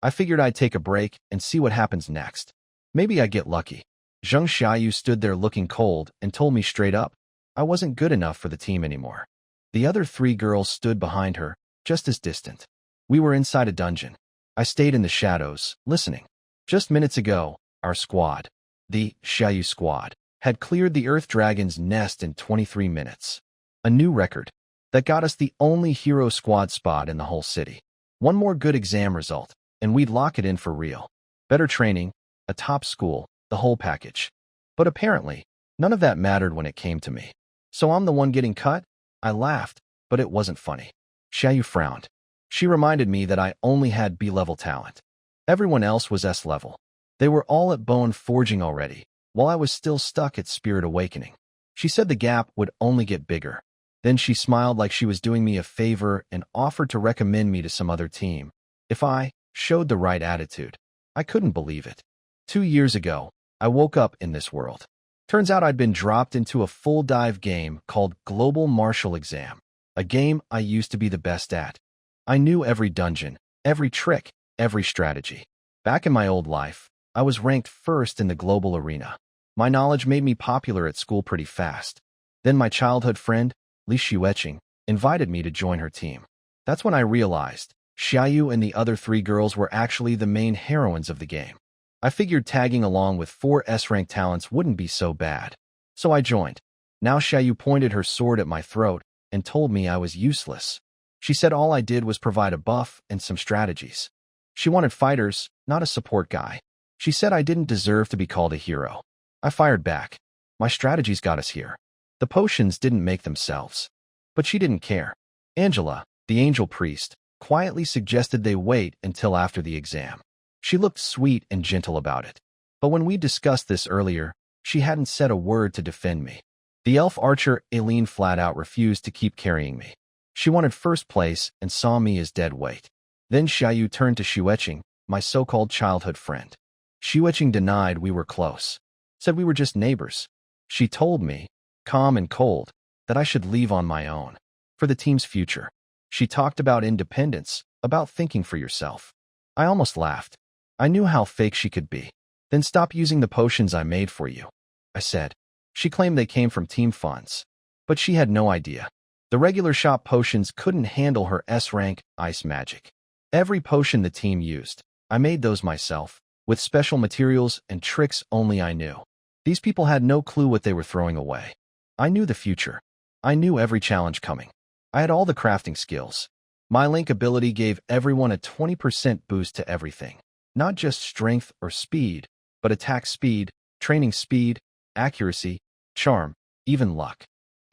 I figured I'd take a break and see what happens next. Maybe I get lucky. Xiayu stood there looking cold and told me straight up, I wasn't good enough for the team anymore. The other 3 girls stood behind her, just as distant. We were inside a dungeon. I stayed in the shadows, listening. Just minutes ago, our squad, the Xiayu squad, had cleared the Earth Dragon's nest in 23 minutes. A new record that got us the only hero squad spot in the whole city. One more good exam result, and we'd lock it in for real. Better training, a top school, the whole package. But apparently, none of that mattered when it came to me. So I'm the one getting cut? I laughed, but it wasn't funny. Xiayu frowned. She reminded me that I only had B-level talent. Everyone else was S-level. They were all at bone forging already, while I was still stuck at spirit awakening. She said the gap would only get bigger. Then she smiled like she was doing me a favor and offered to recommend me to some other team if I showed the right attitude. I couldn't believe it. 2 years ago, I woke up in this world. Turns out I'd been dropped into a full dive game called Global Martial Exam, a game I used to be the best at. I knew every dungeon, every trick, every strategy. Back in my old life, I was ranked first in the global arena. My knowledge made me popular at school pretty fast. Then my childhood friend, Xiyu, invited me to join her team. That's when I realized Xiayu and the other 3 girls were actually the main heroines of the game. I figured tagging along with 4 S-rank talents wouldn't be so bad. So I joined. Now Xiayu pointed her sword at my throat and told me I was useless. She said all I did was provide a buff and some strategies. She wanted fighters, not a support guy. She said I didn't deserve to be called a hero. I fired back. My strategies got us here. The potions didn't make themselves. But she didn't care. Angela, the angel priest, quietly suggested they wait until after the exam. She looked sweet and gentle about it. But when we discussed this earlier, she hadn't said a word to defend me. The elf archer, Aileen, flat out refused to keep carrying me. She wanted first place and saw me as dead weight. Then Xiayu turned to Xiyu, my so-called childhood friend. Xiyu denied we were close. Said we were just neighbors. She told me, calm and cold, that I should leave on my own. For the team's future. She talked about independence, about thinking for yourself. I almost laughed. I knew how fake she could be. Then stop using the potions I made for you, I said. She claimed they came from team funds. But she had no idea. The regular shop potions couldn't handle her S-rank ice magic. Every potion the team used, I made those myself, with special materials and tricks only I knew. These people had no clue what they were throwing away. I knew the future. I knew every challenge coming. I had all the crafting skills. My link ability gave everyone a 20% boost to everything. Not just strength or speed, but attack speed, training speed, accuracy, charm, even luck.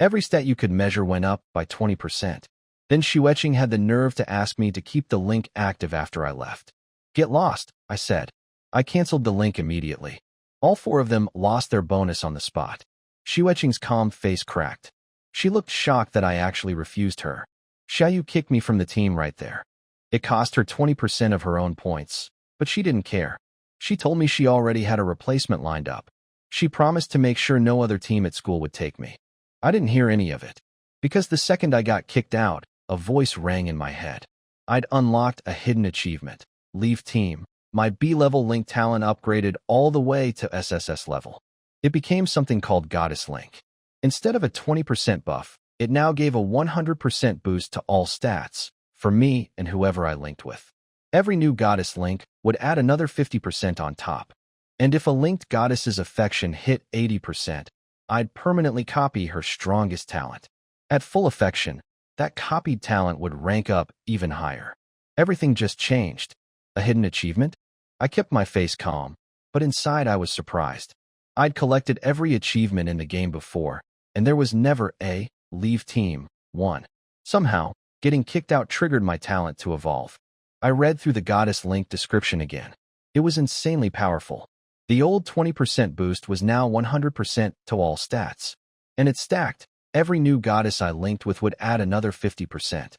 Every stat you could measure went up by 20%. Then Xiyu had the nerve to ask me to keep the link active after I left. Get lost, I said. I canceled the link immediately. All 4 of them lost their bonus on the spot. Xiyu's calm face cracked. She looked shocked that I actually refused her. Xiayu kicked me from the team right there. It cost her 20% of her own points, but she didn't care. She told me she already had a replacement lined up. She promised to make sure no other team at school would take me. I didn't hear any of it. Because the second I got kicked out, a voice rang in my head. I'd unlocked a hidden achievement. Leave team. My B-level link talent upgraded all the way to SSS level. It became something called Goddess Link. Instead of a 20% buff, it now gave a 100% boost to all stats, for me and whoever I linked with. Every new Goddess Link would add another 50% on top. And if a linked goddess's affection hit 80%, I'd permanently copy her strongest talent. At full affection, that copied talent would rank up even higher. Everything just changed. A hidden achievement? I kept my face calm, but inside I was surprised. I'd collected every achievement in the game before, and there was never a leave team 1. Somehow, getting kicked out triggered my talent to evolve. I read through the Goddess Link description again. It was insanely powerful. The old 20% boost was now 100% to all stats. And it stacked. Every new goddess I linked with would add another 50%.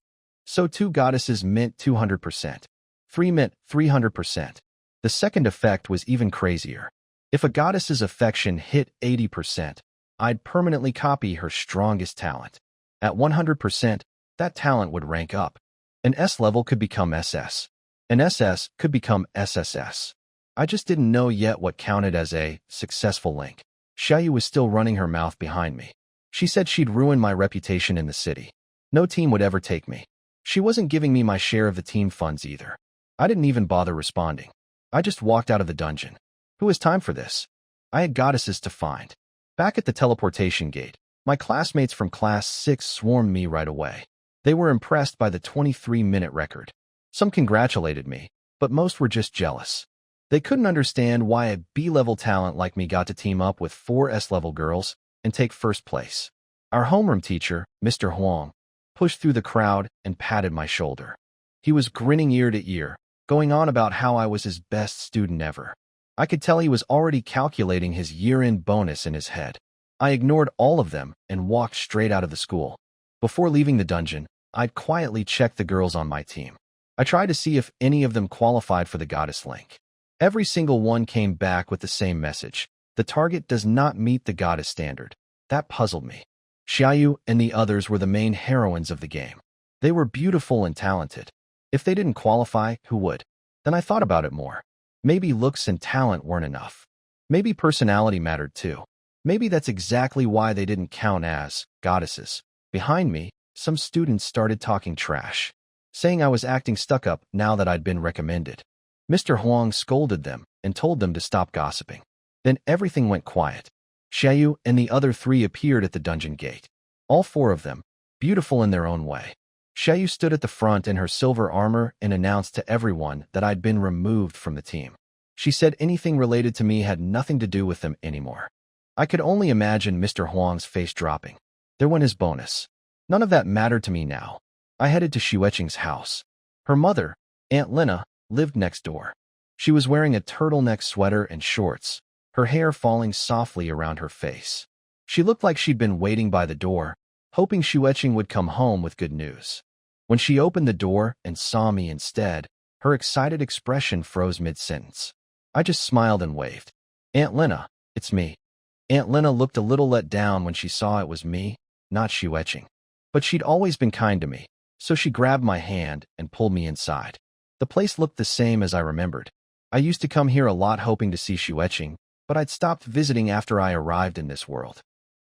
So 2 goddesses meant 200%. 3 meant 300%. The second effect was even crazier. If a goddess's affection hit 80%, I'd permanently copy her strongest talent. At 100%, that talent would rank up. An S level could become SS. An SS could become SSS. I just didn't know yet what counted as a successful link. Xiayu was still running her mouth behind me. She said she'd ruin my reputation in the city. No team would ever take me. She wasn't giving me my share of the team funds either. I didn't even bother responding. I just walked out of the dungeon. Who has time for this? I had goddesses to find. Back at the teleportation gate, my classmates from class 6 swarmed me right away. They were impressed by the 23-minute record. Some congratulated me, but most were just jealous. They couldn't understand why a B-level talent like me got to team up with 4 S-level girls and take first place. Our homeroom teacher, Mr. Huang, pushed through the crowd and patted my shoulder. He was grinning ear to ear, going on about how I was his best student ever. I could tell he was already calculating his year-end bonus in his head. I ignored all of them and walked straight out of the school. Before leaving the dungeon, I'd quietly check the girls on my team. I tried to see if any of them qualified for the goddess link. Every single one came back with the same message. The target does not meet the goddess standard. That puzzled me. Xiayu and the others were the main heroines of the game. They were beautiful and talented. If they didn't qualify, who would? Then I thought about it more. Maybe looks and talent weren't enough. Maybe personality mattered too. Maybe that's exactly why they didn't count as goddesses. Behind me, some students started talking trash, saying I was acting stuck up now that I'd been recommended. Mr. Huang scolded them and told them to stop gossiping. Then everything went quiet. Xiayu and the other 3 appeared at the dungeon gate. All 4 of them, beautiful in their own way. Xiayu stood at the front in her silver armor and announced to everyone that I'd been removed from the team. She said anything related to me had nothing to do with them anymore. I could only imagine Mr. Huang's face dropping. There went his bonus. None of that mattered to me now. I headed to Xueqing's house. Her mother, Aunt Lena, lived next door. She was wearing a turtleneck sweater and shorts, her hair falling softly around her face. She looked like she'd been waiting by the door, hoping Xueqing would come home with good news. When she opened the door and saw me instead, her excited expression froze mid-sentence. I just smiled and waved. Aunt Lena, it's me. Aunt Lena looked a little let down when she saw it was me, not Xueqing. But she'd always been kind to me, so she grabbed my hand and pulled me inside. The place looked the same as I remembered. I used to come here a lot hoping to see Xueqing, but I'd stopped visiting after I arrived in this world.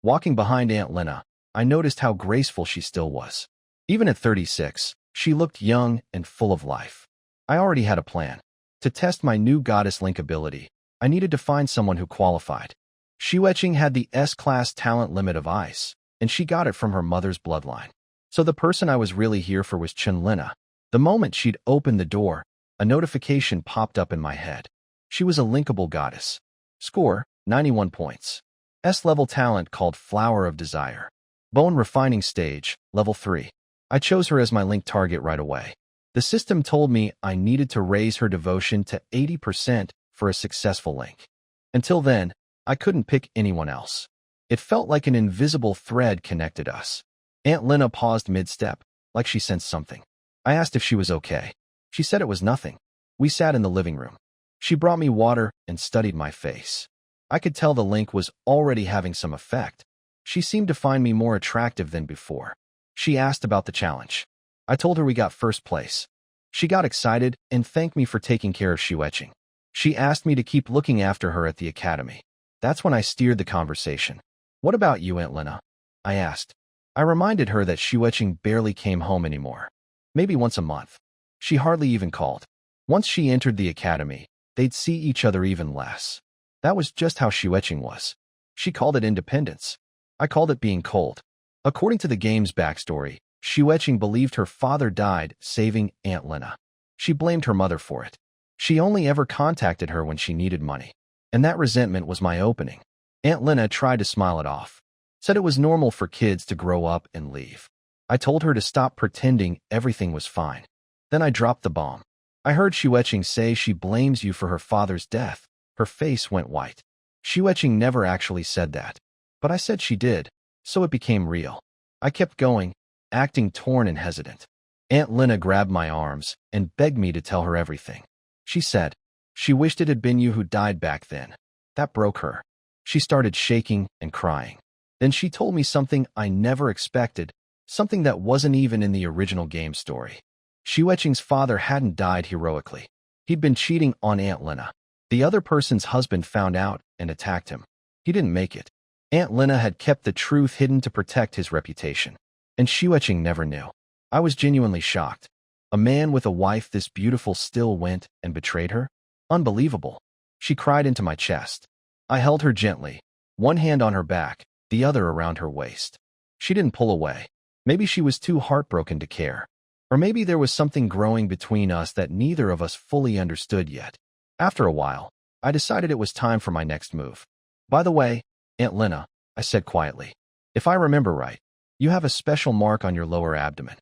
Walking behind Aunt Lena, I noticed how graceful she still was. Even at 36, she looked young and full of life. I already had a plan. To test my new goddess link ability, I needed to find someone who qualified. Xueqing had the S-class talent limit of ice, and she got it from her mother's bloodline. So the person I was really here for was Lena. The moment she'd opened the door, a notification popped up in my head. She was a linkable goddess. Score, 91 points. S-level talent called Flower of Desire. Bone Refining Stage, level 3. I chose her as my link target right away. The system told me I needed to raise her devotion to 80% for a successful link. Until then, I couldn't pick anyone else. It felt like an invisible thread connected us. Aunt Lena paused mid-step, like she sensed something. I asked if she was okay. She said it was nothing. We sat in the living room. She brought me water and studied my face. I could tell the link was already having some effect. She seemed to find me more attractive than before. She asked about the challenge. I told her we got first place. She got excited and thanked me for taking care of Xueqing. She asked me to keep looking after her at the academy. That's when I steered the conversation. What about you, Aunt Lena? I asked. I reminded her that Xueqing barely came home anymore. Maybe once a month. She hardly even called. Once she entered the academy, they'd see each other even less. That was just how Xueqing was. She called it independence. I called it being cold. According to the game's backstory, Xueqing believed her father died saving Aunt Lena. She blamed her mother for it. She only ever contacted her when she needed money. And that resentment was my opening. Aunt Lena tried to smile it off. Said it was normal for kids to grow up and leave. I told her to stop pretending everything was fine. Then I dropped the bomb. I heard Xueqing say she blames you for her father's death. Her face went white. Xueqing never actually said that. But I said she did, so it became real. I kept going, acting torn and hesitant. Aunt Lena grabbed my arms and begged me to tell her everything. She said, she wished it had been you who died back then. That broke her. She started shaking and crying. Then she told me something I never expected, something that wasn't even in the original game story. Xiuqing's father hadn't died heroically. He'd been cheating on Aunt Lena. The other person's husband found out and attacked him. He didn't make it. Aunt Lena had kept the truth hidden to protect his reputation. And Xiuqing never knew. I was genuinely shocked. A man with a wife this beautiful still went and betrayed her? Unbelievable. She cried into my chest. I held her gently, one hand on her back, the other around her waist. She didn't pull away. Maybe she was too heartbroken to care. Or maybe there was something growing between us that neither of us fully understood yet. After a while, I decided it was time for my next move. By the way, Aunt Lena, I said quietly, if I remember right, you have a special mark on your lower abdomen.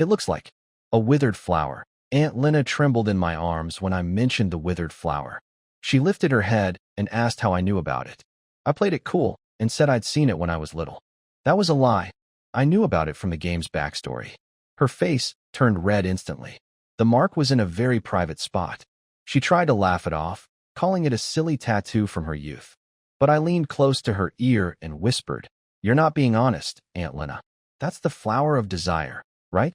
It looks like a withered flower. Aunt Lena trembled in my arms when I mentioned the withered flower. She lifted her head and asked how I knew about it. I played it cool and said I'd seen it when I was little. That was a lie. I knew about it from the game's backstory. Her face turned red instantly. The mark was in a very private spot. She tried to laugh it off, calling it a silly tattoo from her youth. But I leaned close to her ear and whispered, "You're not being honest, Aunt Lena. That's the flower of desire, right?"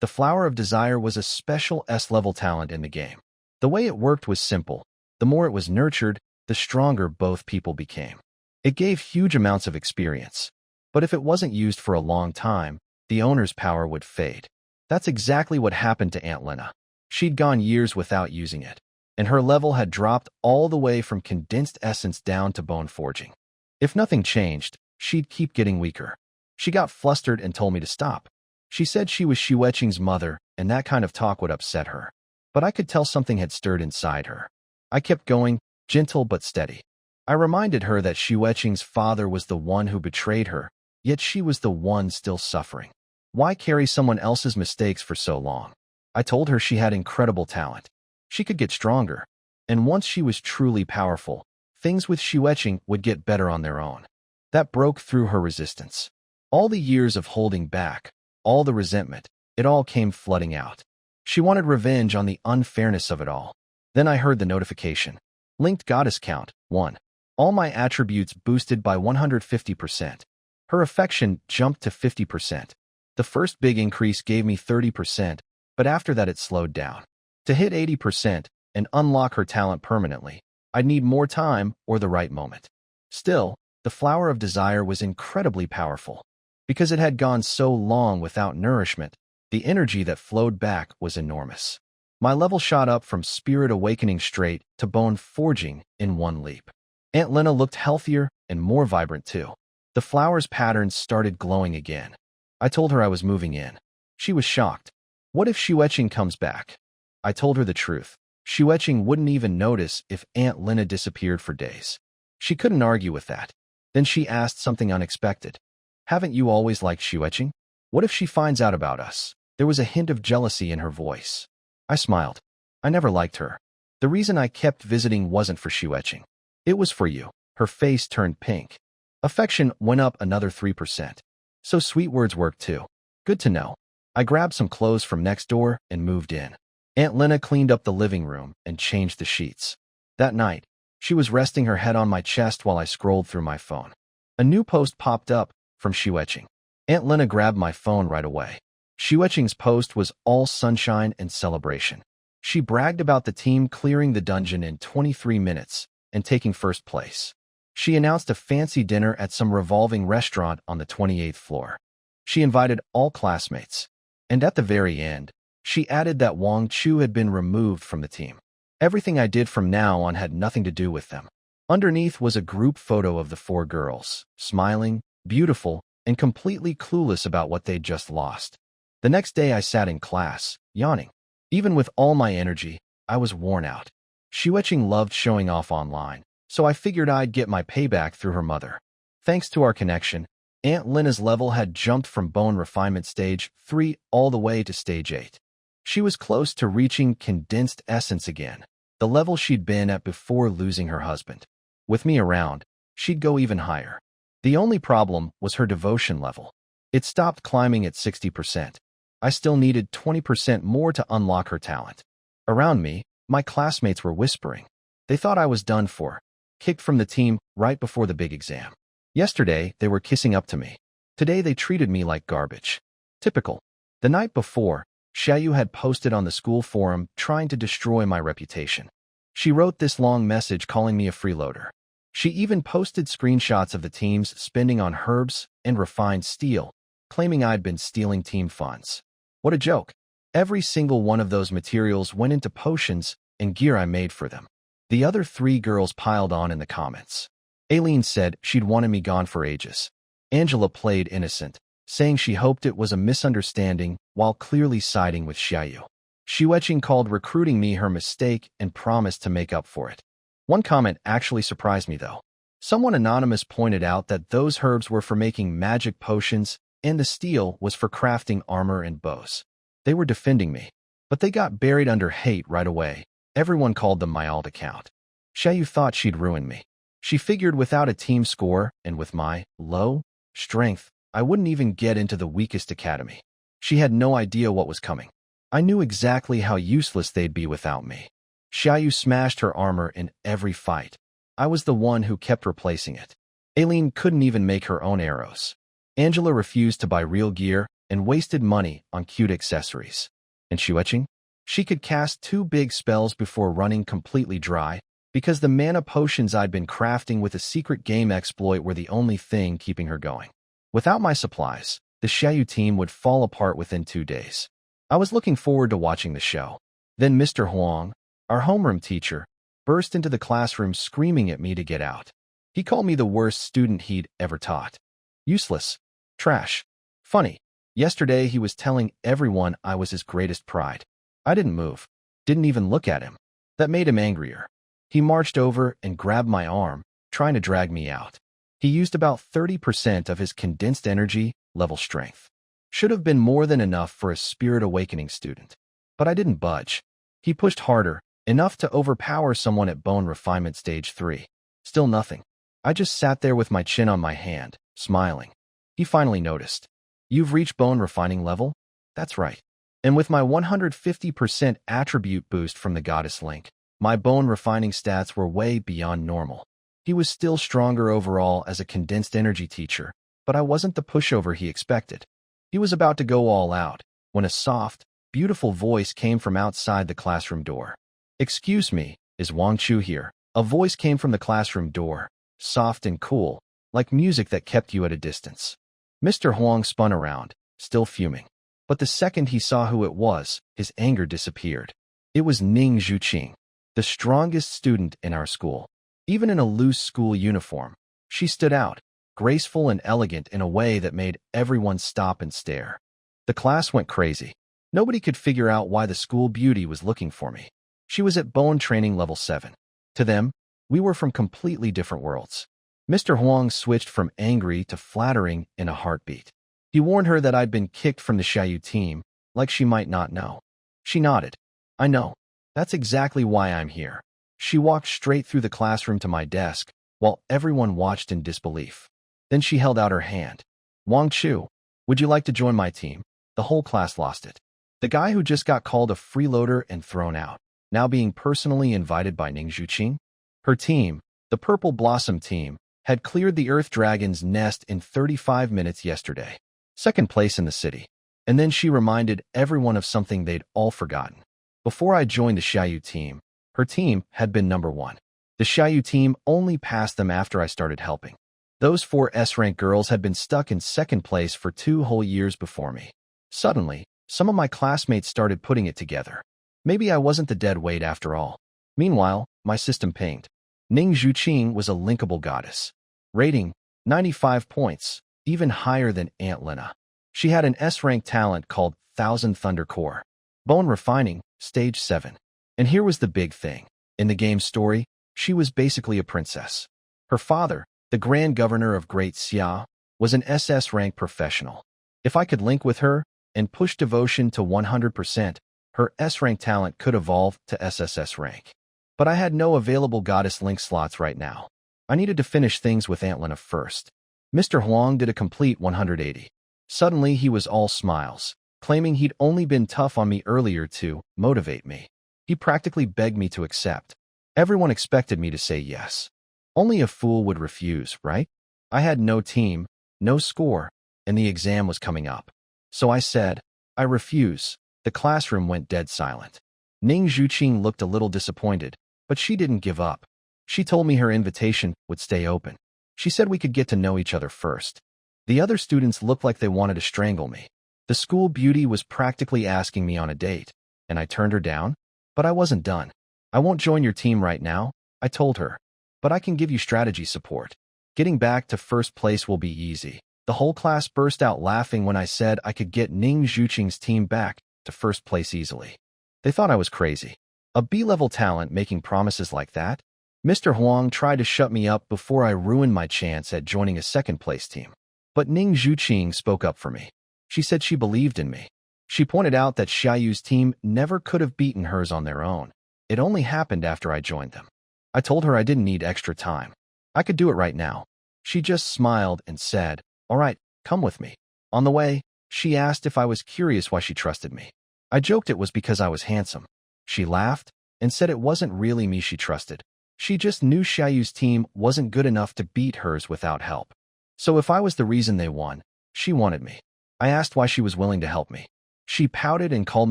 The flower of desire was a special S-level talent in the game. The way it worked was simple. The more it was nurtured, the stronger both people became. It gave huge amounts of experience. But if it wasn't used for a long time, the owner's power would fade. That's exactly what happened to Aunt Lena. She'd gone years without using it, and her level had dropped all the way from condensed essence down to bone forging. If nothing changed, she'd keep getting weaker. She got flustered and told me to stop. She said she was Xiuqing's mother, and that kind of talk would upset her. But I could tell something had stirred inside her. I kept going, gentle but steady. I reminded her that Xiuqing's father was the one who betrayed her, yet she was the one still suffering. Why carry someone else's mistakes for so long? I told her she had incredible talent. She could get stronger. And once she was truly powerful, things with Xiuqing would get better on their own. That broke through her resistance. All the years of holding back, all the resentment, it all came flooding out. She wanted revenge on the unfairness of it all. Then I heard the notification. Linked goddess count, 1. All my attributes boosted by 150%. Her affection jumped to 50%. The first big increase gave me 30%, but after that it slowed down. To hit 80% and unlock her talent permanently, I'd need more time or the right moment. Still, the flower of desire was incredibly powerful. Because it had gone so long without nourishment, the energy that flowed back was enormous. My level shot up from spirit awakening straight to bone forging in one leap. Aunt Lena looked healthier and more vibrant too. The flower's patterns started glowing again. I told her I was moving in. She was shocked. What if Xiuqing comes back? I told her the truth. Xiuqing wouldn't even notice if Aunt Lena disappeared for days. She couldn't argue with that. Then she asked something unexpected. Haven't you always liked Xiuqing? What if she finds out about us? There was a hint of jealousy in her voice. I smiled. I never liked her. The reason I kept visiting wasn't for Xiuqing. It was for you. Her face turned pink. Affection went up another 3%. So sweet words worked too. Good to know. I grabbed some clothes from next door and moved in. Aunt Lena cleaned up the living room and changed the sheets. That night, she was resting her head on my chest while I scrolled through my phone. A new post popped up from Xiuqing. Aunt Lena grabbed my phone right away. Xiuqing's post was all sunshine and celebration. She bragged about the team clearing the dungeon in 23 minutes and taking first place. She announced a fancy dinner at some revolving restaurant on the 28th floor. She invited all classmates. And at the very end, she added that Wang Chu had been removed from the team. Everything I did from now on had nothing to do with them. Underneath was a group photo of the 4 girls, smiling, beautiful, and completely clueless about what they'd just lost. The next day I sat in class, yawning. Even with all my energy, I was worn out. Xiuqing loved showing off online, so I figured I'd get my payback through her mother. Thanks to our connection, Aunt Lena's level had jumped from bone refinement stage 3 all the way to stage 8. She was close to reaching condensed essence again, the level she'd been at before losing her husband. With me around, she'd go even higher. The only problem was her devotion level. It stopped climbing at 60%. I still needed 20% more to unlock her talent. Around me, my classmates were whispering. They thought I was done for, kicked from the team right before the big exam. Yesterday, they were kissing up to me. Today, they treated me like garbage. Typical. The night before, Xiayu had posted on the school forum trying to destroy my reputation. She wrote this long message calling me a freeloader. She even posted screenshots of the teams spending on herbs and refined steel, claiming I'd been stealing team funds. What a joke. Every single one of those materials went into potions and gear I made for them. The other 3 girls piled on in the comments. Aileen said she'd wanted me gone for ages. Angela played innocent, saying she hoped it was a misunderstanding while clearly siding with Xiayu. Xueqing called recruiting me her mistake and promised to make up for it. One comment actually surprised me though. Someone anonymous pointed out that those herbs were for making magic potions and the steel was for crafting armor and bows. They were defending me, but they got buried under hate right away. Everyone called them my alt account. Xiayu thought she'd ruin me. She figured without a team score and with my low strength, I wouldn't even get into the weakest academy. She had no idea what was coming. I knew exactly how useless they'd be without me. Xiayu smashed her armor in every fight. I was the one who kept replacing it. Aileen couldn't even make her own arrows. Angela refused to buy real gear and wasted money on cute accessories. And Xueqing? She could cast 2 big spells before running completely dry, because the mana potions I'd been crafting with a secret game exploit were the only thing keeping her going. Without my supplies, the Xiayu team would fall apart within 2 days. I was looking forward to watching the show. Then Mr. Huang, our homeroom teacher, burst into the classroom screaming at me to get out. He called me the worst student he'd ever taught. Useless. Trash. Funny. Yesterday he was telling everyone I was his greatest pride. I didn't move. Didn't even look at him. That made him angrier. He marched over and grabbed my arm, trying to drag me out. He used about 30% of his condensed energy, level strength. Should have been more than enough for a spirit awakening student. But I didn't budge. He pushed harder, enough to overpower someone at bone refinement stage 3. Still nothing. I just sat there with my chin on my hand, smiling. He finally noticed. You've reached bone refining level? That's right. And with my 150% attribute boost from the goddess link, my bone refining stats were way beyond normal. He was still stronger overall as a condensed energy teacher, but I wasn't the pushover he expected. He was about to go all out, when a soft, beautiful voice came from outside the classroom door. Excuse me, is Wang Chu here? A voice came from the classroom door, soft and cool, like music that kept you at a distance. Mr. Huang spun around, still fuming. But the second he saw who it was, his anger disappeared. It was Ning Zhuqing, the strongest student in our school. Even in a loose school uniform, she stood out, graceful and elegant in a way that made everyone stop and stare. The class went crazy. Nobody could figure out why the school beauty was looking for me. She was at bone training level 7. To them, we were from completely different worlds. Mr. Huang switched from angry to flattering in a heartbeat. He warned her that I'd been kicked from the Xiayu team, like she might not know. She nodded. I know. That's exactly why I'm here. She walked straight through the classroom to my desk, while everyone watched in disbelief. Then she held out her hand. Wang Chu, would you like to join my team? The whole class lost it. The guy who just got called a freeloader and thrown out, now being personally invited by Ning Zhuqing? Her team, the Purple Blossom team, had cleared the Earth Dragon's nest in 35 minutes yesterday. Second place in the city. And then she reminded everyone of something they'd all forgotten. Before I joined the Xiayu team, her team had been number 1. The Xiayu team only passed them after I started helping. Those 4 S-rank girls had been stuck in second place for 2 whole years before me. Suddenly, some of my classmates started putting it together. Maybe I wasn't the dead weight after all. Meanwhile, my system pinged. Ning Zhuqing was a linkable goddess. Rating, 95 points. Even higher than Aunt Lena. She had an S-rank talent called Thousand Thunder Core. Bone Refining, Stage 7. And here was the big thing. In the game's story, she was basically a princess. Her father, the Grand Governor of Great Xia, was an SS rank professional. If I could link with her and push devotion to 100%, her S-rank talent could evolve to SSS rank. But I had no available goddess link slots right now. I needed to finish things with Aunt Lena first. Mr. Huang did a complete 180. Suddenly, he was all smiles, claiming he'd only been tough on me earlier to motivate me. He practically begged me to accept. Everyone expected me to say yes. Only a fool would refuse, right? I had no team, no score, and the exam was coming up. So I said, I refuse. The classroom went dead silent. Ning Zhuqing looked a little disappointed, but she didn't give up. She told me her invitation would stay open. She said we could get to know each other first. The other students looked like they wanted to strangle me. The school beauty was practically asking me on a date, and I turned her down? But I wasn't done. I won't join your team right now, I told her. But I can give you strategy support. Getting back to first place will be easy. The whole class burst out laughing when I said I could get Ning Zhuqing's team back to first place easily. They thought I was crazy. A B-level talent making promises like that? Mr. Huang tried to shut me up before I ruined my chance at joining a second-place team. But Ning Zhuqing spoke up for me. She said she believed in me. She pointed out that Xiayu's team never could have beaten hers on their own. It only happened after I joined them. I told her I didn't need extra time. I could do it right now. She just smiled and said, "All right, come with me." On the way, she asked if I was curious why she trusted me. I joked it was because I was handsome. She laughed and said it wasn't really me she trusted. She just knew Xiayu's team wasn't good enough to beat hers without help. So if I was the reason they won, she wanted me. I asked why she was willing to help me. She pouted and called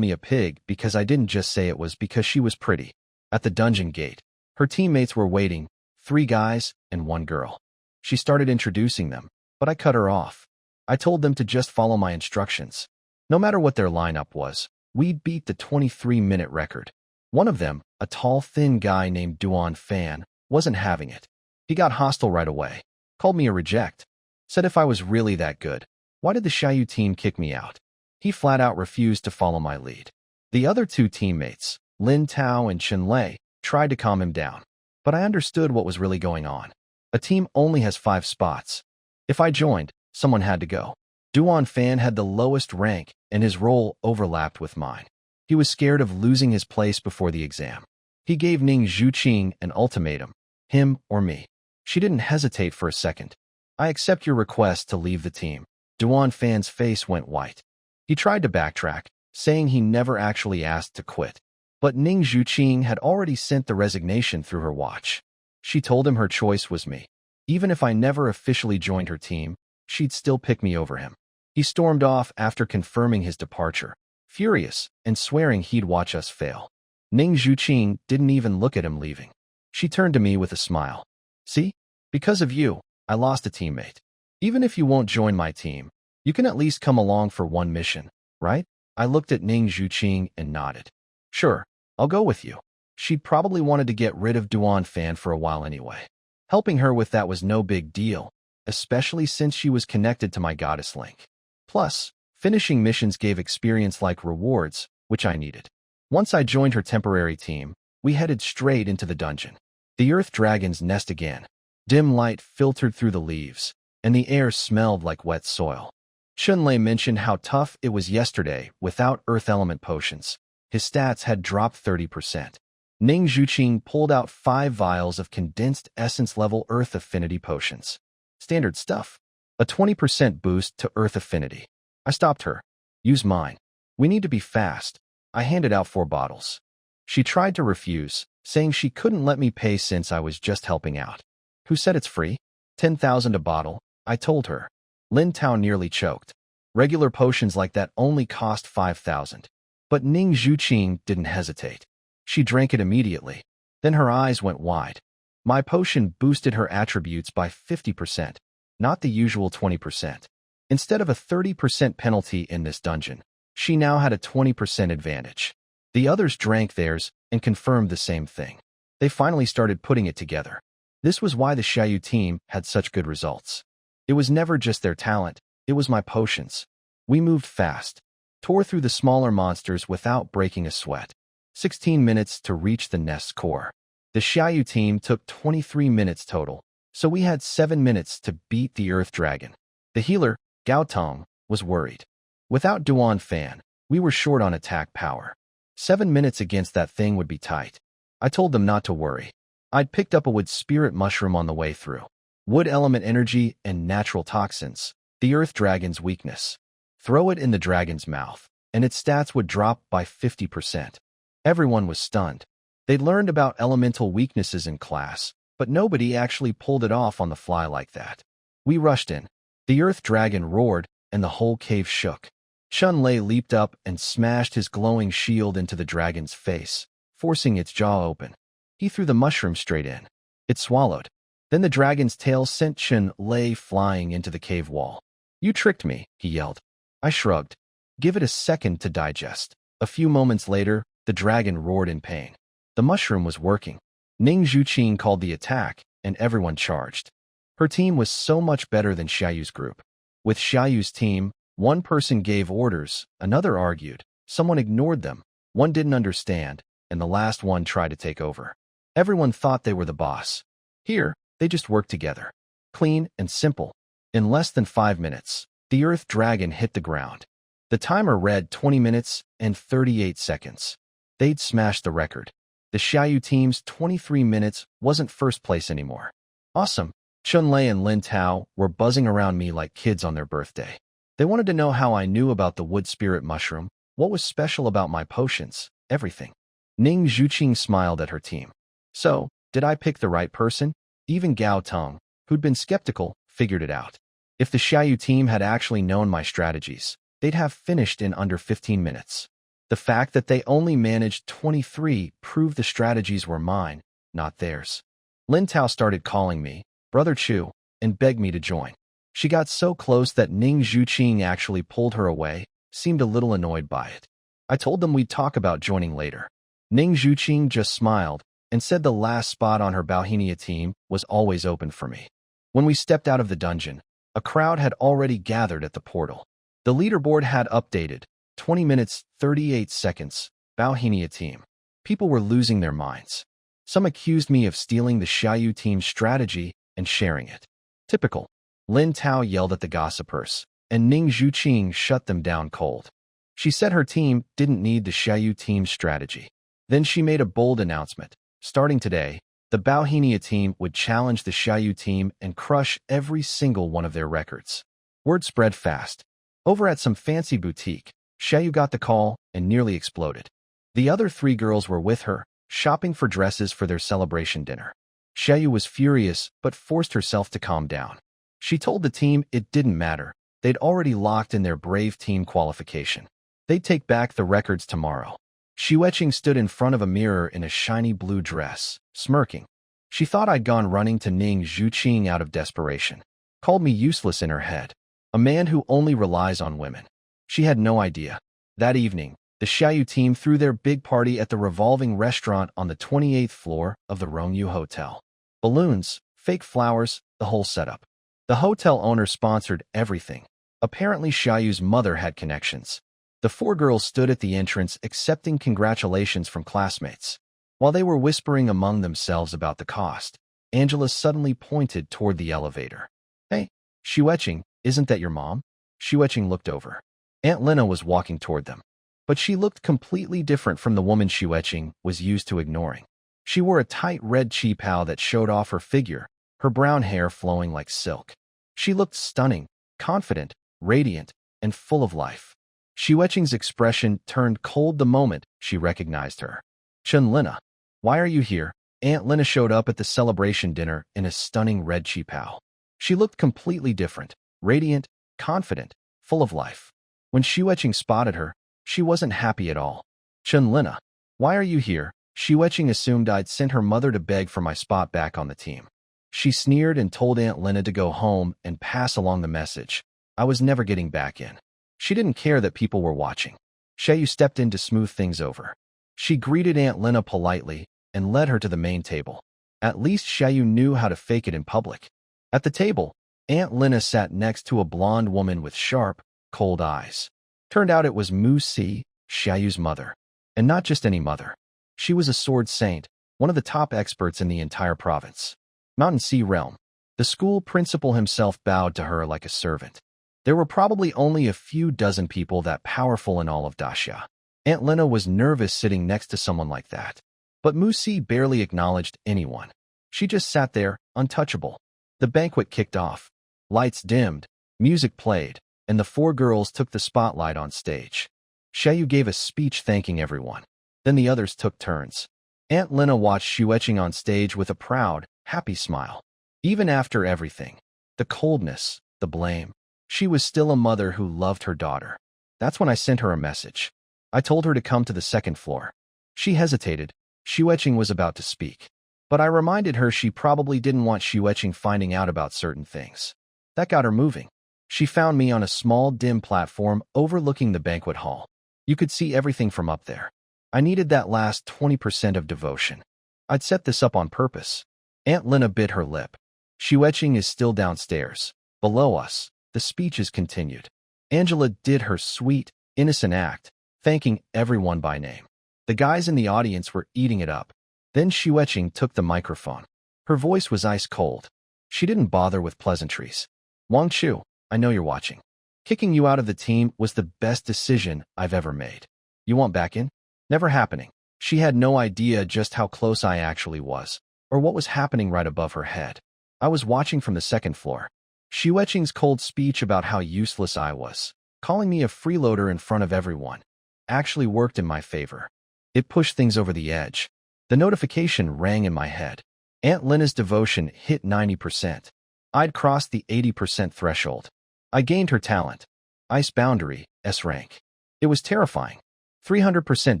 me a pig because I didn't just say it was because she was pretty. At the dungeon gate, her teammates were waiting, 3 guys and 1 girl. She started introducing them, but I cut her off. I told them to just follow my instructions. No matter what their lineup was, we'd beat the 23-minute record. One of them, a tall, thin guy named Duan Fan, wasn't having it. He got hostile right away, called me a reject, said if I was really that good, why did the Xiayu team kick me out? He flat out refused to follow my lead. The other 2 teammates, Lin Tao and Chen Lei, tried to calm him down, but I understood what was really going on. A team only has 5 spots. If I joined, someone had to go. Duan Fan had the lowest rank, and his role overlapped with mine. He was scared of losing his place before the exam. He gave Ning Zhuqing an ultimatum, him or me. She didn't hesitate for a second. I accept your request to leave the team. Duan Fan's face went white. He tried to backtrack, saying he never actually asked to quit. But Ning Zhuqing had already sent the resignation through her watch. She told him her choice was me. Even if I never officially joined her team, she'd still pick me over him. He stormed off after confirming his departure, furious and swearing he'd watch us fail. Ning Zhuqing didn't even look at him leaving. She turned to me with a smile. See? Because of you, I lost a teammate. Even if you won't join my team, you can at least come along for one mission, right? I looked at Ning Zhuqing and nodded. Sure, I'll go with you. She'd probably wanted to get rid of Duan Fan for a while anyway. Helping her with that was no big deal, especially since she was connected to my goddess link. Plus, finishing missions gave experience-like rewards, which I needed. Once I joined her temporary team, we headed straight into the dungeon. The earth dragons nest again. Dim light filtered through the leaves, and the air smelled like wet soil. Chunlei mentioned how tough it was yesterday without earth element potions. His stats had dropped 30%. Ning Zhuqing pulled out 5 vials of condensed essence-level earth affinity potions. Standard stuff. A 20% boost to earth affinity. I stopped her. Use mine. We need to be fast. I handed out 4 bottles. She tried to refuse, saying she couldn't let me pay since I was just helping out. Who said it's free? 10,000 a bottle, I told her. Lin Tao nearly choked. Regular potions like that only cost 5,000. But Ning Zhuqing didn't hesitate. She drank it immediately. Then her eyes went wide. My potion boosted her attributes by 50%, not the usual 20%. Instead of a 30% penalty in this dungeon, she now had a 20% advantage. The others drank theirs and confirmed the same thing. They finally started putting it together. This was why the Xiayu team had such good results. It was never just their talent, it was my potions. We moved fast, tore through the smaller monsters without breaking a sweat. 16 minutes to reach the nest's core. The Xiayu team took 23 minutes total, so we had 7 minutes to beat the Earth Dragon. The healer, Gao Tong, was worried. Without Duan Fan, we were short on attack power. 7 minutes against that thing would be tight. I told them not to worry. I'd picked up a wood spirit mushroom on the way through. Wood element energy and natural toxins, the Earth Dragon's weakness. Throw it in the dragon's mouth, and its stats would drop by 50%. Everyone was stunned. They'd learned about elemental weaknesses in class, but nobody actually pulled it off on the fly like that. We rushed in. The Earth Dragon roared, and the whole cave shook. Chun-Lei leaped up and smashed his glowing shield into the dragon's face, forcing its jaw open. He threw the mushroom straight in. It swallowed. Then the dragon's tail sent Chun-Lei flying into the cave wall. "You tricked me," he yelled. I shrugged. "Give it a second to digest." A few moments later, the dragon roared in pain. The mushroom was working. Ning Zhuqing called the attack, and everyone charged. Her team was so much better than Xiayu's group. With Xiayu's team, one person gave orders, another argued, someone ignored them, one didn't understand, and the last one tried to take over. Everyone thought they were the boss. Here, they just worked together. Clean and simple. In less than 5 minutes, the Earth Dragon hit the ground. The timer read 20 minutes and 38 seconds. They'd smashed the record. The Xiayu team's 23 minutes wasn't first place anymore. Awesome. Chun-Lei and Lin Tao were buzzing around me like kids on their birthday. They wanted to know how I knew about the wood spirit mushroom, what was special about my potions, everything. Ning Zhuqing smiled at her team. So, did I pick the right person? Even Gao Tong, who'd been skeptical, figured it out. If the Xiayu team had actually known my strategies, they'd have finished in under 15 minutes. The fact that they only managed 23 proved the strategies were mine, not theirs. Lin Tao started calling me, Brother Chu, and begged me to join. She got so close that Ning Zhuqing actually pulled her away, seemed a little annoyed by it. I told them we'd talk about joining later. Ning Zhuqing just smiled and said the last spot on her Bauhinia team was always open for me. When we stepped out of the dungeon, a crowd had already gathered at the portal. The leaderboard had updated, 20 minutes, 38 seconds, Bauhinia team. People were losing their minds. Some accused me of stealing the Xiayu team's strategy and sharing it. Typical. Lin Tao yelled at the gossipers, and Ning Zhuqing shut them down cold. She said her team didn't need the Xiayu team's strategy. Then she made a bold announcement. Starting today, the Bauhinia team would challenge the Xiayu team and crush every single one of their records. Word spread fast. Over at some fancy boutique, Xiayu got the call and nearly exploded. The other 3 girls were with her, shopping for dresses for their celebration dinner. Xiayu was furious but forced herself to calm down. She told the team it didn't matter. They'd already locked in their brave team qualification. They'd take back the records tomorrow. Xiyu stood in front of a mirror in a shiny blue dress, smirking. She thought I'd gone running to Ning Zhuqing out of desperation. Called me useless in her head. A man who only relies on women. She had no idea. That evening, the Xiayu team threw their big party at the revolving restaurant on the 28th floor of the Rongyu Hotel. Balloons, fake flowers, the whole setup. The hotel owner sponsored everything. Apparently Xiayu's mother had connections. The 4 girls stood at the entrance accepting congratulations from classmates. While they were whispering among themselves about the cost, Angela suddenly pointed toward the elevator. "Hey, Xiyu, isn't that your mom?" Xiyu looked over. Aunt Lena was walking toward them. But she looked completely different from the woman Xiyu was used to ignoring. She wore a tight red qipao that showed off her figure, her brown hair flowing like silk. She looked stunning, confident, radiant, and full of life. Xiyu expression turned cold the moment she recognized her. "Chun-Lena, why are you here?" Aunt Lena showed up at the celebration dinner in a stunning red qipao. She looked completely different, radiant, confident, full of life. When Xiyu spotted her, she wasn't happy at all. "Chun-Lena, why are you here?" Xiyu assumed I'd sent her mother to beg for my spot back on the team. She sneered and told Aunt Lena to go home and pass along the message. I was never getting back in. She didn't care that people were watching. Xiayu stepped in to smooth things over. She greeted Aunt Lena politely and led her to the main table. At least Xiayu knew how to fake it in public. At the table, Aunt Lena sat next to a blonde woman with sharp, cold eyes. Turned out it was Mu Si, Xiayu's mother. And not just any mother. She was a sword saint, one of the top experts in the entire province. Mountain Sea Realm. The school principal himself bowed to her like a servant. There were probably only a few dozen people that powerful in all of Daxia. Aunt Lena was nervous sitting next to someone like that. But Mu Si barely acknowledged anyone. She just sat there, untouchable. The banquet kicked off. Lights dimmed, music played, and the 4 girls took the spotlight on stage. Xiayu gave a speech thanking everyone. Then the others took turns. Aunt Lena watched Xiyu on stage with a proud, happy smile. Even after everything, the coldness, the blame, she was still a mother who loved her daughter. That's when I sent her a message. I told her to come to the second floor. She hesitated. Xueqing was about to speak. But I reminded her she probably didn't want Xueqing finding out about certain things. That got her moving. She found me on a small, dim platform overlooking the banquet hall. You could see everything from up there. I needed that last 20% of devotion. I'd set this up on purpose. Aunt Lena bit her lip. Xueqing is still downstairs. Below us, the speeches continued. Angela did her sweet, innocent act, thanking everyone by name. The guys in the audience were eating it up. Then Xueqing took the microphone. Her voice was ice cold. She didn't bother with pleasantries. Wang Chu, I know you're watching. Kicking you out of the team was the best decision I've ever made. You want back in? Never happening. She had no idea just how close I actually was, or what was happening right above her head. I was watching from the second floor. Xueqing's cold speech about how useless I was, calling me a freeloader in front of everyone, actually worked in my favor. It pushed things over the edge. The notification rang in my head. Aunt Lena's devotion hit 90%. I'd crossed the 80% threshold. I gained her talent. Ice boundary, S rank. It was terrifying. 300%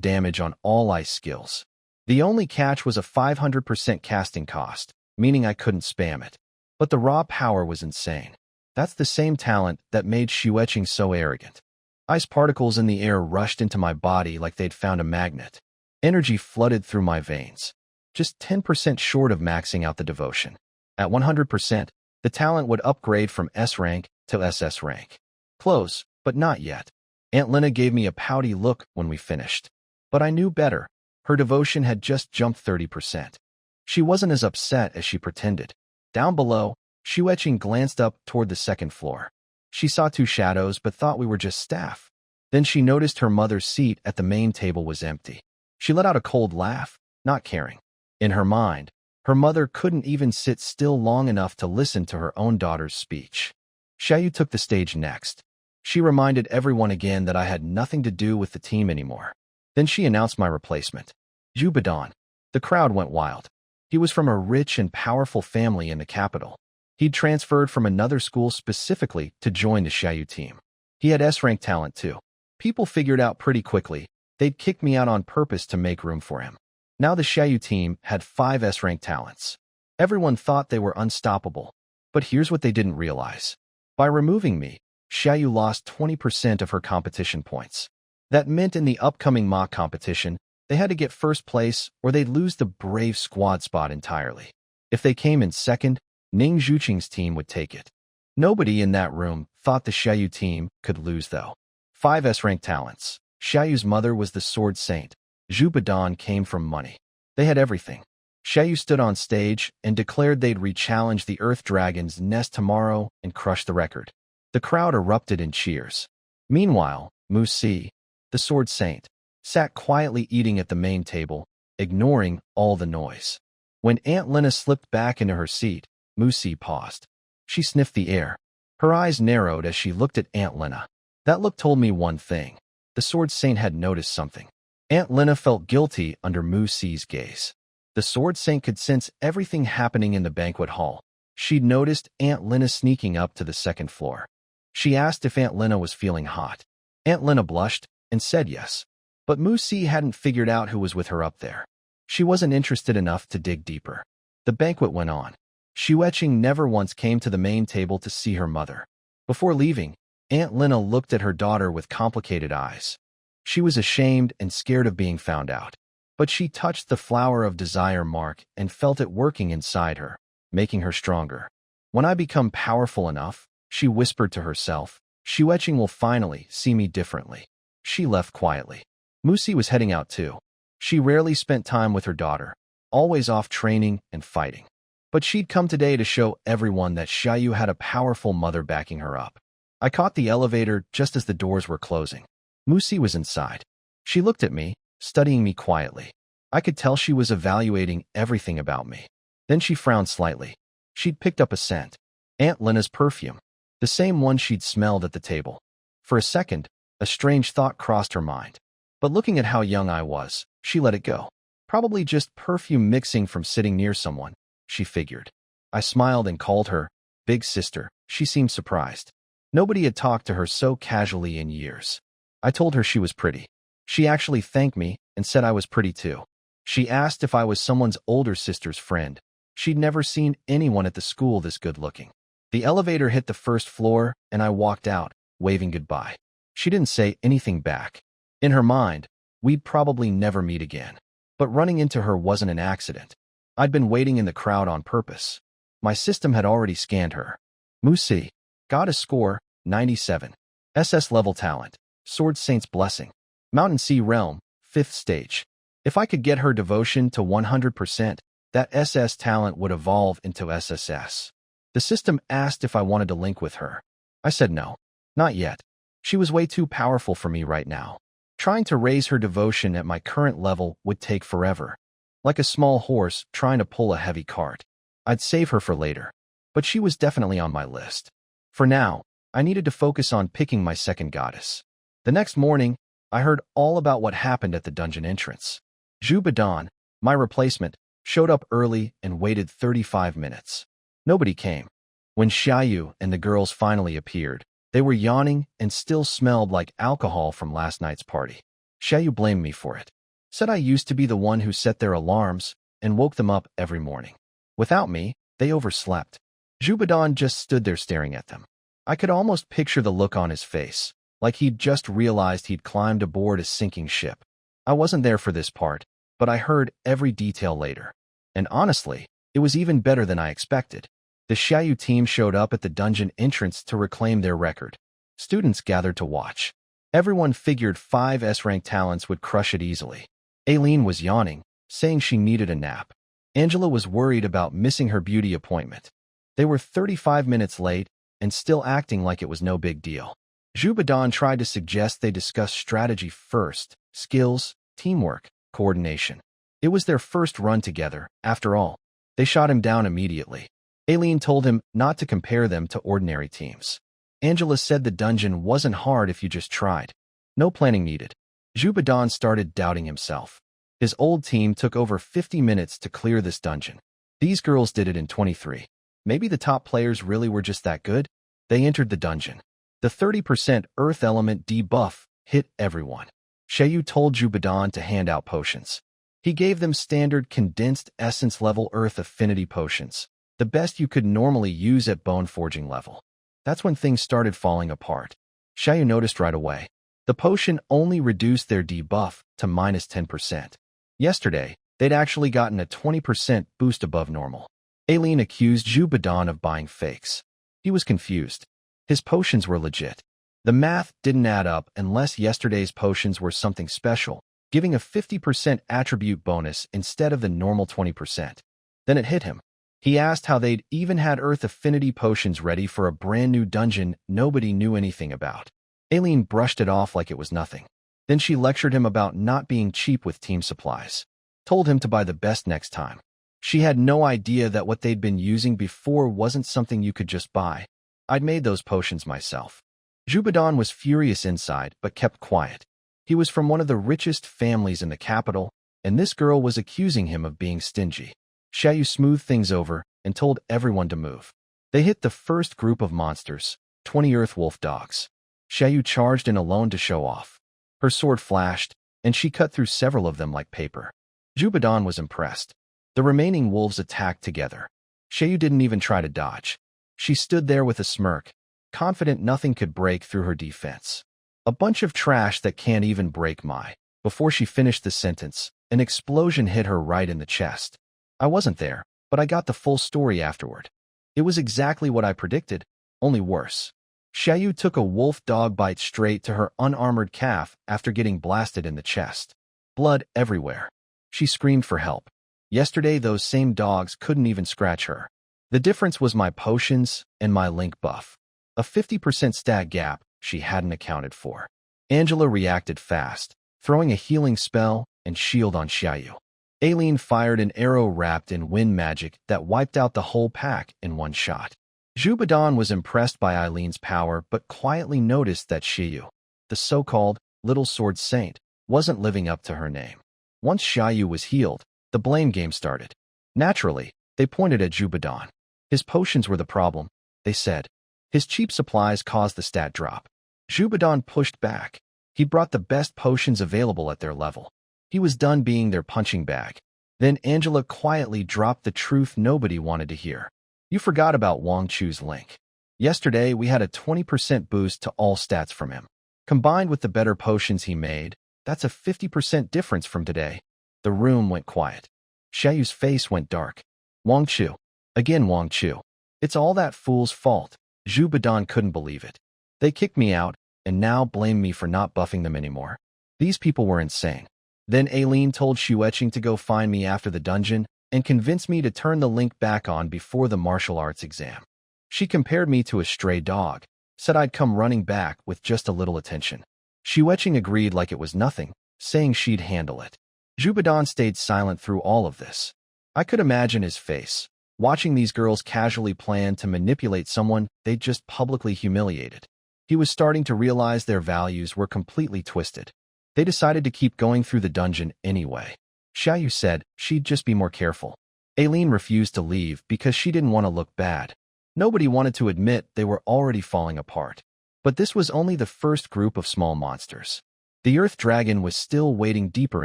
damage on all ice skills. The only catch was a 500% casting cost, meaning I couldn't spam it. But the raw power was insane. That's the same talent that made Xueqing so arrogant. Ice particles in the air rushed into my body like they'd found a magnet. Energy flooded through my veins. Just 10% short of maxing out the devotion. At 100%, the talent would upgrade from S rank to SS rank. Close, but not yet. Aunt Lena gave me a pouty look when we finished. But I knew better. Her devotion had just jumped 30%. She wasn't as upset as she pretended. Down below, Xueqing glanced up toward the second floor. She saw two shadows but thought we were just staff. Then she noticed her mother's seat at the main table was empty. She let out a cold laugh, not caring. In her mind, her mother couldn't even sit still long enough to listen to her own daughter's speech. Xiayu took the stage next. She reminded everyone again that I had nothing to do with the team anymore. Then she announced my replacement. Zhu Badan. The crowd went wild. He was from a rich and powerful family in the capital. He'd transferred from another school specifically to join the Xiayu team. He had S-rank talent too. People figured out pretty quickly they'd kicked me out on purpose to make room for him. Now the Xiayu team had 5 S-rank talents. Everyone thought they were unstoppable. But here's what they didn't realize. By removing me, Xiayu lost 20% of her competition points. That meant in the upcoming mock competition, they had to get first place or they'd lose the brave squad spot entirely. If they came in second, Ning Zhuqing's team would take it. Nobody in that room thought the Xiayu team could lose though. 5 S-rank talents. Xiayu's mother was the sword saint. Zhu Badan came from money. They had everything. Xiayu stood on stage and declared they'd re-challenge the Earth Dragon's nest tomorrow and crush the record. The crowd erupted in cheers. Meanwhile, Mu Si, the sword saint, sat quietly eating at the main table, ignoring all the noise. When Aunt Lena slipped back into her seat, Mu Si paused. She sniffed the air. Her eyes narrowed as she looked at Aunt Lena. That look told me one thing. The sword saint had noticed something. Aunt Lena felt guilty under Mu Si's gaze. The sword saint could sense everything happening in the banquet hall. She'd noticed Aunt Lena sneaking up to the second floor. She asked if Aunt Lena was feeling hot. Aunt Lena blushed and said yes. But Mu Si hadn't figured out who was with her up there. She wasn't interested enough to dig deeper. The banquet went on. Xueqing never once came to the main table to see her mother. Before leaving, Aunt Lena looked at her daughter with complicated eyes. She was ashamed and scared of being found out. But she touched the flower of desire mark and felt it working inside her, making her stronger. When I become powerful enough, she whispered to herself, Xueqing will finally see me differently. She left quietly. Mu Si was heading out too. She rarely spent time with her daughter, always off training and fighting. But she'd come today to show everyone that Xiayu had a powerful mother backing her up. I caught the elevator just as the doors were closing. Mu Si was inside. She looked at me, studying me quietly. I could tell she was evaluating everything about me. Then she frowned slightly. She'd picked up a scent. Aunt Lena's perfume. The same one she'd smelled at the table. For a second, a strange thought crossed her mind. But looking at how young I was, she let it go. Probably just perfume mixing from sitting near someone, she figured. I smiled and called her big sister. She seemed surprised. Nobody had talked to her so casually in years. I told her she was pretty. She actually thanked me and said I was pretty too. She asked if I was someone's older sister's friend. She'd never seen anyone at the school this good looking. The elevator hit the first floor, and I walked out, waving goodbye. She didn't say anything back. In her mind, we'd probably never meet again. But running into her wasn't an accident. I'd been waiting in the crowd on purpose. My system had already scanned her. Musi. Got a score, 97. SS level talent. Sword Saint's Blessing. Mountain Sea Realm, 5th stage. If I could get her devotion to 100%, that SS talent would evolve into SSS. The system asked if I wanted to link with her. I said no. Not yet. She was way too powerful for me right now. Trying to raise her devotion at my current level would take forever. Like a small horse trying to pull a heavy cart. I'd save her for later. But she was definitely on my list. For now, I needed to focus on picking my second goddess. The next morning, I heard all about what happened at the dungeon entrance. Zhu Badan, my replacement, showed up early and waited 35 minutes. Nobody came. When Xiayu and the girls finally appeared, they were yawning and still smelled like alcohol from last night's party. Xiayu blamed me for it. Said I used to be the one who set their alarms and woke them up every morning. Without me, they overslept. Zhu Badan just stood there staring at them. I could almost picture the look on his face, like he'd just realized he'd climbed aboard a sinking ship. I wasn't there for this part, but I heard every detail later. And honestly, it was even better than I expected. The Xiayu team showed up at the dungeon entrance to reclaim their record. Students gathered to watch. Everyone figured 5 S-rank talents would crush it easily. Aileen was yawning, saying she needed a nap. Angela was worried about missing her beauty appointment. They were 35 minutes late and still acting like it was no big deal. Zhu Badan tried to suggest they discuss strategy first, skills, teamwork, coordination. It was their first run together, after all. They shot him down immediately. Aileen told him not to compare them to ordinary teams. Angela said the dungeon wasn't hard if you just tried. No planning needed. Zhu Badan started doubting himself. His old team took over 50 minutes to clear this dungeon. These girls did it in 23. Maybe the top players really were just that good? They entered the dungeon. The 30% Earth element debuff hit everyone. Xiayu told Zhu Badan to hand out potions. He gave them standard condensed essence level Earth affinity potions, the best you could normally use at bone forging level. That's when things started falling apart. Xiayu noticed right away. The potion only reduced their debuff to minus 10%. Yesterday, they'd actually gotten a 20% boost above normal. Aileen accused Zhu Badan of buying fakes. He was confused. His potions were legit. The math didn't add up unless yesterday's potions were something special, giving a 50% attribute bonus instead of the normal 20%. Then it hit him. He asked how they'd even had Earth affinity potions ready for a brand new dungeon nobody knew anything about. Aileen brushed it off like it was nothing. Then she lectured him about not being cheap with team supplies. Told him to buy the best next time. She had no idea that what they'd been using before wasn't something you could just buy. I'd made those potions myself. Zhu Badan was furious inside, but kept quiet. He was from one of the richest families in the capital, and this girl was accusing him of being stingy. Xiayu smoothed things over and told everyone to move. They hit the first group of monsters, 20 Earth Wolf dogs. Xiayu charged in alone to show off. Her sword flashed, and she cut through several of them like paper. Zhu Badan was impressed. The remaining wolves attacked together. Xiayu didn't even try to dodge. She stood there with a smirk, confident nothing could break through her defense. A bunch of trash that can't even break my. Before she finished the sentence, an explosion hit her right in the chest. I wasn't there, but I got the full story afterward. It was exactly what I predicted, only worse. Xiayu took a wolf dog bite straight to her unarmored calf after getting blasted in the chest. Blood everywhere. She screamed for help. Yesterday, those same dogs couldn't even scratch her. The difference was my potions and my link buff. A 50% stat gap she hadn't accounted for. Angela reacted fast, throwing a healing spell and shield on Xiayu. Aileen fired an arrow wrapped in wind magic that wiped out the whole pack in one shot. Zhu Badan was impressed by Eileen's power but quietly noticed that Xiayu, the so-called Little Sword Saint, wasn't living up to her name. Once Xiayu was healed, the blame game started. Naturally, they pointed at Zhu Badan. His potions were the problem, they said. His cheap supplies caused the stat drop. Zhu Badan pushed back. He brought the best potions available at their level. He was done being their punching bag. Then Angela quietly dropped the truth nobody wanted to hear. You forgot about Wang Chu's link. Yesterday, we had a 20% boost to all stats from him. Combined with the better potions he made, that's a 50% difference from today. The room went quiet. Xiayu's face went dark. Wang Chu. Again Wang Chu. It's all that fool's fault. Zhu Badan couldn't believe it. They kicked me out, and now blame me for not buffing them anymore. These people were insane. Then Aileen told Xueqing to go find me after the dungeon and convince me to turn the link back on before the martial arts exam. She compared me to a stray dog, said I'd come running back with just a little attention. Xueqing agreed like it was nothing, saying she'd handle it. Zhu Badan stayed silent through all of this. I could imagine his face, watching these girls casually plan to manipulate someone they'd just publicly humiliated. He was starting to realize their values were completely twisted. They decided to keep going through the dungeon anyway. Xiayu said she'd just be more careful. Aileen refused to leave because she didn't want to look bad. Nobody wanted to admit they were already falling apart. But this was only the first group of small monsters. The Earth Dragon was still waiting deeper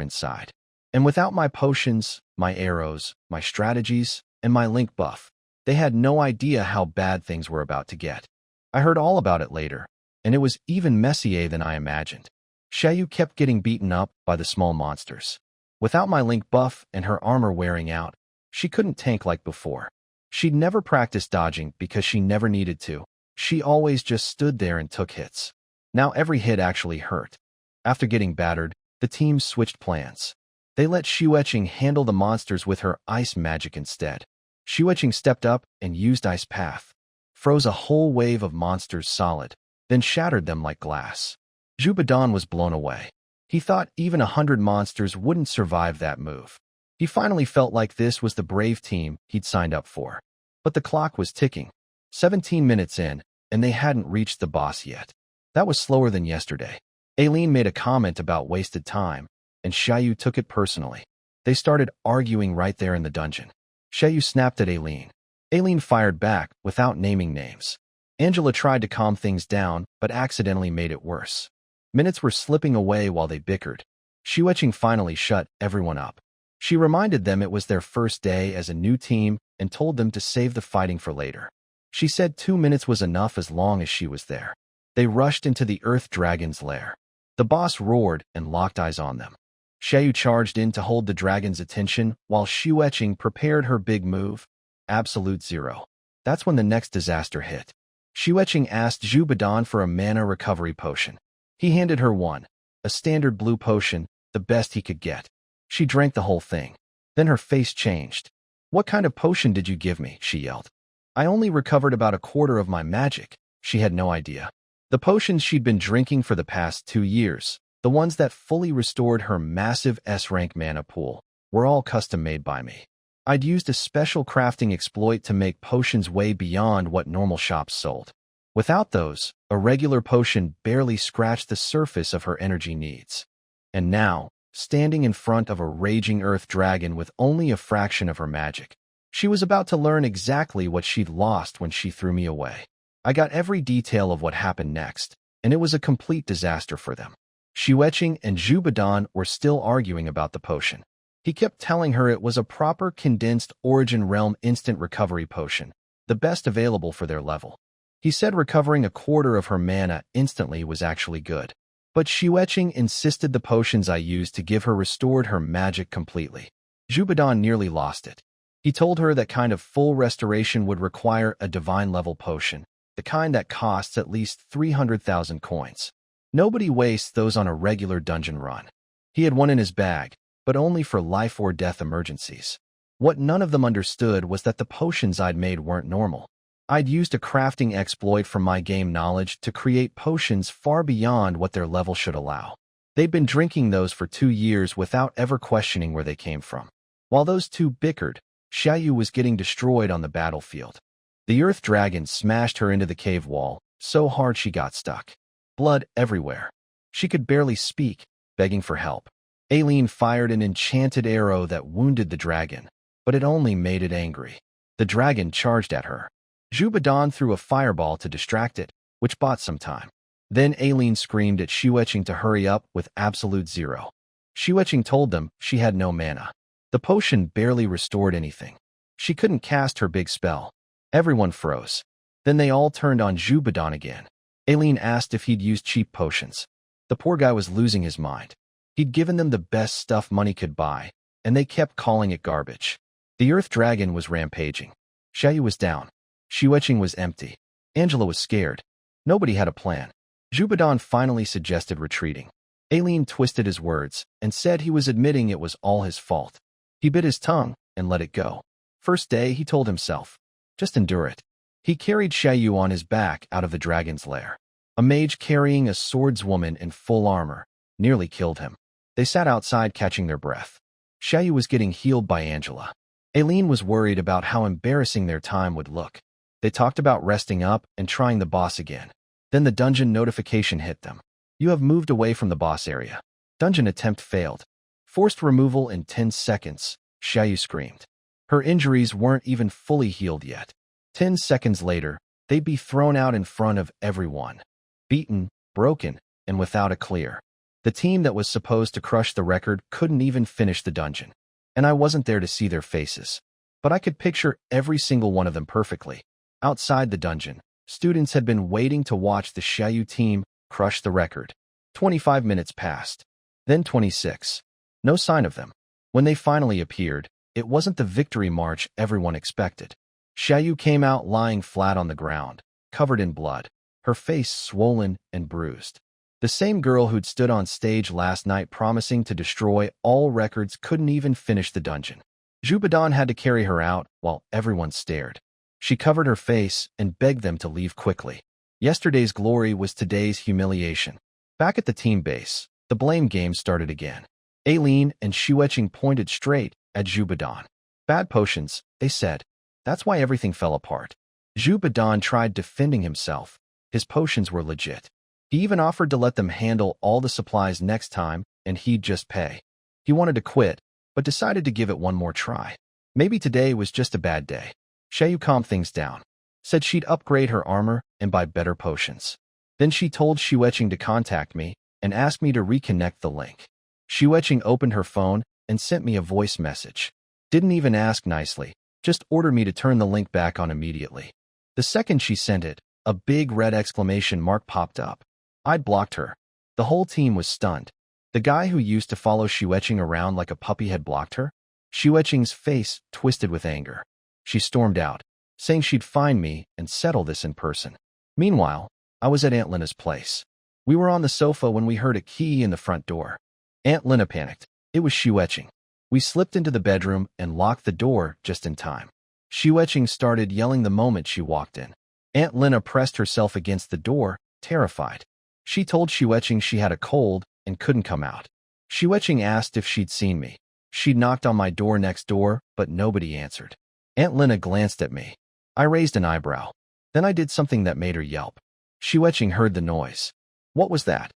inside. And without my potions, my arrows, my strategies, and my link buff, they had no idea how bad things were about to get. I heard all about it later, and it was even messier than I imagined. Xiayu kept getting beaten up by the small monsters. Without my link buff and her armor wearing out, she couldn't tank like before. She'd never practiced dodging because she never needed to. She always just stood there and took hits. Now every hit actually hurt. After getting battered, the team switched plans. They let Xueqing handle the monsters with her ice magic instead. Xueqing stepped up and used Ice Path, froze a whole wave of monsters solid, then shattered them like glass. Zhu Badan was blown away. He thought even 100 monsters wouldn't survive that move. He finally felt like this was the brave team he'd signed up for. But the clock was ticking. 17 minutes in, and they hadn't reached the boss yet. That was slower than yesterday. Aileen made a comment about wasted time, and Xiayu took it personally. They started arguing right there in the dungeon. Xiayu snapped at Aileen. Aileen fired back without naming names. Angela tried to calm things down, but accidentally made it worse. Minutes were slipping away while they bickered. Xueqing finally shut everyone up. She reminded them it was their first day as a new team and told them to save the fighting for later. She said 2 minutes was enough as long as she was there. They rushed into the Earth Dragon's lair. The boss roared and locked eyes on them. Xiayu charged in to hold the dragon's attention while Xueqing prepared her big move, Absolute Zero. That's when the next disaster hit. Xueqing asked Zhu Badan for a mana recovery potion. He handed her one, a standard blue potion, the best he could get. She drank the whole thing. Then her face changed. What kind of potion did you give me? She yelled. I only recovered about a quarter of my magic. She had no idea. The potions she'd been drinking for the past 2 years, the ones that fully restored her massive S-rank mana pool, were all custom-made by me. I'd used a special crafting exploit to make potions way beyond what normal shops sold. Without those, a regular potion barely scratched the surface of her energy needs. And now, standing in front of a raging Earth Dragon with only a fraction of her magic, she was about to learn exactly what she'd lost when she threw me away. I got every detail of what happened next, and it was a complete disaster for them. Xueqing and Zhu Badan were still arguing about the potion. He kept telling her it was a proper condensed Origin Realm instant recovery potion, the best available for their level. He said recovering a quarter of her mana instantly was actually good. But Xueqing insisted the potions I used to give her restored her magic completely. Zhu Badan nearly lost it. He told her that kind of full restoration would require a divine-level potion, the kind that costs at least 300,000 coins. Nobody wastes those on a regular dungeon run. He had one in his bag, but only for life-or-death emergencies. What none of them understood was that the potions I'd made weren't normal. I'd used a crafting exploit from my game knowledge to create potions far beyond what their level should allow. They'd been drinking those for 2 years without ever questioning where they came from. While those two bickered, Xiayu was getting destroyed on the battlefield. The Earth Dragon smashed her into the cave wall so hard she got stuck. Blood everywhere. She could barely speak, begging for help. Aileen fired an enchanted arrow that wounded the dragon, but it only made it angry. The dragon charged at her. Zhu Badan threw a fireball to distract it, which bought some time. Then Aileen screamed at Xiyu to hurry up with absolute zero. Xiyu told them she had no mana. The potion barely restored anything. She couldn't cast her big spell. Everyone froze. Then they all turned on Zhubadan again. Aileen asked if he'd used cheap potions. The poor guy was losing his mind. He'd given them the best stuff money could buy, and they kept calling it garbage. The Earth Dragon was rampaging. Xiayu was down. Xiyu was empty. Angela was scared. Nobody had a plan. Zhubadan finally suggested retreating. Aileen twisted his words and said he was admitting it was all his fault. He bit his tongue and let it go. First day, he told himself, just endure it. He carried Xiayu on his back out of the dragon's lair. A mage carrying a swordswoman in full armor nearly killed him. They sat outside catching their breath. Xiayu was getting healed by Angela. Aileen was worried about how embarrassing their time would look. They talked about resting up and trying the boss again. Then the dungeon notification hit them. You have moved away from the boss area. Dungeon attempt failed. Forced removal in 10 seconds, Xiayu screamed. Her injuries weren't even fully healed yet. 10 seconds later, they'd be thrown out in front of everyone. Beaten, broken, and without a clear. The team that was supposed to crush the record couldn't even finish the dungeon. And I wasn't there to see their faces. But I could picture every single one of them perfectly. Outside the dungeon, students had been waiting to watch the Xiayu team crush the record. 25 minutes passed. Then 26. No sign of them. When they finally appeared, it wasn't the victory march everyone expected. Xiayu came out lying flat on the ground, covered in blood, her face swollen and bruised. The same girl who'd stood on stage last night promising to destroy all records couldn't even finish the dungeon. Zhubadan had to carry her out while everyone stared. She covered her face and begged them to leave quickly. Yesterday's glory was today's humiliation. Back at the team base, the blame game started again. Aileen and Xiyu pointed straight at Zhubadan. Bad potions, they said. That's why everything fell apart. Zhubadan tried defending himself. His potions were legit. He even offered to let them handle all the supplies next time, and he'd just pay. He wanted to quit, but decided to give it one more try. Maybe today was just a bad day. Xiayu calmed things down. Said she'd upgrade her armor and buy better potions. Then she told Xiyu to contact me and ask me to reconnect the link. Xiyu opened her phone and sent me a voice message. Didn't even ask nicely, just ordered me to turn the link back on immediately. The second she sent it, a big red exclamation mark popped up. I'd blocked her. The whole team was stunned. The guy who used to follow Xiyu around like a puppy had blocked her? Xiyu's face twisted with anger. She stormed out, saying she'd find me and settle this in person. Meanwhile, I was at Aunt Lena's place. We were on the sofa when we heard a key in the front door. Aunt Lena panicked. It was Xiyu. We slipped into the bedroom and locked the door just in time. Xiyu started yelling the moment she walked in. Aunt Lena pressed herself against the door, terrified. She told Xiyu she had a cold and couldn't come out. Xiyu asked if she'd seen me. She'd knocked on my door next door, but nobody answered. Aunt Lena glanced at me. I raised an eyebrow. Then I did something that made her yelp. Xiyu heard the noise. What was that?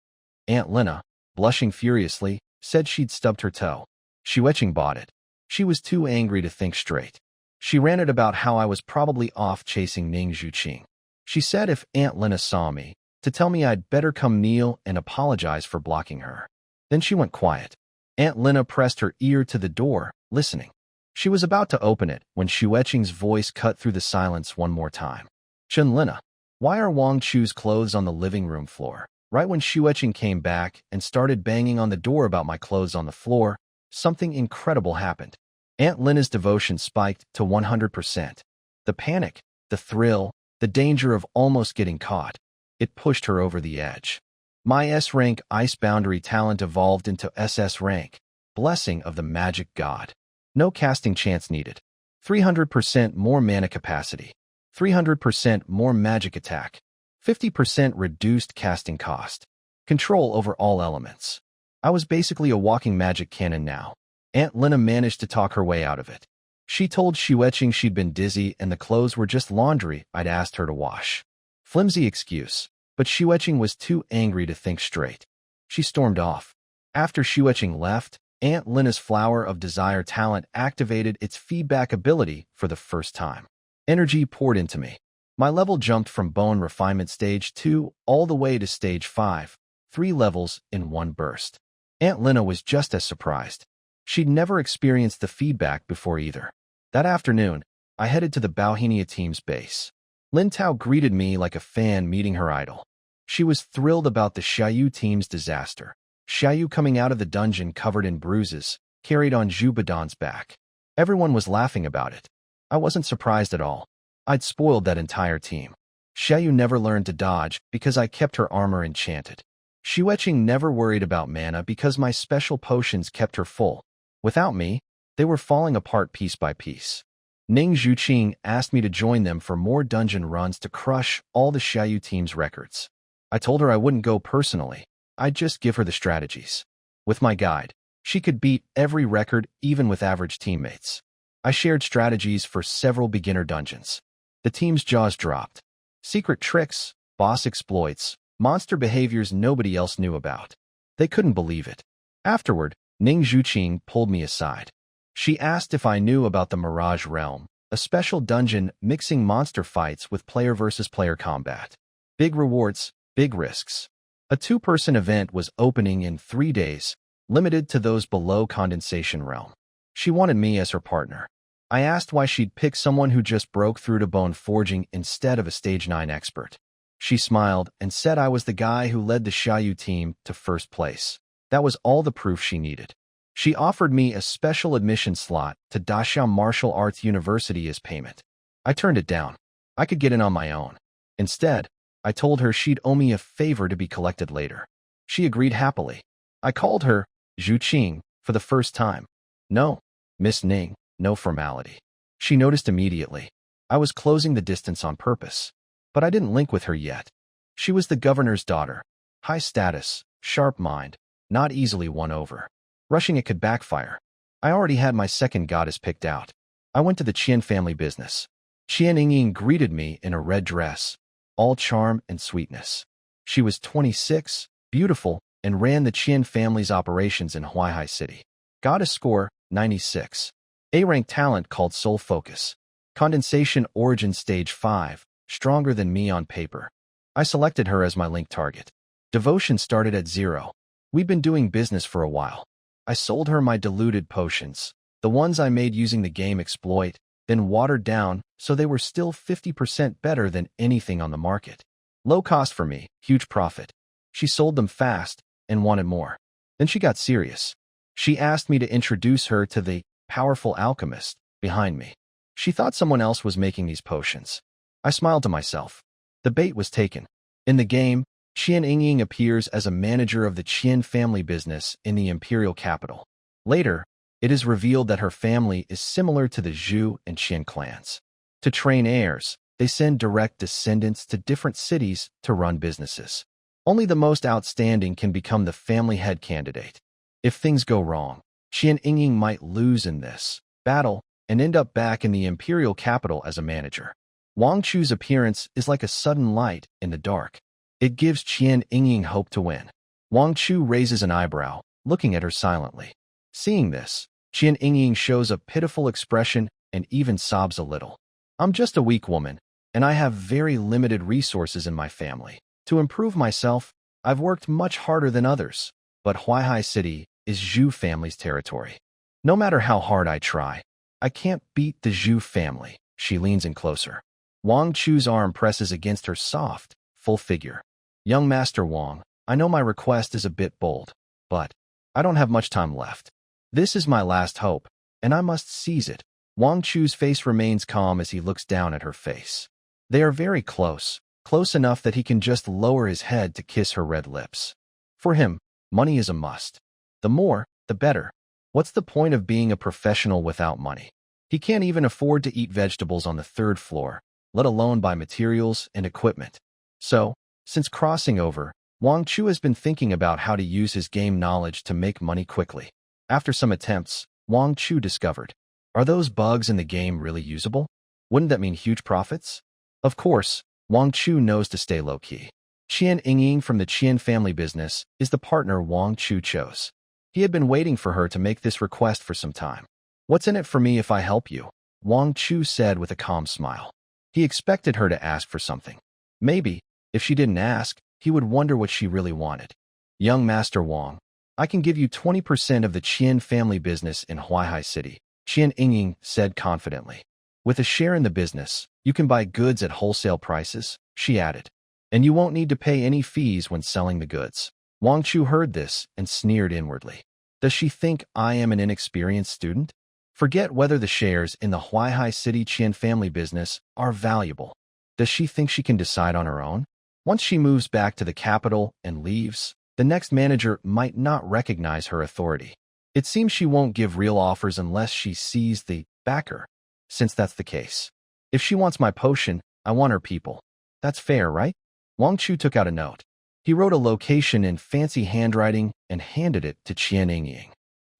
Aunt Lena, blushing furiously, said she'd stubbed her toe. Xiyu bought it. She was too angry to think straight. She ranted about how I was probably off chasing Ning Zhuqing. She said if Aunt Lena saw me, to tell me I'd better come kneel and apologize for blocking her. Then she went quiet. Aunt Lena pressed her ear to the door, listening. She was about to open it when Xiuqing's voice cut through the silence one more time. Chen Lena, why are Wang Chu's clothes on the living room floor? Right when Xiuqing came back and started banging on the door about my clothes on the floor, something incredible happened. Aunt Lena's devotion spiked to 100%. The panic, the thrill, the danger of almost getting caught. It pushed her over the edge. My S-rank ice boundary talent evolved into SS rank. Blessing of the magic god. No casting chance needed. 300% more mana capacity. 300% more magic attack. 50% reduced casting cost. Control over all elements. I was basically a walking magic cannon now. Aunt Lena managed to talk her way out of it. She told Xiuqing she'd been dizzy and the clothes were just laundry I'd asked her to wash. Flimsy excuse, but Xiuqing was too angry to think straight. She stormed off. After Xiuqing left, Aunt Lena's Flower of Desire talent activated its feedback ability for the first time. Energy poured into me. My level jumped from bone refinement stage 2 all the way to stage 5, 3 levels in one burst. Aunt Lena was just as surprised. She'd never experienced the feedback before either. That afternoon, I headed to the Bauhinia team's base. Lin Tao greeted me like a fan meeting her idol. She was thrilled about the Xiayu team's disaster. Xiayu coming out of the dungeon covered in bruises, carried on Zhu Badan's back. Everyone was laughing about it. I wasn't surprised at all. I'd spoiled that entire team. Xiayu never learned to dodge because I kept her armor enchanted. Xueqing never worried about mana because my special potions kept her full. Without me, they were falling apart piece by piece. Ning Zhuqing asked me to join them for more dungeon runs to crush all the Xiayu team's records. I told her I wouldn't go personally. I'd just give her the strategies. With my guide, she could beat every record even with average teammates. I shared strategies for several beginner dungeons. The team's jaws dropped. Secret tricks, boss exploits, monster behaviors nobody else knew about. They couldn't believe it. Afterward, Ning Zhuqing pulled me aside. She asked if I knew about the Mirage Realm, a special dungeon mixing monster fights with player versus player combat. Big rewards, big risks. A 2-person event was opening in 3 days, limited to those below Condensation Realm. She wanted me as her partner. I asked why she'd pick someone who just broke through to bone forging instead of a stage 9 expert. She smiled and said I was the guy who led the Xiayu team to first place. That was all the proof she needed. She offered me a special admission slot to Daxiao Martial Arts University as payment. I turned it down. I could get in on my own. Instead, I told her she'd owe me a favor to be collected later. She agreed happily. I called her Zhuqing for the first time. No, Miss Ning, no formality. She noticed immediately. I was closing the distance on purpose. But I didn't link with her yet. She was the governor's daughter. High status, sharp mind, not easily won over. Rushing it could backfire. I already had my second goddess picked out. I went to the Qian family business. Qian Yingying greeted me in a red dress, all charm and sweetness. She was 26, beautiful, and ran the Qian family's operations in Huaihai City. Goddess score, 96. A-rank talent called Soul Focus. Condensation origin stage 5, stronger than me on paper. I selected her as my link target. Devotion started at 0. We'd been doing business for a while. I sold her my diluted potions, the ones I made using the game exploit, then watered down so they were still 50% better than anything on the market. Low cost for me, huge profit. She sold them fast and wanted more. Then she got serious. She asked me to introduce her to the powerful alchemist behind me. She thought someone else was making these potions. I smiled to myself. The bait was taken. In the game, Qian Yingying appears as a manager of the Qian family business in the imperial capital. Later, it is revealed that her family is similar to the Zhu and Qian clans. To train heirs, they send direct descendants to different cities to run businesses. Only the most outstanding can become the family head candidate. If things go wrong, Qian Yingying might lose in this battle and end up back in the imperial capital as a manager. Wang Chu's appearance is like a sudden light in the dark. It gives Qian Yingying hope to win. Wang Chu raises an eyebrow, looking at her silently. Seeing this, Qian Yingying shows a pitiful expression and even sobs a little. I'm just a weak woman, and I have very limited resources in my family. To improve myself, I've worked much harder than others, but Huaihai City is Zhu family's territory. No matter how hard I try, I can't beat the Zhu family. She leans in closer. Wang Chu's arm presses against her soft, full figure. Young Master Wang, I know my request is a bit bold, but I don't have much time left. This is my last hope, and I must seize it. Wang Chu's face remains calm as he looks down at her face. They are very close, close enough that he can just lower his head to kiss her red lips. For him, money is a must. The more, the better. What's the point of being a professional without money? He can't even afford to eat vegetables on the 3rd floor, let alone buy materials and equipment. So, since crossing over, Wang Chu has been thinking about how to use his game knowledge to make money quickly. After some attempts, Wang Chu discovered, are those bugs in the game really usable? Wouldn't that mean huge profits? Of course, Wang Chu knows to stay low-key. Qian Yingying from the Qian family business is the partner Wang Chu chose. He had been waiting for her to make this request for some time. What's in it for me if I help you? Wang Chu said with a calm smile. He expected her to ask for something. Maybe, if she didn't ask, he would wonder what she really wanted. Young Master Wang, I can give you 20% of the Qian family business in Huaihai City, Qian Yingying said confidently. With a share in the business, you can buy goods at wholesale prices, she added. And you won't need to pay any fees when selling the goods. Wang Chu heard this and sneered inwardly. Does she think I am an inexperienced student? Forget whether the shares in the Huaihai City Qian family business are valuable. Does she think she can decide on her own? Once she moves back to the capital and leaves, the next manager might not recognize her authority. It seems she won't give real offers unless she sees the backer. Since that's the case. If she wants my potion, I want her people. That's fair, right? Wang Chu took out a note. He wrote a location in fancy handwriting and handed it to Qian Yingying.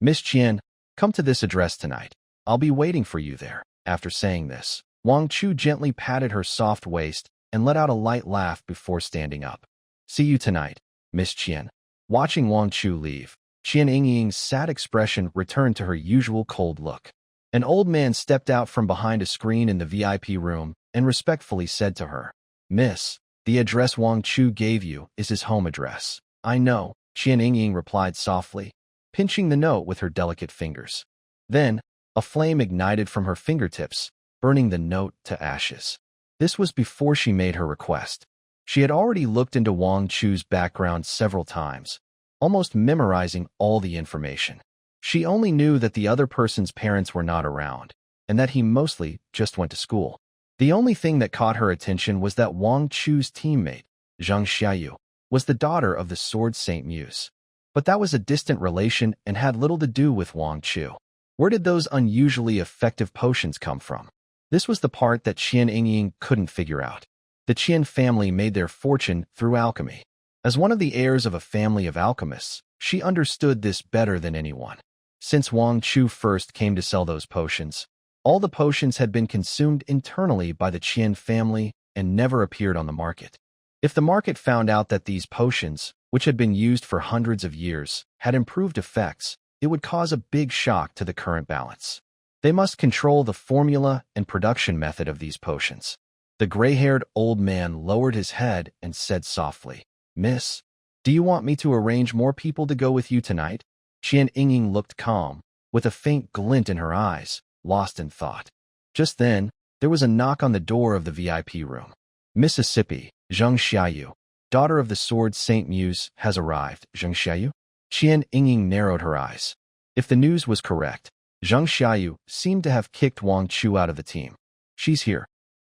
Miss Qian, come to this address tonight. I'll be waiting for you there. After saying this, Wang Chu gently patted her soft waist and let out a light laugh before standing up. See you tonight, Miss Qian. Watching Wang Chu leave, Qian Yingying's sad expression returned to her usual cold look. An old man stepped out from behind a screen in the VIP room and respectfully said to her, Miss, the address Wang Chu gave you is his home address. I know, Qian Yingying replied softly, pinching the note with her delicate fingers. Then, a flame ignited from her fingertips, burning the note to ashes. This was before she made her request. She had already looked into Wang Chu's background several times, almost memorizing all the information. She only knew that the other person's parents were not around, and that he mostly just went to school. The only thing that caught her attention was that Wang Chu's teammate, Xiayu, was the daughter of the Sword Saint Muse. But that was a distant relation and had little to do with Wang Chu. Where did those unusually effective potions come from? This was the part that Qian Yingying couldn't figure out. The Qian family made their fortune through alchemy. As one of the heirs of a family of alchemists, she understood this better than anyone. Since Wang Chu first came to sell those potions, all the potions had been consumed internally by the Qian family and never appeared on the market. If the market found out that these potions, which had been used for hundreds of years, had improved effects, it would cause a big shock to the current balance. They must control the formula and production method of these potions. The gray-haired old man lowered his head and said softly, Miss, do you want me to arrange more people to go with you tonight? Qian Yingying looked calm, with a faint glint in her eyes, lost in thought. Just then, there was a knock on the door of the VIP room. Mississippi, Xiayu, daughter of the Sword Saint Muse, has arrived, Xiayu? Qian Yingying narrowed her eyes. If the news was correct, Xiayu seemed to have kicked Wang Chu out of the team. She's here.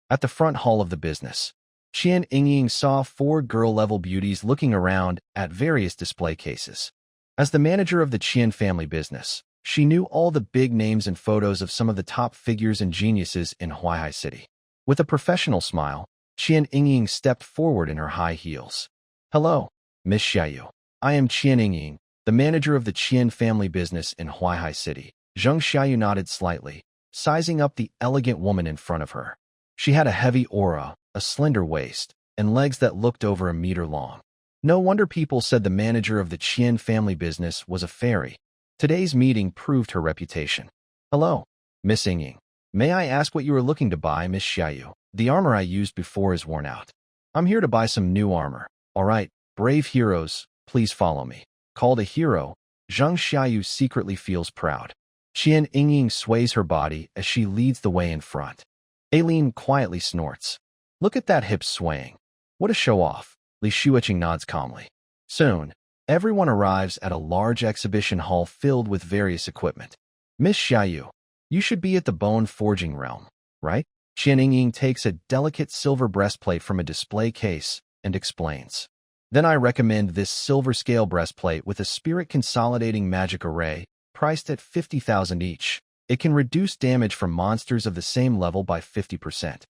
At the front hall of the business, Qian Yingying saw 4 girl-level beauties looking around at various display cases. As the manager of the Qian family business, she knew all the big names and photos of some of the top figures and geniuses in Huaihai City. With a professional smile, Qian Yingying stepped forward in her high heels. Hello, Miss Xiayu. I am Qian Yingying, the manager of the Qian family business in Huaihai City. Xiayu nodded slightly, sizing up the elegant woman in front of her. She had a heavy aura, a slender waist, and legs that looked over a meter long. No wonder people said the manager of the Qian family business was a fairy. Today's meeting proved her reputation. Hello, Miss Yingying. May I ask what you are looking to buy, Miss Xiayu? The armor I used before is worn out. I'm here to buy some new armor. All right, brave heroes, please follow me. Called a hero, Xiayu secretly feels proud. Qian Yingying sways her body as she leads the way in front. Aileen quietly snorts. Look at that hip swaying. What a show-off. Li Shuiqing nods calmly. Soon, everyone arrives at a large exhibition hall filled with various equipment. Miss Xiayu, you should be at the bone forging realm, right? Qian Yingying takes a delicate silver breastplate from a display case and explains. Then I recommend this silver scale breastplate with a spirit consolidating magic array, priced at 50,000 each. It can reduce damage from monsters of the same level by 50%.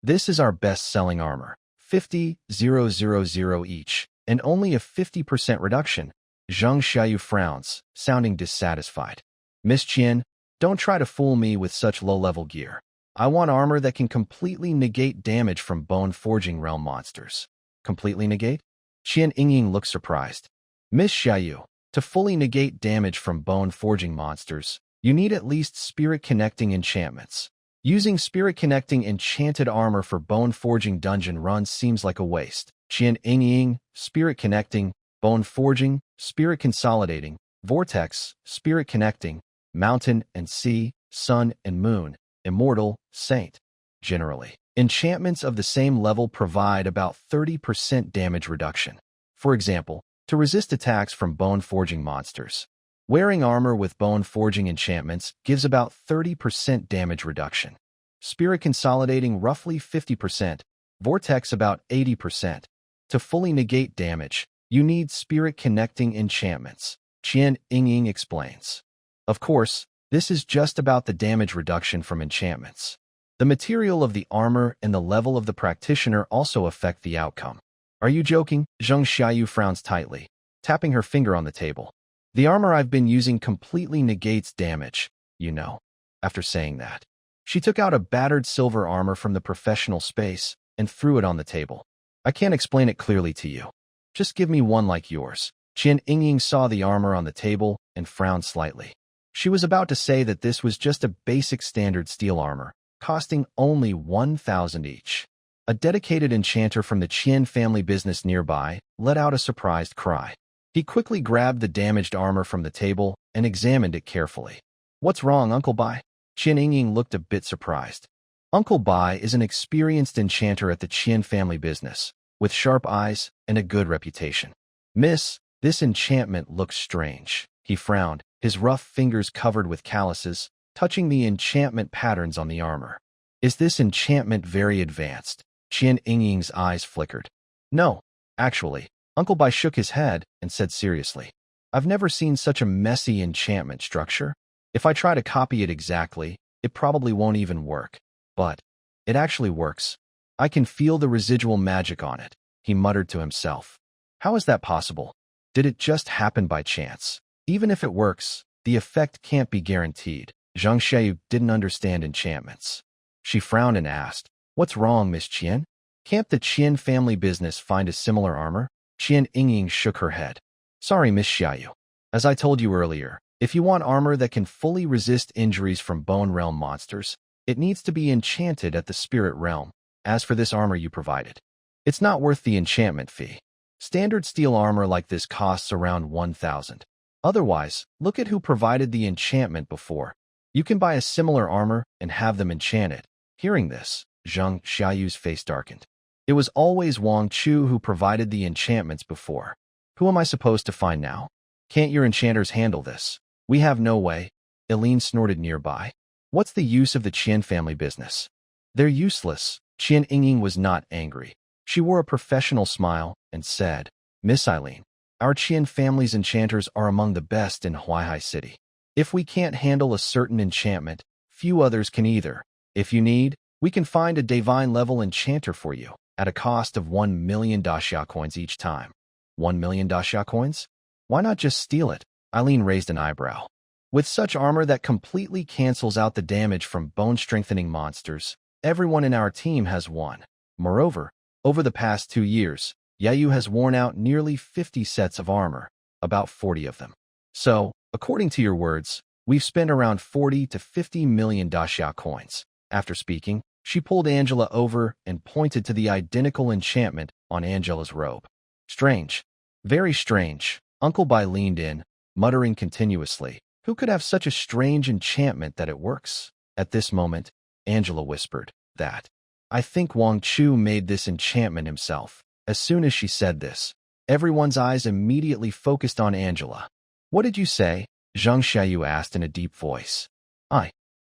This is our best-selling armor. 50,000 each, and only a 50% reduction. Xiayu frowns, sounding dissatisfied. Miss Qian, don't try to fool me with such low-level gear. I want armor that can completely negate damage from bone forging realm monsters. Completely negate? Qian Yingying looked surprised. Miss Xiayu, to fully negate damage from bone forging monsters, you need at least spirit connecting enchantments. Using spirit-connecting enchanted armor for bone-forging dungeon runs seems like a waste. Qian Ying, spirit-connecting, bone-forging, spirit-consolidating, vortex, spirit-connecting, mountain and sea, sun and moon, immortal, saint. Generally, enchantments of the same level provide about 30% damage reduction. For example, to resist attacks from bone-forging monsters. Wearing armor with bone-forging enchantments gives about 30% damage reduction. Spirit consolidating roughly 50%, vortex about 80%. To fully negate damage, you need spirit-connecting enchantments, Qian Ying explains. Of course, this is just about the damage reduction from enchantments. The material of the armor and the level of the practitioner also affect the outcome. Are you joking? Xiayu frowns tightly, tapping her finger on the table. The armor I've been using completely negates damage, you know. After saying that, she took out a battered silver armor from the professional space and threw it on the table. I can't explain it clearly to you. Just give me one like yours. Qian Ying saw the armor on the table and frowned slightly. She was about to say that this was just a basic standard steel armor, costing only 1,000 each. A dedicated enchanter from the Qian family business nearby let out a surprised cry. He quickly grabbed the damaged armor from the table and examined it carefully. What's wrong, Uncle Bai? Qian Ying looked a bit surprised. Uncle Bai is an experienced enchanter at the Qian family business, with sharp eyes and a good reputation. Miss, this enchantment looks strange. He frowned, his rough fingers covered with calluses, touching the enchantment patterns on the armor. Is this enchantment very advanced? Qian Ying's eyes flickered. No, actually. Uncle Bai shook his head and said seriously, I've never seen such a messy enchantment structure. If I try to copy it exactly, it probably won't even work. But it actually works. I can feel the residual magic on it, he muttered to himself. How is that possible? Did it just happen by chance? Even if it works, the effect can't be guaranteed. Xiayu didn't understand enchantments. She frowned and asked, What's wrong, Miss Qian? Can't the Qian family business find a similar armor? Qian Ying shook her head. Sorry, Miss Xiayu. As I told you earlier, if you want armor that can fully resist injuries from Bone Realm monsters, it needs to be enchanted at the Spirit Realm. As for this armor you provided, it's not worth the enchantment fee. Standard steel armor like this costs around 1,000. Otherwise, look at who provided the enchantment before. You can buy a similar armor and have them enchant it. Hearing this, Xiayu's face darkened. It was always Wang Chu who provided the enchantments before. Who am I supposed to find now? Can't your enchanters handle this? We have no way. Eileen snorted nearby. What's the use of the Qian family business? They're useless. Qian Ying was not angry. She wore a professional smile and said, Miss Eileen, our Qian family's enchanters are among the best in Huaihai City. If we can't handle a certain enchantment, few others can either. If you need, we can find a divine-level enchanter for you, at a cost of 1 million daxia coins each time. 1 million daxia coins? Why not just steal it? Eileen raised an eyebrow. With such armor that completely cancels out the damage from bone-strengthening monsters, everyone in our team has one. Moreover, over the past 2 years, Xiayu has worn out nearly 50 sets of armor, about 40 of them. So, according to your words, we've spent around 40 to 50 million daxia coins. After speaking, she pulled Angela over and pointed to the identical enchantment on Angela's robe. Strange. Very strange. Uncle Bai leaned in, muttering continuously. Who could have such a strange enchantment that it works? At this moment, Angela whispered, that. I think Wang Chu made this enchantment himself. As soon as she said this, everyone's eyes immediately focused on Angela. What did you say? Xiayu asked in a deep voice.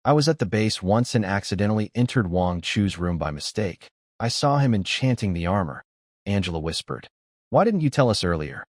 I was at the base once and accidentally entered Wang Chu's room by mistake. I saw him enchanting the armor. Angela whispered. Why didn't you tell us earlier?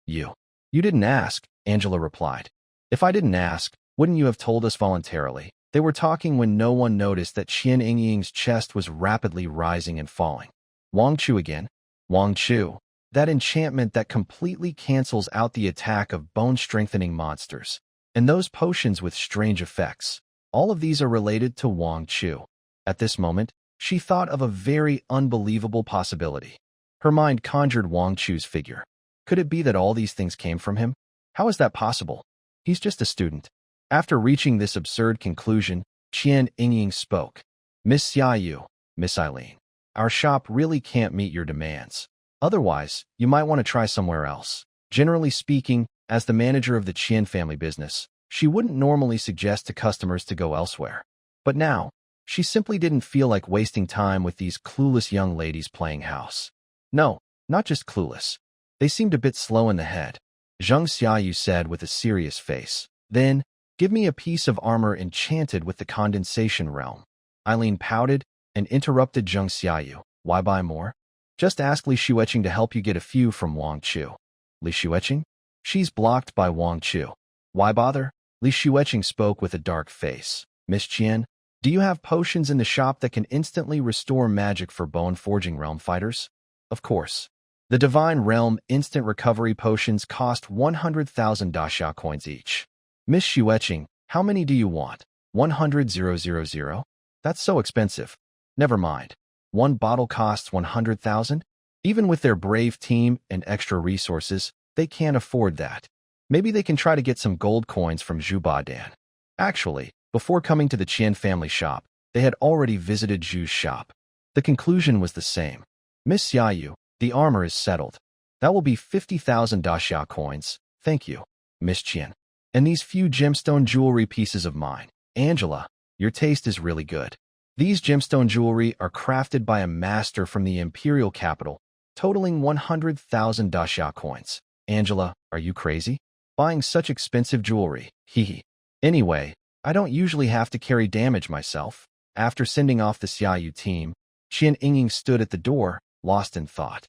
You didn't ask, Angela replied. If I didn't ask, wouldn't you have told us voluntarily? They were talking when no one noticed that Qian Ying's chest was rapidly rising and falling. Wang Chu again? Wang Chu. That enchantment that completely cancels out the attack of bone-strengthening monsters. And those potions with strange effects. All of these are related to Wang Chu. At this moment, she thought of a very unbelievable possibility. Her mind conjured Wang Chu's figure. Could it be that all these things came from him? How is that possible? He's just a student. After reaching this absurd conclusion, Qian Yingying spoke. Miss Xiayu, Miss Eileen, our shop really can't meet your demands. Otherwise, you might want to try somewhere else. Generally speaking, as the manager of the Qian family business, she wouldn't normally suggest to customers to go elsewhere. But now, she simply didn't feel like wasting time with these clueless young ladies playing house. No, not just clueless. They seemed a bit slow in the head. Zheng Xiayu said with a serious face. Then, give me a piece of armor enchanted with the condensation realm. Eileen pouted and interrupted Zheng Xiayu. Why buy more? Just ask Li Xueqing to help you get a few from Wang Chu. Li Xueqing? She's blocked by Wang Chu. Why bother? Li Xueqing spoke with a dark face. Miss Qian, do you have potions in the shop that can instantly restore magic for bone forging realm fighters? Of course. The Divine Realm instant recovery potions cost 100,000 daxia coins each. Miss Xueqing, how many do you want? 100,000? That's so expensive. Never mind. One bottle costs 100,000? Even with their brave team and extra resources, they can't afford that. Maybe they can try to get some gold coins from Zhu Badan. Actually, before coming to the Qian family shop, they had already visited Zhu's shop. The conclusion was the same. Miss Xiayu, the armor is settled. That will be 50,000 daxia coins. Thank you, Miss Qian. And these few gemstone jewelry pieces of mine. Angela, your taste is really good. These gemstone jewelry are crafted by a master from the imperial capital, totaling 100,000 daxia coins. Angela, are you crazy? Buying such expensive jewelry, hehe. Anyway, I don't usually have to carry damage myself. After sending off the Xiayu team, Qian Yingying stood at the door, lost in thought.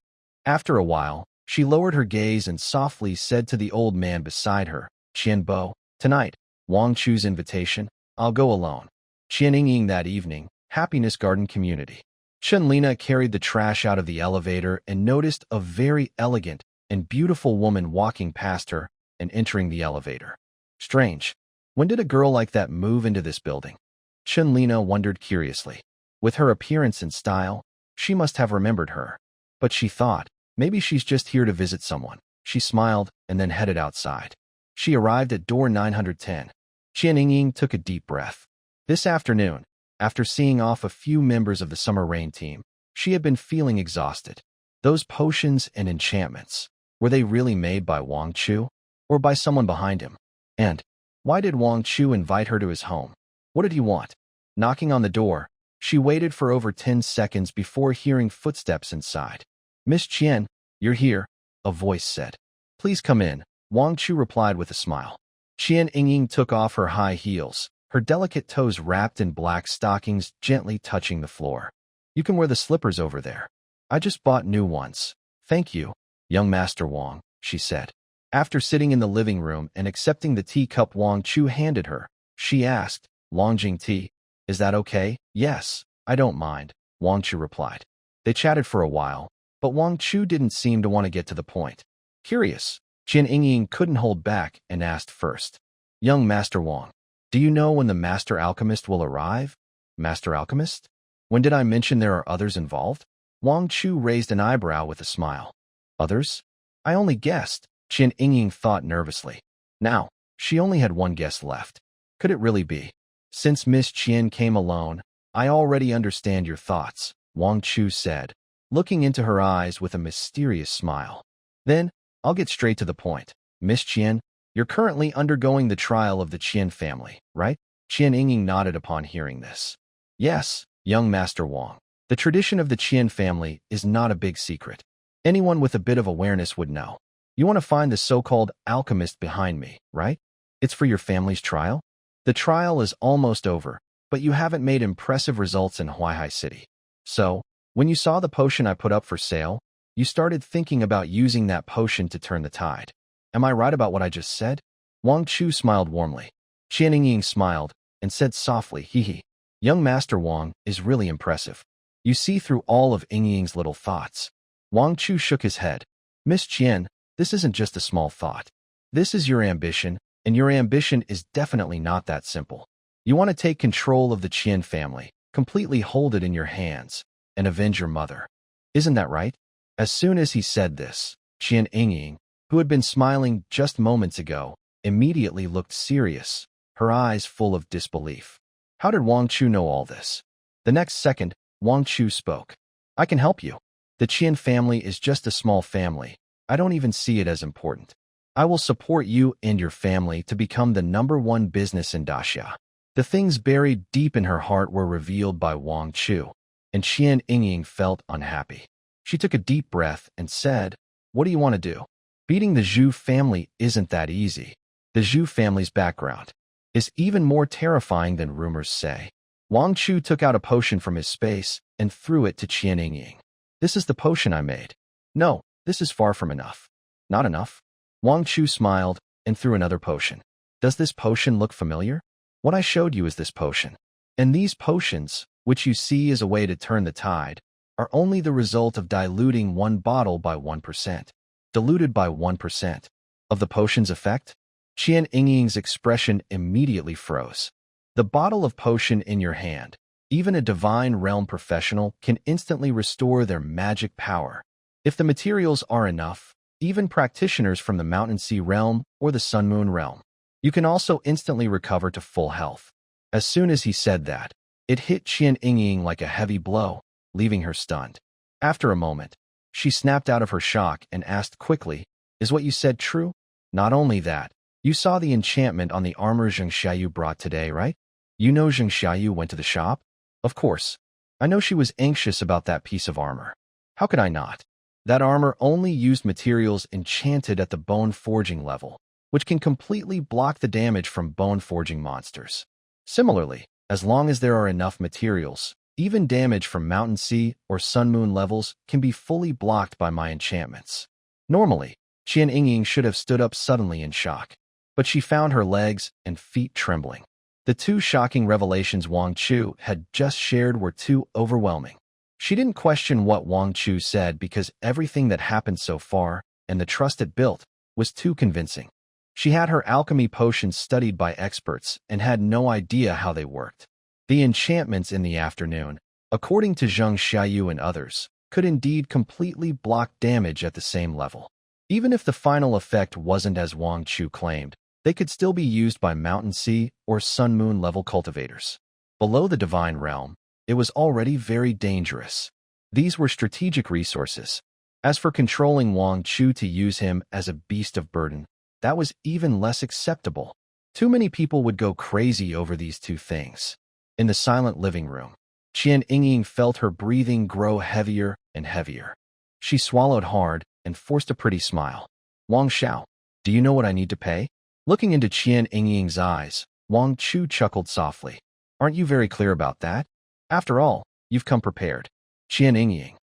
After a while, she lowered her gaze and softly said to the old man beside her, Qian Bo, tonight, Wang Chu's invitation, I'll go alone. Qian Yingying that evening, Happiness Garden Community. Chen Lina carried the trash out of the elevator and noticed a very elegant and beautiful woman walking past her and entering the elevator. Strange. When did a girl like that move into this building? Chen Lina wondered curiously. With her appearance and style, she must have remembered her. But she thought, maybe she's just here to visit someone. She smiled and then headed outside. She arrived at door 910. Qian Yingying took a deep breath. This afternoon, after seeing off a few members of the Summer Rain team, she had been feeling exhausted. Those potions and enchantments, were they really made by Wang Chu? Or by someone behind him? And why did Wang Chu invite her to his home? What did he want? Knocking on the door, she waited for over 10 seconds before hearing footsteps inside. Miss Qian, you're here, a voice said. Please come in, Wang Chu replied with a smile. Qian Yingying took off her high heels, her delicate toes wrapped in black stockings gently touching the floor. You can wear the slippers over there. I just bought new ones. Thank you, young Master Wang, she said. After sitting in the living room and accepting the teacup Wang Chu handed her, she asked, Longjing tea, is that okay? Yes, I don't mind, Wang Chu replied. They chatted for a while, but Wang Chu didn't seem to want to get to the point. Curious, Qian Yingying couldn't hold back and asked first. Young Master Wang, do you know when the Master Alchemist will arrive? Master Alchemist? When did I mention there are others involved? Wang Chu raised an eyebrow with a smile. Others? I only guessed, Qian Yingying thought nervously. Now, she only had one guess left. Could it really be? Since Miss Qian came alone, I already understand your thoughts, Wang Chu said, looking into her eyes with a mysterious smile. Then, I'll get straight to the point. Miss Qian, you're currently undergoing the trial of the Qian family, right? Qian Yingying nodded upon hearing this. Yes, young Master Wang. The tradition of the Qian family is not a big secret. Anyone with a bit of awareness would know. You want to find the so-called alchemist behind me, right? It's for your family's trial? The trial is almost over, but you haven't made impressive results in Huaihai City. So, when you saw the potion I put up for sale, you started thinking about using that potion to turn the tide. Am I right about what I just said? Wang Chu smiled warmly. Qian Yingying smiled and said softly, hee. Young Master Wang is really impressive. You see through all of Yingying's little thoughts. Wang Chu shook his head. Miss Qian, this isn't just a small thought. This is your ambition, and your ambition is definitely not that simple. You want to take control of the Qian family, completely hold it in your hands, and avenge your mother. Isn't that right? As soon as he said this, Qian Yingying, who had been smiling just moments ago, immediately looked serious, her eyes full of disbelief. How did Wang Chu know all this? The next second, Wang Chu spoke. I can help you. The Qian family is just a small family. I don't even see it as important. I will support you and your family to become the #1 business in Daxia. The things buried deep in her heart were revealed by Wang Chu, and Qian Yingying felt unhappy. She took a deep breath and said, "What do you want to do? Beating the Zhu family isn't that easy. The Zhu family's background is even more terrifying than rumors say." Wang Chu took out a potion from his space and threw it to Qian Yingying. "This is the potion I made." "No, this is far from enough." "Not enough?" Wang Chu smiled and threw another potion. "Does this potion look familiar? What I showed you is this potion. And these potions, which you see as a way to turn the tide, are only the result of diluting one bottle by 1%. Diluted by 1% of the potion's effect?" Qian Yingying's expression immediately froze. The bottle of potion in your hand, even a divine realm professional can instantly restore their magic power. If the materials are enough, even practitioners from the Mountain Sea realm or the Sun Moon realm, you can also instantly recover to full health. As soon as he said that, it hit Qian Yingying like a heavy blow, leaving her stunned. After a moment, she snapped out of her shock and asked quickly, "Is what you said true? Not only that, you saw the enchantment on the armor Xiayu brought today, right? You know Xiayu went to the shop?" "Of course. I know she was anxious about that piece of armor. How could I not? That armor only used materials enchanted at the bone forging level, which can completely block the damage from bone forging monsters. Similarly, as long as there are enough materials, even damage from Mountain Sea or Sun Moon levels can be fully blocked by my enchantments." Normally, Qian Yingying should have stood up suddenly in shock, but she found her legs and feet trembling. The two shocking revelations Wang Chu had just shared were too overwhelming. She didn't question what Wang Chu said because everything that happened so far, and the trust it built, was too convincing. She had her alchemy potions studied by experts and had no idea how they worked. The enchantments in the afternoon, according to Zheng Xiayu and others, could indeed completely block damage at the same level. Even if the final effect wasn't as Wang Chu claimed, they could still be used by Mountain Sea or Sun Moon level cultivators. Below the divine realm, it was already very dangerous. These were strategic resources. As for controlling Wang Chu to use him as a beast of burden, that was even less acceptable. Too many people would go crazy over these two things. In the silent living room, Qian Yingying felt her breathing grow heavier and heavier. She swallowed hard and forced a pretty smile. "Wang Xiao, do you know what I need to pay?" Looking into Qian Yingying's eyes, Wang Chu chuckled softly. "Aren't you very clear about that? After all, you've come prepared." Qian Yingying.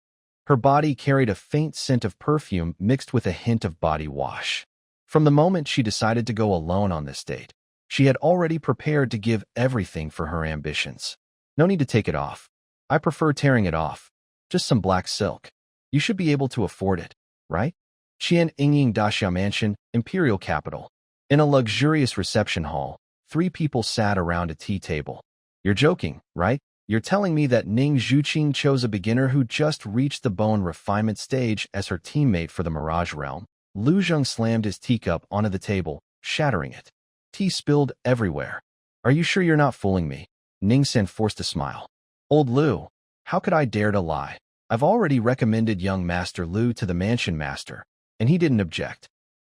Her body carried a faint scent of perfume mixed with a hint of body wash. From the moment she decided to go alone on this date, she had already prepared to give everything for her ambitions. "No need to take it off. I prefer tearing it off. Just some black silk. You should be able to afford it, right?" Qian Yingying Daxia Mansion, Imperial Capital. In a luxurious reception hall, 3 people sat around a tea table. "You're joking, right? You're telling me that Ning Zhuqing chose a beginner who just reached the bone refinement stage as her teammate for the Mirage Realm?" Lu Zheng slammed his teacup onto the table, shattering it. Tea spilled everywhere. "Are you sure you're not fooling me?" Ning Sen forced a smile. "Old Lu, how could I dare to lie? I've already recommended young Master Lu to the Mansion Master, and he didn't object.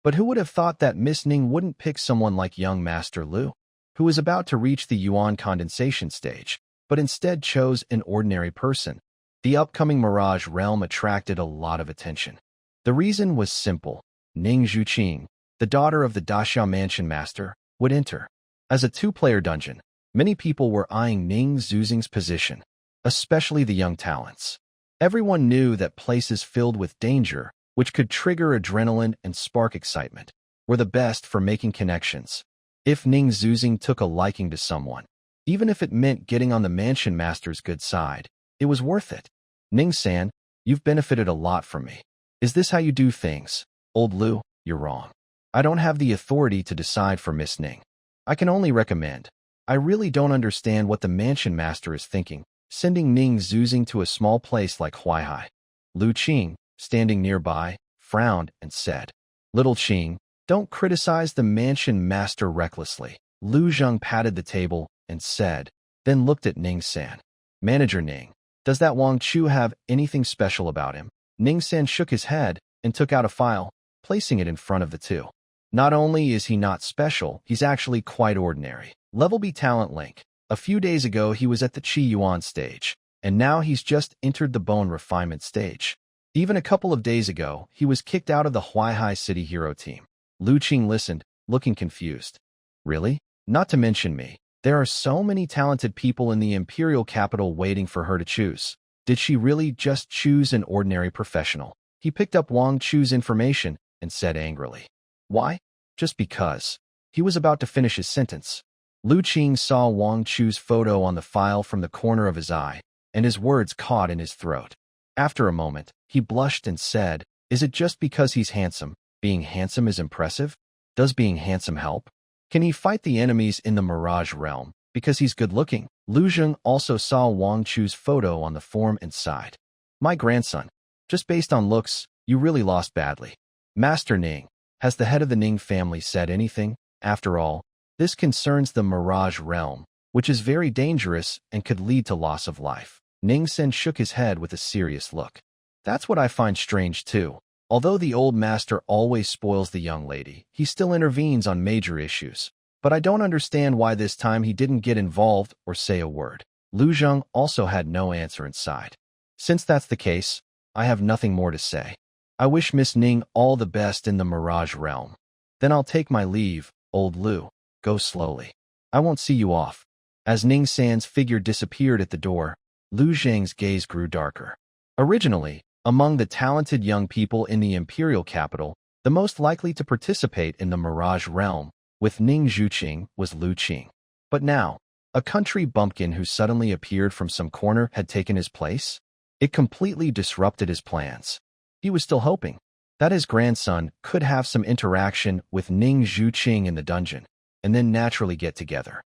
But who would have thought that Miss Ning wouldn't pick someone like young Master Lu, who was about to reach the Yuan condensation stage, but instead chose an ordinary person? The upcoming Mirage Realm attracted a lot of attention. The reason was simple. Ning Zhuqing, the daughter of the Daxia Mansion Master, would enter. As a 2-player dungeon, many people were eyeing Ning Zhuqing's position, especially the young talents. Everyone knew that places filled with danger, which could trigger adrenaline and spark excitement, were the best for making connections. If Ning Zhuqing took a liking to someone, even if it meant getting on the Mansion Master's good side, it was worth it. "Ning-san, you've benefited a lot from me. Is this how you do things?" "Old Lu, you're wrong. I don't have the authority to decide for Miss Ning. I can only recommend. I really don't understand what the Mansion Master is thinking, sending Ning Zhuqing to a small place like Huaihai." Lu Qing, standing nearby, frowned and said, "Little Qing, don't criticize the Mansion Master recklessly." Lu Zheng patted the table and said, then looked at Ning-san. Manager Ning, does that Wang Chu have anything special about him? Ning-san shook his head and took out a file, placing it in front of the two. Not only is he not special, he's actually quite ordinary. Level B talent link. A few days ago, he was at the Qi Yuan stage, and now he's just entered the bone refinement stage. Even a couple of days ago, he was kicked out of the Huaihai City Hero team. Lu Qing listened, looking confused. Really? Not to mention me. There are so many talented people in the imperial capital waiting for her to choose. Did she really just choose an ordinary professional? He picked up Wang Chu's information and said angrily. Why? Just because. He was about to finish his sentence. Lu Qing saw Wang Chu's photo on the file from the corner of his eye, and his words caught in his throat. After a moment, he blushed and said, Is it just because he's handsome? Being handsome is impressive? Does being handsome help? Can he fight the enemies in the Mirage realm because he's good-looking? Lu Zheng also saw Wang Chu's photo on the form and sighed. My grandson. Just based on looks, you really lost badly. Master Ning, has the head of the Ning family said anything? After all, this concerns the Mirage realm, which is very dangerous and could lead to loss of life. Ning-sen shook his head with a serious look. That's what I find strange too. Although the old master always spoils the young lady, he still intervenes on major issues. But I don't understand why this time he didn't get involved or say a word. Lu Zheng also had no answer and sighed. Since that's the case, I have nothing more to say. I wish Miss Ning all the best in the Mirage realm. Then I'll take my leave, old Lu. Go slowly. I won't see you off. As Ning San's figure disappeared at the door, Lu Zheng's gaze grew darker. Originally, among the talented young people in the imperial capital, the most likely to participate in the Mirage realm, with Ning Zhuqing, was Lu Qing. But now, a country bumpkin who suddenly appeared from some corner had taken his place? It completely disrupted his plans. He was still hoping that his grandson could have some interaction with Ning Zhuqing in the dungeon, and then naturally get together.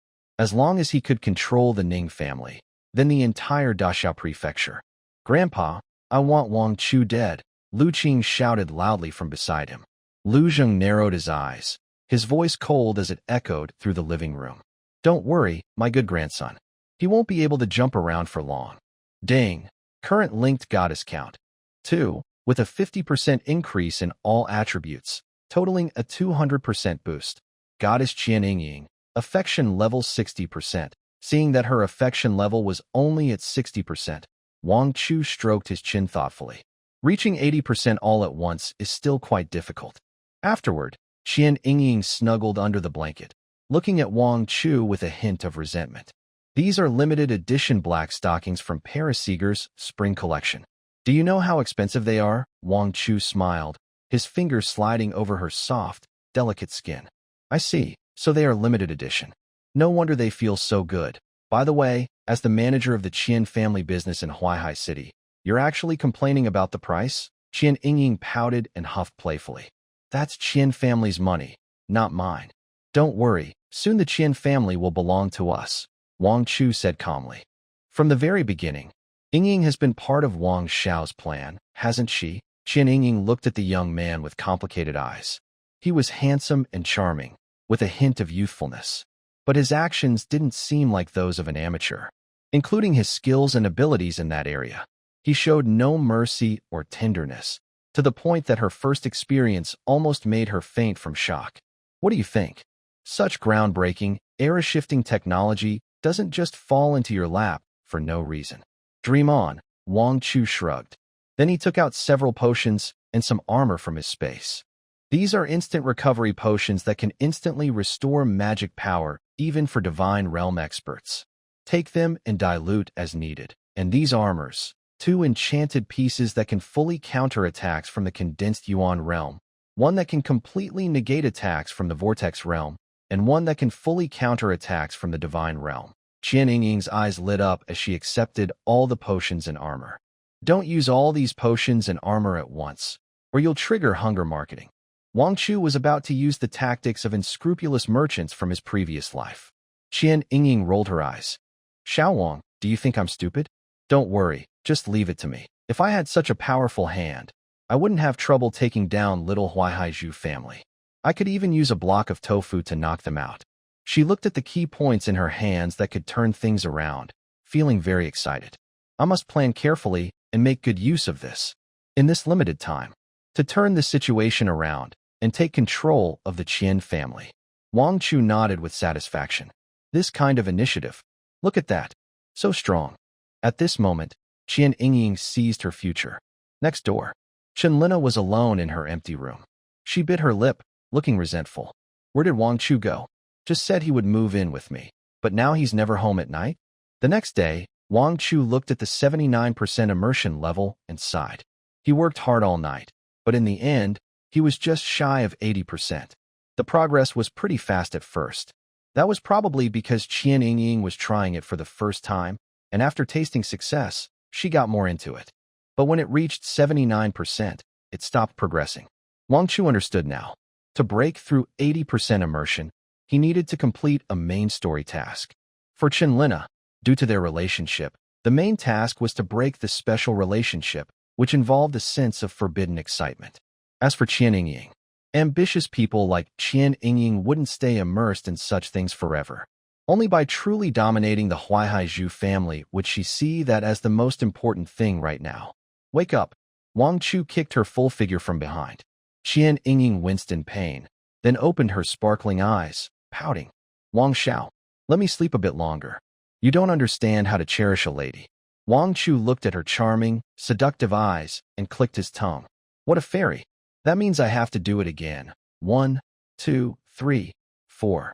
As long as he could control the Ning family, then the entire Dachau prefecture. Grandpa, I want Wang Chu dead, Lu Qing shouted loudly from beside him. Lu Zheng narrowed his eyes, his voice cold as it echoed through the living room. Don't worry, my good grandson. He won't be able to jump around for long. Ding. Current linked goddess count. 2, with a 50% increase in all attributes, totaling a 200% boost. Goddess Qian Yingying, affection level 60%. Seeing that her affection level was only at 60%, Wang Chu stroked his chin thoughtfully. Reaching 80% all at once is still quite difficult. Afterward, Qian Yingying snuggled under the blanket, looking at Wang Chu with a hint of resentment. These are limited edition black stockings from Paris Seeger's spring collection. Do you know how expensive they are? Wang Chu smiled, his fingers sliding over her soft, delicate skin. I see, so they are limited edition. No wonder they feel so good. By the way, as the manager of the Qian family business in Huaihai City, you're actually complaining about the price? Qian Yingying pouted and huffed playfully. That's Qian family's money, not mine. Don't worry, soon the Qian family will belong to us, Wang Chu said calmly. From the very beginning, Yingying has been part of Wang Xiao's plan, hasn't she? Qian Yingying looked at the young man with complicated eyes. He was handsome and charming, with a hint of youthfulness. But his actions didn't seem like those of an amateur, including his skills and abilities in that area. He showed no mercy or tenderness, to the point that her first experience almost made her faint from shock. What do you think? Such groundbreaking, era-shifting technology doesn't just fall into your lap for no reason. Dream on, Wang Chu shrugged. Then he took out several potions and some armor from his space. These are instant recovery potions that can instantly restore magic power, even for divine realm experts. Take them and dilute as needed. And these armors, 2 enchanted pieces that can fully counter attacks from the condensed Yuan realm, one that can completely negate attacks from the Vortex realm, and one that can fully counter attacks from the divine realm. Qian Yingying's eyes lit up as she accepted all the potions and armor. Don't use all these potions and armor at once, or you'll trigger hunger marketing. Wang Chu was about to use the tactics of unscrupulous merchants from his previous life. Qian Yingying rolled her eyes. Xiao Wang, do you think I'm stupid? Don't worry, just leave it to me. If I had such a powerful hand, I wouldn't have trouble taking down little Huaihai Zhu family. I could even use a block of tofu to knock them out. She looked at the key points in her hands that could turn things around, feeling very excited. I must plan carefully and make good use of this, in this limited time, to turn the situation around and take control of the Qian family. Wang Chu nodded with satisfaction. This kind of initiative. Look at that. So strong. At this moment, Qian Yingying seized her future. Next door, Chenlina was alone in her empty room. She bit her lip, looking resentful. Where did Wang Chu go? Just said he would move in with me, but now he's never home at night? The next day, Wang Chu looked at the 79% immersion level and sighed. He worked hard all night, but in the end, he was just shy of 80%. The progress was pretty fast at first. That was probably because Qian Yingying was trying it for the first time, and after tasting success, she got more into it. But when it reached 79%, it stopped progressing. Wang Chu understood now. To break through 80% immersion, he needed to complete a main story task. For Chenlina, due to their relationship, the main task was to break the special relationship, which involved a sense of forbidden excitement. As for Qian Yingying, ambitious people like Qian Yingying wouldn't stay immersed in such things forever. Only by truly dominating the Huaihai Zhu family would she see that as the most important thing right now. Wake up! Wang Chu kicked her full figure from behind. Qian Yingying winced in pain, then opened her sparkling eyes, pouting. Wang Xiao, let me sleep a bit longer. You don't understand how to cherish a lady. Wang Chu looked at her charming, seductive eyes and clicked his tongue. What a fairy! That means I have to do it again. 1, 2, 3, 4.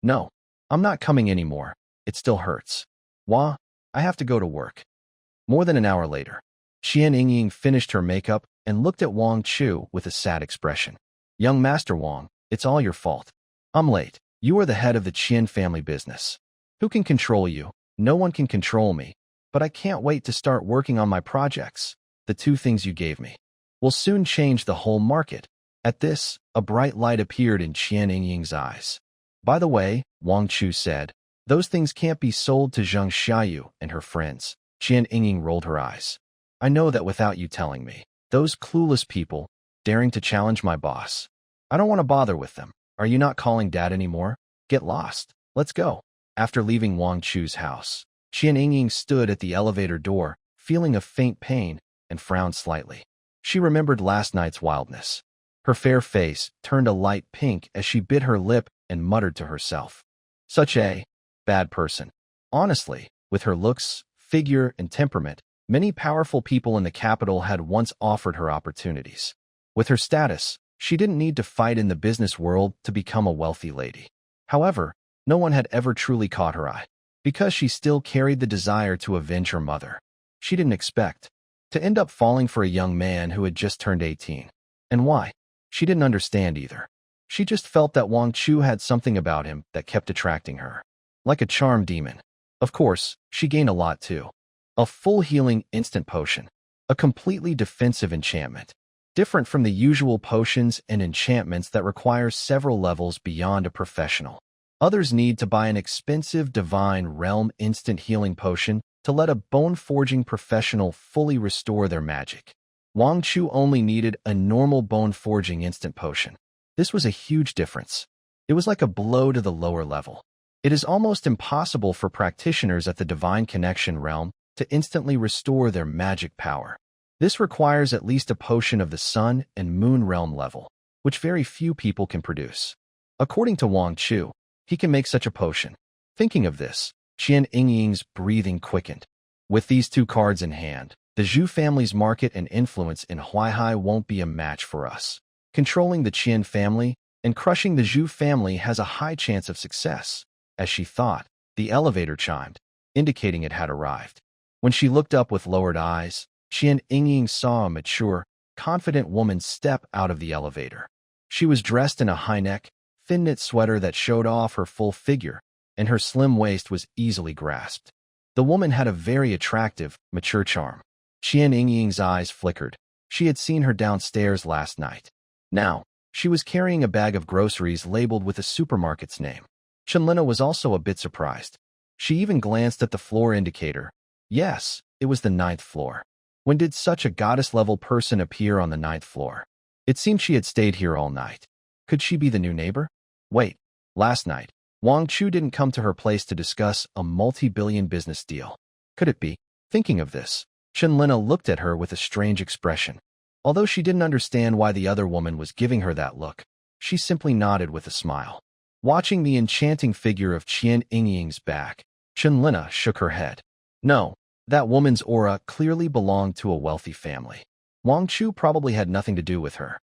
No, I'm not coming anymore. It still hurts. Wah, I have to go to work. More than an hour later, Qian Yingying finished her makeup and looked at Wang Chu with a sad expression. Young Master Wang, it's all your fault. I'm late. You are the head of the Qian family business. Who can control you? No one can control me. But I can't wait to start working on my projects. The 2 things you gave me will soon change the whole market. At this, a bright light appeared in Qian Yingying's eyes. By the way, Wang Chu said, those things can't be sold to Zheng Xiayu and her friends. Qian Yingying rolled her eyes. I know that without you telling me. Those clueless people, daring to challenge my boss. I don't want to bother with them. Are you not calling Dad anymore? Get lost. Let's go. After leaving Wang Chu's house, Qian Yingying stood at the elevator door, feeling a faint pain, and frowned slightly. She remembered last night's wildness. Her fair face turned a light pink as she bit her lip and muttered to herself. Such a bad person. Honestly, with her looks, figure, and temperament, many powerful people in the capital had once offered her opportunities. With her status, she didn't need to fight in the business world to become a wealthy lady. However, no one had ever truly caught her eye, because she still carried the desire to avenge her mother. She didn't expect to end up falling for a young man who had just turned 18. And why? She didn't understand either. She just felt that Wang Chu had something about him that kept attracting her. Like a charm demon. Of course, she gained a lot too. A full healing instant potion. A completely defensive enchantment. Different from the usual potions and enchantments that require several levels beyond a professional. Others need to buy an expensive divine realm instant healing potion to let a bone-forging professional fully restore their magic. Wang Chu only needed a normal bone-forging instant potion. This was a huge difference. It was like a blow to the lower level. It is almost impossible for practitioners at the Divine Connection realm to instantly restore their magic power. This requires at least a potion of the Sun and Moon realm level, which very few people can produce. According to Wang Chu, he can make such a potion. Thinking of this, Qian Yingying's breathing quickened. With these 2 cards in hand, the Zhu family's market and influence in Huaihai won't be a match for us. Controlling the Qian family and crushing the Zhu family has a high chance of success. As she thought, the elevator chimed, indicating it had arrived. When she looked up with lowered eyes, Qian Yingying saw a mature, confident woman step out of the elevator. She was dressed in a high-neck, thin-knit sweater that showed off her full figure, and her slim waist was easily grasped. The woman had a very attractive, mature charm. Qian Yingying's eyes flickered. She had seen her downstairs last night. Now, she was carrying a bag of groceries labeled with the supermarket's name. Chenlina was also a bit surprised. She even glanced at the floor indicator. Yes, it was the 9th floor. When did such a goddess-level person appear on the 9th floor? It seemed she had stayed here all night. Could she be the new neighbor? Wait, last night, Wang Chu didn't come to her place to discuss a multi-billion business deal. Could it be? Thinking of this, Lina looked at her with a strange expression. Although she didn't understand why the other woman was giving her that look, she simply nodded with a smile. Watching the enchanting figure of Qian Yingying's back, Lina shook her head. No, that woman's aura clearly belonged to a wealthy family. Wang Chu probably had nothing to do with her.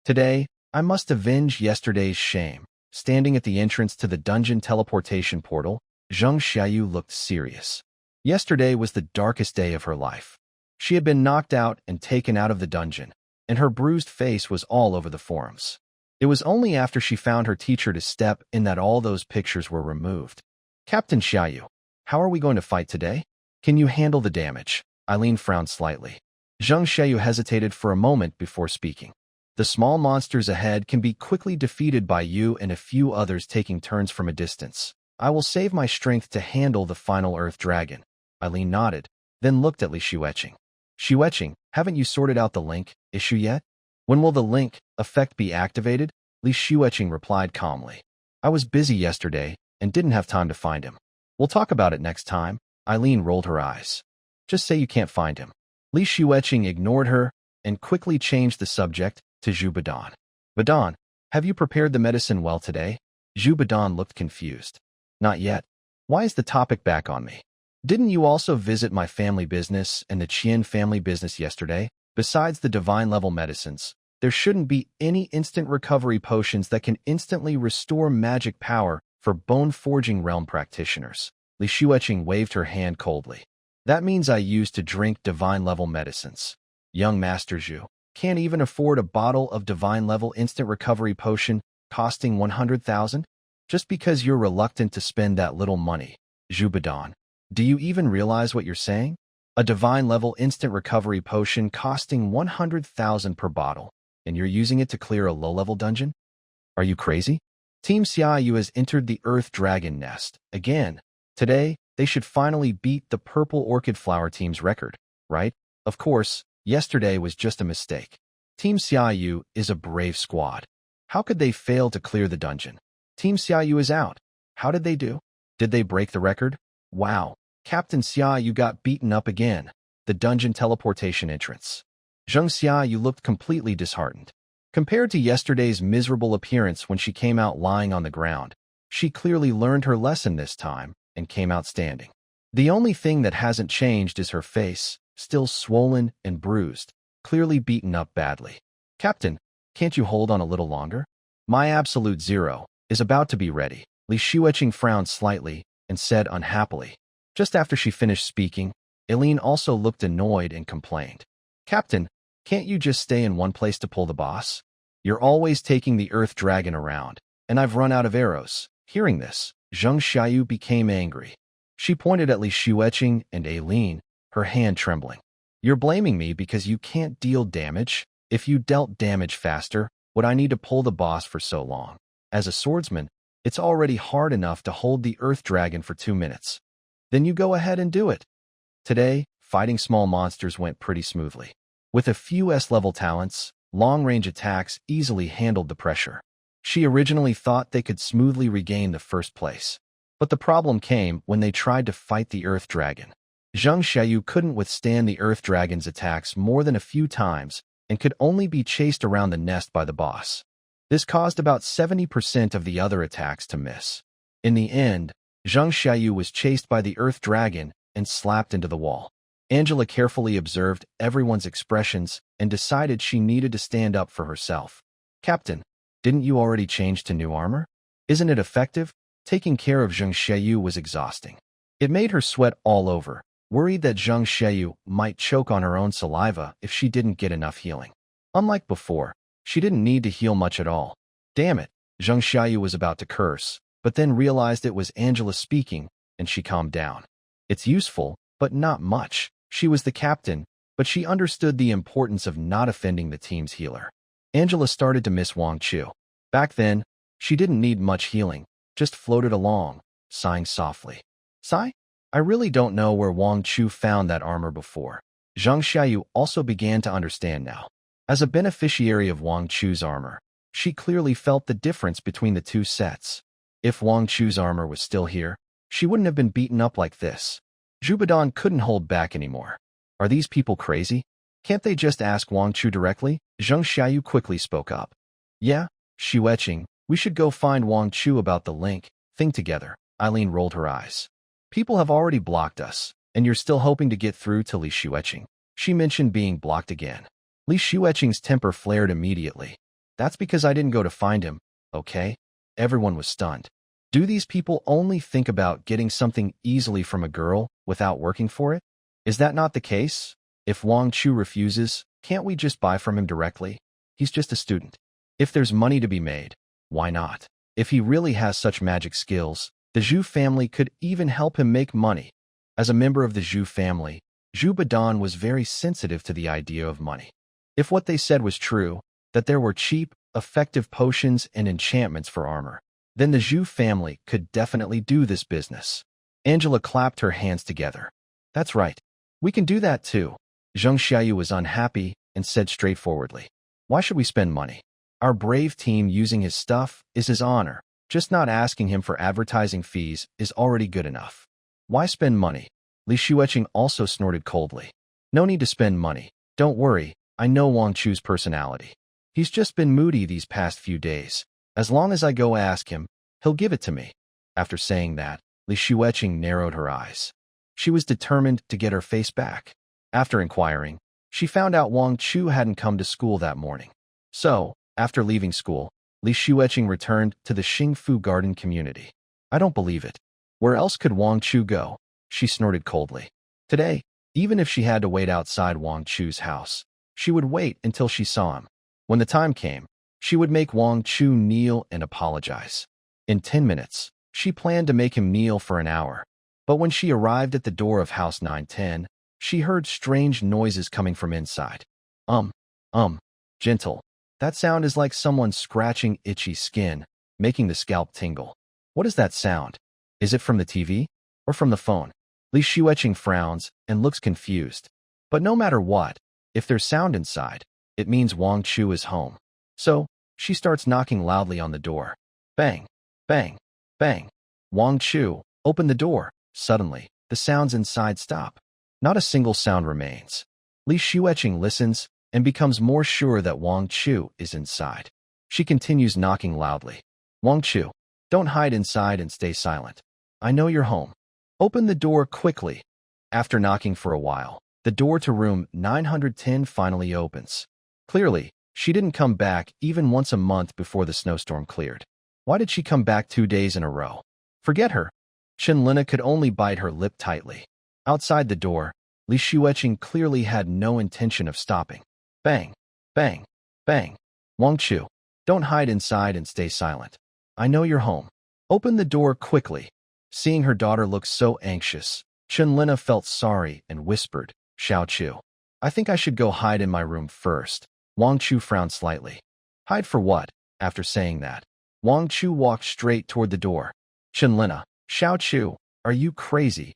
Today, I must avenge yesterday's shame. Standing at the entrance to the dungeon teleportation portal, Xiayu looked serious. Yesterday was the darkest day of her life. She had been knocked out and taken out of the dungeon, and her bruised face was all over the forums. It was only after she found her teacher to step in that all those pictures were removed. Captain Xiayu, how are we going to fight today? Can you handle the damage? Eileen frowned slightly. Xiayu hesitated for a moment before speaking. The small monsters ahead can be quickly defeated by you and a few others taking turns from a distance. I will save my strength to handle the final Earth Dragon. Eileen nodded, then looked at Li Xueqing. Xueqing, haven't you sorted out the link issue yet? When will the link effect be activated? Li Xueqing replied calmly. I was busy yesterday and didn't have time to find him. We'll talk about it next time. Eileen rolled her eyes. Just say you can't find him. Li Xueqing ignored her and quickly changed the subject to Zhu Badan. Badan, have you prepared the medicine well today? Zhu Badan looked confused. Not yet. Why is the topic back on me? Didn't you also visit my family business and the Qian family business yesterday? Besides the divine-level medicines, there shouldn't be any instant recovery potions that can instantly restore magic power for bone-forging realm practitioners. Li Xueqing waved her hand coldly. That means I used to drink divine-level medicines. Young Master Zhu can't even afford a bottle of divine-level instant recovery potion costing 100,000? Just because you're reluctant to spend that little money. Zhu Badan, do you even realize what you're saying? A divine-level instant recovery potion costing 100,000 per bottle, and you're using it to clear a low-level dungeon? Are you crazy? Team Xiayu has entered the Earth Dragon Nest. Again, today, they should finally beat the Purple Orchid Flower team's record, right? Of course, yesterday was just a mistake. Team Xiayu is a brave squad. How could they fail to clear the dungeon? Team Xiayu is out. How did they do? Did they break the record? Wow. Captain Xiayu got beaten up again. The dungeon teleportation entrance. Xiayu looked completely disheartened. Compared to yesterday's miserable appearance when she came out lying on the ground, she clearly learned her lesson this time and came out standing. The only thing that hasn't changed is her face, still swollen and bruised, clearly beaten up badly. Captain, can't you hold on a little longer? My absolute zero is about to be ready. Li Xueqing frowned slightly and said unhappily. Just after she finished speaking, Eileen also looked annoyed and complained. Captain, can't you just stay in one place to pull the boss? You're always taking the Earth Dragon around, and I've run out of arrows. Hearing this, Xiayu became angry. She pointed at Li Xueqing and Eileen, her hand trembling. You're blaming me because you can't deal damage? If you dealt damage faster, would I need to pull the boss for so long? As a swordsman, it's already hard enough to hold the Earth Dragon for 2 minutes. Then you go ahead and do it. Today, fighting small monsters went pretty smoothly. With a few S-level talents, long-range attacks easily handled the pressure. She originally thought they could smoothly regain the first place. But the problem came when they tried to fight the Earth Dragon. Xiayu couldn't withstand the Earth Dragon's attacks more than a few times and could only be chased around the nest by the boss. This caused about 70% of the other attacks to miss. In the end, Xiayu was chased by the Earth Dragon and slapped into the wall. Angela carefully observed everyone's expressions and decided she needed to stand up for herself. Captain, didn't you already change to new armor? Isn't it effective? Taking care of Xiayu was exhausting. It made her sweat all over, worried that Xiayu might choke on her own saliva if she didn't get enough healing. Unlike before, she didn't need to heal much at all. Damn it, Xiayu was about to curse, but then realized it was Angela speaking, and she calmed down. It's useful, but not much. She was the captain, but she understood the importance of not offending the team's healer. Angela started to miss Wang Chu. Back then, she didn't need much healing, just floated along, sighing softly. Sigh? I really don't know where Wang Chu found that armor before. Xiayu also began to understand now. As a beneficiary of Wang Chu's armor, she clearly felt the difference between the two sets. If Wang Chu's armor was still here, she wouldn't have been beaten up like this. Zhubadan couldn't hold back anymore. Are these people crazy? Can't they just ask Wang Chu directly? Zheng Xiayu quickly spoke up. Yeah, Xueqing, we should go find Wang Chu about the link thing together. Eileen rolled her eyes. People have already blocked us, and you're still hoping to get through to Li Xueqing. She mentioned being blocked again. Li Xueqing's temper flared immediately. That's because I didn't go to find him, okay? Everyone was stunned. Do these people only think about getting something easily from a girl without working for it? Is that not the case? If Wang Chu refuses, can't we just buy from him directly? He's just a student. If there's money to be made, why not? If he really has such magic skills, the Zhu family could even help him make money. As a member of the Zhu family, Zhu Badan was very sensitive to the idea of money. If what they said was true, that there were cheap, effective potions and enchantments for armor, then the Zhu family could definitely do this business. Angela clapped her hands together. That's right. We can do that too. Zheng Xiayu was unhappy and said straightforwardly. Why should we spend money? Our brave team using his stuff is his honor. Just not asking him for advertising fees is already good enough. Why spend money? Li Xueqing also snorted coldly. No need to spend money. Don't worry, I know Wang Chu's personality. He's just been moody these past few days. As long as I go ask him, he'll give it to me. After saying that, Li Xueqing narrowed her eyes. She was determined to get her face back. After inquiring, she found out Wang Chu hadn't come to school that morning. So, after leaving school, Li Xueqing returned to the Xingfu Garden community. I don't believe it. Where else could Wang Chu go? She snorted coldly. Today, even if she had to wait outside Wang Chu's house, she would wait until she saw him. When the time came, she would make Wang Chu kneel and apologize. In 10 minutes, she planned to make him kneel for an hour. But when she arrived at the door of house 910, she heard strange noises coming from inside. Gentle. That sound is like someone scratching itchy skin, making the scalp tingle. What is that sound? Is it from the TV? Or from the phone? Li Xueqing frowns and looks confused. But no matter what, if there's sound inside, it means Wang Chu is home. So, she starts knocking loudly on the door. Bang, bang, bang. Wang Chu, open the door. Suddenly, the sounds inside stop. Not a single sound remains. Li Xueqing listens and becomes more sure that Wang Chu is inside. She continues knocking loudly. Wang Chu, don't hide inside and stay silent. I know you're home. Open the door quickly. After knocking for a while, the door to room 910 finally opens. Clearly, she didn't come back even once a month before the snowstorm cleared. Why did she come back 2 days in a row? Forget her. Lina could only bite her lip tightly. Outside the door, Li Xueqing clearly had no intention of stopping. Bang, bang, bang. Wang Chu, don't hide inside and stay silent. I know you're home. Open the door quickly. Seeing her daughter look so anxious, Lina felt sorry and whispered, Xiao Chu, I think I should go hide in my room first. Wang Chu frowned slightly. Hide for what? After saying that, Wang Chu walked straight toward the door. Lina, Xiao Chu, are you crazy?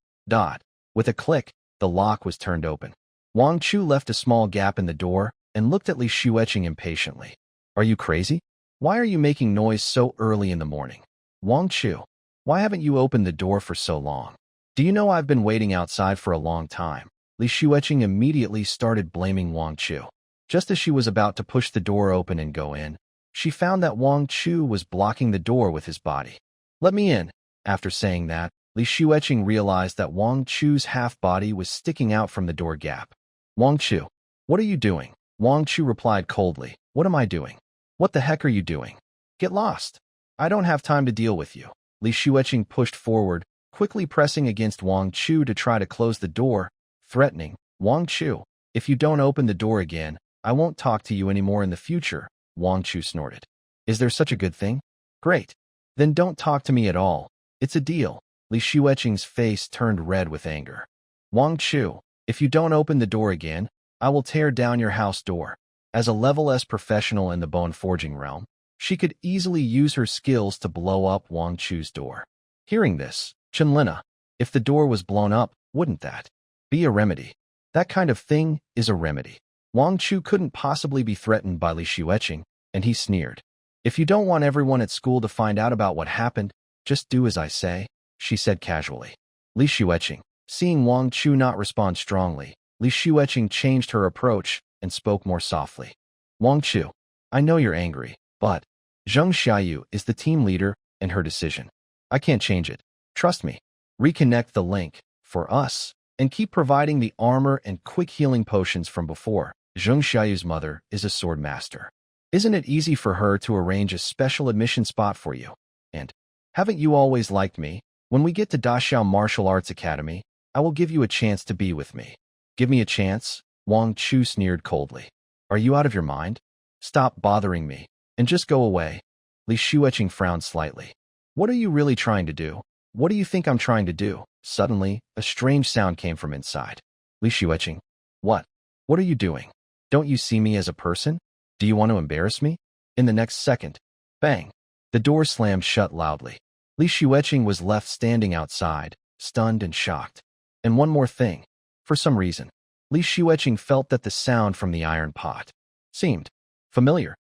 With a click, the lock was turned open. Wang Chu left a small gap in the door and looked at Li Xueqing impatiently. Are you crazy? Why are you making noise so early in the morning? Wang Chu, why haven't you opened the door for so long? Do you know I've been waiting outside for a long time? Li Xueqing immediately started blaming Wang Chu. Just as she was about to push the door open and go in, she found that Wang Chu was blocking the door with his body. Let me in. After saying that, Li Xueqing realized that Wang Chu's half-body was sticking out from the door gap. Wang Chu, what are you doing? Wang Chu replied coldly. What am I doing? What the heck are you doing? Get lost. I don't have time to deal with you. Li Xueqing pushed forward, quickly pressing against Wang Chu to try to close the door, threatening, Wang Chu, if you don't open the door again, I won't talk to you anymore in the future. Wang Chu snorted. Is there such a good thing? Great. Then don't talk to me at all. It's a deal. Li Xueqing's face turned red with anger. Wang Chu, if you don't open the door again, I will tear down your house door. As a level S professional in the bone forging realm, she could easily use her skills to blow up Wang Chu's door. Hearing this, Lina, if the door was blown up, wouldn't that be a remedy? That kind of thing is a remedy. Wang Chu couldn't possibly be threatened by Li Xueqing, and he sneered. If you don't want everyone at school to find out about what happened, Just do as I say, she said casually. Li Xueqing. Seeing Wang Chu not respond strongly, Li Xueqing changed her approach and spoke more softly. Wang Chu, I know you're angry, but Zheng Xiayu is the team leader and her decision. I can't change it. Trust me. Reconnect the link for us and keep providing the armor and quick healing potions from before. Zheng Xiayu's mother is a sword master. Isn't it easy for her to arrange a special admission spot for you? And haven't you always liked me? When we get to Daxiao Martial Arts Academy, I will give you a chance to be with me. Give me a chance? Wang Chu sneered coldly. Are you out of your mind? Stop bothering me and just go away. Li Xueqing frowned slightly. What are you really trying to do? What do you think I'm trying to do? Suddenly, a strange sound came from inside. Li Xueqing. What? What are you doing? Don't you see me as a person? Do you want to embarrass me? In the next second, bang! The door slammed shut loudly. Li Xueqing was left standing outside, stunned and shocked. And one more thing. For some reason, Li Xueqing felt that the sound from the iron pot seemed familiar.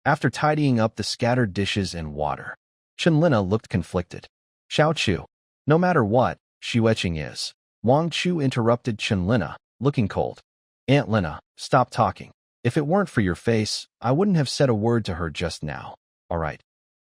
After tidying up the scattered dishes and water, Chenlina looked conflicted. Xiao Chu. No matter what Xueqing is, Wang Chu interrupted Chenlina, looking cold. Aunt Lina, stop talking. If it weren't for your face, I wouldn't have said a word to her just now. All right.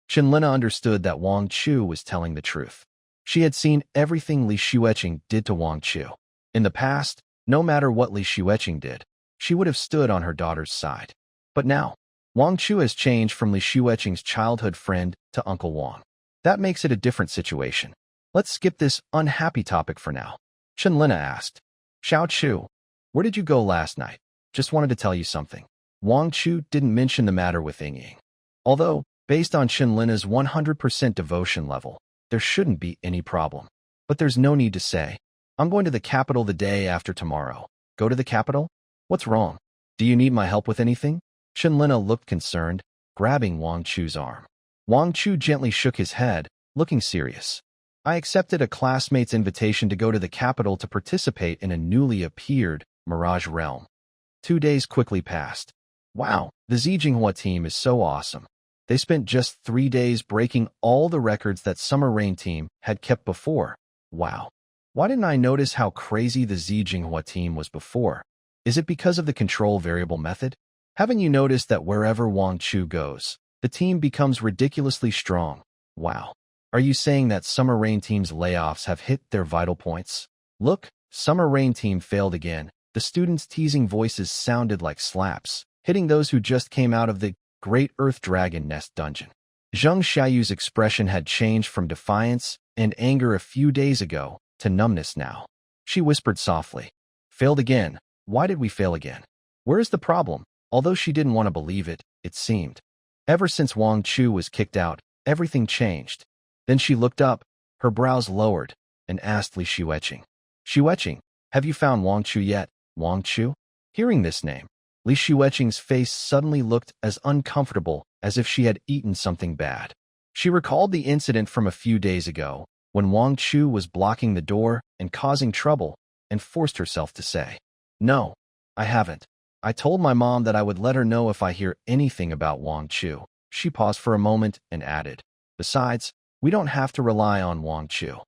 Chenlina understood that Wang Chu was telling the truth. She had seen everything Li Xueqing did to Wang Chu. In the past, no matter what Li Xueqing did, she would have stood on her daughter's side. But now, Wang Chu has changed from Li Xueqing's childhood friend to Uncle Wang. That makes it a different situation. Let's skip this unhappy topic for now. Chenlina asked. Xiao Chu, where did you go last night? Just wanted to tell you something. Wang Chu didn't mention the matter with Ying. Although, based on Chenlina's 100% devotion level, there shouldn't be any problem. But there's no need to say. I'm going to the capital the day after tomorrow. Go to the capital? What's wrong? Do you need my help with anything? Chenlina looked concerned, grabbing Wang Chu's arm. Wang Chu gently shook his head, looking serious. I accepted a classmate's invitation to go to the capital to participate in a newly appeared Mirage Realm. 2 days quickly passed. Wow, the Zijinghua team is so awesome. They spent just 3 days breaking all the records that Summer Rain team had kept before. Wow. Why didn't I notice how crazy the Zijinghua team was before? Is it because of the control variable method? Haven't you noticed that wherever Wang Chu goes, the team becomes ridiculously strong? Wow. Are you saying that Summer Rain team's layoffs have hit their vital points? Look, Summer Rain team failed again. The students' teasing voices sounded like slaps, hitting those who just came out of the Great Earth Dragon Nest dungeon. Zheng Xiayu's expression had changed from defiance and anger a few days ago to numbness now. She whispered softly. Failed again. Why did we fail again? Where is the problem? Although she didn't want to believe it, it seemed. Ever since Wang Chu was kicked out, everything changed. Then she looked up, her brows lowered, and asked Li Xueqing. Xueqing, have you found Wang Chu yet? Wang Chu? Hearing this name, Li Xueqing's face suddenly looked as uncomfortable as if she had eaten something bad. She recalled the incident from a few days ago, when Wang Chu was blocking the door and causing trouble, and forced herself to say, No, I haven't. I told my mom that I would let her know if I hear anything about Wang Chu. She paused for a moment and added, Besides, we don't have to rely on Wang Chu.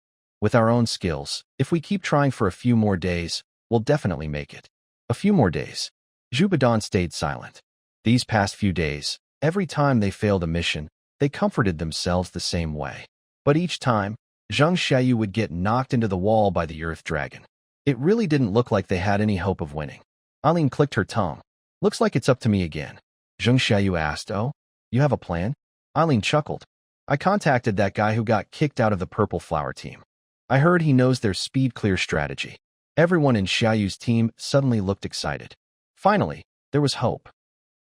With our own skills, if we keep trying for a few more days, we'll definitely make it. A few more days. Zhubadan stayed silent. These past few days, every time they failed a mission, they comforted themselves the same way. But each time, Zheng Xiayu would get knocked into the wall by the Earth Dragon. It really didn't look like they had any hope of winning. Aileen clicked her tongue. Looks like it's up to me again. Zheng Xiayu asked, Oh, you have a plan? Aileen chuckled. I contacted that guy who got kicked out of the Purple Flower team. I heard he knows their speed clear strategy. Everyone in Xiayu's team suddenly looked excited. Finally, there was hope.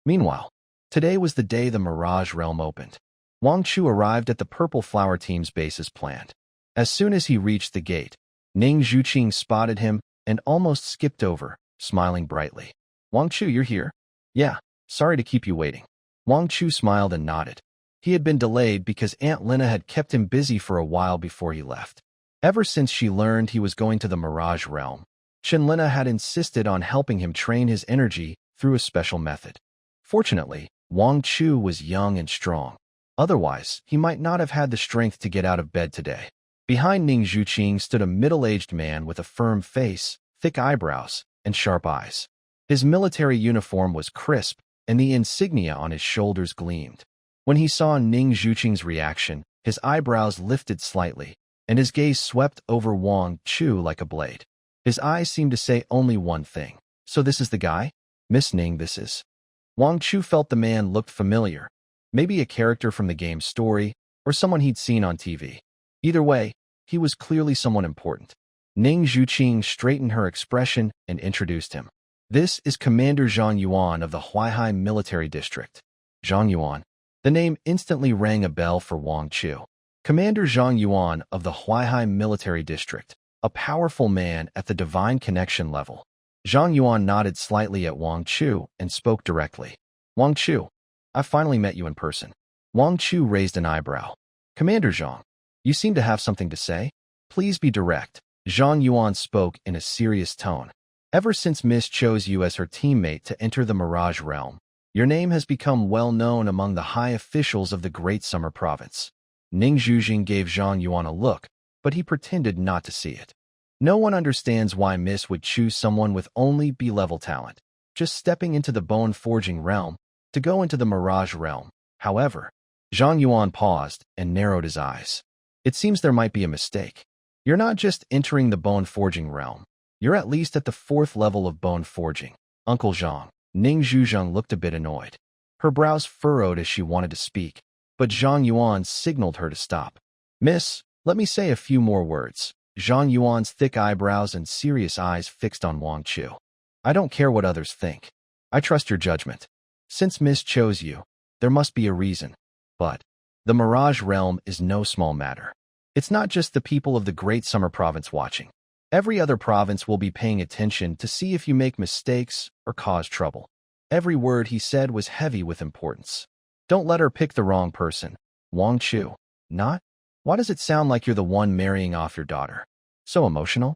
Meanwhile, today was the day the Mirage Realm opened. Wang Chu arrived at the Purple Flower team's base as planned. As soon as he reached the gate, Ning Zhuqing spotted him and almost skipped over, smiling brightly. Wang Chu, you're here? Yeah, sorry to keep you waiting. Wang Chu smiled and nodded. He had been delayed because Aunt Lina had kept him busy for a while before he left. Ever since she learned he was going to the Mirage Realm, Chenlina had insisted on helping him train his energy through a special method. Fortunately, Wang Chu was young and strong. Otherwise, he might not have had the strength to get out of bed today. Behind Ning Zhuqing stood a middle-aged man with a firm face, thick eyebrows, and sharp eyes. His military uniform was crisp, and the insignia on his shoulders gleamed. When he saw Ning Zhuqing's reaction, his eyebrows lifted slightly, and his gaze swept over Wang Chu like a blade. His eyes seemed to say only one thing. So this is the guy? Miss Ning, this is. Wang Chu felt the man looked familiar. Maybe a character from the game's story, or someone he'd seen on TV. Either way, he was clearly someone important. Ning Zhuqing straightened her expression and introduced him. This is Commander Zhang Yuan of the Huaihai Military District. Zhang Yuan. The name instantly rang a bell for Wang Chu. Commander Zhang Yuan of the Huaihai Military District, a powerful man at the divine connection level. Zhang Yuan nodded slightly at Wang Chu and spoke directly. Wang Chu, I finally met you in person. Wang Chu raised an eyebrow. Commander Zhang, you seem to have something to say? Please be direct. Zhang Yuan spoke in a serious tone. Ever since Miss chose you as her teammate to enter the Mirage Realm, your name has become well known among the high officials of the Great Summer Province. Ning Zhuqing gave Zhang Yuan a look, but he pretended not to see it. No one understands why Miss would choose someone with only B-level talent, just stepping into the bone-forging realm, to go into the Mirage Realm. However, Zhang Yuan paused and narrowed his eyes. It seems there might be a mistake. You're not just entering the bone-forging realm. You're at least at the 4th level of bone forging. Uncle Zhang. Ning Zhuqing looked a bit annoyed. Her brows furrowed as she wanted to speak, but Zhang Yuan signaled her to stop. Miss, let me say a few more words. Zhang Yuan's thick eyebrows and serious eyes fixed on Wang Chu. I don't care what others think. I trust your judgment. Since Miss chose you, there must be a reason. But the Mirage Realm is no small matter. It's not just the people of the Great Summer Province watching. Every other province will be paying attention to see if you make mistakes or cause trouble. Every word he said was heavy with importance. Don't let her pick the wrong person. Wang Chu. Not? Why does it sound like you're the one marrying off your daughter? So emotional?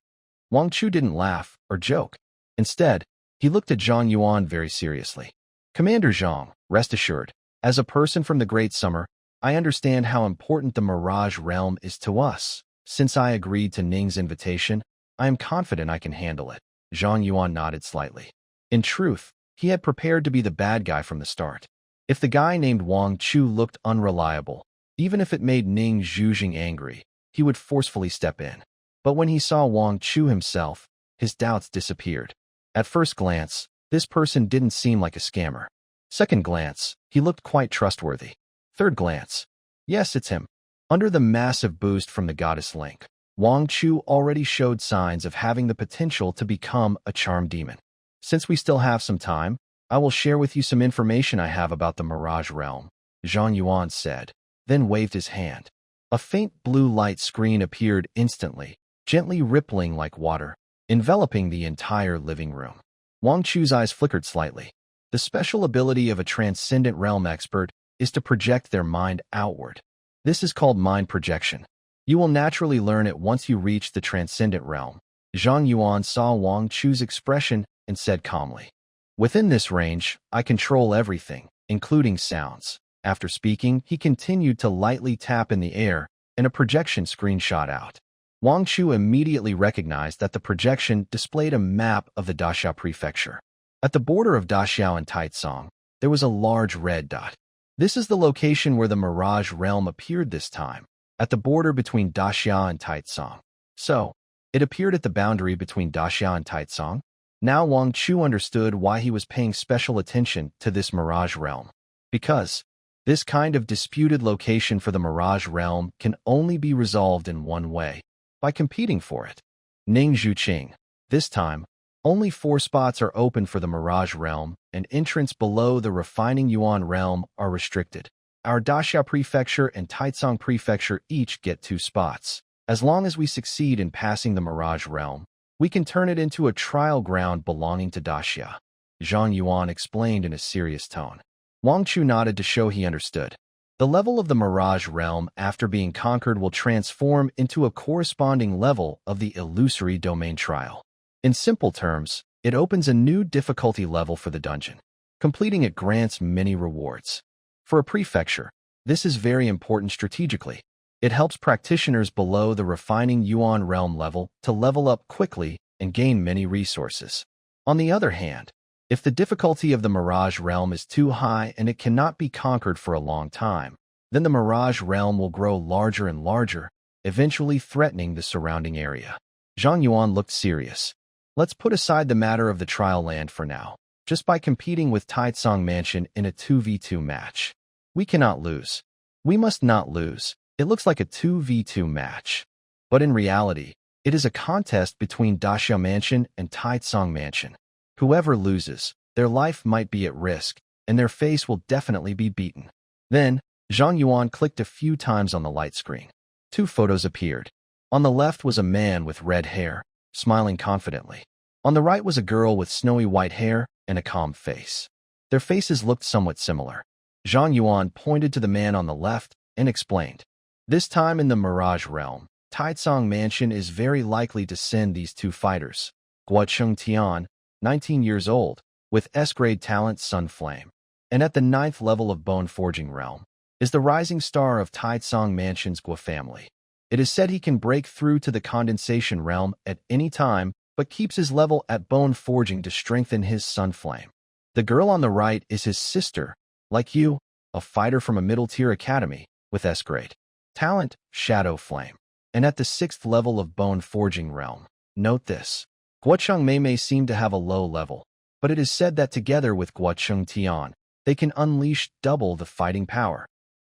Wang Chu didn't laugh or joke. Instead, he looked at Zhang Yuan very seriously. Commander Zhang, rest assured, as a person from the Great Summer, I understand how important the Mirage Realm is to us. Since I agreed to Ning's invitation, I am confident I can handle it. Zhang Yuan nodded slightly. In truth, he had prepared to be the bad guy from the start. If the guy named Wang Chu looked unreliable, even if it made Ning Zhuqing angry, he would forcefully step in. But when he saw Wang Chu himself, his doubts disappeared. At first glance, this person didn't seem like a scammer. Second glance, he looked quite trustworthy. Third glance, yes, it's him. Under the massive boost from the goddess Link, Wang Chu already showed signs of having the potential to become a charm demon. Since we still have some time, I will share with you some information I have about the Mirage Realm, Zhang Yuan said, then waved his hand. A faint blue light screen appeared instantly, gently rippling like water, enveloping the entire living room. Wang Chu's eyes flickered slightly. The special ability of a transcendent realm expert is to project their mind outward. This is called mind projection. You will naturally learn it once you reach the transcendent realm. Zhang Yuan saw Wang Chu's expression and said calmly, within this range, I control everything, including sounds. After speaking, he continued to lightly tap in the air, and a projection screen shot out. Wang Chu immediately recognized that the projection displayed a map of the Daxia Prefecture. At the border of Daxia and Taicang, there was a large red dot. This is the location where the Mirage Realm appeared this time, at the border between Daxia and Taicang. So, it appeared at the boundary between Daxia and Taicang. Now Wang Chu understood why he was paying special attention to this Mirage Realm. Because this kind of disputed location for the Mirage Realm can only be resolved in one way, by competing for it. Ning Zhuqing. This time, only 4 spots are open for the Mirage Realm, and entrants below the Refining Yuan Realm are restricted. Our Daxia Prefecture and Taicang Prefecture each get 2 spots. As long as we succeed in passing the Mirage Realm, we can turn it into a trial ground belonging to Daxia. Zhang Yuan explained in a serious tone. Wang Chu nodded to show he understood. The level of the Mirage Realm after being conquered will transform into a corresponding level of the illusory domain trial. In simple terms, it opens a new difficulty level for the dungeon. Completing it grants many rewards. For a prefecture, This is very important strategically. It helps practitioners below the refining Yuan realm level to level up quickly and gain many resources. On the other hand, if the difficulty of the Mirage realm is too high and it cannot be conquered for a long time, then the Mirage realm will grow larger and larger, eventually threatening the surrounding area. Zhang Yuan looked serious. Let's put aside the matter of the trial land for now. Just by competing with Taitsong Mansion in a 2v2 match, we cannot lose. We must not lose. It looks like a 2v2 match. But in reality, it is a contest between Daxia Mansion and Taitsong Mansion. Whoever loses, their life might be at risk, and their face will definitely be beaten. Then, Zhang Yuan clicked a few times on the light screen. 2 photos appeared. On the left was a man with red hair, smiling confidently. On the right was a girl with snowy white hair and a calm face. Their faces looked somewhat similar. Zhang Yuan pointed to the man on the left and explained. This time in the Mirage realm, Taitsong Mansion is very likely to send these 2 fighters. Guocheng Tian, 19 years old, with S-grade talent Sunflame, and at the 9th level of Bone Forging realm, is the rising star of Taitsong Mansion's Gua family. It is said he can break through to the Condensation realm at any time, but keeps his level at Bone Forging to strengthen his Sunflame. The girl on the right is his sister, like you, a fighter from a middle-tier academy, with S-grade talent, Shadow Flame, and at the 6th level of Bone Forging realm. Note this. Guocheng Mei seem to have a low level, but it is said that together with Guocheng Tian, they can unleash double the fighting power.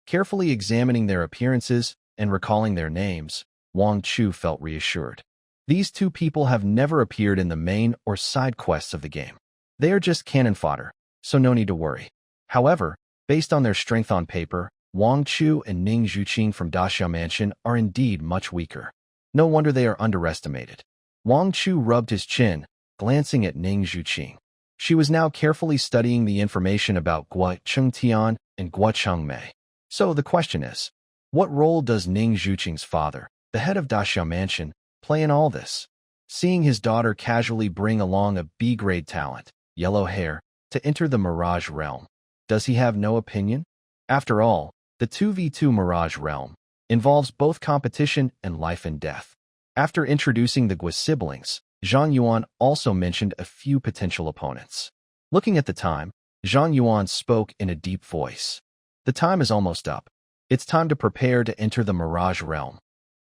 Carefully examining their appearances and recalling their names, Wang Chu felt reassured. These 2 people have never appeared in the main or side quests of the game. They are just cannon fodder, so no need to worry. However, based on their strength on paper, Wang Chu and Ning Zhuqing from Daxia Mansion are indeed much weaker. No wonder they are underestimated. Wang Chu rubbed his chin, glancing at Ning Zhuqing. She was now carefully studying the information about Guocheng Tian and Guocheng Mei. So the question is, what role does Ning Zhuqing's father, the head of Daxia Mansion, play in all this? Seeing his daughter casually bring along a B-grade talent, yellow hair, to enter the Mirage realm, does he have no opinion? After all, the 2v2 Mirage realm involves both competition and life and death. After introducing the Gua siblings, Zhang Yuan also mentioned a few potential opponents. Looking at the time, Zhang Yuan spoke in a deep voice. The time is almost up. It's time to prepare to enter the Mirage realm.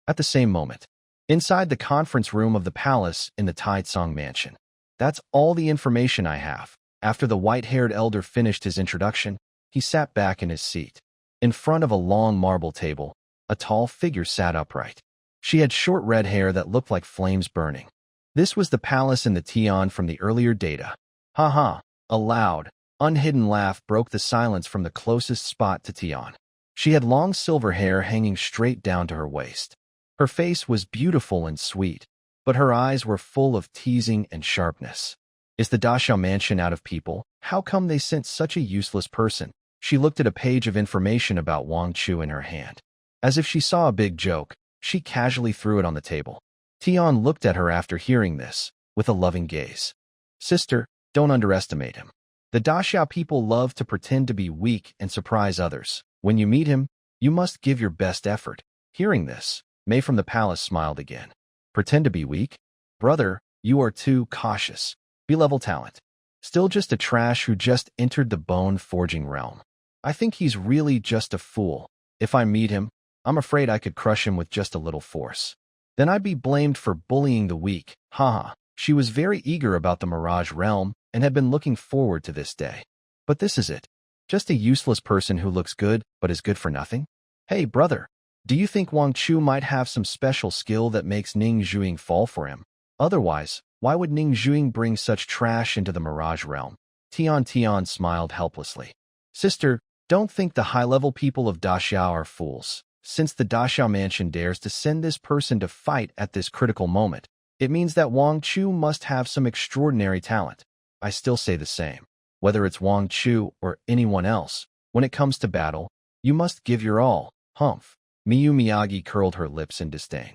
At the same moment, inside the conference room of the palace in the Taitsong Mansion. That's all the information I have. After the white-haired elder finished his introduction, he sat back in his seat. In front of a long marble table, a tall figure sat upright. She had short red hair that looked like flames burning. This was the palace in the Tian from the earlier data. Ha ha! A loud, unhidden laugh broke the silence from the closest spot to Tian. She had long silver hair hanging straight down to her waist. Her face was beautiful and sweet, but her eyes were full of teasing and sharpness. Is the Daxia Mansion out of people? How come they sent such a useless person? She looked at a page of information about Wang Chu in her hand. As if she saw a big joke, she casually threw it on the table. Tian looked at her after hearing this, with a loving gaze. Sister, don't underestimate him. The Daxia people love to pretend to be weak and surprise others. When you meet him, you must give your best effort. Hearing this, Mei from the palace smiled again. Pretend to be weak? Brother, you are too cautious. B-level talent. Still just a trash who just entered the bone forging realm. I think he's really just a fool. If I meet him, I'm afraid I could crush him with just a little force. Then I'd be blamed for bullying the weak. Haha. She was very eager about the Mirage realm and had been looking forward to this day. But this is it. Just a useless person who looks good but is good for nothing? Hey, brother. Do you think Wang Chu might have some special skill that makes Ning Zhuing fall for him? Otherwise, why would Ning Zhuing bring such trash into the Mirage realm? Tian smiled helplessly. Sister, don't think the high-level people of Daxia are fools. Since the Daxia Mansion dares to send this person to fight at this critical moment, it means that Wang Chu must have some extraordinary talent. I still say the same. Whether it's Wang Chu or anyone else, when it comes to battle, you must give your all. Humph. Miyu Miyagi curled her lips in disdain.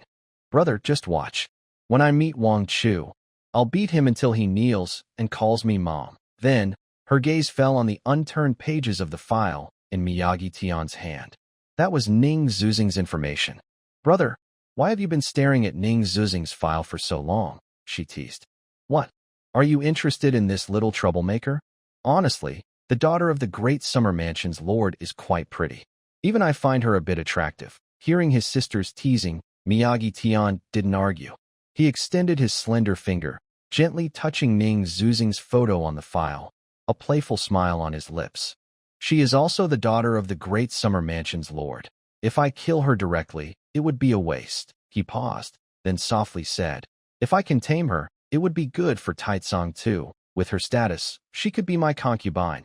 Brother, just watch. When I meet Wang Chu, I'll beat him until he kneels and calls me mom. Then, her gaze fell on the unturned pages of the file in Miyagi Tian's hand. That was Ning Zuzing's information. Brother, why have you been staring at Ning Zuzing's file for so long? She teased. What? Are you interested in this little troublemaker? Honestly, the daughter of the great summer mansion's lord is quite pretty. Even I find her a bit attractive. Hearing his sister's teasing, Miyagi Tian didn't argue. He extended his slender finger, gently touching Ning Zuzing's photo on the file, a playful smile on his lips. She is also the daughter of the great summer mansion's lord. If I kill her directly, it would be a waste. He paused, then softly said, if I can tame her, it would be good for Taitsong too. With her status, she could be my concubine.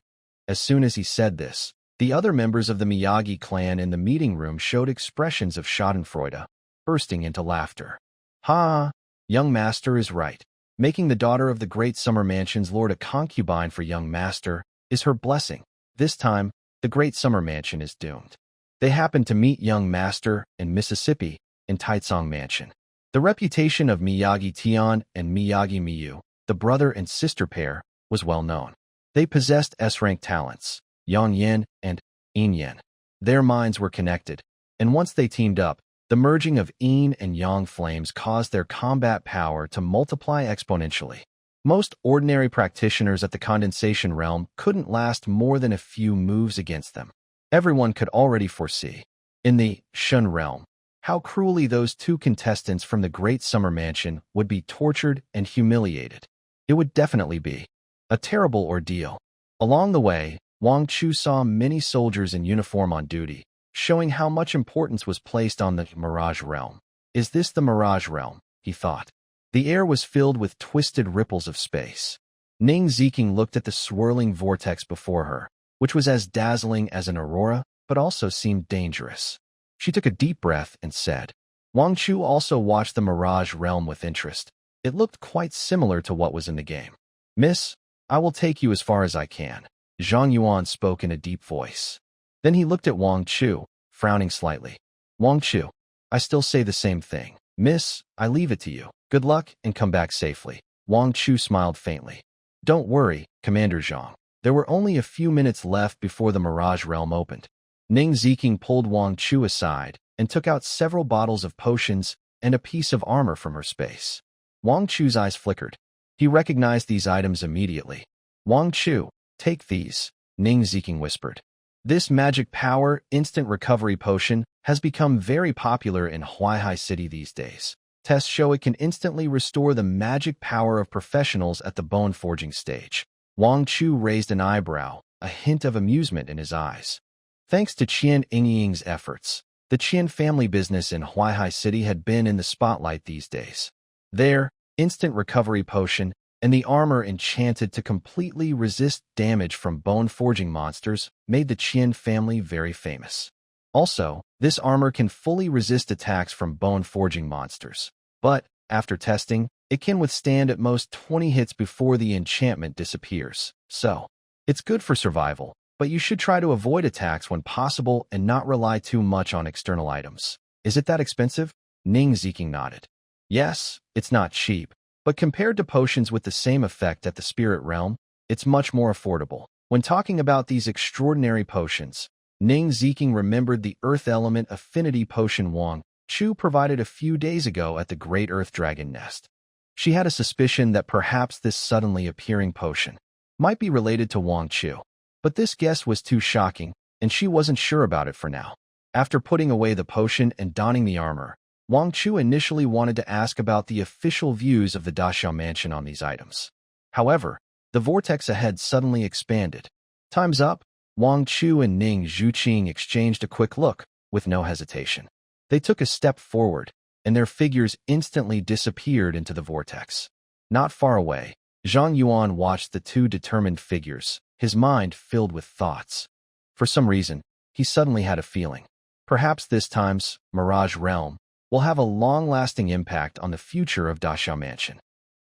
As soon as he said this, the other members of the Miyagi clan in the meeting room showed expressions of schadenfreude, bursting into laughter. Ha! Young master is right. Making the daughter of the great summer mansion's lord a concubine for young master is her blessing. This time, the great summer mansion is doomed. They happened to meet young master in Mississippi in Taitsong Mansion. The reputation of Miyagi Tian and Miyagi Miyu, the brother and sister pair, was well known. They possessed S-rank talents, Yang Yin and Yin Yin. Their minds were connected, and once they teamed up, the merging of Yin and Yang flames caused their combat power to multiply exponentially. Most ordinary practitioners at the condensation realm couldn't last more than a few moves against them. Everyone could already foresee, in the Shun realm, how cruelly those two contestants from the Great Summer Mansion would be tortured and humiliated. It would definitely be a terrible ordeal. Along the way, Wang Chu saw many soldiers in uniform on duty, showing how much importance was placed on the Mirage realm. Is this the Mirage realm? He thought. The air was filled with twisted ripples of space. Ning Ziking looked at the swirling vortex before her, which was as dazzling as an aurora, but also seemed dangerous. She took a deep breath and said, Wang Chu also watched the Mirage realm with interest. It looked quite similar to what was in the game. Miss, I will take you as far as I can. Zhang Yuan spoke in a deep voice. Then he looked at Wang Chu, frowning slightly. Wang Chu, I still say the same thing. Miss, I leave it to you. Good luck and come back safely. Wang Chu smiled faintly. Don't worry, Commander Zhang. There were only a few minutes left before the Mirage realm opened. Ning Ziking pulled Wang Chu aside and took out several bottles of potions and a piece of armor from her space. Wang Chu's eyes flickered. He recognized these items immediately. Wang Chu, take these, Ning Ziking whispered. This magic power instant recovery potion has become very popular in Huaihai City these days. Tests show it can instantly restore the magic power of professionals at the bone forging stage. Wang Chu raised an eyebrow, a hint of amusement in his eyes. Thanks to Qian Yingying's efforts, the Qian family business in Huaihai City had been in the spotlight these days. Their instant recovery potion and the armor enchanted to completely resist damage from bone forging monsters made the Qian family very famous. Also, this armor can fully resist attacks from bone forging monsters. But, after testing, it can withstand at most 20 hits before the enchantment disappears. So, it's good for survival, but you should try to avoid attacks when possible and not rely too much on external items. Is it that expensive? Ning Ziking nodded. Yes, it's not cheap, but compared to potions with the same effect at the spirit realm, it's much more affordable. When talking about these extraordinary potions, Ning Ziking remembered the earth element affinity potion Wang Chu provided a few days ago at the Great Earth Dragon Nest. She had a suspicion that perhaps this suddenly appearing potion might be related to Wang Chu, but this guess was too shocking, and she wasn't sure about it for now. After putting away the potion and donning the armor, Wang Chu initially wanted to ask about the official views of the Daxiao Mansion on these items. However, the vortex ahead suddenly expanded. Time's up. Wang Chu and Ning Zhuqing exchanged a quick look, with no hesitation. They took a step forward, and their figures instantly disappeared into the vortex. Not far away, Zhang Yuan watched the two determined figures, his mind filled with thoughts. For some reason, he suddenly had a feeling. Perhaps this time's Mirage Realm will have a long-lasting impact on the future of Daxiao Mansion.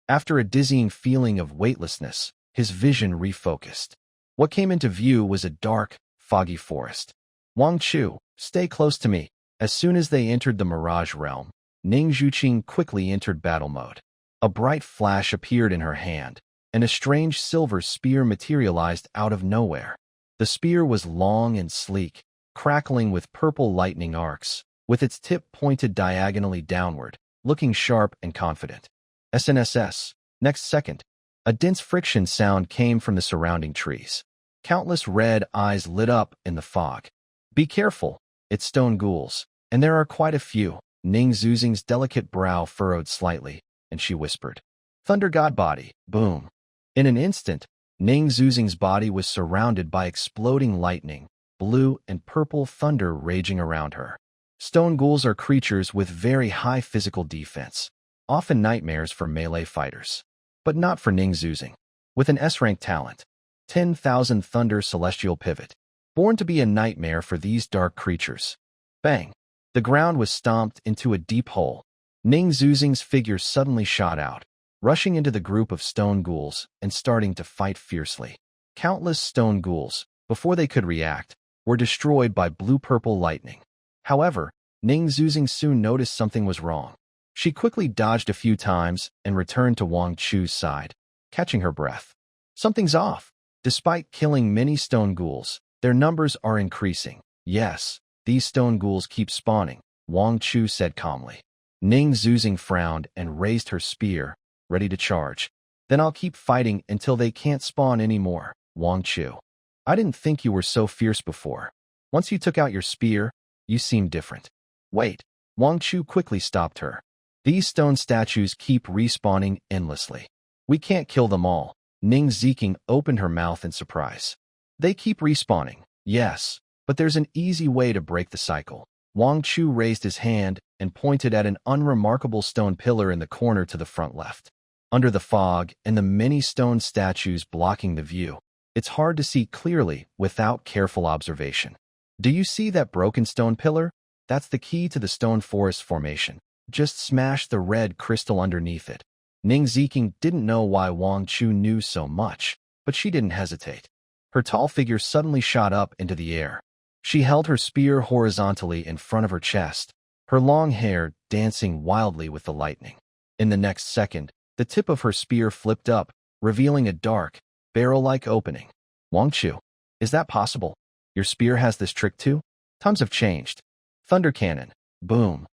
After a dizzying feeling of weightlessness, his vision refocused. What came into view was a dark, foggy forest. Wang Chu, stay close to me. As soon as they entered the Mirage Realm, Ning Zhuqing quickly entered battle mode. A bright flash appeared in her hand, and a strange silver spear materialized out of nowhere. The spear was long and sleek, crackling with purple lightning arcs, with its tip pointed diagonally downward, looking sharp and confident. SNSS. Next second, a dense friction sound came from the surrounding trees. Countless red eyes lit up in the fog. Be careful, it's stone ghouls, and there are quite a few. Ning Zuzing's delicate brow furrowed slightly, and she whispered, Thunder God body, boom. In an instant, Ning Zuzing's body was surrounded by exploding lightning, blue and purple thunder raging around her. Stone ghouls are creatures with very high physical defense, often nightmares for melee fighters. But not for Ning Zuzing. With an S-rank talent, 10,000 Thunder Celestial Pivot, born to be a nightmare for these dark creatures. Bang! The ground was stomped into a deep hole. Ning Zuzing's figure suddenly shot out, rushing into the group of stone ghouls and starting to fight fiercely. Countless stone ghouls, before they could react, were destroyed by blue-purple lightning. However, Ning Zuzing soon noticed something was wrong. She quickly dodged a few times and returned to Wang Chu's side, catching her breath. Something's off. Despite killing many stone ghouls, their numbers are increasing. Yes, these stone ghouls keep spawning, Wang Chu said calmly. Ning Zuzing frowned and raised her spear, ready to charge. Then I'll keep fighting until they can't spawn anymore, Wang Chu. I didn't think you were so fierce before. Once you took out your spear, you seemed different. Wait, Wang Chu quickly stopped her. These stone statues keep respawning endlessly. We can't kill them all. Ning Zuzing opened her mouth in surprise. They keep respawning, yes, but there's an easy way to break the cycle. Wang Chu raised his hand and pointed at an unremarkable stone pillar in the corner to the front left. Under the fog and the many stone statues blocking the view, it's hard to see clearly without careful observation. Do you see that broken stone pillar? That's the key to the stone forest formation. Just smash the red crystal underneath it. Ning Zuzing didn't know why Wang Chu knew so much, but she didn't hesitate. Her tall figure suddenly shot up into the air. She held her spear horizontally in front of her chest, her long hair dancing wildly with the lightning. In the next second, the tip of her spear flipped up, revealing a dark, barrel-like opening. Wang Chu, is that possible? Your spear has this trick too? Times have changed. Thunder cannon. Boom.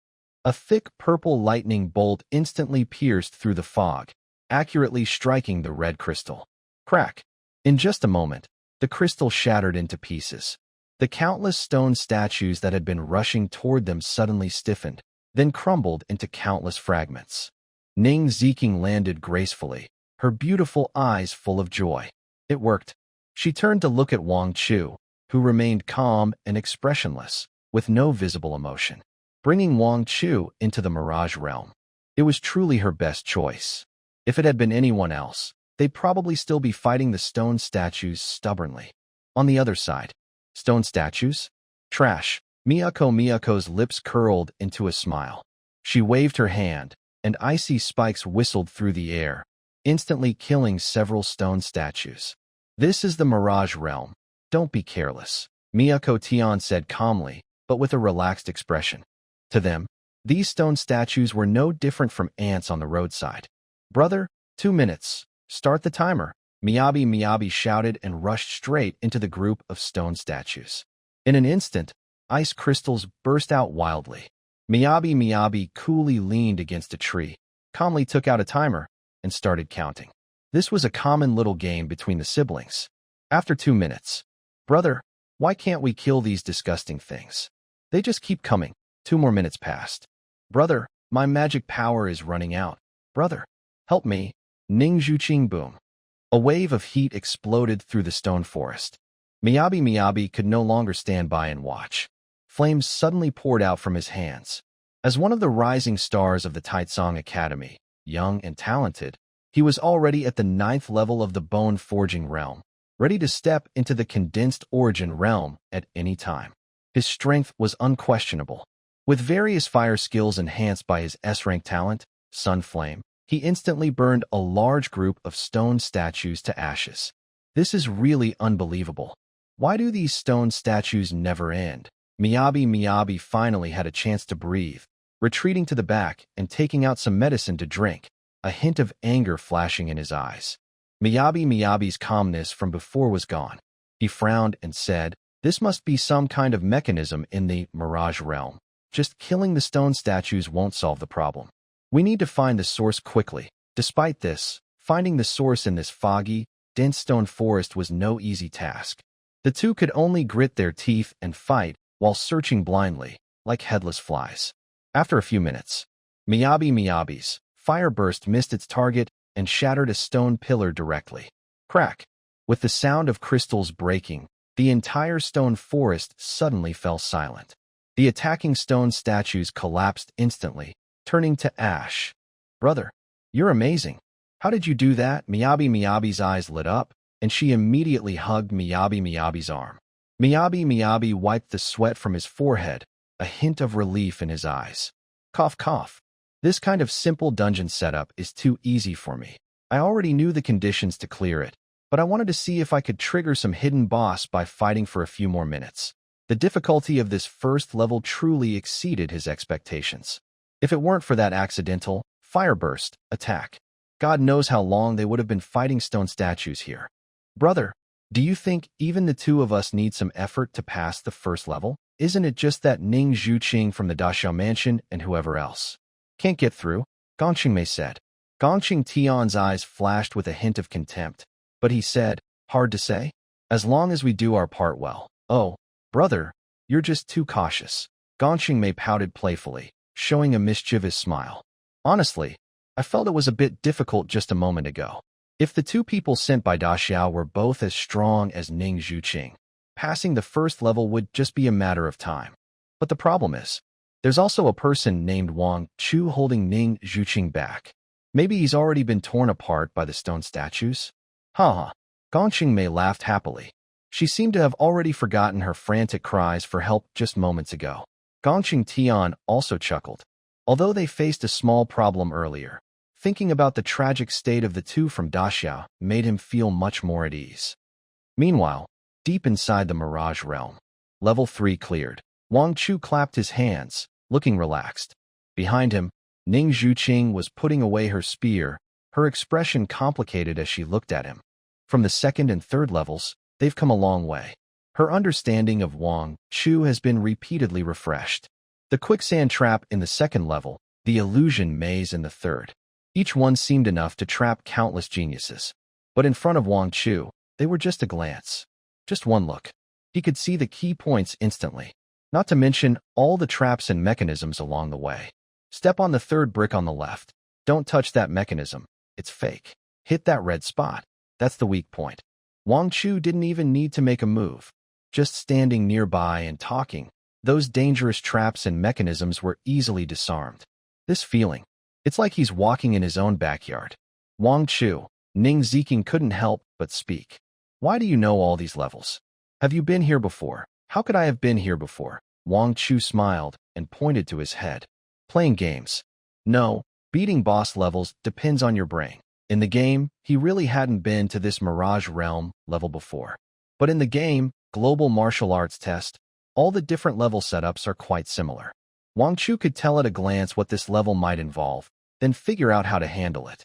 A thick purple lightning bolt instantly pierced through the fog, accurately striking the red crystal. Crack! In just a moment, the crystal shattered into pieces. The countless stone statues that had been rushing toward them suddenly stiffened, then crumbled into countless fragments. Ning Zuzing landed gracefully, her beautiful eyes full of joy. It worked. She turned to look at Wang Chu, who remained calm and expressionless, with no visible emotion. Bringing Wang Chu into the Mirage realm. It was truly her best choice. If it had been anyone else, they'd probably still be fighting the stone statues stubbornly. On the other side, stone statues? Trash. Miyako's lips curled into a smile. She waved her hand, and icy spikes whistled through the air, instantly killing several stone statues. This is the Mirage realm. Don't be careless, Miyako Tian said calmly, but with a relaxed expression. To them, these stone statues were no different from ants on the roadside. Brother, 2 minutes. Start the timer. Miyabi shouted and rushed straight into the group of stone statues. In an instant, ice crystals burst out wildly. Miyabi coolly leaned against a tree, calmly took out a timer, and started counting. This was a common little game between the siblings. After 2 minutes. Brother, why can't we kill these disgusting things? They just keep coming. 2 more minutes passed. Brother, my magic power is running out. Brother, help me. Ning Zuzing boom. A wave of heat exploded through the stone forest. Miyabi could no longer stand by and watch. Flames suddenly poured out from his hands. As one of the rising stars of the Taitsong Academy, young and talented, he was already at the 9th level of the bone forging realm, ready to step into the condensed origin realm at any time. His strength was unquestionable. With various fire skills enhanced by his S-rank talent, Sun Flame, he instantly burned a large group of stone statues to ashes. This is really unbelievable. Why do these stone statues never end? Miyabi finally had a chance to breathe, retreating to the back and taking out some medicine to drink, a hint of anger flashing in his eyes. Miyabi's calmness from before was gone. He frowned and said, This must be some kind of mechanism in the Mirage realm. Just killing the stone statues won't solve the problem. We need to find the source quickly. Despite this, finding the source in this foggy, dense stone forest was no easy task. The two could only grit their teeth and fight while searching blindly, like headless flies. After a few minutes, Miyabi's fire burst missed its target and shattered a stone pillar directly. Crack! With the sound of crystals breaking, the entire stone forest suddenly fell silent. The attacking stone statues collapsed instantly, turning to ash. Brother, you're amazing. How did you do that? Miyabi's eyes lit up, and she immediately hugged Miyabi's arm. Miyabi wiped the sweat from his forehead, a hint of relief in his eyes. Cough, cough. This kind of simple dungeon setup is too easy for me. I already knew the conditions to clear it, but I wanted to see if I could trigger some hidden boss by fighting for a few more minutes. The difficulty of this first level truly exceeded his expectations. If it weren't for that accidental fire burst attack, God knows how long they would have been fighting stone statues here. Brother, do you think even the two of us need some effort to pass the first level? Isn't it just that Ning Zhuqing from the Daxiao mansion and whoever else can't get through? Gongqing said. Gongqing Tian's eyes flashed with a hint of contempt, but he said, hard to say. As long as we do our part well. Oh, brother, you're just too cautious. Gongqing pouted playfully, showing a mischievous smile. Honestly, I felt it was a bit difficult just a moment ago. If the two people sent by Daxiao were both as strong as Ning Zhuqing, passing the first level would just be a matter of time. But the problem is, there's also a person named Wang Chu holding Ning Zhuqing back. Maybe he's already been torn apart by the stone statues? Haha. Gongqing laughed happily. She seemed to have already forgotten her frantic cries for help just moments ago. Gongqing Tian also chuckled. Although they faced a small problem earlier, thinking about the tragic state of the two from Daxiao made him feel much more at ease. Meanwhile, deep inside the Mirage realm, level 3 cleared. Wang Chu clapped his hands, looking relaxed. Behind him, Ning Zhuqing was putting away her spear, her expression complicated as she looked at him. From the second and third levels, they've come a long way. Her understanding of Wang Chu has been repeatedly refreshed. The quicksand trap in the second level, the illusion maze in the third. Each one seemed enough to trap countless geniuses. But in front of Wang Chu, they were just a glance. Just one look. He could see the key points instantly. Not to mention all the traps and mechanisms along the way. Step on the third brick on the left. Don't touch that mechanism. It's fake. Hit that red spot. That's the weak point. Wang Chu didn't even need to make a move. Just standing nearby and talking, those dangerous traps and mechanisms were easily disarmed. This feeling, it's like he's walking in his own backyard. Wang Chu, Ning Zhuqing couldn't help but speak. Why do you know all these levels? Have you been here before? How could I have been here before? Wang Chu smiled and pointed to his head. Playing games. No, beating boss levels depends on your brain. In the game, he really hadn't been to this Mirage realm level before. But in the game, Global Martial Arts Test, all the different level setups are quite similar. Wang Chu could tell at a glance what this level might involve, then figure out how to handle it.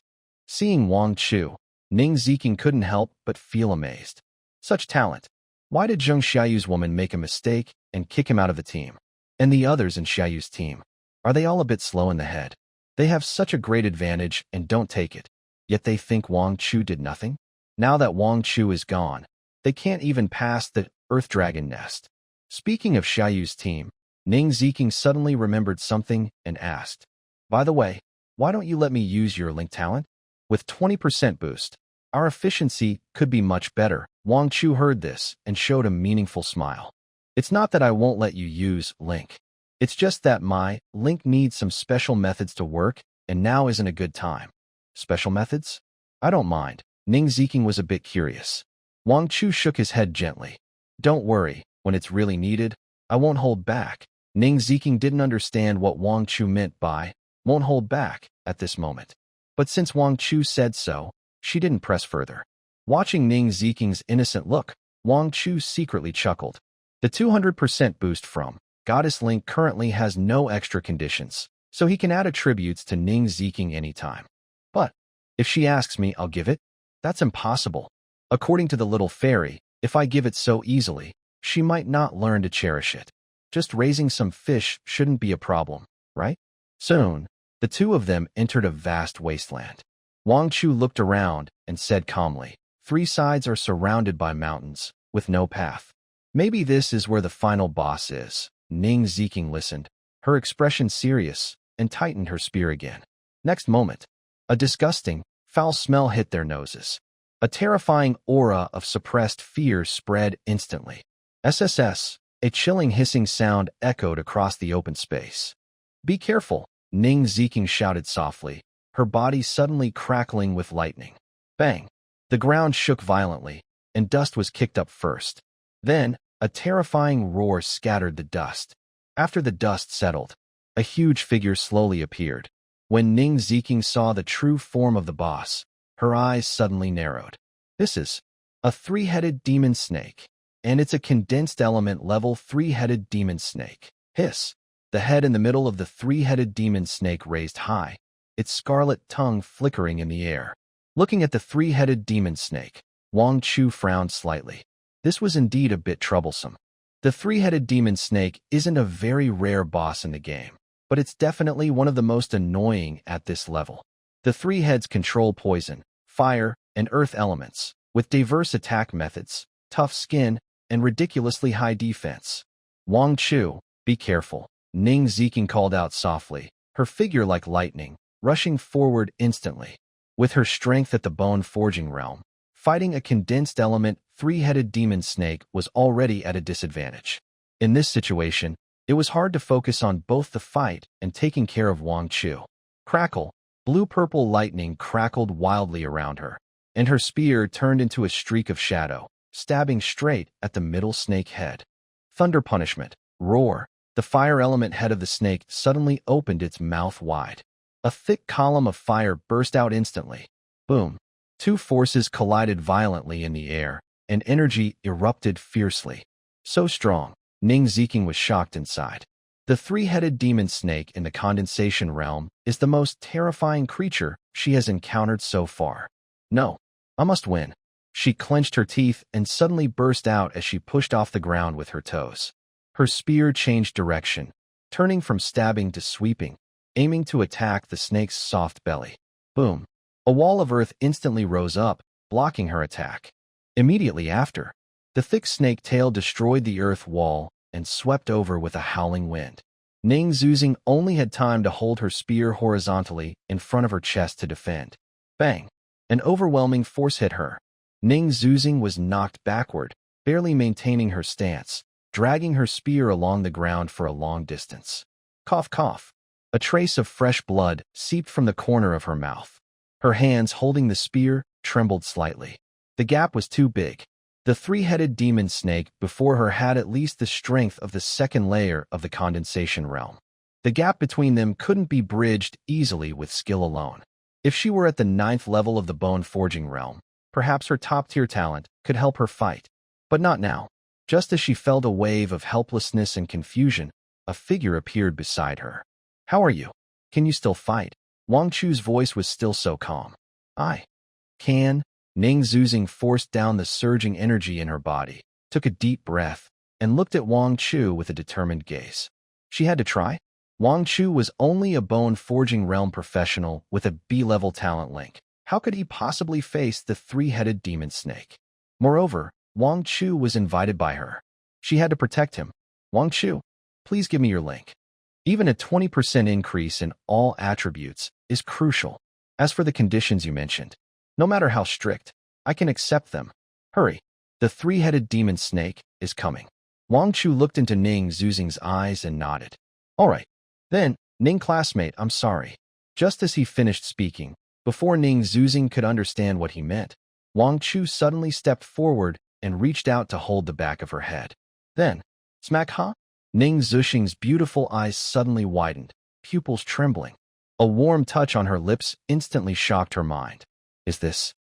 Seeing Wang Chu, Ning Zhuqing couldn't help but feel amazed. Such talent. Why did Xiayu's woman make a mistake and kick him out of the team? And the others in Xiayu's team, are they all a bit slow in the head? They have such a great advantage and don't take it, yet they think Wang Chu did nothing? Now that Wang Chu is gone, they can't even pass the Earth Dragon nest. Speaking of Xiayu's team, Ning Zhuqing suddenly remembered something and asked, by the way, why don't you let me use your link talent? With 20% boost, our efficiency could be much better. Wang Chu heard this and showed a meaningful smile. It's not that I won't let you use link. It's just that my link needs some special methods to work, and now isn't a good time. Special methods? I don't mind. Ning Zhuqing was a bit curious. Wang Chu shook his head gently. Don't worry, when it's really needed, I won't hold back. Ning Zhuqing didn't understand what Wang Chu meant by won't hold back at this moment. But since Wang Chu said so, she didn't press further. Watching Ning Zhuqing's innocent look, Wang Chu secretly chuckled. The 200% boost from Goddess Link currently has no extra conditions, so he can add attributes to Ning Zhuqing anytime. But if she asks me, I'll give it? That's impossible. According to the little fairy, if I give it so easily, she might not learn to cherish it. Just raising some fish shouldn't be a problem, right? Soon, the two of them entered a vast wasteland. Wang Chu looked around and said calmly, "Three sides are surrounded by mountains, with no path. Maybe this is where the final boss is." Ning Ziking listened, her expression serious, and tightened her spear again. Next moment, a disgusting, foul smell hit their noses. A terrifying aura of suppressed fear spread instantly. SSS, a chilling hissing sound echoed across the open space. "Be careful," Ning Ziking shouted softly, her body suddenly crackling with lightning. Bang! The ground shook violently, and dust was kicked up first. Then, a terrifying roar scattered the dust. After the dust settled, a huge figure slowly appeared. When Ning Ziking saw the true form of the boss, her eyes suddenly narrowed. This is a three-headed demon snake, and it's a condensed element level three-headed demon snake. Hiss! The head in the middle of the three-headed demon snake raised high, its scarlet tongue flickering in the air. Looking at the three-headed demon snake, Wang Chu frowned slightly. This was indeed a bit troublesome. The three-headed demon snake isn't a very rare boss in the game, but it's definitely one of the most annoying at this level. The three heads control poison, fire, and earth elements, with diverse attack methods, tough skin, and ridiculously high defense. "Wang Chu, be careful," Ning Ziking called out softly, her figure like lightning, rushing forward instantly. With her strength at the bone-forging realm, fighting a condensed element three-headed demon snake was already at a disadvantage. In this situation, it was hard to focus on both the fight and taking care of Wang Chu. Crackle! Blue-purple lightning crackled wildly around her, and her spear turned into a streak of shadow, stabbing straight at the middle snake head. Thunder punishment! Roar! The fire element head of the snake suddenly opened its mouth wide. A thick column of fire burst out instantly. Boom! Two forces collided violently in the air, and energy erupted fiercely. So strong, Ning Ziking was shocked inside. The three-headed demon snake in the condensation realm is the most terrifying creature she has encountered so far. "No, I must win." She clenched her teeth and suddenly burst out as she pushed off the ground with her toes. Her spear changed direction, turning from stabbing to sweeping, aiming to attack the snake's soft belly. Boom! A wall of earth instantly rose up, blocking her attack. Immediately after, the thick snake tail destroyed the earth wall and swept over with a howling wind. Ning Ziking only had time to hold her spear horizontally in front of her chest to defend. Bang! An overwhelming force hit her. Ning Ziking was knocked backward, barely maintaining her stance, dragging her spear along the ground for a long distance. Cough, cough. A trace of fresh blood seeped from the corner of her mouth. Her hands holding the spear trembled slightly. The gap was too big. The three-headed demon snake before her had at least the strength of the second layer of the condensation realm. The gap between them couldn't be bridged easily with skill alone. If she were at the 9th level of the bone-forging realm, perhaps her top-tier talent could help her fight. But not now. Just as she felt a wave of helplessness and confusion, a figure appeared beside her. "How are you? Can you still fight?" Wang Chu's voice was still so calm. "I can." Ning Ziking forced down the surging energy in her body, took a deep breath, and looked at Wang Chu with a determined gaze. She had to try. Wang Chu was only a bone-forging realm professional with a B-level talent link. How could he possibly face the three-headed demon snake? Moreover, Wang Chu was invited by her. She had to protect him. "Wang Chu, please give me your link." Even a 20% increase in all attributes is crucial. As for the conditions you mentioned, no matter how strict, I can accept them. Hurry. The three-headed demon snake is coming. Wang Chu looked into Ning Zuzing's eyes and nodded. "All right. Then, Ning classmate, I'm sorry." Just as he finished speaking, before Ning Zuzing could understand what he meant, Wang Chu suddenly stepped forward and reached out to hold the back of her head. Then, smack, huh? Ning Zuzing's beautiful eyes suddenly widened, pupils trembling. A warm touch on her lips instantly shocked her mind. Is this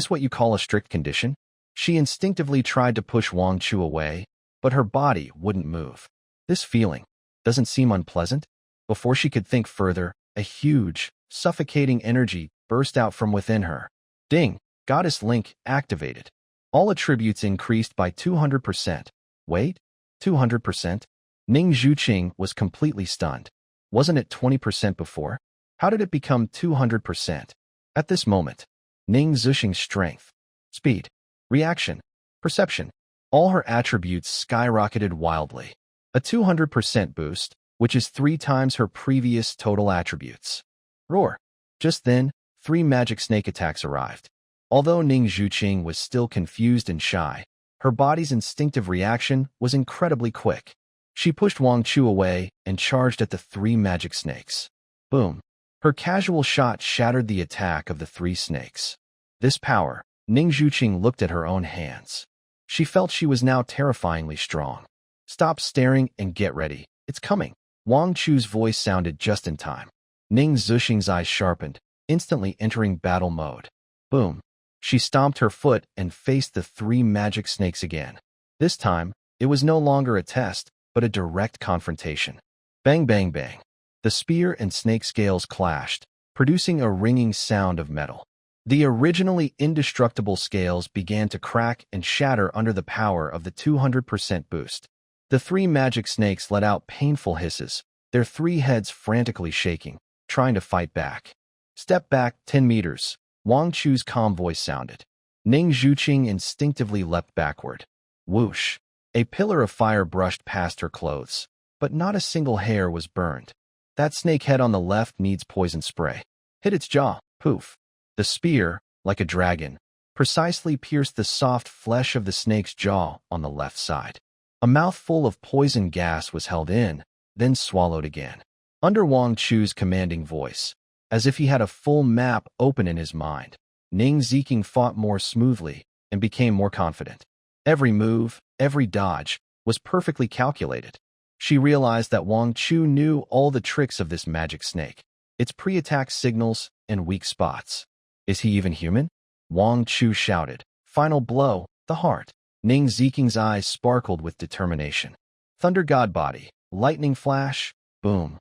what you call a strict condition? She instinctively tried to push Wang Chu away, but her body wouldn't move. This feeling doesn't seem unpleasant. Before she could think further, a huge, suffocating energy burst out from within her. Ding! Goddess Link activated. All attributes increased by 200%. Wait, 200%? Ning Zhuqing was completely stunned. Wasn't it 20% before? How did it become 200%? At this moment, Ning Zhuqing's strength, speed, reaction, perception, all her attributes skyrocketed wildly. A 200% boost, which is 3 times her previous total attributes. Roar. Just then, 3 magic snake attacks arrived. Although Ning Zhuqing was still confused and shy, her body's instinctive reaction was incredibly quick. She pushed Wang Chu away and charged at the 3 magic snakes. Boom. Her casual shot shattered the attack of the 3 snakes. This power, Ning Zhuqing looked at her own hands. She felt she was now terrifyingly strong. Stop staring and get ready. It's coming. Wang Chu's voice sounded just in time. Ning Zhuqing's eyes sharpened, instantly entering battle mode. Boom. She stomped her foot and faced the 3 magic snakes again. This time, it was no longer a test, but a direct confrontation. Bang, bang, bang. The spear and snake scales clashed, producing a ringing sound of metal. The originally indestructible scales began to crack and shatter under the power of the 200% boost. The 3 magic snakes let out painful hisses, their 3 heads frantically shaking, trying to fight back. Step back 10 meters, Wang Chu's calm voice sounded. Ning Zhuqing instinctively leapt backward. Whoosh! A pillar of fire brushed past her clothes, but not a single hair was burned. That snake head on the left needs poison spray. Hit its jaw, poof. The spear, like a dragon, precisely pierced the soft flesh of the snake's jaw on the left side. A mouthful of poison gas was held in, then swallowed again. Under Wang Chu's commanding voice, as if he had a full map open in his mind, Ning Zhuqing fought more smoothly and became more confident. Every move, every dodge, was perfectly calculated. She realized that Wang Chu knew all the tricks of this magic snake, its pre-attack signals and weak spots. Is he even human? Wang Chu shouted. Final blow, the heart. Ning Zhuqing's eyes sparkled with determination. Thunder God body, lightning flash, boom.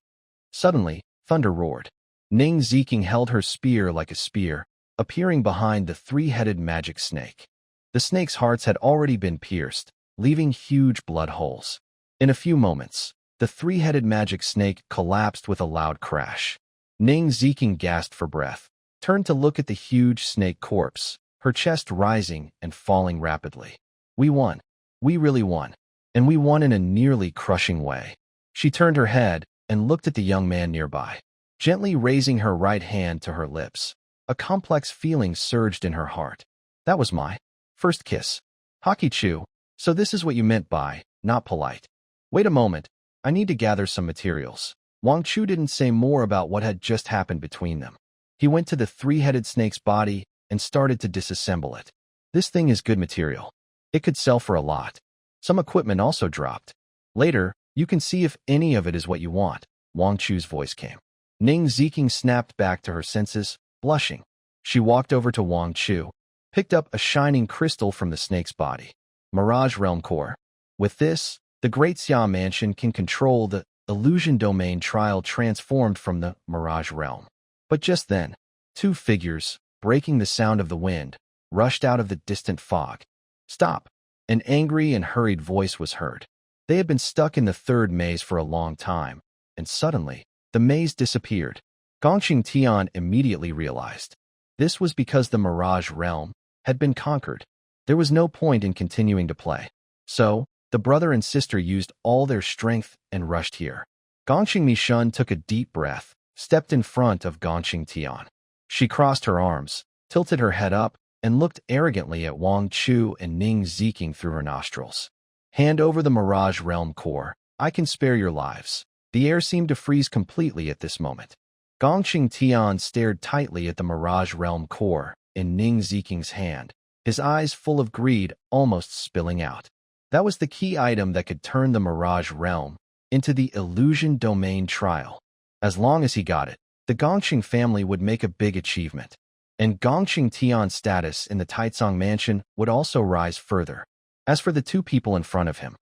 Suddenly, thunder roared. Ning Zhuqing held her spear like a spear, appearing behind the 3-headed magic snake. The snake's hearts had already been pierced, leaving huge blood holes. In a few moments, the 3-headed magic snake collapsed with a loud crash. Ning Zhuqing gasped for breath, turned to look at the huge snake corpse, her chest rising and falling rapidly. We won. We really won. And we won in a nearly crushing way. She turned her head and looked at the young man nearby, gently raising her right hand to her lips. A complex feeling surged in her heart. That was my first kiss. Haki-chu, so this is what you meant by not polite. Wait a moment. I need to gather some materials. Wang Chu didn't say more about what had just happened between them. He went to the 3-headed snake's body and started to disassemble it. This thing is good material. It could sell for a lot. Some equipment also dropped. Later, you can see if any of it is what you want. Wang Chu's voice came. Ning Zhuqing snapped back to her senses, blushing. She walked over to Wang Chu, picked up a shining crystal from the snake's body. Mirage Realm Core. With this, the Great Xia Mansion can control the illusion domain trial transformed from the Mirage Realm. But just then, 2 figures, breaking the sound of the wind, rushed out of the distant fog. Stop! An angry and hurried voice was heard. They had been stuck in the 3rd maze for a long time, and suddenly, the maze disappeared. Gongxing Tian immediately realized. This was because the Mirage Realm had been conquered. There was no point in continuing to play. So, the brother and sister used all their strength and rushed here. Gongxing Mishun took a deep breath, stepped in front of Gongxing Tian. She crossed her arms, tilted her head up, and looked arrogantly at Wang Chu and Ning Zhuqing through her nostrils. Hand over the Mirage Realm Core. I can spare your lives. The air seemed to freeze completely at this moment. Gongxing Tian stared tightly at the Mirage Realm Core in Ning Zhuqing's hand, his eyes full of greed almost spilling out. That was the key item that could turn the Mirage Realm into the Illusion Domain trial. As long as he got it, the Gongxing family would make a big achievement. And Gongxing Tian's status in the Taicang Mansion would also rise further. As for the 2 people in front of him,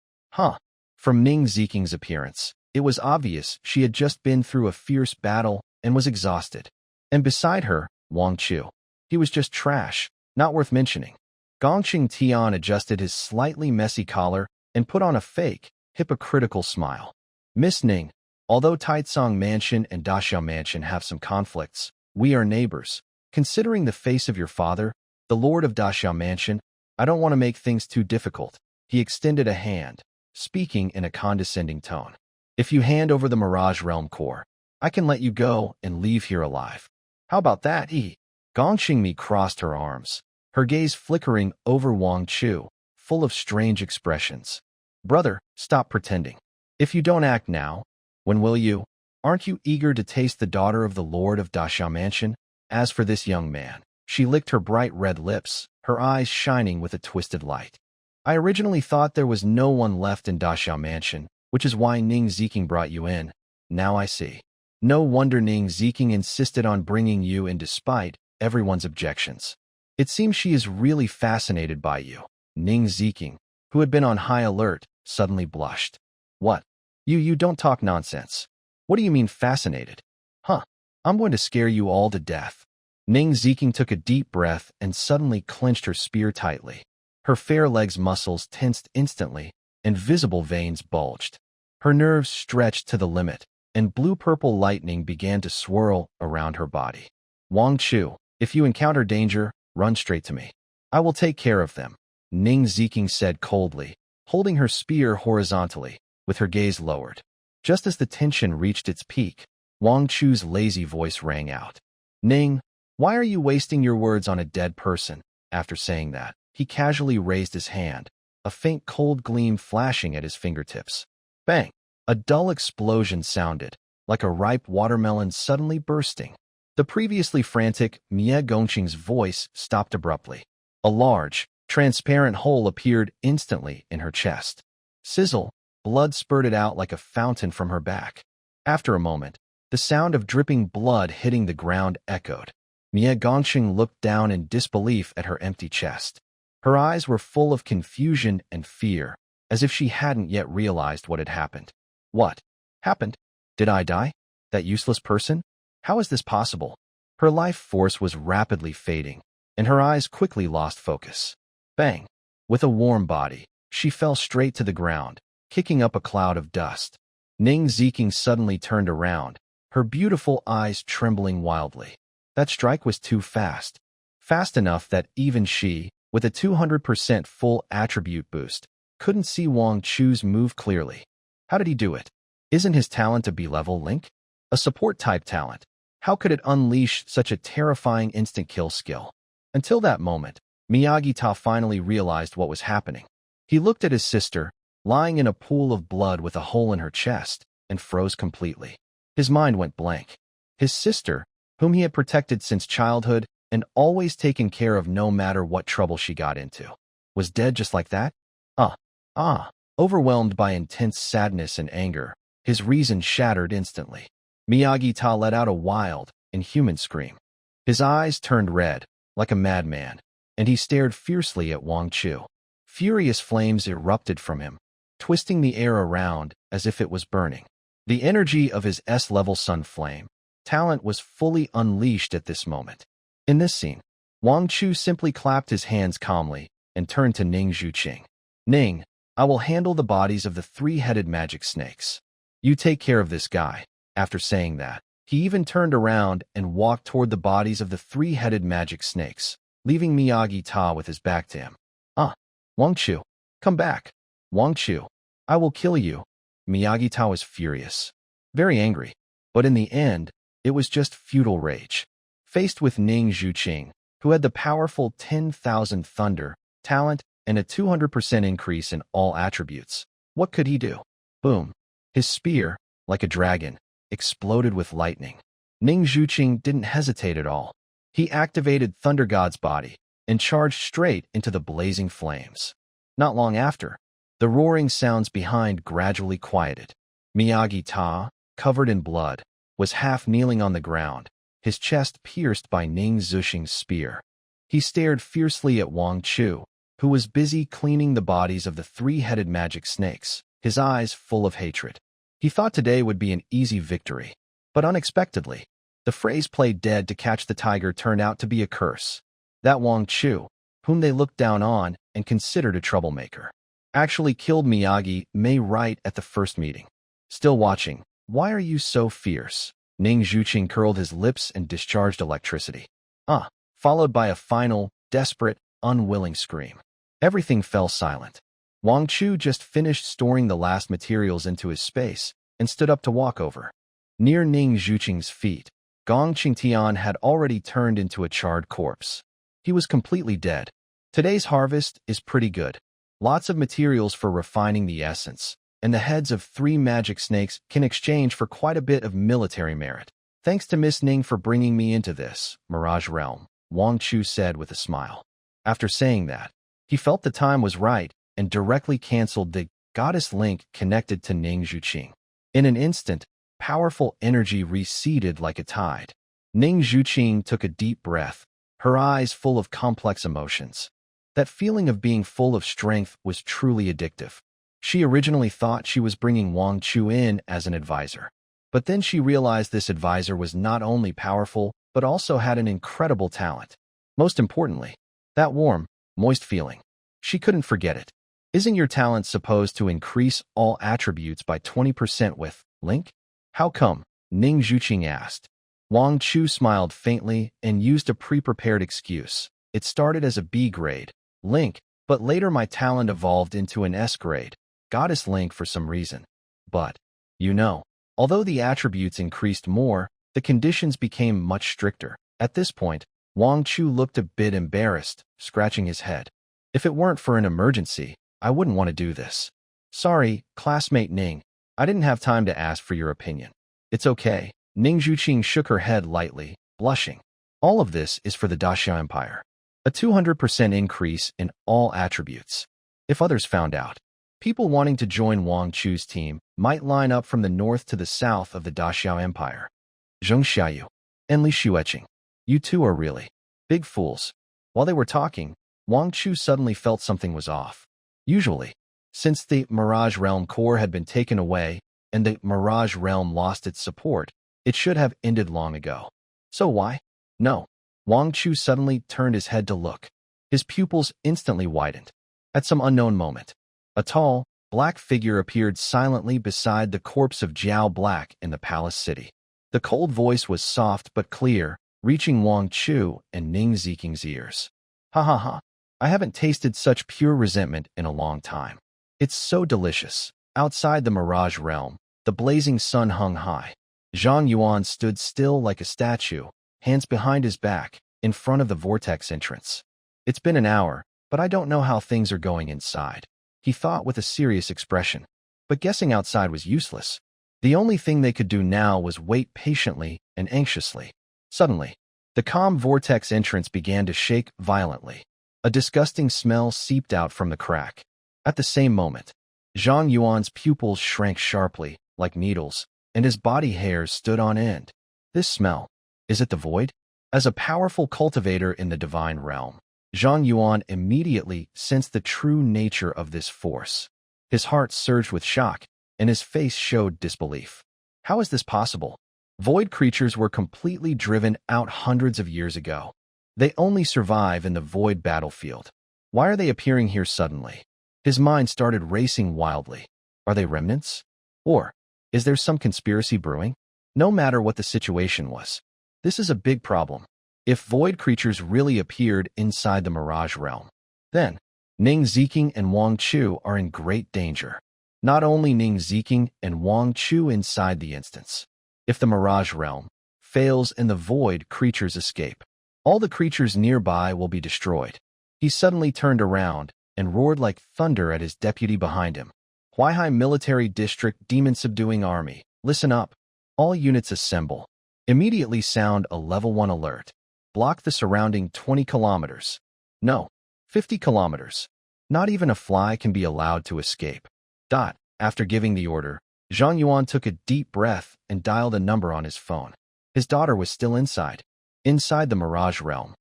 from Ning Zhuqing's appearance, it was obvious she had just been through a fierce battle and was exhausted. And beside her, Wang Chu. He was just trash, not worth mentioning. Gongqing Tian adjusted his slightly messy collar and put on a fake, hypocritical smile. Miss Ning, although Taitsong Mansion and Daxiao Mansion have some conflicts, we are neighbors. Considering the face of your father, the lord of Daxiao Mansion, I don't want to make things too difficult. He extended a hand, speaking in a condescending tone. If you hand over the Mirage Realm core, I can let you go and leave here alive. How about that, Gongqing Mi crossed her arms, her gaze flickering over Wang Chu, full of strange expressions. Brother, stop pretending. If you don't act now, when will you? Aren't you eager to taste the daughter of the Lord of Daxiao Mansion? As for this young man, she licked her bright red lips, her eyes shining with a twisted light. I originally thought there was no one left in Daxiao Mansion, which is why Ning Ziking brought you in. Now I see. No wonder Ning Ziking insisted on bringing you in despite everyone's objections. It seems she is really fascinated by you. Ning Ziking, who had been on high alert, suddenly blushed. What? You don't talk nonsense. What do you mean fascinated? Huh. I'm going to scare you all to death. Ning Ziking took a deep breath and suddenly clenched her spear tightly. Her fair legs' muscles tensed instantly, and visible veins bulged. Her nerves stretched to the limit, and blue-purple lightning began to swirl around her body. Wang Chu, if you encounter danger, run straight to me. I will take care of them, Ning Ziking said coldly, holding her spear horizontally, with her gaze lowered. Just as the tension reached its peak, Wang Chu's lazy voice rang out. Ning, why are you wasting your words on a dead person? After saying that, he casually raised his hand, a faint cold gleam flashing at his fingertips. Bang! A dull explosion sounded, like a ripe watermelon suddenly bursting. The previously frantic Mie Gongqing's voice stopped abruptly. A large, transparent hole appeared instantly in her chest. Sizzle, blood spurted out like a fountain from her back. After a moment, the sound of dripping blood hitting the ground echoed. Mie Gongqing looked down in disbelief at her empty chest. Her eyes were full of confusion and fear, as if she hadn't yet realized what had happened. What happened? Did I die? That useless person? How is this possible? Her life force was rapidly fading, and her eyes quickly lost focus. Bang! With a warm body, she fell straight to the ground, kicking up a cloud of dust. Ning Ziking suddenly turned around, her beautiful eyes trembling wildly. That strike was too fast. Fast enough that even she, with a 200% full attribute boost, couldn't see Wang Chu's move clearly. How did he do it? Isn't his talent a B-level link? A support-type talent. How could it unleash such a terrifying instant kill skill? Until that moment, Miyagi-ta finally realized what was happening. He looked at his sister, lying in a pool of blood with a hole in her chest, and froze completely. His mind went blank. His sister, whom he had protected since childhood and always taken care of no matter what trouble she got into, was dead just like that? Overwhelmed by intense sadness and anger, his reason shattered instantly. Miyagi-ta let out a wild, inhuman scream. His eyes turned red, like a madman, and he stared fiercely at Wang Chu. Furious flames erupted from him, twisting the air around as if it was burning. The energy of his S-level sun flame talent was fully unleashed at this moment. In this scene, Wang Chu simply clapped his hands calmly and turned to Ning Ziking. Ning, I will handle the bodies of the three-headed magic snakes. You take care of this guy. After saying that, he even turned around and walked toward the bodies of the three-headed magic snakes, leaving Miyagi-ta with his back to him. Wang Chu, come back. Wang Chu, I will kill you. Miyagi-ta was furious, very angry, but in the end, it was just futile rage. Faced with Ning Ziking, who had the powerful 10,000 thunder, talent, and a 200% increase in all attributes, what could he do? Boom. His spear, like a dragon, exploded with lightning. Ning Ziking didn't hesitate at all. He activated Thunder God's body and charged straight into the blazing flames. Not long after, the roaring sounds behind gradually quieted. Miyagi-ta, covered in blood, was half kneeling on the ground, his chest pierced by Ning Ziking's spear. He stared fiercely at Wang Chu, who was busy cleaning the bodies of the three-headed magic snakes, his eyes full of hatred. He thought today would be an easy victory, but unexpectedly, the phrase "play dead to catch the tiger" turned out to be a curse. That Wang Chu, whom they looked down on and considered a troublemaker. Actually killed Miyagi May right at the first meeting. Still watching. Why are you so fierce? Ning Zhuqing curled his lips and discharged electricity. Followed by a final, desperate, unwilling scream. Everything fell silent. Wang Chu just finished storing the last materials into his space and stood up to walk over. Near Ning Zhuqing's feet, Gong Qingtian had already turned into a charred corpse. He was completely dead. Today's harvest is pretty good. Lots of materials for refining the essence, and the heads of 3 magic snakes can exchange for quite a bit of military merit. Thanks to Miss Ning for bringing me into this Mirage realm, Wang Chu said with a smile. After saying that, he felt the time was right and directly canceled the goddess link connected to Ning Zhuqing. In an instant, powerful energy receded like a tide. Ning Zhuqing took a deep breath, her eyes full of complex emotions. That feeling of being full of strength was truly addictive. She originally thought she was bringing Wang Chu in as an advisor. But then she realized this advisor was not only powerful, but also had an incredible talent. Most importantly, that warm, moist feeling. She couldn't forget it. Isn't your talent supposed to increase all attributes by 20% with Link? How come? Ning Zhuqing asked. Wang Chu smiled faintly and used a pre-prepared excuse. It started as a B grade, Link, but later my talent evolved into an S grade, Goddess Link for some reason. But, although the attributes increased more, the conditions became much stricter. At this point, Wang Chu looked a bit embarrassed, scratching his head. If it weren't for an emergency, I wouldn't want to do this. Sorry, classmate Ning. I didn't have time to ask for your opinion. It's okay. Ning Zhuqing shook her head lightly, blushing. All of this is for the Daxia Empire. A 200% increase in all attributes. If others found out, people wanting to join Wang Chu's team might line up from the north to the south of the Daxia Empire. Zheng Xiayu and Li Xueqing. You two are really big fools. While they were talking, Wang Chu suddenly felt something was off. Usually, since the Mirage Realm core had been taken away and the Mirage Realm lost its support, it should have ended long ago. So why? No. Wang Chu suddenly turned his head to look. His pupils instantly widened. At some unknown moment, a tall, black figure appeared silently beside the corpse of Jiao Black in the palace city. The cold voice was soft but clear, reaching Wang Chu and Ning Ziking's ears. Ha ha ha. I haven't tasted such pure resentment in a long time. It's so delicious. Outside the Mirage Realm, the blazing sun hung high. Zhang Yuan stood still like a statue, hands behind his back, in front of the vortex entrance. It's been an hour, but I don't know how things are going inside, he thought with a serious expression. But guessing outside was useless. The only thing they could do now was wait patiently and anxiously. Suddenly, the calm vortex entrance began to shake violently. A disgusting smell seeped out from the crack. At the same moment, Zhang Yuan's pupils shrank sharply, like needles, and his body hairs stood on end. This smell, is it the void? As a powerful cultivator in the divine realm, Zhang Yuan immediately sensed the true nature of this force. His heart surged with shock, and his face showed disbelief. How is this possible? Void creatures were completely driven out hundreds of years ago. They only survive in the void battlefield. Why are they appearing here suddenly? His mind started racing wildly. Are they remnants? Or is there some conspiracy brewing? No matter what the situation was, this is a big problem. If void creatures really appeared inside the Mirage Realm, then Ning Ziking and Wang Chu are in great danger. Not only Ning Ziking and Wang Chu inside the instance. If the Mirage Realm fails and the void creatures escape, all the creatures nearby will be destroyed. He suddenly turned around and roared like thunder at his deputy behind him. Huaihai Military District Demon Subduing Army, listen up. All units assemble. Immediately sound a level 1 alert. Block the surrounding 20 kilometers. No, 50 kilometers. Not even a fly can be allowed to escape. After giving the order, Zhang Yuan took a deep breath and dialed a number on his phone. His daughter was still inside the Mirage Realm.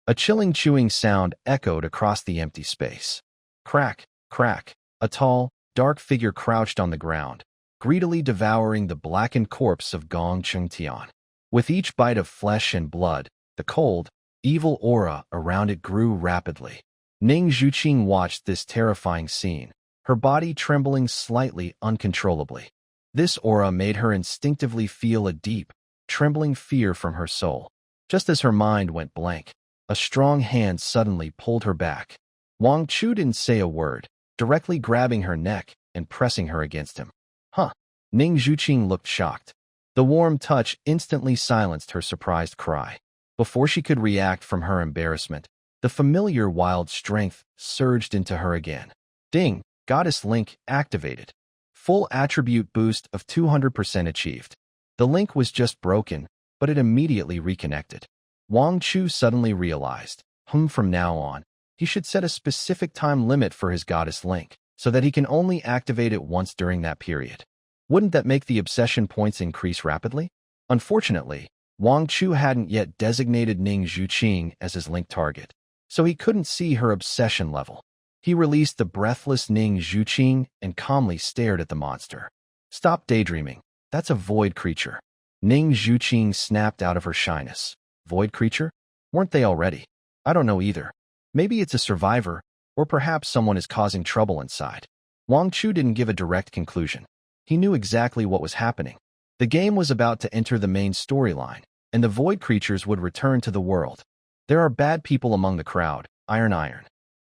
A chilling chewing sound echoed across the empty space. Crack, crack. A tall, dark figure crouched on the ground, greedily devouring the blackened corpse of Gong Qingtian. With each bite of flesh and blood, the cold, evil aura around it grew rapidly. Ning Zhuqing watched this terrifying scene, her body trembling slightly uncontrollably. This aura made her instinctively feel a deep, trembling fear from her soul. Just as her mind went blank, a strong hand suddenly pulled her back. Wang Chu didn't say a word, directly grabbing her neck and pressing her against him. Huh. Ning Zhuqing looked shocked. The warm touch instantly silenced her surprised cry. Before she could react from her embarrassment, the familiar wild strength surged into her again. Ding! Goddess Link activated. Full attribute boost of 200% achieved. The link was just broken, but it immediately reconnected. Wang Chu suddenly realized, from now on, he should set a specific time limit for his Goddess Link, so that he can only activate it once during that period. Wouldn't that make the obsession points increase rapidly? Unfortunately, Wang Chu hadn't yet designated Ning Zhuqing as his link target, so he couldn't see her obsession level. He released the breathless Ning Zhuqing and calmly stared at the monster. Stop daydreaming. That's a void creature. Ning Zhuqing snapped out of her shyness. Void creature? Weren't they already? I don't know either. Maybe it's a survivor, or perhaps someone is causing trouble inside. Wang Chu didn't give a direct conclusion. He knew exactly what was happening. The game was about to enter the main storyline, and the void creatures would return to the world. There are bad people among the crowd, iron.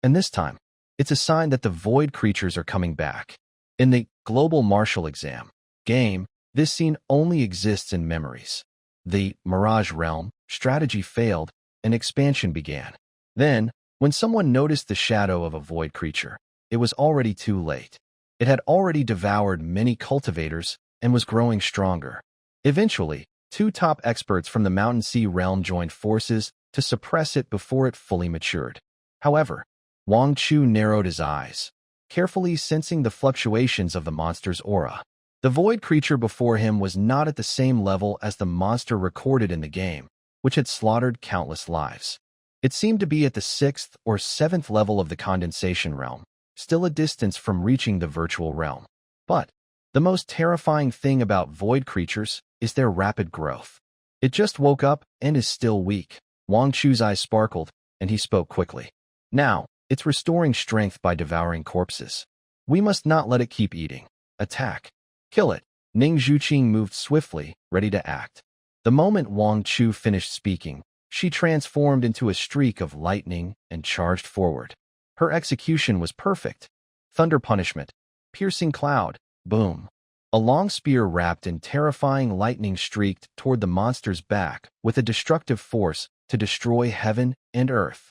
And this time, it's a sign that the void creatures are coming back. In the Global Martial Exam game, this scene only exists in memories. The Mirage Realm strategy failed, and expansion began. Then, when someone noticed the shadow of a void creature, it was already too late. It had already devoured many cultivators and was growing stronger. Eventually, two top experts from the Mountain Sea realm joined forces to suppress it before it fully matured. However, Wang Chu narrowed his eyes, carefully sensing the fluctuations of the monster's aura. The void creature before him was not at the same level as the monster recorded in the game, which had slaughtered countless lives. It seemed to be at the 6th or 7th level of the condensation realm, still a distance from reaching the virtual realm. But the most terrifying thing about void creatures is their rapid growth. It just woke up and is still weak. Wang Chu's eyes sparkled, and he spoke quickly. Now, it's restoring strength by devouring corpses. We must not let it keep eating. Attack. Kill it. Ning Zhuqing moved swiftly, ready to act. The moment Wang Chu finished speaking, she transformed into a streak of lightning and charged forward. Her execution was perfect. Thunder punishment. Piercing cloud. Boom. A long spear wrapped in terrifying lightning streaked toward the monster's back with a destructive force to destroy heaven and earth.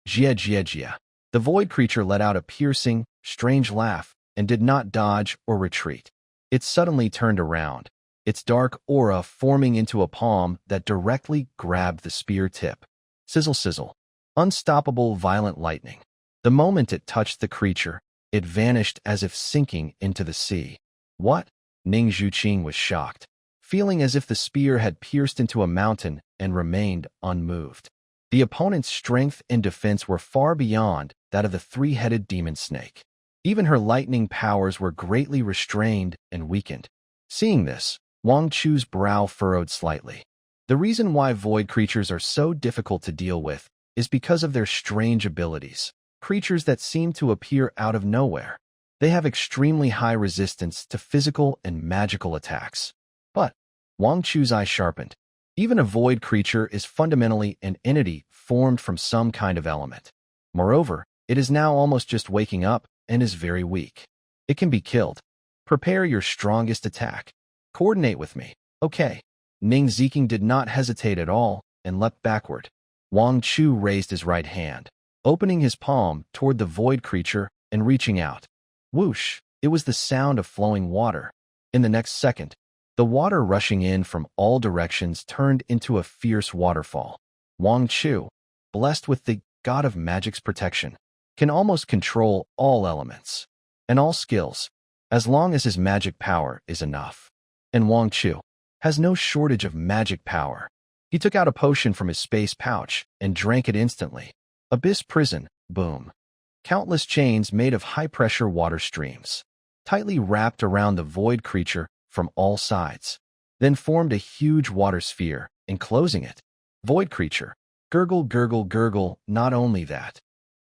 Jia jia jia. The void creature let out a piercing, strange laugh and did not dodge or retreat. It suddenly turned around, its dark aura forming into a palm that directly grabbed the spear tip. Sizzle sizzle. Unstoppable violent lightning. The moment it touched the creature, it vanished as if sinking into the sea. What? Ning Zhuqing was shocked, feeling as if the spear had pierced into a mountain and remained unmoved. The opponent's strength and defense were far beyond that of the three-headed demon snake. Even her lightning powers were greatly restrained and weakened. Seeing this, Wang Chu's brow furrowed slightly. The reason why void creatures are so difficult to deal with is because of their strange abilities. Creatures that seem to appear out of nowhere. They have extremely high resistance to physical and magical attacks. But Wang Chu's eye sharpened. Even a void creature is fundamentally an entity formed from some kind of element. Moreover, it is now almost just waking up and is very weak. It can be killed. Prepare your strongest attack. Coordinate with me. Okay. Ning Zhuqing did not hesitate at all and leapt backward. Wang Chu raised his right hand, opening his palm toward the void creature and reaching out. Whoosh! It was the sound of flowing water. In the next second, the water rushing in from all directions turned into a fierce waterfall. Wang Chu, blessed with the god of magic's protection, can almost control all elements and all skills, as long as his magic power is enough. And Wang Chu has no shortage of magic power. He took out a potion from his space pouch and drank it instantly. Abyss prison, boom. Countless chains made of high-pressure water streams, tightly wrapped around the void creature from all sides, then formed a huge water sphere, enclosing it. Void creature, gurgle, gurgle, gurgle. Not only that,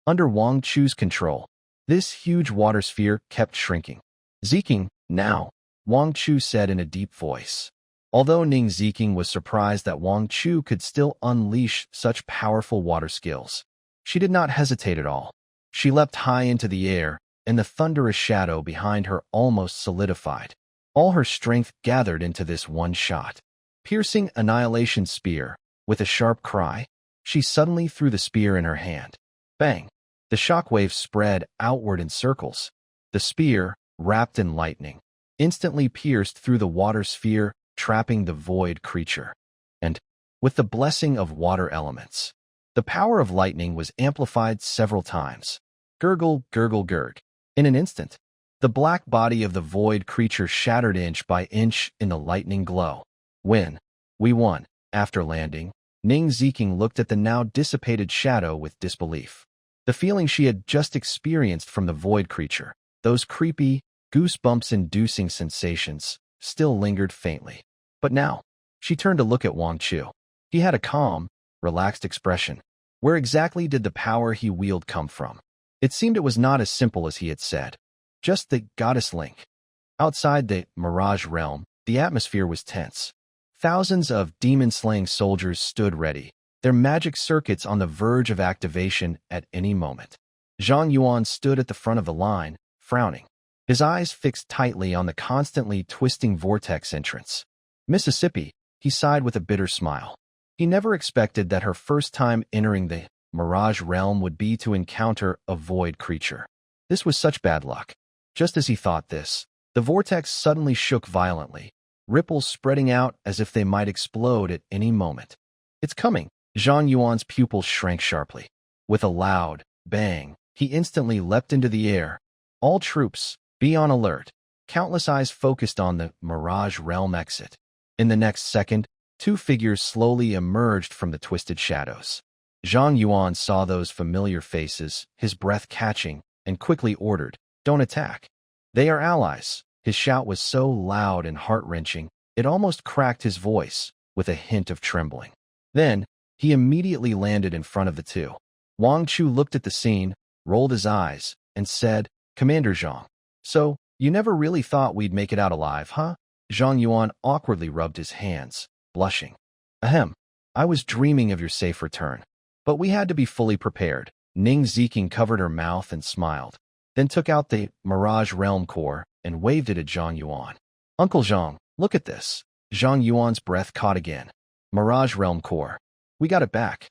Under Wang Chu's control, this huge water sphere kept shrinking. Zeking, now, Wang Chu said in a deep voice. Although Ning Zeking was surprised that Wang Chu could still unleash such powerful water skills, she did not hesitate at all. She leapt high into the air, and the thunderous shadow behind her almost solidified. All her strength gathered into this one shot. Piercing annihilation spear, with a sharp cry, she suddenly threw the spear in her hand. Bang! The shockwave spread outward in circles. The spear, wrapped in lightning, instantly pierced through the water sphere, trapping the void creature. And, with the blessing of water elements, the power of lightning was amplified several times. Gurgle, gurgle, gurg. In an instant, the black body of the void creature shattered inch by inch in the lightning glow. We won. After landing, Ning Zeking looked at the now dissipated shadow with disbelief. The feeling she had just experienced from the void creature, those creepy, goosebumps-inducing sensations, still lingered faintly. But now, she turned to look at Wang Chu. He had a calm, relaxed expression. Where exactly did the power he wielded come from? It seemed it was not as simple as he had said. Just the goddess link. Outside the Mirage realm, the atmosphere was tense. Thousands of demon-slaying soldiers stood ready, their magic circuits on the verge of activation at any moment. Zhang Yuan stood at the front of the line, frowning, his eyes fixed tightly on the constantly twisting vortex entrance. Mississippi, he sighed with a bitter smile. He never expected that her first time entering the Mirage realm would be to encounter a void creature. This was such bad luck. Just as he thought this, the vortex suddenly shook violently, ripples spreading out as if they might explode at any moment. It's coming. Zhang Yuan's pupils shrank sharply. With a loud bang, he instantly leapt into the air. All troops, be on alert. Countless eyes focused on the Mirage realm exit. In the next second, two figures slowly emerged from the twisted shadows. Zhang Yuan saw those familiar faces, his breath catching, and quickly ordered, "Don't attack. They are allies." His shout was so loud and heart-wrenching, it almost cracked his voice, with a hint of trembling. Then, he immediately landed in front of the two. Wang Chu looked at the scene, rolled his eyes, and said, "Commander Zhang, so, you never really thought we'd make it out alive, huh?" Zhang Yuan awkwardly rubbed his hands, blushing. "Ahem, I was dreaming of your safe return. But we had to be fully prepared." Ning Zeking covered her mouth and smiled, then took out the Mirage Realm Core and waved it at Zhang Yuan. "Uncle Zhang, look at this." Zhang Yuan's breath caught again. Mirage Realm Core. We got it back.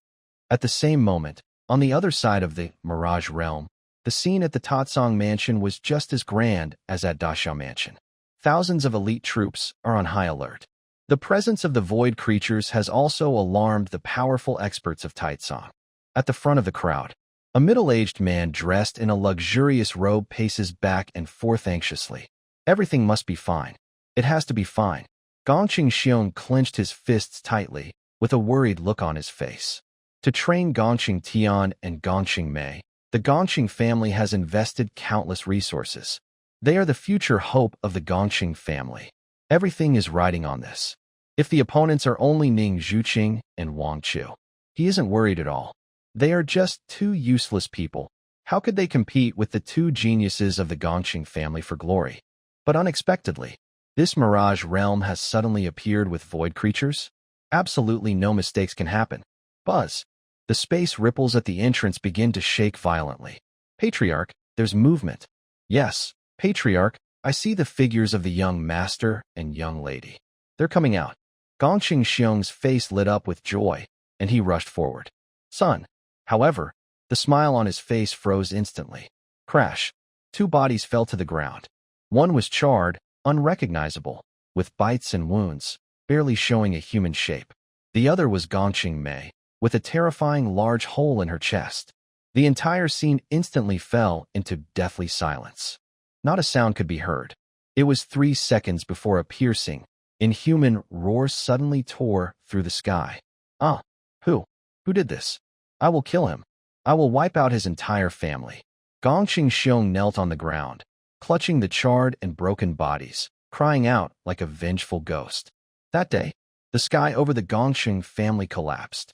At the same moment, on the other side of the Mirage Realm, the scene at the Tatsong Mansion was just as grand as at Dashao Mansion. Thousands of elite troops are on high alert. The presence of the void creatures has also alarmed the powerful experts of Taitsong. At the front of the crowd, a middle-aged man dressed in a luxurious robe paces back and forth anxiously. Everything must be fine. It has to be fine. Gongqing Xiong clenched his fists tightly, with a worried look on his face. To train Gongqing Tian and Gongqing Mei, the Gongqing family has invested countless resources. They are the future hope of the Gongqing family. Everything is riding on this. If the opponents are only Ning Zhuqing and Wang Chu, he isn't worried at all. They are just two useless people. How could they compete with the two geniuses of the Gongqing family for glory? But unexpectedly, this Mirage realm has suddenly appeared with void creatures. Absolutely no mistakes can happen. Buzz. The space ripples at the entrance begin to shake violently. "Patriarch, there's movement." "Yes, Patriarch, I see the figures of the young master and young lady. They're coming out." Gongqing Xiong's face lit up with joy, and he rushed forward. "Son." However, the smile on his face froze instantly. Crash. Two bodies fell to the ground. One was charred, unrecognizable, with bites and wounds, barely showing a human shape. The other was Gongqing Mei, with a terrifying large hole in her chest. The entire scene instantly fell into deathly silence. Not a sound could be heard. It was 3 seconds before a piercing, inhuman roar suddenly tore through the sky. "Ah, who did this? I will kill him. I will wipe out his entire family." Gongqing Xiong knelt on the ground, clutching the charred and broken bodies, crying out like a vengeful ghost. That day, the sky over the Gongqing family collapsed.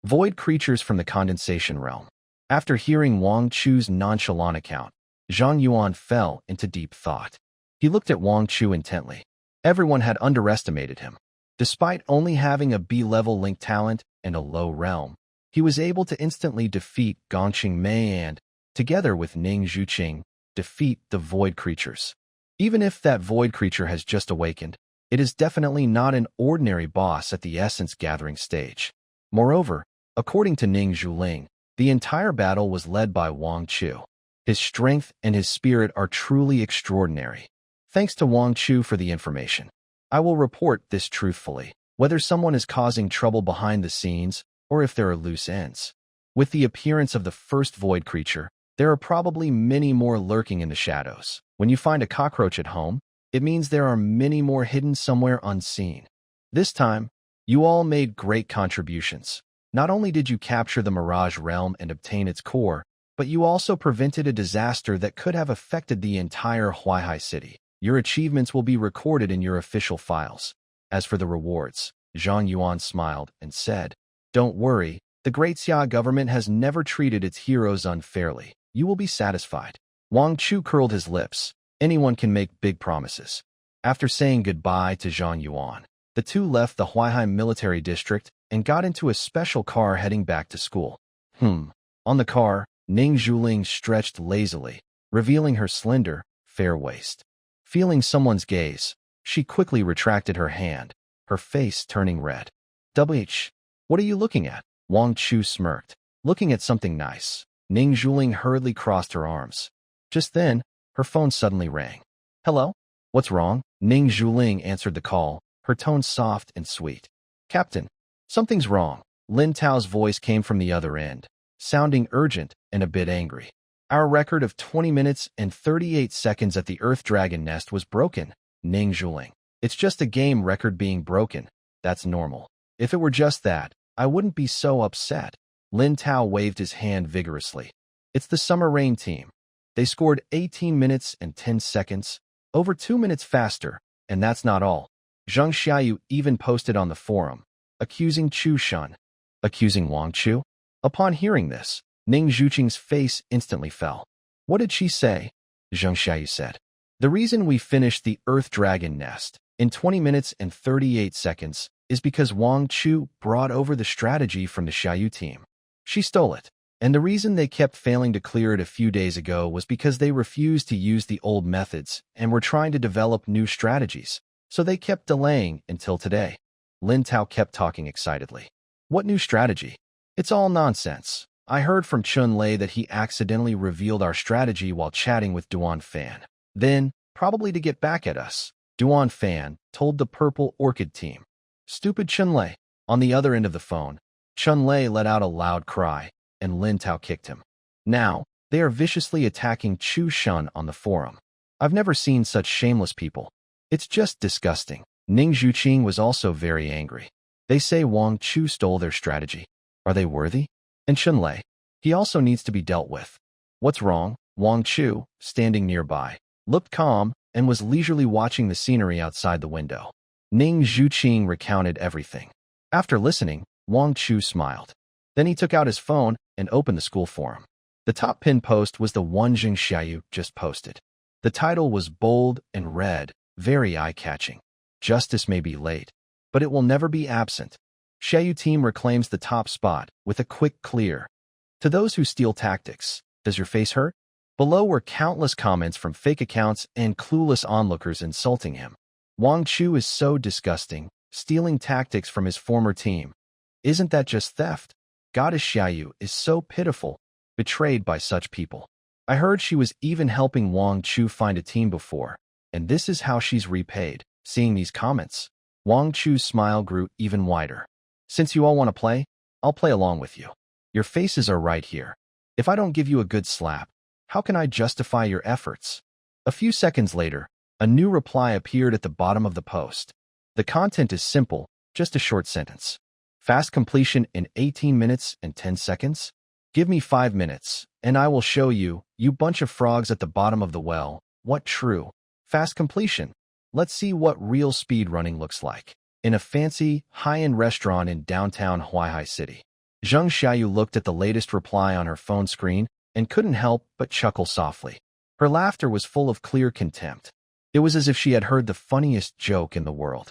Void creatures from the condensation realm, After hearing Wang Chu's nonchalant account, Zhang Yuan fell into deep thought. He looked at Wang Chu intently. Everyone had underestimated him. Despite only having a B-level link talent and a low realm, he was able to instantly defeat Gongqing Mei and, together with Ning Zhuqing, defeat the void creatures. Even if that void creature has just awakened, it is definitely not an ordinary boss at the essence gathering stage. Moreover, according to Ning Zhuling, the entire battle was led by Wang Chu. His strength and his spirit are truly extraordinary. Thanks to Wang Chu for the information. I will report this truthfully, whether someone is causing trouble behind the scenes or if there are loose ends. With the appearance of the first void creature, there are probably many more lurking in the shadows. When you find a cockroach at home, it means there are many more hidden somewhere unseen. This time, you all made great contributions. Not only did you capture the Mirage Realm and obtain its core, but you also prevented a disaster that could have affected the entire Huaihai city. Your achievements will be recorded in your official files. As for the rewards, Zhang Yuan smiled and said, "Don't worry, the Great Xia government has never treated its heroes unfairly. You will be satisfied." Wang Chu curled his lips. Anyone can make big promises. After saying goodbye to Zhang Yuan, the two left the Huaihai military district and got into a special car heading back to school. On the car, Ning Zhuling stretched lazily, revealing her slender, fair waist. Feeling someone's gaze, she quickly retracted her hand, her face turning red. "WH, what are you looking at?" Wang Chu smirked. "Looking at something nice." Ning Zhuling hurriedly crossed her arms. Just then, her phone suddenly rang. "Hello? What's wrong?" Ning Zhuling answered the call, her tone soft and sweet. "Captain, something's wrong." Lin Tao's voice came from the other end, sounding urgent and a bit angry. "Our record of 20 minutes and 38 seconds at the Earth Dragon Nest was broken." Ning Zhuling. "It's just a game record being broken. That's normal. If it were just that, I wouldn't be so upset." Lin Tao waved his hand vigorously. "It's the Summer Rain team. They scored 18 minutes and 10 seconds, over 2 minutes faster, and that's not all." Zhang Xiayu even posted on the forum, accusing Chu Shun. Accusing Wang Chu? Upon hearing this, Ning Zhuqing's face instantly fell. "What did she say?" Zhang Xiayu said. "The reason we finished the Earth Dragon Nest in 20 minutes and 38 seconds is because Wang Chu brought over the strategy from the Xiayu team. She stole it. And the reason they kept failing to clear it a few days ago was because they refused to use the old methods and were trying to develop new strategies, so they kept delaying until today." Lin Tao kept talking excitedly. "What new strategy? It's all nonsense. I heard from Chun Lei that he accidentally revealed our strategy while chatting with Duan Fan. Then, probably to get back at us, Duan Fan told the Purple Orchid team." "Stupid Chun Lei." On the other end of the phone, Chun Lei let out a loud cry, and Lin Tao kicked him. Now, they are viciously attacking Chu Shun on the forum. I've never seen such shameless people. It's just disgusting. Ning Zhuqing was also very angry. They say Wang Chu stole their strategy. Are they worthy? And Chun Lei, he also needs to be dealt with. What's wrong? Wang Chu, standing nearby, looked calm and was leisurely watching the scenery outside the window. Ning Zhuqing recounted everything. After listening, Wang Chu smiled. Then he took out his phone and opened the school forum. The top pin post was the one Zhang Xiayu just posted. The title was bold and read, very eye-catching. "Justice may be late, but it will never be absent. Xiayu team reclaims the top spot with a quick clear. To those who steal tactics, does your face hurt?" Below were countless comments from fake accounts and clueless onlookers insulting him. Wang Chu is so disgusting, stealing tactics from his former team. Isn't that just theft? Goddess Xiayu is so pitiful, betrayed by such people. I heard she was even helping Wang Chu find a team before, and this is how she's repaid. Seeing these comments, Wang Chu's smile grew even wider. "Since you all want to play, I'll play along with you. Your faces are right here. If I don't give you a good slap, how can I justify your efforts?" A few seconds later, a new reply appeared at the bottom of the post. The content is simple, just a short sentence. "Fast completion in 18 minutes and 10 seconds? Give me 5 minutes, and I will show you, you bunch of frogs at the bottom of the well, what true, fast completion. Let's see what real speed running looks like." In a fancy, high-end restaurant in downtown Huaihai City, Zhang Xiayu looked at the latest reply on her phone screen and couldn't help but chuckle softly. Her laughter was full of clear contempt. It was as if she had heard the funniest joke in the world.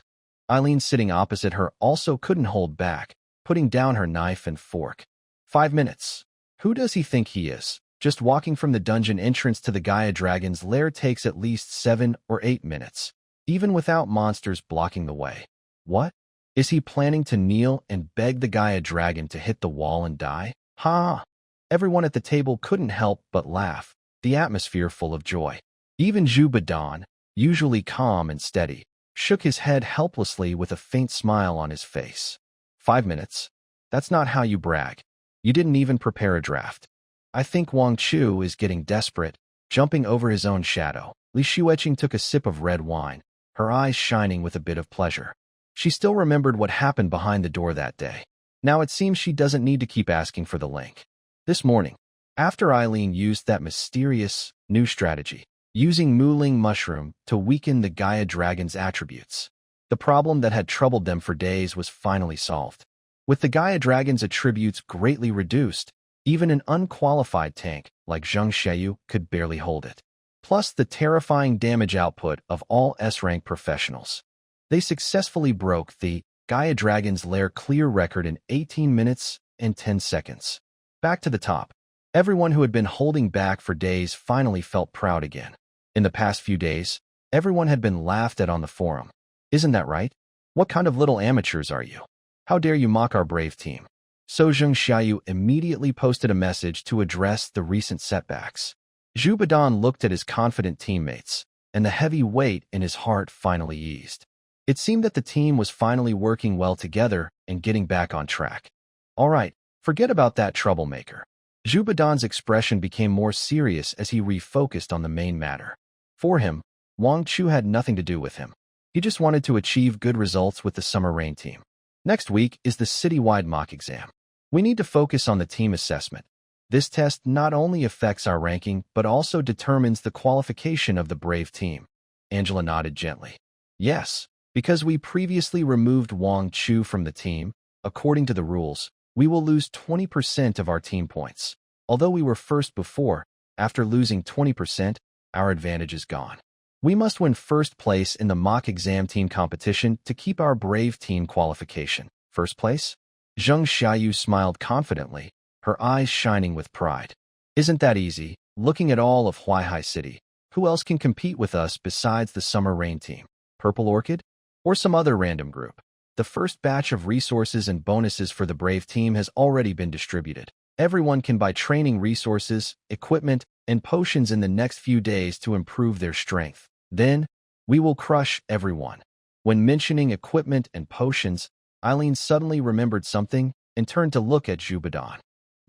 Eileen sitting opposite her also couldn't hold back, putting down her knife and fork. 5 minutes. Who does he think he is? Just walking from the dungeon entrance to the Gaia Dragon's lair takes at least 7 or 8 minutes, even without monsters blocking the way. What? Is he planning to kneel and beg the Gaia Dragon to hit the wall and die? Ha! Everyone at the table couldn't help but laugh, the atmosphere full of joy. Even Zhu Badan, usually calm and steady, shook his head helplessly with a faint smile on his face. 5 minutes? That's not how you brag. You didn't even prepare a draft. I think Wang Chu is getting desperate, jumping over his own shadow. Li Shueqing took a sip of red wine, her eyes shining with a bit of pleasure. She still remembered what happened behind the door that day. Now it seems she doesn't need to keep asking for the link. This morning, after Eileen used that mysterious, new strategy, using Muling Mushroom to weaken the Gaia Dragon's attributes, the problem that had troubled them for days was finally solved. With the Gaia Dragon's attributes greatly reduced, even an unqualified tank like Zhang Xiayu could barely hold it. Plus the terrifying damage output of all S-rank professionals. They successfully broke the Gaia Dragon's lair clear record in 18 minutes and 10 seconds. Back to the top. Everyone who had been holding back for days finally felt proud again. In the past few days, everyone had been laughed at on the forum. Isn't that right? What kind of little amateurs are you? How dare you mock our brave team? So Zhang Xiayu immediately posted a message to address the recent setbacks. Zhu Badan looked at his confident teammates, and the heavy weight in his heart finally eased. It seemed that the team was finally working well together and getting back on track. All right, forget about that troublemaker. Zhu Badan's expression became more serious as he refocused on the main matter. For him, Wang Chu had nothing to do with him. He just wanted to achieve good results with the Summer Rain team. Next week is the citywide mock exam. We need to focus on the team assessment. This test not only affects our ranking, but also determines the qualification of the brave team. Angela nodded gently. Yes. Because we previously removed Wang Chu from the team, according to the rules, we will lose 20% of our team points. Although we were first before, after losing 20%, our advantage is gone. We must win first place in the mock exam team competition to keep our brave team qualification. First place? Zhang Xiayu smiled confidently, her eyes shining with pride. Isn't that easy? Looking at all of Huaihai City, who else can compete with us besides the Summer Rain team? Purple Orchid? Or some other random group. The first batch of resources and bonuses for the Brave team has already been distributed. Everyone can buy training resources, equipment, and potions in the next few days to improve their strength. Then, we will crush everyone. When mentioning equipment and potions, Eileen suddenly remembered something and turned to look at Zhu Badan.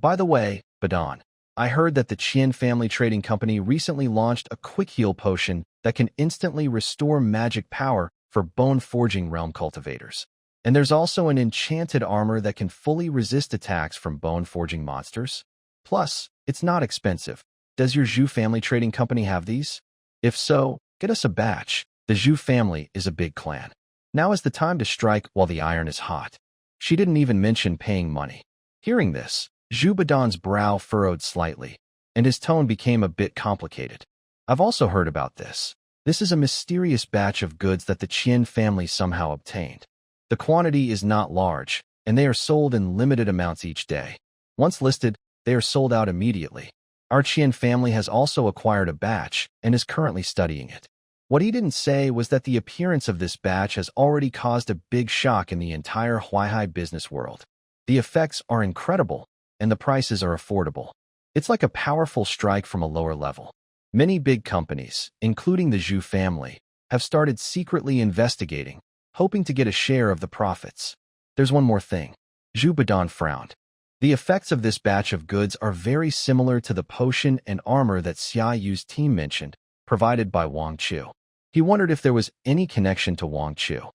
By the way, Badan, I heard that the Qian Family Trading Company recently launched a quick heal potion that can instantly restore magic power for bone-forging realm cultivators. And there's also an enchanted armor that can fully resist attacks from bone-forging monsters. Plus, it's not expensive. Does your Zhu family trading company have these? If so, get us a batch. The Zhu family is a big clan. Now is the time to strike while the iron is hot. She didn't even mention paying money. Hearing this, Zhu Badan's brow furrowed slightly, and his tone became a bit complicated. I've also heard about this. This is a mysterious batch of goods that the Qian family somehow obtained. The quantity is not large, and they are sold in limited amounts each day. Once listed, they are sold out immediately. Our Qian family has also acquired a batch and is currently studying it. What he didn't say was that the appearance of this batch has already caused a big shock in the entire Huaihai business world. The effects are incredible, and the prices are affordable. It's like a powerful strike from a lower level. Many big companies, including the Zhu family, have started secretly investigating, hoping to get a share of the profits. There's one more thing. Zhu Badan frowned. The effects of this batch of goods are very similar to the potion and armor that Xiayu's team mentioned, provided by Wang Chu. He wondered if there was any connection to Wang Chu.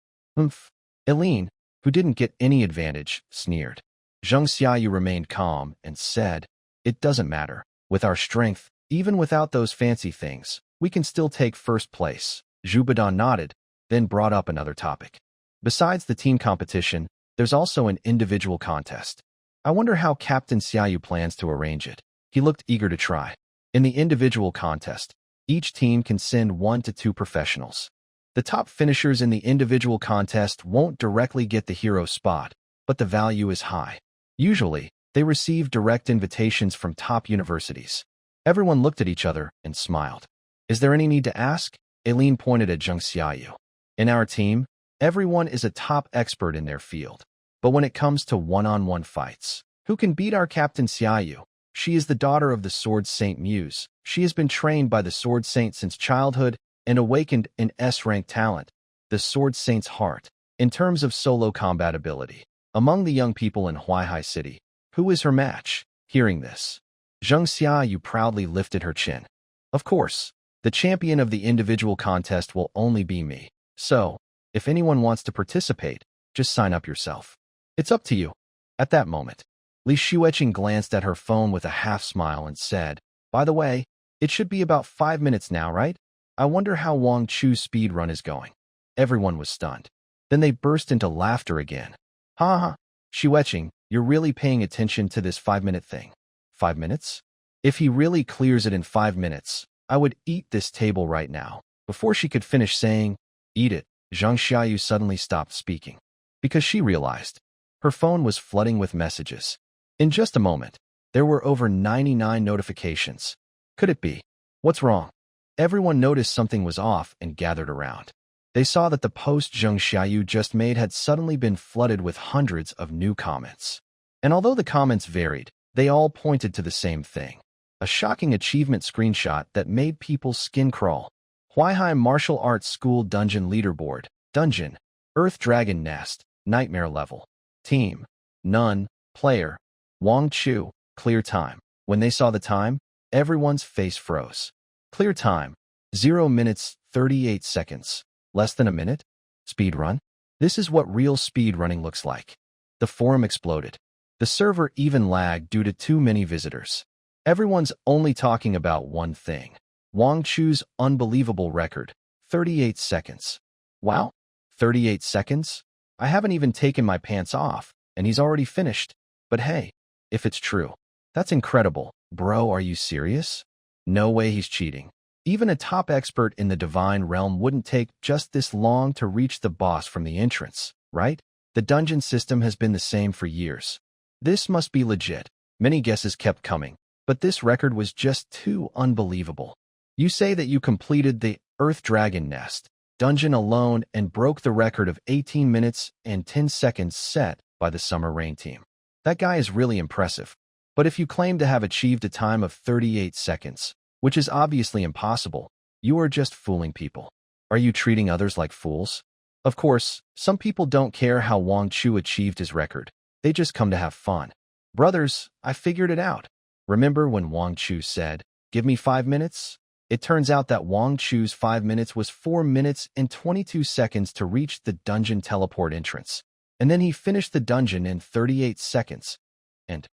Eileen, who didn't get any advantage, sneered. Zhang Xiayu remained calm and said, "It doesn't matter. With our strength, even without those fancy things, we can still take first place." Zhu Badan nodded, then brought up another topic. Besides the team competition, there's also an individual contest. I wonder how Captain Xiayu plans to arrange it. He looked eager to try. In the individual contest, each team can send 1 to 2 professionals. The top finishers in the individual contest won't directly get the hero spot, but the value is high. Usually, they receive direct invitations from top universities. Everyone looked at each other and smiled. Is there any need to ask? Aileen pointed at Zhang Xiayu. In our team, everyone is a top expert in their field. But when it comes to one-on-one fights, who can beat our Captain Xiayu? She is the daughter of the Sword Saint Muse. She has been trained by the Sword Saint since childhood and awakened an S-rank talent, the Sword Saint's heart, in terms of solo combat ability. Among the young people in Huaihai City, who is her match? Hearing this, Zhang Xiayu proudly lifted her chin. Of course, the champion of the individual contest will only be me. So, if anyone wants to participate, just sign up yourself. It's up to you. At that moment, Li Xueqing glanced at her phone with a half-smile and said, by the way, it should be about 5 minutes now, right? I wonder how Wang Chu's speed run is going. Everyone was stunned. Then they burst into laughter again. Ha ha, Xueqing, you're really paying attention to this 5-minute thing. 5 minutes? If he really clears it in 5 minutes, I would eat this table right now. Before she could finish saying, eat it, Zhang Xiayu suddenly stopped speaking. Because she realized her phone was flooding with messages. In just a moment, there were over 99 notifications. Could it be? What's wrong? Everyone noticed something was off and gathered around. They saw that the post Zhang Xiayu just made had suddenly been flooded with hundreds of new comments. And although the comments varied, they all pointed to the same thing. A shocking achievement screenshot that made people's skin crawl. Huaihai Martial Arts School Dungeon Leaderboard. Dungeon. Earth Dragon Nest. Nightmare level. Team. None. Player. Wang Chu. Clear time. When they saw the time, everyone's face froze. Clear time. 0 minutes, 38 seconds. Less than a minute? Speed run? This is what real speed running looks like. The forum exploded. The server even lagged due to too many visitors. Everyone's only talking about one thing. Wang Chu's unbelievable record. 38 seconds. Wow. 38 seconds? I haven't even taken my pants off, and he's already finished. But hey, if it's true, that's incredible. Bro, are you serious? No way he's cheating. Even a top expert in the divine realm wouldn't take just this long to reach the boss from the entrance, right? The dungeon system has been the same for years. This must be legit. Many guesses kept coming, but this record was just too unbelievable. You say that you completed the Earth Dragon Nest dungeon alone and broke the record of 18 minutes and 10 seconds set by the Summer Rain team. That guy is really impressive. But if you claim to have achieved a time of 38 seconds, which is obviously impossible, you are just fooling people. Are you treating others like fools? Of course, some people don't care how Wang Chu achieved his record. They just come to have fun. Brothers, I figured it out. Remember when Wang Chu said, give me 5 minutes? It turns out that Wang Chu's 5 minutes was 4 minutes and 22 seconds to reach the dungeon teleport entrance. And then he finished the dungeon in 38 seconds. And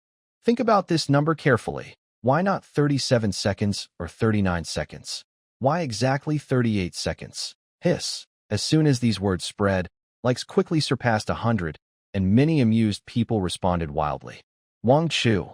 think about this number carefully. Why not 37 seconds or 39 seconds? Why exactly 38 seconds? Hiss. As soon as these words spread, likes quickly surpassed 100, and many amused people responded wildly. Wang Chu.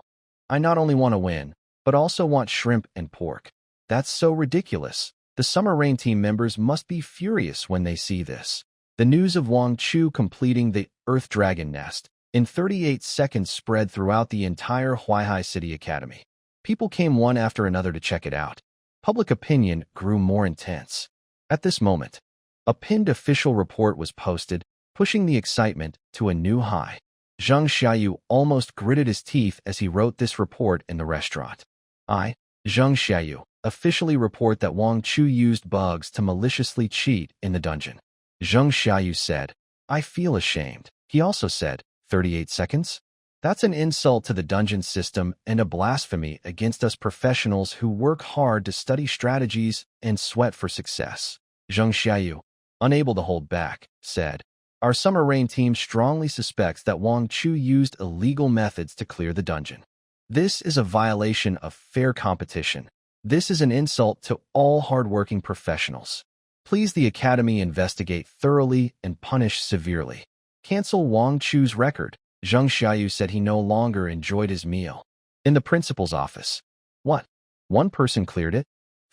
I not only want to win, but also want shrimp and pork. That's so ridiculous. The Summer Rain team members must be furious when they see this. The news of Wang Chu completing the Earth Dragon Nest in 38 seconds spread throughout the entire Huaihai City Academy. People came one after another to check it out. Public opinion grew more intense. At this moment, a pinned official report was posted, pushing the excitement to a new high. Zhang Xiayu almost gritted his teeth as he wrote this report in the restaurant. I, Zhang Xiayu, officially report that Wang Chu used bugs to maliciously cheat in the dungeon. Zhang Xiayu said, I feel ashamed. He also said, 38 seconds? That's an insult to the dungeon system and a blasphemy against us professionals who work hard to study strategies and sweat for success. Zhang Xiayu, unable to hold back, said, our Summer Rain team strongly suspects that Wang Chu used illegal methods to clear the dungeon. This is a violation of fair competition. This is an insult to all hardworking professionals. Please the Academy investigate thoroughly and punish severely. Cancel Wang Chu's record. Zhang Xiayu said he no longer enjoyed his meal. In the principal's office. What? One person cleared it?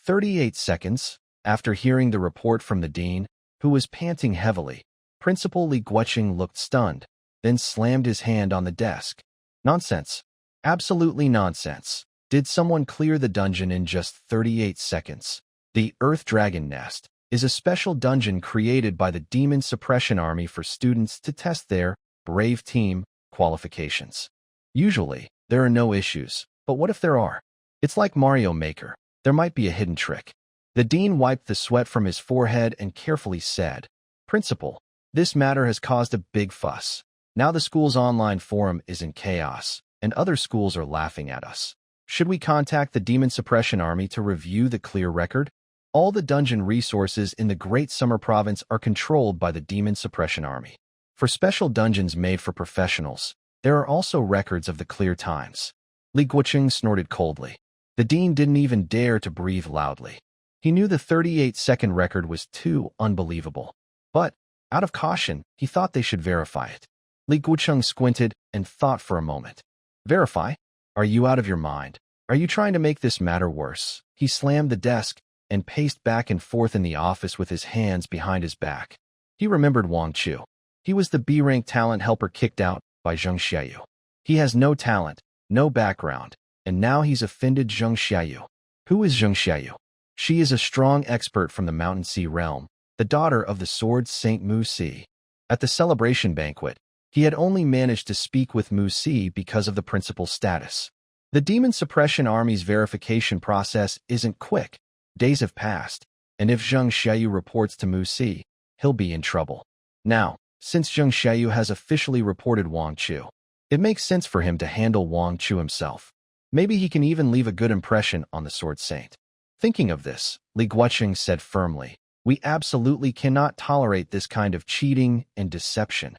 38 seconds. After hearing the report from the dean, who was panting heavily, Principal Li Guoqing looked stunned, then slammed his hand on the desk. Nonsense. Absolutely nonsense. Did someone clear the dungeon in just 38 seconds? The Earth Dragon Nest is a special dungeon created by the Demon Suppression Army for students to test their Brave Team qualifications. Usually, there are no issues, but what if there are? It's like Mario Maker. There might be a hidden trick. The dean wiped the sweat from his forehead and carefully said, Principal, this matter has caused a big fuss. Now the school's online forum is in chaos, and other schools are laughing at us. Should we contact the Demon Suppression Army to review the clear record? All the dungeon resources in the Great Summer Province are controlled by the Demon Suppression Army. For special dungeons made for professionals, there are also records of the clear times. Li Guoqing snorted coldly. The dean didn't even dare to breathe loudly. He knew the 38-second record was too unbelievable. But, out of caution, he thought they should verify it. Li Guoqing squinted and thought for a moment. Verify? Are you out of your mind? Are you trying to make this matter worse? He slammed the desk and paced back and forth in the office with his hands behind his back. He remembered Wang Chu. He was the B-rank talent helper kicked out by Zhang Xiayu. He has no talent, no background, and now he's offended Zhang Xiayu. Who is Zhang Xiayu? She is a strong expert from the Mountain Sea realm, the daughter of the Sword Saint Mu Si. At the celebration banquet, he had only managed to speak with Mu Si because of the principal's status. The Demon Suppression Army's verification process isn't quick. Days have passed, and if Zhang Xiayu reports to Mu Si, he'll be in trouble. Now, since Zhang Xiayu has officially reported Wang Chu, it makes sense for him to handle Wang Chu himself. Maybe he can even leave a good impression on the Sword Saint. Thinking of this, Li Guoqing said firmly, we absolutely cannot tolerate this kind of cheating and deception.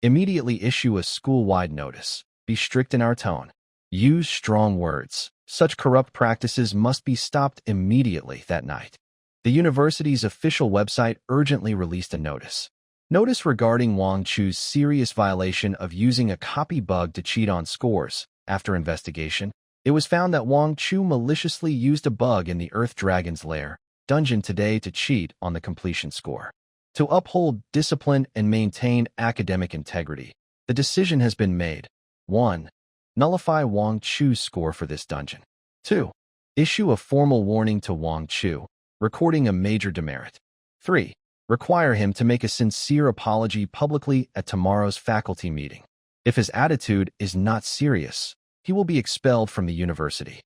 Immediately issue a school-wide notice. Be strict in our tone. Use strong words. Such corrupt practices must be stopped immediately that night. The university's official website urgently released a notice. Notice regarding Wang Chu's serious violation of using a copy bug to cheat on scores. After investigation, it was found that Wang Chu maliciously used a bug in the Earth Dragon's Lair dungeon today to cheat on the completion score. To uphold discipline and maintain academic integrity, the decision has been made. 1. Nullify Wang Chu's score for this dungeon. 2. Issue a formal warning to Wang Chu, recording a major demerit. 3. Require him to make a sincere apology publicly at tomorrow's faculty meeting. If his attitude is not serious, he will be expelled from the university.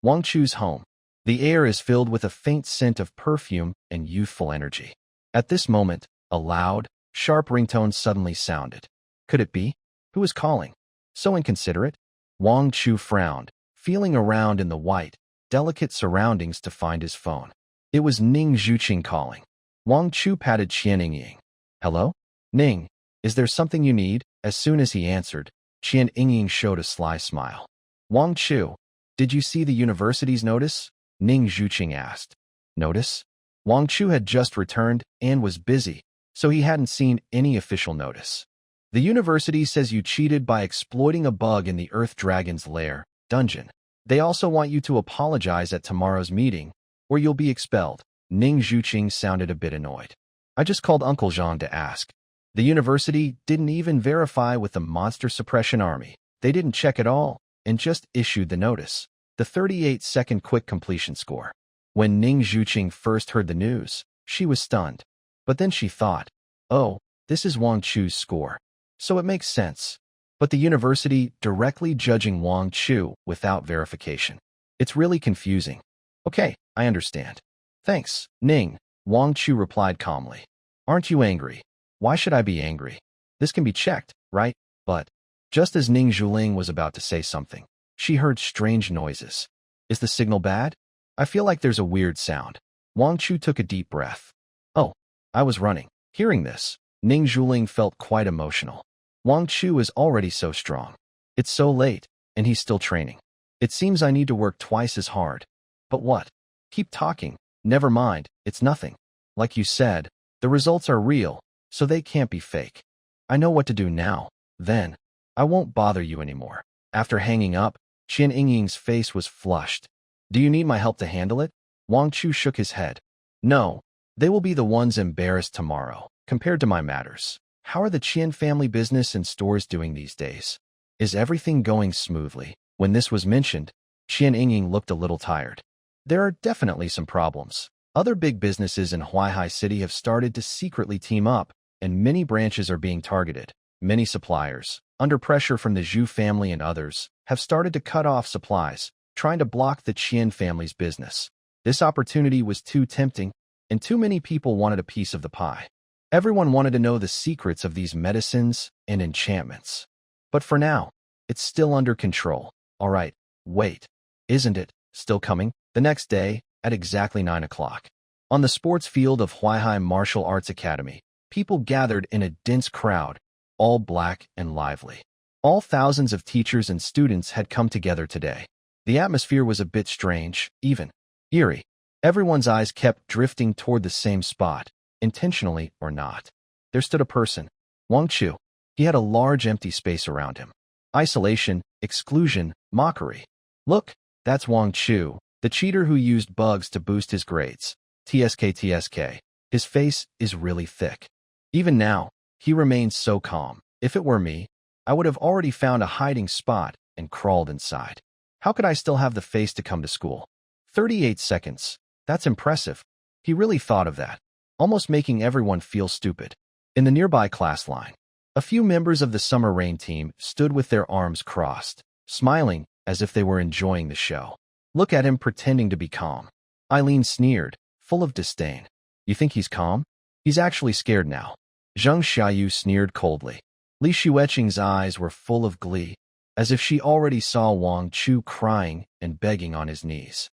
Wang Chu's home. The air is filled with a faint scent of perfume and youthful energy. At this moment, a loud, sharp ringtone suddenly sounded. Could it be? Who was calling? So inconsiderate? Wang Chu frowned, feeling around in the white, delicate surroundings to find his phone. It was Ning Zhuqing calling. Wang Chu patted Qian Yingying. Hello? Ning, is there something you need? As soon as he answered, Qian Yingying showed a sly smile. Wang Chu, did you see the university's notice? Ning Zhuqing asked. Notice? Wang Chu had just returned and was busy, so he hadn't seen any official notice. The university says you cheated by exploiting a bug in the Earth Dragon's Lair dungeon. They also want you to apologize at tomorrow's meeting, or you'll be expelled. Ning Zhuqing sounded a bit annoyed. I just called Uncle Jean to ask. The university didn't even verify with the Monster Suppression Army. They didn't check at all, and just issued the notice. The 38-second quick completion score. When Ning Zhuqing first heard the news, she was stunned. But then she thought, oh, this is Wang Chu's score. So it makes sense. But the university directly judging Wang Chu without verification. It's really confusing. Okay, I understand. Thanks, Ning, Wang Chu replied calmly. Aren't you angry? Why should I be angry? This can be checked, right? But, just as Ning Zhuling was about to say something, she heard strange noises. Is the signal bad? I feel like there's a weird sound. Wang Chu took a deep breath. Oh, I was running. Hearing this, Ning Zhuling felt quite emotional. Wang Chu is already so strong. It's so late, and he's still training. It seems I need to work twice as hard. But what? Keep talking. Never mind, it's nothing. Like you said, the results are real, so they can't be fake. I know what to do now. Then, I won't bother you anymore. After hanging up, Qian Yingying's face was flushed. Do you need my help to handle it? Wang Chu shook his head. No, they will be the ones embarrassed tomorrow, compared to my matters. How are the Qian family business and stores doing these days? Is everything going smoothly? When this was mentioned, Qian Yingying looked a little tired. There are definitely some problems. Other big businesses in Huaihai City have started to secretly team up, and many branches are being targeted. Many suppliers, under pressure from the Zhu family and others, have started to cut off supplies, trying to block the Qian family's business. This opportunity was too tempting, and too many people wanted a piece of the pie. Everyone wanted to know the secrets of these medicines and enchantments. But for now, it's still under control. All right, wait. Isn't it still coming? The next day, at exactly 9 o'clock. On the sports field of Huaihai Martial Arts Academy, people gathered in a dense crowd, all black and lively. All thousands of teachers and students had come together today. The atmosphere was a bit strange, even eerie. Everyone's eyes kept drifting toward the same spot, intentionally or not. There stood a person, Wang Chu. He had a large empty space around him. Isolation, exclusion, mockery. Look, that's Wang Chu, the cheater who used bugs to boost his grades. TSK. His face is really thick. Even now, he remains so calm. If it were me, I would have already found a hiding spot and crawled inside. How could I still have the face to come to school? 38 seconds. That's impressive. He really thought of that, almost making everyone feel stupid. In the nearby class line, a few members of the summer rain team stood with their arms crossed, smiling as if they were enjoying the show. Look at him pretending to be calm. Eileen sneered, full of disdain. You think he's calm? He's actually scared now. Xiayu sneered coldly. Li Xueqing's eyes were full of glee, as if she already saw Wang Chu crying and begging on his knees.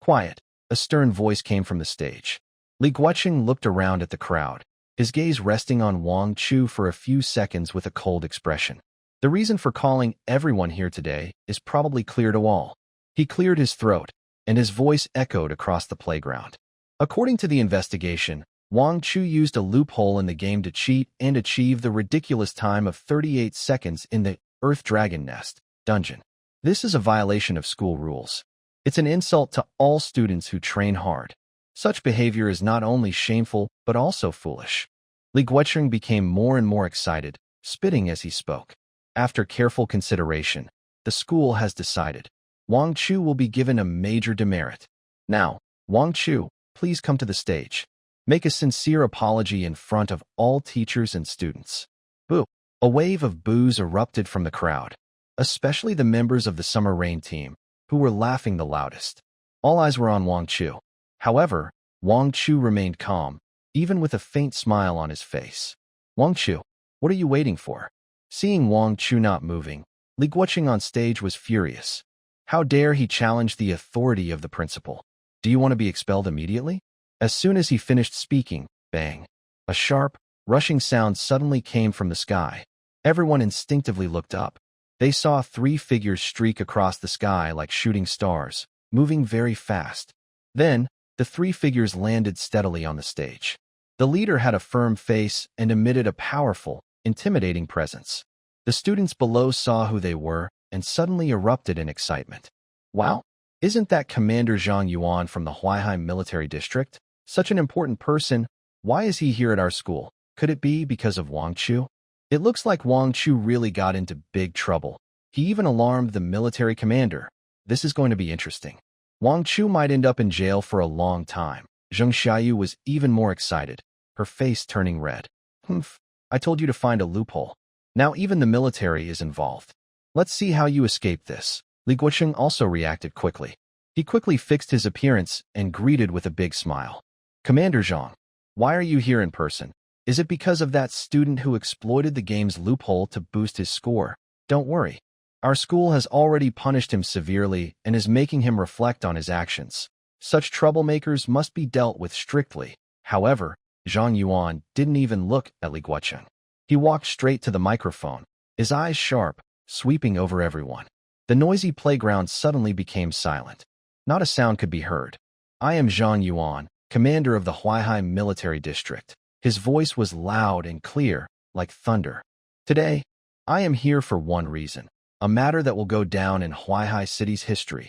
Quiet, a stern voice came from the stage. Li Guoqing looked around at the crowd, his gaze resting on Wang Chu for a few seconds with a cold expression. The reason for calling everyone here today is probably clear to all. He cleared his throat, and his voice echoed across the playground. According to the investigation, Wang Chu used a loophole in the game to cheat and achieve the ridiculous time of 38 seconds in the Earth Dragon Nest dungeon. This is a violation of school rules. It's an insult to all students who train hard. Such behavior is not only shameful, but also foolish. Li Guoqing became more and more excited, spitting as he spoke. After careful consideration, the school has decided. Wang Chu will be given a major demerit. Now, Wang Chu, please come to the stage. Make a sincere apology in front of all teachers and students. Boo! A wave of boos erupted from the crowd, especially the members of the summer rain team, who were laughing the loudest. All eyes were on Wang Chu. However, Wang Chu remained calm, even with a faint smile on his face. Wang Chu, what are you waiting for? Seeing Wang Chu not moving, Li Guoqing on stage was furious. How dare he challenge the authority of the principal? Do you want to be expelled immediately? As soon as he finished speaking, bang! A sharp, rushing sound suddenly came from the sky. Everyone instinctively looked up. They saw 3 figures streak across the sky like shooting stars, moving very fast. Then, the 3 figures landed steadily on the stage. The leader had a firm face and emitted a powerful, intimidating presence. The students below saw who they were and suddenly erupted in excitement. Wow! Isn't that Commander Zhang Yuan from the Huaihai Military District? Such an important person. Why is he here at our school? Could it be because of Wang Chu? It looks like Wang Chu really got into big trouble. He even alarmed the military commander. This is going to be interesting. Wang Chu might end up in jail for a long time. Xiayu was even more excited, her face turning red. Humph, I told you to find a loophole. Now even the military is involved. Let's see how you escape this. Li Guoqing also reacted quickly. He quickly fixed his appearance and greeted with a big smile. Commander Zhang, why are you here in person? Is it because of that student who exploited the game's loophole to boost his score? Don't worry. Our school has already punished him severely and is making him reflect on his actions. Such troublemakers must be dealt with strictly. However, Zhang Yuan didn't even look at Li Guoqing. He walked straight to the microphone, his eyes sharp, sweeping over everyone. The noisy playground suddenly became silent. Not a sound could be heard. I am Zhang Yuan, commander of the Huaihai Military District. His voice was loud and clear, like thunder. Today, I am here for one reason, a matter that will go down in Huaihai City's history.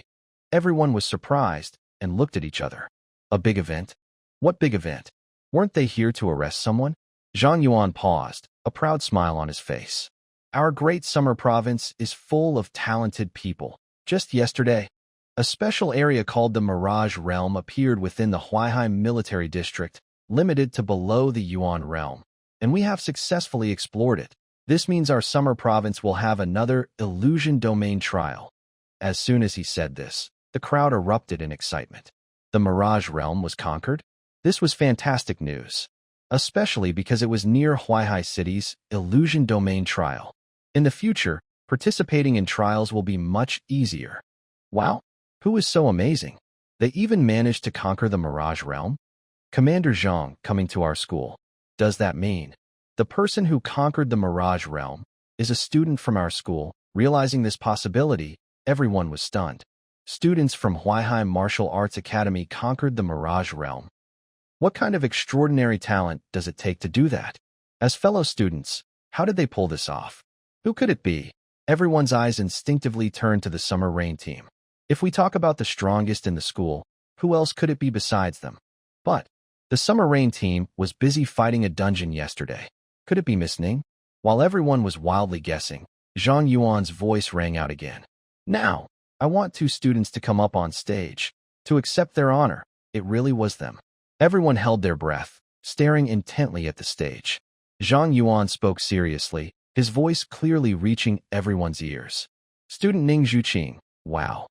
Everyone was surprised and looked at each other. A big event? What big event? Weren't they here to arrest someone? Zhang Yuan paused, a proud smile on his face. Our great summer province is full of talented people. Just yesterday, a special area called the Mirage Realm appeared within the Huaihai Military District, limited to below the Yuan Realm, and we have successfully explored it. This means our summer province will have another illusion domain trial. As soon as he said this, the crowd erupted in excitement. The Mirage Realm was conquered? This was fantastic news, especially because it was near Huaihai City's illusion domain trial. In the future, participating in trials will be much easier. Wow, who is so amazing? They even managed to conquer the Mirage Realm? Commander Zhang coming to our school. Does that mean the person who conquered the Mirage Realm is a student from our school? Realizing this possibility, everyone was stunned. Students from Huaihai Martial Arts Academy conquered the Mirage Realm. What kind of extraordinary talent does it take to do that? As fellow students, how did they pull this off? Who could it be? Everyone's eyes instinctively turned to the Summer Rain team. If we talk about the strongest in the school, who else could it be besides them? But the Summer Rain team was busy fighting a dungeon yesterday. Could it be Miss Ning? While everyone was wildly guessing, Zhang Yuan's voice rang out again. Now, I want 2 students to come up on stage to accept their honor. It really was them. Everyone held their breath, staring intently at the stage. Zhang Yuan spoke seriously, his voice clearly reaching everyone's ears. Student Ning Zhuqing, wow.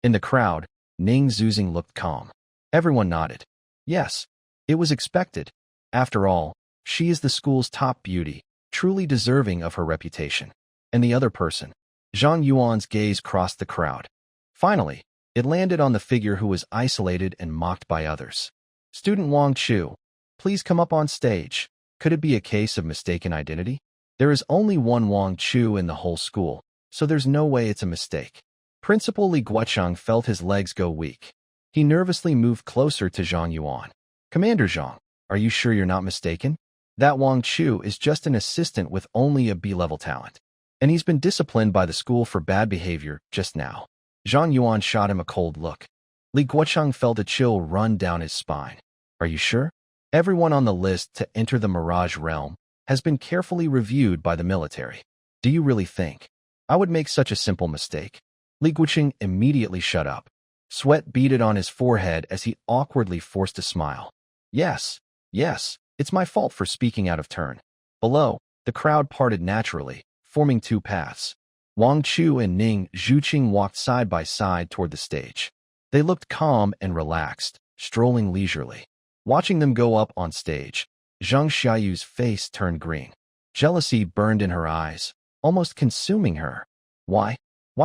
In the crowd, Ning Zuzing looked calm. Everyone nodded. Yes, it was expected. After all, she is the school's top beauty, truly deserving of her reputation. And the other person? Zhang Yuan's gaze crossed the crowd. Finally, it landed on the figure who was isolated and mocked by others. Student Wang Chu, please come up on stage. Could it be a case of mistaken identity? There is only one Wang Chu in the whole school, so there's no way it's a mistake. Principal Li Guocheng felt his legs go weak. He nervously moved closer to Zhang Yuan. Commander Zhang, are you sure you're not mistaken? That Wang Chu is just an assistant with only a B-level talent, and he's been disciplined by the school for bad behavior just now. Zhang Yuan shot him a cold look. Li Guocheng felt a chill run down his spine. Are you sure? Everyone on the list to enter the Mirage Realm has been carefully reviewed by the military. Do you really think I would make such a simple mistake? Li Guocheng immediately shut up. Sweat beaded on his forehead as he awkwardly forced a smile. Yes, it's my fault for speaking out of turn. Below, the crowd parted naturally, forming 2 paths. Wang Chu and Ning Zhuqing walked side by side toward the stage. They looked calm and relaxed, strolling leisurely. Watching them go up on stage, Zhang Xiayu's face turned green. Jealousy burned in her eyes, almost consuming her. Why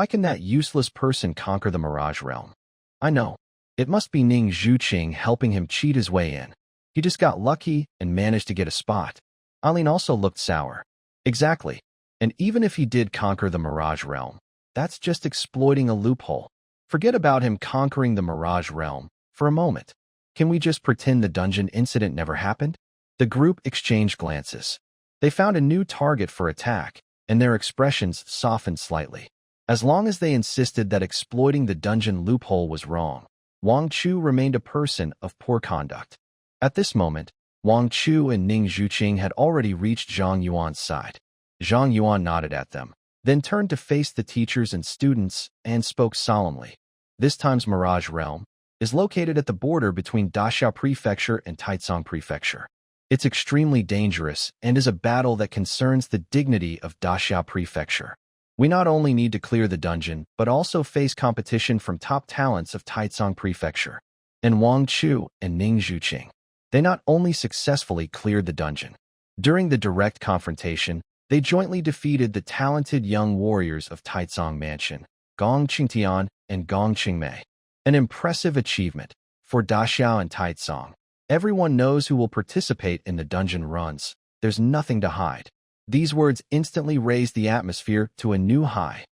can that useless person conquer the Mirage Realm? I know. It must be Ning Zhuqing helping him cheat his way in. He just got lucky and managed to get a spot. Aline also looked sour. Exactly. And even if he did conquer the Mirage Realm, that's just exploiting a loophole. Forget about him conquering the Mirage Realm for a moment. Can we just pretend the dungeon incident never happened? The group exchanged glances. They found a new target for attack, and their expressions softened slightly. As long as they insisted that exploiting the dungeon loophole was wrong, Wang Chu remained a person of poor conduct. At this moment, Wang Chu and Ning Zhuqing had already reached Zhang Yuan's side. Zhang Yuan nodded at them, then turned to face the teachers and students and spoke solemnly. This time's Mirage Realm is located at the border between Daxiao Prefecture and Taicang Prefecture. It's extremely dangerous and is a battle that concerns the dignity of Daxiao Prefecture. We not only need to clear the dungeon, but also face competition from top talents of Taicang Prefecture. And Wang Chu and Ning Zhuqing, they not only successfully cleared the dungeon. During the direct confrontation, they jointly defeated the talented young warriors of Taicang Mansion, Gong Qingtian and Gong Qingmei. An impressive achievement for Daxiao and Taicang. Everyone knows who will participate in the dungeon runs. There's nothing to hide. These words instantly raised the atmosphere to a new high.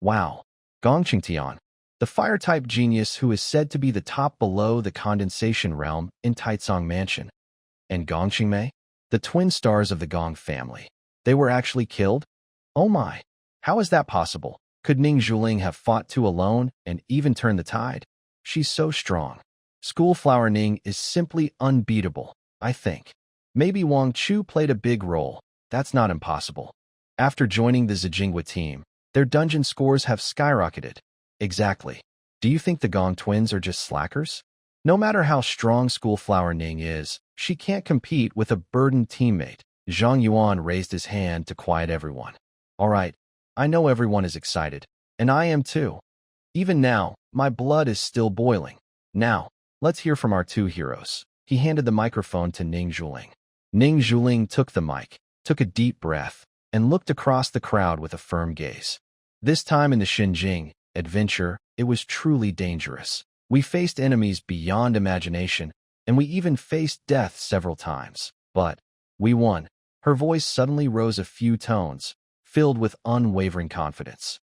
Wow, Gong Qingtian, the fire-type genius who is said to be the top below the condensation realm in Taicang Mansion. And Gong Qingmei, the twin stars of the Gong family. They were actually killed? Oh my, how is that possible? Could Ning Zhuling have fought two alone and even turned the tide? She's so strong. Schoolflower Ning is simply unbeatable, I think. Maybe Wang Chu played a big role. That's not impossible. After joining the Zijingwa team, their dungeon scores have skyrocketed. Exactly. Do you think the Gong twins are just slackers? No matter how strong Schoolflower Ning is, she can't compete with a burdened teammate. Zhang Yuan raised his hand to quiet everyone. All right, I know everyone is excited, and I am too. Even now, my blood is still boiling. Now, let's hear from our two heroes. He handed the microphone to Ning Zhuling. Ning Zhuling took the mic, took a deep breath, and looked across the crowd with a firm gaze. This time in the Xinjing adventure, it was truly dangerous. We faced enemies beyond imagination, and we even faced death several times. But we won. Her voice suddenly rose a few tones, filled with unwavering confidence.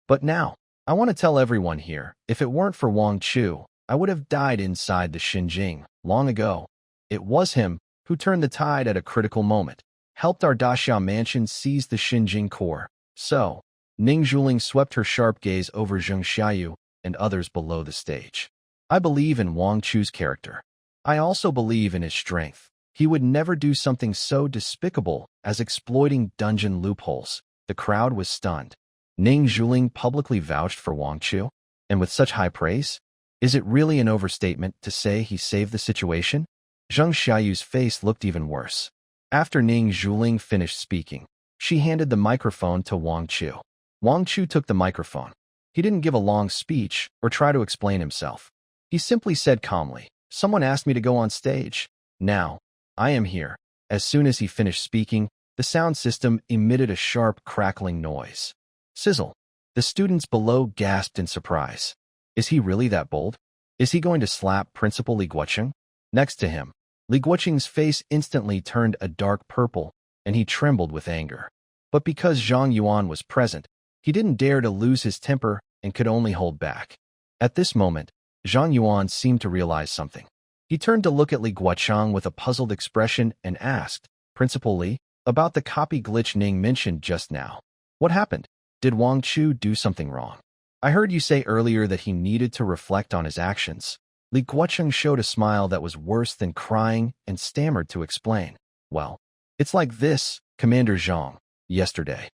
But now, I want to tell everyone here, if it weren't for Wang Chu, I would have died inside the Xinjing long ago. It was him who turned the tide at a critical moment, helped our Daxia mansion seize the Xinjing core. So, Ning Zhuling swept her sharp gaze over Zheng Xiayu and others below the stage. I believe in Wang Chu's character. I also believe in his strength. He would never do something so despicable as exploiting dungeon loopholes. The crowd was stunned. Ning Zhuling publicly vouched for Wang Chu, and with such high praise? Is it really an overstatement to say he saved the situation? Zheng Xiayu's face looked even worse. After Ning Zhuling finished speaking, she handed the microphone to Wang Chu. Wang Chu took the microphone. He didn't give a long speech or try to explain himself. He simply said calmly, "Someone asked me to go on stage. Now, I am here." As soon as he finished speaking, the sound system emitted a sharp, crackling noise. Sizzle. The students below gasped in surprise. Is he really that bold? Is he going to slap Principal Li Guocheng? Next to him, Li Guocheng's face instantly turned a dark purple, and he trembled with anger. But because Zhang Yuan was present, he didn't dare to lose his temper and could only hold back. At this moment, Zhang Yuan seemed to realize something. He turned to look at Li Guocheng with a puzzled expression and asked, "Principal Li, about the copy glitch Ning mentioned just now. What happened? Did Wang Chu do something wrong? I heard you say earlier that he needed to reflect on his actions." Li Guocheng showed a smile that was worse than crying and stammered to explain. "Well, it's like this, Commander Zhang. Yesterday,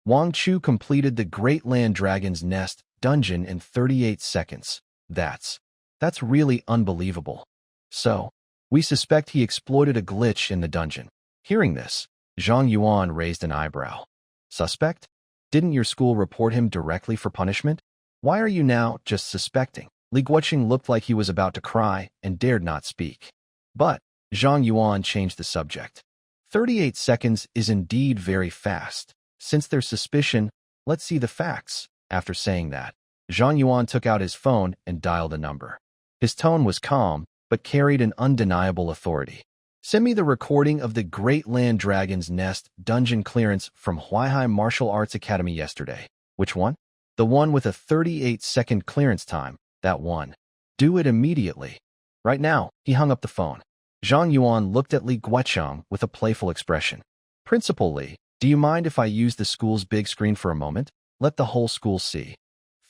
Wang Chu completed the Great Land Dragon's Nest dungeon in 38 seconds. That's really unbelievable. So, we suspect he exploited a glitch in the dungeon." Hearing this, Zhang Yuan raised an eyebrow. "Suspect? Didn't your school report him directly for punishment? Why are you now just suspecting?" Li Guocheng looked like he was about to cry and dared not speak. But Zhang Yuan changed the subject. 38 seconds is indeed very fast. Since there's suspicion, let's see the facts. After saying that, Zhang Yuan took out his phone and dialed a number. His tone was calm, but carried an undeniable authority. "Send me the recording of the Great Land Dragon's Nest dungeon clearance from Huaihai Martial Arts Academy yesterday." "Which one?" "The one with a 38-second clearance time. That one. Do it immediately." Right now, he hung up the phone. Zhang Yuan looked at Li Guocheng with a playful expression. "Principal Li, do you mind if I use the school's big screen for a moment? Let the whole school see."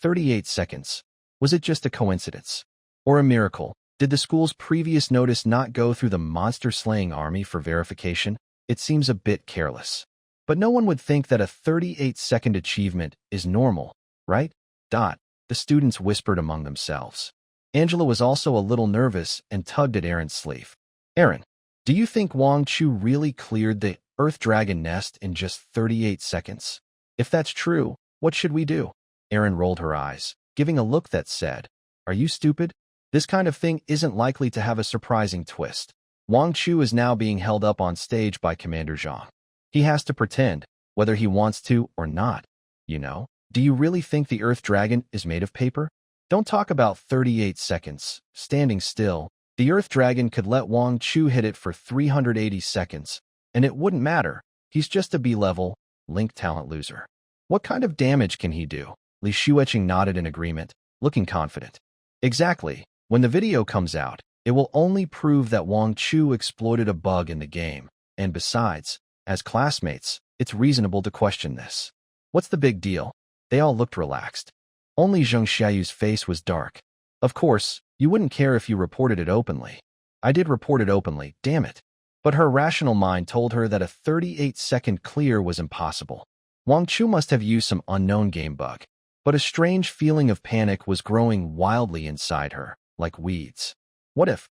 38 seconds. Was it just a coincidence? Or a miracle? Did the school's previous notice not go through the monster-slaying army for verification? It seems a bit careless. But no one would think that a 38-second achievement is normal, right? The students whispered among themselves. Angela was also a little nervous and tugged at Aaron's sleeve. "Aaron, do you think Wang Chu really cleared the Earth Dragon Nest in just 38 seconds? If that's true, what should we do?" Aaron rolled her eyes, giving a look that said, "Are you stupid? This kind of thing isn't likely to have a surprising twist. Wang Chu is now being held up on stage by Commander Zhang. He has to pretend, whether he wants to or not. You know, do you really think the Earth Dragon is made of paper? Don't talk about 38 seconds. Standing still, the Earth Dragon could let Wang Chu hit it for 380 seconds, and it wouldn't matter. He's just a B-level, Link talent loser. What kind of damage can he do?" Li Shuecheng nodded in agreement, looking confident. "Exactly. When the video comes out, it will only prove that Wang Chu exploited a bug in the game, and besides, as classmates, it's reasonable to question this. What's the big deal? They all looked relaxed. Only Xiayu's face was dark. Of course, you wouldn't care if you reported it openly. I did report it openly, damn it. But her rational mind told her that a 38-second clear was impossible. Wang Chu must have used some unknown game bug. But a strange feeling of panic was growing wildly inside her, like weeds. What if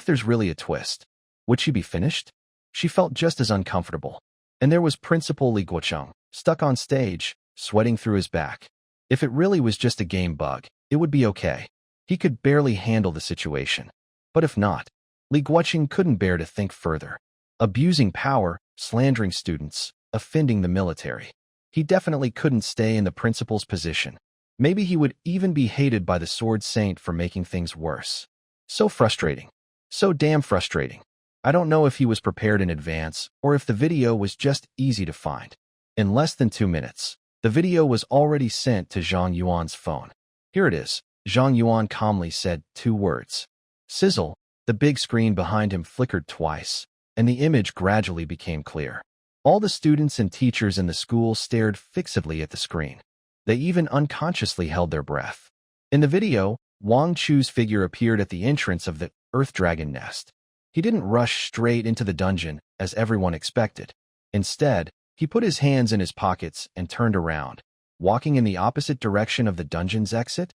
there's really a twist? Would she be finished? She felt just as uncomfortable. And there was Principal Li Guocheng, stuck on stage, sweating through his back. If it really was just a game bug, it would be okay. He could barely handle the situation. But if not, Li Guocheng couldn't bear to think further. Abusing power, slandering students, offending the military. He definitely couldn't stay in the principal's position. Maybe he would even be hated by the Sword Saint for making things worse. So frustrating. So damn frustrating. I don't know if he was prepared in advance or if the video was just easy to find. In less than 2 minutes, the video was already sent to Zhang Yuan's phone. Here it is. Zhang Yuan calmly said 2 words. Sizzle. The big screen behind him flickered twice, and the image gradually became clear. All the students and teachers in the school stared fixedly at the screen. They even unconsciously held their breath. In the video, Wang Chu's figure appeared at the entrance of the Earth Dragon nest. He didn't rush straight into the dungeon, as everyone expected. Instead, he put his hands in his pockets and turned around, walking in the opposite direction of the dungeon's exit.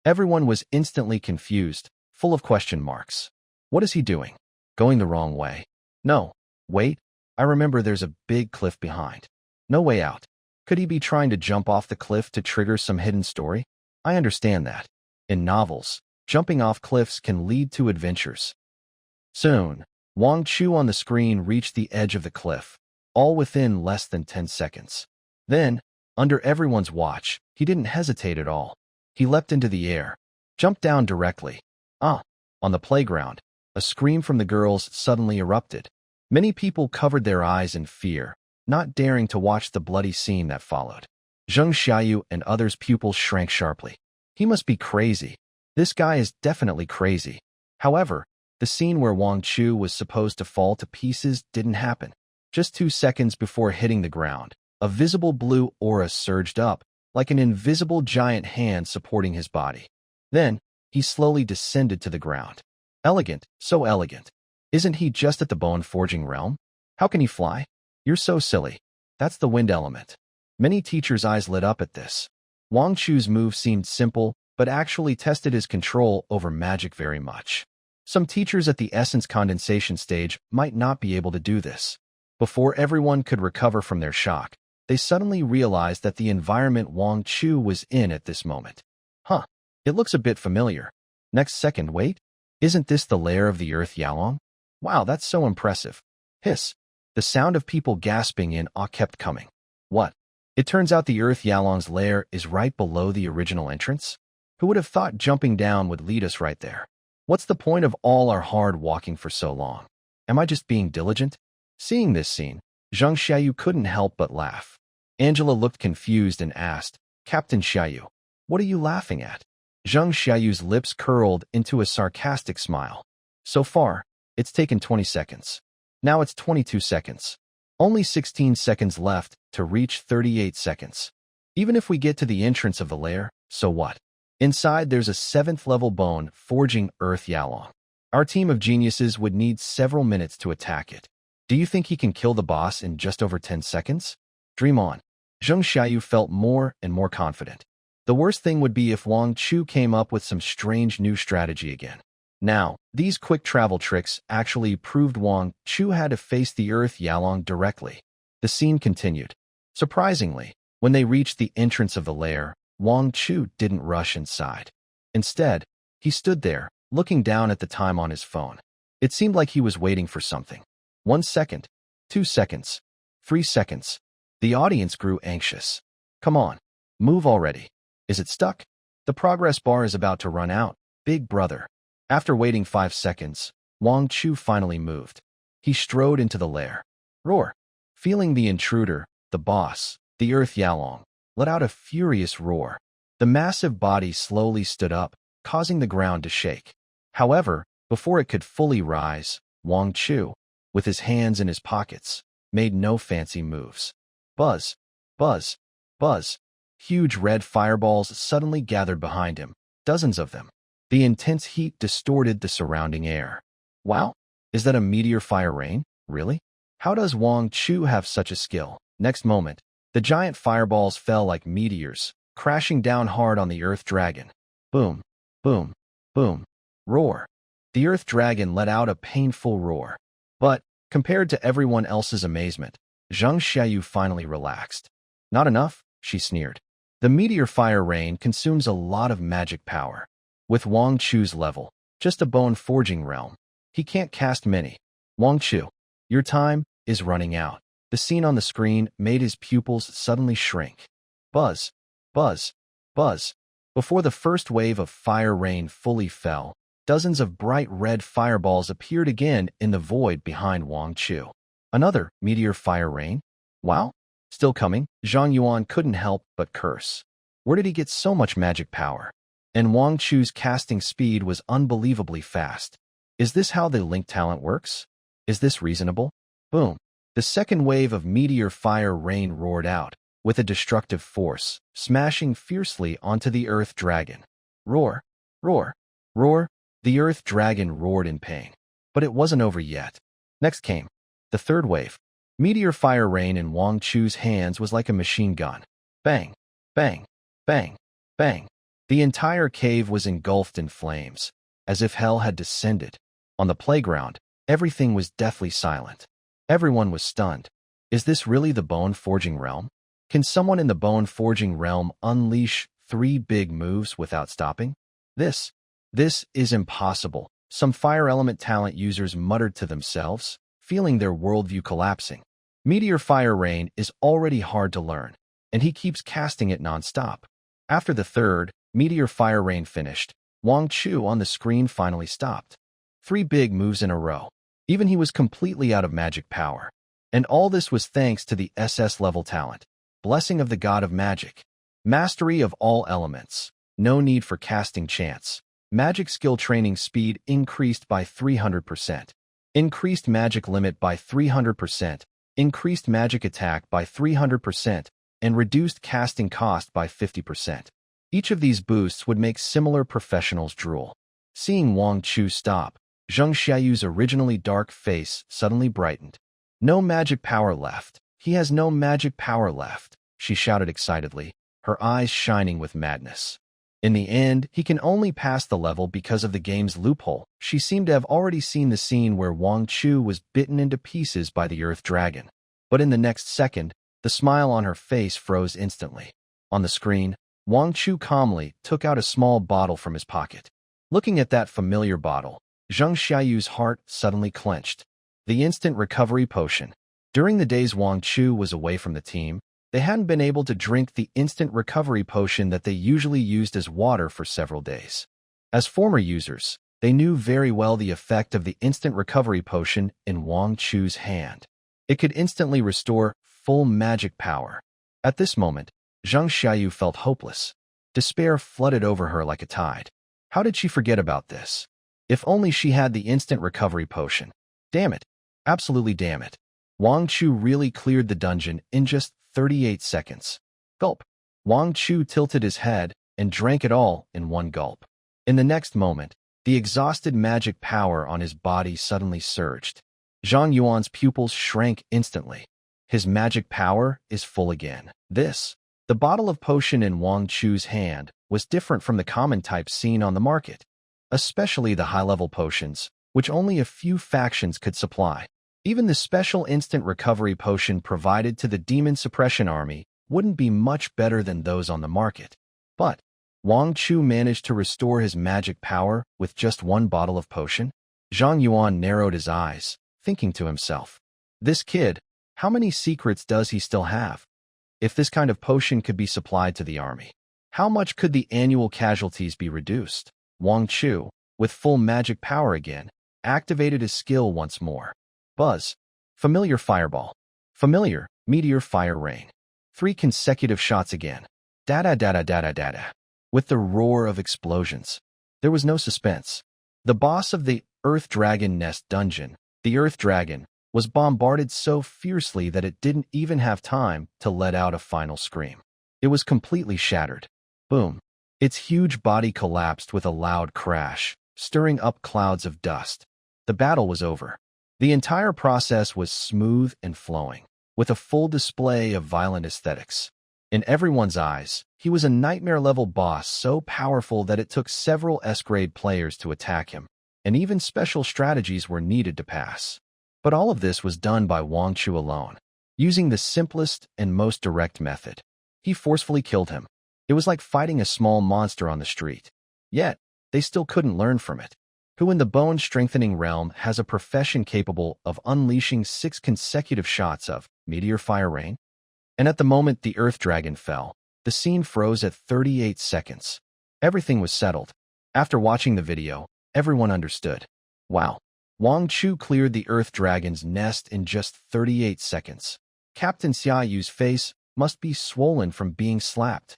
Everyone was instantly confused, full of question marks. What is he doing? Going the wrong way? No. Wait. I remember there's a big cliff behind. No way out. Could he be trying to jump off the cliff to trigger some hidden story? I understand that. In novels, jumping off cliffs can lead to adventures. Soon, Wang Chu on the screen reached the edge of the cliff, all within less than 10 seconds. Then, under everyone's watch, he didn't hesitate at all. He leapt into the air, jumped down directly. On the playground, a scream from the girls suddenly erupted. Many people covered their eyes in fear, not daring to watch the bloody scene that followed. Xiayu and others' pupils shrank sharply. He must be crazy. This guy is definitely crazy. However, the scene where Wang Chu was supposed to fall to pieces didn't happen. Just 2 seconds before hitting the ground, a visible blue aura surged up, like an invisible giant hand supporting his body. Then, he slowly descended to the ground. Elegant, so elegant. Isn't he just at the bone-forging realm? How can he fly? You're so silly. That's the wind element. Many teachers' eyes lit up at this. Wang Chu's move seemed simple, but actually tested his control over magic very much. Some teachers at the essence condensation stage might not be able to do this. Before everyone could recover from their shock, they suddenly realized that the environment Wang Chu was in at this moment. It looks a bit familiar. Next second, wait. Isn't this the lair of the Earth Yalong? Wow, that's so impressive. Hiss. The sound of people gasping in awe kept coming. What? It turns out the Earth Yalong's lair is right below the original entrance? Who would have thought jumping down would lead us right there? What's the point of all our hard walking for so long? Am I just being diligent? Seeing this scene, Xiayu couldn't help but laugh. Angela looked confused and asked, Captain Xiayu, what are you laughing at? Xiayu's lips curled into a sarcastic smile. So far, it's taken 20 seconds. Now it's 22 seconds. Only 16 seconds left to reach 38 seconds. Even if we get to the entrance of the lair, so what? Inside there's a 7th level bone forging Earth Yalong. Our team of geniuses would need several minutes to attack it. Do you think he can kill the boss in just over 10 seconds? Dream on. Xiayu felt more and more confident. The worst thing would be if Wang Chu came up with some strange new strategy again. Now, these quick travel tricks actually proved Wang Chu had to face the Earth Yalong directly. The scene continued. Surprisingly, when they reached the entrance of the lair, Wang Chu didn't rush inside. Instead, he stood there, looking down at the time on his phone. It seemed like he was waiting for something. 1 second, 2 seconds, 3 seconds. The audience grew anxious. Come on, move already. Is it stuck? The progress bar is about to run out, big brother. After waiting 5 seconds, Wang Chu finally moved. He strode into the lair. Roar. Feeling the intruder, the boss, the Earth Yalong, let out a furious roar. The massive body slowly stood up, causing the ground to shake. However, before it could fully rise, Wang Chu, with his hands in his pockets, made no fancy moves. Buzz, buzz, buzz. Huge red fireballs suddenly gathered behind him, dozens of them. The intense heat distorted the surrounding air. Wow, is that a meteor fire rain? Really? How does Wang Chu have such a skill? Next moment, the giant fireballs fell like meteors, crashing down hard on the Earth Dragon. Boom, boom, boom, roar. The Earth Dragon let out a painful roar. But, compared to everyone else's amazement, Xiayu finally relaxed. Not enough, she sneered. The meteor fire rain consumes a lot of magic power. With Wang Chu's level, just a bone forging realm, he can't cast many. Wang Chu, your time is running out. The scene on the screen made his pupils suddenly shrink. Buzz, buzz, buzz. Before the first wave of fire rain fully fell, dozens of bright red fireballs appeared again in the void behind Wang Chu. Another meteor fire rain? Wow, still coming? Zhang Yuan couldn't help but curse. Where did he get so much magic power? And Wang Chu's casting speed was unbelievably fast. Is this how the link talent works? Is this reasonable? Boom. The second wave of meteor fire rain roared out, with a destructive force, smashing fiercely onto the Earth Dragon. Roar, roar, roar. The Earth Dragon roared in pain. But it wasn't over yet. Next came the third wave. Meteor fire rain in Wang Chu's hands was like a machine gun. Bang, bang, bang, bang. The entire cave was engulfed in flames, as if hell had descended. On the playground, everything was deathly silent. Everyone was stunned. Is this really the bone forging realm? Can someone in the bone forging realm unleash 3 big moves without stopping? This is impossible. Some fire element talent users muttered to themselves, feeling their worldview collapsing. Meteor fire rain is already hard to learn, and he keeps casting it non-stop. After the third meteor fire rain finished, Wang Chu on the screen finally stopped. 3 big moves in a row. Even he was completely out of magic power. And all this was thanks to the SS level talent. Blessing of the God of Magic. Mastery of all elements. No need for casting chance. Magic skill training speed increased by 300%. Increased magic limit by 300%. Increased magic attack by 300%. And reduced casting cost by 50%. Each of these boosts would make similar professionals drool. Seeing Wang Chu stop, Xiayu's originally dark face suddenly brightened. No magic power left. He has no magic power left, she shouted excitedly, her eyes shining with madness. In the end, he can only pass the level because of the game's loophole. She seemed to have already seen the scene where Wang Chu was bitten into pieces by the Earth Dragon. But in the next second, the smile on her face froze instantly. On the screen, Wang Chu calmly took out a small bottle from his pocket. Looking at that familiar bottle, Xiayu's heart suddenly clenched. The instant recovery potion. During the days Wang Chu was away from the team, they hadn't been able to drink the instant recovery potion that they usually used as water for several days. As former users, they knew very well the effect of the instant recovery potion in Wang Chu's hand. It could instantly restore full magic power. At this moment, Xiayu felt hopeless. Despair flooded over her like a tide. How did she forget about this? If only she had the instant recovery potion. Damn it. Absolutely damn it. Wang Chu really cleared the dungeon in just 38 seconds. Gulp. Wang Chu tilted his head and drank it all in one gulp. In the next moment, the exhausted magic power on his body suddenly surged. Zhang Yuan's pupils shrank instantly. His magic power is full again. The bottle of potion in Wang Chu's hand was different from the common types seen on the market, especially the high-level potions, which only a few factions could supply. Even the special instant recovery potion provided to the Demon Suppression Army wouldn't be much better than those on the market. But Wang Chu managed to restore his magic power with just one bottle of potion. Zhang Yuan narrowed his eyes, thinking to himself, this kid, how many secrets does he still have? If this kind of potion could be supplied to the army, how much could the annual casualties be reduced? Wang Chu, with full magic power again, activated his skill once more. Buzz. Familiar fireball. Familiar meteor fire rain. 3 consecutive shots again. Da-da-da-da-da-da-da-da. With the roar of explosions. There was no suspense. The boss of the Earth Dragon Nest dungeon, the Earth Dragon, was bombarded so fiercely that it didn't even have time to let out a final scream. It was completely shattered. Boom. Its huge body collapsed with a loud crash, stirring up clouds of dust. The battle was over. The entire process was smooth and flowing, with a full display of violent aesthetics. In everyone's eyes, he was a nightmare-level boss so powerful that it took several S-grade players to attack him, and even special strategies were needed to pass. But all of this was done by Wang Chu alone, using the simplest and most direct method. He forcefully killed him. It was like fighting a small monster on the street. Yet, they still couldn't learn from it. Who in the bone-strengthening realm has a profession capable of unleashing 6 consecutive shots of meteor fire rain? And at the moment the Earth Dragon fell, the scene froze at 38 seconds. Everything was settled. After watching the video, everyone understood. Wow. Wang Chu cleared the Earth Dragon's nest in just 38 seconds. Captain Xiayu's face must be swollen from being slapped.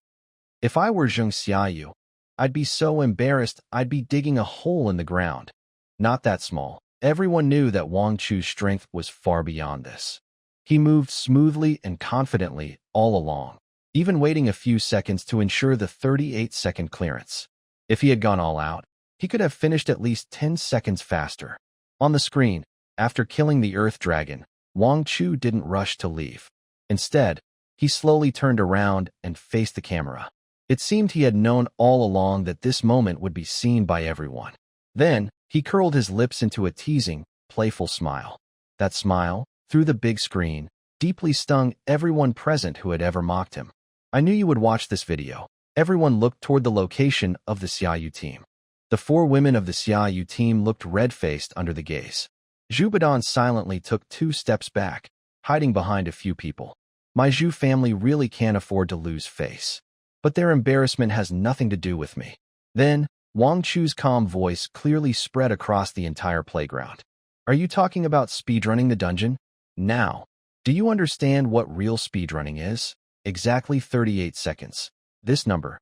If I were Xiayu, I'd be so embarrassed I'd be digging a hole in the ground. Not that small. Everyone knew that Wang Chu's strength was far beyond this. He moved smoothly and confidently all along, even waiting a few seconds to ensure the 38-second clearance. If he had gone all out, he could have finished at least 10 seconds faster. On the screen, after killing the Earth Dragon, Wang Chu didn't rush to leave. Instead, he slowly turned around and faced the camera. It seemed he had known all along that this moment would be seen by everyone. Then, he curled his lips into a teasing, playful smile. That smile, through the big screen, deeply stung everyone present who had ever mocked him. I knew you would watch this video. Everyone looked toward the location of the Xiayu team. The 4 women of the Xiayu team looked red-faced under the gaze. Zhubadan silently took 2 steps back, hiding behind a few people. My Zhu family really can't afford to lose face. But their embarrassment has nothing to do with me. Then, Wang Chu's calm voice clearly spread across the entire playground. Are you talking about speedrunning the dungeon? Now, do you understand what real speedrunning is? Exactly 38 seconds. This number.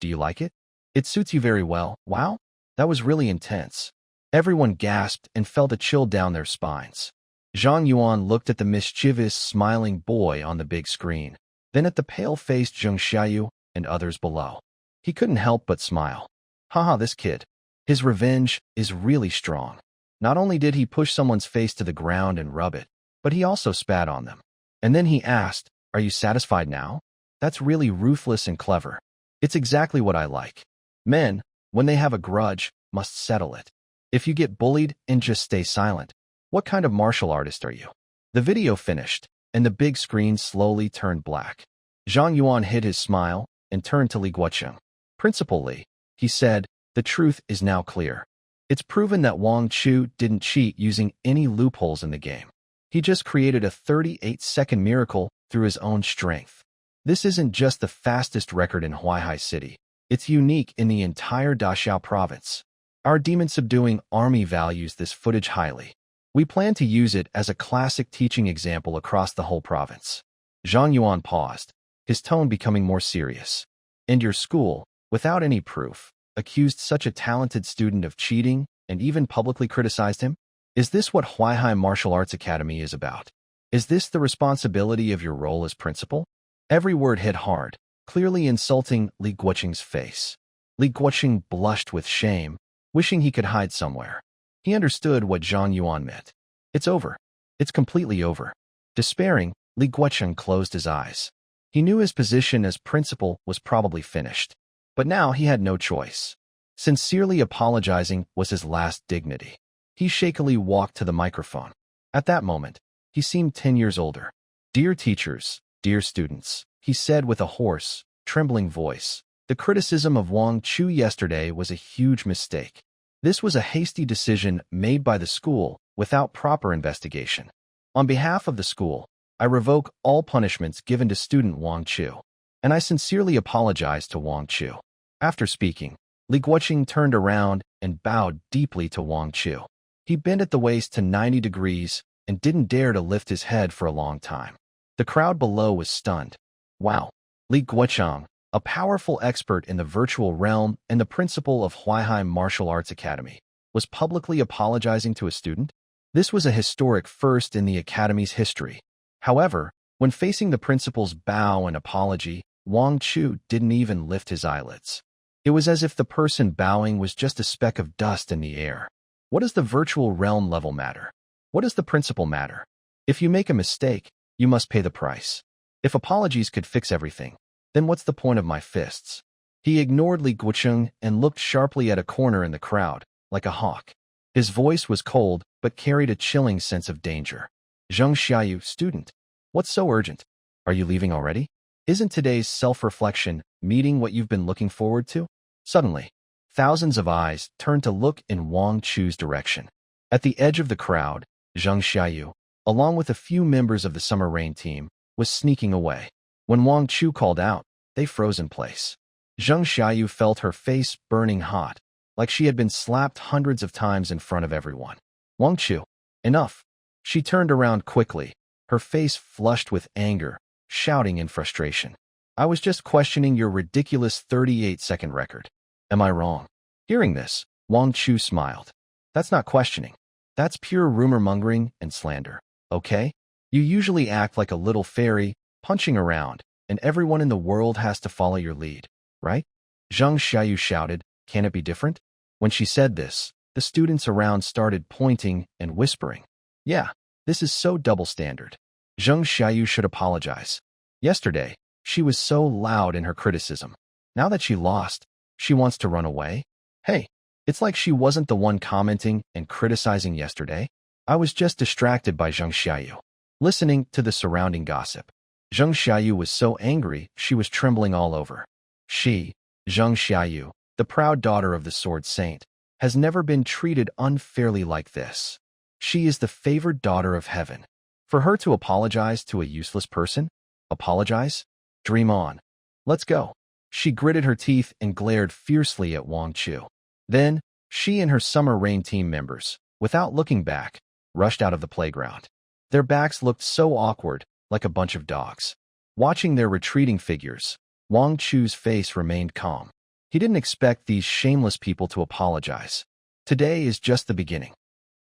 Do you like it? It suits you very well. Wow, that was really intense. Everyone gasped and felt a chill down their spines. Zhang Yuan looked at the mischievous, smiling boy on the big screen, then at the pale-faced Xiayu and others below. He couldn't help but smile. Haha, this kid. His revenge is really strong. Not only did he push someone's face to the ground and rub it, but he also spat on them. And then he asked, "Are you satisfied now?" That's really ruthless and clever. It's exactly what I like. Men, when they have a grudge, must settle it. If you get bullied and just stay silent, what kind of martial artist are you? The video finished, and the big screen slowly turned black. Zhang Yuan hid his smile and turned to Li Guocheng. Principal Li, he said, the truth is now clear. It's proven that Wang Chu didn't cheat using any loopholes in the game. He just created a 38-second miracle through his own strength. This isn't just the fastest record in Huaihai City. It's unique in the entire Dachao province. Our demon-subduing army values this footage highly. We plan to use it as a classic teaching example across the whole province. Zhang Yuan paused, his tone becoming more serious. And your school, without any proof, accused such a talented student of cheating and even publicly criticized him? Is this what Huaihai Martial Arts Academy is about? Is this the responsibility of your role as principal? Every word hit hard, clearly insulting Li Guocheng's face. Li Guocheng blushed with shame, wishing he could hide somewhere. He understood what Zhang Yuan meant. It's over. It's completely over. Despairing, Li Guocheng closed his eyes. He knew his position as principal was probably finished. But now he had no choice. Sincerely apologizing was his last dignity. He shakily walked to the microphone. At that moment, he seemed 10 years older. Dear teachers, dear students, he said with a hoarse, trembling voice, the criticism of Wang Chu yesterday was a huge mistake. This was a hasty decision made by the school without proper investigation. On behalf of the school, I revoke all punishments given to student Wang Chu, and I sincerely apologize to Wang Chu. After speaking, Li Guocheng turned around and bowed deeply to Wang Chu. He bent at the waist to 90 degrees and didn't dare to lift his head for a long time. The crowd below was stunned. Wow! Li Guocheng, a powerful expert in the virtual realm and the principal of Huaihai Martial Arts Academy, was publicly apologizing to a student? This was a historic first in the Academy's history. However, when facing the principal's bow and apology, Wang Chu didn't even lift his eyelids. It was as if the person bowing was just a speck of dust in the air. What does the virtual realm level matter? What does the principle matter? If you make a mistake, you must pay the price. If apologies could fix everything, then what's the point of my fists? He ignored Li Guocheng and looked sharply at a corner in the crowd, like a hawk. His voice was cold, but carried a chilling sense of danger. Zheng Xiayu, student. What's so urgent? Are you leaving already? Isn't today's self-reflection meeting what you've been looking forward to? Suddenly, thousands of eyes turned to look in Wang Chu's direction. At the edge of the crowd, Zheng Xiayu, along with a few members of the summer rain team, was sneaking away. When Wang Chu called out, they froze in place. Zheng Xiayu felt her face burning hot, like she had been slapped hundreds of times in front of everyone. Wang Chu, enough. She turned around quickly, her face flushed with anger, shouting in frustration. I was just questioning your ridiculous 38-second record. Am I wrong? Hearing this, Wang Chu smiled. That's not questioning. That's pure rumor-mongering and slander, okay? You usually act like a little fairy, punching around, and everyone in the world has to follow your lead, right? Zheng Xiayu shouted, can it be different? When she said this, the students around started pointing and whispering. Yeah, this is so double standard. Zheng Xiayu should apologize. Yesterday, she was so loud in her criticism. Now that she lost, she wants to run away? Hey, it's like she wasn't the one commenting and criticizing yesterday. I was just distracted by Zheng Xiayu, listening to the surrounding gossip. Zheng Xiayu was so angry she was trembling all over. She, Zheng Xiayu, the proud daughter of the Sword Saint, has never been treated unfairly like this. She is the favored daughter of heaven. For her to apologize to a useless person? Apologize? Dream on. Let's go. She gritted her teeth and glared fiercely at Wang Chu. Then, she and her summer rain team members, without looking back, rushed out of the playground. Their backs looked so awkward, like a bunch of dogs. Watching their retreating figures, Wang Chu's face remained calm. He didn't expect these shameless people to apologize. Today is just the beginning.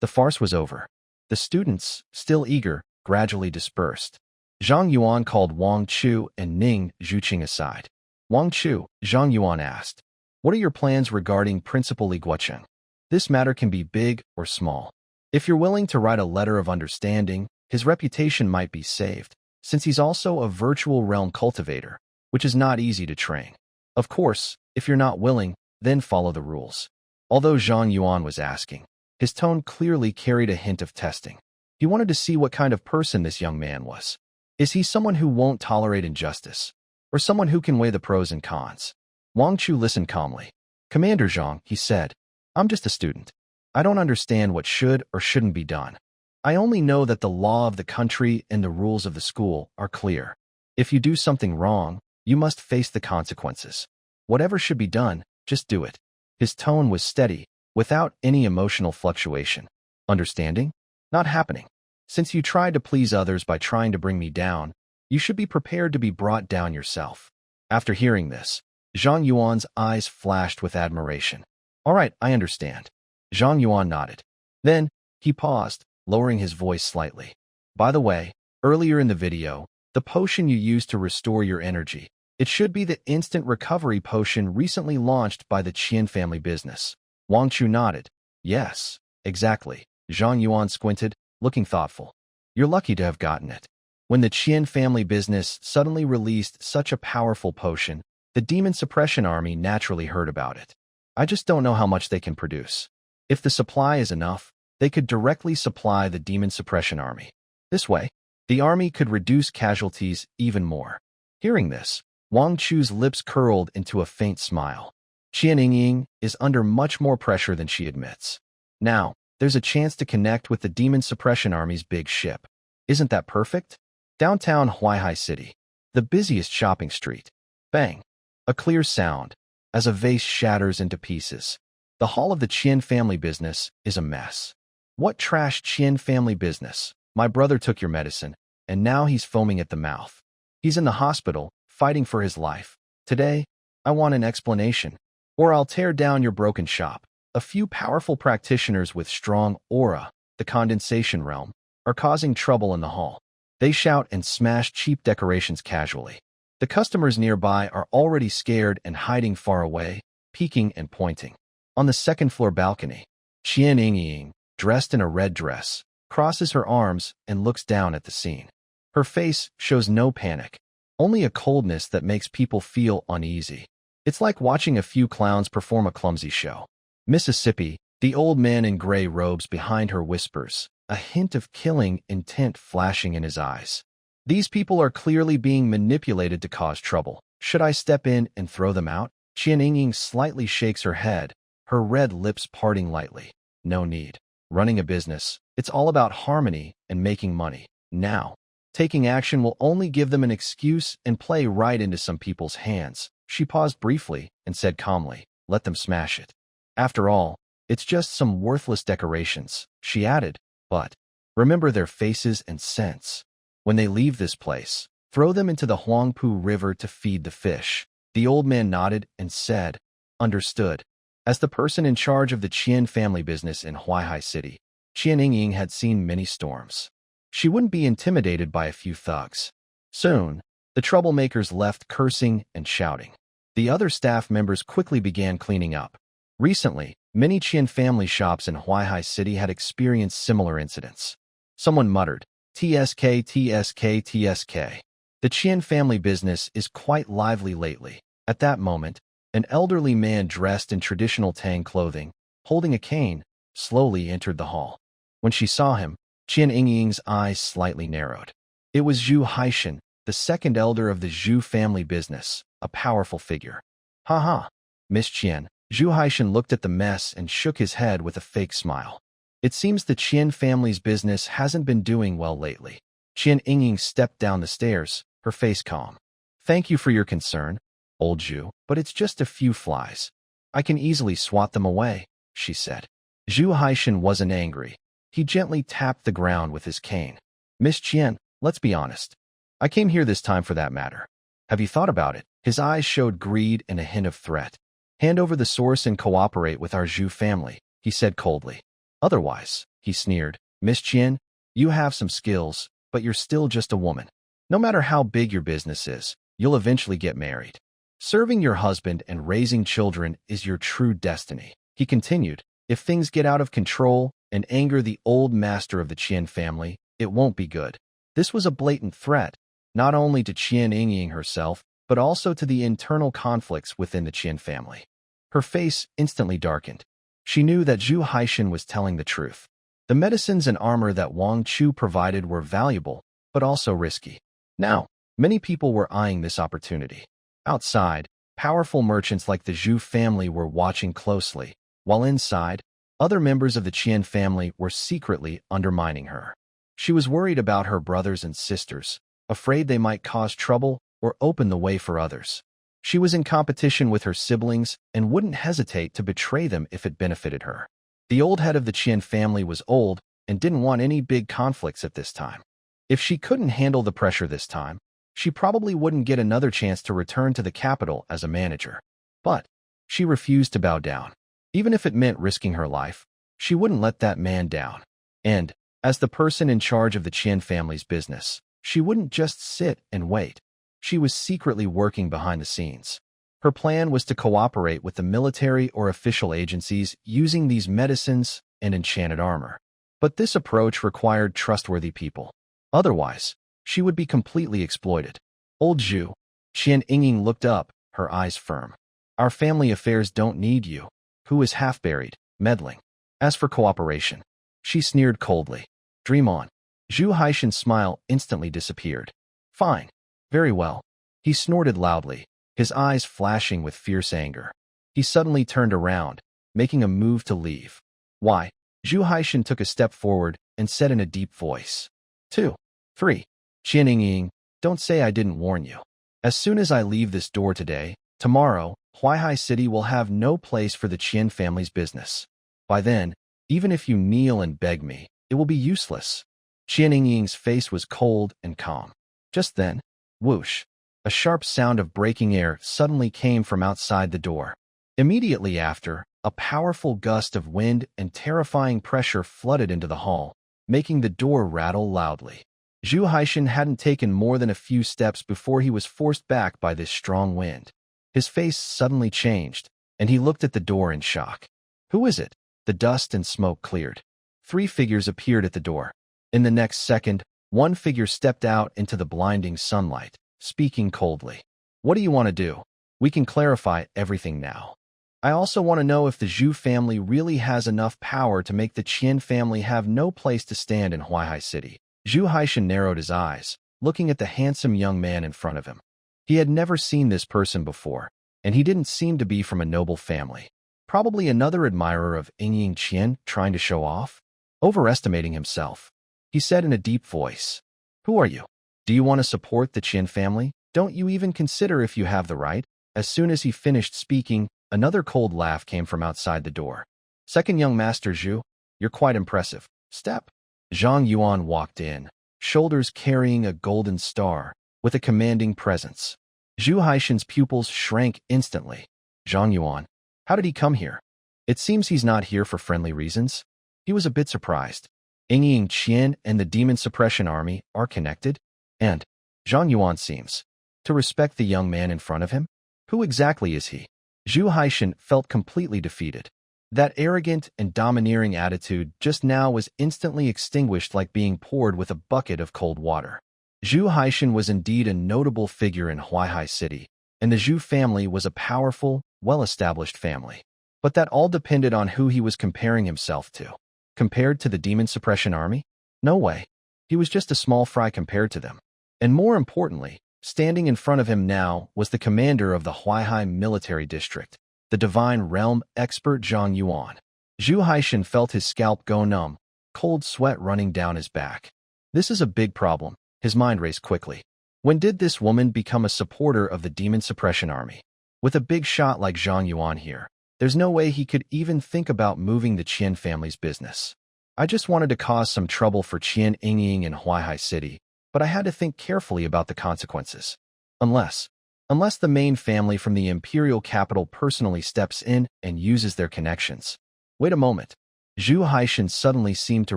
The farce was over. The students, still eager, gradually dispersed. Zhang Yuan called Wang Chu and Ning Zhuqing aside. Wang Chu, Zhang Yuan asked, what are your plans regarding Principal Li Guocheng? This matter can be big or small. If you're willing to write a letter of understanding, his reputation might be saved, since he's also a virtual realm cultivator, which is not easy to train. Of course, if you're not willing, then follow the rules. Although Zhang Yuan was asking, his tone clearly carried a hint of testing. He wanted to see what kind of person this young man was. Is he someone who won't tolerate injustice, or someone who can weigh the pros and cons? Wang Chu listened calmly. Commander Zhang, he said, I'm just a student. I don't understand what should or shouldn't be done. I only know that the law of the country and the rules of the school are clear. If you do something wrong, you must face the consequences. Whatever should be done, just do it. His tone was steady, without any emotional fluctuation. Understanding? Not happening. Since you tried to please others by trying to bring me down, you should be prepared to be brought down yourself. After hearing this, Zhang Yuan's eyes flashed with admiration. All right, I understand. Zhang Yuan nodded. Then, he paused, lowering his voice slightly. By the way, earlier in the video, the potion you used to restore your energy, it should be the instant recovery potion recently launched by the Qian family business. Wang Chu nodded. Yes, exactly. Zhang Yuan squinted, looking thoughtful. You're lucky to have gotten it. When the Qian family business suddenly released such a powerful potion, the Demon Suppression Army naturally heard about it. I just don't know how much they can produce. If the supply is enough, they could directly supply the Demon Suppression Army. This way, the army could reduce casualties even more. Hearing this, Wang Chu's lips curled into a faint smile. Qian Yingying is under much more pressure than she admits. Now, there's a chance to connect with the Demon Suppression Army's big ship. Isn't that perfect? Downtown Huaihai City, the busiest shopping street. Bang! A clear sound, as a vase shatters into pieces. The hall of the Qian family business is a mess. What trash Qian family business? My brother took your medicine, and now he's foaming at the mouth. He's in the hospital, fighting for his life. Today, I want an explanation, or I'll tear down your broken shop. A few powerful practitioners with strong aura the condensation realm, are causing trouble in the hall. They shout and smash cheap decorations casually. The customers nearby are already scared and hiding far away, peeking and pointing. On the second-floor balcony, Qian Yingying, dressed in a red dress, crosses her arms and looks down at the scene. Her face shows no panic, only a coldness that makes people feel uneasy. It's like watching a few clowns perform a clumsy show. Mississippi, the old man in gray robes behind her whispers, a hint of killing intent flashing in his eyes. These people are clearly being manipulated to cause trouble. Should I step in and throw them out? Qian Yingying slightly shakes her head, her red lips parting lightly. No need. Running a business, it's all about harmony and making money. Now, taking action will only give them an excuse and play right into some people's hands. She paused briefly and said calmly, let them smash it. After all, it's just some worthless decorations, she added, but remember their faces and scents. When they leave this place, throw them into the Huangpu River to feed the fish. The old man nodded and said, understood. As the person in charge of the Qian family business in Huaihai City, Qian Yingying had seen many storms. She wouldn't be intimidated by a few thugs. Soon, the troublemakers left cursing and shouting. The other staff members quickly began cleaning up. Recently, many Qian family shops in Huaihai City had experienced similar incidents. Someone muttered, TSK, TSK, TSK. The Qian family business is quite lively lately. At that moment, an elderly man dressed in traditional Tang clothing, holding a cane, slowly entered the hall. When she saw him, Qian Yingying's eyes slightly narrowed. It was Zhu Haishan, the second elder of the Zhu family business, a powerful figure. Ha ha, Miss Qian. Zhu Haishan looked at the mess and shook his head with a fake smile. It seems the Qian family's business hasn't been doing well lately. Qian Yingying stepped down the stairs, her face calm. Thank you for your concern, old Zhu, but it's just a few flies. I can easily swat them away, she said. Zhu Haishan wasn't angry. He gently tapped the ground with his cane. Miss Qian, let's be honest. I came here this time for that matter. Have you thought about it? His eyes showed greed and a hint of threat. Hand over the source and cooperate with our Zhu family, he said coldly. Otherwise, he sneered, Miss Qian, you have some skills, but you're still just a woman. No matter how big your business is, you'll eventually get married. Serving your husband and raising children is your true destiny. He continued, if things get out of control and anger the old master of the Qian family, it won't be good. This was a blatant threat, not only to Qian Yingying herself, but also to the internal conflicts within the Qian family. Her face instantly darkened. She knew that Zhu Haishan was telling the truth. The medicines and armor that Wang Chu provided were valuable, but also risky. Now, many people were eyeing this opportunity. Outside, powerful merchants like the Zhu family were watching closely, while inside, other members of the Qian family were secretly undermining her. She was worried about her brothers and sisters, afraid they might cause trouble or open the way for others. She was in competition with her siblings and wouldn't hesitate to betray them if it benefited her. The old head of the Qian family was old and didn't want any big conflicts at this time. If she couldn't handle the pressure this time, she probably wouldn't get another chance to return to the capital as a manager. But she refused to bow down. Even if it meant risking her life, she wouldn't let that man down. And, as the person in charge of the Qian family's business, she wouldn't just sit and wait. She was secretly working behind the scenes. Her plan was to cooperate with the military or official agencies using these medicines and enchanted armor. But this approach required trustworthy people. Otherwise, she would be completely exploited. Old Zhu, Qian Yingying looked up, her eyes firm. Our family affairs don't need you, who is half-buried, meddling. As for cooperation, she sneered coldly. Dream on. Zhu Haishan's smile instantly disappeared. Fine. Very well. He snorted loudly, his eyes flashing with fierce anger. He suddenly turned around, making a move to leave. Why? Zhu Haishan took a step forward and said in a deep voice. 2, 3. Qian Yingying, don't say I didn't warn you. As soon as I leave this door today, tomorrow, Huaihai City will have no place for the Qian family's business. By then, even if you kneel and beg me, it will be useless. Qian Yingying's face was cold and calm. Just then, whoosh, a sharp sound of breaking air suddenly came from outside the door. Immediately after, A powerful gust of wind and terrifying pressure flooded into the hall, making the door rattle loudly. Zhu Haishan hadn't taken more than a few steps before he was forced back by this strong wind. His face suddenly changed, and he looked at the door in shock. Who is it? The dust and smoke cleared. 3 figures appeared at the door. In the next second, one figure stepped out into the blinding sunlight, speaking coldly. What do you want to do? We can clarify everything now. I also want to know if the Zhu family really has enough power to make the Qian family have no place to stand in Huaihai City. Zhu Haishan narrowed his eyes, looking at the handsome young man in front of him. He had never seen this person before, and he didn't seem to be from a noble family. Probably another admirer of Yingying Qian trying to show off? Overestimating himself. He said in a deep voice, "Who are you? Do you want to support the Qian family? Don't you even consider if you have the right?" As soon as he finished speaking, another cold laugh came from outside the door. "Second young master Zhu, you're quite impressive. Step." Zhang Yuan walked in, shoulders carrying a golden star, with a commanding presence. Zhu Haishan's pupils shrank instantly. Zhang Yuan, how did he come here? It seems he's not here for friendly reasons. He was a bit surprised. Yingying Qian and the Demon Suppression Army are connected? And Zhang Yuan seems to respect the young man in front of him? Who exactly is he? Zhu Haishan felt completely defeated. That arrogant and domineering attitude just now was instantly extinguished like being poured with a bucket of cold water. Zhu Haishan was indeed a notable figure in Huaihai City, and the Zhu family was a powerful, well-established family. But that all depended on who he was comparing himself to. Compared to the Demon Suppression Army? No way. He was just a small fry compared to them. And more importantly, standing in front of him now was the commander of the Huaihai Military District, the Divine Realm expert Zhang Yuan. Zhu Haishan felt his scalp go numb, cold sweat running down his back. This is a big problem. His mind raced quickly. When did this woman become a supporter of the Demon Suppression Army? With a big shot like Zhang Yuan here, there's no way he could even think about moving the Qian family's business. I just wanted to cause some trouble for Qian Yingying in Huaihai City, but I had to think carefully about the consequences. Unless the main family from the imperial capital personally steps in and uses their connections. Wait a moment. Zhu Haishan suddenly seemed to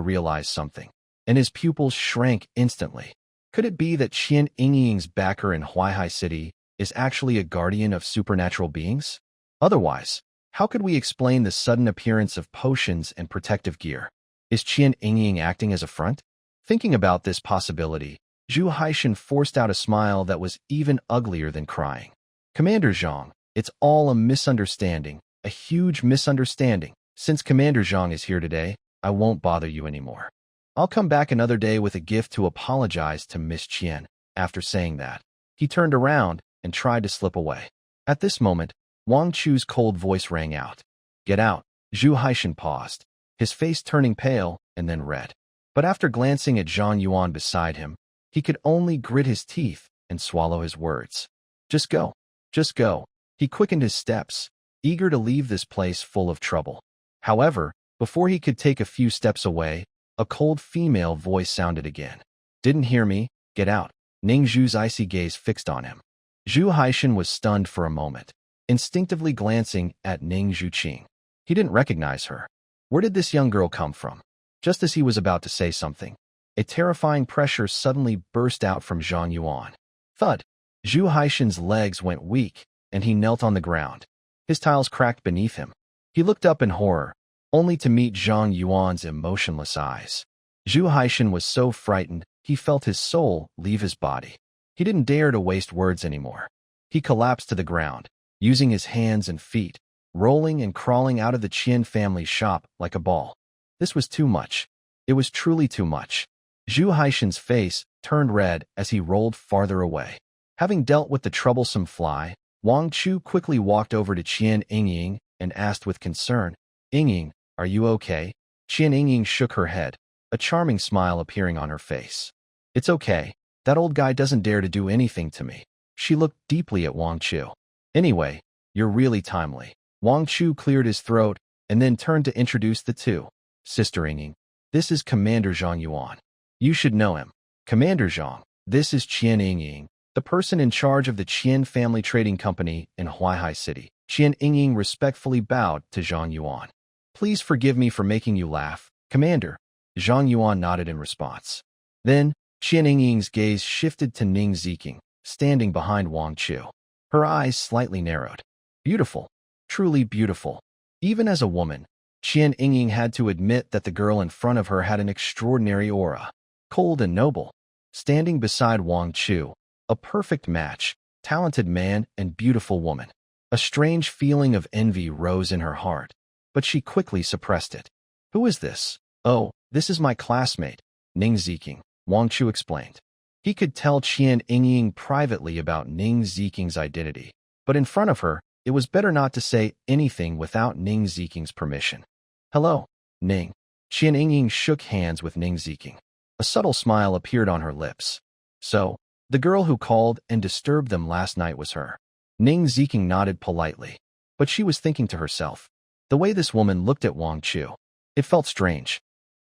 realize something, and his pupils shrank instantly. Could it be that Qian Yingying's backer in Huaihai City is actually a guardian of supernatural beings? Otherwise, how could we explain the sudden appearance of potions and protective gear? Is Qian Yingying acting as a front? Thinking about this possibility, Zhu Haishan forced out a smile that was even uglier than crying. Commander Zhang, it's all a misunderstanding, a huge misunderstanding. Since Commander Zhang is here today, I won't bother you anymore. I'll come back another day with a gift to apologize to Miss Qian. After saying that, he turned around and tried to slip away. At this moment, Wang Chu's cold voice rang out. Get out. Zhu Haishan paused, his face turning pale and then red. But after glancing at Zhang Yuan beside him, he could only grit his teeth and swallow his words. Just go. Just go. He quickened his steps, eager to leave this place full of trouble. However, before he could take a few steps away, a cold female voice sounded again. Didn't hear me? Get out. Ning Zhu's icy gaze fixed on him. Zhu Haishan was stunned for a moment, instinctively glancing at Ning Zhuqing. He didn't recognize her. Where did this young girl come from? Just as he was about to say something, a terrifying pressure suddenly burst out from Zhang Yuan. Thud! Zhu Haishan's legs went weak, and he knelt on the ground. His tiles cracked beneath him. He looked up in horror, only to meet Zhang Yuan's emotionless eyes. Zhu Haishan was so frightened, he felt his soul leave his body. He didn't dare to waste words anymore. He collapsed to the ground, using his hands and feet, rolling and crawling out of the Qian family shop like a ball. This was too much. It was truly too much. Zhu Haishan's face turned red as he rolled farther away. Having dealt with the troublesome fly, Wang Chu quickly walked over to Qian Yingying and asked with concern, Yingying, are you okay? Qian Yingying shook her head, a charming smile appearing on her face. It's okay. That old guy doesn't dare to do anything to me. She looked deeply at Wang Chu. Anyway, you're really timely. Wang Chu cleared his throat and then turned to introduce the two. Sister Yingying, this is Commander Zhang Yuan. You should know him. Commander Zhang, this is Qian Yingying, the person in charge of the Qian family trading company in Huaihai City. Qian Yingying respectfully bowed to Zhang Yuan. Please forgive me for making you laugh, Commander. Zhang Yuan nodded in response. Then, Qian Yingying's gaze shifted to Ning Ziqing, standing behind Wang Chu. Her eyes slightly narrowed. Beautiful. Truly beautiful. Even as a woman, Qian Yingying had to admit that the girl in front of her had an extraordinary aura. Cold and noble. Standing beside Wang Chu, a perfect match, talented man and beautiful woman. A strange feeling of envy rose in her heart, but she quickly suppressed it. Who is this? Oh, this is my classmate, Ning Ziqing, Wang Chu explained. He could tell Qian Yingying privately about Ning Ziqing's identity, but in front of her, it was better not to say anything without Ning Ziqing's permission. Hello, Ning. Qian Yingying shook hands with Ning Ziqing. A subtle smile appeared on her lips. So, the girl who called and disturbed them last night was her. Ning Ziqing nodded politely, but she was thinking to herself, the way this woman looked at Wang Chu. It felt strange.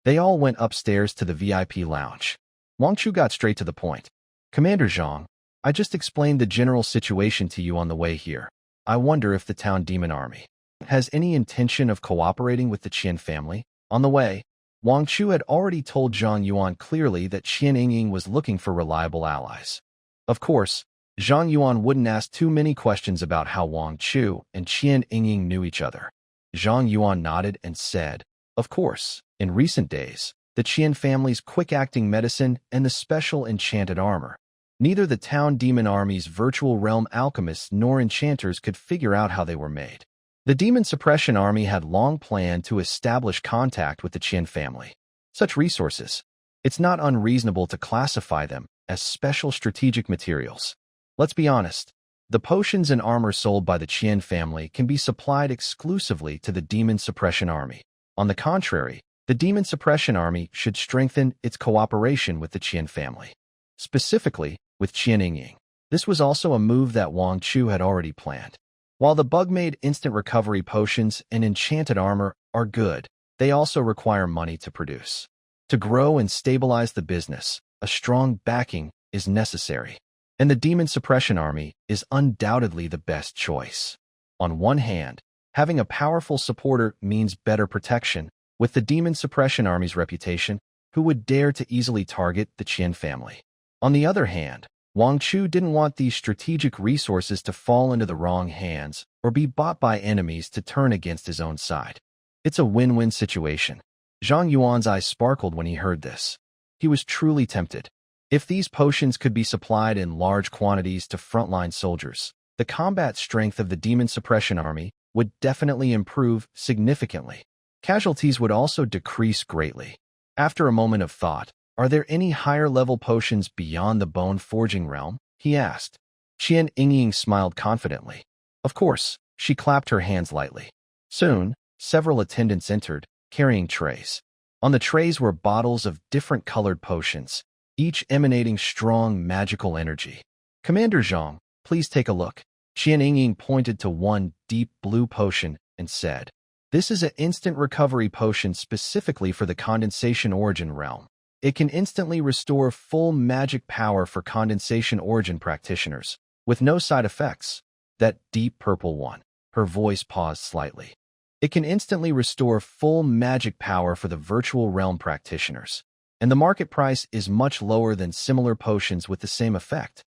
They all went upstairs to the VIP lounge. Wang Chu got straight to the point. Commander Zhang, I just explained the general situation to you on the way here. I wonder if the town demon army has any intention of cooperating with the Qian family. On the way, Wang Chu had already told Zhang Yuan clearly that Qian Yingying was looking for reliable allies. Of course, Zhang Yuan wouldn't ask too many questions about how Wang Chu and Qian Yingying knew each other. Zhang Yuan nodded and said, of course, in recent days, the Qian family's quick-acting medicine and the special enchanted armor. Neither the town demon army's virtual realm alchemists nor enchanters could figure out how they were made. The demon suppression army had long planned to establish contact with the Qian family. Such resources, it's not unreasonable to classify them as special strategic materials. Let's be honest, the potions and armor sold by the Qian family can be supplied exclusively to the demon suppression army. On the contrary, the demon suppression army should strengthen its cooperation with the Qian family. Specifically, with Qian Yingying. This was also a move that Wang Chu had already planned. While the bug-made instant recovery potions and enchanted armor are good, they also require money to produce. To grow and stabilize the business, a strong backing is necessary. And the demon suppression army is undoubtedly the best choice. On one hand, having a powerful supporter means better protection, with the demon suppression army's reputation, who would dare to easily target the Qian family. On the other hand, Wang Chu didn't want these strategic resources to fall into the wrong hands or be bought by enemies to turn against his own side. It's a win-win situation. Zhang Yuan's eyes sparkled when he heard this. He was truly tempted. If these potions could be supplied in large quantities to frontline soldiers, the combat strength of the demon suppression army would definitely improve significantly. Casualties would also decrease greatly. After a moment of thought, are there any higher-level potions beyond the bone-forging realm? He asked. Qian Yingying smiled confidently. Of course, she clapped her hands lightly. Soon, several attendants entered, carrying trays. On the trays were bottles of different colored potions, each emanating strong magical energy. Commander Zhang, please take a look. Qian Yingying pointed to one deep blue potion and said, this is an instant recovery potion specifically for the condensation origin realm. It can instantly restore full magic power for condensation origin practitioners, with no side effects. That deep purple one. Her voice paused slightly. It can instantly restore full magic power for the virtual realm practitioners, and the market price is much lower than similar potions with the same effect.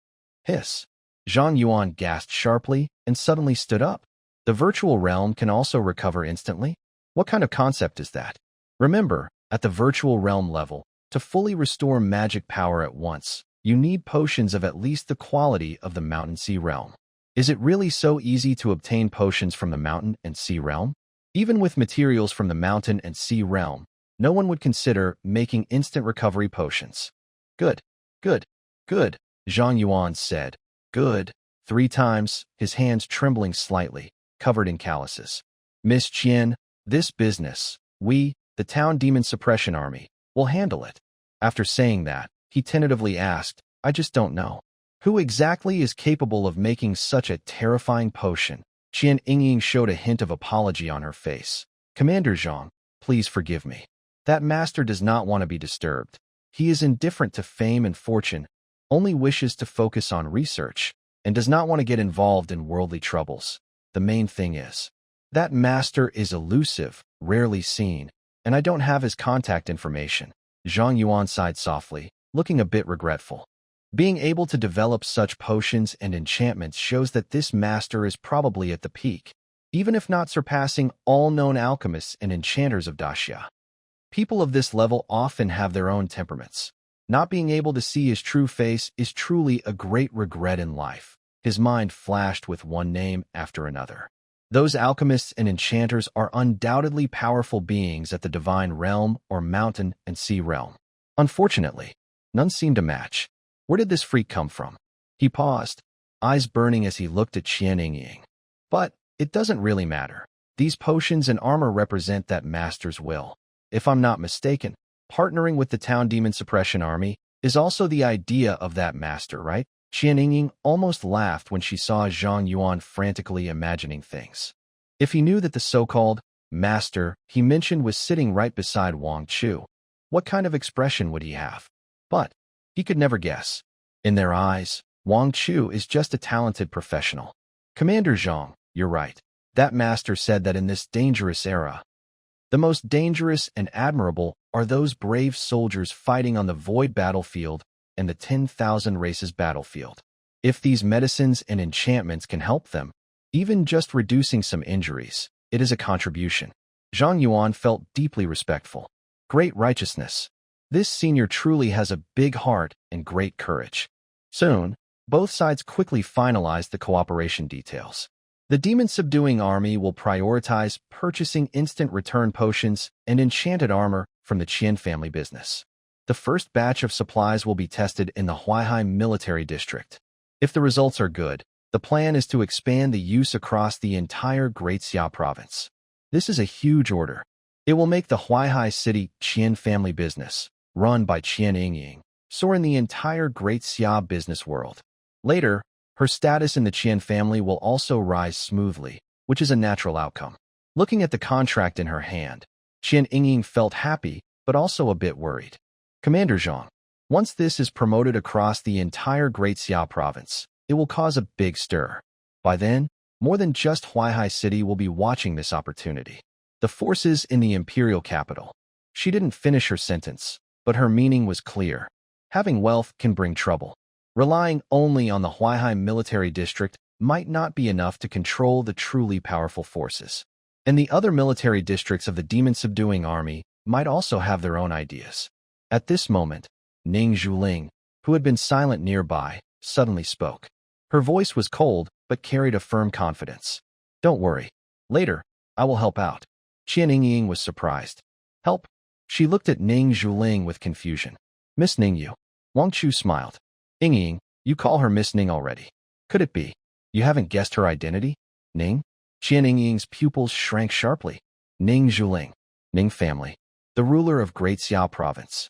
Hiss. Zhang Yuan gasped sharply and suddenly stood up. The virtual realm can also recover instantly? What kind of concept is that? Remember, at the virtual realm level, to fully restore magic power at once, you need potions of at least the quality of the Mountain Sea realm. Is it really so easy to obtain potions from the Mountain and Sea realm? Even with materials from the Mountain and Sea realm, no one would consider making instant recovery potions. Good, good, good, Zhang Yuan said. Good, 3 times, his hands trembling slightly, covered in calluses. Miss Qian, this business, we, the town demon suppression army, will handle it. After saying that, he tentatively asked, I just don't know. Who exactly is capable of making such a terrifying potion? Qian Yingying showed a hint of apology on her face. Commander Zhang, please forgive me. That master does not want to be disturbed. He is indifferent to fame and fortune, only wishes to focus on research, and does not want to get involved in worldly troubles. The main thing is, that master is elusive, rarely seen, and I don't have his contact information. Zhang Yuan sighed softly, looking a bit regretful. Being able to develop such potions and enchantments shows that this master is probably at the peak, even if not surpassing all known alchemists and enchanters of Daxia. People of this level often have their own temperaments. Not being able to see his true face is truly a great regret in life. His mind flashed with one name after another. Those alchemists and enchanters are undoubtedly powerful beings at the divine realm or mountain and sea realm. Unfortunately, none seemed to match. Where did this freak come from? He paused, eyes burning as he looked at Qian Yingying. But it doesn't really matter. These potions and armor represent that master's will. If I'm not mistaken, partnering with the town demon suppression army is also the idea of that master, right? Qian Yingying almost laughed when she saw Zhang Yuan frantically imagining things. If he knew that the so-called master he mentioned was sitting right beside Wang Chu, what kind of expression would he have? But he could never guess. In their eyes, Wang Chu is just a talented professional. Commander Zhang, you're right. That master said that in this dangerous era, the most dangerous and admirable are those brave soldiers fighting on the void battlefield and the 10,000 races battlefield. If these medicines and enchantments can help them, even just reducing some injuries, it is a contribution. Zhang Yuan felt deeply respectful. Great righteousness. This senior truly has a big heart and great courage. Soon, both sides quickly finalized the cooperation details. The demon-subduing army will prioritize purchasing instant return potions and enchanted armor from the Qian family business. The first batch of supplies will be tested in the Huaihai military district. If the results are good, the plan is to expand the use across the entire Great Xia province. This is a huge order. It will make the Huaihai city Qian family business, run by Qian Yingying, soar in the entire Great Xia business world. Later, her status in the Qian family will also rise smoothly, which is a natural outcome. Looking at the contract in her hand, Qian Yingying felt happy, but also a bit worried. Commander Zhang, once this is promoted across the entire Great Xia province, it will cause a big stir. By then, more than just Huaihai City will be watching this opportunity. The forces in the imperial capital. She didn't finish her sentence, but her meaning was clear. Having wealth can bring trouble. Relying only on the Huaihai military district might not be enough to control the truly powerful forces. And the other military districts of the demon-subduing army might also have their own ideas. At this moment, Ning Zhuling, who had been silent nearby, suddenly spoke. Her voice was cold, but carried a firm confidence. Don't worry. Later, I will help out. Qian Yingying was surprised. Help? She looked at Ning Zhuling with confusion. Miss Ningyu. Wang Chu smiled. Yingying, you call her Miss Ning already. Could it be? You haven't guessed her identity? Ning? Qian Yingying's pupils shrank sharply. Ning Zhuling. Ning family. The ruler of Great Xia province.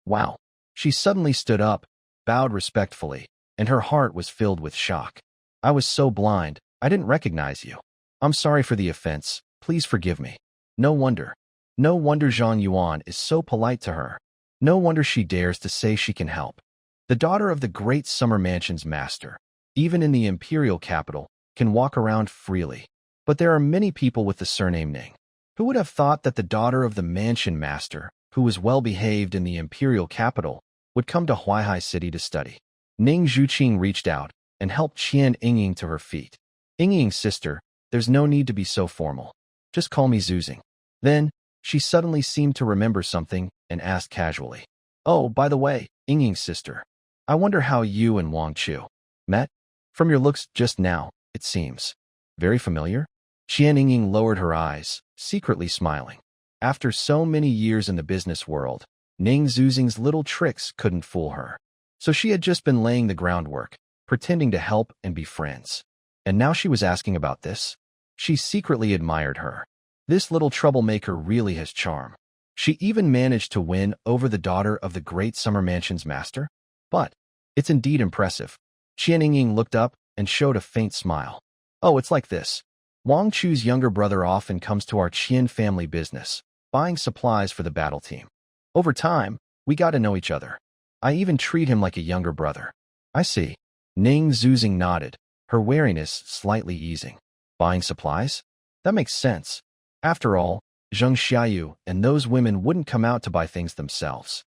Wow. She suddenly stood up, bowed respectfully, and her heart was filled with shock. I was so blind, I didn't recognize you. I'm sorry for the offense, please forgive me. No wonder. No wonder Zhang Yuan is so polite to her. No wonder she dares to say she can help. The daughter of the great summer mansion's master, even in the imperial capital, can walk around freely. But there are many people with the surname Ning. Who would have thought that the daughter of the mansion master, who was well-behaved in the imperial capital, would come to Huaihai City to study? Ning Zhuqing reached out and helped Qian Yingying to her feet. Yingying's sister, there's no need to be so formal. Just call me Zuzing. Then, she suddenly seemed to remember something and asked casually. Oh, by the way, Yingying's sister. I wonder how you and Wang Chu met? From your looks just now, it seems. Very familiar? Qian Yingying lowered her eyes, secretly smiling. After so many years in the business world, Ning Zuzing's little tricks couldn't fool her. So she had just been laying the groundwork, pretending to help and be friends. And now she was asking about this? She secretly admired her. This little troublemaker really has charm. She even managed to win over the daughter of the great summer mansion's master? But it's indeed impressive. Qian Yingying looked up and showed a faint smile. Oh, it's like this. Wang Chu's younger brother often comes to our Qian family business, buying supplies for the battle team. Over time, we got to know each other. I even treat him like a younger brother. I see. Ning Zuzing nodded, her wariness slightly easing. Buying supplies? That makes sense. After all, Xiayu and those women wouldn't come out to buy things themselves.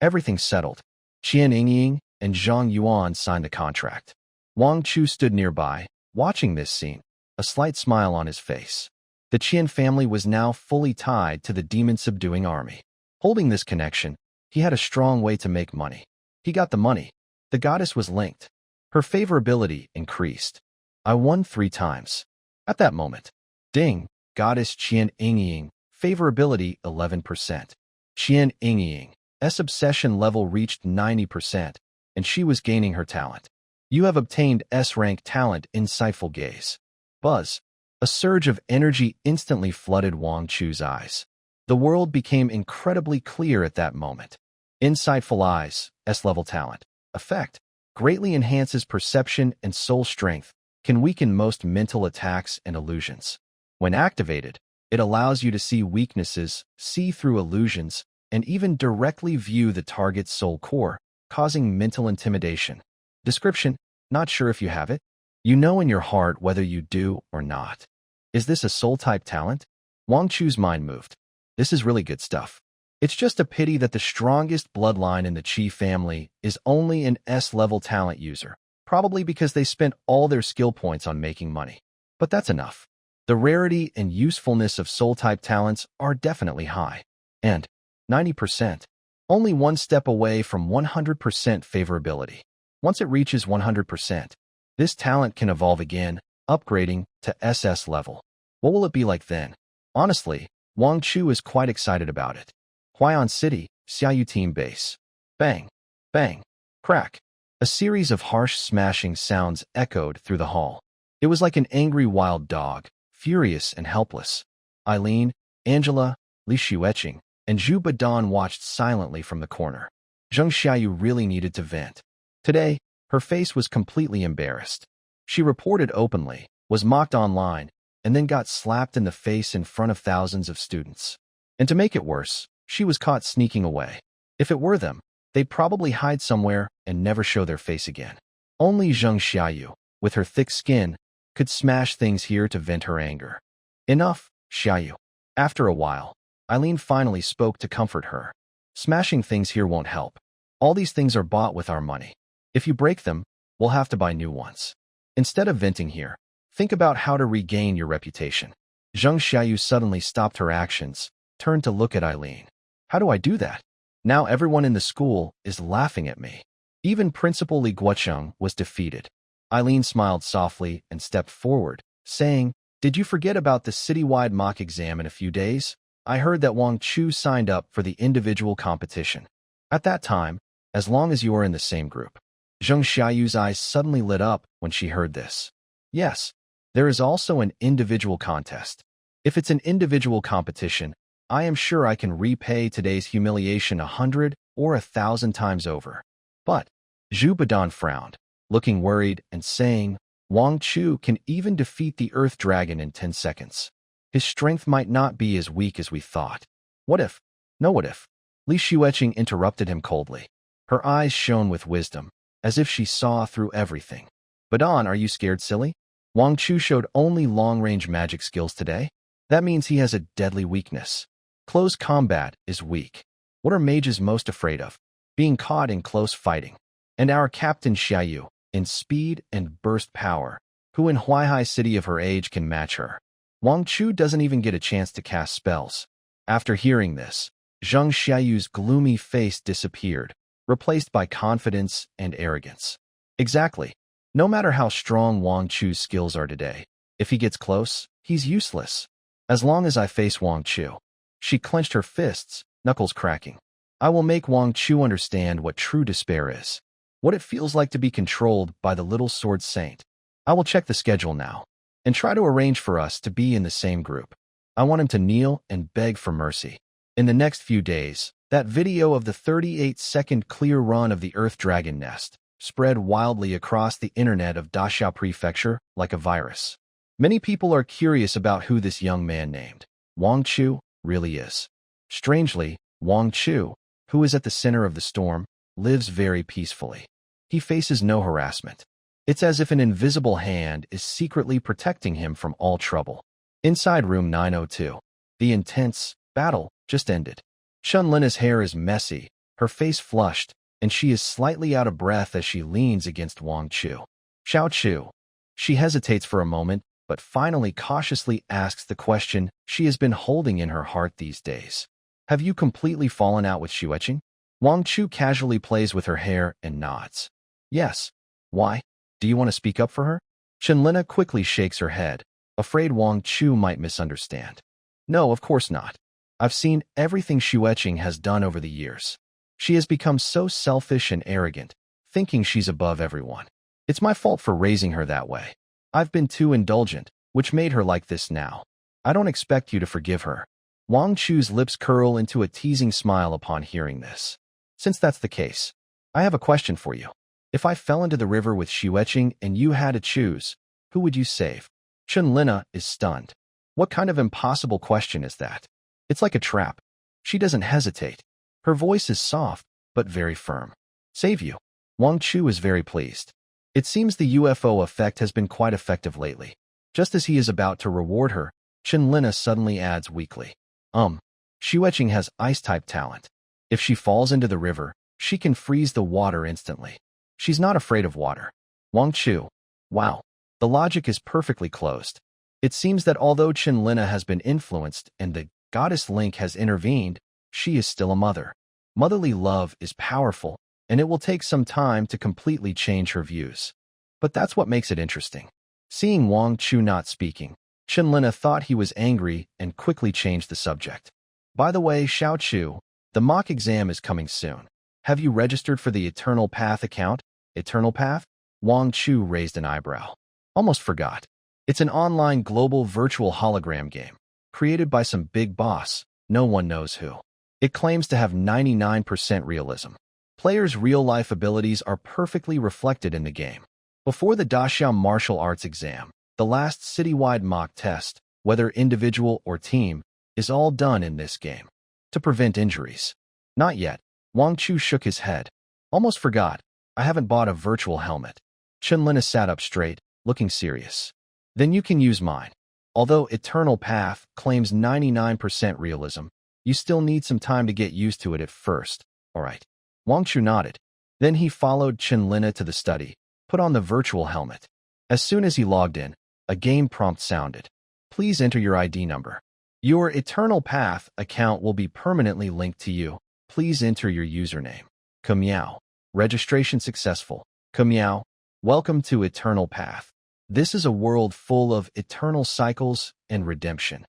Everything settled. Qian Yingying and Zhang Yuan signed the contract. Wang Chu stood nearby, watching this scene, a slight smile on his face. The Qian family was now fully tied to the demon-subduing army. Holding this connection, he had a strong way to make money. He got the money. The goddess was linked. Her favorability increased. I won 3 times. At that moment, ding, goddess Qian Yingying, favorability 11%. Qian Yingying's obsession level reached 90%, and she was gaining her talent. You have obtained S-rank talent, insightful gaze. Buzz. A surge of energy instantly flooded Wang Chu's eyes. The world became incredibly clear at that moment. Insightful eyes, S-level talent. Effect. Greatly enhances perception and soul strength, can weaken most mental attacks and illusions. When activated, it allows you to see weaknesses, see through illusions, and even directly view the target's soul core, causing mental intimidation. Description: not sure if you have it? You know in your heart whether you do or not. Is this a soul-type talent? Wang Chu's mind moved. This is really good stuff. It's just a pity that the strongest bloodline in the Qi family is only an S-level talent user, probably because they spent all their skill points on making money. But that's enough. The rarity and usefulness of soul-type talents are definitely high. And 90%. Only one step away from 100% favorability. Once it reaches 100%, this talent can evolve again, upgrading to SS level. What will it be like then? Honestly, Wang Chu is quite excited about it. Huai'an City, Xiayu team base. Bang, bang, crack. A series of harsh smashing sounds echoed through the hall. It was like an angry wild dog, furious and helpless. Eileen, Angela, Li Xueqing, and Zhu Badan watched silently from the corner. Xiayu really needed to vent. Today, her face was completely embarrassed. She reported openly, was mocked online, and then got slapped in the face in front of thousands of students. And to make it worse, she was caught sneaking away. If it were them, they'd probably hide somewhere and never show their face again. Only Xiayu, with her thick skin, could smash things here to vent her anger. Enough, Xiayu. After a while, Eileen finally spoke to comfort her. Smashing things here won't help. All these things are bought with our money. If you break them, we'll have to buy new ones. Instead of venting here, think about how to regain your reputation. Xiayu suddenly stopped her actions, turned to look at Eileen. How do I do that? Now everyone in the school is laughing at me. Even Principal Li Guocheng was defeated. Eileen smiled softly and stepped forward, saying, "Did you forget about the citywide mock exam in a few days? I heard that Wang Chu signed up for the individual competition. At that time, as long as you are in the same group." Xiayu's eyes suddenly lit up when she heard this. Yes, there is also an individual contest. If it's an individual competition, I am sure I can repay today's humiliation 100 or 1,000 times over. But Zhu Badan frowned, looking worried and saying, Wang Chu can even defeat the Earth Dragon in 10 seconds. His strength might not be as weak as we thought. What if? No, what if? Li Xueqing interrupted him coldly. Her eyes shone with wisdom, as if she saw through everything. Badan, are you scared, silly? Wang Chu showed only long-range magic skills today. That means he has a deadly weakness. Close combat is weak. What are mages most afraid of? Being caught in close fighting. And our captain Xiayu, in speed and burst power, who in Huaihai City of her age can match her. Wang Chu doesn't even get a chance to cast spells. After hearing this, Xiayu's gloomy face disappeared, replaced by confidence and arrogance. Exactly. No matter how strong Wang Chu's skills are today, if he gets close, he's useless. As long as I face Wang Chu. She clenched her fists, knuckles cracking. I will make Wang Chu understand what true despair is. What it feels like to be controlled by the little sword saint. I will check the schedule now, and try to arrange for us to be in the same group. I want him to kneel and beg for mercy. In the next few days, that video of the 38-second clear run of the Earth Dragon nest spread wildly across the internet of Dachau Prefecture like a virus. Many people are curious about who this young man named Wang Chu really is. Strangely, Wang Chu, who is at the center of the storm, lives very peacefully. He faces no harassment. It's as if an invisible hand is secretly protecting him from all trouble. Inside room 902, the intense battle just ended. Chunlina's hair is messy, her face flushed, and she is slightly out of breath as she leans against Wang Chu. Xiao Chu. She hesitates for a moment, but finally cautiously asks the question she has been holding in her heart these days. Have you completely fallen out with Xueqing? Wang Chu casually plays with her hair and nods. Yes. Why? Do you want to speak up for her? Chunlina quickly shakes her head, afraid Wang Chu might misunderstand. No, of course not. I've seen everything Xueqing has done over the years. She has become so selfish and arrogant, thinking she's above everyone. It's my fault for raising her that way. I've been too indulgent, which made her like this now. I don't expect you to forgive her. Wang Chu's lips curl into a teasing smile upon hearing this. Since that's the case, I have a question for you. If I fell into the river with Xueqing and you had to choose, who would you save? Chunlina is stunned. What kind of impossible question is that? It's like a trap. She doesn't hesitate. Her voice is soft, but very firm. Save you. Wang Chu is very pleased. It seems the UFO effect has been quite effective lately. Just as he is about to reward her, Chunlina suddenly adds weakly. Xueqing has ice-type talent. If she falls into the river, she can freeze the water instantly. She's not afraid of water. Wang Chu. Wow. The logic is perfectly closed. It seems that although Chunlina has been influenced and the goddess Link has intervened, she is still a mother. Motherly love is powerful, and it will take some time to completely change her views. But that's what makes it interesting. Seeing Wang Chu not speaking, Chunlina thought he was angry and quickly changed the subject. By the way, Xiao Chu, the mock exam is coming soon. Have you registered for the Eternal Path account? Eternal Path? Wang Chu raised an eyebrow. Almost forgot. It's an online global virtual hologram game, created by some big boss, no one knows who. It claims to have 99% realism. Players' real-life abilities are perfectly reflected in the game. Before the Daxiao martial arts exam, the last citywide mock test, whether individual or team, is all done in this game. To prevent injuries. Not yet. Wang Chu shook his head. Almost forgot. I haven't bought a virtual helmet. Chunlina sat up straight, looking serious. Then you can use mine. Although Eternal Path claims 99% realism, you still need some time to get used to it at first. Alright. Wang Chu nodded. Then he followed Chunlina to the study, put on the virtual helmet. As soon as he logged in, a game prompt sounded. Please enter your ID number. Your Eternal Path account will be permanently linked to you. Please enter your username. Kamiao. Registration successful. Kamiao. Welcome to Eternal Path. This is a world full of eternal cycles and redemption.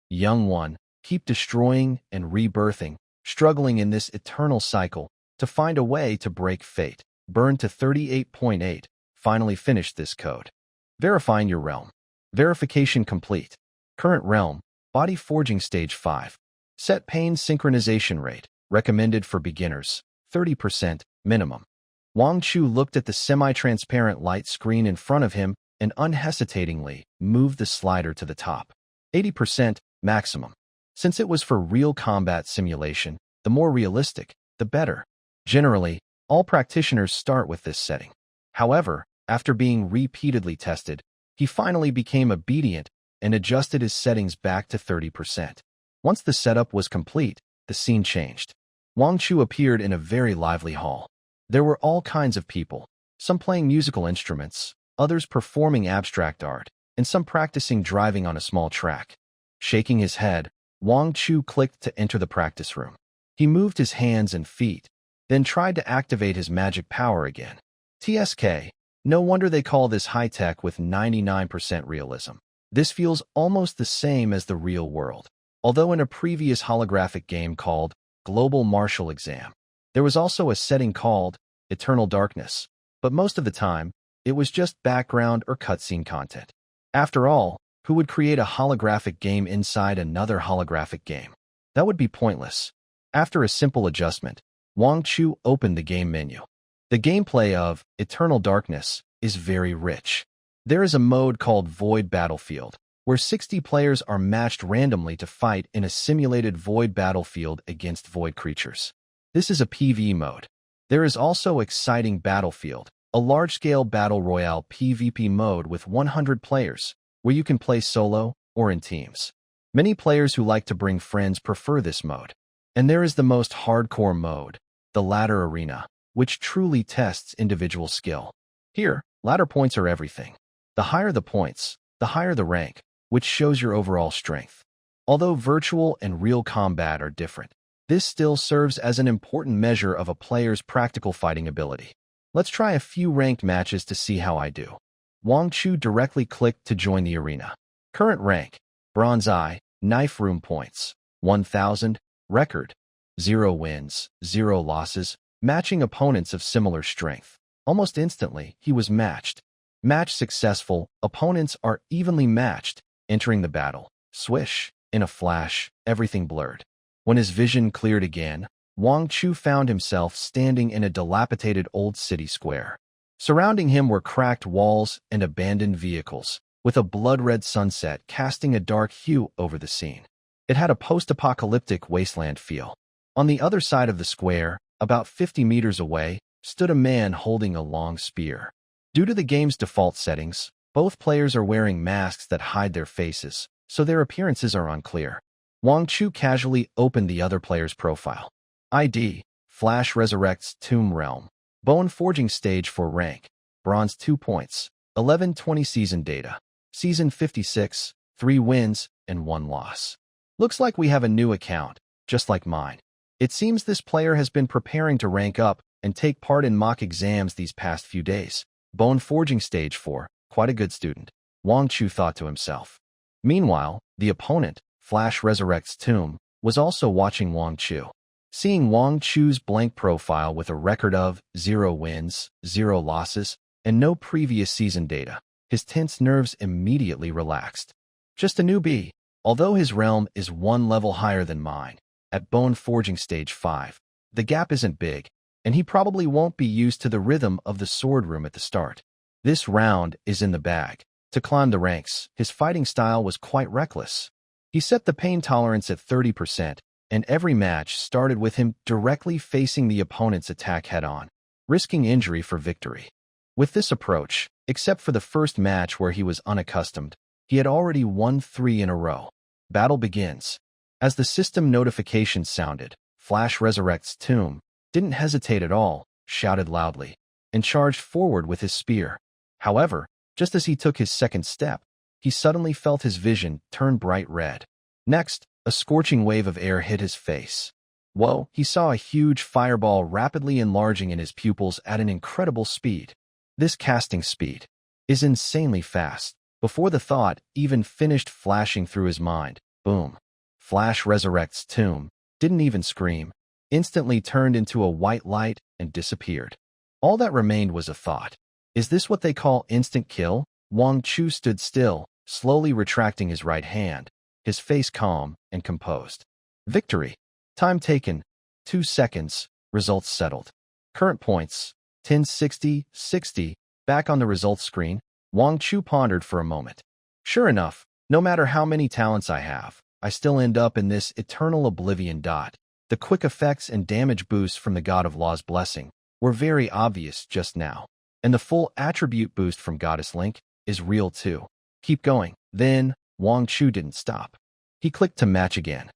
Young one, keep destroying and rebirthing, struggling in this eternal cycle to find a way to break fate. Burn to 38.8. Finally finished this code. Verifying your realm. Verification complete. Current realm, body forging stage 5. Set pain synchronization rate, recommended for beginners, 30% minimum. Wang Chu looked at the semi-transparent light screen in front of him and unhesitatingly moved the slider to the top. 80% maximum. Since it was for real combat simulation, the more realistic, the better. Generally, all practitioners start with this setting. However, after being repeatedly tested, he finally became obedient and adjusted his settings back to 30%. Once the setup was complete, the scene changed. Wang Chu appeared in a very lively hall. There were all kinds of people, some playing musical instruments, others performing abstract art, and some practicing driving on a small track. Shaking his head, Wang Chu clicked to enter the practice room. He moved his hands and feet, then tried to activate his magic power again. TSK. No wonder they call this high-tech with 99% realism. This feels almost the same as the real world. Although in a previous holographic game called Global Martial Exam, there was also a setting called Eternal Darkness, but most of the time, it was just background or cutscene content. After all, who would create a holographic game inside another holographic game? That would be pointless. After a simple adjustment, Wang Chu opened the game menu. The gameplay of Eternal Darkness is very rich. There is a mode called Void Battlefield, where 60 players are matched randomly to fight in a simulated void battlefield against void creatures. This is a PvE mode. There is also Exciting Battlefield, a large-scale battle royale PvP mode with 100 players, where you can play solo or in teams. Many players who like to bring friends prefer this mode. And there is the most hardcore mode, the ladder arena, which truly tests individual skill. Here, ladder points are everything. The higher the points, the higher the rank, which shows your overall strength. Although virtual and real combat are different, this still serves as an important measure of a player's practical fighting ability. Let's try a few ranked matches to see how I do. Wang Chu directly clicked to join the arena. Current rank, Bronze I, Knife Room points, 1000, record, 0 wins, 0 losses, matching opponents of similar strength. Almost instantly, he was matched. Match successful, opponents are evenly matched, entering the battle. Swish, in a flash, everything blurred. When his vision cleared again, Wang Chu found himself standing in a dilapidated old city square. Surrounding him were cracked walls and abandoned vehicles, with a blood-red sunset casting a dark hue over the scene. It had a post-apocalyptic wasteland feel. On the other side of the square, about 50 meters away, stood a man holding a long spear. Due to the game's default settings, both players are wearing masks that hide their faces, so their appearances are unclear. Wang Chu casually opened the other player's profile. ID, Flash resurrects Tomb Realm. Bone Forging Stage for rank, Bronze 2 points, 1120 season data. Season 56, 3 wins and 1 loss. Looks like we have a new account, just like mine. It seems this player has been preparing to rank up and take part in mock exams these past few days. Bone Forging Stage 4, quite a good student, Wang Chu thought to himself. Meanwhile, the opponent, Flash Resurrects Tomb, was also watching Wang Chu. Seeing Wang Chu's blank profile with a record of 0 wins, 0 losses, and no previous season data, his tense nerves immediately relaxed. Just a newbie, although his realm is 1 level higher than mine, at Bone Forging Stage 5, the gap isn't big, and he probably won't be used to the rhythm of the sword room at the start. This round is in the bag. To climb the ranks, his fighting style was quite reckless. He set the pain tolerance at 30%, and every match started with him directly facing the opponent's attack head-on, risking injury for victory. With this approach, except for the first match where he was unaccustomed, he had already won 3 in a row. Battle begins. As the system notification sounded, Flash Resurrects Tomb didn't hesitate at all, shouted loudly, and charged forward with his spear. However, just as he took his second step, he suddenly felt his vision turn bright red. Next, a scorching wave of air hit his face. Whoa, he saw a huge fireball rapidly enlarging in his pupils at an incredible speed. This casting speed is insanely fast. Before the thought even finished flashing through his mind, boom. Flash Resurrects Tomb didn't even scream, instantly turned into a white light and disappeared. All that remained was a thought. Is this what they call instant kill? Wang Chu stood still, slowly retracting his right hand, his face calm and composed. Victory. Time taken, 2 seconds, results settled. Current points, 1060, 60. Back on the results screen, Wang Chu pondered for a moment. Sure enough, no matter how many talents I have, I still end up in this eternal oblivion. The quick effects and damage boosts from the God of Law's blessing were very obvious just now, and the full attribute boost from Goddess Link is real too. Keep going. Then, Wang Chu didn't stop. He clicked to match again.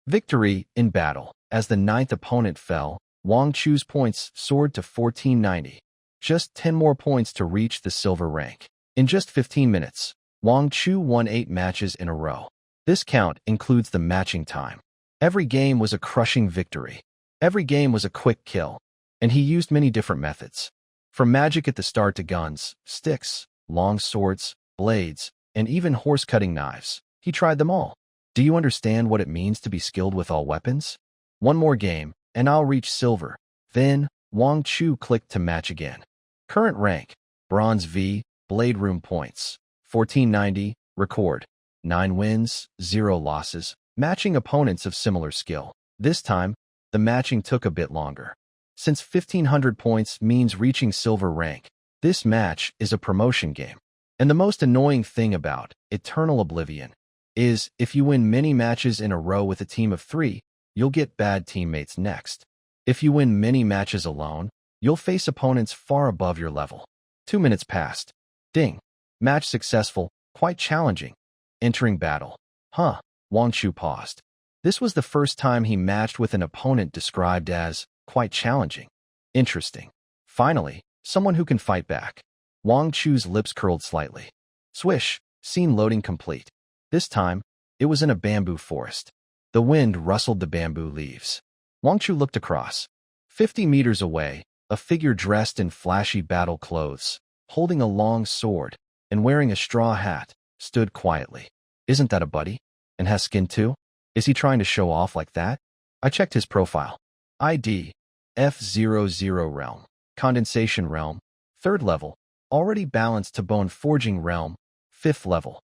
Victory in battle. As the 9th opponent fell, Wang Chu's points soared to 1490. Just 10 more points to reach the silver rank. In just 15 minutes, Wang Chu won 8 matches in a row. This count includes the matching time. Every game was a crushing victory. Every game was a quick kill, and he used many different methods. From magic at the start to guns, sticks, long swords, blades, and even horse-cutting knives. He tried them all. Do you understand what it means to be skilled with all weapons? One more game, and I'll reach silver. Then, Wang Chu clicked to match again. Current rank, Bronze V, Blade Room points, 1490, record, 9 wins, 0 losses, matching opponents of similar skill. This time, the matching took a bit longer. Since 1500 points means reaching silver rank, this match is a promotion game. And the most annoying thing about Eternal Oblivion is, if you win many matches in a row with a team of 3, you'll get bad teammates next. If you win many matches alone, You'll face opponents far above your level. 2 minutes passed. Ding. Match successful, quite challenging. Entering battle. Huh. Wang Chu paused. This was the first time he matched with an opponent described as quite challenging. Interesting. Finally, someone who can fight back. Wang Chu's lips curled slightly. Swish. Scene loading complete. This time, it was in a bamboo forest. The wind rustled the bamboo leaves. Wang Chu looked across. 50 meters away, a figure dressed in flashy battle clothes, holding a long sword, and wearing a straw hat, stood quietly. Isn't that a buddy? And has skin too? Is he trying to show off like that? I checked his profile. ID, F00 realm, condensation realm, 3rd level, already balanced to bone forging realm, 5th level.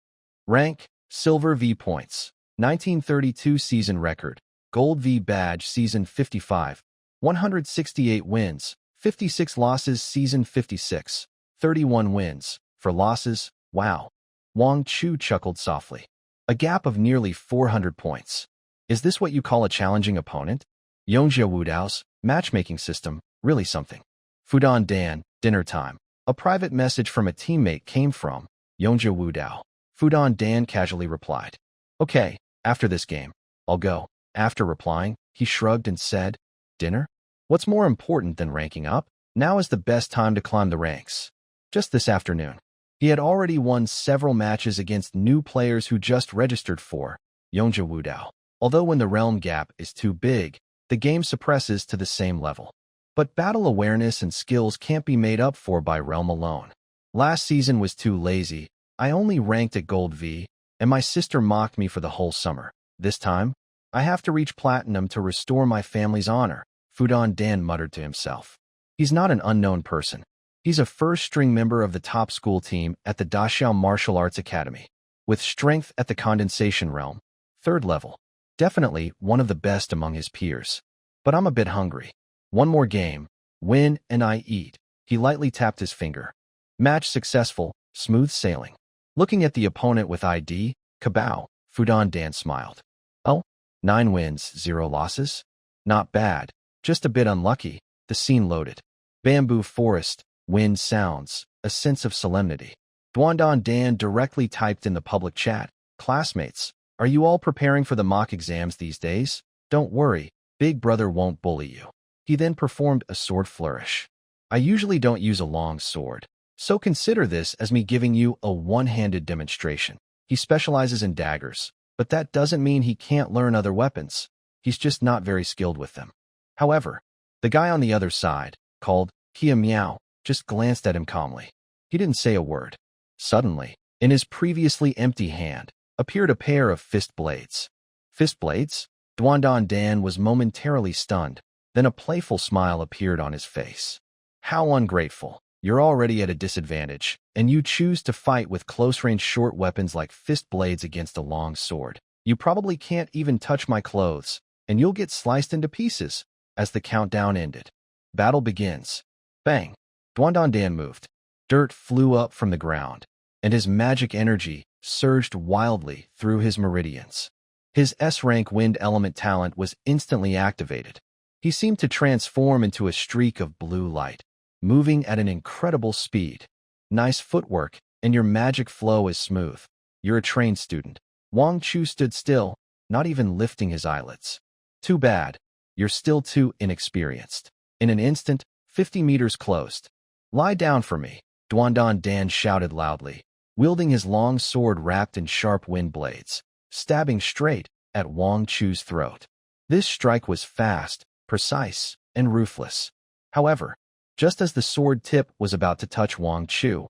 Rank, silver V points, 1932 season record, gold V badge season 55, 168 wins, 56 losses season 56, 31 wins. For losses, wow. Wang Chu chuckled softly. A gap of nearly 400 points. Is this what you call a challenging opponent? Yongjia Wudao's matchmaking system, really something. Fudan Dan, dinner time. A private message from a teammate came from Yongjia Wudao. Fudan Dan casually replied. Okay, after this game, I'll go. After replying, he shrugged and said, dinner? What's more important than ranking up? Now is the best time to climb the ranks. Just this afternoon. He had already won several matches against new players who just registered for Yongjia Wudao. Although when the realm gap is too big, the game suppresses to the same level. But battle awareness and skills can't be made up for by realm alone. Last season was too lazy. I only ranked at gold V, and my sister mocked me for the whole summer. This time, I have to reach platinum to restore my family's honor, Fudan Dan muttered to himself. He's not an unknown person. He's a first-string member of the top school team at the Daxiao Martial Arts Academy, with strength at the condensation realm, 3rd level. Definitely one of the best among his peers. But I'm a bit hungry. One more game, win and I eat. He lightly tapped his finger. Match successful, smooth sailing. Looking at the opponent with ID, Kabao, Fudan Dan smiled. Oh, 9 wins, 0 losses? Not bad, just a bit unlucky. The scene loaded. Bamboo forest, wind sounds, a sense of solemnity. Duandan Dan directly typed in the public chat, classmates, are you all preparing for the mock exams these days? Don't worry, Big Brother won't bully you. He then performed a sword flourish. I usually don't use a long sword, so consider this as me giving you a one-handed demonstration. He specializes in daggers, but that doesn't mean he can't learn other weapons. He's just not very skilled with them. However, the guy on the other side, called Kia Miao, just glanced at him calmly. He didn't say a word. Suddenly, in his previously empty hand, appeared a pair of fist blades. Fist blades? Duandan Dan was momentarily stunned, then a playful smile appeared on his face. How ungrateful. You're already at a disadvantage, and you choose to fight with close-range short weapons like fist blades against a long sword. You probably can't even touch my clothes, and you'll get sliced into pieces. As the countdown ended, battle begins. Bang! Duandan Dan moved. Dirt flew up from the ground, and his magic energy surged wildly through his meridians. His S-rank wind element talent was instantly activated. He seemed to transform into a streak of blue light, moving at an incredible speed. Nice footwork, and your magic flow is smooth. You're a trained student. Wang Chu stood still, not even lifting his eyelids. Too bad. You're still too inexperienced. In an instant, 50 meters closed. Lie down for me, Duandan Dan shouted loudly, wielding his long sword wrapped in sharp wind blades, stabbing straight at Wang Chu's throat. This strike was fast, precise, and ruthless. However, just as the sword tip was about to touch Wang Chu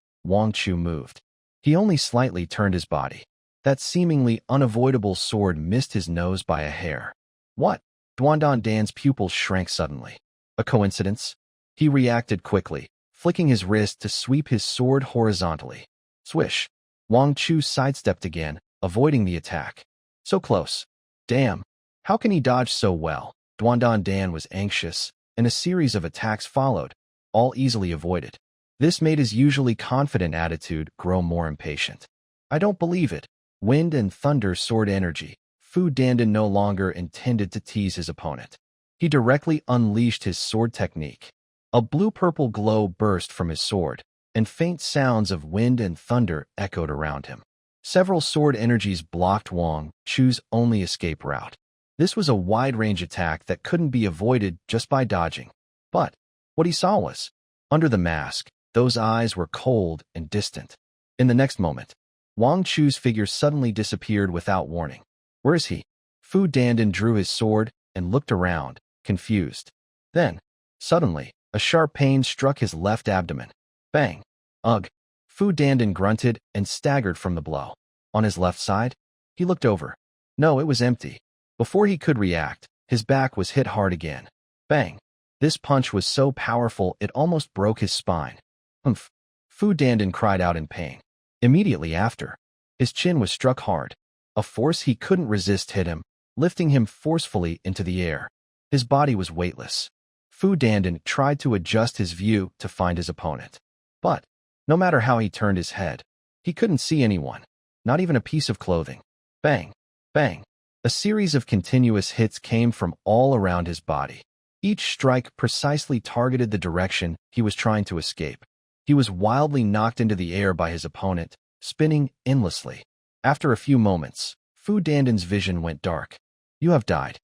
moved. He only slightly turned his body. That seemingly unavoidable sword missed his nose by a hair. What? Duandan Dan's pupils shrank suddenly. A coincidence? He reacted quickly, flicking his wrist to sweep his sword horizontally. Swish. Wang Chu sidestepped again, avoiding the attack. So close. Damn. How can he dodge so well? Duandan Dan was anxious, and a series of attacks followed, all easily avoided. This made his usually confident attitude grow more impatient. I don't believe it. Wind and thunder sword energy. Fu Dandan no longer intended to tease his opponent. He directly unleashed his sword technique. A blue-purple glow burst from his sword, and faint sounds of wind and thunder echoed around him. Several sword energies blocked Wang Chu's only escape route. This was a wide-range attack that couldn't be avoided just by dodging. But what he saw was, under the mask, those eyes were cold and distant. In the next moment, Wang Chu's figure suddenly disappeared without warning. Where is he? Fu Dandan drew his sword and looked around, confused. Then, suddenly, a sharp pain struck his left abdomen. Bang! Ugh! Fu Dandan grunted and staggered from the blow. On his left side, he looked over. No, it was empty. Before he could react, his back was hit hard again. Bang! This punch was so powerful it almost broke his spine. Humph! Fu Dandan cried out in pain. Immediately after, his chin was struck hard. A force he couldn't resist hit him, lifting him forcefully into the air. His body was weightless. Fu Dandan tried to adjust his view to find his opponent. But, no matter how he turned his head, he couldn't see anyone, not even a piece of clothing. Bang! Bang! A series of continuous hits came from all around his body. Each strike precisely targeted the direction he was trying to escape. He was wildly knocked into the air by his opponent, spinning endlessly. After a few moments, Fu Dandan's vision went dark. You have died.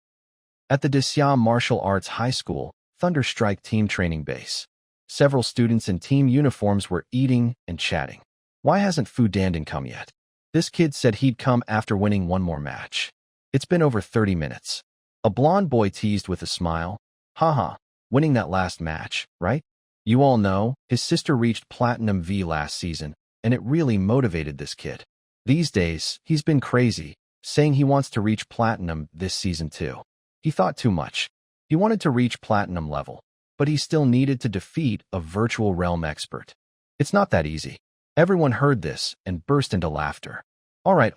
At the Dexiam Martial Arts High School, Thunderstrike Team Training Base, several students in team uniforms were eating and chatting. Why hasn't Fu Dandan come yet? This kid said he'd come after winning one more match. It's been over 30 minutes. A blonde boy teased with a smile. Haha, winning that last match, right? You all know, his sister reached Platinum V last season, and it really motivated this kid. These days, he's been crazy, saying he wants to reach Platinum this season too. He thought too much. He wanted to reach Platinum level, but he still needed to defeat a virtual realm expert. It's not that easy. Everyone heard this and burst into laughter. All right.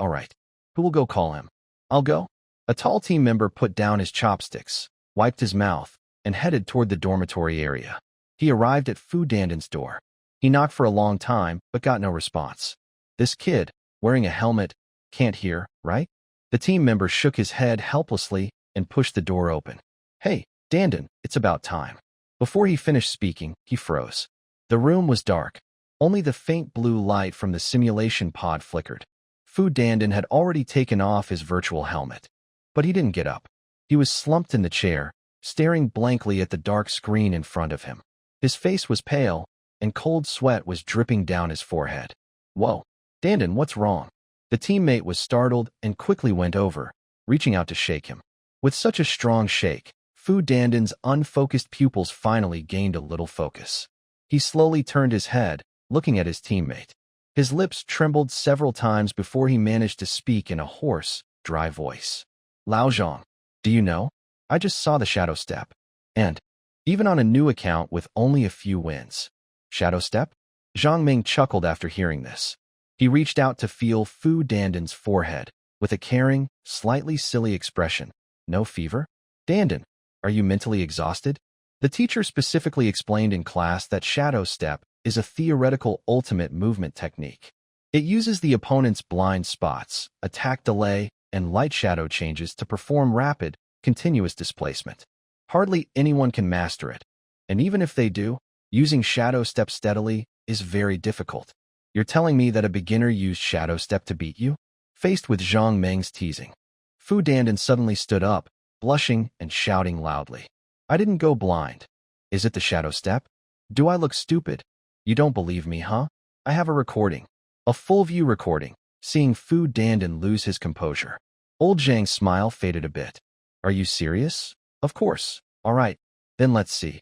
Who will go call him? I'll go. A tall team member put down his chopsticks, wiped his mouth, and headed toward the dormitory area. He arrived at Fu Dandan's door. He knocked for a long time, but got no response. This kid, wearing a helmet, can't hear, right? The team member shook his head helplessly and pushed the door open. Hey, Dandan, it's about time. Before he finished speaking, he froze. The room was dark. Only the faint blue light from the simulation pod flickered. Fu Dandan had already taken off his virtual helmet. But he didn't get up. He was slumped in the chair, staring blankly at the dark screen in front of him. His face was pale, and cold sweat was dripping down his forehead. Whoa, Dandan, what's wrong? The teammate was startled and quickly went over, reaching out to shake him. With such a strong shake, Fu Dandan's unfocused pupils finally gained a little focus. He slowly turned his head, looking at his teammate. His lips trembled several times before he managed to speak in a hoarse, dry voice. Lao Zhang, do you know? I just saw the Shadow Step. And, even on a new account with only a few wins. Shadow Step? Zhang Ming chuckled after hearing this. He reached out to feel Fu Dandan's forehead, with a caring, slightly silly expression. No fever? Dandan, are you mentally exhausted? The teacher specifically explained in class that Shadow Step is a theoretical ultimate movement technique. It uses the opponent's blind spots, attack delay, and light shadow changes to perform rapid, continuous displacement. Hardly anyone can master it, and even if they do, using Shadow Step steadily is very difficult. You're telling me that a beginner used Shadow Step to beat you? Faced with Zhang Meng's teasing, Fu Dandan suddenly stood up, blushing and shouting loudly. I didn't go blind. Is it the Shadow Step? Do I look stupid? You don't believe me, huh? I have a recording. A full-view recording, seeing Fu Dandan lose his composure. Old Zhang's smile faded a bit. Are you serious? Of course. All right, then let's see.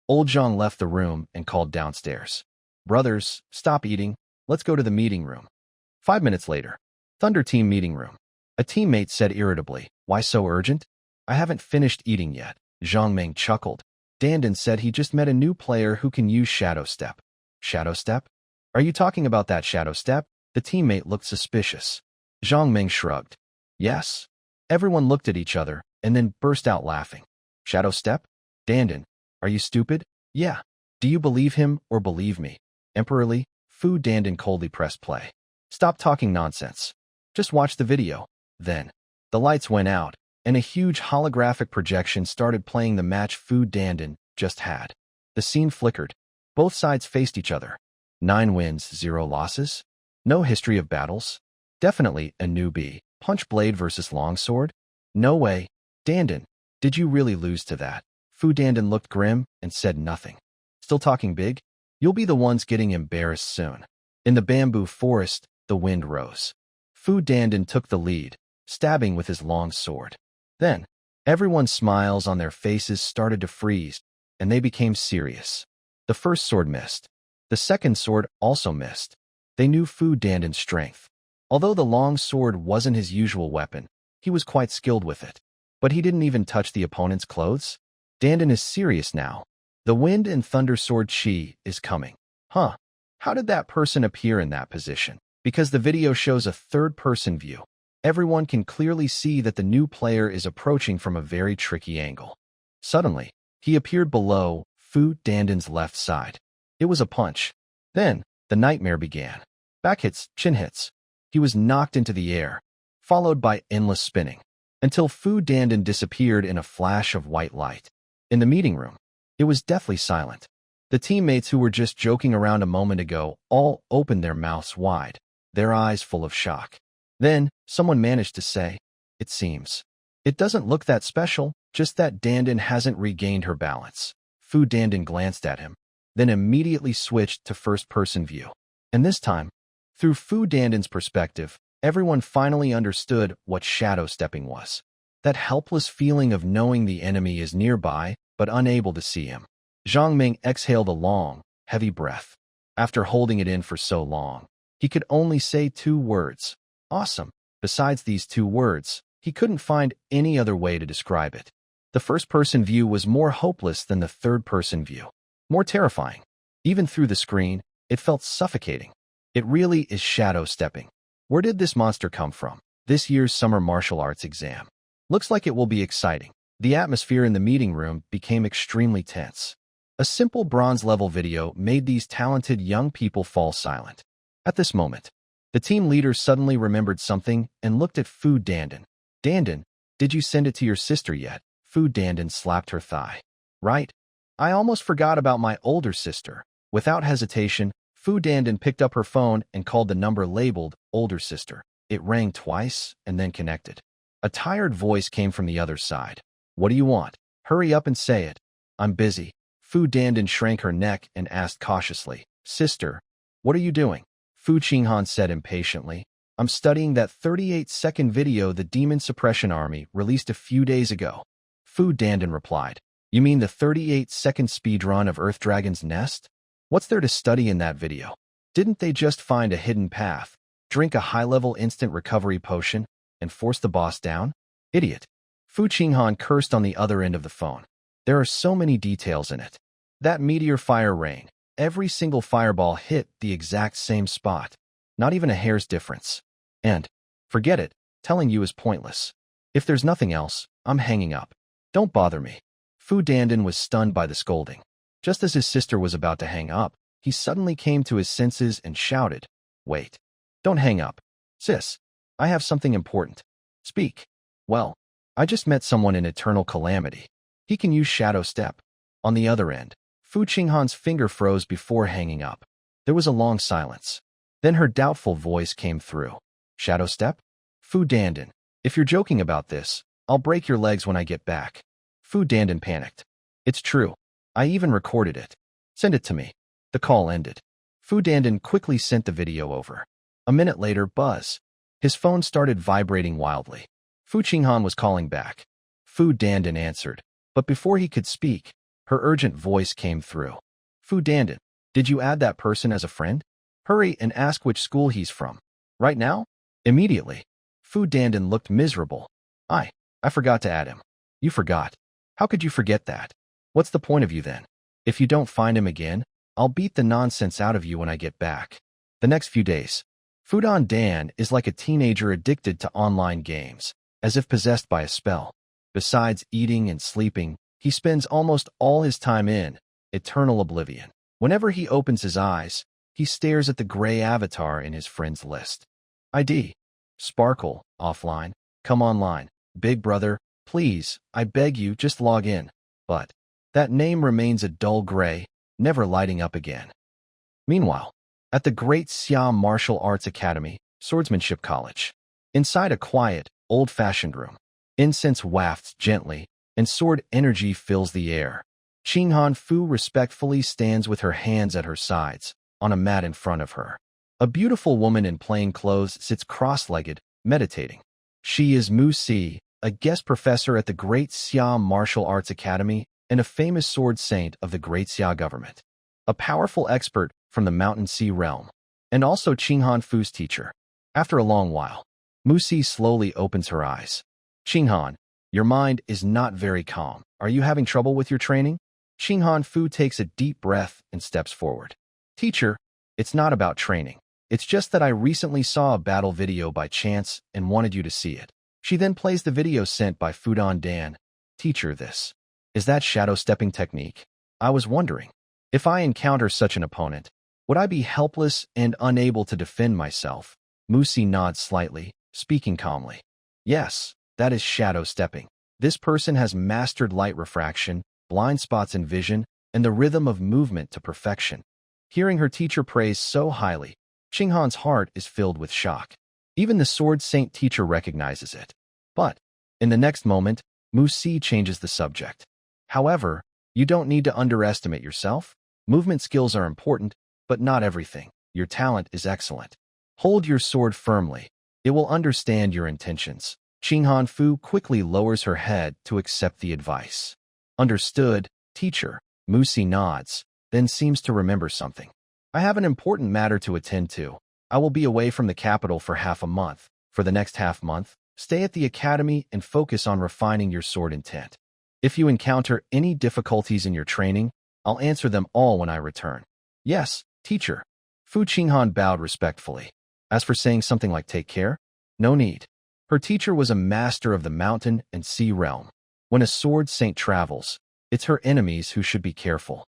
Old Zhang left the room and called downstairs. Brothers, stop eating. Let's go to the meeting room. 5 minutes later. Thunder Team meeting room. A teammate said irritably, why so urgent? I haven't finished eating yet. Zhang Meng chuckled. Dandan said he just met a new player who can use Shadow Step. Shadow Step? Are you talking about that Shadow Step? The teammate looked suspicious. Zhang Meng shrugged. Yes. Everyone looked at each other and then burst out laughing. Shadow Step? Dandan, are you stupid? Yeah. Do you believe him or believe me? Emperorly, Fu Dandan coldly pressed play. Stop talking nonsense. Just watch the video. Then, the lights went out, and a huge holographic projection started playing the match Fu Dandan just had. The scene flickered. Both sides faced each other. 9 wins, 0 losses? No history of battles? Definitely a newbie. Punch blade versus longsword? No way. Dandan, did you really lose to that? Fu Dandan looked grim and said nothing. Still talking big? You'll be the ones getting embarrassed soon. In the bamboo forest, the wind rose. Fu Dandan took the lead, stabbing with his long sword. Then, everyone's smiles on their faces started to freeze, and they became serious. The first sword missed. The second sword also missed. They knew Fu Dandan's strength. Although the long sword wasn't his usual weapon, he was quite skilled with it. But he didn't even touch the opponent's clothes. Dandan is serious now. The wind and thunder sword chi is coming. Huh. How did that person appear in that position? Because the video shows a third-person view. Everyone can clearly see that the new player is approaching from a very tricky angle. Suddenly, he appeared below Fu Dandan's left side. It was a punch. Then, the nightmare began. Back hits, chin hits. He was knocked into the air, followed by endless spinning, until Fu Dandan disappeared in a flash of white light. In the meeting room, it was deathly silent. The teammates who were just joking around a moment ago all opened their mouths wide, their eyes full of shock. Then, someone managed to say, "It seems. It doesn't look that special, just that Dandan hasn't regained her balance." Fu Dandan glanced at him, then immediately switched to first-person view. And this time, through Fu Dandan's perspective, everyone finally understood what shadow stepping was. That helpless feeling of knowing the enemy is nearby, but unable to see him. Zhang Ming exhaled a long, heavy breath. After holding it in for so long, he could only say 2 words. Awesome. Besides these 2 words, he couldn't find any other way to describe it. The first-person view was more hopeless than the third-person view. More terrifying. Even through the screen, it felt suffocating. It really is shadow stepping. Where did this monster come from? This year's summer martial arts exam. Looks like it will be exciting. The atmosphere in the meeting room became extremely tense. A simple bronze-level video made these talented young people fall silent. At this moment, the team leader suddenly remembered something and looked at Fu Dandan. "Dandan, did you send it to your sister yet?" Fu Dandan slapped her thigh. "Right. I almost forgot about my older sister." Without hesitation, Fu Dandan picked up her phone and called the number labeled older sister. It rang twice and then connected. A tired voice came from the other side. "What do you want? Hurry up and say it." "I'm busy." Fu Dandan shrank her neck and asked cautiously, "Sister, what are you doing?" Fu Qinghan said impatiently, "I'm studying that 38-second video the Demon Suppression Army released a few days ago." Fu Dandan replied, "You mean the 38-second speedrun of Earth Dragon's Nest? What's there to study in that video? Didn't they just find a hidden path, drink a high-level instant recovery potion, and force the boss down? Idiot." Fu Qinghan cursed on the other end of the phone. There are so many details in it. That meteor fire rain, every single fireball hit the exact same spot. Not even a hair's difference. And, forget it, telling you is pointless. If there's nothing else, I'm hanging up. Don't bother me. Fu Dandan was stunned by the scolding. Just as his sister was about to hang up, he suddenly came to his senses and shouted, "Wait. Don't hang up. Sis, I have something important. Speak." "Well, I just met someone in eternal calamity. He can use shadow step." On the other end, Fu Qinghan's finger froze before hanging up. There was a long silence. Then her doubtful voice came through. "Shadow step? Fu Dandan, if you're joking about this, I'll break your legs when I get back." Fu Dandan panicked. "It's true. I even recorded it. Send it to me." The call ended. Fu Dandan quickly sent the video over. A minute later, buzz. His phone started vibrating wildly. Fu Qinghan was calling back. Fu Dandan answered, but before he could speak, her urgent voice came through. "Fu Dandan, did you add that person as a friend? Hurry and ask which school he's from. Right now? Immediately." Fu Dandan looked miserable. I forgot to add him." "You forgot? How could you forget that? What's the point of you then? If you don't find him again, I'll beat the nonsense out of you when I get back." The next few days, Fudan Dan is like a teenager addicted to online games, as if possessed by a spell. Besides eating and sleeping, he spends almost all his time in eternal oblivion. Whenever he opens his eyes, he stares at the gray avatar in his friends list. ID. Sparkle, offline, come online. Big brother, please, I beg you, just log in. But That name remains a dull gray, never lighting up again. Meanwhile, at the Great Siam Martial Arts Academy, Swordsmanship College, inside a quiet, old-fashioned room, incense wafts gently, and sword energy fills the air. Qinghan Fu respectfully stands with her hands at her sides, on a mat in front of her. A beautiful woman in plain clothes sits cross-legged, meditating. She is Mu Si, a guest professor at the Great Siam Martial Arts Academy and a famous sword saint of the Great Xia government. A powerful expert from the Mountain Sea realm, and also Qinghan Fu's teacher. After a long while, Mu Si slowly opens her eyes. Qinghan, your mind is not very calm. Are you having trouble with your training? Qinghan Fu takes a deep breath and steps forward. Teacher, it's not about training. It's just that I recently saw a battle video by chance and wanted you to see it. She then plays the video sent by Fudan Dan. Teacher, is that shadow stepping technique? I was wondering, if I encounter such an opponent, would I be helpless and unable to defend myself? Mu Si nods slightly, speaking calmly. Yes, that is shadow stepping. This person has mastered light refraction, blind spots in vision, and the rhythm of movement to perfection. Hearing her teacher praise so highly, Qinghan's heart is filled with shock. Even the sword saint teacher recognizes it. But, in the next moment, Mu Si changes the subject. However, you don't need to underestimate yourself. Movement skills are important, but not everything. Your talent is excellent. Hold your sword firmly. It will understand your intentions. Qinghan Fu quickly lowers her head to accept the advice. Understood, teacher. Mu Si nods, then seems to remember something. I have an important matter to attend to. I will be away from the capital for half a month. For the next half month, stay at the academy and focus on refining your sword intent. If you encounter any difficulties in your training, I'll answer them all when I return. Yes, teacher. Fu Qinghan bowed respectfully. As for saying something like take care, no need. Her teacher was a master of the mountain and sea realm. When a sword saint travels, it's her enemies who should be careful.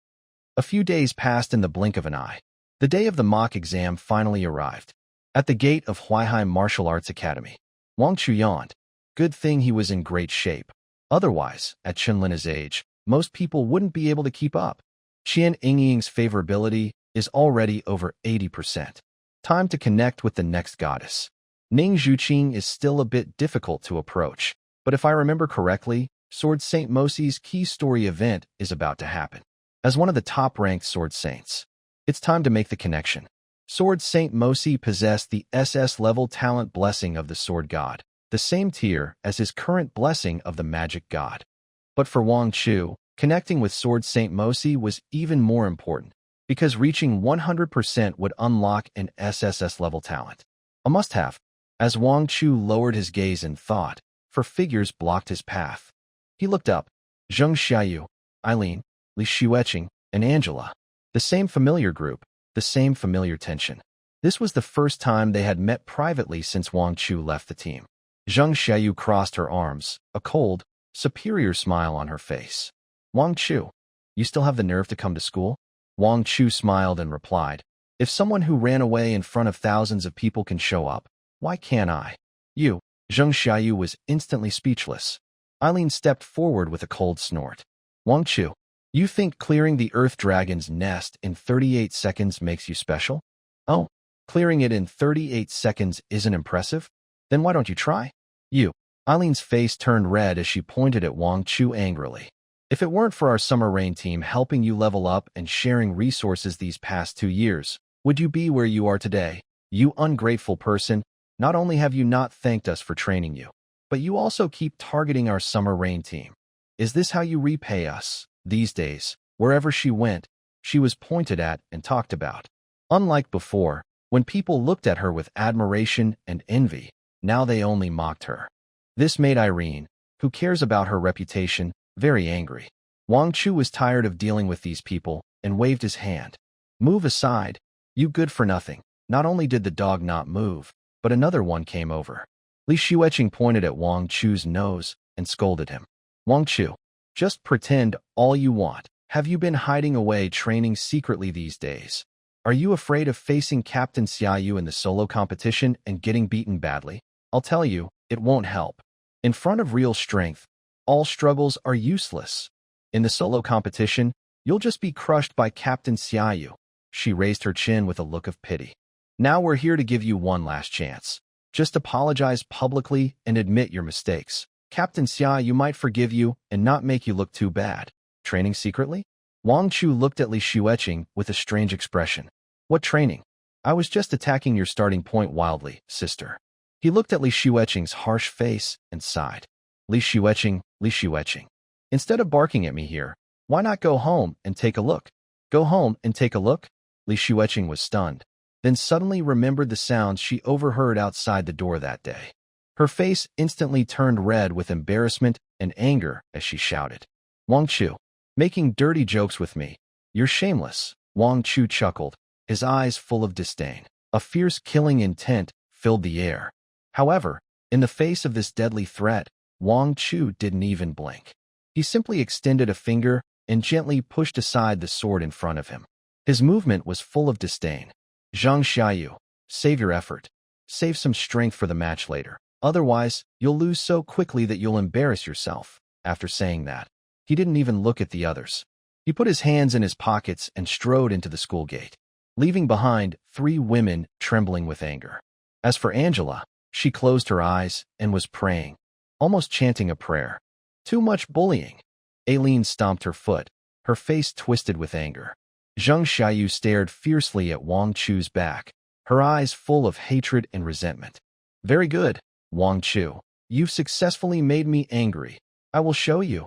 A few days passed in the blink of an eye. The day of the mock exam finally arrived. At the gate of Huaihai Martial Arts Academy, Wang Chu yawned. Good thing he was in great shape. Otherwise, at Chenlina's age, most people wouldn't be able to keep up. Qian Yingying's favorability is already over 80%. Time to connect with the next goddess. Ning Zhuqing is still a bit difficult to approach, but if I remember correctly, Sword Saint Mosi's key story event is about to happen. As one of the top-ranked sword saints, it's time to make the connection. Sword Saint Mosi possessed the SS level talent blessing of the Sword God, the same tier as his current blessing of the Magic God. But for Wang Chu, connecting with Sword Saint Mosi was even more important, because reaching 100% would unlock an SSS level talent. A must-have. As Wang Chu lowered his gaze in thought, for figures blocked his path. He looked up. Zheng Xiayu, Eileen, Li Xueqing, and Angela. The same familiar group, the same familiar tension. This was the first time they had met privately since Wang Chu left the team. Zheng Xiayu crossed her arms, a cold, superior smile on her face. Wang Chu, you still have the nerve to come to school? Wang Chu smiled and replied, if someone who ran away in front of thousands of people can show up, why can't I? You. Zheng Xiayu was instantly speechless. Eileen stepped forward with a cold snort. Wang Chu, you think clearing the Earth Dragon's nest in 38 seconds makes you special? Oh, clearing it in 38 seconds isn't impressive? Then why don't you try? You. Eileen's face turned red as she pointed at Wang Chu angrily. If it weren't for our summer rain team helping you level up and sharing resources these past 2 years, would you be where you are today? You ungrateful person, not only have you not thanked us for training you, but you also keep targeting our summer rain team. Is this how you repay us? These days, wherever she went, she was pointed at and talked about. Unlike before, when people looked at her with admiration and envy, now they only mocked her. This made Irene, who cares about her reputation, very angry. Wang Chu was tired of dealing with these people and waved his hand. Move aside, you good for nothing. Not only did the dog not move, but another one came over. Li Xueqing pointed at Wang Chu's nose and scolded him. Wang Chu, just pretend all you want. Have you been hiding away training secretly these days? Are you afraid of facing Captain Xiayu in the solo competition and getting beaten badly? I'll tell you, it won't help. In front of real strength, all struggles are useless. In the solo competition, you'll just be crushed by Captain Xiayu. She raised her chin with a look of pity. Now we're here to give you one last chance. Just apologize publicly and admit your mistakes. Captain Xiayu might forgive you and not make you look too bad. Training secretly? Wang Chu looked at Li Xueqing with a strange expression. What training? I was just attacking your starting point wildly, sister. He looked at Li Xueqing's harsh face and sighed. Li Xueqing, Li Xueqing. Instead of barking at me here, why not go home and take a look? Go home and take a look? Li Xueqing was stunned, then suddenly remembered the sounds she overheard outside the door that day. Her face instantly turned red with embarrassment and anger as she shouted. Wang Chu, making dirty jokes with me. You're shameless. Wang Chu chuckled, his eyes full of disdain. A fierce killing intent filled the air. However, in the face of this deadly threat, Wang Chu didn't even blink. He simply extended a finger and gently pushed aside the sword in front of him. His movement was full of disdain. Zhang Xiayu, save your effort. Save some strength for the match later. Otherwise, you'll lose so quickly that you'll embarrass yourself. After saying that, he didn't even look at the others. He put his hands in his pockets and strode into the school gate, leaving behind 3 women trembling with anger. As for Angela, she closed her eyes and was praying, almost chanting a prayer. Too much bullying. Aileen stomped her foot, her face twisted with anger. Zhang Xiayu stared fiercely at Wang Chu's back, her eyes full of hatred and resentment. Very good, Wang Chu. You've successfully made me angry. I will show you.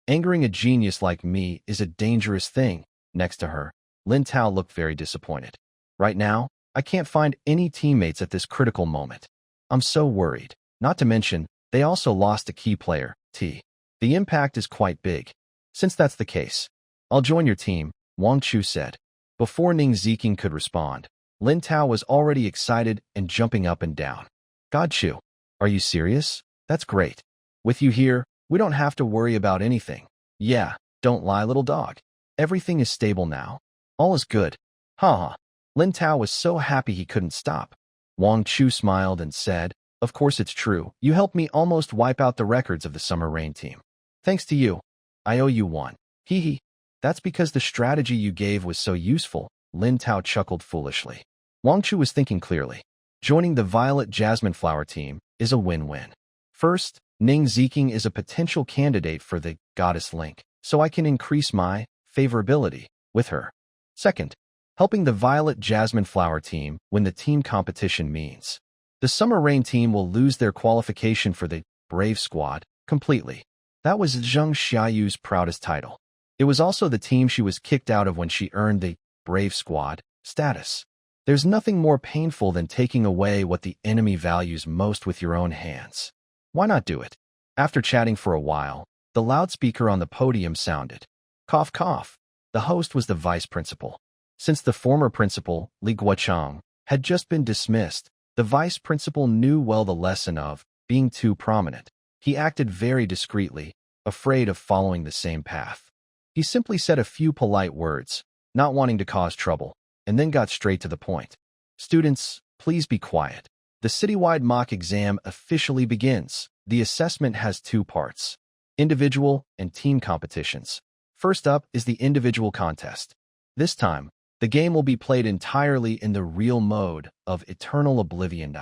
Angering a genius like me is a dangerous thing. Next to her, Lin Tao looked very disappointed. Right now, I can't find any teammates at this critical moment. I'm so worried. Not to mention, they also lost a key player, T. The impact is quite big. Since that's the case, I'll join your team, Wang Chu said. Before Ning Ziking could respond, Lin Tao was already excited and jumping up and down. God Chu, are you serious? That's great. With you here, we don't have to worry about anything. Yeah, don't lie, little dog. Everything is stable now. All is good. Haha. Lin Tao was so happy he couldn't stop. Wang Chu smiled and said, of course it's true. You helped me almost wipe out the records of the Summer Rain team. Thanks to you. I owe you one. Hee hee. That's because the strategy you gave was so useful. Lin Tao chuckled foolishly. Wang Chu was thinking clearly. Joining the Violet Jasmine Flower team is a win-win. First, Ning Ziking is a potential candidate for the Goddess Link, so I can increase my favorability with her. Second, helping the Violet Jasmine Flower team win the team competition means the Summer Rain team will lose their qualification for the Brave Squad completely. That was Zhang Xiayu's proudest title. It was also the team she was kicked out of when she earned the Brave Squad status. There's nothing more painful than taking away what the enemy values most with your own hands. Why not do it? After chatting for a while, the loudspeaker on the podium sounded. Cough, cough. The host was the vice principal. Since the former principal, Li Guochang, had just been dismissed, the vice principal knew well the lesson of being too prominent. He acted very discreetly, afraid of following the same path. He simply said a few polite words, not wanting to cause trouble, and then got straight to the point. Students, please be quiet. The citywide mock exam officially begins. The assessment has 2 parts: individual and team competitions. First up is the individual contest. This time, the game will be played entirely in the real mode of Eternal Oblivion.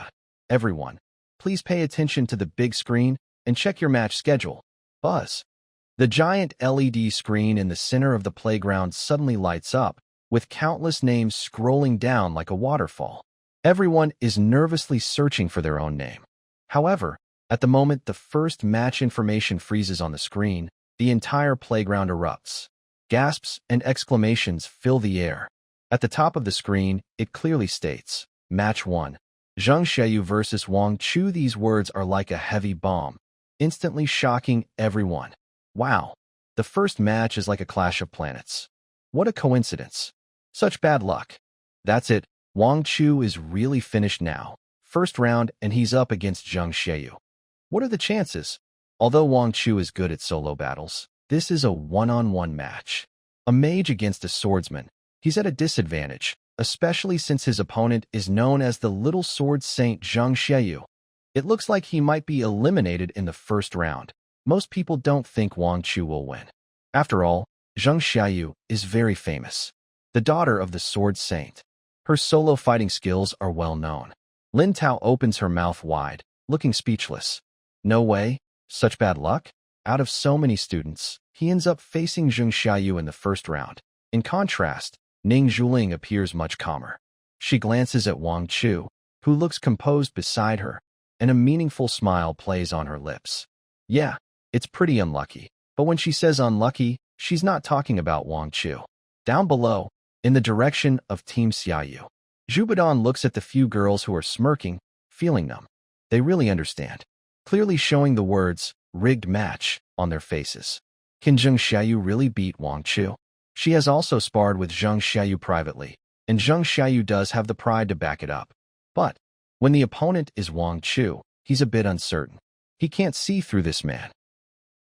Everyone, please pay attention to the big screen and check your match schedule. Buzz. The giant LED screen in the center of the playground suddenly lights up, with countless names scrolling down like a waterfall. Everyone is nervously searching for their own name. However, at the moment the first match information freezes on the screen, the entire playground erupts. Gasps and exclamations fill the air. At the top of the screen, it clearly states, Match 1. Zhang Xiayu versus Wang Chu. These words are like a heavy bomb, instantly shocking everyone. Wow, the first match is like a clash of planets. What a coincidence. Such bad luck. That's it, Wang Chu is really finished now. First round and he's up against Zhang Xiayu. What are the chances? Although Wang Chu is good at solo battles, this is a one-on-one match. A mage against a swordsman. He's at a disadvantage, especially since his opponent is known as the Little Sword Saint Zhang Xiayu. It looks like he might be eliminated in the first round. Most people don't think Wang Chu will win. After all, Zheng Xiayu is very famous. The daughter of the Sword Saint. Her solo fighting skills are well known. Lin Tao opens her mouth wide, looking speechless. No way, such bad luck? Out of so many students, he ends up facing Zheng Xiayu in the first round. In contrast, Ning Zhuling appears much calmer. She glances at Wang Chu, who looks composed beside her, and a meaningful smile plays on her lips. Yeah, it's pretty unlucky, but when she says unlucky, she's not talking about Wang Chu. Down below, in the direction of Team Xiayu, Zhubadan looks at the few girls who are smirking, feeling them. They really understand, clearly showing the words, rigged match, on their faces. Can Zheng Xiayu really beat Wang Chu? She has also sparred with Zheng Xiayu privately, and Zheng Xiayu does have the pride to back it up. But when the opponent is Wang Chu, he's a bit uncertain. He can't see through this man.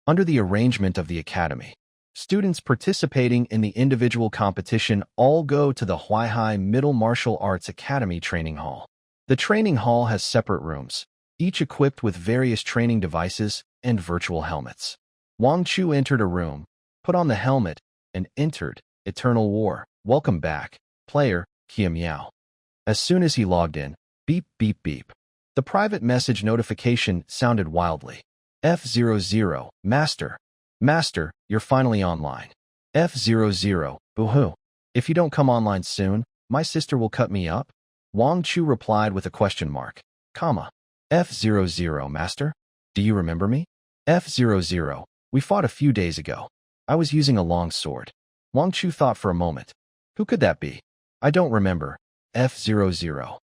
Under the arrangement of the academy, students participating in the individual competition all go to the Huaihai Middle Martial Arts Academy training hall. The training hall has separate rooms, each equipped with various training devices and virtual helmets. Wang Chu entered a room, put on the helmet, and entered Eternal War. Welcome back, player, Kia Miao. As soon as he logged in, beep, beep, beep. The private message notification sounded wildly. F00, Master. Master, you're finally online. F00, boo-hoo. If you don't come online soon, my sister will cut me up. Wang Chu replied with a question mark, comma. F00, Master? Do you remember me? F00, we fought a few days ago. I was using a long sword. Wang Chu thought for a moment. Who could that be? I don't remember. F00.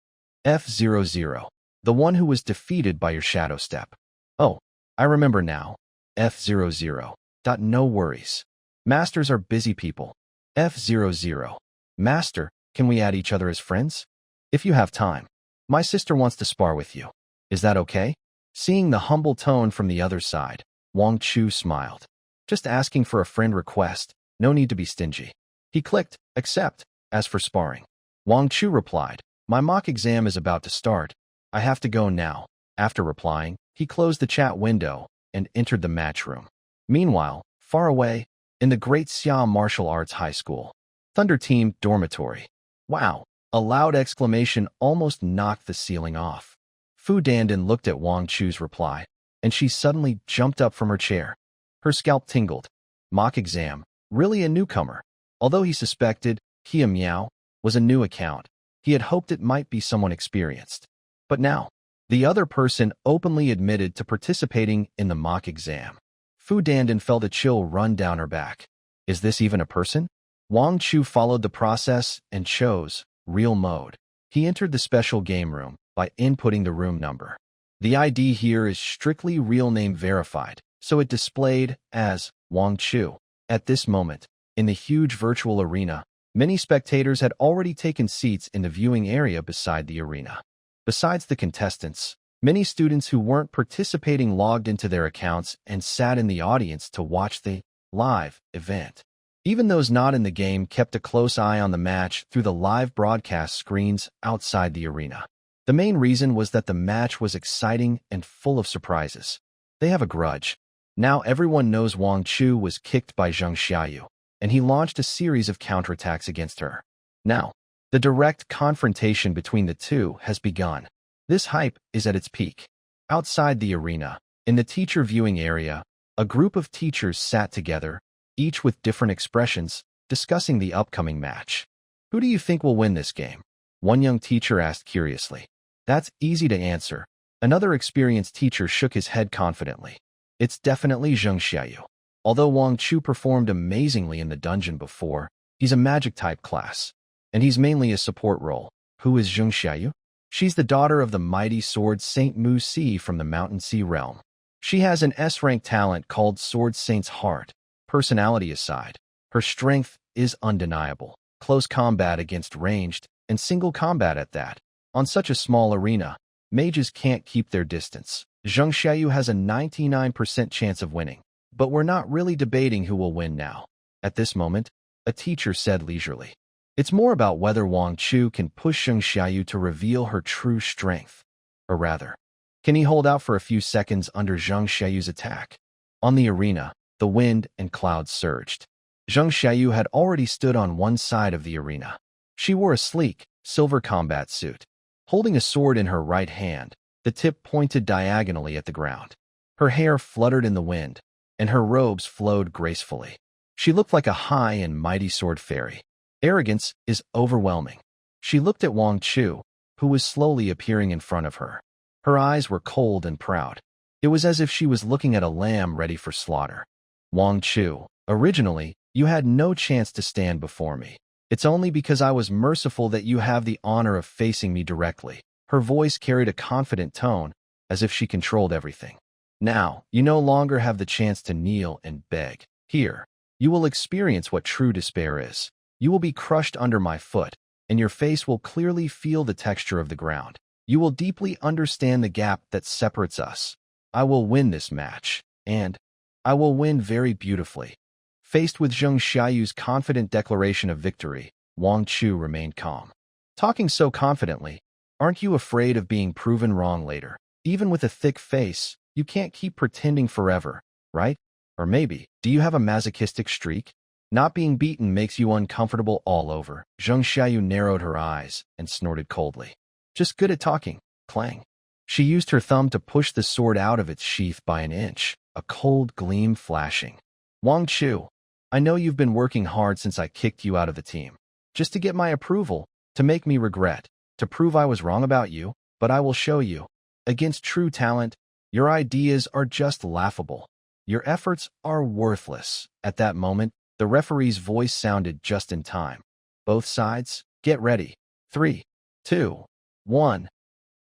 F00. The one who was defeated by your shadow step. Oh, I remember now. F00. No worries. Masters are busy people. F00. Master, can we add each other as friends? If you have time. My sister wants to spar with you. Is that okay? Seeing the humble tone from the other side, Wang Chu smiled. Just asking for a friend request, no need to be stingy. He clicked, accept. As for sparring, Wang Chu replied, my mock exam is about to start. I have to go now. After replying, he closed the chat window and entered the match room. Meanwhile, far away, in the Great Xia Martial Arts High School, Thunder Team dormitory. Wow, a loud exclamation almost knocked the ceiling off. Fu Dandan looked at Wang Chu's reply, and she suddenly jumped up from her chair. Her scalp tingled. Mock exam, really a newcomer. Although he suspected Kia Miao was a new account, he had hoped it might be someone experienced. But now, the other person openly admitted to participating in the mock exam. Fu Dandan felt a chill run down her back. Is this even a person? Wang Chu followed the process and chose real mode. He entered the special game room by inputting the room number. The ID here is strictly real name verified, so it displayed as Wang Chu. At this moment, in the huge virtual arena, many spectators had already taken seats in the viewing area beside the arena. Besides the contestants, many students who weren't participating logged into their accounts and sat in the audience to watch the live event. Even those not in the game kept a close eye on the match through the live broadcast screens outside the arena. The main reason was that the match was exciting and full of surprises. They have a grudge. Now everyone knows Wang Chu was kicked by Zheng Xiayu, and he launched a series of counterattacks against her. Now, the direct confrontation between the two has begun. This hype is at its peak. Outside the arena, in the teacher viewing area, a group of teachers sat together, each with different expressions, discussing the upcoming match. Who do you think will win this game? One young teacher asked curiously. That's easy to answer. Another experienced teacher shook his head confidently. It's definitely Zheng Xiayu. Although Wang Chu performed amazingly in the dungeon before, he's a magic-type class, and he's mainly a support role. Who is Zheng Xiayu? She's the daughter of the mighty sword Saint Mu Si from the Mountain Sea realm. She has an S-rank talent called Sword Saint's Heart. Personality aside, her strength is undeniable. Close combat against ranged, and single combat at that. On such a small arena, mages can't keep their distance. Zheng Xiayu has a 99% chance of winning. But we're not really debating who will win now. At this moment, a teacher said leisurely. It's more about whether Wang Chu can push Zheng Xiayu to reveal her true strength. Or rather, can he hold out for a few seconds under Zheng Xiayu's attack? On the arena, the wind and clouds surged. Xiayu had already stood on one side of the arena. She wore a sleek, silver combat suit. Holding a sword in her right hand, the tip pointed diagonally at the ground. Her hair fluttered in the wind, and her robes flowed gracefully. She looked like a high and mighty sword fairy. Arrogance is overwhelming. She looked at Wang Chu, who was slowly appearing in front of her. Her eyes were cold and proud. It was as if she was looking at a lamb ready for slaughter. Wang Chu, originally, you had no chance to stand before me. It's only because I was merciful that you have the honor of facing me directly. Her voice carried a confident tone, as if she controlled everything. Now, you no longer have the chance to kneel and beg. Here, you will experience what true despair is. You will be crushed under my foot, and your face will clearly feel the texture of the ground. You will deeply understand the gap that separates us. I will win this match, and I will win very beautifully. Faced with Xiayu's confident declaration of victory, Wang Chu remained calm. Talking so confidently, aren't you afraid of being proven wrong later? Even with a thick face, you can't keep pretending forever, right? Or maybe, do you have a masochistic streak? Not being beaten makes you uncomfortable all over. Xiayu narrowed her eyes and snorted coldly. Just good at talking. Clang. She used her thumb to push the sword out of its sheath by an inch, a cold gleam flashing. Wang Chu, I know you've been working hard since I kicked you out of the team. Just to get my approval, to make me regret, to prove I was wrong about you, but I will show you. Against true talent, your ideas are just laughable. Your efforts are worthless. At that moment, the referee's voice sounded just in time. Both sides, get ready. 3, 2, 1.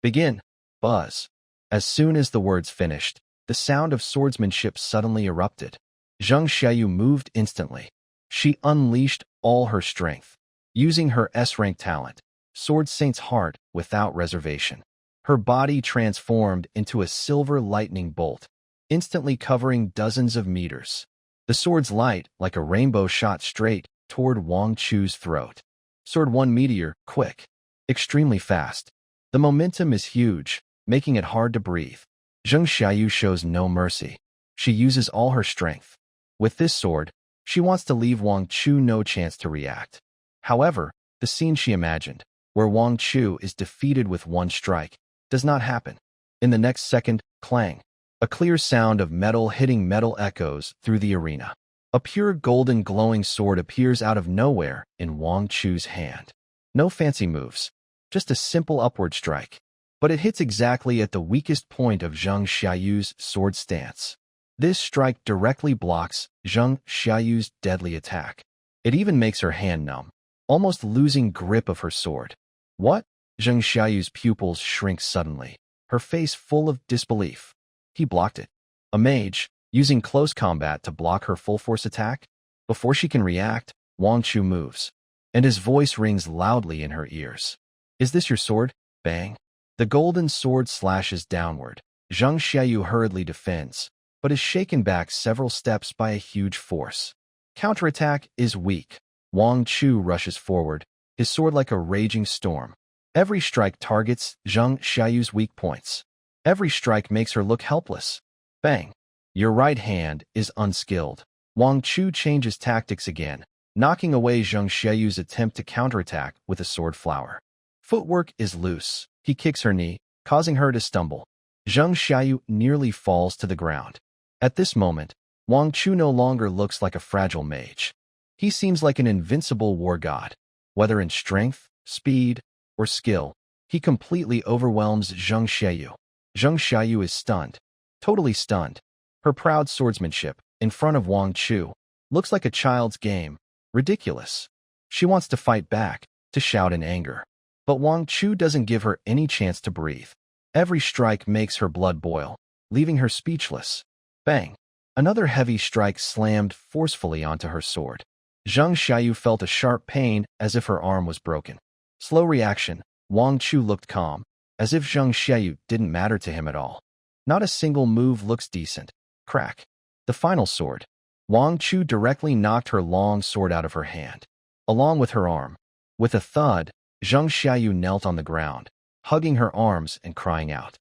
Begin. Buzz. As soon as the words finished, the sound of swordsmanship suddenly erupted. Xiayu moved instantly. She unleashed all her strength, using her S-rank talent, Sword Saint's Heart, without reservation. Her body transformed into a silver lightning bolt, instantly covering dozens of meters. The sword's light, like a rainbow, shot straight toward Wang Chu's throat. Sword 1 meteor, quick, extremely fast. The momentum is huge, making it hard to breathe. Xiayu shows no mercy. She uses all her strength. With this sword, she wants to leave Wang Chu no chance to react. However, the scene she imagined, where Wang Chu is defeated with one strike, does not happen. In the next second, clang. A clear sound of metal hitting metal echoes through the arena. A pure golden glowing sword appears out of nowhere in Wang Chu's hand. No fancy moves, just a simple upward strike. But it hits exactly at the weakest point of Xiayu's sword stance. This strike directly blocks Xiayu's deadly attack. It even makes her hand numb, almost losing grip of her sword. What? Xiayu's pupils shrink suddenly, her face full of disbelief. He blocked it. A mage, using close combat to block her full-force attack? Before she can react, Wang Chu moves, and his voice rings loudly in her ears. Is this your sword? Bang. The golden sword slashes downward. Xiayu hurriedly defends, but is shaken back several steps by a huge force. Counterattack is weak. Wang Chu rushes forward, his sword like a raging storm. Every strike targets Xiayu's weak points. Every strike makes her look helpless. Bang. Your right hand is unskilled. Wang Chu changes tactics again, knocking away Xiayu's attempt to counterattack with a sword flower. Footwork is loose. He kicks her knee, causing her to stumble. Xiayu nearly falls to the ground. At this moment, Wang Chu no longer looks like a fragile mage. He seems like an invincible war god. Whether in strength, speed, or skill, he completely overwhelms Xiayu. Xiayu is stunned, totally stunned. Her proud swordsmanship, in front of Wang Chu, looks like a child's game, ridiculous. She wants to fight back, to shout in anger. But Wang Chu doesn't give her any chance to breathe. Every strike makes her blood boil, leaving her speechless. Bang! Another heavy strike slammed forcefully onto her sword. Xiayu felt a sharp pain as if her arm was broken. Slow reaction, Wang Chu looked calm, as if Xiayu didn't matter to him at all. Not a single move looks decent. Crack. The final sword. Wang Chu directly knocked her long sword out of her hand, along with her arm. With a thud, Xiayu knelt on the ground, hugging her arms and crying out.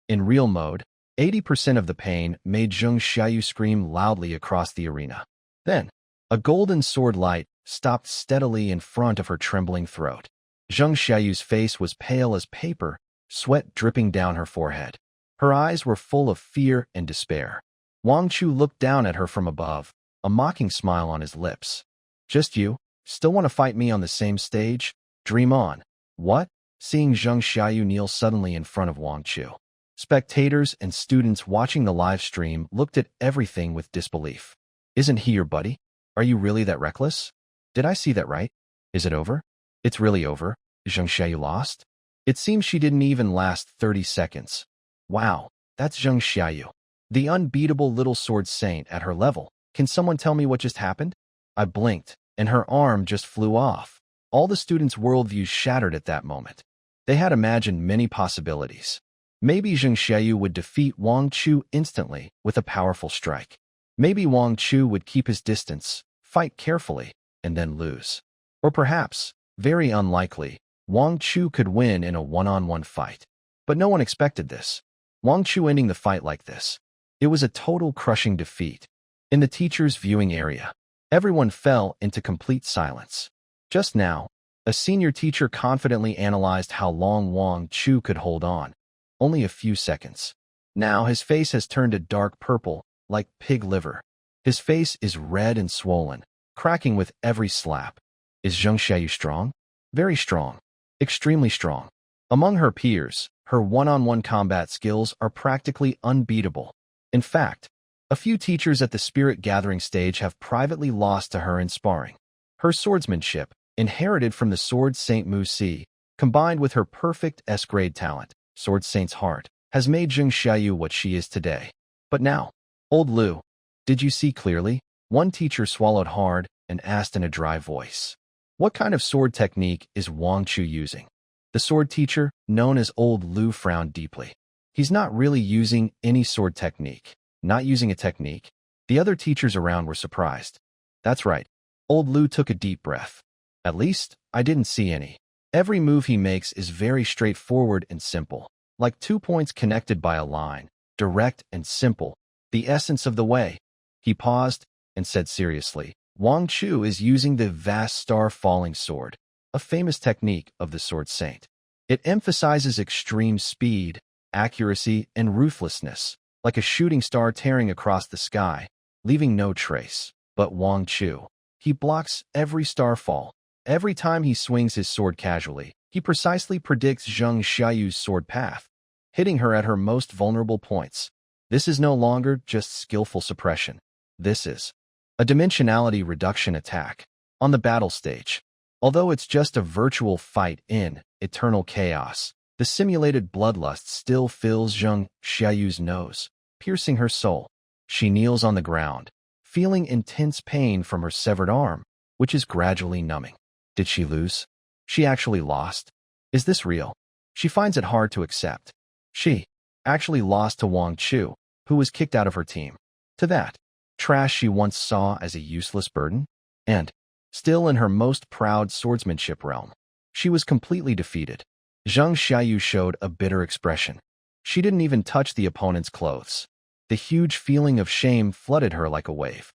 In real mode, 80% of the pain made Xiayu scream loudly across the arena. Then, a golden sword light stopped steadily in front of her trembling throat. Xiayu's face was pale as paper, sweat dripping down her forehead. Her eyes were full of fear and despair. Wang Chu looked down at her from above, a mocking smile on his lips. Just you? Still want to fight me on the same stage? Dream on. What? Seeing Xiayu kneel suddenly in front of Wang Chu. Spectators and students watching the live stream looked at everything with disbelief. Isn't he your buddy? Are you really that reckless? Did I see that right? Is it over? It's really over. Xiayu lost? It seems she didn't even last 30 seconds. Wow, that's Xiayu. The unbeatable little sword saint at her level. Can someone tell me what just happened? I blinked, and her arm just flew off. All the students' worldviews shattered at that moment. They had imagined many possibilities. Maybe Xiayu would defeat Wang Chu instantly with a powerful strike. Maybe Wang Chu would keep his distance, fight carefully, and then lose. Or perhaps, very unlikely, Wang Chu could win in a one-on-one fight. But no one expected this. Wang Chu ending the fight like this. It was a total crushing defeat. In the teacher's viewing area, everyone fell into complete silence. Just now, a senior teacher confidently analyzed how long Wang Chu could hold on. Only a few seconds. Now his face has turned a dark purple, like pig liver. His face is red and swollen, cracking with every slap. Is Xiayu strong? Very strong. Extremely strong. Among her peers, her one-on-one combat skills are practically unbeatable. In fact, a few teachers at the spirit gathering stage have privately lost to her in sparring. Her swordsmanship, inherited from the Sword Saint Mu Si, combined with her perfect S-grade talent, Sword Saint's heart, has made Xiayu what she is today. But now, Old Lu, did you see clearly? One teacher swallowed hard and asked in a dry voice. What kind of sword technique is Wang Chu using? The sword teacher, known as Old Lu, frowned deeply. He's not really using any sword technique. Not using a technique. The other teachers around were surprised. That's right. Old Lu took a deep breath. At least, I didn't see any. Every move he makes is very straightforward and simple, like 2 points connected by a line, direct and simple, the essence of the way. He paused and said seriously, Wang Chu is using the vast star-falling sword, a famous technique of the Sword Saint. It emphasizes extreme speed, accuracy, and ruthlessness, like a shooting star tearing across the sky, leaving no trace. But Wang Chu, he blocks every starfall. Every time he swings his sword casually, he precisely predicts Xiayu's sword path, hitting her at her most vulnerable points. This is no longer just skillful suppression. This is a dimensionality reduction attack on the battle stage. Although it's just a virtual fight in eternal chaos, the simulated bloodlust still fills Xiayu's nose, piercing her soul. She kneels on the ground, feeling intense pain from her severed arm, which is gradually numbing. Did she lose? She actually lost? Is this real? She finds it hard to accept. She actually lost to Wang Chu, who was kicked out of her team. To that trash she once saw as a useless burden? And, still in her most proud swordsmanship realm, she was completely defeated. Xiayu showed a bitter expression. She didn't even touch the opponent's clothes. The huge feeling of shame flooded her like a wave.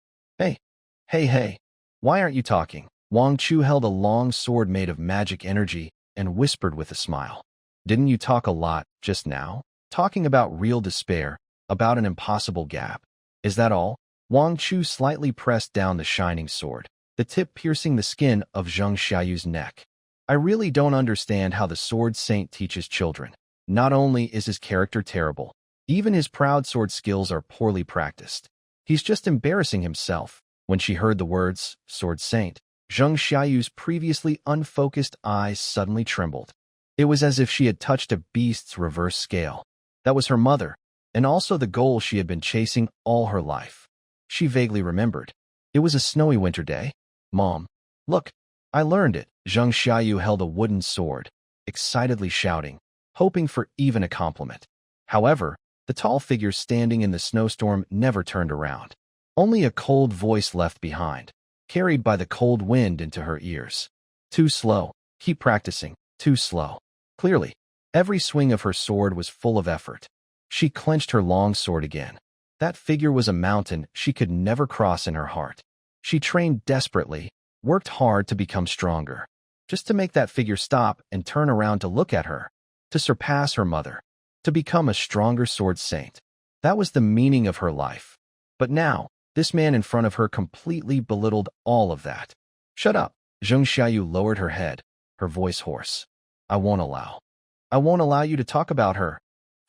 Hey, why aren't you talking? Wang Chu held a long sword made of magic energy and whispered with a smile. Didn't you talk a lot just now? Talking about real despair, about an impossible gap. Is that all? Wang Chu slightly pressed down the shining sword, the tip piercing the skin of Xiayu's neck. I really don't understand how the Sword Saint teaches children. Not only is his character terrible, even his proud sword skills are poorly practiced. He's just embarrassing himself. When she heard the words, Sword Saint, Xiayu's previously unfocused eyes suddenly trembled. It was as if she had touched a beast's reverse scale. That was her mother, and also the goal she had been chasing all her life. She vaguely remembered. It was a snowy winter day. Mom, look, I learned it. Xiayu held a wooden sword, excitedly shouting, hoping for even a compliment. However, the tall figure standing in the snowstorm never turned around. Only a cold voice left behind, carried by the cold wind into her ears. Too slow. Keep practicing. Too slow. Clearly, every swing of her sword was full of effort. She clenched her long sword again. That figure was a mountain she could never cross in her heart. She trained desperately, worked hard to become stronger, just to make that figure stop and turn around to look at her, to surpass her mother, to become a stronger sword saint. That was the meaning of her life. But now, this man in front of her completely belittled all of that. Shut up. Xiayu lowered her head, her voice hoarse. I won't allow you to talk about her.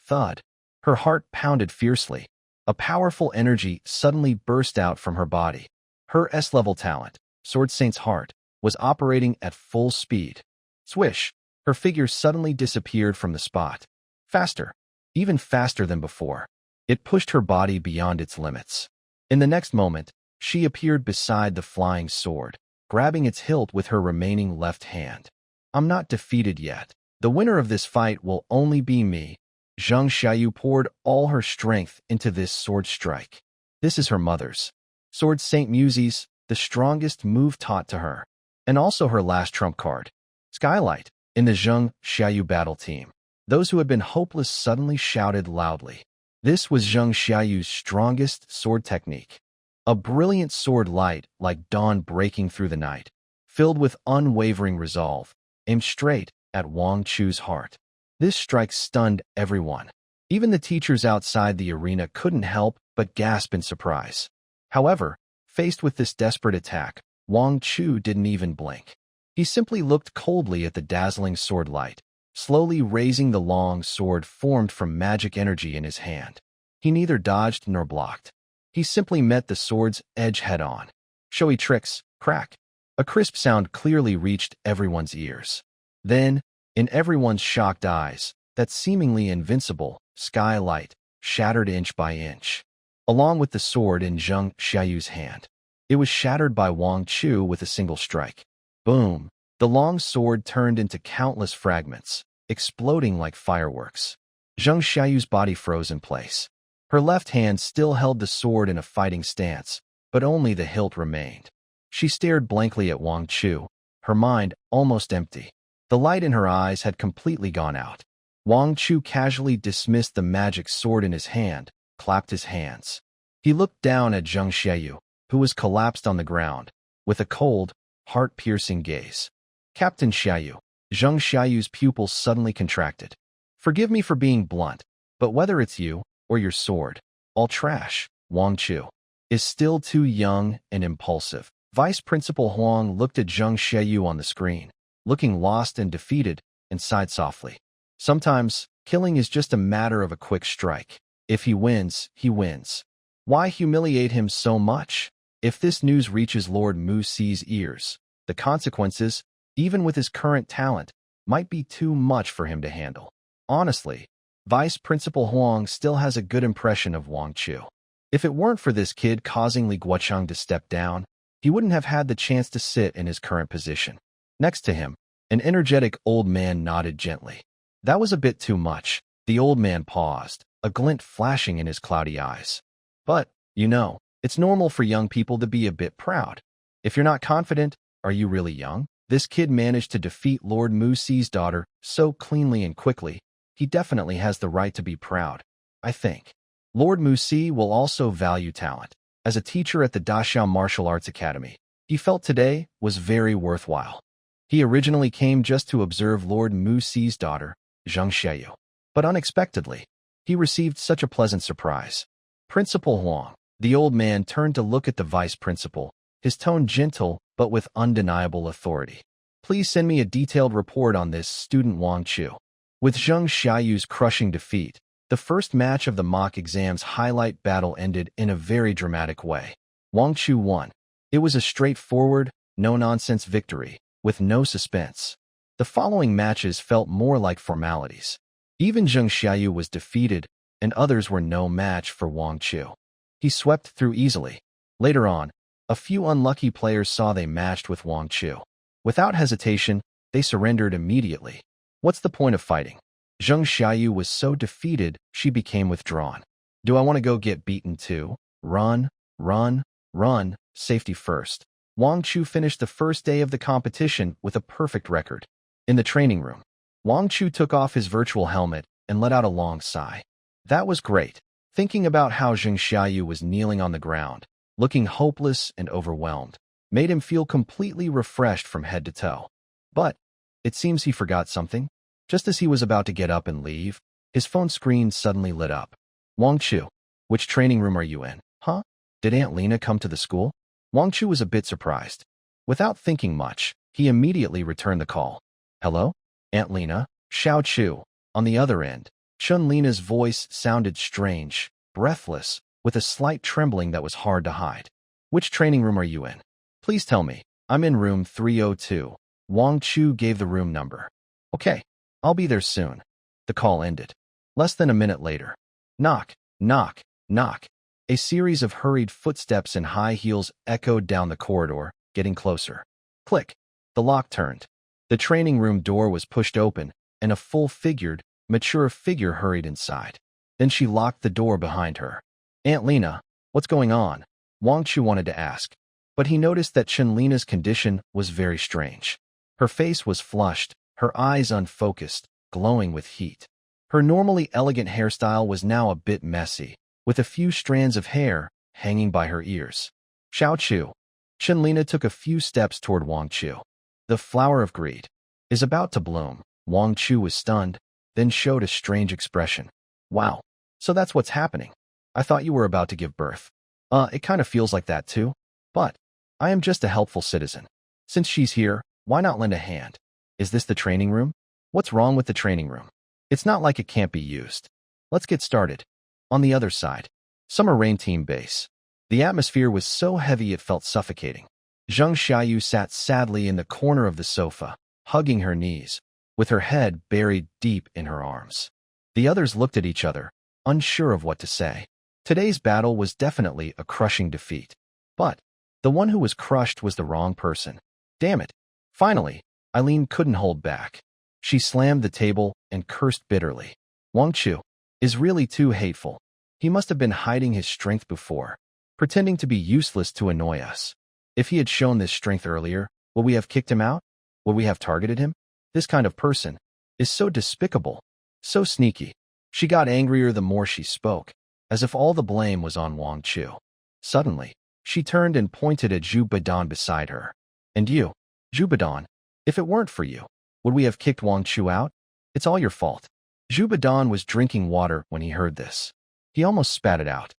Thud. Her heart pounded fiercely. A powerful energy suddenly burst out from her body. Her S-level talent, Sword Saint's heart, was operating at full speed. Swish. Her figure suddenly disappeared from the spot. Faster. Even faster than before. It pushed her body beyond its limits. In the next moment, she appeared beside the flying sword, grabbing its hilt with her remaining left hand. I'm not defeated yet. The winner of this fight will only be me. Xiayu poured all her strength into this sword strike. This is her mother's. Sword Saint Muses, the strongest move taught to her. And also her last trump card. Skylight. In the Xiayu battle team, those who had been hopeless suddenly shouted loudly. This was Xiayu's strongest sword technique. A brilliant sword light like dawn breaking through the night, filled with unwavering resolve, aimed straight at Wang Chu's heart. This strike stunned everyone. Even the teachers outside the arena couldn't help but gasp in surprise. However, faced with this desperate attack, Wang Chu didn't even blink. He simply looked coldly at the dazzling sword light, slowly raising the long sword formed from magic energy in his hand. He neither dodged nor blocked. He simply met the sword's edge head-on. Showy tricks, crack. A crisp sound clearly reached everyone's ears. Then, in everyone's shocked eyes, that seemingly invincible skylight shattered inch by inch. Along with the sword in Xiayu's hand, it was shattered by Wang Chu with a single strike. Boom! The long sword turned into countless fragments, exploding like fireworks. Xiayu's body froze in place. Her left hand still held the sword in a fighting stance, but only the hilt remained. She stared blankly at Wang Chu, her mind almost empty. The light in her eyes had completely gone out. Wang Chu casually dismissed the magic sword in his hand, clapped his hands. He looked down at Xiayu, who was collapsed on the ground, with a cold, heart-piercing gaze. Captain Xiayu. Xiayu's pupils suddenly contracted. Forgive me for being blunt, but whether it's you or your sword, all trash. Wang Chu is still too young and impulsive. Vice Principal Huang looked at Xiayu on the screen, looking lost and defeated, and sighed softly. Sometimes, killing is just a matter of a quick strike. If he wins, he wins. Why humiliate him so much? If this news reaches Lord Mu Si's ears, the consequences, even with his current talent, might be too much for him to handle. Honestly, Vice Principal Huang still has a good impression of Wang Chu. If it weren't for this kid causing Li Guocheng to step down, he wouldn't have had the chance to sit in his current position. Next to him, an energetic old man nodded gently. That was a bit too much. The old man paused, a glint flashing in his cloudy eyes. But, you know, it's normal for young people to be a bit proud. If you're not confident, are you really young? This kid managed to defeat Lord Mu Si's daughter so cleanly and quickly. He definitely has the right to be proud, I think. Lord Mu Si will also value talent. As a teacher at the Daxiao Martial Arts Academy, he felt today was very worthwhile. He originally came just to observe Lord Mu Si's daughter, Xiayu. But unexpectedly, he received such a pleasant surprise. Principal Huang. The old man turned to look at the vice principal, his tone gentle but with undeniable authority. Please send me a detailed report on this student Wang Chu. With Xiayu's crushing defeat, the first match of the mock exam's highlight battle ended in a very dramatic way. Wang Chu won. It was a straightforward, no-nonsense victory, with no suspense. The following matches felt more like formalities. Even Xiayu was defeated, and others were no match for Wang Chu. He swept through easily. Later on, a few unlucky players saw they matched with Wang Chu. Without hesitation, they surrendered immediately. What's the point of fighting? Xiayu was so defeated, she became withdrawn. Do I want to go get beaten too? Run, run, run, safety first. Wang Chu finished the first day of the competition with a perfect record. In the training room, Wang Chu took off his virtual helmet and let out a long sigh. That was great. Thinking about how Xiayu was kneeling on the ground, looking hopeless and overwhelmed, made him feel completely refreshed from head to toe. But it seems he forgot something. Just as he was about to get up and leave, his phone screen suddenly lit up. Wang Chu, which training room are you in? Huh? Did Aunt Lena come to the school? Wang Chu was a bit surprised. Without thinking much, he immediately returned the call. Hello? Aunt Lena? Xiao Chu. On the other end, Chun Lena's voice sounded strange, breathless, with a slight trembling that was hard to hide. Which training room are you in? Please tell me. I'm in room 302. Wang Chu gave the room number. Okay, I'll be there soon. The call ended. Less than a minute later. Knock, knock, knock. A series of hurried footsteps in high heels echoed down the corridor, getting closer. Click. The lock turned. The training room door was pushed open, and a full-figured, mature figure hurried inside. Then she locked the door behind her. Aunt Lena, what's going on? Wang Chu wanted to ask, but he noticed that Chun Lena's condition was very strange. Her face was flushed, her eyes unfocused, glowing with heat. Her normally elegant hairstyle was now a bit messy, with a few strands of hair hanging by her ears. Xiao Chu. Chun Lena took a few steps toward Wang Chu. The flower of greed is about to bloom. Wang Chu was stunned, then showed a strange expression. Wow, so that's what's happening. I thought you were about to give birth. It kind of feels like that too. But I am just a helpful citizen. Since she's here, why not lend a hand? Is this the training room? What's wrong with the training room? It's not like it can't be used. Let's get started. On the other side, Summer Rain Team Base. The atmosphere was so heavy it felt suffocating. Zheng Xiayu sat sadly in the corner of the sofa, hugging her knees, with her head buried deep in her arms. The others looked at each other, unsure of what to say. Today's battle was definitely a crushing defeat. But the one who was crushed was the wrong person. Damn it. Finally, Eileen couldn't hold back. She slammed the table and cursed bitterly. Wang Chu is really too hateful. He must have been hiding his strength before, pretending to be useless to annoy us. If he had shown this strength earlier, would we have kicked him out? Would we have targeted him? This kind of person is so despicable, so sneaky. She got angrier the more she spoke, as if all the blame was on Wang Chu. Suddenly, she turned and pointed at Zhu Badan beside her. And you, Zhu Badan, if it weren't for you, would we have kicked Wang Chu out? It's all your fault. Zhu Badan was drinking water when he heard this. He almost spat it out.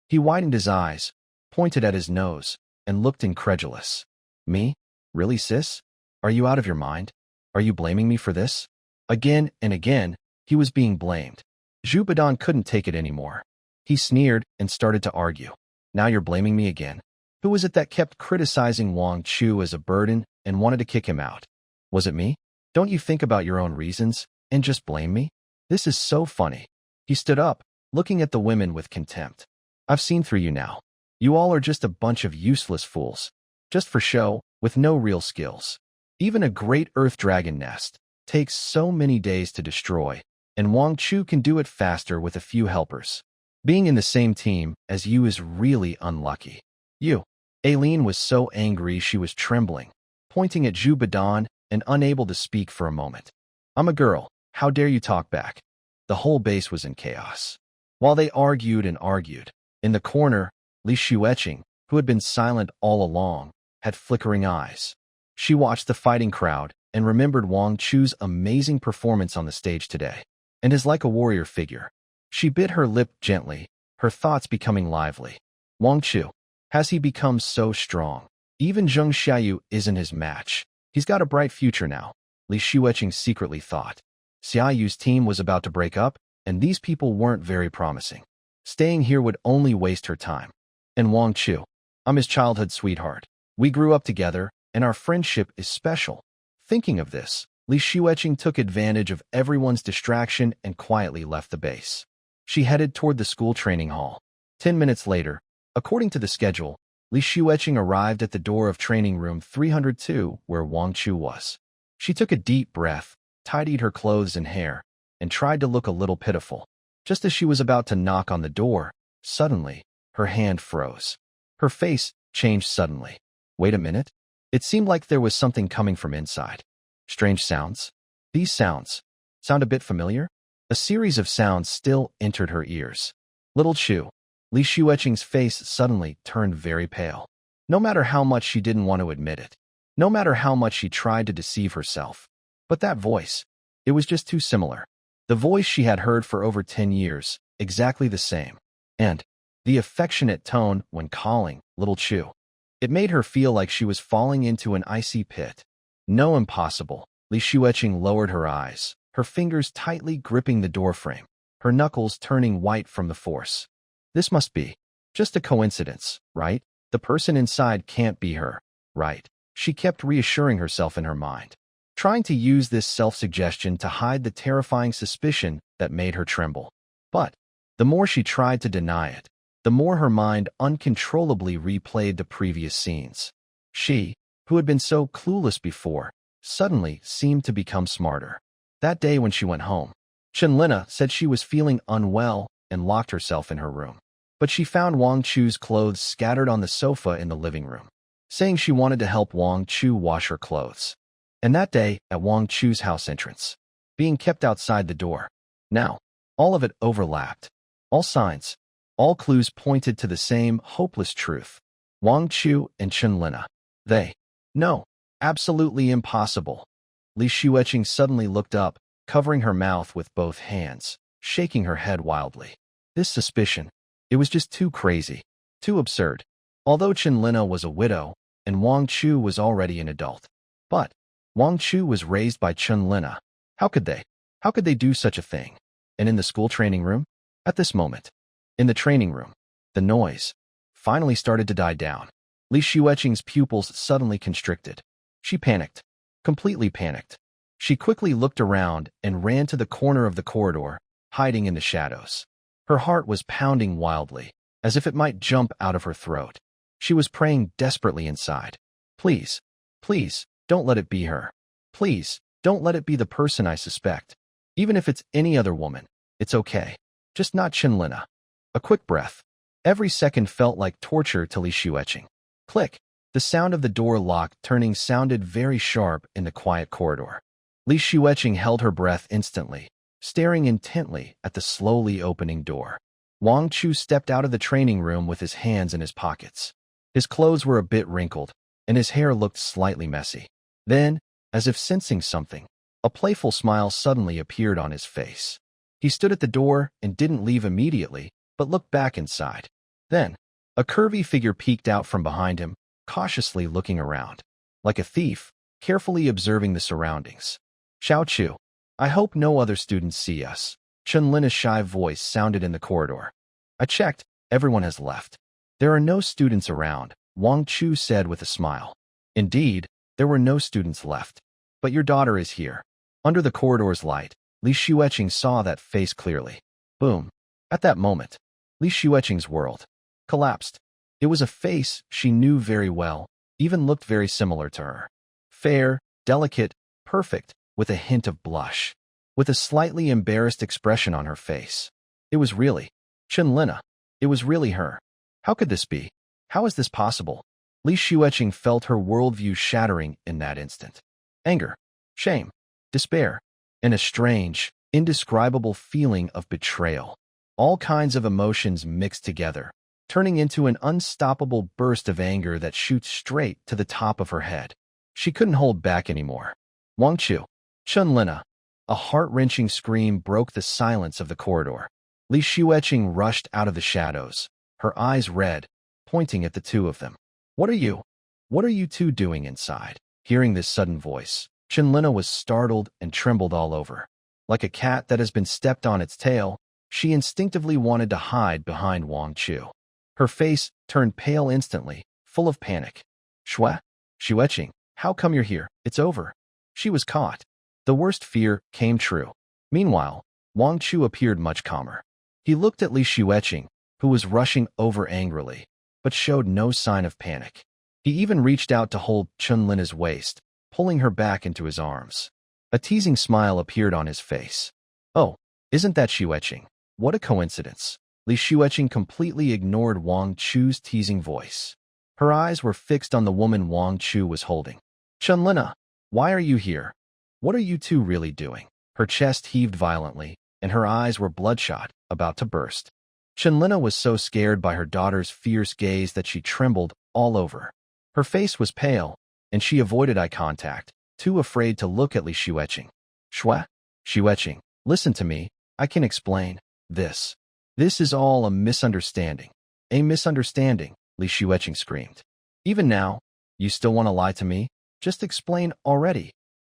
He widened his eyes, pointed at his nose, and looked incredulous. Me? Really, sis? Are you out of your mind? Are you blaming me for this? Again and again, he was being blamed. Zhu Badan couldn't take it anymore. He sneered and started to argue. Now you're blaming me again. Who was it that kept criticizing Wang Chu as a burden and wanted to kick him out? Was it me? Don't you think about your own reasons and just blame me? This is so funny. He stood up, looking at the women with contempt. I've seen through you now. You all are just a bunch of useless fools. Just for show, with no real skills. Even a great earth dragon nest takes so many days to destroy, and Wang Chu can do it faster with a few helpers. Being in the same team as you is really unlucky. You. Aileen was so angry she was trembling, pointing at Zhu Badan and unable to speak for a moment. I'm a girl. How dare you talk back? The whole base was in chaos. While they argued and argued, in the corner, Li Shueqing, who had been silent all along, had flickering eyes. She watched the fighting crowd and remembered Wang Chu's amazing performance on the stage today, and is like a warrior figure. She bit her lip gently, her thoughts becoming lively. Wang Chu, has he become so strong? Even Zheng Xiayu isn't his match. He's got a bright future now, Li Shueqing secretly thought. Xiayu's team was about to break up, and these people weren't very promising. Staying here would only waste her time. And Wang Chu, I'm his childhood sweetheart. We grew up together, and our friendship is special. Thinking of this, Li Shueqing took advantage of everyone's distraction and quietly left the base. She headed toward the school training hall. 10 minutes later, according to the schedule, Li Shueqing arrived at the door of training room 302 where Wang Chu was. She took a deep breath, tidied her clothes and hair, and tried to look a little pitiful. Just as she was about to knock on the door, suddenly, her hand froze. Her face changed suddenly. Wait a minute. It seemed like there was something coming from inside. Strange sounds. These sounds sound a bit familiar? A series of sounds still entered her ears. Little Chu. Li Xueqing's face suddenly turned very pale. No matter how much she didn't want to admit it. No matter how much she tried to deceive herself. But that voice, it was just too similar. The voice she had heard for over 10 years, exactly the same. And the affectionate tone when calling Little Chu. It made her feel like she was falling into an icy pit. No, impossible. Li Xueqing lowered her eyes, her fingers tightly gripping the doorframe, her knuckles turning white from the force. This must be just a coincidence, right? The person inside can't be her, right? She kept reassuring herself in her mind, trying to use this self-suggestion to hide the terrifying suspicion that made her tremble. But the more she tried to deny it, the more her mind uncontrollably replayed the previous scenes. She, who had been so clueless before, suddenly seemed to become smarter. That day when she went home, Chenlina said she was feeling unwell and locked herself in her room. But she found Wang Chu's clothes scattered on the sofa in the living room, saying she wanted to help Wang Chu wash her clothes. And that day, at Wang Chu's house entrance, being kept outside the door. Now, all of it overlapped. All signs, all clues pointed to the same hopeless truth. Wang Chu and Chenlina. They. No. Absolutely impossible. Li Xueqing suddenly looked up, covering her mouth with both hands, shaking her head wildly. This suspicion, it was just too crazy, too absurd. Although Chenlina was a widow, and Wang Chu was already an adult. But Wang Chu was raised by Chenlina. How could they? How could they do such a thing? And in the school training room? At this moment, in the training room, the noise finally started to die down. Li Xueqing's pupils suddenly constricted. She panicked, completely panicked. She quickly looked around and ran to the corner of the corridor, hiding in the shadows. Her heart was pounding wildly, as if it might jump out of her throat. She was praying desperately inside. Please, please, don't let it be her. Please, don't let it be the person I suspect. Even if it's any other woman, it's okay. Just not Chenlina. A quick breath. Every second felt like torture to Li Xueqing. Click. The sound of the door lock turning sounded very sharp in the quiet corridor. Li Xueqing held her breath instantly, staring intently at the slowly opening door. Wang Chu stepped out of the training room with his hands in his pockets. His clothes were a bit wrinkled, and his hair looked slightly messy. Then, as if sensing something, a playful smile suddenly appeared on his face. He stood at the door and didn't leave immediately, but looked back inside. Then, a curvy figure peeked out from behind him, cautiously looking around. Like a thief, carefully observing the surroundings. Xiayu, I hope no other students see us. Chenlina's shy voice sounded in the corridor. I checked, everyone has left. There are no students around, Wang Chu said with a smile. Indeed, there were no students left. But your daughter is here. Under the corridor's light, Li Xueqing saw that face clearly. Boom. At that moment, Li Xueqing's world collapsed. It was a face she knew very well, even looked very similar to her. Fair, delicate, perfect, with a hint of blush. With a slightly embarrassed expression on her face. It was really Chenlina. It was really her. How could this be? How is this possible? Li Xueqing felt her worldview shattering in that instant. Anger, shame, despair, and a strange, indescribable feeling of betrayal. All kinds of emotions mixed together, turning into an unstoppable burst of anger that shoots straight to the top of her head. She couldn't hold back anymore. Wang Chu, Chenlina. A heart-wrenching scream broke the silence of the corridor. Li Xueqing rushed out of the shadows, her eyes red, pointing at the two of them. What are you two doing inside? Hearing this sudden voice, Chenlina was startled and trembled all over. Like a cat that has been stepped on its tail, she instinctively wanted to hide behind Wang Chu. Her face turned pale instantly, full of panic. Xueqing, how come you're here? It's over. She was caught. The worst fear came true. Meanwhile, Wang Chu appeared much calmer. He looked at Li Xueqing, who was rushing over angrily, but showed no sign of panic. He even reached out to hold Chenlina's waist, pulling her back into his arms. A teasing smile appeared on his face. Oh, isn't that Xueqing? What a coincidence. Li Xueqing completely ignored Wang Chu's teasing voice. Her eyes were fixed on the woman Wang Chu was holding. Chenlina, why are you here? What are you two really doing? Her chest heaved violently, and her eyes were bloodshot, about to burst. Chenlina was so scared by her daughter's fierce gaze that she trembled all over. Her face was pale, and she avoided eye contact, too afraid to look at Li Xueqing. Shua? Xueqing, listen to me, I can explain. This is all a misunderstanding. A misunderstanding, Li Xueqing screamed. Even now, you still want to lie to me? Just explain already.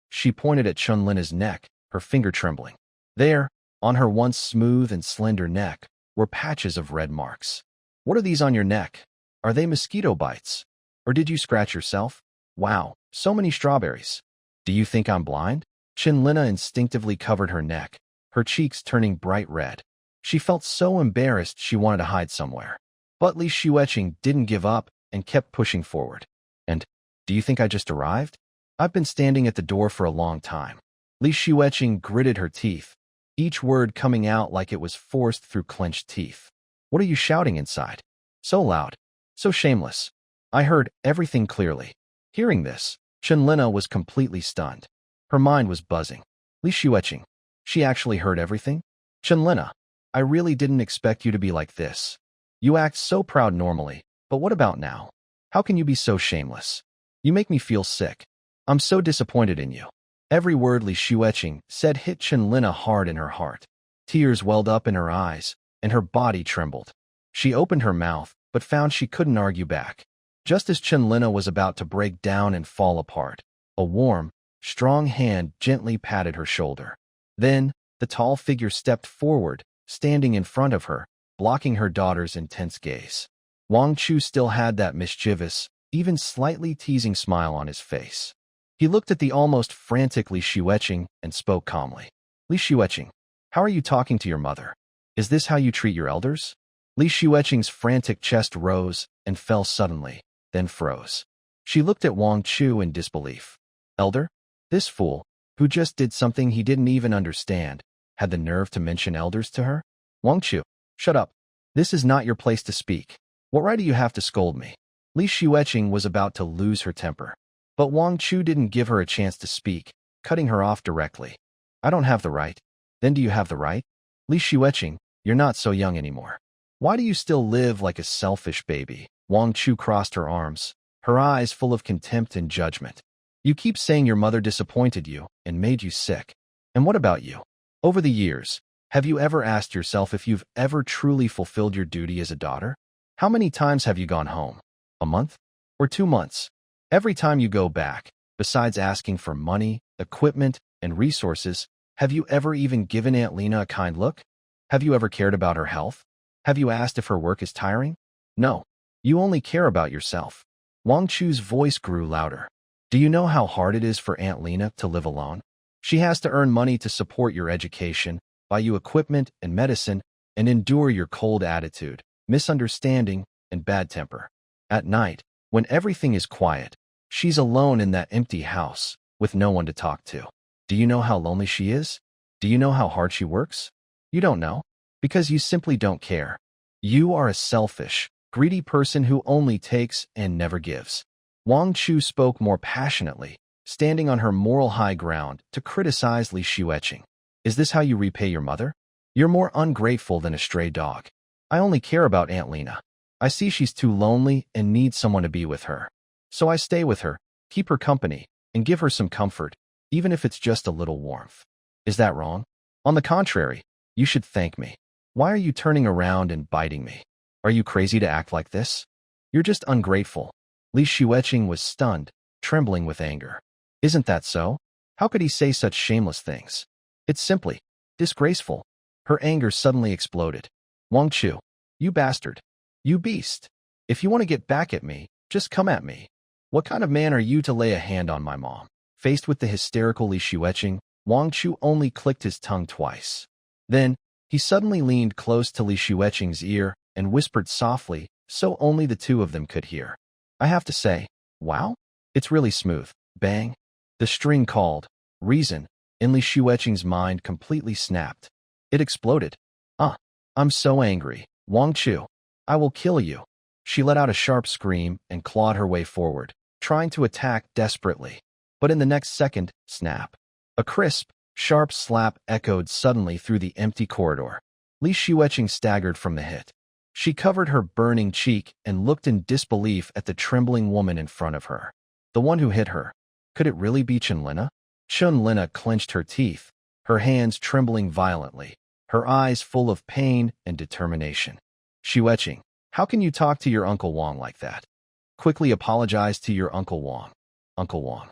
She pointed at Chenlina's neck, her finger trembling. There, on her once smooth and slender neck, were patches of red marks. What are these on your neck? Are they mosquito bites? Or did you scratch yourself? Wow, so many strawberries. Do you think I'm blind? Chenlina instinctively covered her neck, her cheeks turning bright red. She felt so embarrassed she wanted to hide somewhere. But Li Xueqing didn't give up and kept pushing forward. And, do you think I just arrived? I've been standing at the door for a long time. Li Xueqing gritted her teeth, each word coming out like it was forced through clenched teeth. What are you shouting inside? So loud, so shameless. I heard everything clearly. Hearing this, Chenlina was completely stunned. Her mind was buzzing. Li Xueqing, she actually heard everything? Chenlina, I really didn't expect you to be like this. You act so proud normally, but what about now? How can you be so shameless? You make me feel sick. I'm so disappointed in you. Every word Li Xueqing said hit Chenlina hard in her heart. Tears welled up in her eyes, and her body trembled. She opened her mouth, but found she couldn't argue back. Just as Chenlina was about to break down and fall apart, a warm, strong hand gently patted her shoulder. Then, the tall figure stepped forward, standing in front of her, blocking her daughter's intense gaze. Wang Chu still had that mischievous, even slightly teasing smile on his face. He looked at the almost frantic Li Xueqing and spoke calmly. Li Xueqing, how are you talking to your mother? Is this how you treat your elders? Li Xueqing's frantic chest rose and fell suddenly, then froze. She looked at Wang Chu in disbelief. Elder? This fool, who just did something he didn't even understand, had the nerve to mention elders to her? Wang Chu, shut up. This is not your place to speak. What right do you have to scold me? Li Xueqing was about to lose her temper. But Wang Chu didn't give her a chance to speak, cutting her off directly. I don't have the right. Then do you have the right? Li Xueqing, you're not so young anymore. Why do you still live like a selfish baby? Wang Chu crossed her arms, her eyes full of contempt and judgment. You keep saying your mother disappointed you and made you sick. And what about you? Over the years, have you ever asked yourself if you've ever truly fulfilled your duty as a daughter? How many times have you gone home? A month? Or 2 months? Every time you go back, besides asking for money, equipment, and resources, have you ever even given Aunt Lena a kind look? Have you ever cared about her health? Have you asked if her work is tiring? No. You only care about yourself. Wang Chu's voice grew louder. Do you know how hard it is for Aunt Lena to live alone? She has to earn money to support your education, buy you equipment and medicine, and endure your cold attitude, misunderstanding, and bad temper. At night, when everything is quiet, she's alone in that empty house, with no one to talk to. Do you know how lonely she is? Do you know how hard she works? You don't know, because you simply don't care. You are a selfish, greedy person who only takes and never gives. Wang Chu spoke more passionately, standing on her moral high ground to criticize Li Xueqing. Is this how you repay your mother? You're more ungrateful than a stray dog. I only care about Aunt Lena. I see she's too lonely and needs someone to be with her. So I stay with her, keep her company, and give her some comfort, even if it's just a little warmth. Is that wrong? On the contrary, you should thank me. Why are you turning around and biting me? Are you crazy to act like this? You're just ungrateful. Li Xueqing was stunned, trembling with anger. Isn't that so? How could he say such shameless things? It's simply disgraceful. Her anger suddenly exploded. Wang Chu, you bastard. You beast. If you want to get back at me, just come at me. What kind of man are you to lay a hand on my mom? Faced with the hysterical Li Xueqing, Wang Chu only clicked his tongue twice. Then, he suddenly leaned close to Li Xueqing's ear and whispered softly, so only the two of them could hear. I have to say, wow, it's really smooth. Bang. The string called, reason, in Li Xueqing's mind completely snapped. It exploded. I'm so angry. Wang Chu, I will kill you. She let out a sharp scream and clawed her way forward, trying to attack desperately. But in the next second, snap. A crisp, Sharp slap echoed suddenly through the empty corridor. Li Xiuqing staggered from the hit. She covered her burning cheek and looked in disbelief at the trembling woman in front of her. The one who hit her. Could it really be Chunlina? Chunlina clenched her teeth, her hands trembling violently, her eyes full of pain and determination. Xiuqing, how can you talk to your Uncle Wang like that? Quickly apologize to your Uncle Wang. Uncle Wang.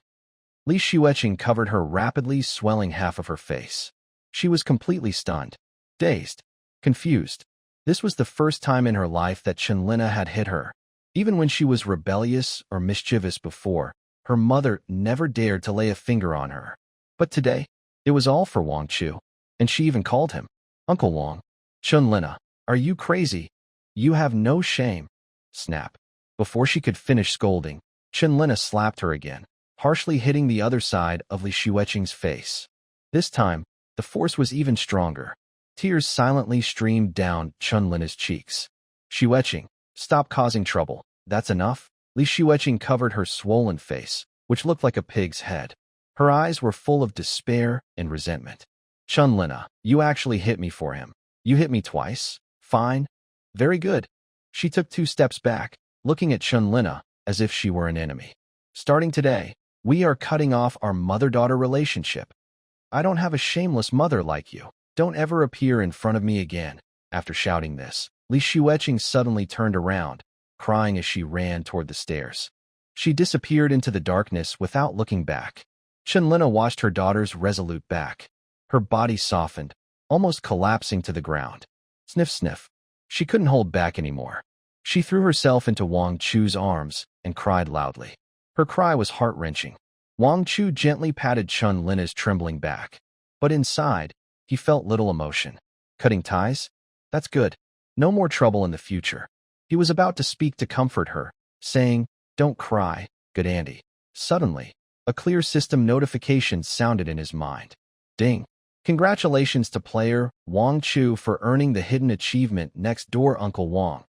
Li Xiuqing covered her rapidly swelling half of her face. She was completely stunned, dazed, confused. This was the first time in her life that Chunlina had hit her. Even when she was rebellious or mischievous before, her mother never dared to lay a finger on her. But today, it was all for Wang Chu, and she even called him Uncle Wang. Chunlina, are you crazy? You have no shame. Snap. Before she could finish scolding, Chunlina slapped her again, harshly hitting the other side of Li Xiuqing's face. This time, the force was even stronger. Tears silently streamed down Chunlina's cheeks. Xiuqing, stop causing trouble. That's enough. Li Xiuqing covered her swollen face, which looked like a pig's head. Her eyes were full of despair and resentment. Chunlina, you actually hit me for him. You hit me twice. Fine. Very good. She took 2 steps back, looking at Chunlina as if she were an enemy. Starting today, we are cutting off our mother-daughter relationship. I don't have a shameless mother like you. Don't ever appear in front of me again. After shouting this, Li Xiuqing suddenly turned around, crying as she ran toward the stairs. She disappeared into the darkness without looking back. Chunlina watched her daughter's resolute back. Her body softened, almost collapsing to the ground. Sniff, sniff. She couldn't hold back anymore. She threw herself into Wang Chu's arms and cried loudly. Her cry was heart-wrenching. Wang Chu gently patted Chunlina's trembling back. But inside, he felt little emotion. Cutting ties? That's good. No more trouble in the future. He was about to speak to comfort her, saying, don't cry, good Andy. Suddenly, a clear system notification sounded in his mind. Ding. Congratulations to player Wang Chu for earning the hidden achievement Next Door Uncle Wang.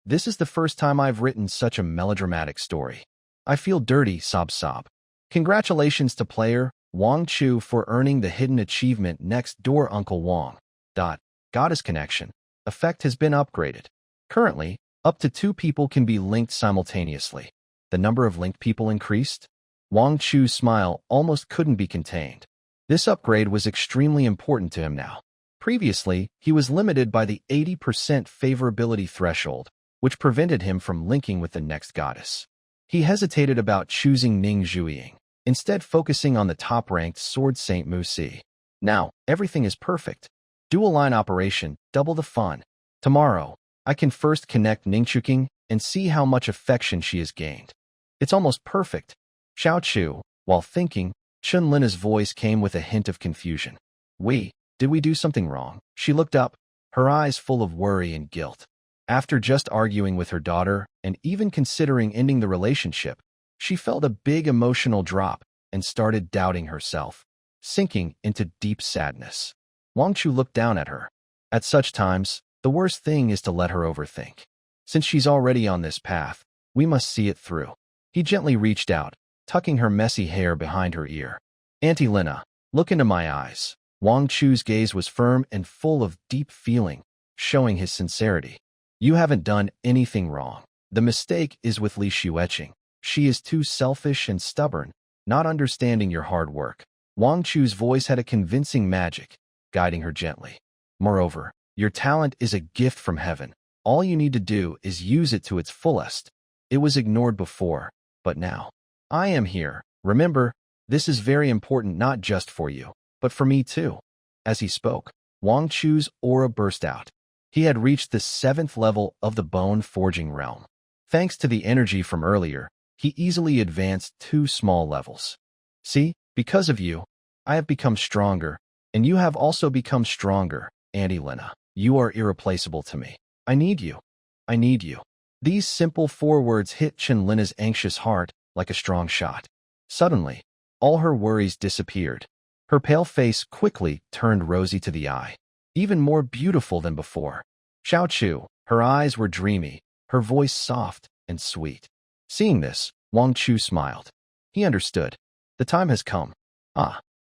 This is the first time I've written such a melodramatic story. I feel dirty, sob sob. Congratulations to player Wang Chu for earning the hidden achievement Next Door Uncle Wang. Goddess connection. Effect has been upgraded. Currently, up to 2 people can be linked simultaneously. The number of linked people increased. Wang Chu's smile almost couldn't be contained. This upgrade was extremely important to him now. Previously, he was limited by the 80% favorability threshold, which prevented him from linking with the next goddess. He hesitated about choosing Ning Zhuiying, instead focusing on the top-ranked Sword Saint Mu Si. Now, everything is perfect. Dual line operation, double the fun. Tomorrow, I can first connect Ningchuking and see how much affection she has gained. It's almost perfect. Xiao Chu, while thinking, Chunlina's voice came with a hint of confusion. Did we do something wrong? She looked up, her eyes full of worry and guilt. After just arguing with her daughter and even considering ending the relationship, she felt a big emotional drop and started doubting herself, sinking into deep sadness. Wang Chu looked down at her. At such times, the worst thing is to let her overthink. Since she's already on this path, we must see it through. He gently reached out, tucking her messy hair behind her ear. Auntie Lina, look into my eyes. Wang Chu's gaze was firm and full of deep feeling, showing his sincerity. You haven't done anything wrong. The mistake is with Li Xiuqing. She is too selfish and stubborn, not understanding your hard work. Wang Chu's voice had a convincing magic, guiding her gently. Moreover, your talent is a gift from heaven. All you need to do is use it to its fullest. It was ignored before, but now, I am here. Remember, this is very important not just for you, but for me too. As he spoke, Wang Chu's aura burst out. He had reached the 7th level of the bone forging realm. Thanks to the energy from earlier, he easily advanced 2 small levels. See, because of you, I have become stronger, and you have also become stronger, Auntie Lina. You are irreplaceable to me. I need you. I need you. These simple 4 words hit Chunlina's anxious heart like a strong shot. Suddenly, all her worries disappeared. Her pale face quickly turned rosy to the eye, even more beautiful than before. Xiao Chu, her eyes were dreamy, her voice soft and sweet. Seeing this, Wang Chu smiled. He understood. The time has come.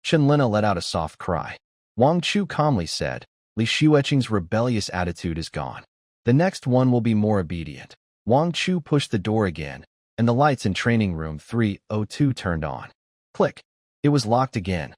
Chenlina let out a soft cry. Wang Chu calmly said, Li Xueqing's rebellious attitude is gone. The next one will be more obedient. Wang Chu pushed the door again, and the lights in training room 302 turned on. Click. It was locked again.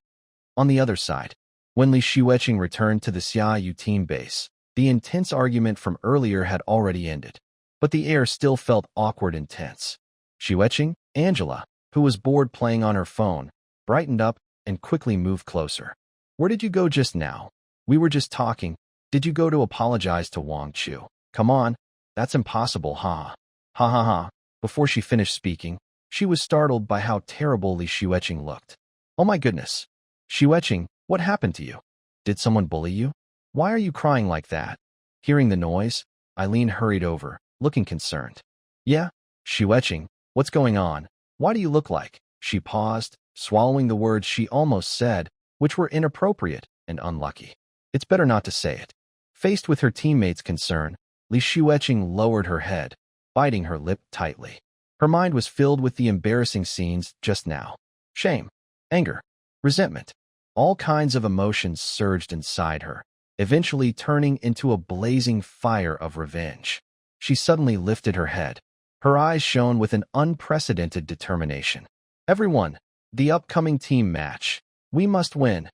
On the other side, when Li Xueqing returned to the Xiayu team base, the intense argument from earlier had already ended, but the air still felt awkward and tense. Xueqing, Angela, who was bored playing on her phone, brightened up and quickly moved closer. Where did you go just now? We were just talking. Did you go to apologize to Wang Chu? Come on. That's impossible, huh? Ha ha ha. Before she finished speaking, she was startled by how terrible Li Xueqing looked. Oh my goodness. Xueqing, what happened to you? Did someone bully you? Why are you crying like that? Hearing the noise, Eileen hurried over, looking concerned. Yeah, Xueqing, what's going on? Why do you look like? She paused, swallowing the words she almost said, which were inappropriate and unlucky. It's better not to say it. Faced with her teammates' concern, Li Xueqing lowered her head, biting her lip tightly. Her mind was filled with the embarrassing scenes just now. Shame, anger, resentment. All kinds of emotions surged inside her, eventually turning into a blazing fire of revenge. She suddenly lifted her head. Her eyes shone with an unprecedented determination. Everyone, the upcoming team match. We must win.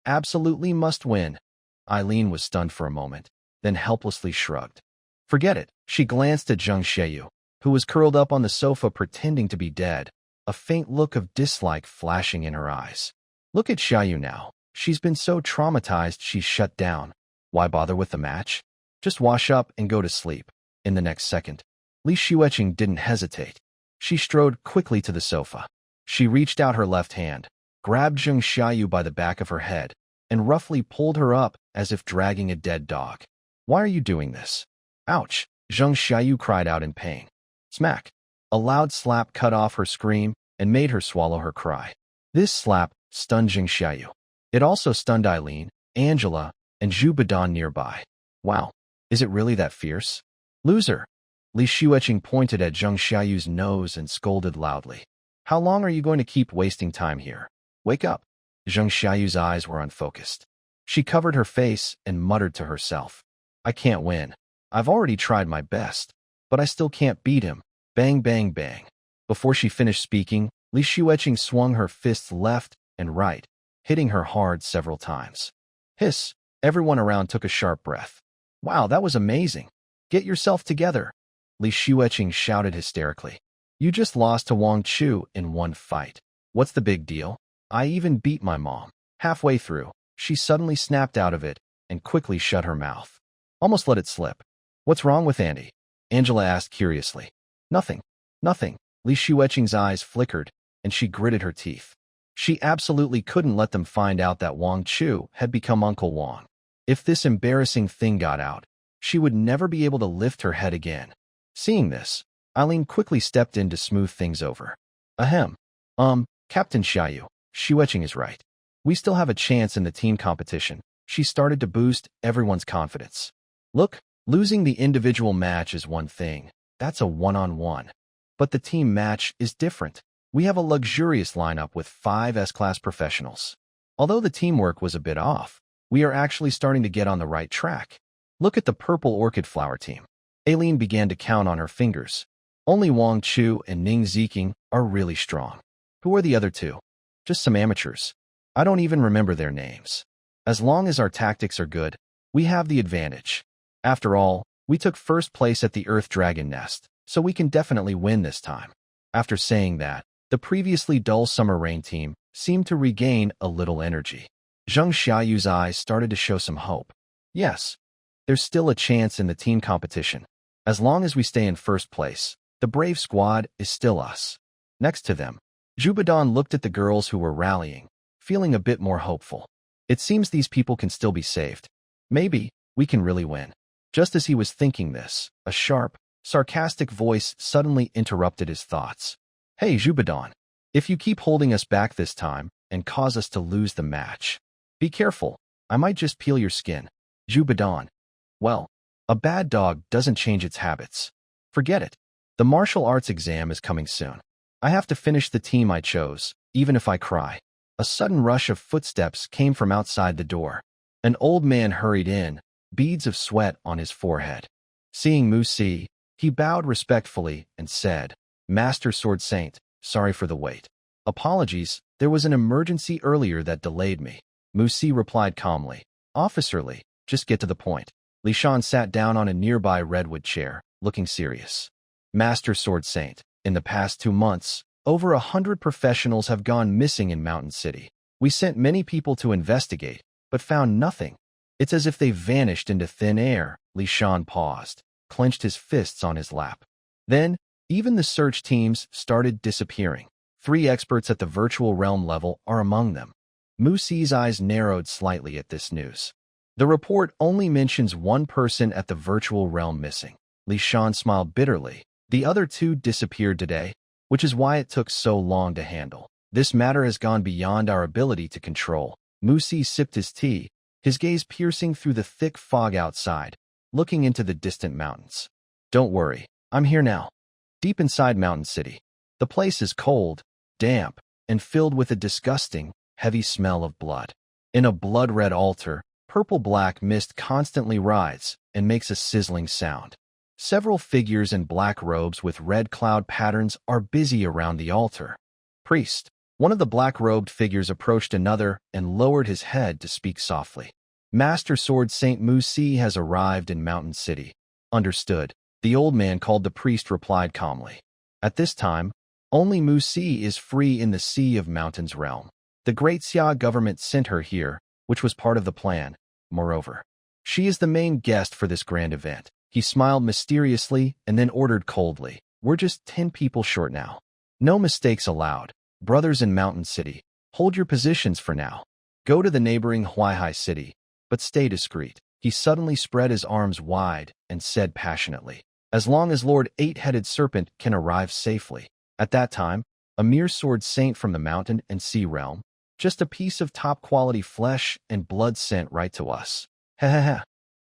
Absolutely must win. Eileen was stunned for a moment, then helplessly shrugged. Forget it. She glanced at Xiayu, who was curled up on the sofa pretending to be dead, a faint look of dislike flashing in her eyes. Look at Xiayu now. She's been so traumatized she's shut down. Why bother with the match? Just wash up and go to sleep. In the next second, Li Xueqing didn't hesitate. She strode quickly to the sofa. She reached out her left hand, grabbed Xiayu by the back of her head, and roughly pulled her up as if dragging a dead dog. Why are you doing this? Ouch! Xiayu cried out in pain. Smack! A loud slap cut off her scream and made her swallow her cry. This slap stunned Xiayu. It also stunned Eileen, Angela, and Zhu Badan nearby. Wow, is it really that fierce? Loser! Li Xueqing pointed at Xiayu's nose and scolded loudly. How long are you going to keep wasting time here? Wake up! Xiayu's eyes were unfocused. She covered her face and muttered to herself. I can't win. I've already tried my best, but I still can't beat him. Bang, bang, bang. Before she finished speaking, Li Xueqing swung her fists left and right, hitting her hard several times. Hiss! Everyone around took a sharp breath. Wow, that was amazing. Get yourself together. Li Xueqing shouted hysterically. You just lost to Wang Chu in one fight. What's the big deal? I even beat my mom. Halfway through, she suddenly snapped out of it and quickly shut her mouth. Almost let it slip. What's wrong with Andy? Angela asked curiously. Nothing. Nothing. Li Xueqing's eyes flickered, and she gritted her teeth. She absolutely couldn't let them find out that Wang Chu had become Uncle Wang. If this embarrassing thing got out, she would never be able to lift her head again. Seeing this, Eileen quickly stepped in to smooth things over. Ahem. Captain Xiayu, Xueqing is right. We still have a chance in the team competition. She started to boost everyone's confidence. Look, losing the individual match is one thing. That's a one-on-one. But the team match is different. We have a luxurious lineup with 5 S-class professionals. Although the teamwork was a bit off, we are actually starting to get on the right track. Look at the purple orchid flower team. Aileen began to count on her fingers. Only Wang Chu and Ning Ziqing are really strong. Who are the other two? Just some amateurs. I don't even remember their names. As long as our tactics are good, we have the advantage. After all, we took first place at the Earth Dragon Nest, so we can definitely win this time. After saying that, the previously dull Summer Rain team seemed to regain a little energy. Xiayu's eyes started to show some hope. Yes, there's still a chance in the team competition. As long as we stay in first place, the Brave Squad is still us. Next to them, Zhu Badan looked at the girls who were rallying, feeling a bit more hopeful. It seems these people can still be saved. Maybe we can really win. Just as he was thinking this, a sharp, sarcastic voice suddenly interrupted his thoughts. Hey, Zhu Badan, if you keep holding us back this time and cause us to lose the match, be careful. I might just peel your skin. Zhu Badan. Well, a bad dog doesn't change its habits. Forget it. The martial arts exam is coming soon. I have to finish the team I chose, even if I cry. A sudden rush of footsteps came from outside the door. An old man hurried in, beads of sweat on his forehead. Seeing Musi, he bowed respectfully and said, "Master Sword Saint, sorry for the wait. Apologies, there was an emergency earlier that delayed me." Musi replied calmly. "Officerly, just get to the point." Li Shan sat down on a nearby redwood chair, looking serious. "Master Sword Saint, in the past 2 months, over 100 professionals have gone missing in Mountain City. We sent many people to investigate, but found nothing. It's as if they vanished into thin air." Li Shan paused, clenched his fists on his lap. Then, even the search teams started disappearing. 3 experts at the virtual realm level are among them. Musi's eyes narrowed slightly at this news. The report only mentions 1 person at the virtual realm missing. Li Shan smiled bitterly. The other 2 disappeared today, which is why it took so long to handle. This matter has gone beyond our ability to control. Musi sipped his tea, his gaze piercing through the thick fog outside, looking into the distant mountains. "Don't worry, I'm here now." Deep inside Mountain City, the place is cold, damp, and filled with a disgusting, heavy smell of blood. In a blood-red altar, purple-black mist constantly rises and makes a sizzling sound. Several figures in black robes with red cloud patterns are busy around the altar. "Priest." One of the black-robed figures approached another and lowered his head to speak softly. "Master Sword Saint Musi has arrived in Mountain City." "Understood." The old man called the priest replied calmly. "At this time, only Musi is free in the Sea of Mountains realm. The Great Xia government sent her here, which was part of the plan. Moreover, she is the main guest for this grand event." He smiled mysteriously and then ordered coldly, "We're just 10 people short now. No mistakes allowed. Brothers in Mountain City, hold your positions for now. Go to the neighboring Huaihai City, but stay discreet." He suddenly spread his arms wide and said passionately, "As long as Lord Eight-Headed Serpent can arrive safely." At that time, a mere sword saint from the mountain and sea realm, just a piece of top-quality flesh and blood sent right to us. Heh.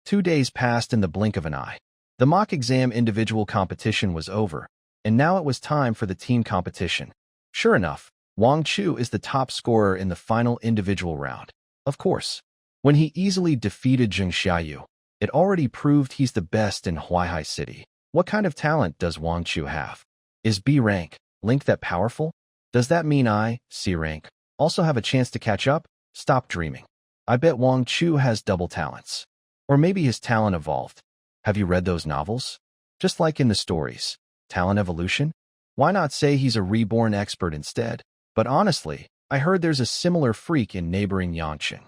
2 days passed in the blink of an eye. The mock exam individual competition was over, and now it was time for the team competition. Sure enough, Wang Chu is the top scorer in the final individual round. Of course, when he easily defeated Xiayu, it already proved he's the best in Huaihai City. What kind of talent does Wang Chu have? Is B rank, Link that powerful? Does that mean I, C rank, also have a chance to catch up? Stop dreaming. I bet Wang Chu has double talents. Or maybe his talent evolved. Have you read those novels? Just like in the stories. Talent evolution? Why not say he's a reborn expert instead? But honestly, I heard there's a similar freak in neighboring Yangqing.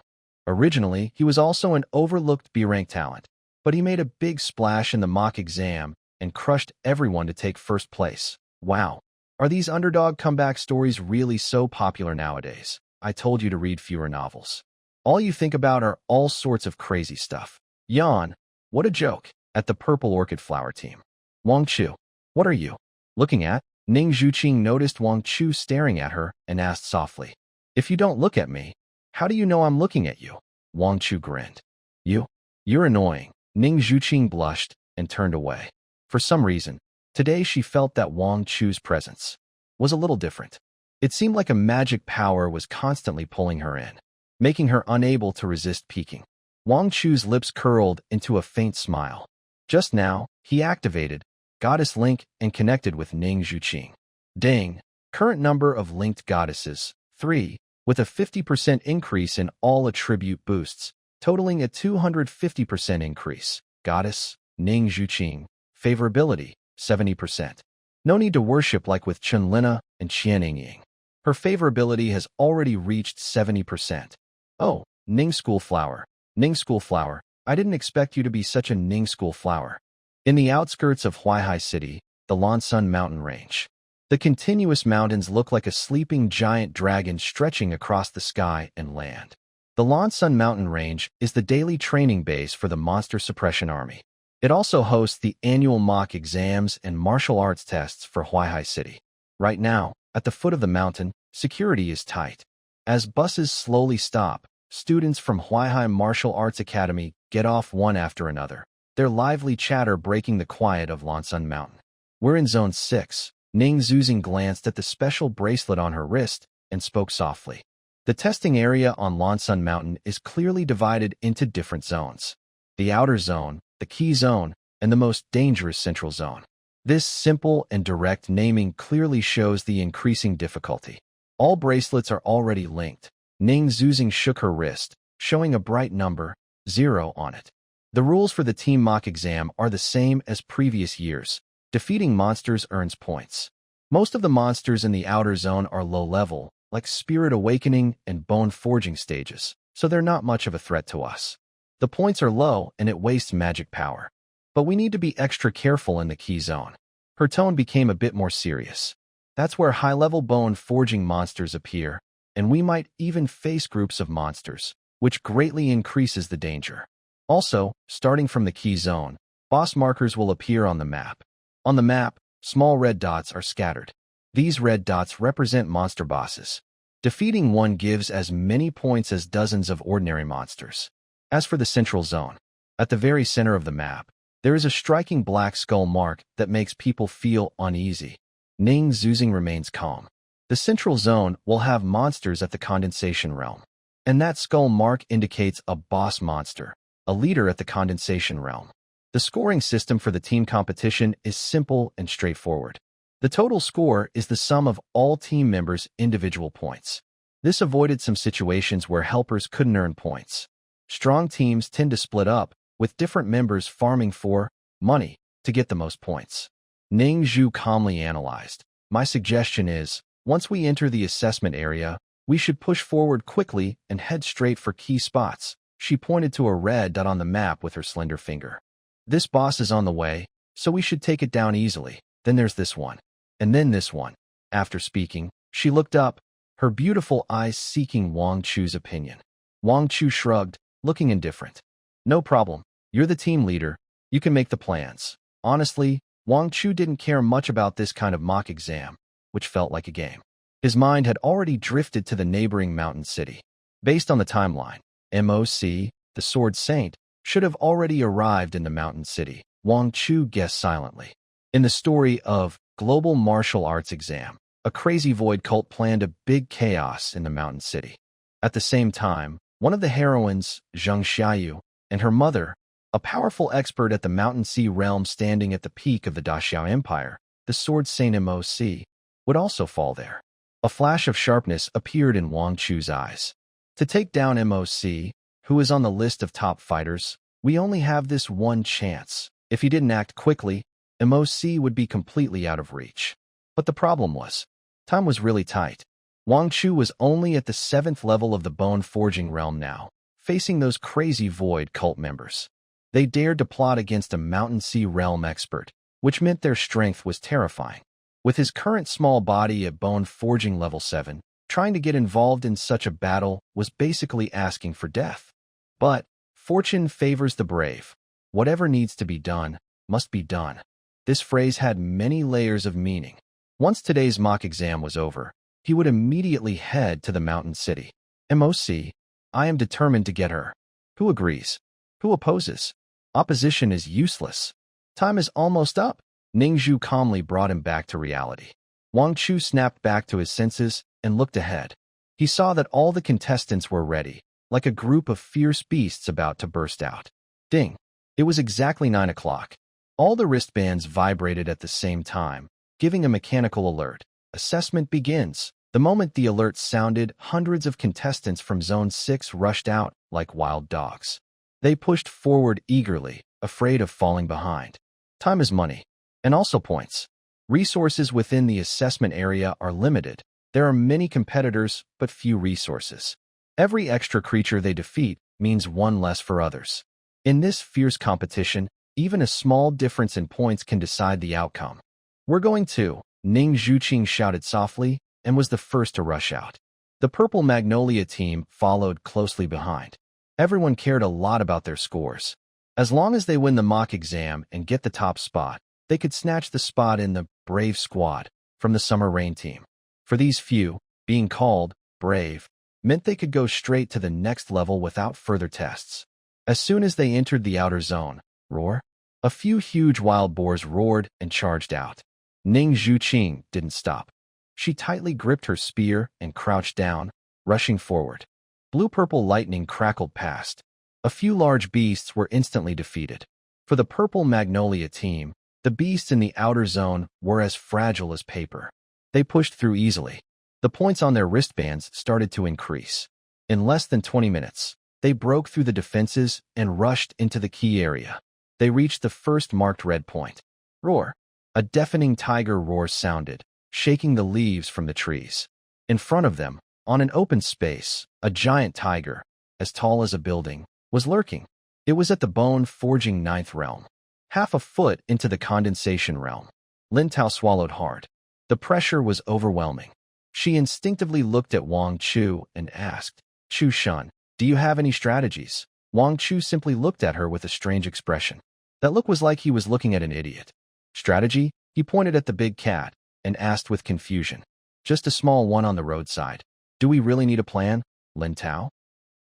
Originally, he was also an overlooked B-rank talent, but he made a big splash in the mock exam and crushed everyone to take first place. Wow. Are these underdog comeback stories really so popular nowadays? I told you to read fewer novels. All you think about are all sorts of crazy stuff. Yawn. What a joke. At the Purple Orchid Flower team. Wang Chu. What are you looking at? Ning Zhuqing noticed Wang Chu staring at her and asked softly, "If you don't look at me, how do you know I'm looking at you?" Wang Chu grinned. You're annoying." Ning Zhuqing blushed and turned away. For some reason, today she felt that Wang Chu's presence was a little different. It seemed like a magic power was constantly pulling her in, making her unable to resist peeking. Wang Chu's lips curled into a faint smile. Just now, he activated Goddess Link and connected with Ning Zhuqing. Dang, current number of linked goddesses, 3, with a 50% increase in all attribute boosts, totaling a 250% increase. Goddess, Ning Zhuqing, favorability, 70%. No need to worship like with Chunlina and Qianingying. Her favorability has already reached 70%. Oh, Ning School Flower. Ning School Flower, I didn't expect you to be such a Ning School Flower. In the outskirts of Huaihai City, the Lansun mountain range. The continuous mountains look like a sleeping giant dragon stretching across the sky and land. The Lansun mountain range is the daily training base for the Monster Suppression Army. It also hosts the annual mock exams and martial arts tests for Huaihai City. Right now, at the foot of the mountain, security is tight. As buses slowly stop, students from Huaihai Martial Arts Academy get off one after another, their lively chatter breaking the quiet of Lansun Mountain. We're in Zone 6. Ning Zuzing glanced at the special bracelet on her wrist and spoke softly. The testing area on Lonsun Mountain is clearly divided into different zones. The outer zone, the key zone, and the most dangerous central zone. This simple and direct naming clearly shows the increasing difficulty. All bracelets are already linked. Ning Zuzing shook her wrist, showing a bright number, 0 on it. The rules for the team mock exam are the same as previous years. Defeating monsters earns points. Most of the monsters in the outer zone are low level, like Spirit Awakening and Bone Forging stages, so they're not much of a threat to us. The points are low and it wastes magic power. But we need to be extra careful in the key zone. Her tone became a bit more serious. That's where high-level bone forging monsters appear, and we might even face groups of monsters, which greatly increases the danger. Also, starting from the key zone, boss markers will appear on the map. On the map, small red dots are scattered. These red dots represent monster bosses. Defeating one gives as many points as dozens of ordinary monsters. As for the central zone, at the very center of the map, there is a striking black skull mark that makes people feel uneasy. Ning Zuzing remains calm. The central zone will have monsters at the condensation realm, and that skull mark indicates a boss monster, a leader at the condensation realm. The scoring system for the team competition is simple and straightforward. The total score is the sum of all team members' individual points. This avoided some situations where helpers couldn't earn points. Strong teams tend to split up, with different members farming for money to get the most points. Ning Zhu calmly analyzed. My suggestion is, once we enter the assessment area, we should push forward quickly and head straight for key spots. She pointed to a red dot on the map with her slender finger. This boss is on the way, so we should take it down easily. Then there's this one. And then this one. After speaking, she looked up, her beautiful eyes seeking Wang Chu's opinion. Wang Chu shrugged, looking indifferent. No problem. You're the team leader. You can make the plans. Honestly, Wang Chu didn't care much about this kind of mock exam, which felt like a game. His mind had already drifted to the neighboring mountain city. Based on the timeline, MOC, the Sword Saint, should have already arrived in the mountain city, Wang Chu guessed silently. In the story of Global Martial Arts Exam, a crazy void cult planned a big chaos in the mountain city. At the same time, one of the heroines, Xiayu, and her mother, a powerful expert at the Mountain Sea realm standing at the peak of the Daxiao Empire, the Sword Saint MOC, would also fall there. A flash of sharpness appeared in Wang Chu's eyes. To take down MOC, who is on the list of top fighters, we only have this one chance. If he didn't act quickly, MOC would be completely out of reach. But the problem was, time was really tight. Wang Chu was only at the 7th level of the bone forging realm now, facing those crazy void cult members. They dared to plot against a Mountain Sea realm expert, which meant their strength was terrifying. With his current small body at bone forging level 7, trying to get involved in such a battle was basically asking for death. But fortune favors the brave. Whatever needs to be done, must be done. This phrase had many layers of meaning. Once today's mock exam was over, he would immediately head to the mountain city. MOC, I am determined to get her. Who agrees? Who opposes? Opposition is useless. Time is almost up. Ning Zhu calmly brought him back to reality. Wang Chu snapped back to his senses and looked ahead. He saw that all the contestants were ready, like a group of fierce beasts about to burst out. Ding! It was exactly 9 o'clock. All the wristbands vibrated at the same time, giving a mechanical alert. Assessment begins. The moment the alert sounded, hundreds of contestants from Zone 6 rushed out like wild dogs. They pushed forward eagerly, afraid of falling behind. Time is money. And also points. Resources within the assessment area are limited. There are many competitors, but few resources. Every extra creature they defeat means one less for others. In this fierce competition, even a small difference in points can decide the outcome. We're going to, Ning Zhuqing shouted softly, and was the first to rush out. The Purple Magnolia team followed closely behind. Everyone cared a lot about their scores. As long as they win the mock exam and get the top spot, they could snatch the spot in the Brave Squad from the Summer Rain team. For these few, being called Brave meant they could go straight to the next level without further tests. As soon as they entered the outer zone, roar, a few huge wild boars roared and charged out. Ning Zhuqing didn't stop. She tightly gripped her spear and crouched down, rushing forward. Blue-purple lightning crackled past. A few large beasts were instantly defeated. For the purple Magnolia team, the beasts in the outer zone were as fragile as paper. They pushed through easily. The points on their wristbands started to increase. In less than 20 minutes, they broke through the defenses and rushed into the key area. They reached the first marked red point. Roar! A deafening tiger roar sounded, shaking the leaves from the trees. In front of them, on an open space, a giant tiger, as tall as a building, was lurking. It was at the bone-forging 9th realm, half a foot into the condensation realm. Lin Tao swallowed hard. The pressure was overwhelming. She instinctively looked at Wang Chu and asked, Chu Shun, do you have any strategies? Wang Chu simply looked at her with a strange expression. That look was like he was looking at an idiot. Strategy? He pointed at the big cat and asked with confusion. Just a small one on the roadside. Do we really need a plan, Lin Tao?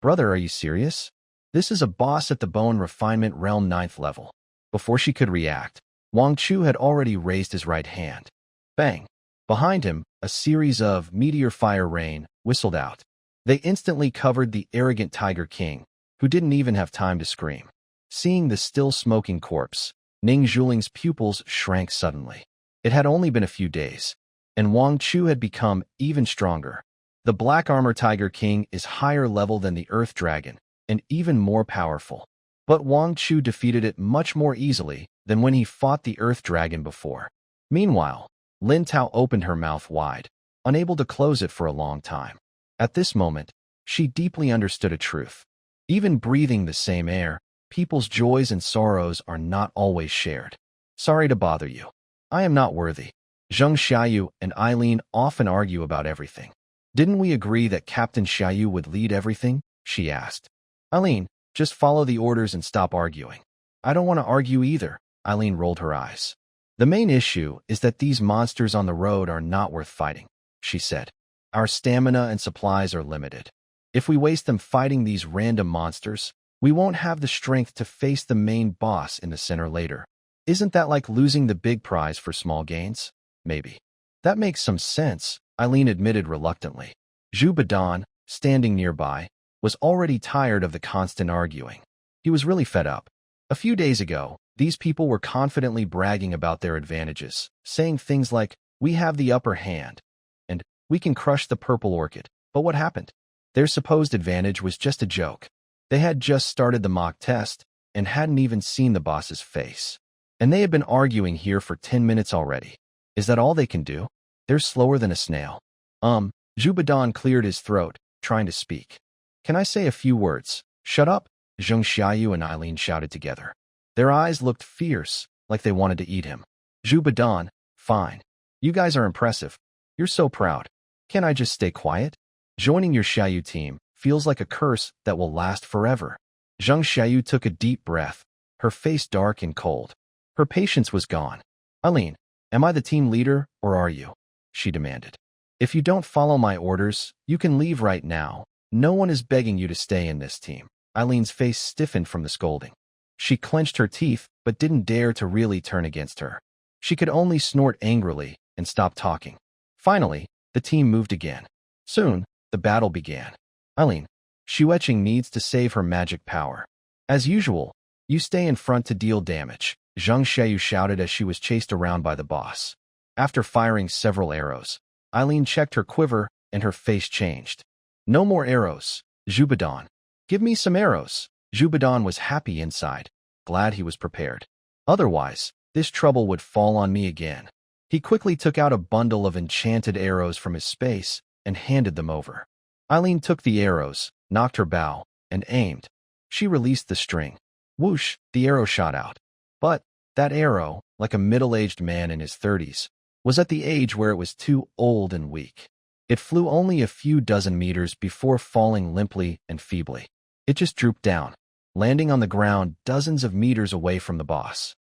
Brother, are you serious? This is a boss at the bone refinement realm 9th level. Before she could react, Wang Chu had already raised his right hand. Bang! Behind him, a series of meteor fire rain whistled out. They instantly covered the arrogant Tiger King, who didn't even have time to scream. Seeing the still smoking corpse, Ning Zhuling's pupils shrank suddenly. It had only been a few days, and Wang Chu had become even stronger. The Black Armor Tiger King is higher level than the Earth Dragon, and even more powerful. But Wang Chu defeated it much more easily than when he fought the Earth Dragon before. Meanwhile, Lin Tao opened her mouth wide, unable to close it for a long time. At this moment, she deeply understood a truth. Even breathing the same air, people's joys and sorrows are not always shared. Sorry to bother you. I am not worthy. Zheng Xiayu and Eileen often argue about everything. Didn't we agree that Captain Xiayu would lead everything? She asked. Eileen, just follow the orders and stop arguing. I don't want to argue either. Eileen rolled her eyes. The main issue is that these monsters on the road are not worth fighting, she said. Our stamina and supplies are limited. If we waste them fighting these random monsters, we won't have the strength to face the main boss in the center later. Isn't that like losing the big prize for small gains? Maybe. That makes some sense, Eileen admitted reluctantly. Zhu Badan, standing nearby, was already tired of the constant arguing. He was really fed up. A few days ago, these people were confidently bragging about their advantages, saying things like, we have the upper hand, and we can crush the purple orchid. But what happened? Their supposed advantage was just a joke. They had just started the mock test and hadn't even seen the boss's face. And they had been arguing here for 10 minutes already. Is that all they can do? They're slower than a snail. Zhu Badan cleared his throat, trying to speak. Can I say a few words? Shut up, Zheng Xiayu and Eileen shouted together. Their eyes looked fierce, like they wanted to eat him. Zhu Badan, fine. You guys are impressive. You're so proud. Can't I just stay quiet? Joining your Xiayu team feels like a curse that will last forever. Zheng Xiayu took a deep breath, her face dark and cold. Her patience was gone. Eileen, am I the team leader, or are you? She demanded. If you don't follow my orders, you can leave right now. No one is begging you to stay in this team. Eileen's face stiffened from the scolding. She clenched her teeth, but didn't dare to really turn against her. She could only snort angrily and stop talking. Finally, the team moved again. Soon, the battle began. Eileen, Shueqing needs to save her magic power. As usual, you stay in front to deal damage, Zheng Xiayu shouted as she was chased around by the boss. After firing several arrows, Eileen checked her quiver and her face changed. No more arrows, Zhu Badan. Give me some arrows. Zhu Badan was happy inside, glad he was prepared. Otherwise, this trouble would fall on me again. He quickly took out a bundle of enchanted arrows from his space and handed them over. Eileen took the arrows, knocked her bow, and aimed. She released the string. Whoosh, the arrow shot out. But that arrow, like a middle-aged man in his 30s, was at the age where it was too old and weak. It flew only a few dozen meters before falling limply and feebly. It just drooped down, landing on the ground dozens of meters away from the boss.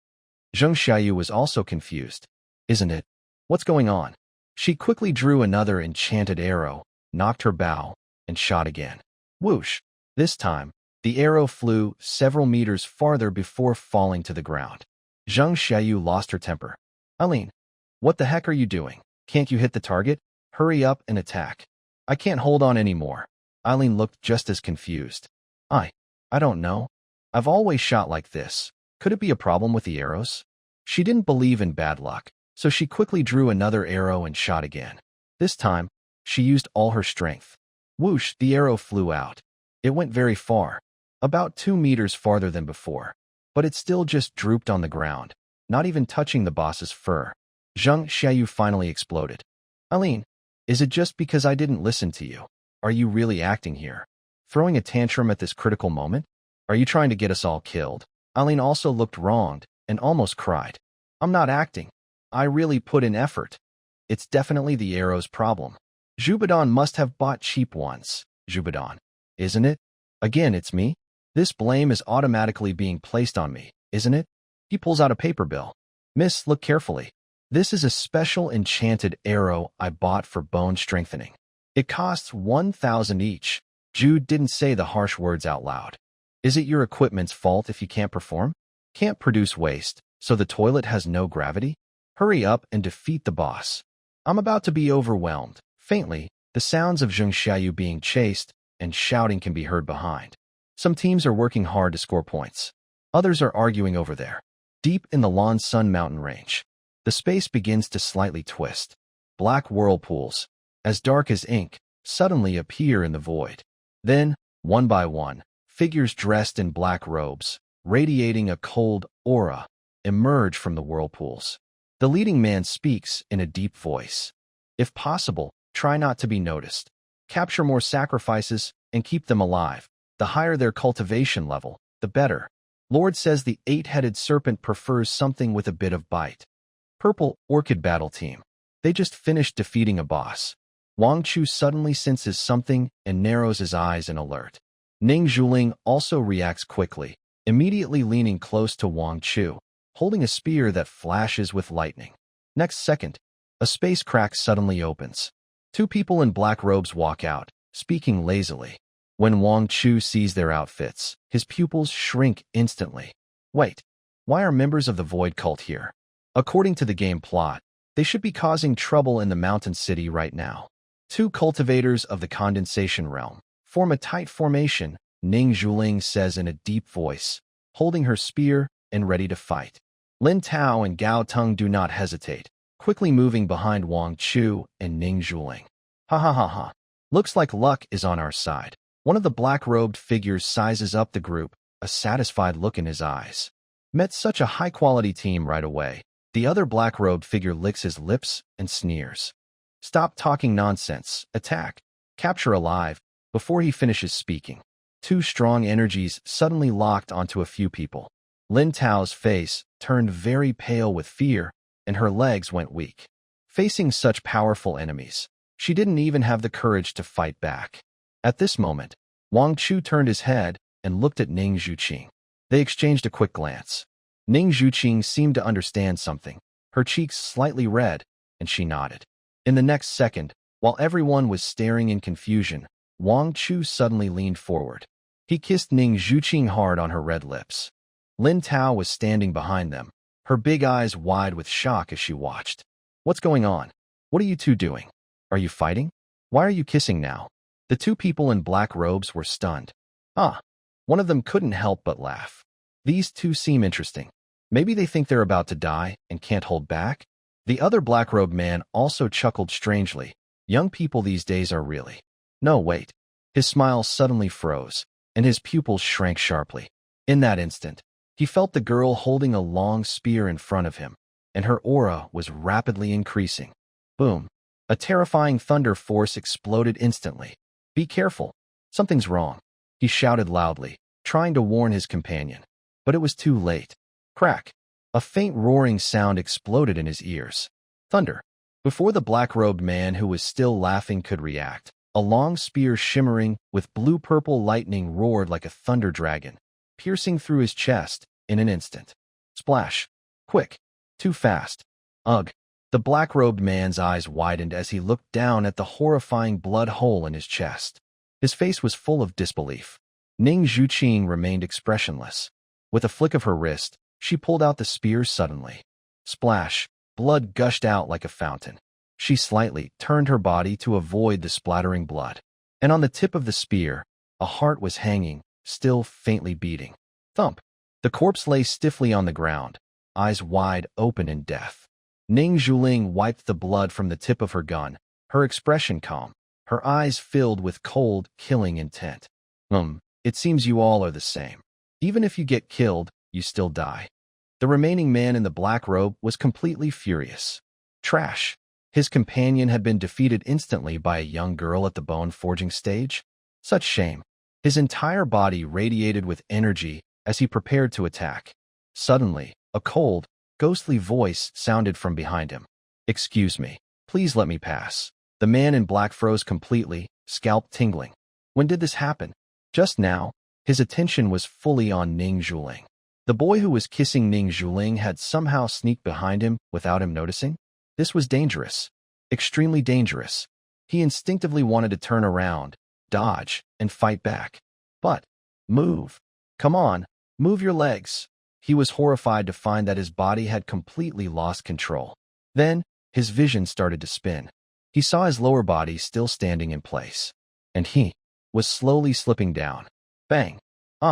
Zheng Xiayu was also confused. Isn't it? What's going on? She quickly drew another enchanted arrow, knocked her bow, and shot again. Whoosh! This time, the arrow flew several meters farther before falling to the ground. Zheng Xiayu lost her temper. Eileen, what the heck are you doing? Can't you hit the target? Hurry up and attack. I can't hold on anymore. Eileen looked just as confused. I don't know. I've always shot like this. Could it be a problem with the arrows? She didn't believe in bad luck, so she quickly drew another arrow and shot again. This time, she used all her strength. Whoosh, the arrow flew out. It went very far, about 2 meters farther than before, but it still just drooped on the ground, not even touching the boss's fur. Xiayu finally exploded. Eileen, is it just because I didn't listen to you? Are you really acting here? Throwing a tantrum at this critical moment? Are you trying to get us all killed? Eileen also looked wronged and almost cried. I'm not acting. I really put in effort. It's definitely the arrow's problem. Zhubadon must have bought cheap ones. Zhubadon, isn't it? Again, it's me? This blame is automatically being placed on me, isn't it? He pulls out a paper bill. Miss, look carefully. This is a special enchanted arrow I bought for bone strengthening. It costs 1,000 each. Jude didn't say the harsh words out loud. Is it your equipment's fault if you can't perform? Can't produce waste, so the toilet has no gravity? Hurry up and defeat the boss. I'm about to be overwhelmed. Faintly, the sounds of Xiayu being chased and shouting can be heard behind. Some teams are working hard to score points. Others are arguing over there. Deep in the Lan Sun mountain range, the space begins to slightly twist. Black whirlpools, as dark as ink, suddenly appear in the void. Then, one by one, figures dressed in black robes, radiating a cold aura, emerge from the whirlpools. The leading man speaks in a deep voice. If possible, try not to be noticed. Capture more sacrifices and keep them alive. The higher their cultivation level, the better. Lord says the 8-headed serpent prefers something with a bit of bite. Purple Orchid Battle Team. They just finished defeating a boss. Wang Chu suddenly senses something and narrows his eyes in alert. Ning Zhuling also reacts quickly, immediately leaning close to Wang Chu, holding a spear that flashes with lightning. Next second, a space crack suddenly opens. 2 people in black robes walk out, speaking lazily. When Wang Chu sees their outfits, his pupils shrink instantly. Wait, why are members of the Void Cult here? According to the game plot, they should be causing trouble in the mountain city right now. 2 cultivators of the condensation realm form a tight formation, Ning Zhuling says in a deep voice, holding her spear and ready to fight. Lin Tao and Gao Teng do not hesitate, quickly moving behind Wang Chu and Ning Zhuling. Ha ha ha ha. Looks like luck is on our side. One of the black-robed figures sizes up the group, a satisfied look in his eyes. Met such a high-quality team right away. The other black-robed figure licks his lips and sneers. Stop talking nonsense. Attack. Capture alive. Before he finishes speaking, 2 strong energies suddenly locked onto a few people. Lin Tao's face turned very pale with fear, and her legs went weak. Facing such powerful enemies, she didn't even have the courage to fight back. At this moment, Wang Chu turned his head and looked at Ning Zhuqing. They exchanged a quick glance. Ning Zhuqing seemed to understand something, her cheeks slightly red, and she nodded. In the next second, while everyone was staring in confusion, Wang Chu suddenly leaned forward. He kissed Ning Zhuqing hard on her red lips. Lin Tao was standing behind them, her big eyes wide with shock as she watched. What's going on? What are you 2 doing? Are you fighting? Why are you kissing now? The 2 people in black robes were stunned. One of them couldn't help but laugh. These 2 seem interesting. Maybe they think they're about to die and can't hold back? The other black-robed man also chuckled strangely. Young people these days are really... No, wait. His smile suddenly froze, and his pupils shrank sharply. In that instant, he felt the girl holding a long spear in front of him, and her aura was rapidly increasing. Boom. A terrifying thunder force exploded instantly. Be careful. Something's wrong. He shouted loudly, trying to warn his companion. But it was too late. Crack. A faint roaring sound exploded in his ears. Thunder. Before the black-robed man who was still laughing could react, a long spear shimmering with blue-purple lightning roared like a thunder dragon, piercing through his chest in an instant. Splash. Quick. Too fast. Ugh. The black-robed man's eyes widened as he looked down at the horrifying blood hole in his chest. His face was full of disbelief. Ning Zhuqing remained expressionless. With a flick of her wrist, she pulled out the spear suddenly. Splash. Blood gushed out like a fountain. She slightly turned her body to avoid the splattering blood. And on the tip of the spear, a heart was hanging, still faintly beating. Thump! The corpse lay stiffly on the ground, eyes wide open in death. Ning Zhuling wiped the blood from the tip of her gun, her expression calm, her eyes filled with cold, killing intent. It seems you all are the same. Even if you get killed, you still die. The remaining man in the black robe was completely furious. Trash. His companion had been defeated instantly by a young girl at the bone-forging stage. Such shame. His entire body radiated with energy as he prepared to attack. Suddenly, a cold, ghostly voice sounded from behind him. "Excuse me. Please let me pass." The man in black froze completely, scalp tingling. When did this happen? Just now. His attention was fully on Ning Zhuling. The boy who was kissing Ning Zhuling had somehow sneaked behind him without him noticing. This was dangerous. Extremely dangerous. He instinctively wanted to turn around, dodge, and fight back. But, move. Come on, move your legs. He was horrified to find that his body had completely lost control. Then, his vision started to spin. He saw his lower body still standing in place. And he was slowly slipping down. Bang.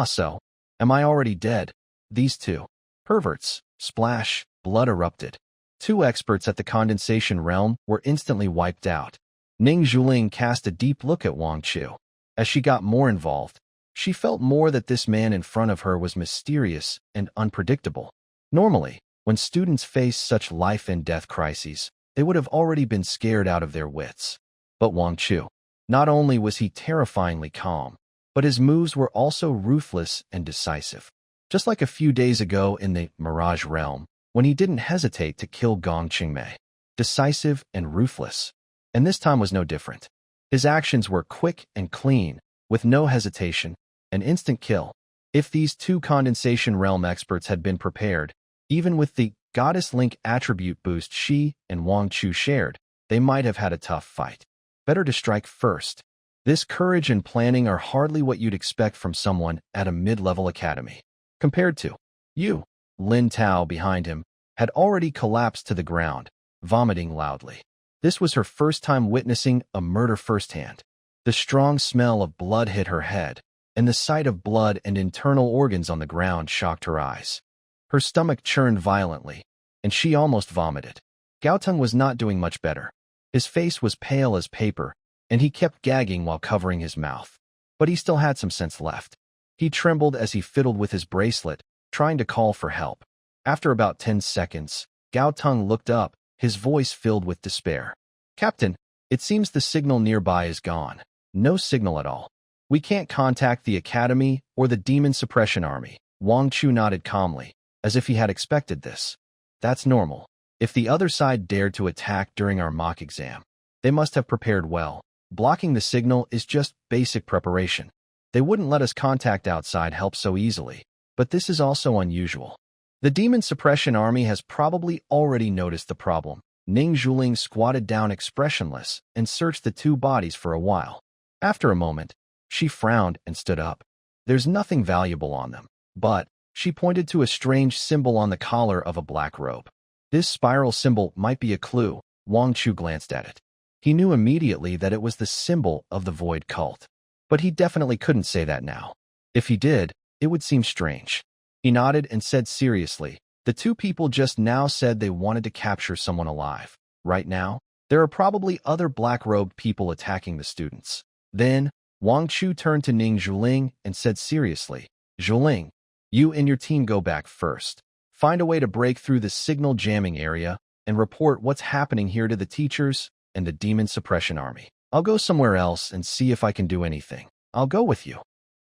So, am I already dead? These two perverts. Splash, blood erupted. Two experts at the condensation realm were instantly wiped out. Ning Zhuling cast a deep look at Wang Chu. As she got more involved, she felt more that this man in front of her was mysterious and unpredictable. Normally, when students face such life and death crises, they would have already been scared out of their wits. But Wang Chu, not only was he terrifyingly calm, but his moves were also ruthless and decisive. Just like a few days ago in the Mirage realm, when he didn't hesitate to kill Gong Qingmei. Decisive and ruthless. And this time was no different. His actions were quick and clean, with no hesitation, an instant kill. If these two condensation realm experts had been prepared, even with the Goddess Link attribute boost she and Wang Chu shared, they might have had a tough fight. Better to strike first. This courage and planning are hardly what you'd expect from someone at a mid-level academy. Compared to you, Lin Tao behind him had already collapsed to the ground, vomiting loudly. This was her first time witnessing a murder firsthand. The strong smell of blood hit her head, and the sight of blood and internal organs on the ground shocked her eyes. Her stomach churned violently, and she almost vomited. Gaotung was not doing much better. His face was pale as paper, and he kept gagging while covering his mouth. But he still had some sense left. He trembled as he fiddled with his bracelet, trying to call for help. After about 10 seconds, Gaotung looked up, his voice filled with despair. "Captain, it seems the signal nearby is gone. No signal at all. We can't contact the Academy or the Demon Suppression Army." Wang Chu nodded calmly, as if he had expected this. "That's normal. If the other side dared to attack during our mock exam, they must have prepared well. Blocking the signal is just basic preparation. They wouldn't let us contact outside help so easily, but this is also unusual. The Demon Suppression Army has probably already noticed the problem." Ning Zhuling squatted down expressionless and searched the two bodies for a while. After a moment, she frowned and stood up. "There's nothing valuable on them, but," she pointed to a strange symbol on the collar of a black robe. "This spiral symbol might be a clue." Wang Chu glanced at it. He knew immediately that it was the symbol of the Void Cult. But he definitely couldn't say that now. If he did, it would seem strange. He nodded and said seriously, "The two people just now said they wanted to capture someone alive. Right now, there are probably other black-robed people attacking the students." Then, Wang Chu turned to Ning Zhuling and said seriously, "Zhuling, you and your team go back first. Find a way to break through the signal jamming area and report what's happening here to the teachers and the Demon Suppression Army. I'll go somewhere else and see if I can do anything. I'll go with you."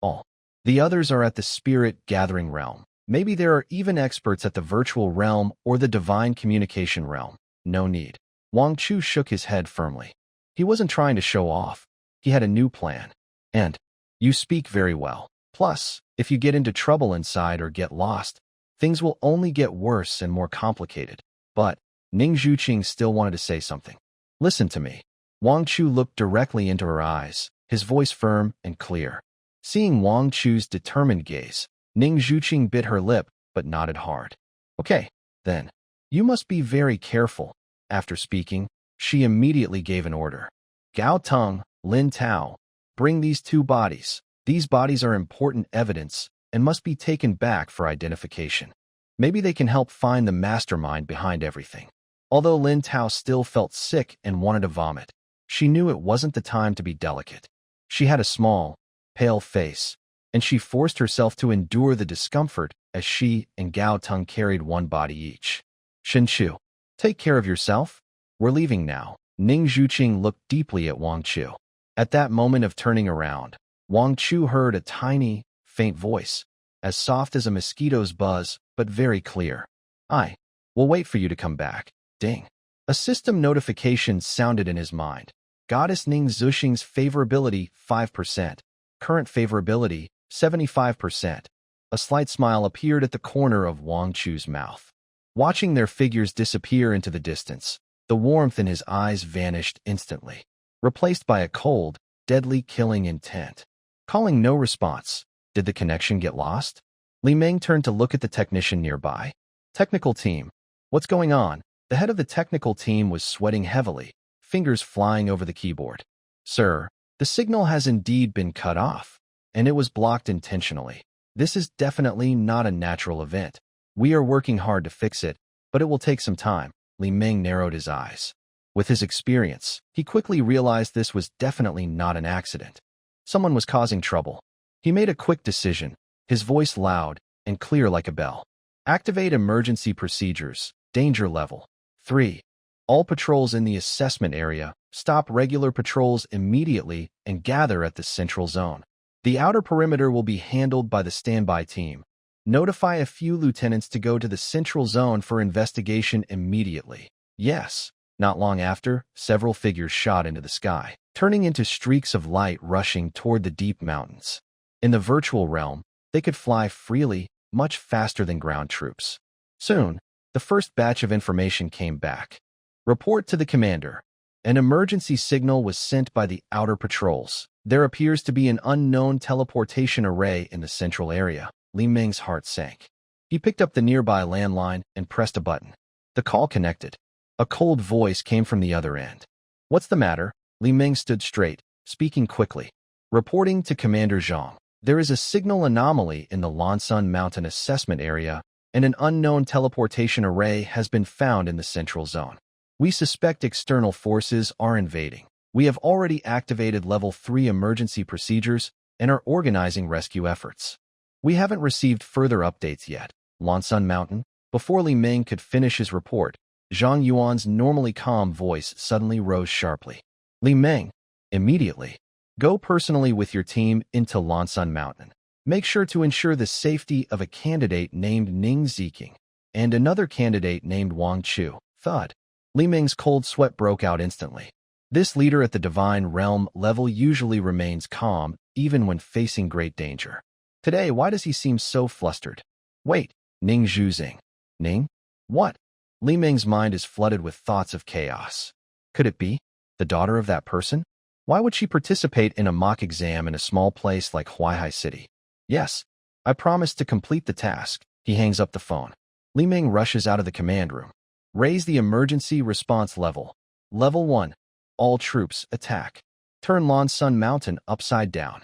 All the others are at the spirit gathering realm. Maybe there are even experts at the virtual realm or the divine communication realm. No need. Wang Chu shook his head firmly. He wasn't trying to show off. He had a new plan. "And you speak very well. Plus, if you get into trouble inside or get lost, things will only get worse and more complicated." But Ning Zhuqing still wanted to say something. "Listen to me." Wang Chu looked directly into her eyes, his voice firm and clear. Seeing Wang Chu's determined gaze, Ning Zhuqing bit her lip but nodded hard. "Okay, then. You must be very careful." After speaking, She immediately gave an order. Gao Teng, Lin Tao, bring these two bodies. These bodies are important evidence and must be taken back for identification. Maybe they can help find the mastermind behind everything. Although Lin Tao still felt sick and wanted to vomit, she knew it wasn't the time to be delicate. She had a small, pale face, and she forced herself to endure the discomfort as she and Gao Teng carried one body each. Shen Chu, take care of yourself. We're leaving now. Ning Zhuqing looked deeply at Wang Chu. At that moment of turning around, Wang Chu heard a tiny, faint voice, as soft as a mosquito's buzz, but very clear. We'll wait for you to come back. Ding. A system notification sounded in his mind. Goddess Ning Zhuqing's favorability 5%. Current favorability 75%. A slight smile appeared at the corner of Wang Chu's mouth. Watching their figures disappear into the distance, the warmth in his eyes vanished instantly, replaced by a cold, deadly killing intent. Calling no response. Did the connection get lost? Li Meng turned to look at the technician nearby. Technical team. What's going on? The head of the technical team was sweating heavily, fingers flying over the keyboard. Sir, the signal has indeed been cut off, and it was blocked intentionally. This is definitely not a natural event. We are working hard to fix it, but it will take some time. Li Meng narrowed his eyes. With his experience, he quickly realized this was definitely not an accident. Someone was causing trouble. He made a quick decision, his voice loud and clear like a bell. Activate emergency procedures. Danger level 3. All patrols in the assessment area, stop regular patrols immediately and gather at the central zone. The outer perimeter will be handled by the standby team. Notify a few lieutenants to go to the central zone for investigation immediately. Yes. Not long after, several figures shot into the sky, turning into streaks of light rushing toward the deep mountains. In the virtual realm, they could fly freely, much faster than ground troops. Soon, the first batch of information came back. Report to the commander. An emergency signal was sent by the outer patrols. There appears to be an unknown teleportation array in the central area. Li Meng's heart sank. He picked up the nearby landline and pressed a button. The call connected. A cold voice came from the other end. What's the matter? Li Meng stood straight, speaking quickly. Reporting to Commander Zhang. There is a signal anomaly in the Lansun Mountain assessment area, and an unknown teleportation array has been found in the central zone. We suspect external forces are invading. We have already activated Level 3 emergency procedures and are organizing rescue efforts. We haven't received further updates yet. Lansun Mountain. Before Li Meng could finish his report, Zhang Yuan's normally calm voice suddenly rose sharply. Li Meng, immediately. Go personally with your team into Lansun Mountain. Make sure to ensure the safety of a candidate named Ning Zhiqing and another candidate named Wang Chu. Thud. Li Meng's cold sweat broke out instantly. This leader at the divine realm level usually remains calm even when facing great danger. Today, why does he seem so flustered? Wait, Ning Zhuqing. Ning? What? Li Meng's mind is flooded with thoughts of chaos. Could it be the daughter of that person? Why would she participate in a mock exam in a small place like Huaihai City? Yes, I promised to complete the task. He hangs up the phone. Li Meng rushes out of the command room. Raise the emergency response level. Level 1. All troops attack. Turn Lansun Mountain upside down.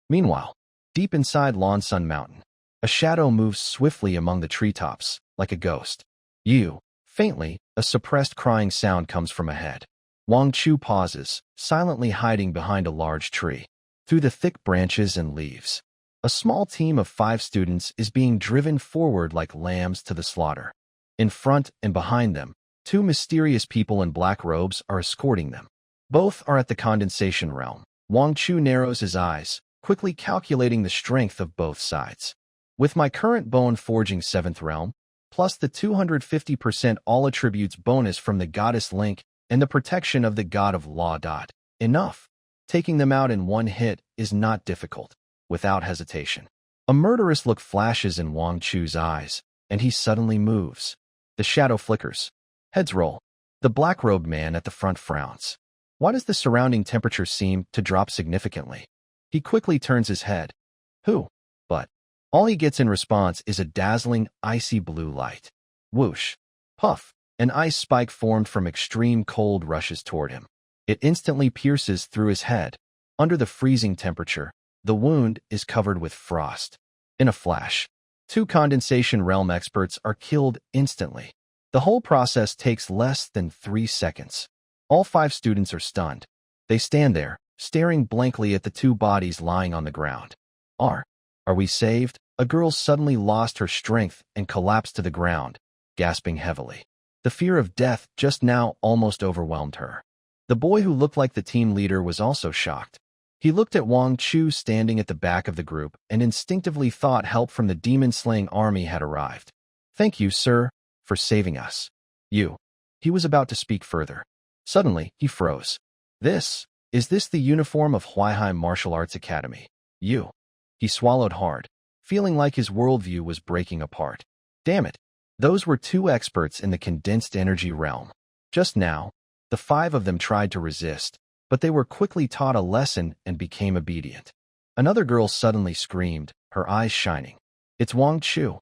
Meanwhile, deep inside Lansun Mountain, a shadow moves swiftly among the treetops, like a ghost. Faintly, a suppressed crying sound comes from ahead. Wang Chu pauses, silently hiding behind a large tree. Through the thick branches and leaves, a small team of 5 students is being driven forward like lambs to the slaughter. In front and behind them, 2 mysterious people in black robes are escorting them. Both are at the condensation realm. Wang Chu narrows his eyes, quickly calculating the strength of both sides. With my current bone forging 7th realm, plus the 250% all attributes bonus from the goddess Link and the protection of the god of law. Enough. Taking them out in one hit is not difficult. Without hesitation, a murderous look flashes in Wang Chu's eyes, and he suddenly moves. The shadow flickers. Heads roll. The black-robed man at the front frowns. Why does the surrounding temperature seem to drop significantly? He quickly turns his head. Who? But all he gets in response is a dazzling, icy blue light. Whoosh. Puff. An ice spike formed from extreme cold rushes toward him. It instantly pierces through his head. Under the freezing temperature, the wound is covered with frost. In a flash, 2 condensation realm experts are killed instantly. The whole process takes less than 3 seconds. All 5 students are stunned. They stand there, staring blankly at the 2 bodies lying on the ground. Are we saved? A girl suddenly lost her strength and collapsed to the ground, gasping heavily. The fear of death just now almost overwhelmed her. The boy who looked like the team leader was also shocked. He looked at Wang Chu standing at the back of the group and instinctively thought help from the demon-slaying army had arrived. "Thank you, sir, for saving us." He was about to speak further. Suddenly, he froze. Is this the uniform of Huaihai Martial Arts Academy? He swallowed hard, feeling like his worldview was breaking apart. Damn it. Those were 2 experts in the condensed energy realm. Just now, the 5 of them tried to resist, but they were quickly taught a lesson and became obedient. Another girl suddenly screamed, her eyes shining. "It's Wang Chu."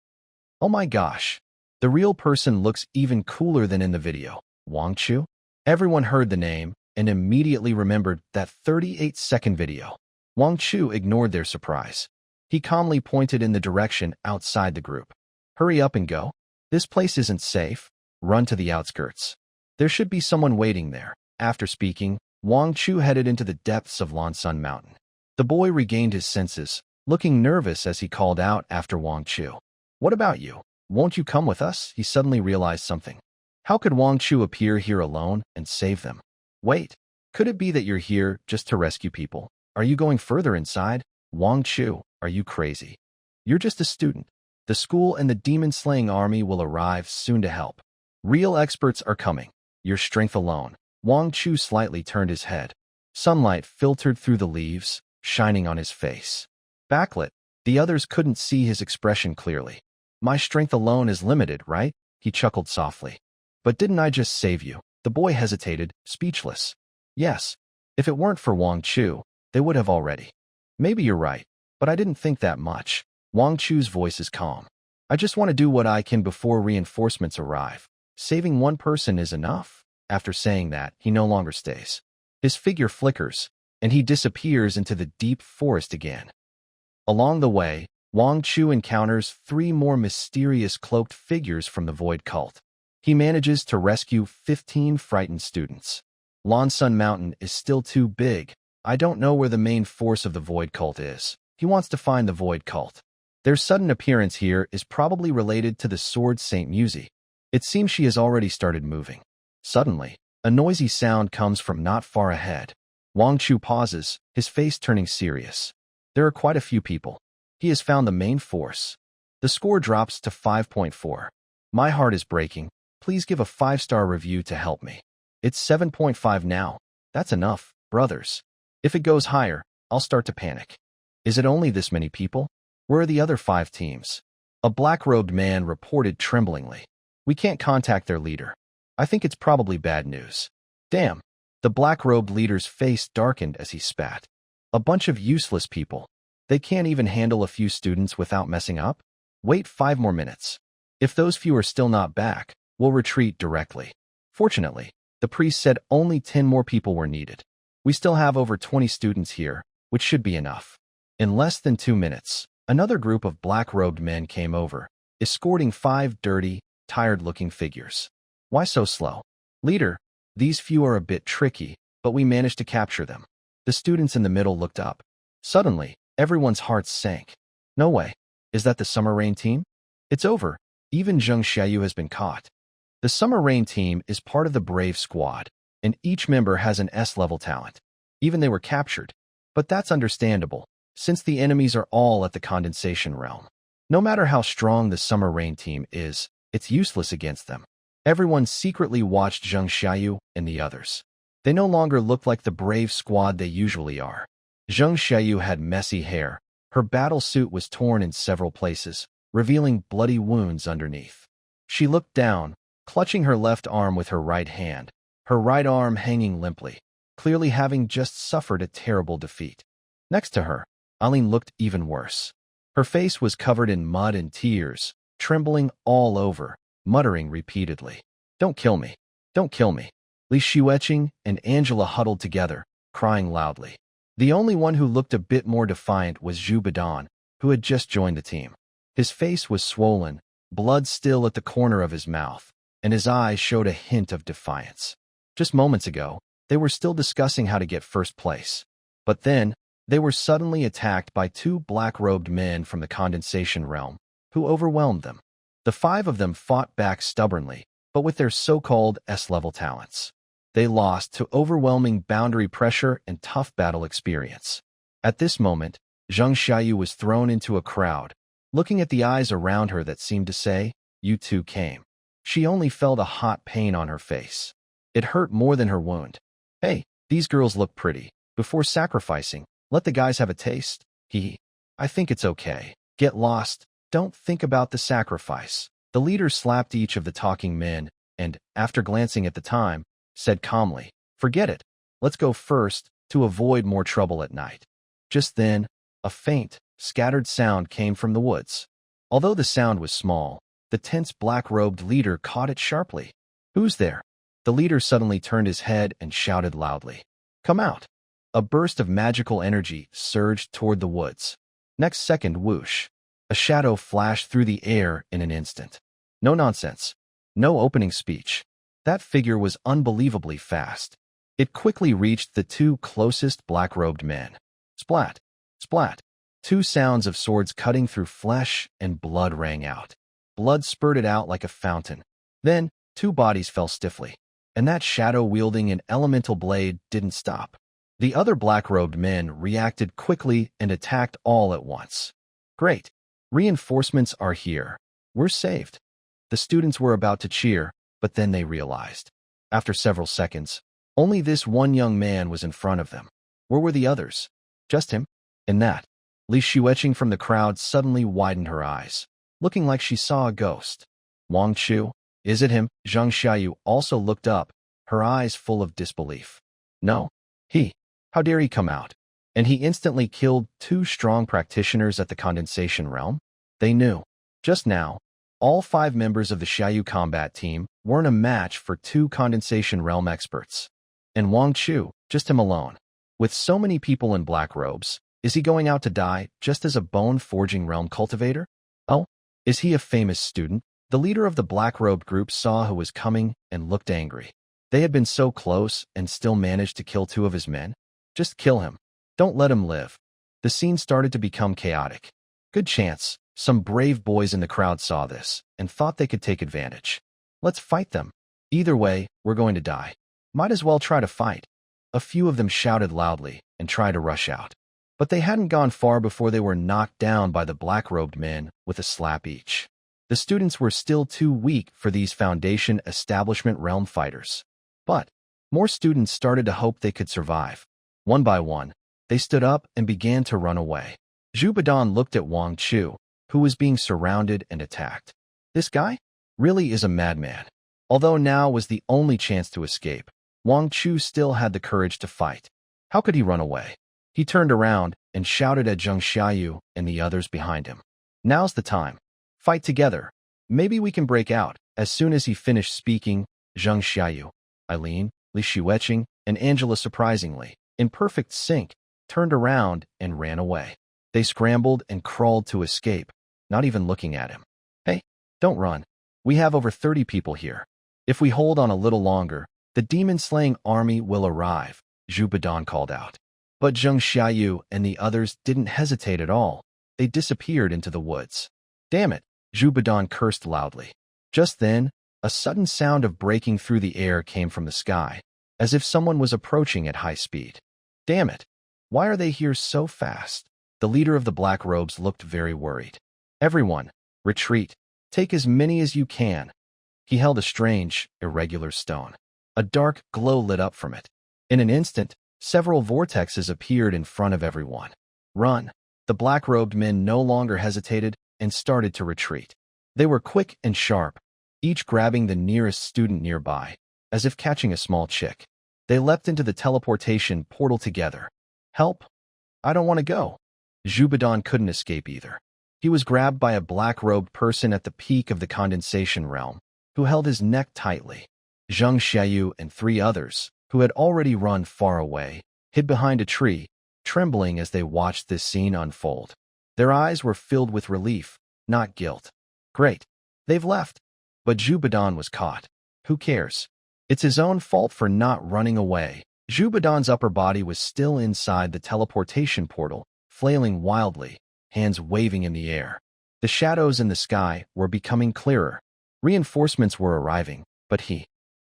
Oh my gosh. The real person looks even cooler than in the video. Wang Chu? Everyone heard the name and immediately remembered that 38-second video. Wang Chu ignored their surprise. He calmly pointed in the direction outside the group. "Hurry up and go. This place isn't safe. Run to the outskirts. There should be someone waiting there." After speaking, Wang Chu headed into the depths of Lansun Mountain. The boy regained his senses, looking nervous as he called out after Wang Chu. "What about you? Won't you come with us?" He suddenly realized something. How could Wang Chu appear here alone and save them? Wait, could it be that you're here just to rescue people? Are you going further inside? Wang Chu, are you crazy? You're just a student. The school and the demon-slaying army will arrive soon to help. Real experts are coming. Your strength alone. Wang Chu slightly turned his head. Sunlight filtered through the leaves, shining on his face. Backlit, the others couldn't see his expression clearly. "My strength alone is limited, right?" He chuckled softly. "But didn't I just save you?" The boy hesitated, speechless. "Yes. If it weren't for Wang Chu, they would have already." "Maybe you're right, but I didn't think that much." Wang Chu's voice is calm. "I just want to do what I can before reinforcements arrive. Saving one person is enough." After saying that, he no longer stays. His figure flickers, and he disappears into the deep forest again. Along the way, Wang Chu encounters 3 more mysterious cloaked figures from the Void Cult. He manages to rescue 15 frightened students. Lansun Mountain is still too big. I don't know where the main force of the Void Cult is. He wants to find the Void Cult. Their sudden appearance here is probably related to the Sword Saint Musi. It seems she has already started moving. Suddenly, a noisy sound comes from not far ahead. Wang Chu pauses, his face turning serious. There are quite a few people. He has found the main force. The score drops to 5.4. My heart is breaking. Please give a 5-star review to help me. It's 7.5 now. That's enough, brothers. If it goes higher, I'll start to panic. Is it only this many people? Where are the other 5 teams? A black-robed man reported tremblingly. "We can't contact their leader. I think it's probably bad news." Damn. The black-robed leader's face darkened as he spat. A bunch of useless people. They can't even handle a few students without messing up? Wait 5 more minutes. If those few are still not back, we'll retreat directly. Fortunately, the priest said only 10 more people were needed. We still have over 20 students here, which should be enough. In less than 2 minutes, another group of black-robed men came over, escorting 5 dirty, tired-looking figures. Why so slow? Leader, these few are a bit tricky, but we managed to capture them. The students in the middle looked up. Suddenly, everyone's hearts sank. No way. Is that the Summer Rain team? It's over. Even Xiayu has been caught. The Summer Rain team is part of the Brave Squad, and each member has an S-level talent. Even they were captured. But that's understandable, since the enemies are all at the condensation realm. No matter how strong the Summer Rain team is, it's useless against them. Everyone secretly watched Xiayu and the others. They no longer looked like the brave squad they usually are. Xiayu had messy hair. Her battle suit was torn in several places, revealing bloody wounds underneath. She looked down, clutching her left arm with her right hand, her right arm hanging limply, clearly having just suffered a terrible defeat. Next to her, Aline looked even worse. Her face was covered in mud and tears, trembling all over, muttering repeatedly. Don't kill me. Don't kill me. Li Xiuqing and Angela huddled together, crying loudly. The only one who looked a bit more defiant was Zhu Badan, who had just joined the team. His face was swollen, blood still at the corner of his mouth, and his eyes showed a hint of defiance. Just moments ago, they were still discussing how to get first place. But then, they were suddenly attacked by two black-robed men from the condensation realm, who overwhelmed them. The five of them fought back stubbornly, but with their so-called S-level talents. They lost to overwhelming boundary pressure and tough battle experience. At this moment, Xiayu was thrown into a crowd, looking at the eyes around her that seemed to say, "You too came." She only felt a hot pain on her face. It hurt more than her wound. "Hey, these girls look pretty. Before sacrificing, let the guys have a taste." I think it's okay. Get lost. Don't think about the sacrifice." The leader slapped each of the talking men and, after glancing at the time, said calmly, "Forget it. Let's go first to avoid more trouble at night." Just then, a faint, scattered sound came from the woods. Although the sound was small, the tense black-robed leader caught it sharply. "Who's there?" The leader suddenly turned his head and shouted loudly, "Come out." A burst of magical energy surged toward the woods. Next second, whoosh. A shadow flashed through the air in an instant. No nonsense. No opening speech. That figure was unbelievably fast. It quickly reached the two closest black-robed men. Splat! Splat! Two sounds of swords cutting through flesh and blood rang out. Blood spurted out like a fountain. Then, two bodies fell stiffly. And that shadow-wielding an elemental blade didn't stop. The other black-robed men reacted quickly and attacked all at once. "Great! Reinforcements are here. We're saved." The students were about to cheer, but then they realized. After several seconds, only this one young man was in front of them. Where were the others? Just him? In that, Li Xiuqing from the crowd suddenly widened her eyes, looking like she saw a ghost. "Wang Chu? Is it him?" Zhang Xiayu also looked up, her eyes full of disbelief. "No. How dare he come out?" And he instantly killed two strong practitioners at the condensation realm. They knew. Just now, all 5 members of the Xiayu combat team weren't a match for 2 condensation realm experts. And Wang Chu, just him alone. With so many people in black robes, is he going out to die just as a bone-forging realm cultivator? Oh, is he a famous student? The leader of the black-robed group saw who was coming and looked angry. They had been so close and still managed to kill 2 of his men. Just kill him. Don't let him live. The scene started to become chaotic. Good chance some brave boys in the crowd saw this and thought they could take advantage. "Let's fight them. Either way, we're going to die. Might as well try to fight." A few of them shouted loudly and tried to rush out. But they hadn't gone far before they were knocked down by the black-robed men with a slap each. The students were still too weak for these Foundation establishment realm fighters. But more students started to hope they could survive. One by one, they stood up and began to run away. Zhu Badan looked at Wang Chu, who was being surrounded and attacked. This guy really is a madman. Although now was the only chance to escape, Wang Chu still had the courage to fight. How could he run away? He turned around and shouted at Zhang Xiayu and the others behind him. "Now's the time. Fight together. Maybe we can break out." As soon as he finished speaking, Zhang Xiayu, Eileen, Li Xiuqing, and Angela surprisingly, in perfect sync, turned around and ran away. They scrambled and crawled to escape, not even looking at him. "Hey, don't run. We have over 30 people here. If we hold on a little longer, the demon-slaying army will arrive," Zhu Badan called out. But Zhang Xiayu and the others didn't hesitate at all. They disappeared into the woods. "Damn it," Zhu Badan cursed loudly. Just then, a sudden sound of breaking through the air came from the sky, as if someone was approaching at high speed. "Damn it. Why are they here so fast?" The leader of the black robes looked very worried. "Everyone, retreat. Take as many as you can." He held a strange, irregular stone. A dark glow lit up from it. In an instant, several vortexes appeared in front of everyone. "Run." The black-robed men no longer hesitated and started to retreat. They were quick and sharp, each grabbing the nearest student nearby, as if catching a small chick. They leapt into the teleportation portal together. "Help! I don't want to go." Zhu Badan couldn't escape either. He was grabbed by a black-robed person at the peak of the condensation realm, who held his neck tightly. Xiayu and 3 others, who had already run far away, hid behind a tree, trembling as they watched this scene unfold. Their eyes were filled with relief, not guilt. Great. They've left. But Zhubadan was caught. Who cares? It's his own fault for not running away. Zhubadan's upper body was still inside the teleportation portal, flailing wildly, hands waving in the air. The shadows in the sky were becoming clearer. Reinforcements were arriving, but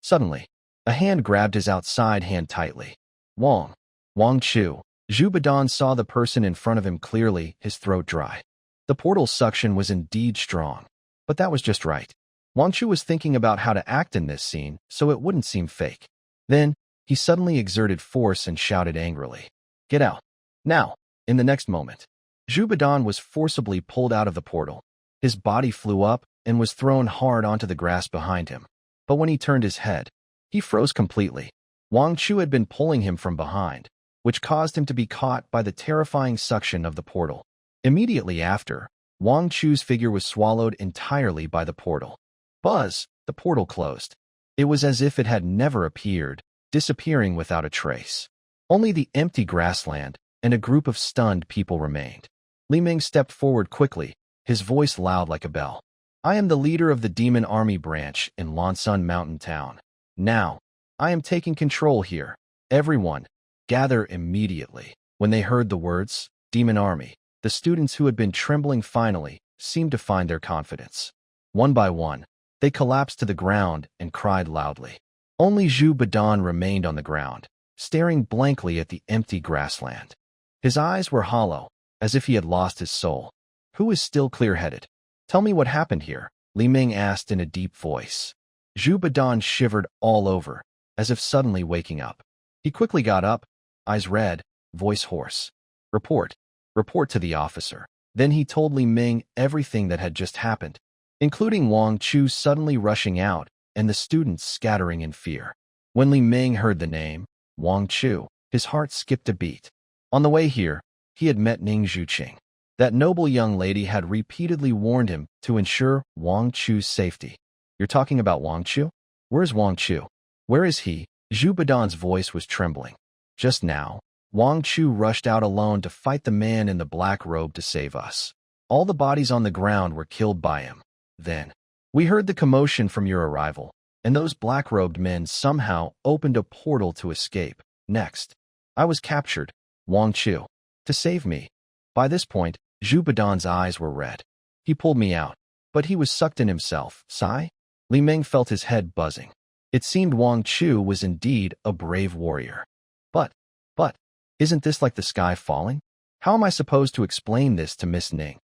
suddenly, a hand grabbed his outside hand tightly. Wang Chu. Zhubadan saw the person in front of him clearly, his throat dry. The portal's suction was indeed strong, but that was just right. Wang Chu was thinking about how to act in this scene so it wouldn't seem fake. Then, he suddenly exerted force and shouted angrily, "Get out! Now!" In the next moment, Zhubadan was forcibly pulled out of the portal. His body flew up and was thrown hard onto the grass behind him. But when he turned his head, he froze completely. Wang Chu had been pulling him from behind, which caused him to be caught by the terrifying suction of the portal. Immediately after, Wang Chu's figure was swallowed entirely by the portal. Buzz! The portal closed. It was as if it had never appeared, disappearing without a trace. Only the empty grassland and a group of stunned people remained. Li Ming stepped forward quickly, his voice loud like a bell. "I am the leader of the Demon Army branch in Lansun Mountain Town. Now, I am taking control here. Everyone, gather immediately." When they heard the words, Demon Army, the students who had been trembling finally seemed to find their confidence. One by one, they collapsed to the ground and cried loudly. Only Zhubadan remained on the ground, staring blankly at the empty grassland. His eyes were hollow, as if he had lost his soul. "Who is still clear-headed? Tell me what happened here," Li Ming asked in a deep voice. Zhubadan shivered all over, as if suddenly waking up. He quickly got up, eyes red, voice hoarse. Report to the officer." Then he told Li Ming everything that had just happened, including Wang Chu suddenly rushing out and the students scattering in fear. When Li Ming heard the name, Wang Chu, his heart skipped a beat. On the way here, he had met Ning Zhuqing. That noble young lady had repeatedly warned him to ensure Wang Chu's safety. "You're talking about Wang Chu? Where's Wang Chu? Where is he?" Zhubadan's voice was trembling. "Just now, Wang Chu rushed out alone to fight the man in the black robe to save us. All the bodies on the ground were killed by him. Then, we heard the commotion from your arrival, and those black-robed men somehow opened a portal to escape. Next, I was captured, Wang Chu, to save me." By this point, Zhubadan's eyes were red. "He pulled me out, but he was sucked in himself." Sigh? Li Ming felt his head buzzing. It seemed Wang Chu was indeed a brave warrior. But, isn't this like the sky falling? How am I supposed to explain this to Miss Ning?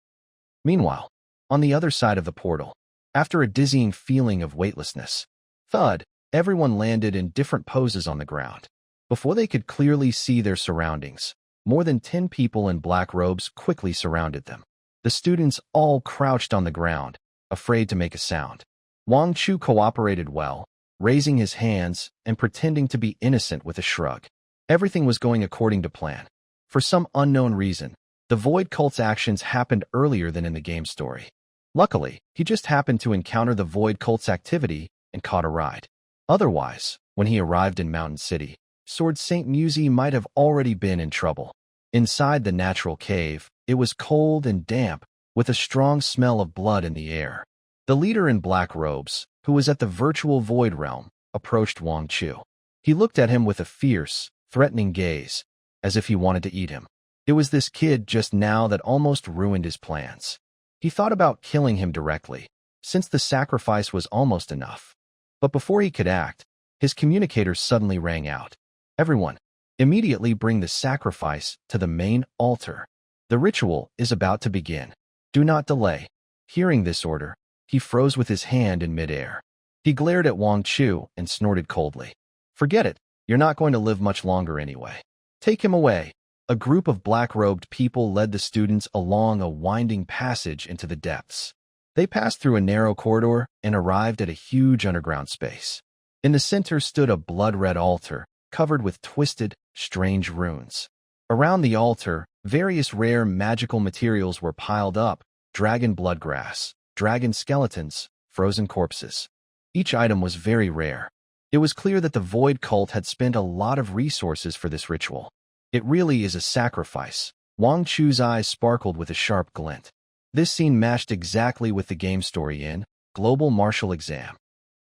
Meanwhile, on the other side of the portal, after a dizzying feeling of weightlessness, thud, everyone landed in different poses on the ground. Before they could clearly see their surroundings, more than 10 people in black robes quickly surrounded them. The students all crouched on the ground, afraid to make a sound. Wang Chu cooperated well, raising his hands and pretending to be innocent with a shrug. Everything was going according to plan. For some unknown reason, the Void Cult's actions happened earlier than in the game story. Luckily, he just happened to encounter the Void Cult's activity and caught a ride. Otherwise, when he arrived in Mountain City, Sword Saint Musi might have already been in trouble. Inside the natural cave, it was cold and damp, with a strong smell of blood in the air. The leader in black robes, who was at the virtual Void Realm, approached Wang Chu. He looked at him with a fierce, threatening gaze, as if he wanted to eat him. It was this kid just now that almost ruined his plans. He thought about killing him directly, since the sacrifice was almost enough. But before he could act, his communicator suddenly rang out. "Everyone, immediately bring the sacrifice to the main altar. The ritual is about to begin. Do not delay." Hearing this order, he froze with his hand in midair. He glared at Wang Chu and snorted coldly. "Forget it. You're not going to live much longer anyway. Take him away." A group of black-robed people led the students along a winding passage into the depths. They passed through a narrow corridor and arrived at a huge underground space. In the center stood a blood-red altar, covered with twisted, strange runes. Around the altar, various rare magical materials were piled up: dragon blood grass, dragon skeletons, frozen corpses. Each item was very rare. It was clear that the Void cult had spent a lot of resources for this ritual. It really is a sacrifice. Wang Chu's eyes sparkled with a sharp glint. This scene matched exactly with the game story in Global Martial Exam.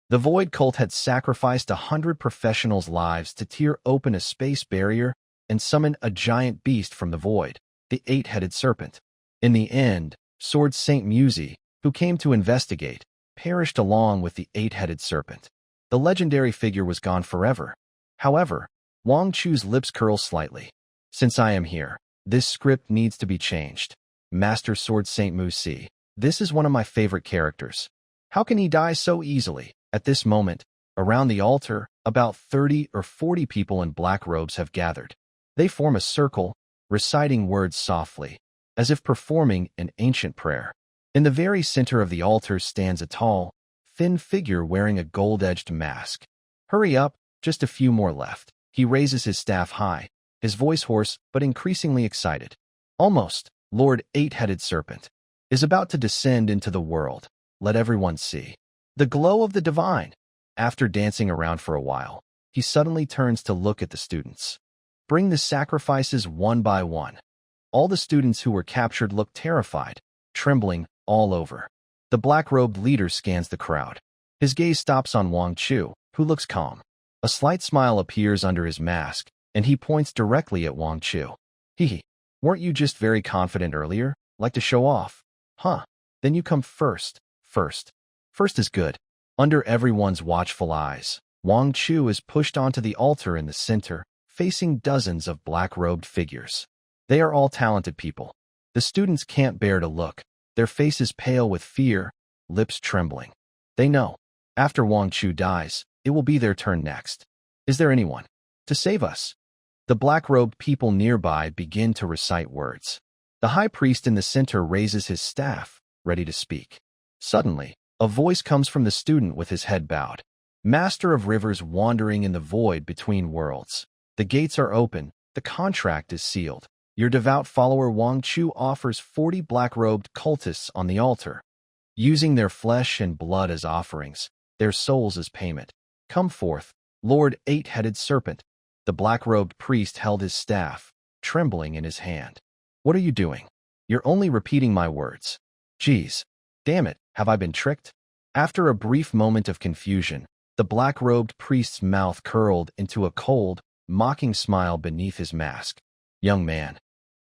The Void cult had sacrificed 100 professionals' lives to tear open a space barrier and summon a giant beast from the void, the eight-headed serpent. In the end, Sword Saint Musi, who came to investigate, perished along with the eight-headed serpent. The legendary figure was gone forever. However, Wang Chu's lips curled slightly. Since I am here, this script needs to be changed. Master Sword Saint Musi, this is one of my favorite characters. How can he die so easily? At this moment, around the altar, about 30 or 40 people in black robes have gathered. They form a circle, reciting words softly, as if performing an ancient prayer. In the very center of the altar stands a tall, thin figure wearing a gold-edged mask. Hurry up, just a few more left. He raises his staff high, his voice hoarse but increasingly excited. Almost, Lord Eight-Headed Serpent is about to descend into the world. Let everyone see the glow of the divine. After dancing around for a while, he suddenly turns to look at the students. Bring the sacrifices one by one. All the students who were captured look terrified, trembling all over. The black-robed leader scans the crowd. His gaze stops on Wang Chu, who looks calm. A slight smile appears under his mask, and he points directly at Wang Chu. Hee, weren't you just very confident earlier? Like to show off? Huh, then you come first. First is good. Under everyone's watchful eyes, Wang Chu is pushed onto the altar in the center, facing dozens of black-robed figures. They are all talented people. The students can't bear to look, their faces pale with fear, lips trembling. They know, after Wang Chu dies, it will be their turn next. Is there anyone to save us? The black-robed people nearby begin to recite words. The high priest in the center raises his staff, ready to speak. Suddenly, a voice comes from the student with his head bowed. Master of rivers wandering in the void between worlds. The gates are open, the contract is sealed. Your devout follower Wang Chu offers 40 black-robed cultists on the altar, using their flesh and blood as offerings, their souls as payment. Come forth, Lord Eight-Headed Serpent. The black-robed priest held his staff, trembling in his hand. What are you doing? You're only repeating my words. Geez, damn it, have I been tricked? After a brief moment of confusion, the black-robed priest's mouth curled into a cold, mocking smile beneath his mask. Young man,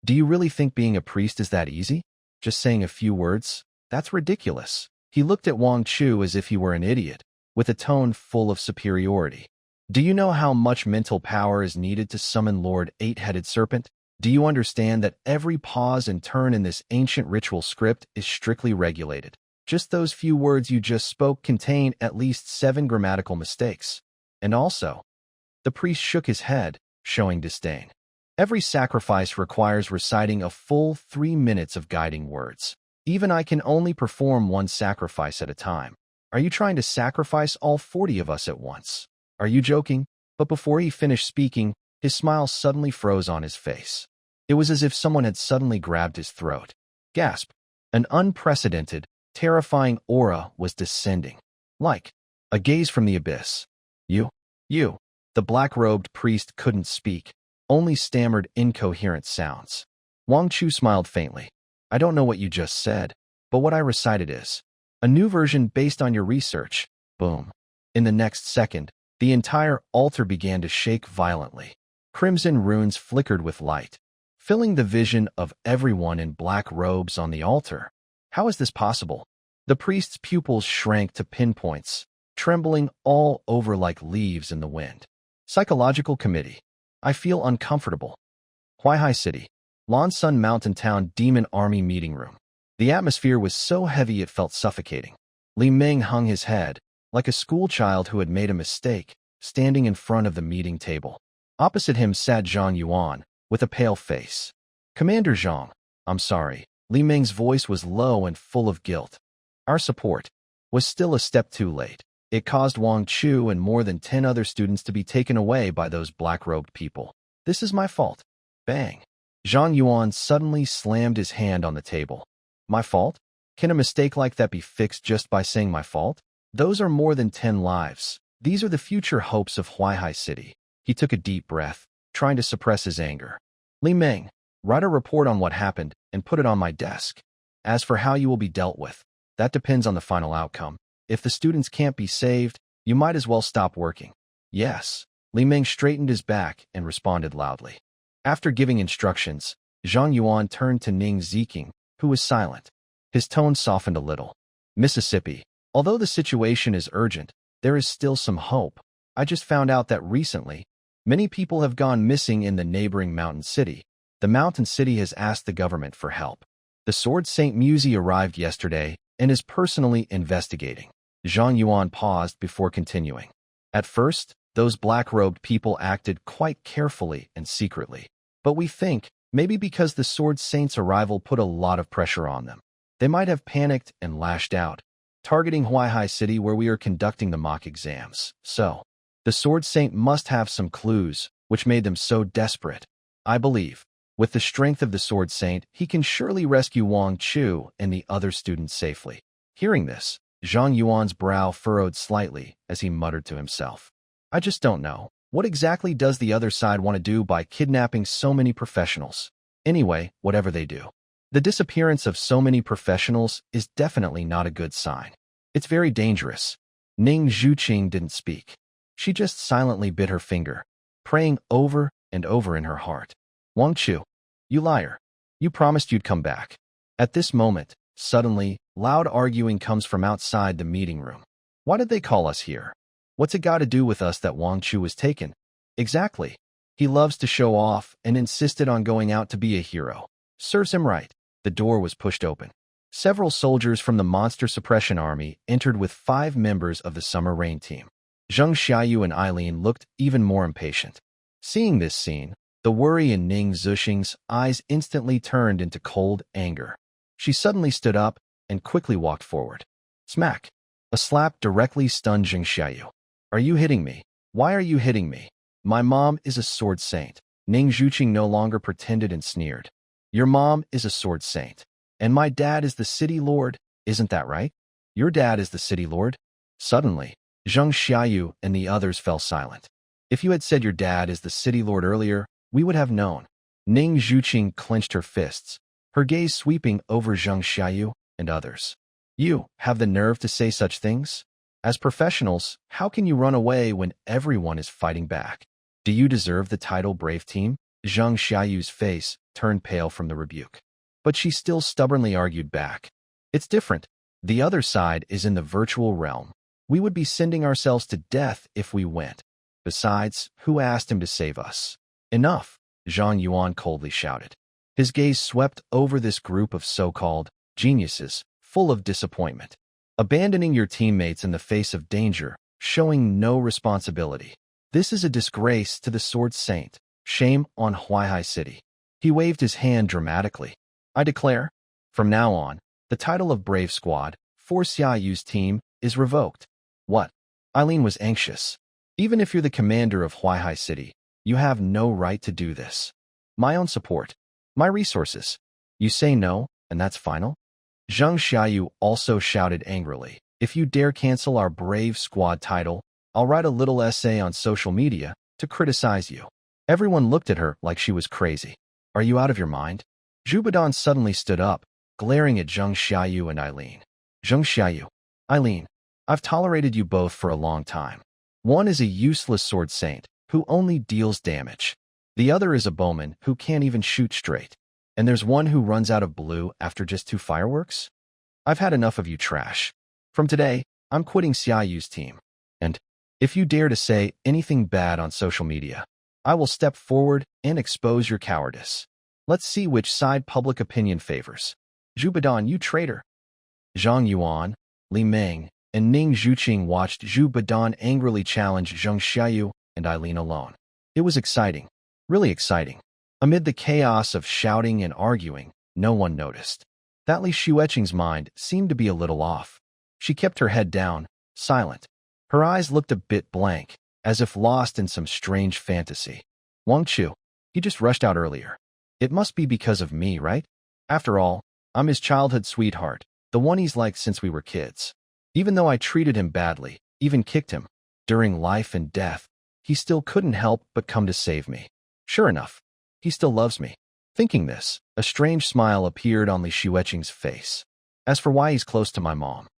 do you really think being a priest is that easy? Just saying a few words? That's ridiculous. He looked at Wang Chu as if he were an idiot, with a tone full of superiority. Do you know how much mental power is needed to summon Lord Eight-Headed Serpent? Do you understand that every pause and turn in this ancient ritual script is strictly regulated? Just those few words you just spoke contain at least 7 grammatical mistakes. And also, the priest shook his head, showing disdain. Every sacrifice requires reciting a full 3 minutes of guiding words. Even I can only perform one sacrifice at a time. Are you trying to sacrifice all 40 of us at once? Are you joking? But before he finished speaking, his smile suddenly froze on his face. It was as if someone had suddenly grabbed his throat. Gasp! An unprecedented, terrifying aura was descending. Like a gaze from the abyss. You. The black-robed priest couldn't speak, only stammered incoherent sounds. Wang Chu smiled faintly. I don't know what you just said, but what I recited is a new version based on your research. Boom. In the next second, the entire altar began to shake violently. Crimson runes flickered with light, filling the vision of everyone in black robes on the altar. How is this possible? The priest's pupils shrank to pinpoints, trembling all over like leaves in the wind. Psychological Committee. I feel uncomfortable. Huaihai City. Lansun Mountain Town Demon Army Meeting Room. The atmosphere was so heavy it felt suffocating. Li Ming hung his head, like a schoolchild who had made a mistake, standing in front of the meeting table. Opposite him sat Zhang Yuan, with a pale face. Commander Zhang, I'm sorry. Li Ming's voice was low and full of guilt. Our support was still a step too late. It caused Wang Chu and more than 10 other students to be taken away by those black-robed people. This is my fault. Bang. Zhang Yuan suddenly slammed his hand on the table. My fault? Can a mistake like that be fixed just by saying my fault? Those are more than 10 lives. These are the future hopes of Huaihai City. He took a deep breath, trying to suppress his anger. Li Meng, write a report on what happened and put it on my desk. As for how you will be dealt with, that depends on the final outcome. If the students can't be saved, you might as well stop working. Yes. Li Meng straightened his back and responded loudly. After giving instructions, Zhang Yuan turned to Ning Ziqing, who was silent. His tone softened a little. Mississippi, although the situation is urgent, there is still some hope. I just found out that recently, many people have gone missing in the neighboring mountain city. The mountain city has asked the government for help. The Sword Saint Musi arrived yesterday and is personally investigating. Zhang Yuan paused before continuing. At first, those black-robed people acted quite carefully and secretly. But we think, maybe because the Sword Saint's arrival put a lot of pressure on them, they might have panicked and lashed out, targeting Huaihai City where we are conducting the mock exams. So, the Sword Saint must have some clues, which made them so desperate. I believe, with the strength of the Sword Saint, he can surely rescue Wang Chu and the other students safely. Hearing this, Zhang Yuan's brow furrowed slightly as he muttered to himself. I just don't know. What exactly does the other side want to do by kidnapping so many professionals? Anyway, whatever they do, the disappearance of so many professionals is definitely not a good sign. It's very dangerous. Ning Zhuqing didn't speak. She just silently bit her finger, praying over and over in her heart. Wang Chu, you liar. You promised you'd come back. At this moment, suddenly, loud arguing comes from outside the meeting room. Why did they call us here? What's it got to do with us that Wang Chu was taken? Exactly. He loves to show off and insisted on going out to be a hero. Serves him right. The door was pushed open. Several soldiers from the Monster Suppression Army entered with 5 members of the Summer Rain team. Zheng Xiayu and Eileen looked even more impatient. Seeing this scene, the worry in Ning Zhuqing's eyes instantly turned into cold anger. She suddenly stood up and quickly walked forward. Smack! A slap directly stunned Zheng Xiayu. Are you hitting me? Why are you hitting me? My mom is a sword saint. Ning Zhuqing no longer pretended and sneered. Your mom is a sword saint. And my dad is the city lord, isn't that right? Your dad is the city lord? Suddenly, Zheng Xiayu and the others fell silent. If you had said your dad is the city lord earlier, we would have known. Ning Zhuqing clenched her fists, her gaze sweeping over Zheng Xiayu and others. You have the nerve to say such things? As professionals, how can you run away when everyone is fighting back? Do you deserve the title Brave Team? Zheng Xiaoyu's face turned pale from the rebuke. But she still stubbornly argued back. It's different. The other side is in the virtual realm. We would be sending ourselves to death if we went. Besides, who asked him to save us? Enough, Zhang Yuan coldly shouted. His gaze swept over this group of so-called geniuses, full of disappointment. Abandoning your teammates in the face of danger, showing no responsibility. This is a disgrace to the Sword Saint. Shame on Huaihai City. He waved his hand dramatically. I declare, from now on, the title of Brave Squad, for Xiayu's team, is revoked. What? Eileen was anxious. Even if you're the commander of Huaihai City, you have no right to do this. My own support. My resources. You say no, and that's final? Zheng Xiayu also shouted angrily. If you dare cancel our Brave Squad title, I'll write a little essay on social media to criticize you. Everyone looked at her like she was crazy. Are you out of your mind? Zhu Badan suddenly stood up, glaring at Zheng Xiayu and Eileen. Zheng Xiayu, Eileen, I've tolerated you both for a long time. One is a useless sword saint who only deals damage. The other is a bowman who can't even shoot straight. And there's one who runs out of blue after just 2 fireworks? I've had enough of you trash. From today, I'm quitting Xiayu's team. And if you dare to say anything bad on social media, I will step forward and expose your cowardice. Let's see which side public opinion favors. Zhu Badan, you traitor. Zhang Yuan, Li Meng, and Ning Zhuqing watched Zhu Badan angrily challenge Zheng Xiayu and Eileen alone. It was exciting. Really exciting. Amid the chaos of shouting and arguing, no one noticed that Li Xueqing's mind seemed to be a little off. She kept her head down, silent. Her eyes looked a bit blank, as if lost in some strange fantasy. Wang Chu, he just rushed out earlier. It must be because of me, right? After all, I'm his childhood sweetheart, the one he's liked since we were kids. Even though I treated him badly, even kicked him, during life and death, he still couldn't help but come to save me. Sure enough, he still loves me. Thinking this, a strange smile appeared on Li Xueqing's face. As for why he's close to my mom,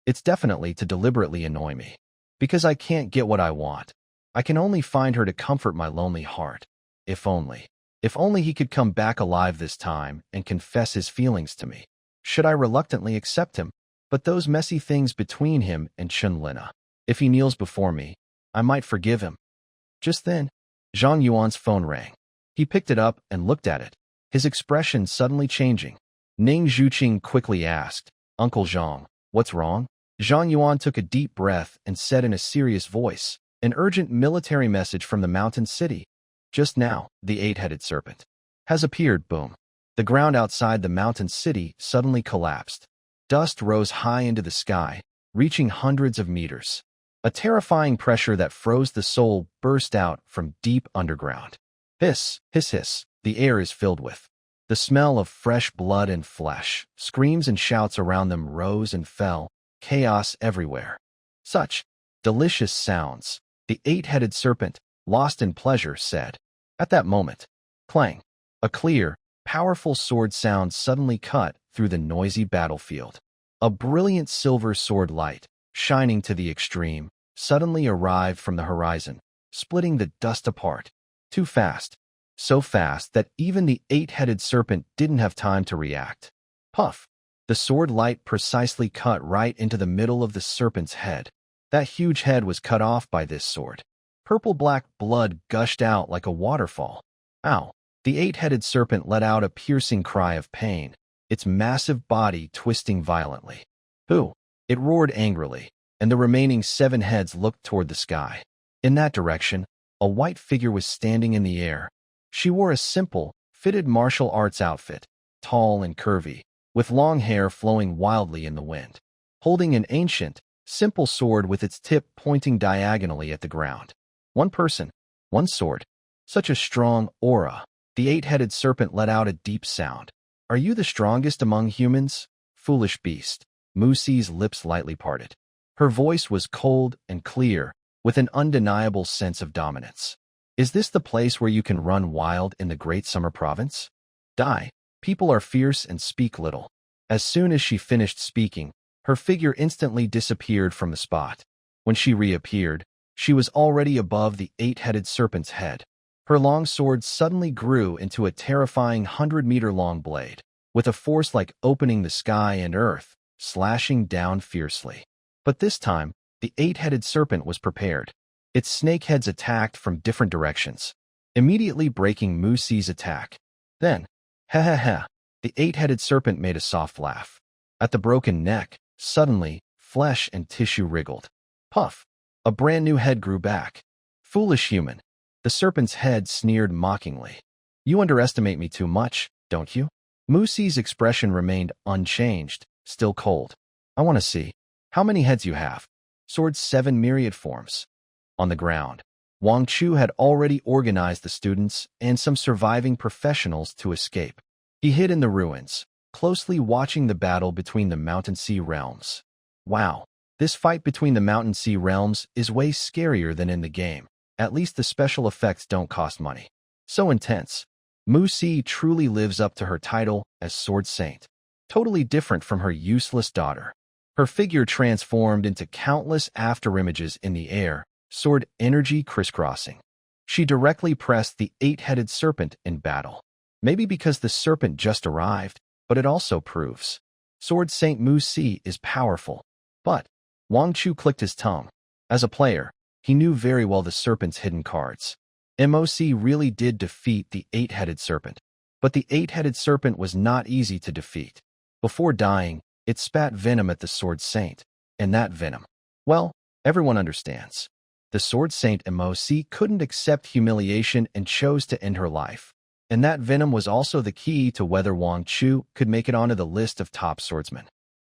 it's definitely to deliberately annoy me. Because I can't get what I want. I can only find her to comfort my lonely heart. If only he could come back alive this time and confess his feelings to me. Should I reluctantly accept him? But those messy things between him and Chunlina. If he kneels before me, I might forgive him. Just then, Zhang Yuan's phone rang. He picked it up and looked at it, his expression suddenly changing. Ning Zhuqing quickly asked, "Uncle Zhang, what's wrong?" Zhang Yuan took a deep breath and said in a serious voice, "An urgent military message from the mountain city. Just now, the eight-headed serpent has appeared." Boom. The ground outside the mountain city suddenly collapsed. Dust rose high into the sky, reaching hundreds of meters. A terrifying pressure that froze the soul burst out from deep underground. Hiss, hiss, hiss. The air is filled with the smell of fresh blood and flesh. Screams and shouts around them rose and fell, chaos everywhere. Such delicious sounds. The eight-headed serpent, lost in pleasure, said. At that moment, clang, a clear, powerful sword sound suddenly cut through the noisy battlefield. A brilliant silver sword light, shining to the extreme, suddenly arrived from the horizon, splitting the dust apart. Too fast. So fast that even the eight-headed serpent didn't have time to react. Puff! The sword light precisely cut right into the middle of the serpent's head. That huge head was cut off by this sword. Purple-black blood gushed out like a waterfall. Ow! The eight-headed serpent let out a piercing cry of pain, its massive body twisting violently. Boo! It roared angrily, and the remaining 7 heads looked toward the sky. In that direction, a white figure was standing in the air. She wore a simple, fitted martial arts outfit, tall and curvy, with long hair flowing wildly in the wind, holding an ancient, simple sword with its tip pointing diagonally at the ground. One person, one sword. Such a strong aura. The eight-headed serpent let out a deep sound. "Are you the strongest among humans, foolish beast?" Musi's lips lightly parted. Her voice was cold and clear, with an undeniable sense of dominance. "Is this the place where you can run wild in the Great Summer Province? Die. People are fierce and speak little." As soon as she finished speaking, her figure instantly disappeared from the spot. When she reappeared, she was already above the eight-headed serpent's head. Her long sword suddenly grew into a terrifying 100-meter-long blade, with a force like opening the sky and earth, slashing down fiercely. But this time, the eight-headed serpent was prepared. Its snake heads attacked from different directions, immediately breaking Musi's attack. Then, ha, the eight-headed serpent made a soft laugh. At the broken neck, suddenly, flesh and tissue wriggled. Puff! A brand new head grew back. "Foolish human." The serpent's head sneered mockingly. "You underestimate me too much, don't you?" Musi's expression remained unchanged, still cold. "I want to see how many heads you have." Sword's 7 myriad forms. On the ground, Wang Chu had already organized the students and some surviving professionals to escape. He hid in the ruins, closely watching the battle between the Mountain Sea realms. Wow, this fight between the Mountain Sea realms is way scarier than in the game. At least the special effects don't cost money. So intense. Musi truly lives up to her title as Sword Saint. Totally different from her useless daughter. Her figure transformed into countless afterimages in the air, sword energy crisscrossing. She directly pressed the eight-headed serpent in battle. Maybe because the serpent just arrived, but it also proves Sword Saint Musi is powerful. But Wang Chu clicked his tongue. As a player, he knew very well the serpent's hidden cards. MOC really did defeat the eight-headed serpent. But the eight-headed serpent was not easy to defeat. Before dying, it spat venom at the Sword Saint. And that venom, well, everyone understands. The Sword Saint MOC couldn't accept humiliation and chose to end her life. And that venom was also the key to whether Wang Chu could make it onto the list of top swordsmen.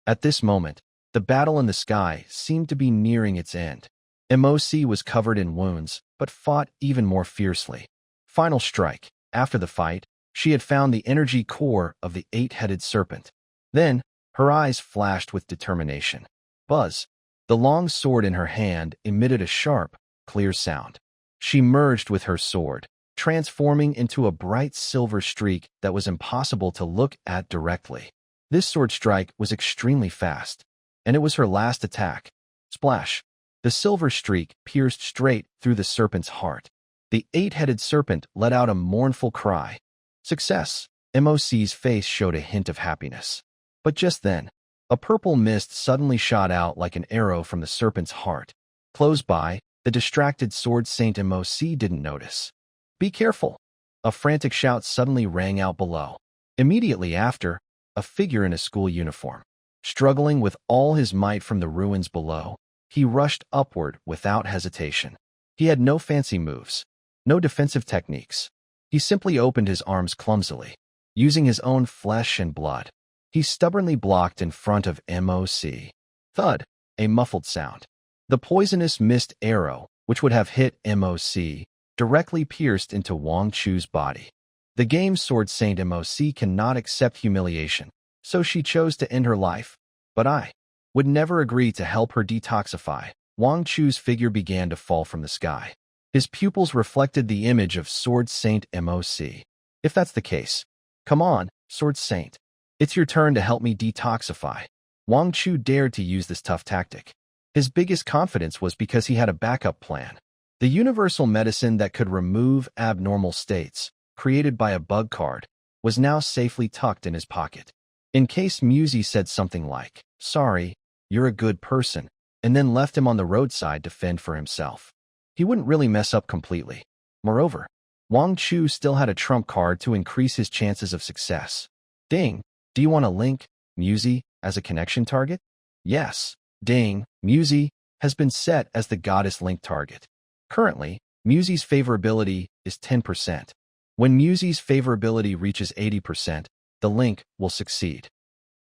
At this moment, the battle in the sky seemed to be nearing its end. MOC was covered in wounds, but fought even more fiercely. Final strike. After the fight, she had found the energy core of the eight-headed serpent. Then, her eyes flashed with determination. Buzz. The long sword in her hand emitted a sharp, clear sound. She merged with her sword, transforming into a bright silver streak that was impossible to look at directly. This sword strike was extremely fast, and it was her last attack. Splash! The silver streak pierced straight through the serpent's heart. The eight-headed serpent let out a mournful cry. Success! MOC's face showed a hint of happiness. But just then, a purple mist suddenly shot out like an arrow from the serpent's heart. Close by, the distracted sword saint MOC didn't notice. Be careful! A frantic shout suddenly rang out below. Immediately after, a figure in a school uniform. Struggling with all his might from the ruins below, he rushed upward without hesitation. He had no fancy moves, no defensive techniques. He simply opened his arms clumsily, using his own flesh and blood. He stubbornly blocked in front of MOC. Thud! A muffled sound. The poisonous mist arrow, which would have hit MOC, directly pierced into Wang Chu's body. The game's sword saint MOC cannot accept humiliation, so she chose to end her life. But I would never agree to help her detoxify. Wang Chu's figure began to fall from the sky. His pupils reflected the image of Sword Saint MOC. If that's the case, come on, Sword Saint. It's your turn to help me detoxify. Wang Chu dared to use this tough tactic. His biggest confidence was because he had a backup plan. The universal medicine that could remove abnormal states, created by a bug card, was now safely tucked in his pocket. In case Musi said something like, "Sorry, you're a good person," and then left him on the roadside to fend for himself, he wouldn't really mess up completely. Moreover, Wang Chu still had a trump card to increase his chances of success. Ding! Do you want to link Musi as a connection target? Yes. Ding! Musi has been set as the goddess link target. Currently, Musi's favorability is 10%. When Musi's favorability reaches 80%, the link will succeed.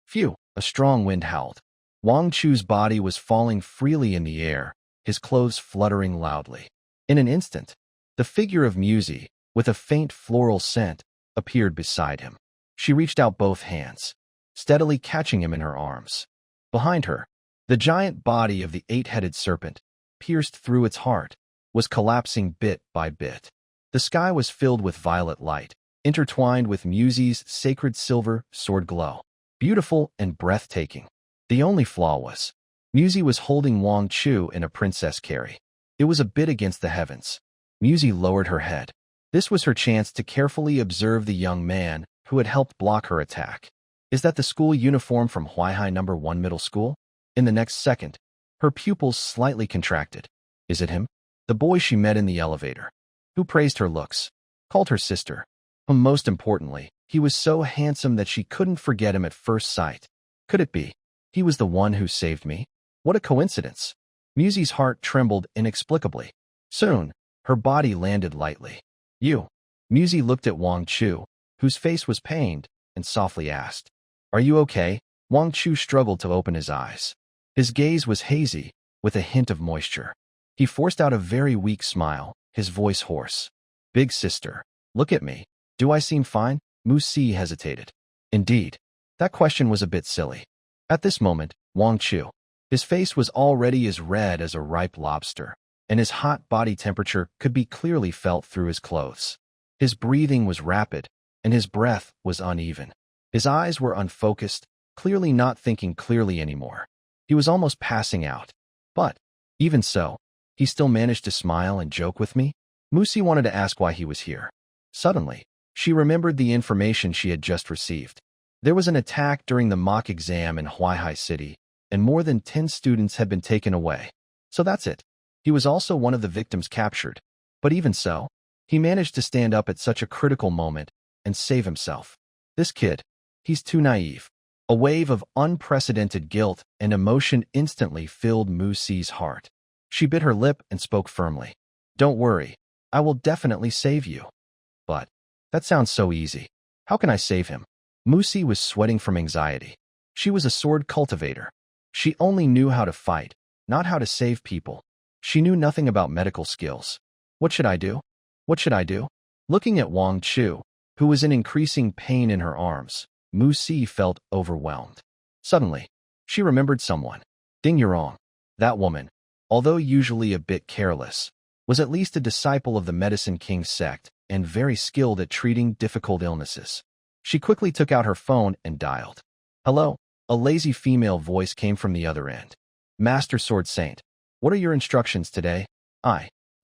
Phew! A strong wind howled. Wang Chu's body was falling freely in the air, his clothes fluttering loudly. In an instant, the figure of Musi, with a faint floral scent, appeared beside him. She reached out both hands, steadily catching him in her arms. Behind her, the giant body of the eight-headed serpent, pierced through its heart, was collapsing bit by bit. The sky was filled with violet light, intertwined with Musi's sacred silver sword glow. Beautiful and breathtaking. The only flaw was, Musi was holding Wang Chu in a princess carry. It was a bit against the heavens. Musi lowered her head. This was her chance to carefully observe the young man who had helped block her attack. Is that the school uniform from Huaihai No. 1 Middle School? In the next second, her pupils slightly contracted. Is it him? The boy she met in the elevator, who praised her looks, called her sister. Most importantly, he was so handsome that she couldn't forget him at first sight. Could it be? He was the one who saved me? What a coincidence. Musi's heart trembled inexplicably. Soon, her body landed lightly. You. Musi looked at Wang Chu, whose face was pained, and softly asked, "Are you okay?" Wang Chu struggled to open his eyes. His gaze was hazy, with a hint of moisture. He forced out a very weak smile, his voice hoarse. "Big sister, look at me. Do I seem fine?" Musi hesitated. Indeed, that question was a bit silly. At this moment, Wang Chu, his face was already as red as a ripe lobster, and his hot body temperature could be clearly felt through his clothes. His breathing was rapid, and his breath was uneven. His eyes were unfocused, clearly not thinking clearly anymore. He was almost passing out. But, even so, he still managed to smile and joke with me. Musi wanted to ask why he was here. Suddenly, she remembered the information she had just received. There was an attack during the mock exam in Huaihai City, and more than 10 students had been taken away. So that's it. He was also one of the victims captured. But even so, he managed to stand up at such a critical moment and save himself. This kid, he's too naive. A wave of unprecedented guilt and emotion instantly filled Musi's heart. She bit her lip and spoke firmly. "Don't worry, I will definitely save you." But, that sounds so easy. How can I save him? Musi was sweating from anxiety. She was a sword cultivator. She only knew how to fight, not how to save people. She knew nothing about medical skills. What should I do? What should I do? Looking at Wang Chu, who was in increasing pain in her arms, Musi felt overwhelmed. Suddenly, she remembered someone. Ding Yurong. That woman, although usually a bit careless, was at least a disciple of the Medicine King sect and very skilled at treating difficult illnesses. She quickly took out her phone and dialed. Hello? A lazy female voice came from the other end. Master Sword Saint, what are your instructions today?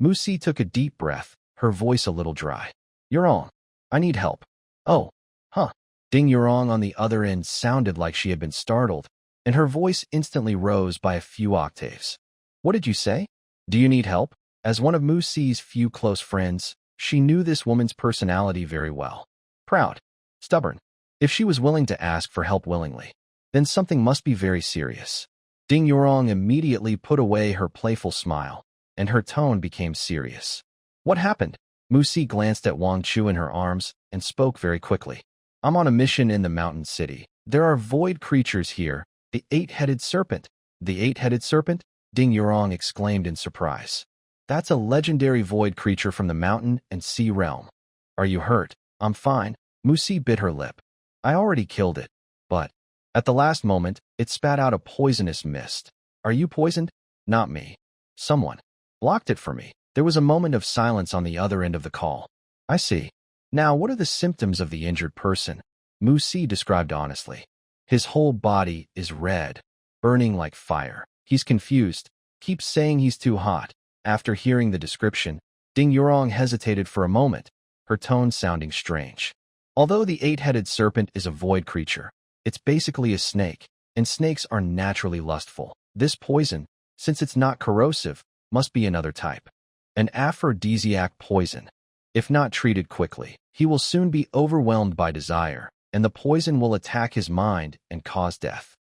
Musi took a deep breath, her voice a little dry. Yurong, I need help. Oh, huh. Ding Yurong on the other end sounded like she had been startled, and her voice instantly rose by a few octaves. What did you say? Do you need help? As one of Musi's few close friends, she knew this woman's personality very well. Proud, stubborn. If she was willing to ask for help willingly, then something must be very serious. Ding Yurong immediately put away her playful smile, and her tone became serious. What happened? Musi glanced at Wang Chu in her arms and spoke very quickly. I'm on a mission in the mountain city. There are void creatures here, the eight-headed serpent. The eight-headed serpent? Ding Yurong exclaimed in surprise. That's a legendary void creature from the mountain and sea realm. Are you hurt? I'm fine. Musi bit her lip. I already killed it, but at the last moment, it spat out a poisonous mist. Are you poisoned? Not me. Someone blocked it for me. There was a moment of silence on the other end of the call. I see. Now, what are the symptoms of the injured person? Musi described honestly. His whole body is red, burning like fire. He's confused, keeps saying he's too hot. After hearing the description, Ding Yurong hesitated for a moment, her tone sounding strange. Although the eight-headed serpent is a void creature, it's basically a snake, and snakes are naturally lustful. This poison, since it's not corrosive, must be another type. An aphrodisiac poison. If not treated quickly, he will soon be overwhelmed by desire, and the poison will attack his mind and cause death.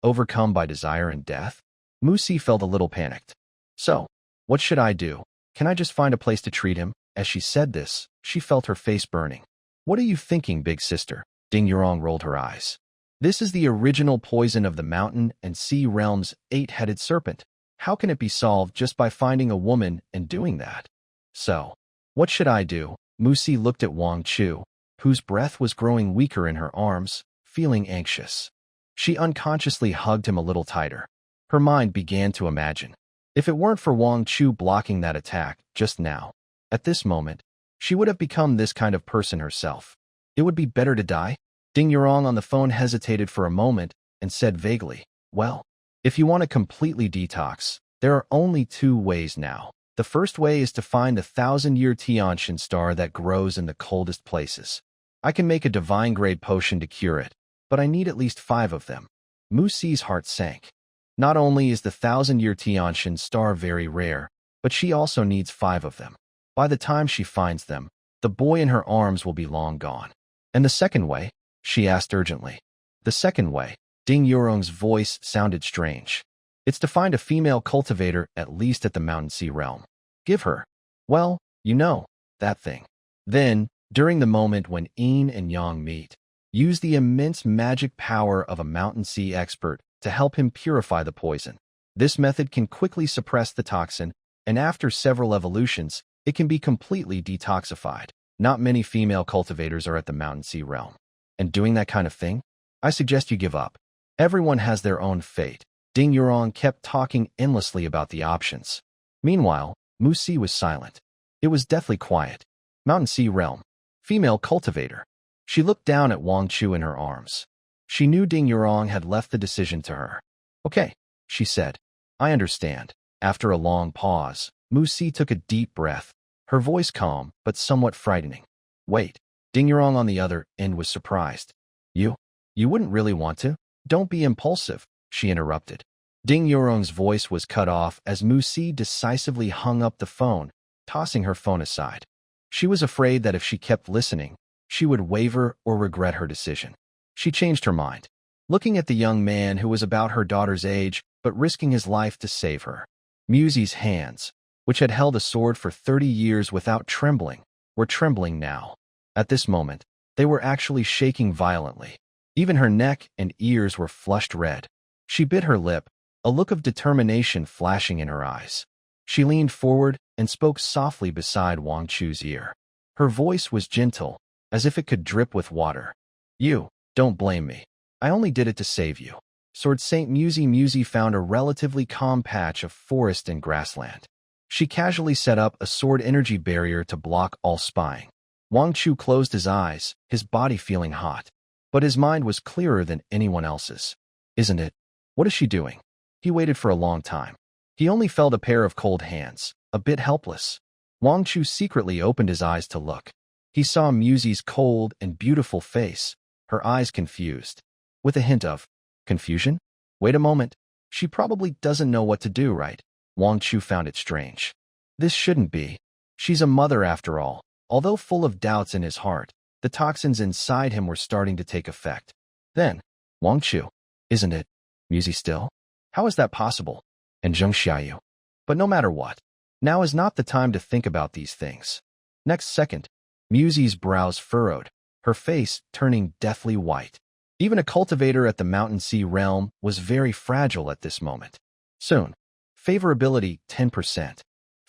Overcome by desire and death? Musi felt a little panicked. So, what should I do? Can I just find a place to treat him? As she said this, she felt her face burning. What are you thinking, big sister? Ding Yurong rolled her eyes. This is the original poison of the mountain and sea realm's eight-headed serpent. How can it be solved just by finding a woman and doing that? So, what should I do? Musi looked at Wang Chu, whose breath was growing weaker in her arms, feeling anxious. She unconsciously hugged him a little tighter. Her mind began to imagine. If it weren't for Wang Chu blocking that attack just now, at this moment, she would have become this kind of person herself. It would be better to die? Ding Yurong on the phone hesitated for a moment and said vaguely, well, if you want to completely detox, there are only two ways now. The first way is to find the 1,000-year Tiantian star that grows in the coldest places. I can make a divine-grade potion to cure it, but I need at least 5 of them. Musi's heart sank. Not only is the 1,000-year Tiantian star very rare, but she also needs 5 of them. By the time she finds them, the boy in her arms will be long gone. And the second way? She asked urgently. The second way. Ding Yurong's voice sounded strange. It's to find a female cultivator at least at the Mountain Sea realm. Give her, well, you know, that thing. Then, during the moment when Yin and Yang meet, use the immense magic power of a Mountain Sea expert to help him purify the poison. This method can quickly suppress the toxin, and after several evolutions, it can be completely detoxified. Not many female cultivators are at the Mountain Sea realm. And doing that kind of thing? I suggest you give up. Everyone has their own fate. Ding Yurong kept talking endlessly about the options. Meanwhile, Musi was silent. It was deathly quiet. Mountain Sea realm. Female cultivator. She looked down at Wang Chu in her arms. She knew Ding Yurong had left the decision to her. Okay, she said. I understand. After a long pause, Musi took a deep breath, her voice calm but somewhat frightening. Wait. Ding Yurong on the other end was surprised. You wouldn't really want to? Don't be impulsive, she interrupted. Ding Yurong's voice was cut off as Musi decisively hung up the phone, tossing her phone aside. She was afraid that if she kept listening, she would waver or regret her decision. She changed her mind, looking at the young man who was about her daughter's age but risking his life to save her. Musi's hands, which had held a sword for 30 years without trembling, were trembling now. At this moment, they were actually shaking violently. Even her neck and ears were flushed red. She bit her lip, a look of determination flashing in her eyes. She leaned forward and spoke softly beside Wang Chu's ear. Her voice was gentle, as if it could drip with water. You, don't blame me. I only did it to save you. Sword Saint Musi found a relatively calm patch of forest and grassland. She casually set up a sword energy barrier to block all spying. Wang Chu closed his eyes, his body feeling hot. But his mind was clearer than anyone else's. Isn't it? What is she doing? He waited for a long time. He only felt a pair of cold hands, a bit helpless. Wang Chu secretly opened his eyes to look. He saw Musi's cold and beautiful face, her eyes confused, with a hint of confusion. Wait a moment. She probably doesn't know what to do, right? Wang Chu found it strange. This shouldn't be. She's a mother after all. Although full of doubts in his heart, the toxins inside him were starting to take effect. Then, Wang Chu, isn't it? Musi still? How is that possible? And Zheng Xiayu. But no matter what, now is not the time to think about these things. Next second, Musi's brows furrowed, her face turning deathly white. Even a cultivator at the Mountain Sea realm was very fragile at this moment. Soon, favorability 10%.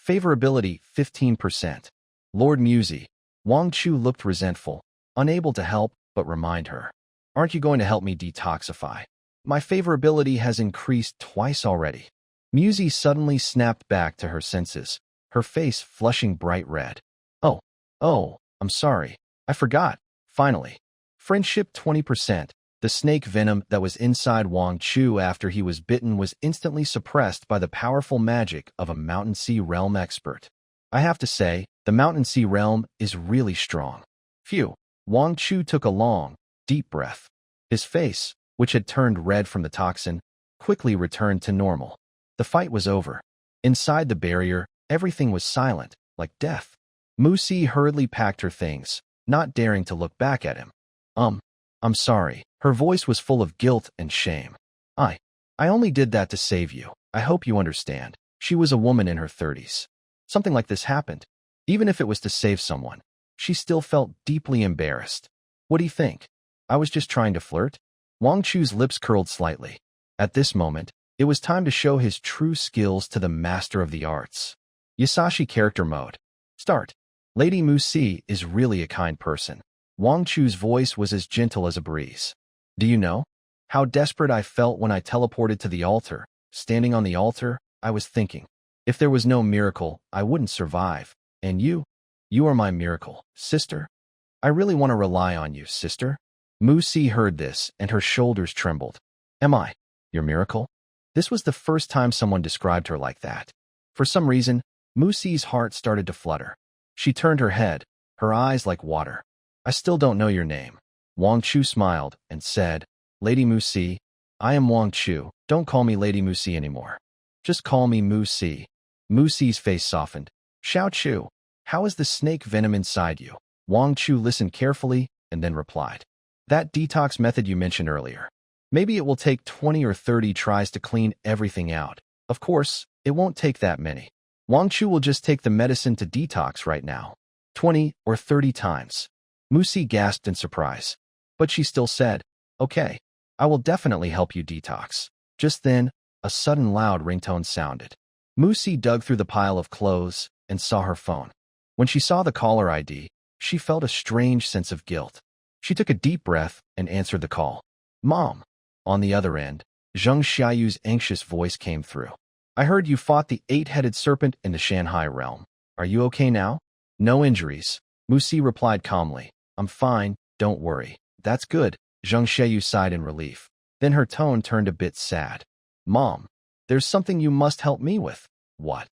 Favorability 15%. Lord Musi. Wang Chu looked resentful, unable to help but remind her. Aren't you going to help me detoxify? My favorability has increased twice already. Musi suddenly snapped back to her senses, her face flushing bright red. Oh, I'm sorry. I forgot. Finally. Friendship 20%. The snake venom that was inside Wang Chu after he was bitten was instantly suppressed by the powerful magic of a Mountain Sea realm expert. I have to say, the Mountain Sea realm is really strong. Phew. Wang Chu took a long, deep breath. His face, which had turned red from the toxin, quickly returned to normal. The fight was over. Inside the barrier, everything was silent, like death. Musi hurriedly packed her things, not daring to look back at him. I'm sorry. Her voice was full of guilt and shame. I only did that to save you. I hope you understand. She was a woman in her 30s. Something like this happened. Even if it was to save someone, she still felt deeply embarrassed. What do you think? I was just trying to flirt? Wang Chu's lips curled slightly. At this moment, it was time to show his true skills to the master of the arts. Yasashi character mode. Start. Lady Musi is really a kind person. Wang Chu's voice was as gentle as a breeze. Do you know how desperate I felt when I teleported to the altar? Standing on the altar, I was thinking, if there was no miracle, I wouldn't survive. And you are my miracle, sister. I really want to rely on you, sister. Musi heard this, and her shoulders trembled. Am I your miracle? This was the first time someone described her like that. For some reason, Musi's heart started to flutter. She turned her head, her eyes like water. I still don't know your name. Wang Chu smiled and said, Lady Musi, I am Wang Chu. Don't call me Lady Musi anymore. Just call me Musi. Musi's face softened. Xiao Chu, how is the snake venom inside you? Wang Chu listened carefully and then replied. That detox method you mentioned earlier. Maybe it will take 20 or 30 tries to clean everything out. Of course, it won't take that many. Wang Chu will just take the medicine to detox right now. 20 or 30 times. Musi gasped in surprise. But she still said, okay, I will definitely help you detox. Just then, a sudden loud ringtone sounded. Musi dug through the pile of clothes and saw her phone. When she saw the caller ID, she felt a strange sense of guilt. She took a deep breath and answered the call. Mom. On the other end, Zheng Xiayu's anxious voice came through. I heard you fought the 8-headed serpent in the Shanghai realm. Are you okay now? No injuries. Musi replied calmly. I'm fine, don't worry. That's good. Zheng Xiayu sighed in relief. Then her tone turned a bit sad. Mom, there's something you must help me with. What?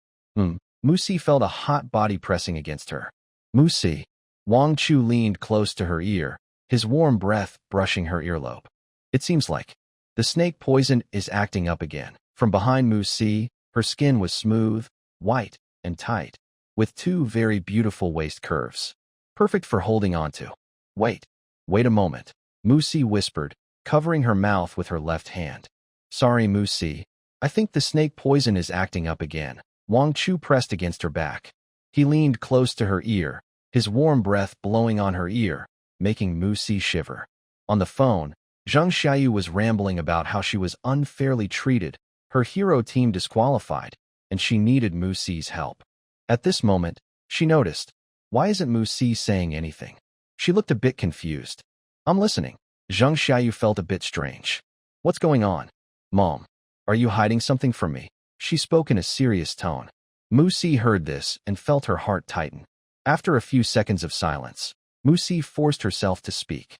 Musi felt a hot body pressing against her. Musi. Wang Chu leaned close to her ear, his warm breath brushing her earlobe. It seems like the snake poison is acting up again. From behind Musi, her skin was smooth, white, and tight, with two very beautiful waist curves. Perfect for holding onto. Wait a moment, Musi whispered, covering her mouth with her left hand. Sorry, Musi. I think the snake poison is acting up again. Wang Chu pressed against her back. He leaned close to her ear, his warm breath blowing on her ear, making Musi shiver. On the phone, Zheng Xiayu was rambling about how she was unfairly treated, her hero team disqualified, and she needed Musi's help. At this moment, she noticed, why isn't Musi saying anything? She looked a bit confused. I'm listening. Zheng Xiayu felt a bit strange. What's going on? Mom, are you hiding something from me? She spoke in a serious tone. Musi heard this and felt her heart tighten. After a few seconds of silence, Musi forced herself to speak.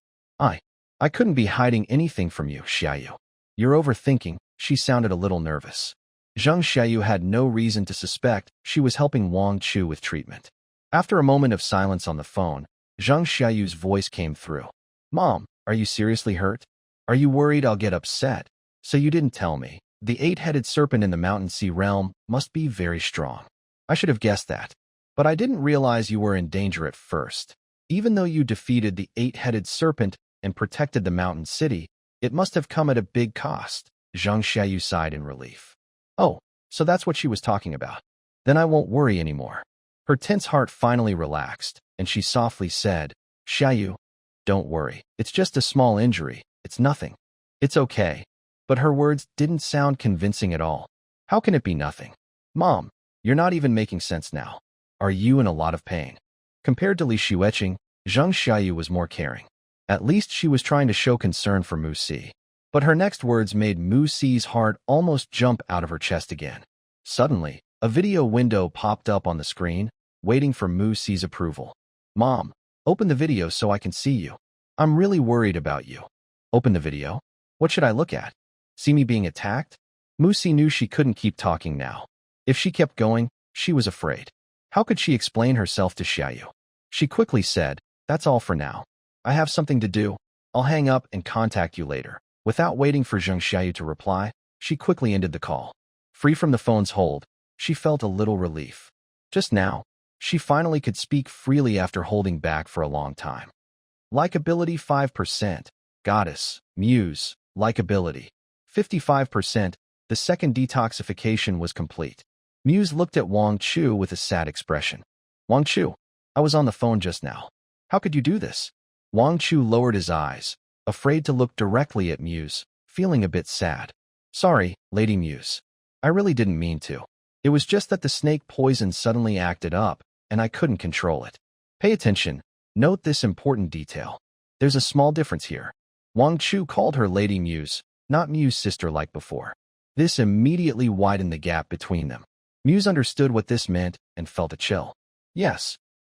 I couldn't be hiding anything from you, Xiayu. You're overthinking. She sounded a little nervous. Xiayu had no reason to suspect she was helping Wang Chu with treatment. After a moment of silence on the phone, Xiayu's voice came through. Mom, are you seriously hurt? Are you worried I'll get upset? So you didn't tell me. The eight-headed serpent in the Mountain Sea realm must be very strong. I should have guessed that. But I didn't realize you were in danger at first. Even though you defeated the eight-headed serpent and protected the mountain city, it must have come at a big cost. Xiayu sighed in relief. Oh, so that's what she was talking about. Then I won't worry anymore. Her tense heart finally relaxed, and she softly said, Xiayu, don't worry. It's just a small injury. It's nothing. It's okay. But her words didn't sound convincing at all. How can it be nothing? Mom, you're not even making sense now. Are you in a lot of pain? Compared to Li Xueqing, Xiayu was more caring. At least she was trying to show concern for Musi. But her next words made Musi's heart almost jump out of her chest again. Suddenly, a video window popped up on the screen, waiting for Musi's approval. Mom, open the video so I can see you. I'm really worried about you. Open the video? What should I look at? See me being attacked? Musi knew she couldn't keep talking now. If she kept going, she was afraid. How could she explain herself to Xiayu? She quickly said, that's all for now. I have something to do. I'll hang up and contact you later. Without waiting for Xiayu to reply, she quickly ended the call. Free from the phone's hold, she felt a little relief. Just now, she finally could speak freely after holding back for a long time. Likability 5%. Goddess, Muse, likability. 55%. The second detoxification was complete. Muse looked at Wang Chu with a sad expression. Wang Chu, I was on the phone just now. How could you do this? Wang Chu lowered his eyes, afraid to look directly at Muse, feeling a bit sad. Sorry, Lady Muse. I really didn't mean to. It was just that the snake poison suddenly acted up, and I couldn't control it. Pay attention. Note this important detail. There's a small difference here. Wang Chu called her Lady Muse, not Muse's sister like before. This immediately widened the gap between them. Muse understood what this meant and felt a chill. Yes,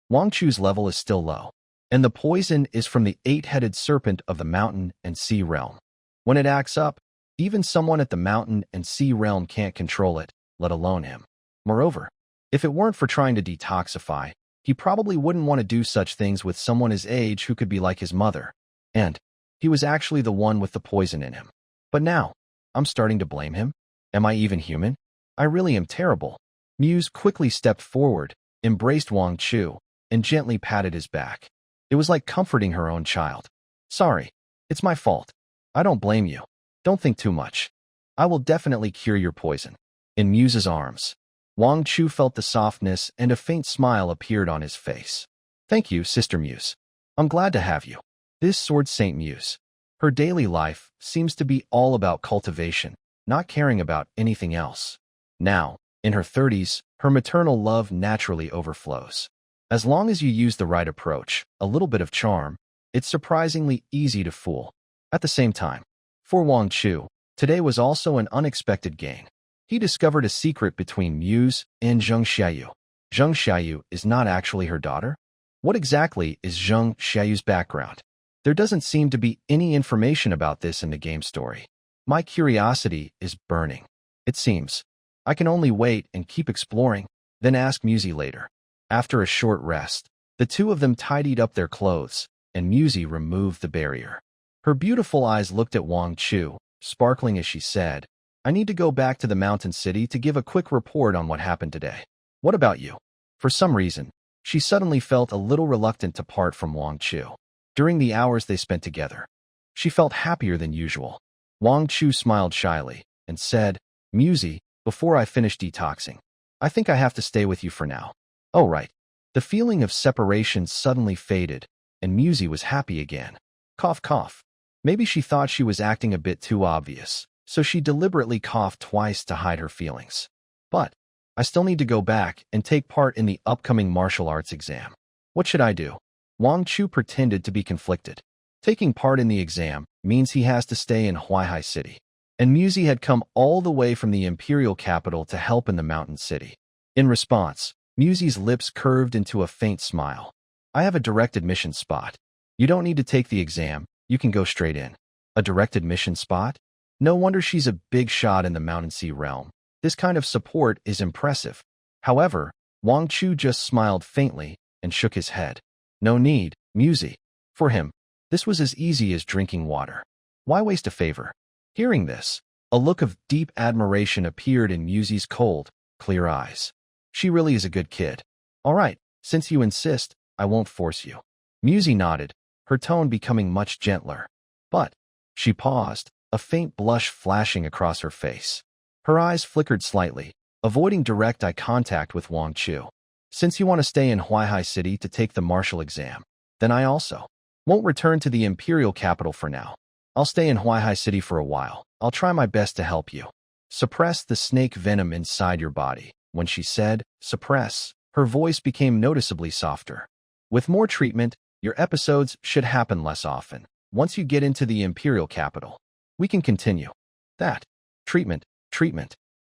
Wang Chu's level is still low, and the poison is from the eight-headed serpent of the mountain and sea realm. When it acts up, even someone at the mountain and sea realm can't control it, let alone him. Moreover, if it weren't for trying to detoxify, he probably wouldn't want to do such things with someone his age who could be like his mother. And he was actually the one with the poison in him. But now, I'm starting to blame him. Am I even human? I really am terrible. Muse quickly stepped forward, embraced Wang Chu, and gently patted his back. It was like comforting her own child. Sorry, it's my fault. I don't blame you. Don't think too much. I will definitely cure your poison. In Muse's arms, Wang Chu felt the softness and a faint smile appeared on his face. Thank you, Sister Muse. I'm glad to have you. This Sword Saint Muse. Her daily life seems to be all about cultivation, not caring about anything else. Now, in her 30s, her maternal love naturally overflows. As long as you use the right approach, a little bit of charm, it's surprisingly easy to fool. At the same time, for Wang Chu, today was also an unexpected gain. He discovered a secret between Muse and Xiayu. Xiayu is not actually her daughter? What exactly is Xiayu's background? There doesn't seem to be any information about this in the game story. My curiosity is burning. It seems. I can only wait and keep exploring, then ask Muse later. After a short rest, the two of them tidied up their clothes, and Muse removed the barrier. Her beautiful eyes looked at Wang Chu, sparkling as she said, I need to go back to the mountain city to give a quick report on what happened today. What about you? For some reason, she suddenly felt a little reluctant to part from Wang Chu. During the hours they spent together, she felt happier than usual. Wang Chu smiled shyly and said, Muse, before I finish detoxing, I think I have to stay with you for now. Oh, right. The feeling of separation suddenly faded, and Muse was happy again. Cough, cough. Maybe she thought she was acting a bit too obvious, so she deliberately coughed twice to hide her feelings. But I still need to go back and take part in the upcoming martial arts exam. What should I do? Wang Chu pretended to be conflicted. Taking part in the exam means he has to stay in Huaihai City. and Musi had come all the way from the imperial capital to help in the mountain city. In response, Musi's lips curved into a faint smile. I have a direct admission spot. You don't need to take the exam, you can go straight in. A direct admission spot? No wonder she's a big shot in the Mountain Sea realm. This kind of support is impressive. However, Wang Chu just smiled faintly and shook his head. No need, Musi. For him, this was as easy as drinking water. Why waste a favor? Hearing this, a look of deep admiration appeared in Musi's cold, clear eyes. She really is a good kid. All right, since you insist, I won't force you. Musi nodded, her tone becoming much gentler. But, she paused, a faint blush flashing across her face. Her eyes flickered slightly, avoiding direct eye contact with Wang Chu. Since you want to stay in Huaihai City to take the martial exam, then I also won't return to the imperial capital for now. I'll stay in Huaihai City for a while. I'll try my best to help you. Suppress the snake venom inside your body. When she said, suppress, her voice became noticeably softer. With more treatment, your episodes should happen less often. Once you get into the imperial capital, we can continue. That. Treatment.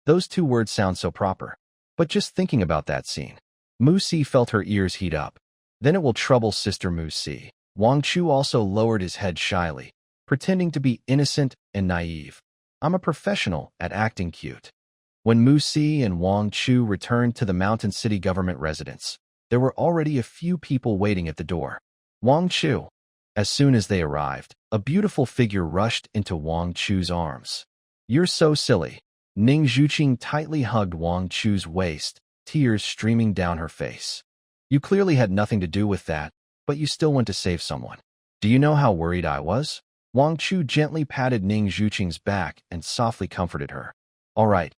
Those two words sound so proper. But just thinking about that scene, Musi felt her ears heat up. Then it will trouble Sister Musi. Wang Chu also lowered his head shyly, pretending to be innocent and naive. I'm a professional at acting cute. When Musi and Wang Chu returned to the Mountain City government residence, there were already a few people waiting at the door. Wang Chu. As soon as they arrived, a beautiful figure rushed into Wang Chu's arms. You're so silly. Ning Zhuqing tightly hugged Wang Chu's waist, tears streaming down her face. You clearly had nothing to do with that, but you still went to save someone. Do you know how worried I was? Wang Chu gently patted Ning Zhuqing's back and softly comforted her. All right,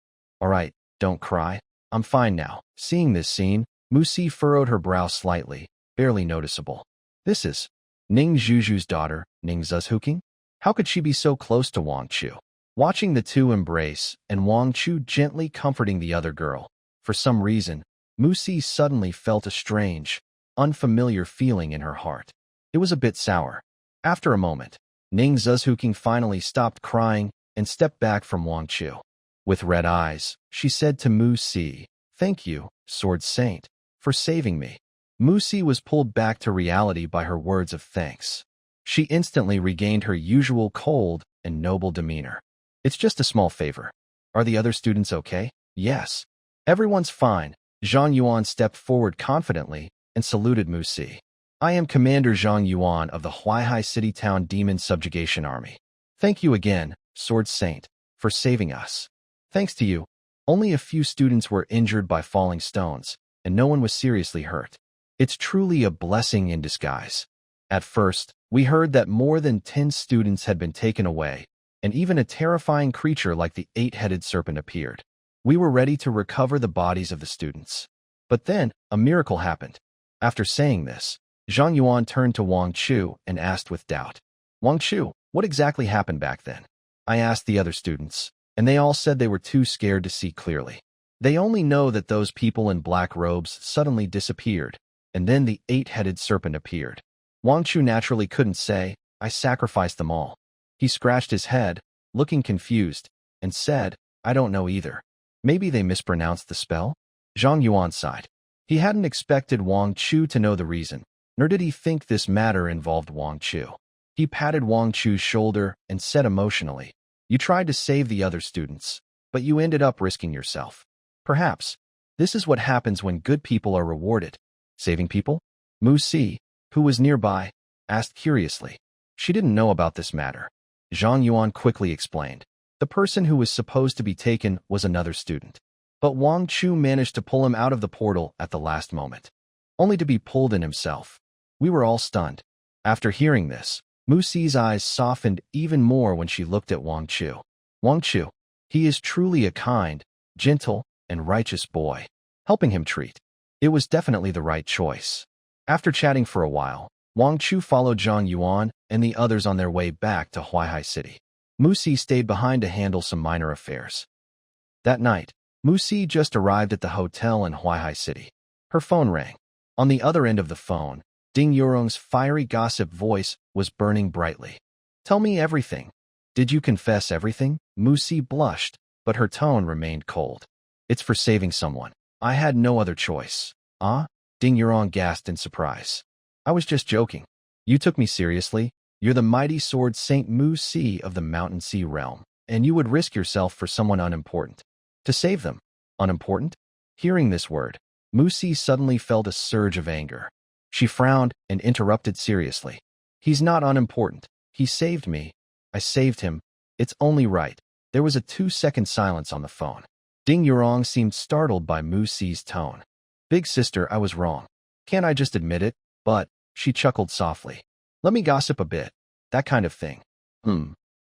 don't cry. I'm fine now. Seeing this scene, Musi furrowed her brow slightly, barely noticeable. This is Ning Zhuju's daughter, Ning Zhuqing? How could she be so close to Wang Chu? Watching the two embrace and Wang Chu gently comforting the other girl, for some reason, Musi suddenly felt a strange, unfamiliar feeling in her heart. It was a bit sour. After a moment, Ning Zhuqing finally stopped crying and stepped back from Wang Chu. With red eyes, she said to Musi, "Thank you, Sword Saint, for saving me." Musi was pulled back to reality by her words of thanks. She instantly regained her usual cold and noble demeanor. It's just a small favor. Are the other students okay? Yes. Everyone's fine. Zhang Yuan stepped forward confidently and saluted Musi. I am Commander Zhang Yuan of the Huaihai City Town Demon Subjugation Army. Thank you again, Sword Saint, for saving us. Thanks to you, only a few students were injured by falling stones, and no one was seriously hurt. It's truly a blessing in disguise. At first, we heard that more than 10 students had been taken away, and even a terrifying creature like the 8-headed serpent appeared. We were ready to recover the bodies of the students. But then, a miracle happened. After saying this, Zhang Yuan turned to Wang Chu and asked with doubt, Wang Chu, what exactly happened back then? I asked the other students, and they all said they were too scared to see clearly. They only know that those people in black robes suddenly disappeared, and then the 8-headed serpent appeared. Wang Chu naturally couldn't say, I sacrificed them all. He scratched his head, looking confused, and said, I don't know either. Maybe they mispronounced the spell? Zhang Yuan sighed. He hadn't expected Wang Chu to know the reason, nor did he think this matter involved Wang Chu. He patted Wang Chu's shoulder and said emotionally, You tried to save the other students, but you ended up risking yourself. Perhaps, this is what happens when good people are rewarded. Saving people? Musi, who was nearby, asked curiously. She didn't know about this matter. Zhang Yuan quickly explained. The person who was supposed to be taken was another student. But Wang Chu managed to pull him out of the portal at the last moment, only to be pulled in himself. We were all stunned. After hearing this, Musi's eyes softened even more when she looked at Wang Chu. Wang Chu, he is truly a kind, gentle, and righteous boy. Helping him treat. It was definitely the right choice. After chatting for a while, Wang Chu followed Zhang Yuan and the others on their way back to Huaihai City. Musi stayed behind to handle some minor affairs. That night, Musi just arrived at the hotel in Huaihai City. Her phone rang. On the other end of the phone, Ding Yurong's fiery gossip voice was burning brightly. Tell me everything. Did you confess everything? Musi blushed, but her tone remained cold. It's for saving someone. I had no other choice. Ah? Ding Yurong gasped in surprise. I was just joking. You took me seriously? You're the mighty sword Saint Musi of the Mountain Sea realm, and you would risk yourself for someone unimportant. To save them. Unimportant? Hearing this word, Musi suddenly felt a surge of anger. She frowned and interrupted seriously. He's not unimportant. He saved me. I saved him. It's only right. There was a 2-second silence on the phone. Ding Yurong seemed startled by Musi's tone. Big sister, I was wrong. Can't I just admit it? But, she chuckled softly. Let me gossip a bit. That kind of thing.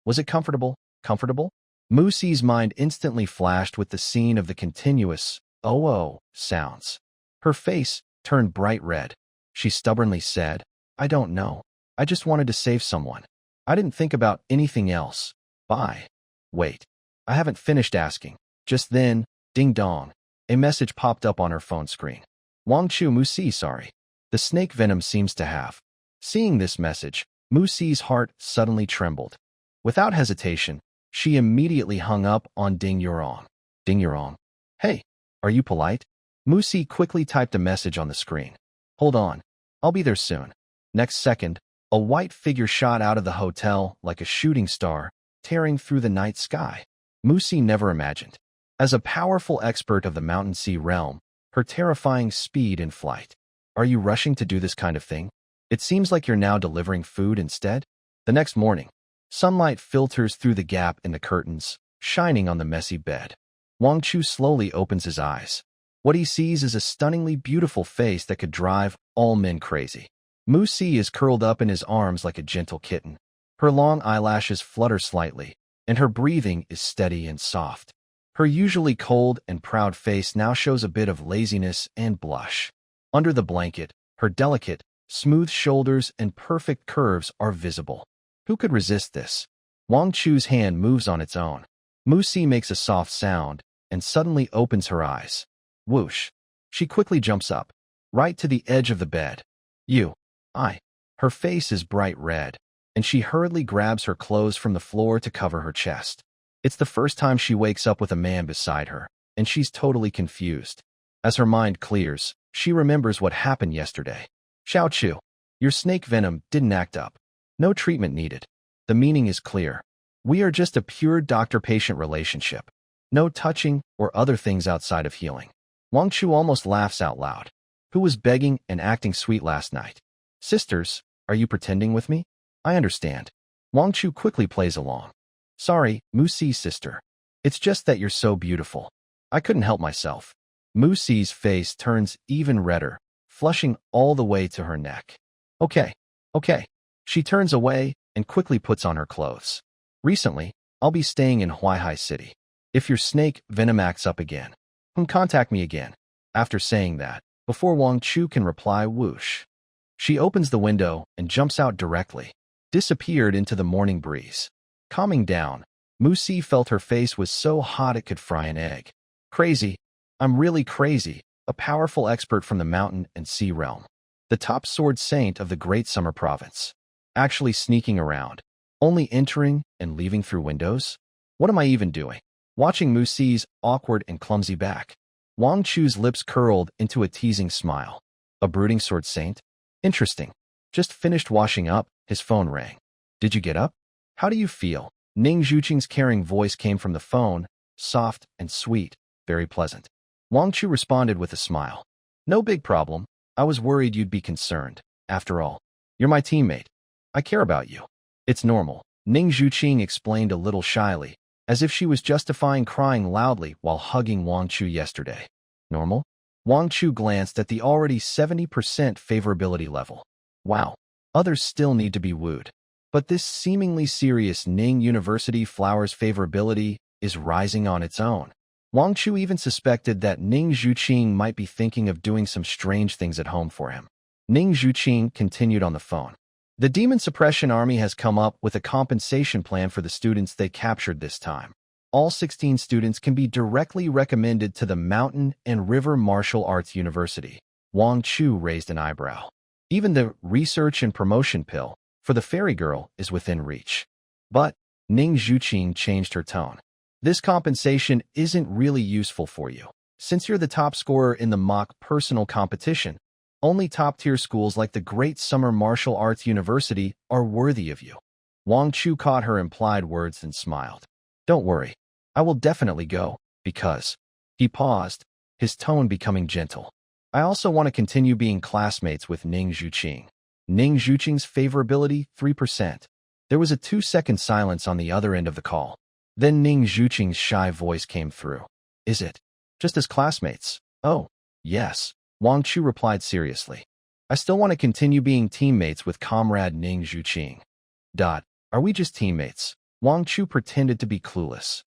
Was it comfortable? Comfortable? Musi's mind instantly flashed with the scene of the continuous oh sounds. Her face turned bright red. She stubbornly said, I don't know. I just wanted to save someone. I didn't think about anything else. Bye. Wait. I haven't finished asking. Just then, ding dong. A message popped up on her phone screen. Wangchu Musi, sorry. The snake venom seems to have. Seeing this message, Musi's heart suddenly trembled. Without hesitation, she immediately hung up on Ding Yurong. Ding Yurong. Hey, are you polite? Musi quickly typed a message on the screen. Hold on. I'll be there soon. Next second, a white figure shot out of the hotel like a shooting star, tearing through the night sky. Musi never imagined. As a powerful expert of the Mountain Sea realm, her terrifying speed in flight. Are you rushing to do this kind of thing? It seems like you're now delivering food instead. The next morning, sunlight filters through the gap in the curtains, shining on the messy bed. Wang Chu slowly opens his eyes. What he sees is a stunningly beautiful face that could drive all men crazy. Musi is curled up in his arms like a gentle kitten. Her long eyelashes flutter slightly, and her breathing is steady and soft. Her usually cold and proud face now shows a bit of laziness and blush. Under the blanket, her delicate, smooth shoulders and perfect curves are visible. Who could resist this? Wang Chu's hand moves on its own. Musi makes a soft sound and suddenly opens her eyes. Whoosh. She quickly jumps up, right to the edge of the bed. Her face is bright red, and she hurriedly grabs her clothes from the floor to cover her chest. It's the first time she wakes up with a man beside her, and she's totally confused. As her mind clears, she remembers what happened yesterday. Xiayu, your snake venom didn't act up. No treatment needed. The meaning is clear. We are just a pure doctor-patient relationship. No touching or other things outside of healing. Wang Chu almost laughs out loud. Who was begging and acting sweet last night? Sisters, are you pretending with me? I understand. Wang Chu quickly plays along. Sorry, Musi's sister. It's just that you're so beautiful. I couldn't help myself. Musi's face turns even redder, flushing all the way to her neck. Okay. She turns away and quickly puts on her clothes. Recently, I'll be staying in Huaihai City. If your snake venom acts up again, contact me again. After saying that, before Wang Chu can reply, whoosh. She opens the window and jumps out directly, disappeared into the morning breeze. Calming down, Musi felt her face was so hot it could fry an egg. Crazy. I'm really crazy, a powerful expert from the mountain and sea realm. The top sword saint of the Great Summer Province. Actually sneaking around, only entering and leaving through windows? What am I even doing? Watching Musi's awkward and clumsy back. Wang Chu's lips curled into a teasing smile. A brooding sword saint? Interesting. Just finished washing up, his phone rang. Did you get up? How do you feel? Ning Zhuqing's caring voice came from the phone, soft and sweet, very pleasant. Wang Chu responded with a smile. No big problem. I was worried you'd be concerned. After all, you're my teammate. I care about you. It's normal, Ning Zhuqing explained a little shyly, as if she was justifying crying loudly while hugging Wang Chu yesterday. Normal? Wang Chu glanced at the already 70% favorability level. Wow, others still need to be wooed. But this seemingly serious Ning University flower's favorability is rising on its own. Wang Chu even suspected that Ning Zhuqing might be thinking of doing some strange things at home for him. Ning Zhuqing continued on the phone. The Demon Suppression Army has come up with a compensation plan for the students they captured this time. All 16 students can be directly recommended to the Mountain and River Martial Arts University. Wang Chu raised an eyebrow. Even the research and promotion pill for the fairy girl is within reach. But Ning Zhuqing changed her tone. This compensation isn't really useful for you. Since you're the top scorer in the mock personal competition, only top-tier schools like the Great Summer Martial Arts University are worthy of you. Wang Chu caught her implied words and smiled. Don't worry, I will definitely go, because... He paused, his tone becoming gentle. I also want to continue being classmates with Ning Zhuqing. Ning Zhuqing's favorability, 3%. There was a 2-second silence on the other end of the call. Then Ning Zhuqing's shy voice came through. Is it? Just as classmates? Oh, yes. Wang Chu replied seriously. I still want to continue being teammates with comrade Ning Zhuqing. Are we just teammates? Wang Chu pretended to be clueless.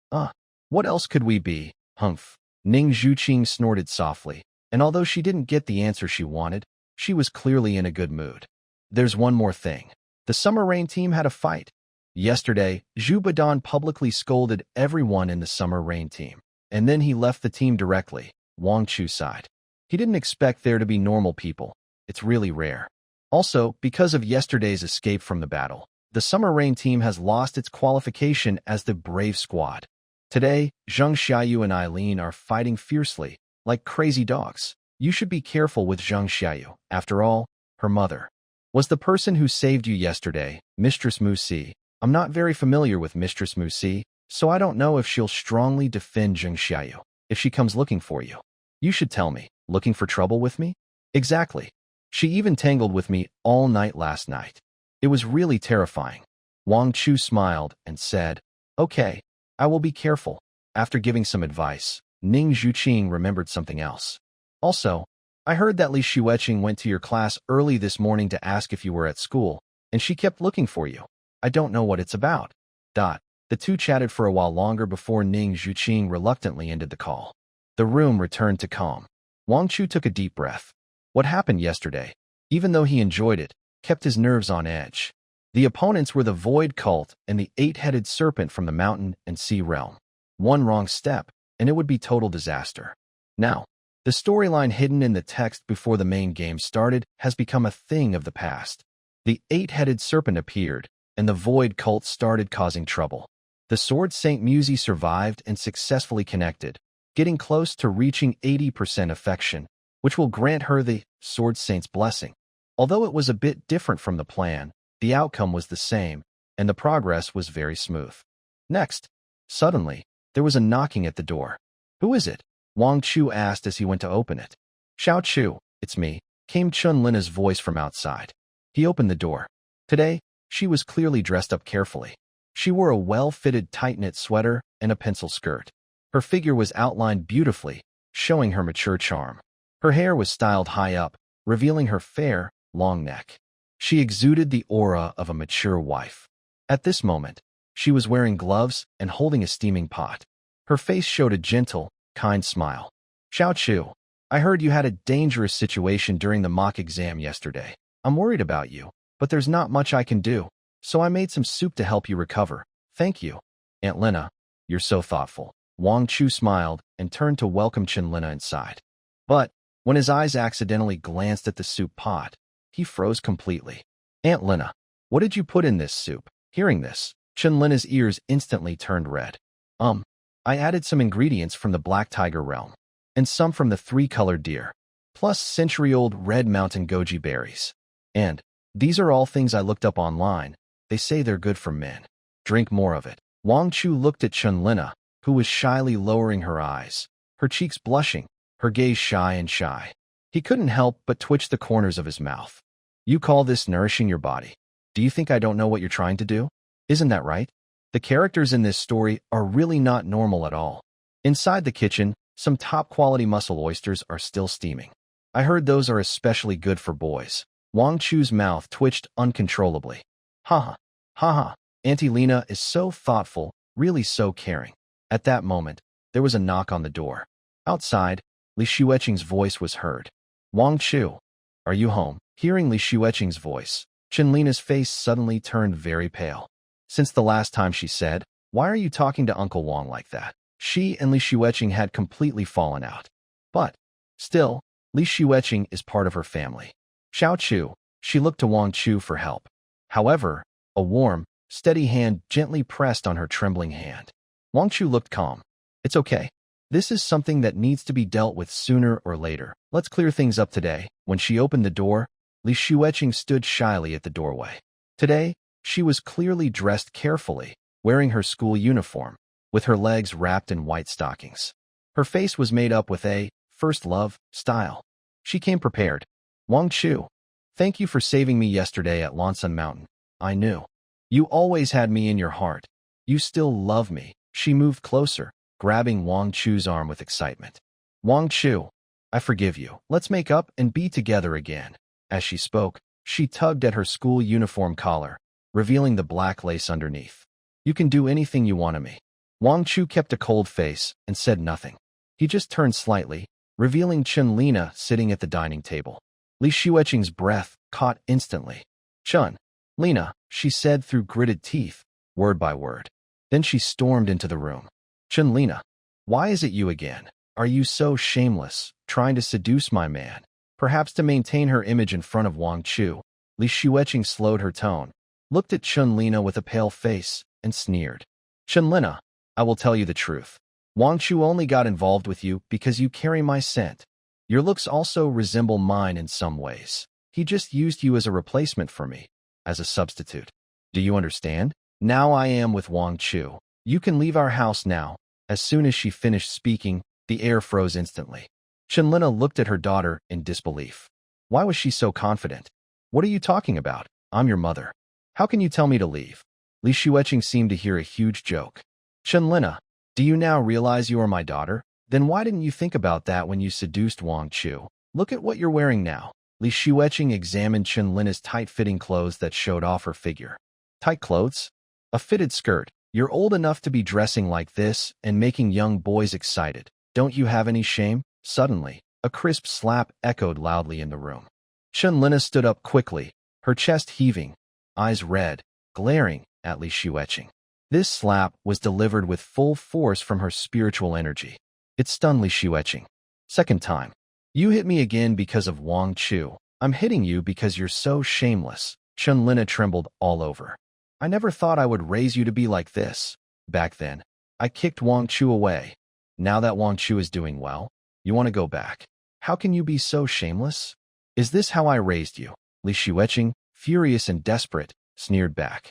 What else could we be? Humph. Ning Zhuqing snorted softly, and although she didn't get the answer she wanted, she was clearly in a good mood. There's one more thing. The Summer Rain team had a fight. Yesterday, Zhu Badan publicly scolded everyone in the Summer Rain team, and then he left the team directly. Wang Chu sighed. He didn't expect there to be normal people. It's really rare. Also, because of yesterday's escape from the battle, the Summer Rain team has lost its qualification as the Brave Squad. Today, Zhang Xiayu and Eileen are fighting fiercely, like crazy dogs. You should be careful with Zhang Xiayu. After all, her mother was the person who saved you yesterday, Mistress Mu Si. I'm not very familiar with Mistress Mu Si, so I don't know if she'll strongly defend Zhang Xiayu. If she comes looking for you, you should tell me. Looking for trouble with me? Exactly. She even tangled with me all night last night. It was really terrifying. Wang Chu smiled and said, Okay, I will be careful. After giving some advice, Ning Zhuqing remembered something else. Also, I heard that Li Xueqing went to your class early this morning to ask if you were at school, and she kept looking for you. I don't know what it's about. The two chatted for a while longer before Ning Zhuqing reluctantly ended the call. The room returned to calm. Wang Chu took a deep breath. What happened yesterday, even though he enjoyed it, kept his nerves on edge. The opponents were the Void Cult and the 8-headed serpent from the Mountain and Sea Realm. One wrong step, and it would be total disaster. Now, the storyline hidden in the text before the main game started has become a thing of the past. The 8-headed serpent appeared, and the Void Cult started causing trouble. The Sword Saint Musi survived and successfully connected, getting close to reaching 80% affection, which will grant her the Sword Saint's blessing. Although it was a bit different from the plan, the outcome was the same, and the progress was very smooth. Next, suddenly, there was a knocking at the door. Who is it? Wang Chu asked as he went to open it. Xiao Chu, it's me, came Chun Lina's voice from outside. He opened the door. Today, she was clearly dressed up carefully. She wore a well-fitted tight-knit sweater and a pencil skirt. Her figure was outlined beautifully, showing her mature charm. Her hair was styled high up, revealing her fair, long neck. She exuded the aura of a mature wife. At this moment, she was wearing gloves and holding a steaming pot. Her face showed a gentle, kind smile. Xiao Chu, I heard you had a dangerous situation during the mock exam yesterday. I'm worried about you, but there's not much I can do, so I made some soup to help you recover. Thank you. Aunt Lina, you're so thoughtful. Wang Chu smiled and turned to welcome Chun Lina inside. But, when his eyes accidentally glanced at the soup pot, he froze completely. Aunt Lina, what did you put in this soup? Hearing this, Chun Lina's ears instantly turned red. I added some ingredients from the Black Tiger realm, and some from the 3-colored deer, plus century-old red mountain goji berries. And, these are all things I looked up online. They say they're good for men. Drink more of it. Wang Chu looked at Chun Lina, who was shyly lowering her eyes, her cheeks blushing, her gaze shy and shy. He couldn't help but twitch the corners of his mouth. You call this nourishing your body? Do you think I don't know what you're trying to do? Isn't that right? The characters in this story are really not normal at all. Inside the kitchen, some top-quality mussel oysters are still steaming. I heard those are especially good for boys. Wang Chu's mouth twitched uncontrollably. Ha ha, Auntie Lina is so thoughtful, really so caring. At that moment, there was a knock on the door. Outside, Li Xueqing's voice was heard. Wang Chu, are you home? Hearing Li Xueqing's voice, Chun Lina's face suddenly turned very pale. Since the last time she said, why are you talking to Uncle Wang like that? She and Li Xueqing had completely fallen out. But, still, Li Xueqing is part of her family. Xiao Chu, she looked to Wang Chu for help. However, a warm, steady hand gently pressed on her trembling hand. Wang Chu looked calm. It's okay. This is something that needs to be dealt with sooner or later. Let's clear things up today. When she opened the door, Li Xueqing stood shyly at the doorway. Today, she was clearly dressed carefully, wearing her school uniform, with her legs wrapped in white stockings. Her face was made up with a first love style. She came prepared. Wang Chu, thank you for saving me yesterday at Lonsun Mountain. I knew. You always had me in your heart. You still love me. She moved closer, grabbing Wang Chu's arm with excitement. Wang Chu, I forgive you. Let's make up and be together again. As she spoke, she tugged at her school uniform collar, revealing the black lace underneath. You can do anything you want of me. Wang Chu kept a cold face and said nothing. He just turned slightly, revealing Chun Lina sitting at the dining table. Li Xueqing's breath caught instantly. Chun Lina, she said through gritted teeth, word by word. Then she stormed into the room. Chun Lina, why is it you again? Are you so shameless, trying to seduce my man? Perhaps to maintain her image in front of Wang Chu. Li Xueqing slowed her tone, looked at Chun Lina with a pale face, and sneered. Chun Lina, I will tell you the truth. Wang Chu only got involved with you because you carry my scent. Your looks also resemble mine in some ways. He just used you as a replacement for me, as a substitute. Do you understand? Now I am with Wang Chu. You can leave our house now. As soon as she finished speaking, the air froze instantly. Chun Lina looked at her daughter in disbelief. Why was she so confident? What are you talking about? I'm your mother. How can you tell me to leave? Li Xueqing seemed to hear a huge joke. Chun Lina, do you now realize you are my daughter? Then why didn't you think about that when you seduced Wang Chu? Look at what you're wearing now. Li Xueqing examined Chun Lina's tight-fitting clothes that showed off her figure. Tight clothes? A fitted skirt. You're old enough to be dressing like this and making young boys excited. Don't you have any shame? Suddenly, a crisp slap echoed loudly in the room. Chun Lina stood up quickly, her chest heaving, eyes red, glaring at Li Xueqing. This slap was delivered with full force from her spiritual energy. It stunned Li Xueqing. Second time. You hit me again because of Wang Chu. I'm hitting you because you're so shameless. Chun Lina trembled all over. I never thought I would raise you to be like this. Back then, I kicked Wang Chu away. Now that Wang Chu is doing well, you want to go back. How can you be so shameless? Is this how I raised you? Li Xueqing, furious and desperate, sneered back.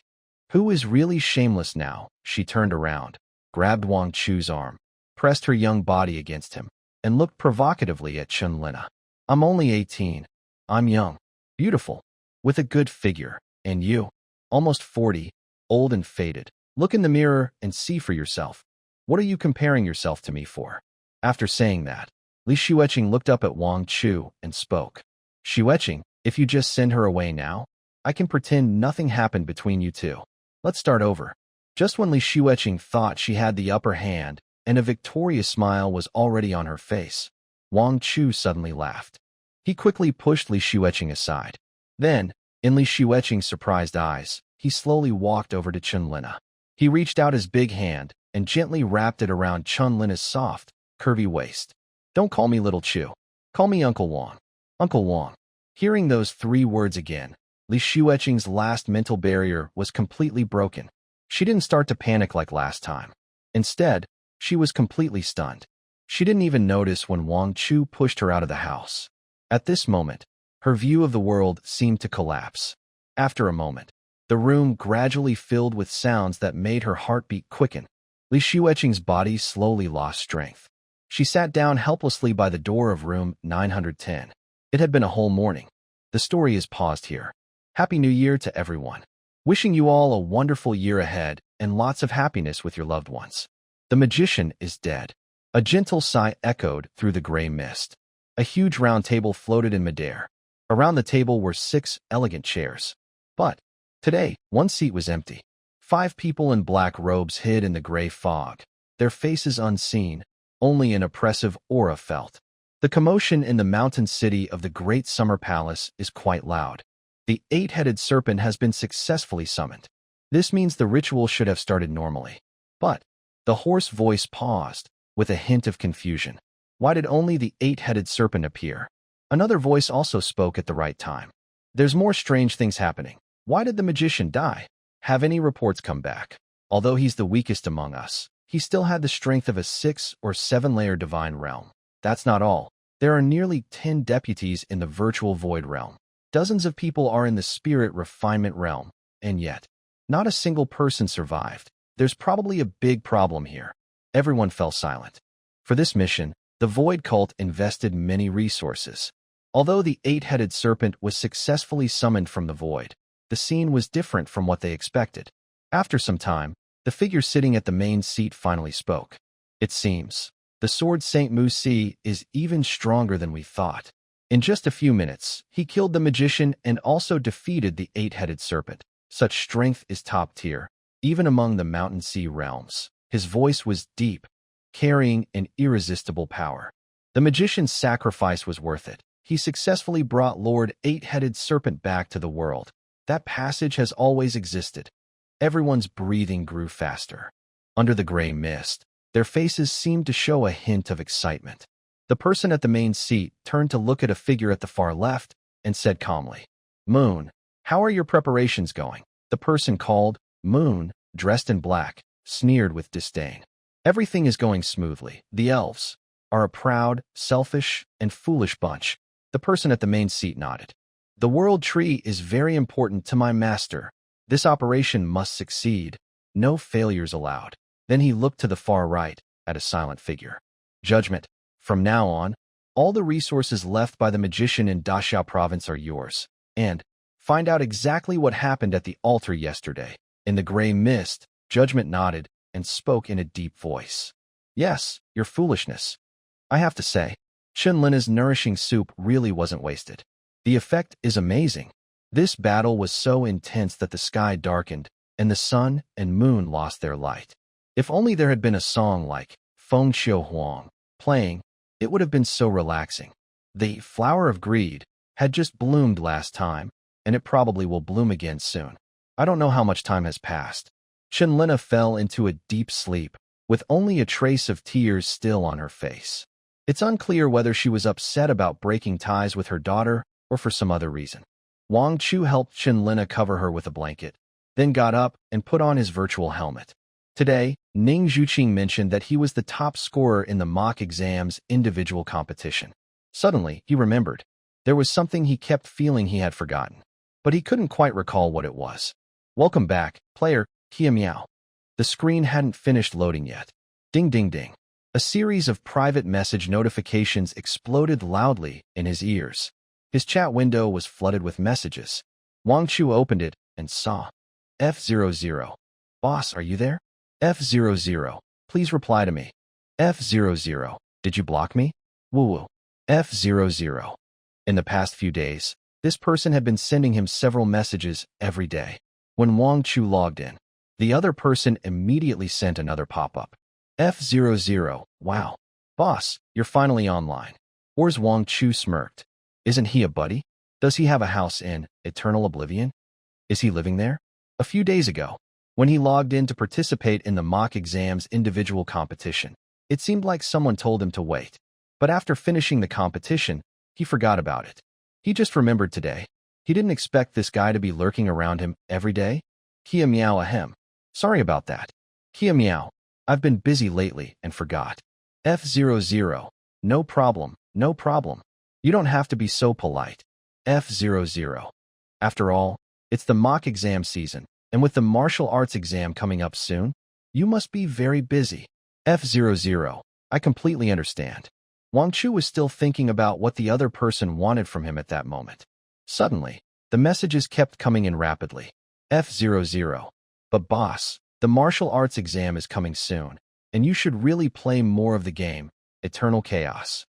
Who is really shameless now? She turned around, grabbed Wang Chu's arm, pressed her young body against him, and looked provocatively at Chun Lina. I'm only 18. I'm young, beautiful, with a good figure. And you? Almost 40, old and faded. Look in the mirror and see for yourself. What are you comparing yourself to me for? After saying that, Li Xueqing looked up at Wang Chu and spoke. Xueqing, if you just send her away now, I can pretend nothing happened between you two. Let's start over. Just when Li Xueqing thought she had the upper hand and a victorious smile was already on her face, Wang Chu suddenly laughed. He quickly pushed Li Xueqing aside. Then, in Li Xueqing's surprised eyes, he slowly walked over to Chun Lina. He reached out his big hand and gently wrapped it around Chun Lina's soft, curvy waist. Don't call me Little Chu. Call me Uncle Wang. Uncle Wang. Hearing those 3 words again, Li Xueqing's last mental barrier was completely broken. She didn't start to panic like last time. Instead, she was completely stunned. She didn't even notice when Wang Chu pushed her out of the house. At this moment, her view of the world seemed to collapse. After a moment, the room gradually filled with sounds that made her heartbeat quicken. Li Xueqing's body slowly lost strength. She sat down helplessly by the door of room 910. It had been a whole morning. The story is paused here. Happy New Year to everyone. Wishing you all a wonderful year ahead and lots of happiness with your loved ones. The magician is dead. A gentle sigh echoed through the gray mist. A huge round table floated in midair. Around the table were 6 elegant chairs. But today, one seat was empty. 5 people in black robes hid in the gray fog, their faces unseen, only an oppressive aura felt. The commotion in the mountain city of the Great Summer Palace is quite loud. The 8-headed serpent has been successfully summoned. This means the ritual should have started normally. But the hoarse voice paused, with a hint of confusion. Why did only the 8-headed serpent appear? Another voice also spoke at the right time. There's more strange things happening. Why did the magician die? Have any reports come back? Although he's the weakest among us, he still had the strength of a 6 or 7-layer divine realm. That's not all. There are nearly 10 deputies in the virtual void realm. Dozens of people are in the spirit refinement realm, and yet, not a single person survived. There's probably a big problem here. Everyone fell silent. For this mission, the Void Cult invested many resources. Although the 8-headed serpent was successfully summoned from the void, the scene was different from what they expected. After some time, the figure sitting at the main seat finally spoke. It seems, the sword Saint Musi is even stronger than we thought. In just a few minutes, he killed the magician and also defeated the 8-headed serpent. Such strength is top tier, even among the mountain sea realms. His voice was deep, carrying an irresistible power. The magician's sacrifice was worth it. He successfully brought Lord 8-headed serpent back to the world. That passage has always existed. Everyone's breathing grew faster. Under the gray mist, their faces seemed to show a hint of excitement. The person at the main seat turned to look at a figure at the far left and said calmly, "Moon, how are your preparations going?" The person called Moon, dressed in black, sneered with disdain. "Everything is going smoothly. The elves are a proud, selfish, and foolish bunch." The person at the main seat nodded. "The world tree is very important to my master. This operation must succeed. No failures allowed." Then he looked to the far right at a silent figure. "Judgment. From now on, all the resources left by the magician in Dachau province are yours. And find out exactly what happened at the altar yesterday." In the gray mist, Judgment nodded and spoke in a deep voice. "Yes, your foolishness. I have to say, Shinlina's nourishing soup really wasn't wasted. The effect is amazing. This battle was so intense that the sky darkened, and the sun and moon lost their light. If only there had been a song like Feng Xiu Huang playing, it would have been so relaxing. The flower of greed had just bloomed last time, and it probably will bloom again soon. I don't know how much time has passed." Shinlina fell into a deep sleep, with only a trace of tears still on her face. It's unclear whether she was upset about breaking ties with her daughter or for some other reason. Wang Chu helped Shinlina cover her with a blanket, then got up and put on his virtual helmet. Today, Ning Zhuqing mentioned that he was the top scorer in the mock exam's individual competition. Suddenly, he remembered. There was something he kept feeling he had forgotten, but he couldn't quite recall what it was. "Welcome back, player, Kia Miao." The screen hadn't finished loading yet. Ding ding ding. A series of private message notifications exploded loudly in his ears. His chat window was flooded with messages. Wang Chu opened it and saw. F00. "Boss, are you there? F00. Please reply to me. F00. Did you block me? Woo woo. F00. In the past few days, this person had been sending him several messages every day. When Wang Chu logged in, the other person immediately sent another pop-up. F00. Wow. Boss, you're finally online. Where's Wang Chu smirked. Isn't he a buddy? Does he have a house in Eternal Oblivion? Is he living there? A few days ago, when he logged in to participate in the mock exam's individual competition, it seemed like someone told him to wait. But after finishing the competition, he forgot about it. He just remembered today. He didn't expect this guy to be lurking around him every day. Kia Miao ahem. Sorry about that. Kia Miao, I've been busy lately and forgot. F00. No problem, no problem. You don't have to be so polite. F00. After all, it's the mock exam season, and with the martial arts exam coming up soon, you must be very busy. F00. I completely understand. Wang Chu was still thinking about what the other person wanted from him at that moment. Suddenly, the messages kept coming in rapidly. F00. But boss, the martial arts exam is coming soon, and you should really play more of the game, Eternal Chaos.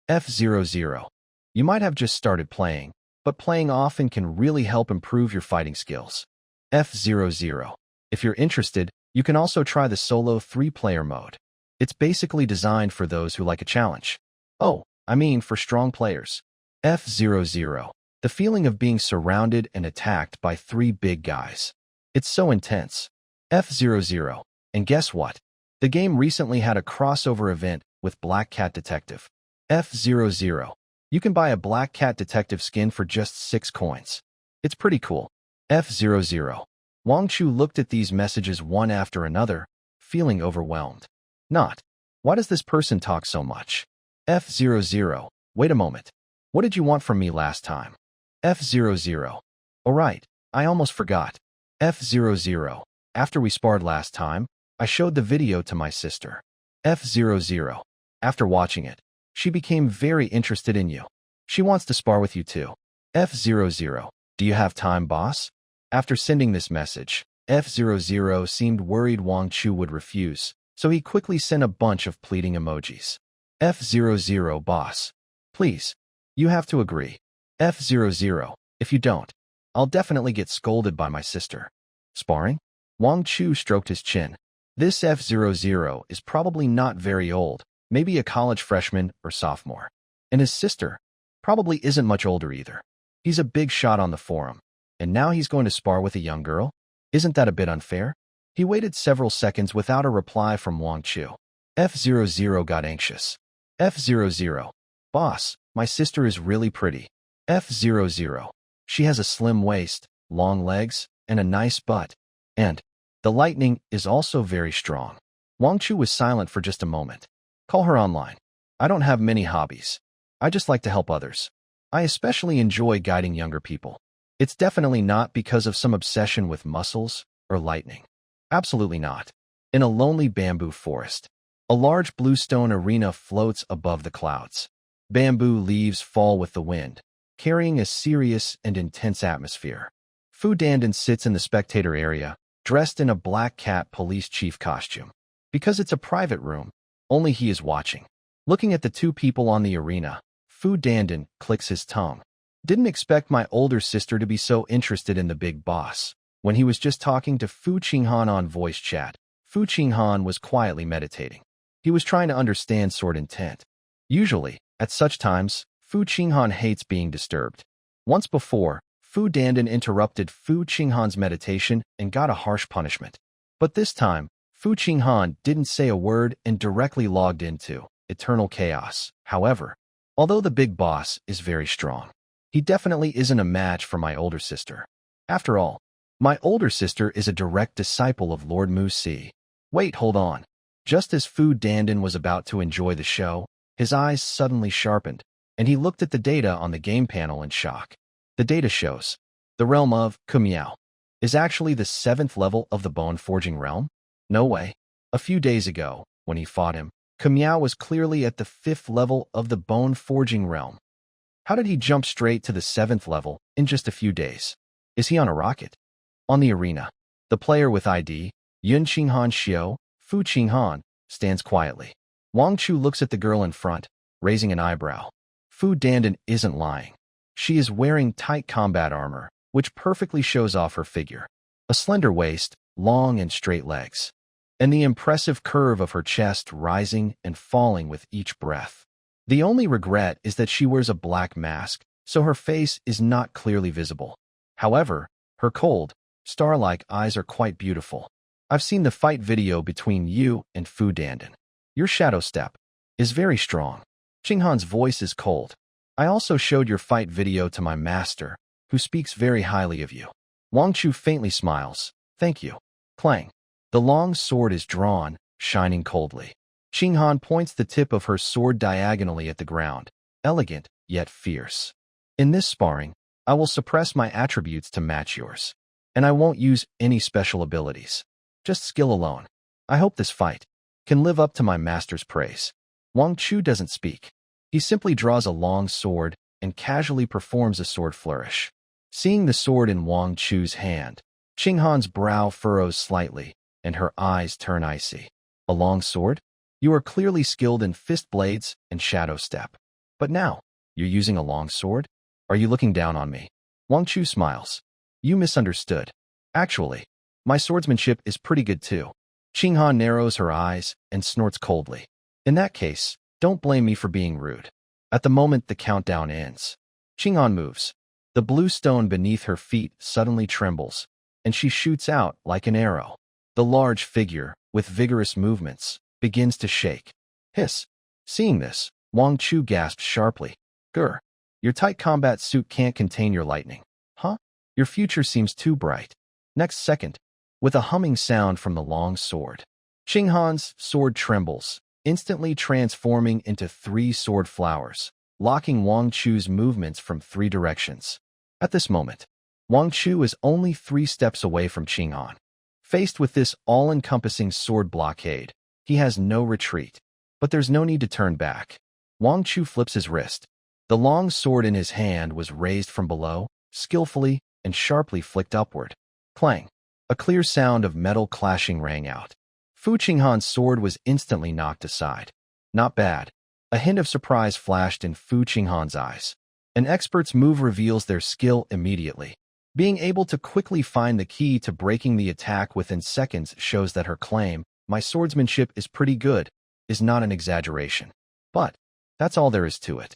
F00. You might have just started playing, but playing often can really help improve your fighting skills. F00. If you're interested, you can also try the solo 3-player mode. It's basically designed for those who like a challenge. Oh, I mean for strong players. F00. The feeling of being surrounded and attacked by 3 big guys. It's so intense. F00. And guess what? The game recently had a crossover event with Black Cat Detective. F00. You can buy a Black Cat Detective skin for just 6 coins. It's pretty cool. F00. Wang Chu looked at these messages one after another, feeling overwhelmed. Not. Why does this person talk so much? F00. Wait a moment. What did you want from me last time? F00. Alright, I almost forgot. F00. After we sparred last time, I showed the video to my sister. F00. After watching it, she became very interested in you. She wants to spar with you too. F00. Do you have time, boss? After sending this message, F00 seemed worried Wang Chu would refuse, so he quickly sent a bunch of pleading emojis. F00, boss. Please. You have to agree. F00. If you don't, I'll definitely get scolded by my sister. Sparring? Wang Chu stroked his chin. This F00 is probably not very old, maybe a college freshman or sophomore. And his sister probably isn't much older either. He's a big shot on the forum, and now he's going to spar with a young girl? Isn't that a bit unfair? He waited several seconds without a reply from Wang Chu. F00 got anxious. F00. Boss, my sister is really pretty. F00. She has a slim waist, long legs, and a nice butt. And the lightning is also very strong. Wang Chu was silent for just a moment. Call her online. I don't have many hobbies. I just like to help others. I especially enjoy guiding younger people. It's definitely not because of some obsession with muscles or lightning. Absolutely not. In a lonely bamboo forest, a large bluestone arena floats above the clouds. Bamboo leaves fall with the wind, carrying a serious and intense atmosphere. Fu Dandan sits in the spectator area, dressed in a black cat police chief costume. Because it's a private room, only he is watching. Looking at the two people on the arena, Fu Dandan clicks his tongue. Didn't expect my older sister to be so interested in the big boss. When he was just talking to Fu Qinghan on voice chat, Fu Qinghan was quietly meditating. He was trying to understand sword intent. Usually, at such times, Fu Qinghan hates being disturbed. Once before, Fu Dandan interrupted Fu Qinghan's meditation and got a harsh punishment. But this time, Fu Qinghan didn't say a word and directly logged into eternal chaos. However, although the big boss is very strong, he definitely isn't a match for my older sister. After all, my older sister is a direct disciple of Lord Mu Si. Wait, hold on. Just as Fu Dandan was about to enjoy the show, his eyes suddenly sharpened, and he looked at the data on the game panel in shock. The data shows the realm of Kumiao is actually the 7th level of the bone-forging realm? No way. A few days ago, when he fought him, Kumiao was clearly at the 5th level of the bone-forging realm. How did he jump straight to the 7th level in just a few days? Is he on a rocket? On the arena, the player with ID, Yun Qinghan Xiao, Fu Qinghan, stands quietly. Wang Chu looks at the girl in front, raising an eyebrow. Fu Dandan isn't lying. She is wearing tight combat armor, which perfectly shows off her figure. A slender waist, long and straight legs, and the impressive curve of her chest rising and falling with each breath. The only regret is that she wears a black mask, so her face is not clearly visible. However, her cold, star-like eyes are quite beautiful. I've seen the fight video between you and Fu Dandan. Your shadow step is very strong. Qinghan's voice is cold. I also showed your fight video to my master, who speaks very highly of you. Wang Chu faintly smiles. Thank you. Clang. The long sword is drawn, shining coldly. Qinghan points the tip of her sword diagonally at the ground, elegant yet fierce. In this sparring, I will suppress my attributes to match yours, and I won't use any special abilities. Just skill alone. I hope this fight can live up to my master's praise. Wang Chu doesn't speak. He simply draws a long sword and casually performs a sword flourish. Seeing the sword in Wang Chu's hand, Qinghan's brow furrows slightly, and her eyes turn icy. A long sword? You are clearly skilled in fist blades and shadow step. But now, you're using a long sword? Are you looking down on me? Wang Chu smiles. You misunderstood. Actually, my swordsmanship is pretty good too. Qinghan narrows her eyes and snorts coldly. In that case, don't blame me for being rude. At the moment the countdown ends, Qinghan moves. The blue stone beneath her feet suddenly trembles, and she shoots out like an arrow. The large figure, with vigorous movements, begins to shake. Hiss. Seeing this, Wang Chu gasps sharply. Grr. Your tight combat suit can't contain your lightning. Huh? Your future seems too bright. Next second, with a humming sound from the long sword, Qinghan's sword trembles, instantly transforming into 3 sword flowers, locking Wang Chu's movements from 3 directions. At this moment, Wang Chu is only 3 steps away from Qinghan. Faced with this all-encompassing sword blockade, he has no retreat. But there's no need to turn back. Wang Chu flips his wrist. The long sword in his hand was raised from below, skillfully and sharply flicked upward. Clang! A clear sound of metal clashing rang out. Fu Qinghan's sword was instantly knocked aside. Not bad. A hint of surprise flashed in Fu Qinghan's eyes. An expert's move reveals their skill immediately. Being able to quickly find the key to breaking the attack within seconds shows that her claim, "My swordsmanship is pretty good," is not an exaggeration. But that's all there is to it.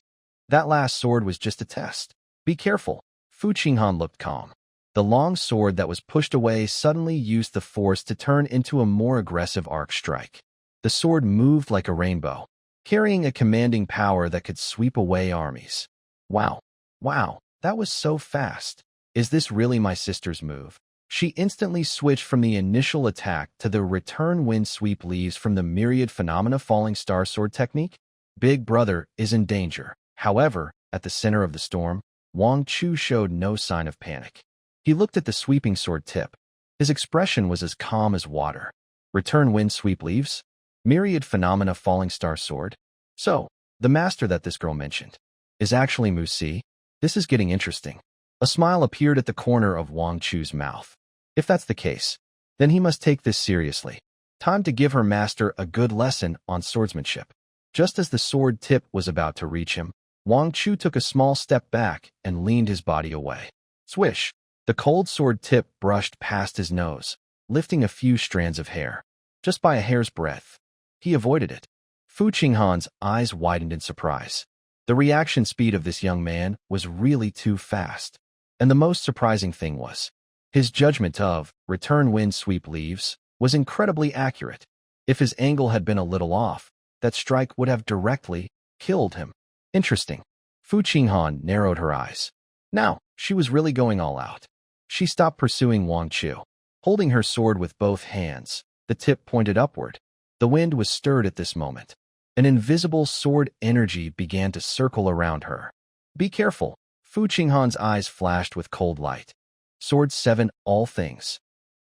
That last sword was just a test. Be careful. Fu Qinghan looked calm. The long sword that was pushed away suddenly used the force to turn into a more aggressive arc strike. The sword moved like a rainbow, carrying a commanding power that could sweep away armies. Wow, that was so fast. Is this really my sister's move? She instantly switched from the initial attack to the return wind sweep leaves from the myriad phenomena falling star sword technique. Big brother is in danger. However, at the center of the storm, Wang Chu showed no sign of panic. He looked at the sweeping sword tip. His expression was as calm as water. Return wind sweep leaves? Myriad phenomena falling star sword? So, the master that this girl mentioned is actually Mu Si? This is getting interesting. A smile appeared at the corner of Wang Chu's mouth. If that's the case, then he must take this seriously. Time to give her master a good lesson on swordsmanship. Just as the sword tip was about to reach him, Wang Chu took a small step back and leaned his body away. Swish! The cold sword tip brushed past his nose, lifting a few strands of hair. Just by a hair's breadth. He avoided it. Fu Qinghan's eyes widened in surprise. The reaction speed of this young man was really too fast. And the most surprising thing was, his judgment of return wind sweep leaves was incredibly accurate. If his angle had been a little off, that strike would have directly killed him. Interesting. Fu Qinghan narrowed her eyes. Now, she was really going all out. She stopped pursuing Wang Chu. Holding her sword with both hands, the tip pointed upward. The wind was stirred at this moment. An invisible sword energy began to circle around her. Be careful. Fu Qinghan's eyes flashed with cold light. Sword 7, all things.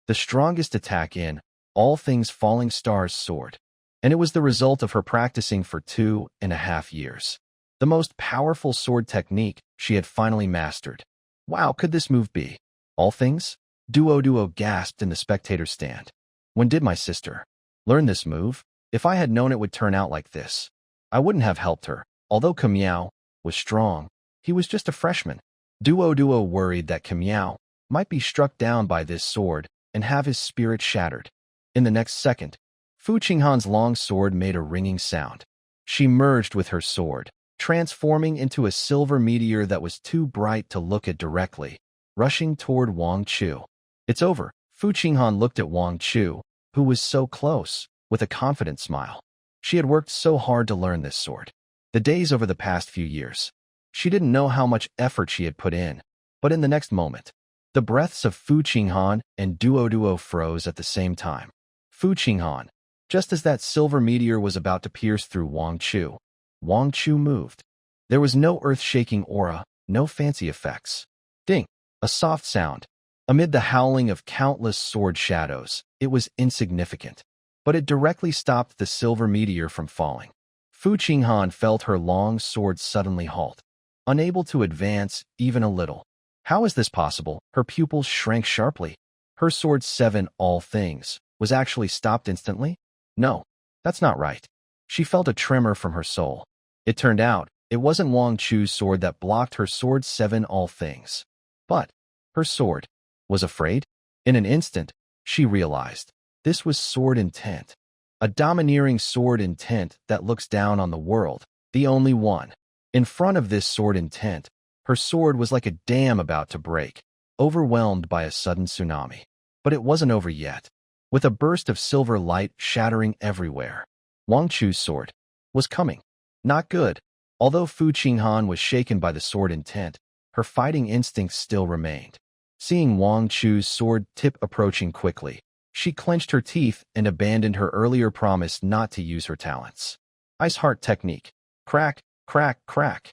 The strongest attack in all things falling stars sword. And it was the result of her practicing for 2.5 years. The most powerful sword technique she had finally mastered. Wow, could this move be? All things? Duo gasped in the spectator stand. When did my sister learn this move? If I had known it would turn out like this, I wouldn't have helped her. Although Kamiao was strong, he was just a freshman. Duo worried that Kamiao might be struck down by this sword and have his spirit shattered. In the next second, Fu Qinghan's long sword made a ringing sound. She merged with her sword, transforming into a silver meteor that was too bright to look at directly, rushing toward Wang Chu. It's over. Fu Qinghan looked at Wang Chu, who was so close, with a confident smile. She had worked so hard to learn this sword. The days over the past few years. She didn't know how much effort she had put in, but in the next moment, the breaths of Fu Qinghan and Duo froze at the same time. Fu Qinghan, just as that silver meteor was about to pierce through Wang Chu moved. There was no earth-shaking aura, no fancy effects. Ding! A soft sound. Amid the howling of countless sword shadows, it was insignificant, but it directly stopped the silver meteor from falling. Fu Qinghan felt her long sword suddenly halt, unable to advance even a little. How is this possible? Her pupils shrank sharply. Her sword 7, all things, was actually stopped instantly? No, that's not right. She felt a tremor from her soul. It turned out, it wasn't Wang Chu's sword that blocked her sword 7, all things. But her sword was afraid. In an instant, she realized this was sword intent. A domineering sword intent that looks down on the world, the only one. In front of this sword intent, her sword was like a dam about to break, overwhelmed by a sudden tsunami. But it wasn't over yet. With a burst of silver light shattering everywhere, Wang Chu's sword was coming. Not good. Although Fu Qinghan was shaken by the sword intent, her fighting instincts still remained. Seeing Wang Chu's sword tip approaching quickly, she clenched her teeth and abandoned her earlier promise not to use her talents. Ice Heart Technique. Crack, crack, crack.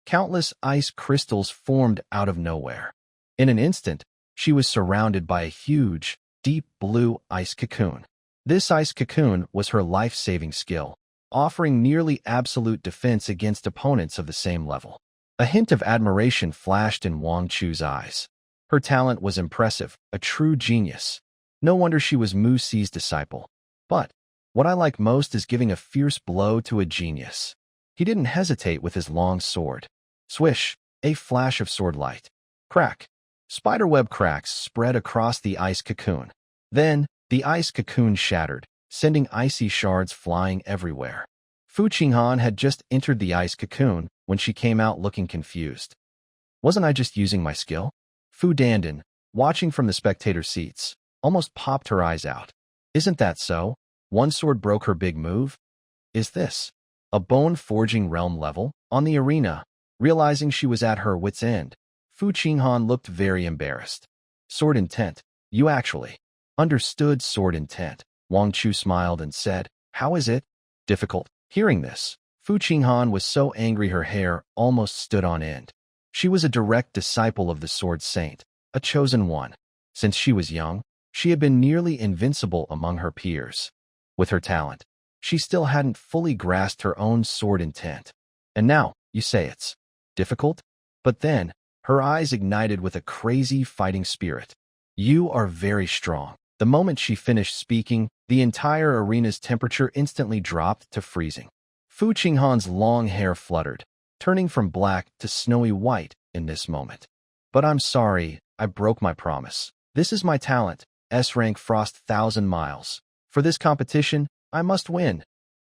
Countless ice crystals formed out of nowhere. In an instant, she was surrounded by a huge, deep blue ice cocoon. This ice cocoon was her life-saving skill, offering nearly absolute defense against opponents of the same level. A hint of admiration flashed in Wang Chu's eyes. Her talent was impressive, a true genius. No wonder she was Mu Si's disciple. But what I like most is giving a fierce blow to a genius. He didn't hesitate with his long sword. Swish, a flash of sword light. Crack. Spiderweb cracks spread across the ice cocoon. Then, the ice cocoon shattered, sending icy shards flying everywhere. Fu Qinghan had just entered the ice cocoon when she came out looking confused. Wasn't I just using my skill? Fu Dandan, watching from the spectator seats, almost popped her eyes out. Isn't that so? One sword broke her big move? Is this a bone-forging realm level? On the arena, realizing she was at her wit's end, Fu Qinghan looked very embarrassed. Sword intent. You actually understood sword intent. Wang Chu smiled and said, how is it? Difficult. Hearing this, Fu Qinghan was so angry her hair almost stood on end. She was a direct disciple of the Sword Saint, a chosen one. Since she was young, she had been nearly invincible among her peers. With her talent, she still hadn't fully grasped her own sword intent. And now, you say it's difficult? But then, her eyes ignited with a crazy fighting spirit. You are very strong. The moment she finished speaking, the entire arena's temperature instantly dropped to freezing. Fu Qinghan's long hair fluttered, turning from black to snowy white in this moment. But I'm sorry, I broke my promise. This is my talent, S-rank Frost 1,000 miles. For this competition, I must win.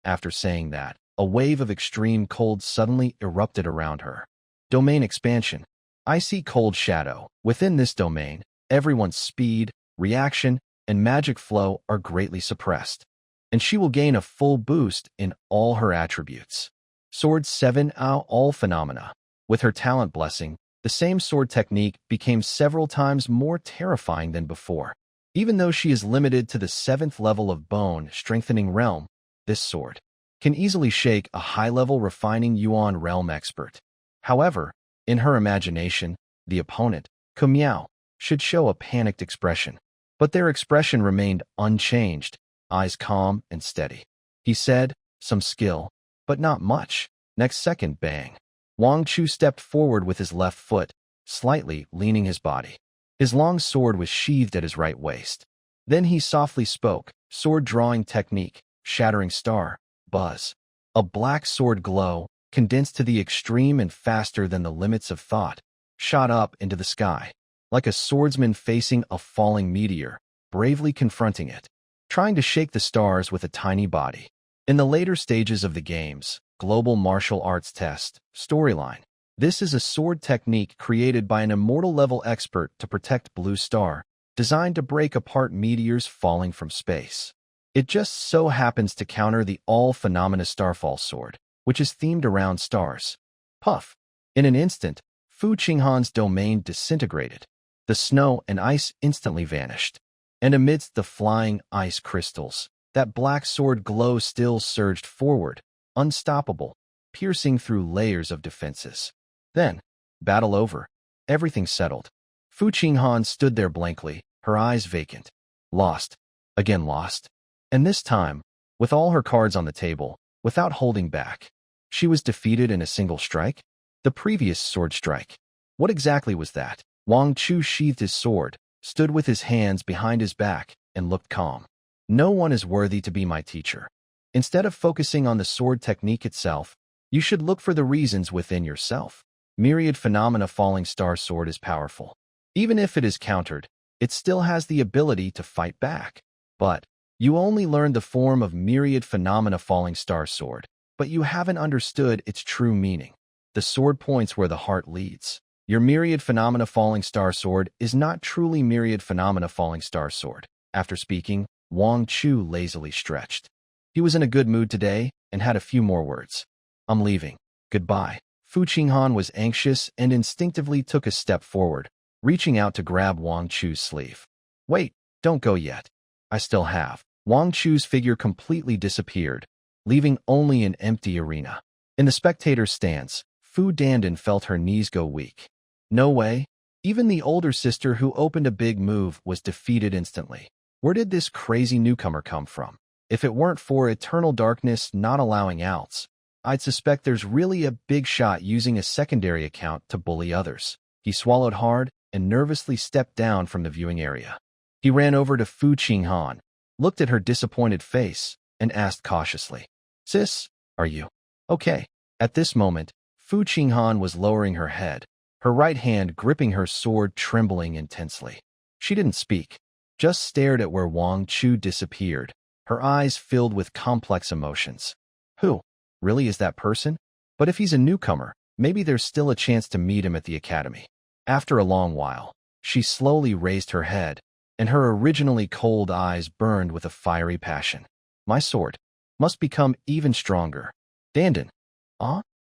After saying that, a wave of extreme cold suddenly erupted around her. Domain expansion. Icy cold shadow. Within this domain, everyone's speed, reaction, and magic flow are greatly suppressed, and she will gain a full boost in all her attributes. Sword 7 all phenomena. With her talent blessing, the same sword technique became several times more terrifying than before. Even though she is limited to the 7th level of bone strengthening realm, this sword can easily shake a high-level refining Yuan realm expert. However, in her imagination, the opponent, Kumiao, should show a panicked expression. But their expression remained unchanged, eyes calm and steady. He said, some skill, but not much. Next second, bang. Wang Chu stepped forward with his left foot, slightly leaning his body. His long sword was sheathed at his right waist. Then he softly spoke, sword drawing technique, shattering star, buzz. A black sword glow, condensed to the extreme and faster than the limits of thought, shot up into the sky. Like a swordsman facing a falling meteor, bravely confronting it, trying to shake the stars with a tiny body. In the later stages of the game's Global Martial Arts Test storyline, this is a sword technique created by an immortal-level expert to protect Blue Star, designed to break apart meteors falling from space. It just so happens to counter the all-phenomena Starfall sword, which is themed around stars. Puff! In an instant, Fu Qinghan's domain disintegrated. The snow and ice instantly vanished, and amidst the flying ice crystals, that black sword glow still surged forward, unstoppable, piercing through layers of defenses. Then, battle over, everything settled. Fu Qinghan stood there blankly, her eyes vacant. Lost. Again lost. And this time, with all her cards on the table, without holding back. She was defeated in a single strike? The previous sword strike. What exactly was that? Wang Chu sheathed his sword, stood with his hands behind his back, and looked calm. No one is worthy to be my teacher. Instead of focusing on the sword technique itself, you should look for the reasons within yourself. Myriad Phenomena Falling Star Sword is powerful. Even if it is countered, it still has the ability to fight back. But you only learned the form of Myriad Phenomena Falling Star Sword, but you haven't understood its true meaning. The sword points where the heart leads. Your Myriad Phenomena Falling Star Sword is not truly Myriad Phenomena Falling Star Sword. After speaking, Wang Chu lazily stretched. He was in a good mood today and had a few more words. I'm leaving. Goodbye. Fu Qinghan was anxious and instinctively took a step forward, reaching out to grab Wang Chu's sleeve. Wait, don't go yet. I still have. Wang Chu's figure completely disappeared, leaving only an empty arena. In the spectator's stance, Fu Dandan felt her knees go weak. No way. Even the older sister who opened a big move was defeated instantly. Where did this crazy newcomer come from? If it weren't for eternal darkness not allowing outs, I'd suspect there's really a big shot using a secondary account to bully others. He swallowed hard and nervously stepped down from the viewing area. He ran over to Fu Qinghan, looked at her disappointed face, and asked cautiously, "Sis, are you okay?" At this moment, Fu Qinghan was lowering her head, her right hand gripping her sword, trembling intensely. She didn't speak, just stared at where Wang Chu disappeared, her eyes filled with complex emotions. Who really is that person? But if he's a newcomer, maybe there's still a chance to meet him at the academy. After a long while, she slowly raised her head, and her originally cold eyes burned with a fiery passion. My sword must become even stronger. Dandan.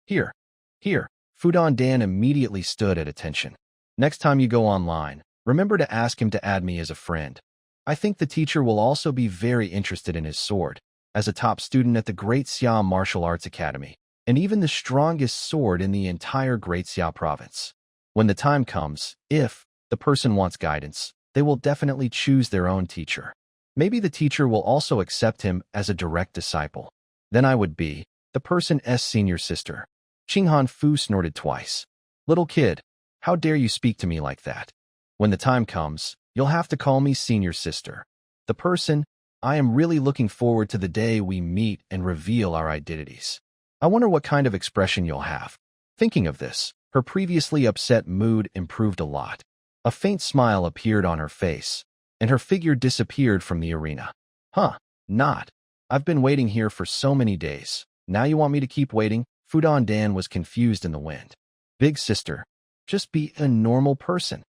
Here. Fu Dandan immediately stood at attention. Next time you go online, remember to ask him to add me as a friend. I think the teacher will also be very interested in his sword, as a top student at the Great Xia Martial Arts Academy, and even the strongest sword in the entire Great Xia province. When the time comes, if the person wants guidance, they will definitely choose their own teacher. Maybe the teacher will also accept him as a direct disciple. Then I would be the person's senior sister. Qinghan Fu snorted twice. Little kid, how dare you speak to me like that? When the time comes, you'll have to call me senior sister. The person, I am really looking forward to the day we meet and reveal our identities. I wonder what kind of expression you'll have. Thinking of this, her previously upset mood improved a lot. A faint smile appeared on her face, and her figure disappeared from the arena. Not. I've been waiting here for so many days. Now you want me to keep waiting? Fu Dandan was confused in the wind. Big sister, just be a normal person.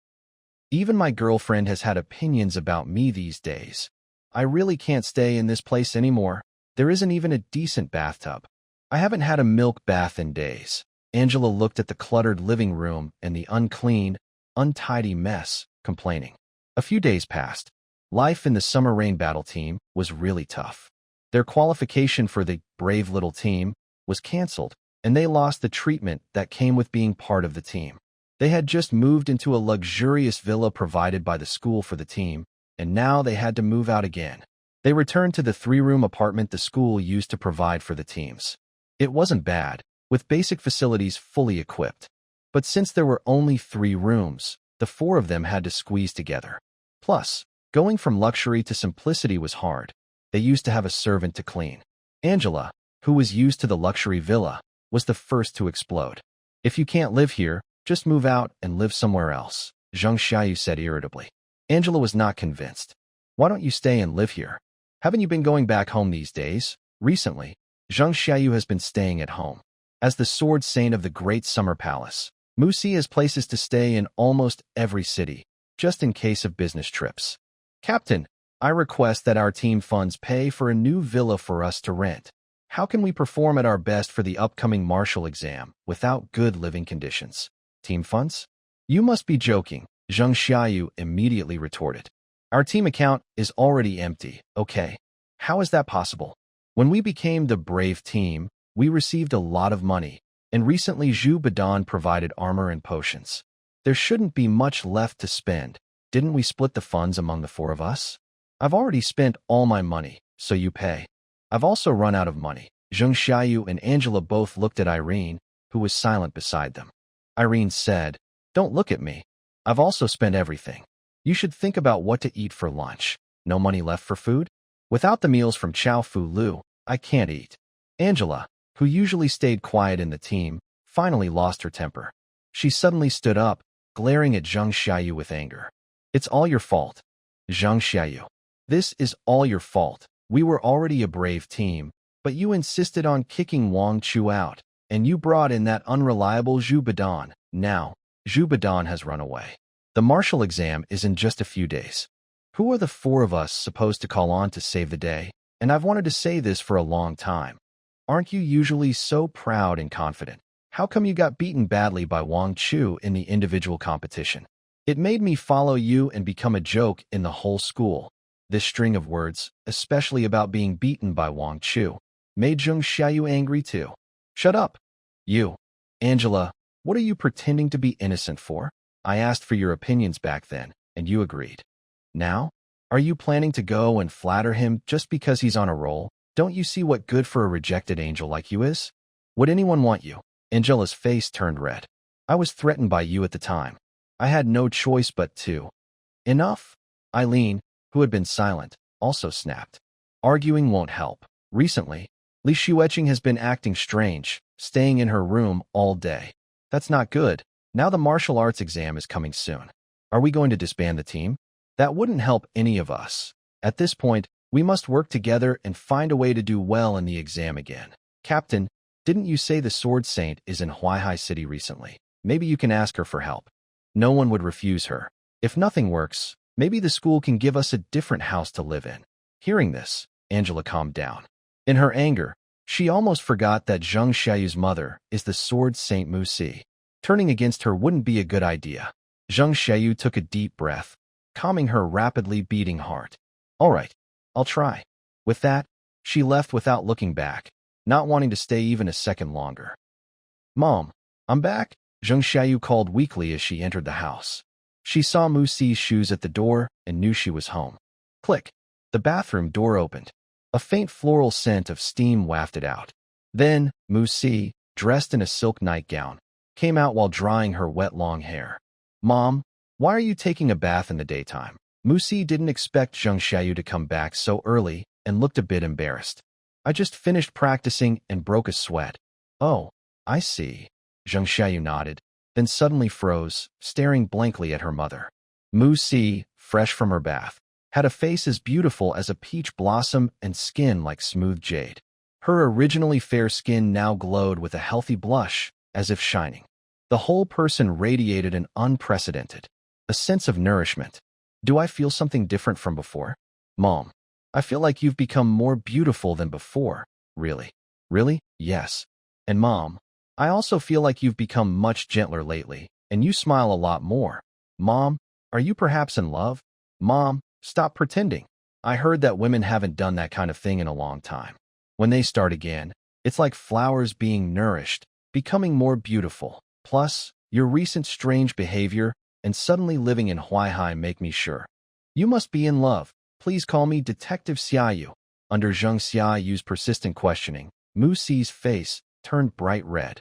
Even my girlfriend has had opinions about me these days. I really can't stay in this place anymore. There isn't even a decent bathtub. I haven't had a milk bath in days. Angela looked at the cluttered living room and the unclean, untidy mess, complaining. A few days passed. Life in the summer rain battle team was really tough. Their qualification for the brave little team was canceled, and they lost the treatment that came with being part of the team. They had just moved into a luxurious villa provided by the school for the team, and now they had to move out again. They returned to the 3-room apartment the school used to provide for the teams. It wasn't bad, with basic facilities fully equipped. But since there were only 3 rooms, the 4 of them had to squeeze together. Plus, going from luxury to simplicity was hard. They used to have a servant to clean. Angela, who was used to the luxury villa, was the first to explode. If you can't live here, just move out and live somewhere else, Xiayu said irritably. Angela was not convinced. Why don't you stay and live here? Haven't you been going back home these days? Recently, Xiayu has been staying at home. As the sword saint of the Great Summer Palace, Musi has places to stay in almost every city, just in case of business trips. Captain, I request that our team funds pay for a new villa for us to rent. How can we perform at our best for the upcoming martial exam without good living conditions? Team funds? You must be joking, Xiayu immediately retorted. Our team account is already empty, okay? How is that possible? When we became the brave team, we received a lot of money, and recently Zhu Badan provided armor and potions. There shouldn't be much left to spend. Didn't we split the funds among the 4 of us? I've already spent all my money, so you pay. I've also run out of money. Xiayu and Angela both looked at Irene, who was silent beside them. Irene said, Don't look at me. I've also spent everything. You should think about what to eat for lunch. No money left for food? Without the meals from Chao Fu Lu, I can't eat. Angela, who usually stayed quiet in the team, finally lost her temper. She suddenly stood up, glaring at Xiayu with anger. It's all your fault. Xiayu. This is all your fault. We were already a brave team, but you insisted on kicking Wang Chu out, and you brought in that unreliable Zhu Badan. Now, Zhu Badan has run away. The martial exam is in just a few days. Who are the 4 of us supposed to call on to save the day? And I've wanted to say this for a long time. Aren't you usually so proud and confident? How come you got beaten badly by Wang Chu in the individual competition? It made me follow you and become a joke in the whole school. This string of words, especially about being beaten by Wang Chu, made Xiayu angry too. Shut up. You. Angela, what are you pretending to be innocent for? I asked for your opinions back then, and you agreed. Now? Are you planning to go and flatter him just because he's on a roll? Don't you see what good for a rejected angel like you is? Would anyone want you? Angela's face turned red. I was threatened by you at the time. I had no choice but to. Enough? Eileen, who had been silent, also snapped. Arguing won't help. Recently, Li Xueqing has been acting strange, staying in her room all day. That's not good. Now the martial arts exam is coming soon. Are we going to disband the team? That wouldn't help any of us. At this point, we must work together and find a way to do well in the exam again. Captain, didn't you say the Sword Saint is in Huaihai City recently? Maybe you can ask her for help. No one would refuse her. If nothing works, maybe the school can give us a different house to live in. Hearing this, Angela calmed down. In her anger, she almost forgot that Zheng Xiaoyu's mother is the Sword Saint Mu Si. Turning against her wouldn't be a good idea. Zheng Xiaoyu took a deep breath, calming her rapidly beating heart. All right, I'll try. With that, she left without looking back, not wanting to stay even a second longer. Mom, I'm back, Zheng Xiaoyu called weakly as she entered the house. She saw Mu Si's shoes at the door and knew she was home. Click. The bathroom door opened. A faint floral scent of steam wafted out. Then, Mu Si, dressed in a silk nightgown, came out while drying her wet long hair. Mom, why are you taking a bath in the daytime? Mu Si didn't expect Zheng Xiaoyu to come back so early and looked a bit embarrassed. I just finished practicing and broke a sweat. Oh, I see. Zheng Xiaoyu nodded, then suddenly froze, staring blankly at her mother. Mu Si, fresh from her bath, had a face as beautiful as a peach blossom and skin like smooth jade. Her originally fair skin now glowed with a healthy blush, as if shining. The whole person radiated an unprecedented, a sense of nourishment. Do I feel something different from before? Mom, I feel like you've become more beautiful than before. Really? Really? Yes. And Mom, I also feel like you've become much gentler lately, and you smile a lot more. Mom, are you perhaps in love? Mom, stop pretending. I heard that women haven't done that kind of thing in a long time. When they start again, it's like flowers being nourished, becoming more beautiful. Plus, your recent strange behavior and suddenly living in Huaihai make me sure. You must be in love. Please call me Detective Xiayu. Under Zheng Xiaoyu's persistent questioning, Mu Si's face turned bright red.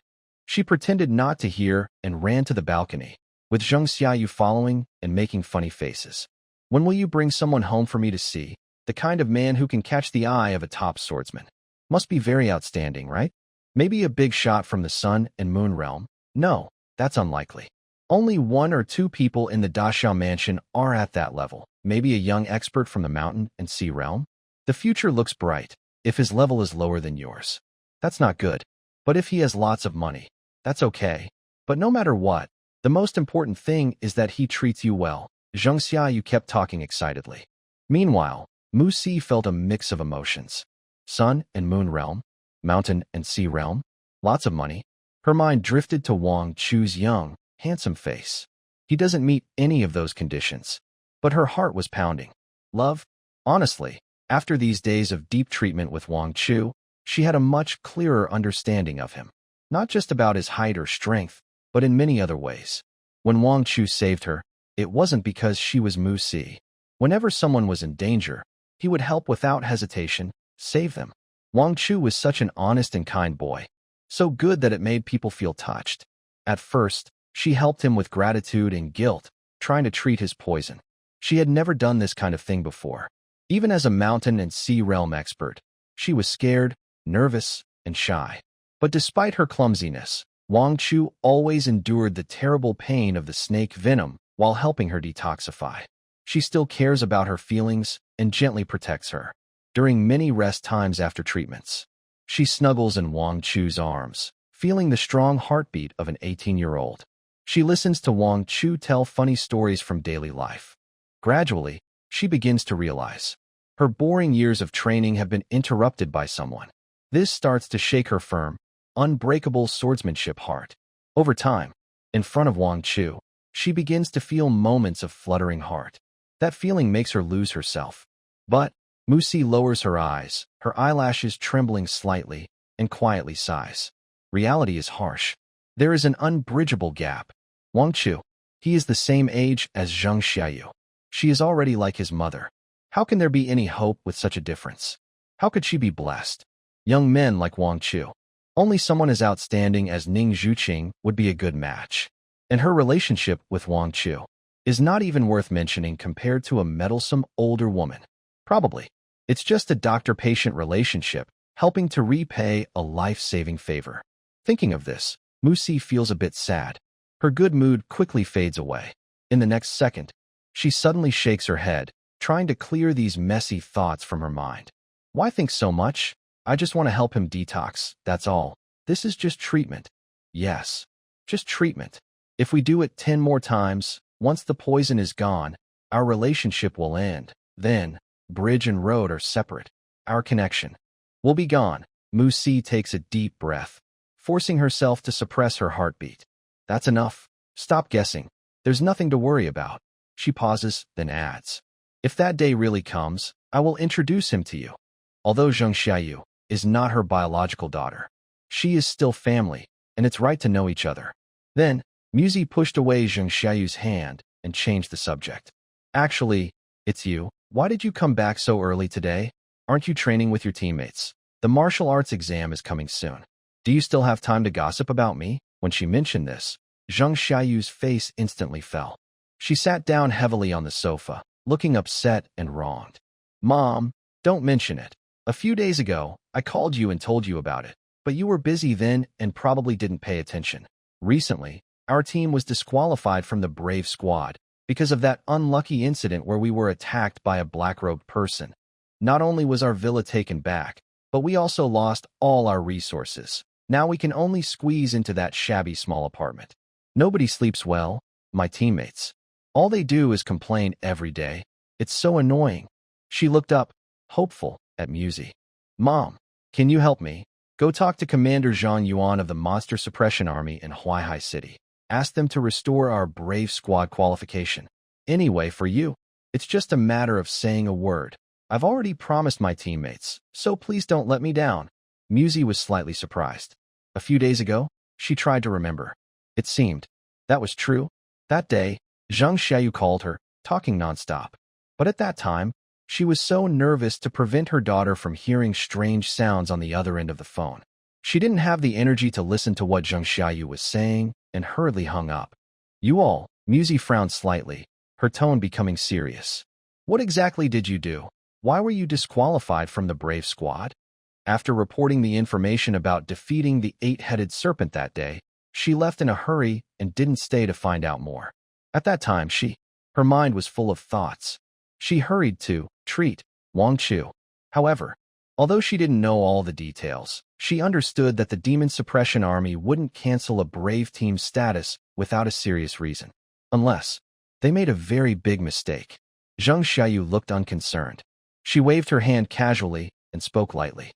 She pretended not to hear and ran to the balcony, with Zheng Xiaoyu following and making funny faces. When will you bring someone home for me to see? The kind of man who can catch the eye of a top swordsman. Must be very outstanding, right? Maybe a big shot from the sun and moon realm? No, that's unlikely. Only 1 or 2 people in the Dashao mansion are at that level. Maybe a young expert from the mountain and sea realm? The future looks bright, if his level is lower than yours. That's not good. But if he has lots of money, that's okay. But no matter what, the most important thing is that he treats you well. Zheng Xiaoyu kept talking excitedly. Meanwhile, Mu Si felt a mix of emotions. Sun and moon realm, mountain and sea realm, lots of money. Her mind drifted to Wang Chu's young, handsome face. He doesn't meet any of those conditions. But her heart was pounding. Love? Honestly, after these days of deep treatment with Wang Chu, she had a much clearer understanding of him. Not just about his height or strength, but in many other ways. When Wang Chu saved her, it wasn't because she was Mu Si. Whenever someone was in danger, he would help without hesitation, save them. Wang Chu was such an honest and kind boy. So good that it made people feel touched. At first, she helped him with gratitude and guilt, trying to treat his poison. She had never done this kind of thing before. Even as a mountain and sea realm expert, she was scared, nervous, and shy. But despite her clumsiness, Wang Chu always endured the terrible pain of the snake venom while helping her detoxify. She still cares about her feelings and gently protects her. During many rest times after treatments, she snuggles in Wang Chu's arms, feeling the strong heartbeat of an 18-year-old. She listens to Wang Chu tell funny stories from daily life. Gradually, she begins to realize her boring years of training have been interrupted by someone. This starts to shake her firm, unbreakable swordsmanship heart. Over time, in front of Wang Chu, she begins to feel moments of fluttering heart. That feeling makes her lose herself. But Musi lowers her eyes, her eyelashes trembling slightly, and quietly sighs. Reality is harsh. There is an unbridgeable gap. Wang Chu. He is the same age as Zheng Xiayu. She is already like his mother. How can there be any hope with such a difference? How could she be blessed? Young men like Wang Chu. Only someone as outstanding as Ning Zhuqing would be a good match. And her relationship with Wang Chu is not even worth mentioning compared to a meddlesome older woman. Probably. It's just a doctor-patient relationship, helping to repay a life-saving favor. Thinking of this, Musi feels a bit sad. Her good mood quickly fades away. In the next second, she suddenly shakes her head, trying to clear these messy thoughts from her mind. Why think so much? I just want to help him detox, that's all. This is just treatment. Yes, just treatment. If we do it 10 more times, once the poison is gone, our relationship will end. Then, bridge and road are separate. Our connection will be gone. Musi takes a deep breath, forcing herself to suppress her heartbeat. That's enough. Stop guessing. There's nothing to worry about. She pauses, then adds, if that day really comes, I will introduce him to you. Although Zheng Xiayu is not her biological daughter, she is still family, and it's right to know each other. Then, Musi pushed away Zheng Xiayu's hand and changed the subject. Actually, it's you. Why did you come back so early today? Aren't you training with your teammates? The martial arts exam is coming soon. Do you still have time to gossip about me? When she mentioned this, Zheng Xiayu's face instantly fell. She sat down heavily on the sofa, looking upset and wronged. Mom, don't mention it. A few days ago, I called you and told you about it, but you were busy then and probably didn't pay attention. Recently, our team was disqualified from the Brave Squad because of that unlucky incident where we were attacked by a black-robed person. Not only was our villa taken back, but we also lost all our resources. Now we can only squeeze into that shabby small apartment. Nobody sleeps well, my teammates. All they do is complain every day. It's so annoying. She looked up, hopeful, at Musi. Mom, can you help me? Go talk to Commander Zhang Yuan of the Monster Suppression Army in Huaihai City. Ask them to restore our Brave Squad qualification. Anyway, for you, it's just a matter of saying a word. I've already promised my teammates, so please don't let me down. Musi was slightly surprised. A few days ago, she tried to remember. It seemed that was true. That day, Zheng Xiayu called her, talking nonstop. But at that time, she was so nervous to prevent her daughter from hearing strange sounds on the other end of the phone. She didn't have the energy to listen to what Zheng Xiayu was saying and hurriedly hung up. You all, Musi frowned slightly, her tone becoming serious. What exactly did you do? Why were you disqualified from the Brave Squad? After reporting the information about defeating the 8-headed serpent that day, she left in a hurry and didn't stay to find out more. At that time, her mind was full of thoughts. She hurried to treat Wang Chu. However, although she didn't know all the details, she understood that the Demon Suppression Army wouldn't cancel a Brave Team status without a serious reason. Unless they made a very big mistake. Zheng Xiayu looked unconcerned. She waved her hand casually and spoke lightly.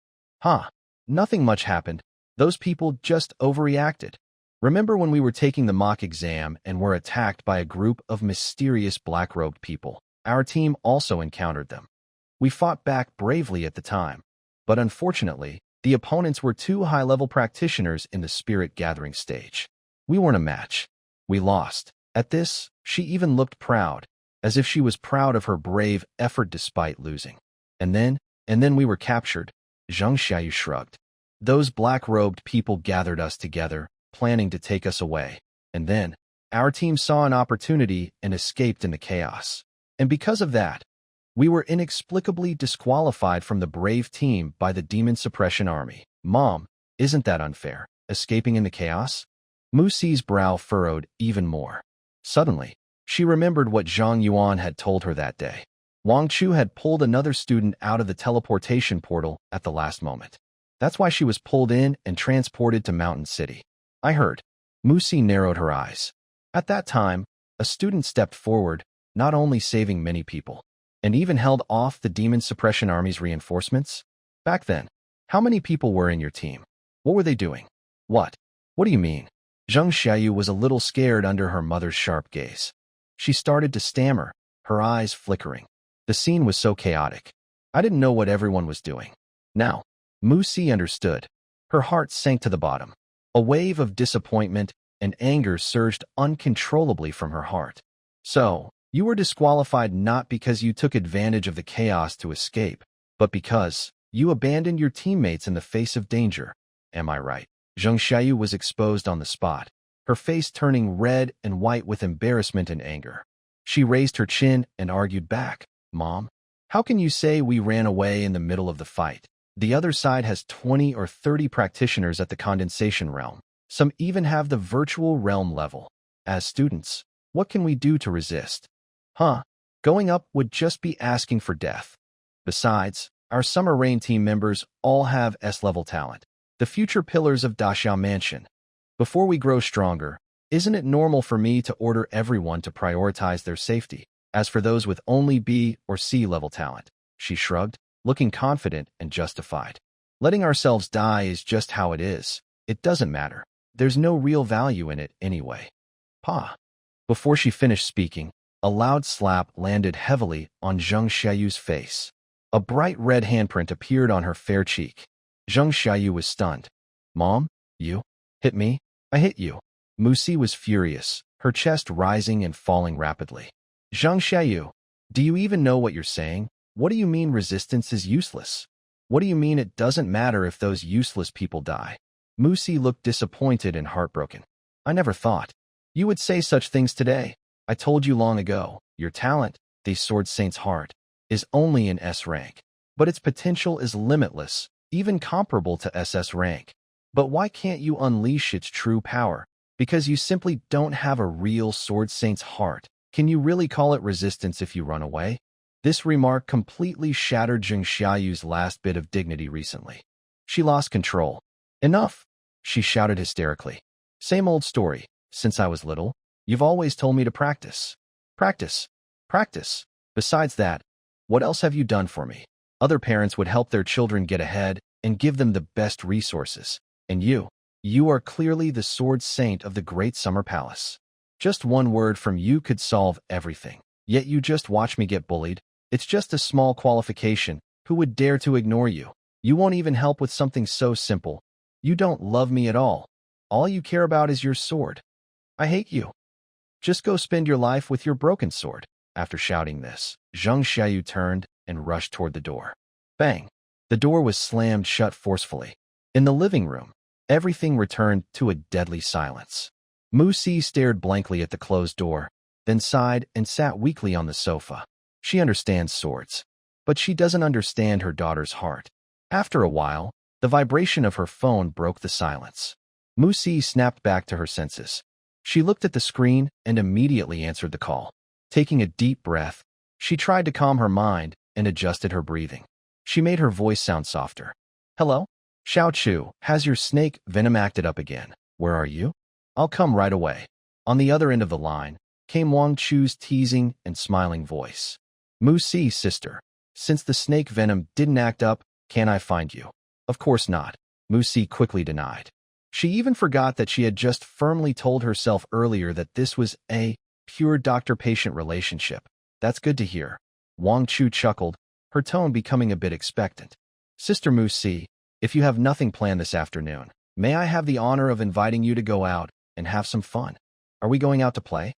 Nothing much happened. Those people just overreacted. Remember when we were taking the mock exam and were attacked by a group of mysterious black-robed people? Our team also encountered them. We fought back bravely at the time, but unfortunately, the opponents were 2 high-level practitioners in the spirit gathering stage. We weren't a match. We lost. At this, she even looked proud, as if she was proud of her brave effort despite losing. And then we were captured. Zheng Xiayu shrugged. Those black-robed people gathered us together, planning to take us away. And then, our team saw an opportunity and escaped in the chaos. And because of that, we were inexplicably disqualified from the Brave Team by the Demon Suppression Army. Mom, isn't that unfair? Escaping in the chaos? Musi's brow furrowed even more. Suddenly, she remembered what Zhang Yuan had told her that day. Wang Chu had pulled another student out of the teleportation portal at the last moment. That's why she was pulled in and transported to Mountain City. I heard. Musi narrowed her eyes. At that time, a student stepped forward, not only saving many people, and even held off the Demon Suppression Army's reinforcements. Back then, how many people were in your team? What were they doing? What do you mean? Xiayu was a little scared under her mother's sharp gaze. She started to stammer, her eyes flickering. The scene was so chaotic. I didn't know what everyone was doing. Now, Musi understood. Her heart sank to the bottom. A wave of disappointment and anger surged uncontrollably from her heart. So, you were disqualified not because you took advantage of the chaos to escape, but because you abandoned your teammates in the face of danger. Am I right? Xiayu was exposed on the spot, her face turning red and white with embarrassment and anger. She raised her chin and argued back. Mom, how can you say we ran away in the middle of the fight? The other side has 20 or 30 practitioners at the condensation realm. Some even have the virtual realm level. As students, what can we do to resist? Going up would just be asking for death. Besides, our Summer Rain team members all have S-level talent, the future pillars of Daxiao Mansion. Before we grow stronger, isn't it normal for me to order everyone to prioritize their safety? As for those with only B or C level talent, she shrugged, looking confident and justified. Letting ourselves die is just how it is. It doesn't matter. There's no real value in it anyway. Pa. Before she finished speaking, a loud slap landed heavily on Xiayu's face. A bright red handprint appeared on her fair cheek. Xiayu was stunned. Mom, you hit me? I hit you. Musi was furious, her chest rising and falling rapidly. Xiayu, do you even know what you're saying? What do you mean resistance is useless? What do you mean it doesn't matter if those useless people die? Musi looked disappointed and heartbroken. I never thought you would say such things today. I told you long ago, your talent, the Sword Saint's heart, is only in S rank, but its potential is limitless, even comparable to SS rank. But why can't you unleash its true power? Because you simply don't have a real Sword Saint's heart. Can you really call it resistance if you run away? This remark completely shattered Xiayu's last bit of dignity recently. She lost control. Enough! She shouted hysterically. Same old story. Since I was little, you've always told me to practice. Practice. Practice. Besides that, what else have you done for me? Other parents would help their children get ahead and give them the best resources. And you are clearly the Sword Saint of the Great Summer Palace. Just one word from you could solve everything. Yet you just watch me get bullied. It's just a small qualification. Who would dare to ignore you? You won't even help with something so simple. You don't love me at all. All you care about is your sword. I hate you. Just go spend your life with your broken sword. After shouting this, Xiayu turned and rushed toward the door. Bang! The door was slammed shut forcefully. In the living room, everything returned to a deadly silence. Musi stared blankly at the closed door, then sighed and sat weakly on the sofa. She understands swords, but she doesn't understand her daughter's heart. After a while, the vibration of her phone broke the silence. Musi snapped back to her senses. She looked at the screen and immediately answered the call. Taking a deep breath, she tried to calm her mind and adjusted her breathing. She made her voice sound softer. Hello? Xiayu, has your snake venom acted up again? Where are you? I'll come right away. On the other end of the line came Wang Chu's teasing and smiling voice. Musi, sister, since the snake venom didn't act up, can I find you? Of course not, Musi quickly denied. She even forgot that she had just firmly told herself earlier that this was a pure doctor-patient relationship. That's good to hear. Wang Chu chuckled, her tone becoming a bit expectant. Sister Musi, if you have nothing planned this afternoon, may I have the honor of inviting you to go out and have some fun? Are we going out to play?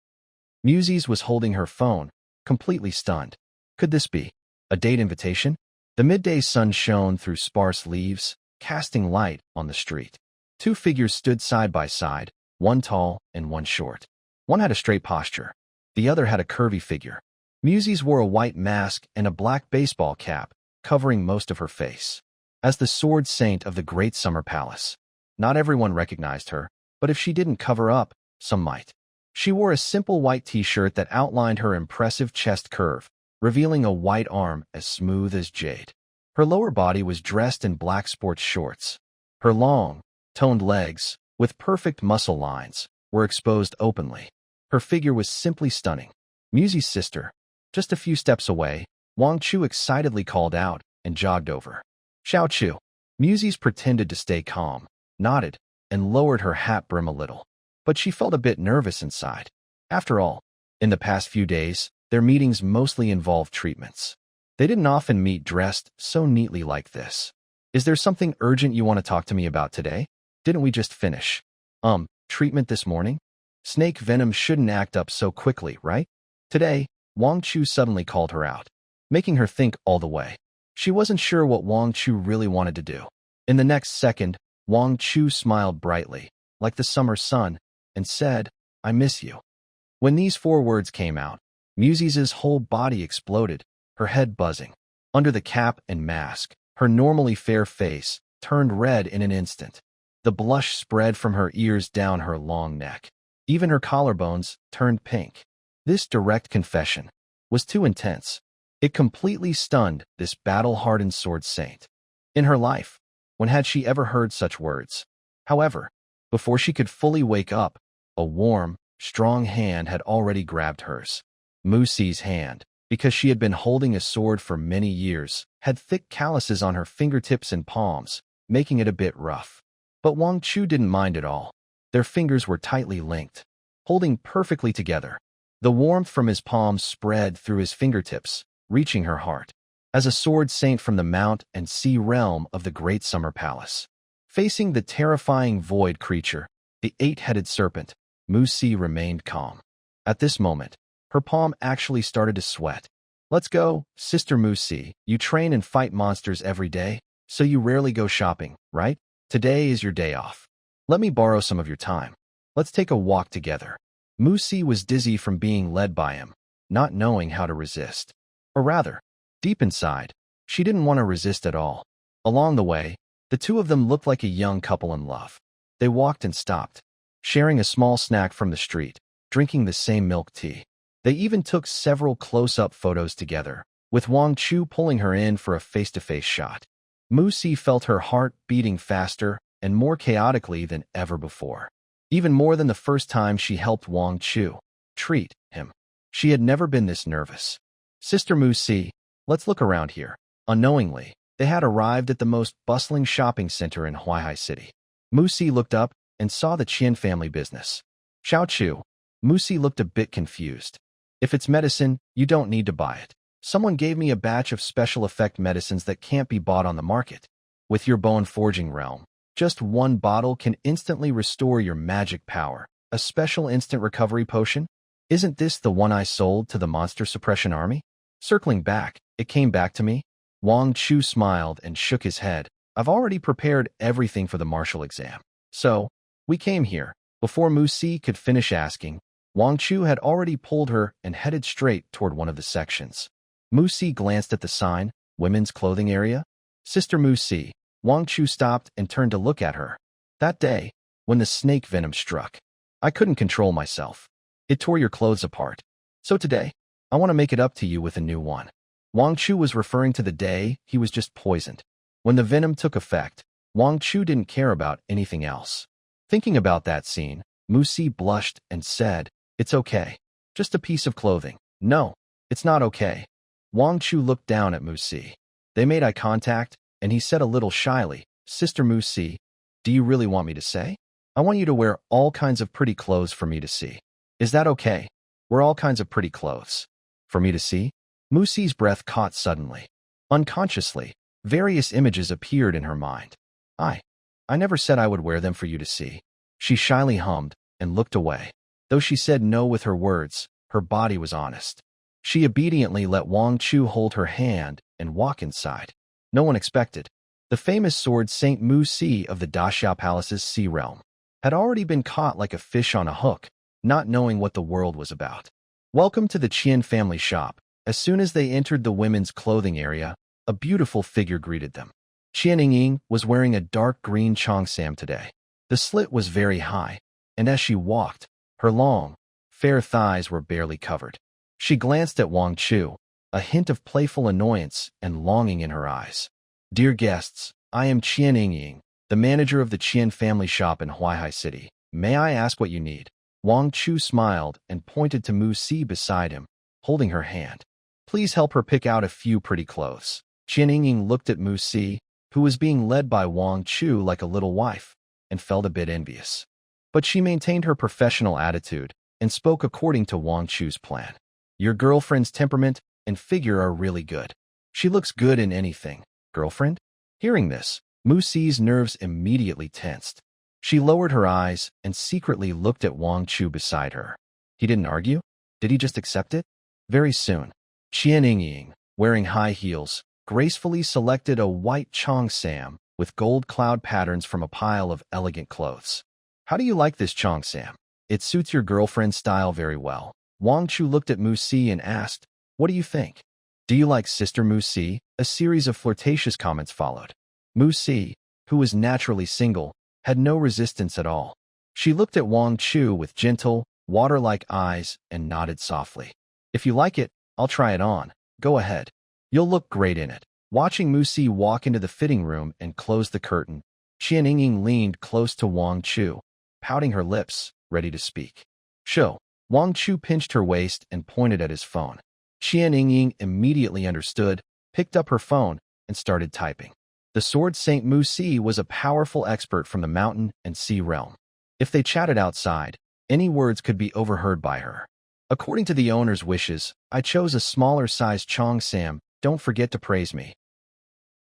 Musi was holding her phone, completely stunned. Could this be a date invitation? The midday sun shone through sparse leaves, casting light on the street. Two figures stood side by side, one tall and one short. One had a straight posture. The other had a curvy figure. Musi wore a white mask and a black baseball cap, covering most of her face. As the Sword Saint of the Great Summer Palace, not everyone recognized her, but if she didn't cover up, some might. She wore a simple white t-shirt that outlined her impressive chest curve, revealing a white arm as smooth as jade. Her lower body was dressed in black sports shorts. Her long, toned legs, with perfect muscle lines, were exposed openly. Her figure was simply stunning. Musi's sister, just a few steps away, Wang Chu excitedly called out and jogged over. Xiayu. Musi pretended to stay calm, nodded, and lowered her hat brim a little. but she felt a bit nervous inside. After all, in the past few days, their meetings mostly involved treatments. They didn't often meet dressed so neatly like this. Is there something urgent you want to talk to me about today? Didn't we just finish? Treatment this morning? Snake venom shouldn't act up so quickly, right? Today, Wang Chu suddenly called her out, making her think all the way. She wasn't sure what Wang Chu really wanted to do. In the next second, Wang Chu smiled brightly, like the summer sun, and said, "I miss you." When these 4 words came out, Musie's whole body exploded, her head buzzing. Under the cap and mask, her normally fair face turned red in an instant. The blush spread from her ears down her long neck. Even her collarbones turned pink. This direct confession was too intense. It completely stunned this battle-hardened sword saint. In her life, when had she ever heard such words? However, before she could fully wake up, a warm, strong hand had already grabbed hers. Musie's hand, because she had been holding a sword for many years, had thick calluses on her fingertips and palms, making it a bit rough. But Wang Chu didn't mind at all. Their fingers were tightly linked, holding perfectly together. The warmth from his palms spread through his fingertips, reaching her heart. As a sword saint from the mount and sea realm of the Great Summer Palace, facing the terrifying void creature, the 8-headed serpent, Musie remained calm. At this moment, her palm actually started to sweat. "Let's go, Sister Musie. You train and fight monsters every day, so you rarely go shopping, right? Today is your day off. Let me borrow some of your time. Let's take a walk together." Musie was dizzy from being led by him, not knowing how to resist. Or rather, deep inside, she didn't want to resist at all. Along the way, the two of them looked like a young couple in love. They walked and stopped, sharing a small snack from the street, drinking the same milk tea. They even took several close-up photos together, with Wang Chu pulling her in for a face-to-face shot. Musie felt her heart beating faster and more chaotically than ever before. Even more than the first time she helped Wang Chu treat him. She had never been this nervous. "Sister Musie, let's look around here." Unknowingly, they had arrived at the most bustling shopping center in Huaihai City. Musie looked up and saw the Qian family business. Xiayu. Musie looked a bit confused. "If it's medicine, you don't need to buy it. Someone gave me a batch of special effect medicines that can't be bought on the market. With your bone forging realm, just 1 bottle can instantly restore your magic power. A special instant recovery potion? Isn't this the one I sold to the monster suppression army?" Circling back, it came back to me. Wang Chu smiled and shook his head. "I've already prepared everything for the martial exam. So, we came here." Before Musie could finish asking, Wang Chu had already pulled her and headed straight toward one of the sections. Musie glanced at the sign, "Women's Clothing Area." "Sister Musie." Wang Chu stopped and turned to look at her. "That day, when the snake venom struck, I couldn't control myself. It tore your clothes apart. So today, I want to make it up to you with a new one." Wang Chu was referring to the day he was just poisoned. When the venom took effect, Wang Chu didn't care about anything else. Thinking about that scene, Musie blushed and said, "It's okay. Just a piece of clothing." "No, it's not okay." Wang Chu looked down at Musie. They made eye contact, and he said a little shyly, "Sister Musie, do you really want me to say? I want you to wear all kinds of pretty clothes for me to see. Is that okay? Wear all kinds of pretty clothes. For me to see?" Musie's breath caught suddenly. Unconsciously, various images appeared in her mind. I never said I would wear them for you to see." She shyly hummed and looked away. Though she said no with her words, her body was honest. She obediently let Wang Chu hold her hand and walk inside. No one expected. The famous sword Saint Musie of the Daxiao Palace's sea realm had already been caught like a fish on a hook, not knowing what the world was about. "Welcome to the Qian family shop." As soon as they entered the women's clothing area, a beautiful figure greeted them. Qian was wearing a dark green cheongsam today. The slit was very high, and as she walked, her long, fair thighs were barely covered. She glanced at Wang Chu, a hint of playful annoyance and longing in her eyes. "Dear guests, I am Qian, the manager of the Qian family shop in Huaihai City. May I ask what you need?" Wang Chu smiled and pointed to Musie beside him, holding her hand. "Please help her pick out a few pretty clothes." Qian looked at Musie, who was being led by Wang Chu like a little wife, and felt a bit envious. But she maintained her professional attitude and spoke according to Wang Chu's plan. Your girlfriend's temperament and figure are really good. She looks good in anything. Girlfriend? Hearing this, Mu Si's nerves immediately tensed. She lowered her eyes and secretly looked at Wang Chu beside her. He didn't argue? Did he just accept it? Very soon, Qian Yingying, wearing high heels, gracefully selected a white cheongsam with gold cloud patterns from a pile of elegant clothes. How do you like this cheongsam? It suits your girlfriend's style very well. Wang Chu looked at Mu Si and asked, what do you think? Do you like Sister Mu Si? A series of flirtatious comments followed. Mu Si, who was naturally single, had no resistance at all. She looked at Wang Chu with gentle, water-like eyes and nodded softly. If you like it, I'll try it on. Go ahead. You'll look great in it. Watching Mu Si walk into the fitting room and close the curtain, Qian Yingying leaned close to Wang Chu, pouting her lips, ready to speak. Show. Wang Chu pinched her waist and pointed at his phone. Qian Yingying immediately understood, picked up her phone, and started typing. The Sword Saint Mu Si was a powerful expert from the mountain and sea realm. If they chatted outside, any words could be overheard by her. According to the owner's wishes, I chose a smaller-sized cheongsam. Don't forget to praise me.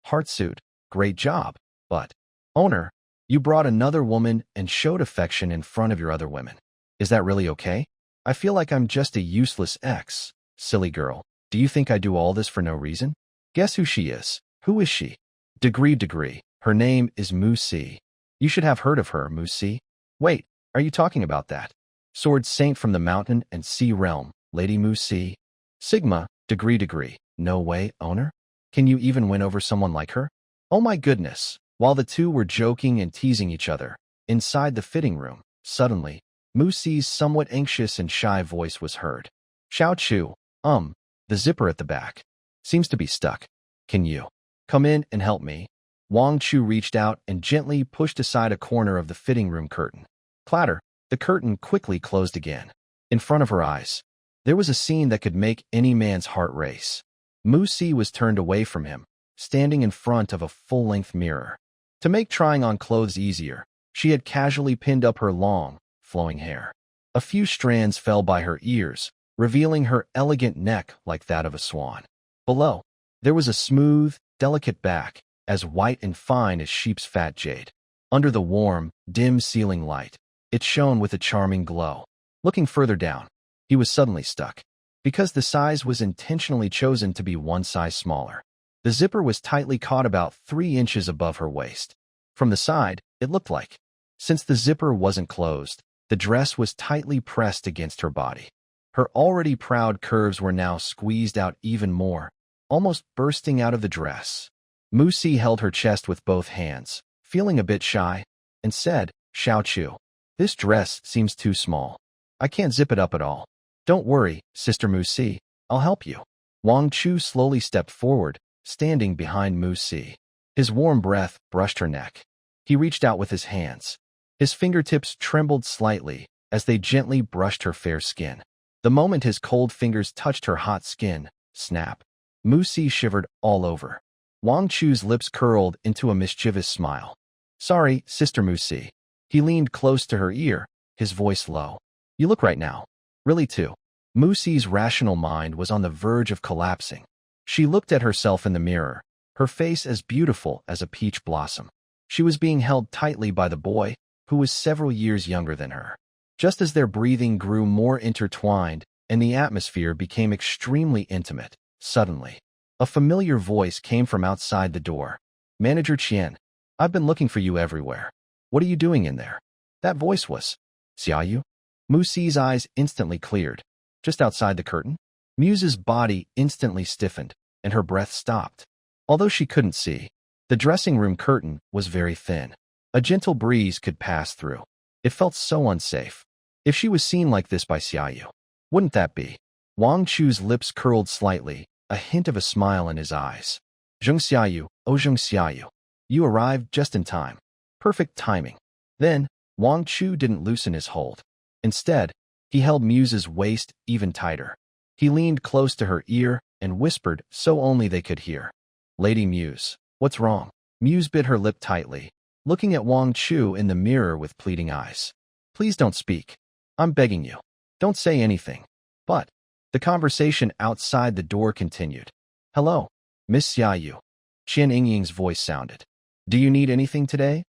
Heartsuit, great job. But, owner, you brought another woman and showed affection in front of your other women. Is that really okay? I feel like I'm just a useless ex. Silly girl, do you think I do all this for no reason? Guess who she is. Who is she? Degree. Her name is Mu Si. You should have heard of her, Mu Si. Wait, are you talking about that? Sword Saint from the mountain and sea realm, Lady Mu Si. Sigma, degree. No way, owner? Can you even win over someone like her? Oh my goodness. While the two were joking and teasing each other, inside the fitting room, suddenly, Mu Si's somewhat anxious and shy voice was heard. Xiayu, the zipper at the back seems to be stuck. Can you come in and help me? Wang Chu reached out and gently pushed aside a corner of the fitting room curtain. Clatter, the curtain quickly closed again. In front of her eyes, there was a scene that could make any man's heart race. Mu Si was turned away from him, standing in front of a full-length mirror. To make trying on clothes easier, she had casually pinned up her long, flowing hair. A few strands fell by her ears, revealing her elegant neck like that of a swan. Below, there was a smooth, delicate back, as white and fine as sheep's fat jade. Under the warm, dim ceiling light, it shone with a charming glow. Looking further down, he was suddenly stuck, because the size was intentionally chosen to be one size smaller. The zipper was tightly caught about 3 inches above her waist. From the side, it looked like, since the zipper wasn't closed, the dress was tightly pressed against her body. Her already proud curves were now squeezed out even more, almost bursting out of the dress. Mu Si held her chest with both hands, feeling a bit shy, and said, Xiayu, this dress seems too small. I can't zip it up at all. Don't worry, Sister Mu Si, I'll help you. Wang Chu slowly stepped forward, standing behind Mu Si. His warm breath brushed her neck. He reached out with his hands. His fingertips trembled slightly as they gently brushed her fair skin. The moment his cold fingers touched her hot skin, snap. Mu Si shivered all over. Wang Chu's lips curled into a mischievous smile. Sorry, Sister Mu Si. He leaned close to her ear, his voice low. You look right now. Really too. Mu Si's rational mind was on the verge of collapsing. She looked at herself in the mirror, her face as beautiful as a peach blossom. She was being held tightly by the boy, who was several years younger than her. Just as their breathing grew more intertwined and the atmosphere became extremely intimate, suddenly, a familiar voice came from outside the door. Manager Qian, I've been looking for you everywhere. What are you doing in there? That voice was Xiayu. Mu Si's eyes instantly cleared. Just outside the curtain, Muse's body instantly stiffened, and her breath stopped. Although she couldn't see, the dressing room curtain was very thin. A gentle breeze could pass through. It felt so unsafe. If she was seen like this by Xiayu, wouldn't that be? Wang Chu's lips curled slightly, a hint of a smile in his eyes. Zheng Xiayu, oh Zheng Xiayu. You arrived just in time. Perfect timing. Then, Wang Chu didn't loosen his hold. Instead, he held Muse's waist even tighter. He leaned close to her ear and whispered so only they could hear. Lady Muse, what's wrong? Muse bit her lip tightly, looking at Wang Chu in the mirror with pleading eyes. Please don't speak. I'm begging you. Don't say anything. But the conversation outside the door continued. Hello, Miss Xiayu. Qian Yingying's voice sounded. Do you need anything today?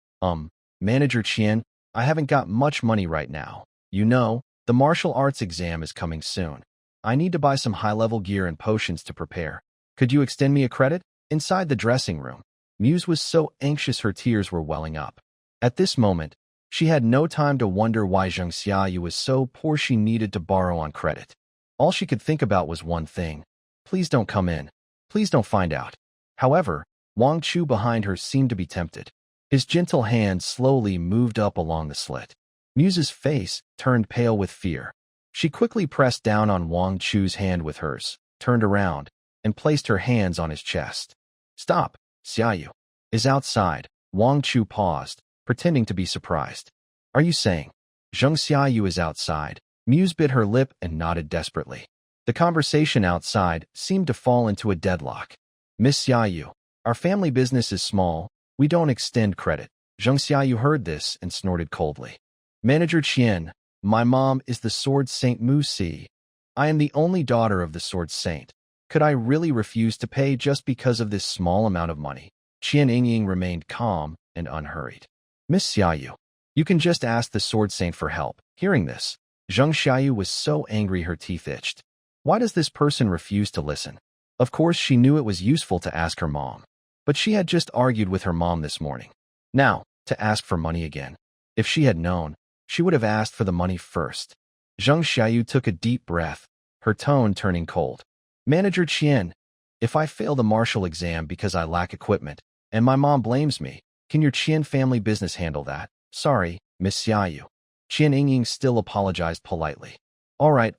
Manager Qian, I haven't got much money right now. You know, the martial arts exam is coming soon. I need to buy some high-level gear and potions to prepare. Could you extend me a credit? Inside the dressing room, Muse was so anxious her tears were welling up. At this moment, she had no time to wonder why Zheng Xiayu was so poor she needed to borrow on credit. All she could think about was one thing. Please don't come in. Please don't find out. However, Wang Chu behind her seemed to be tempted. His gentle hand slowly moved up along the slit. Muse's face turned pale with fear. She quickly pressed down on Wang Chu's hand with hers, turned around, and placed her hands on his chest. Stop, Xiayu is outside. Wang Chu paused, pretending to be surprised. Are you saying Zheng Xiayu is outside? Muse bit her lip and nodded desperately. The conversation outside seemed to fall into a deadlock. Miss Xiayu, our family business is small. We don't extend credit. Zheng Xiayu heard this and snorted coldly. Manager Qian, my mom is the Sword Saint Mu Si. I am the only daughter of the Sword Saint. Could I really refuse to pay just because of this small amount of money? Qian Yingying remained calm and unhurried. Miss Xiayu, you can just ask the Sword Saint for help. Hearing this, Zheng Xiayu was so angry her teeth itched. Why does this person refuse to listen? Of course, she knew it was useful to ask her mom. But she had just argued with her mom this morning. Now, to ask for money again. If she had known, she would have asked for the money first. Zheng Xiayu took a deep breath, her tone turning cold. Manager Qian, if I fail the martial exam because I lack equipment, and my mom blames me, can your Qian family business handle that? Sorry, Miss Xiayu. Qian Yingying still apologized politely. All right,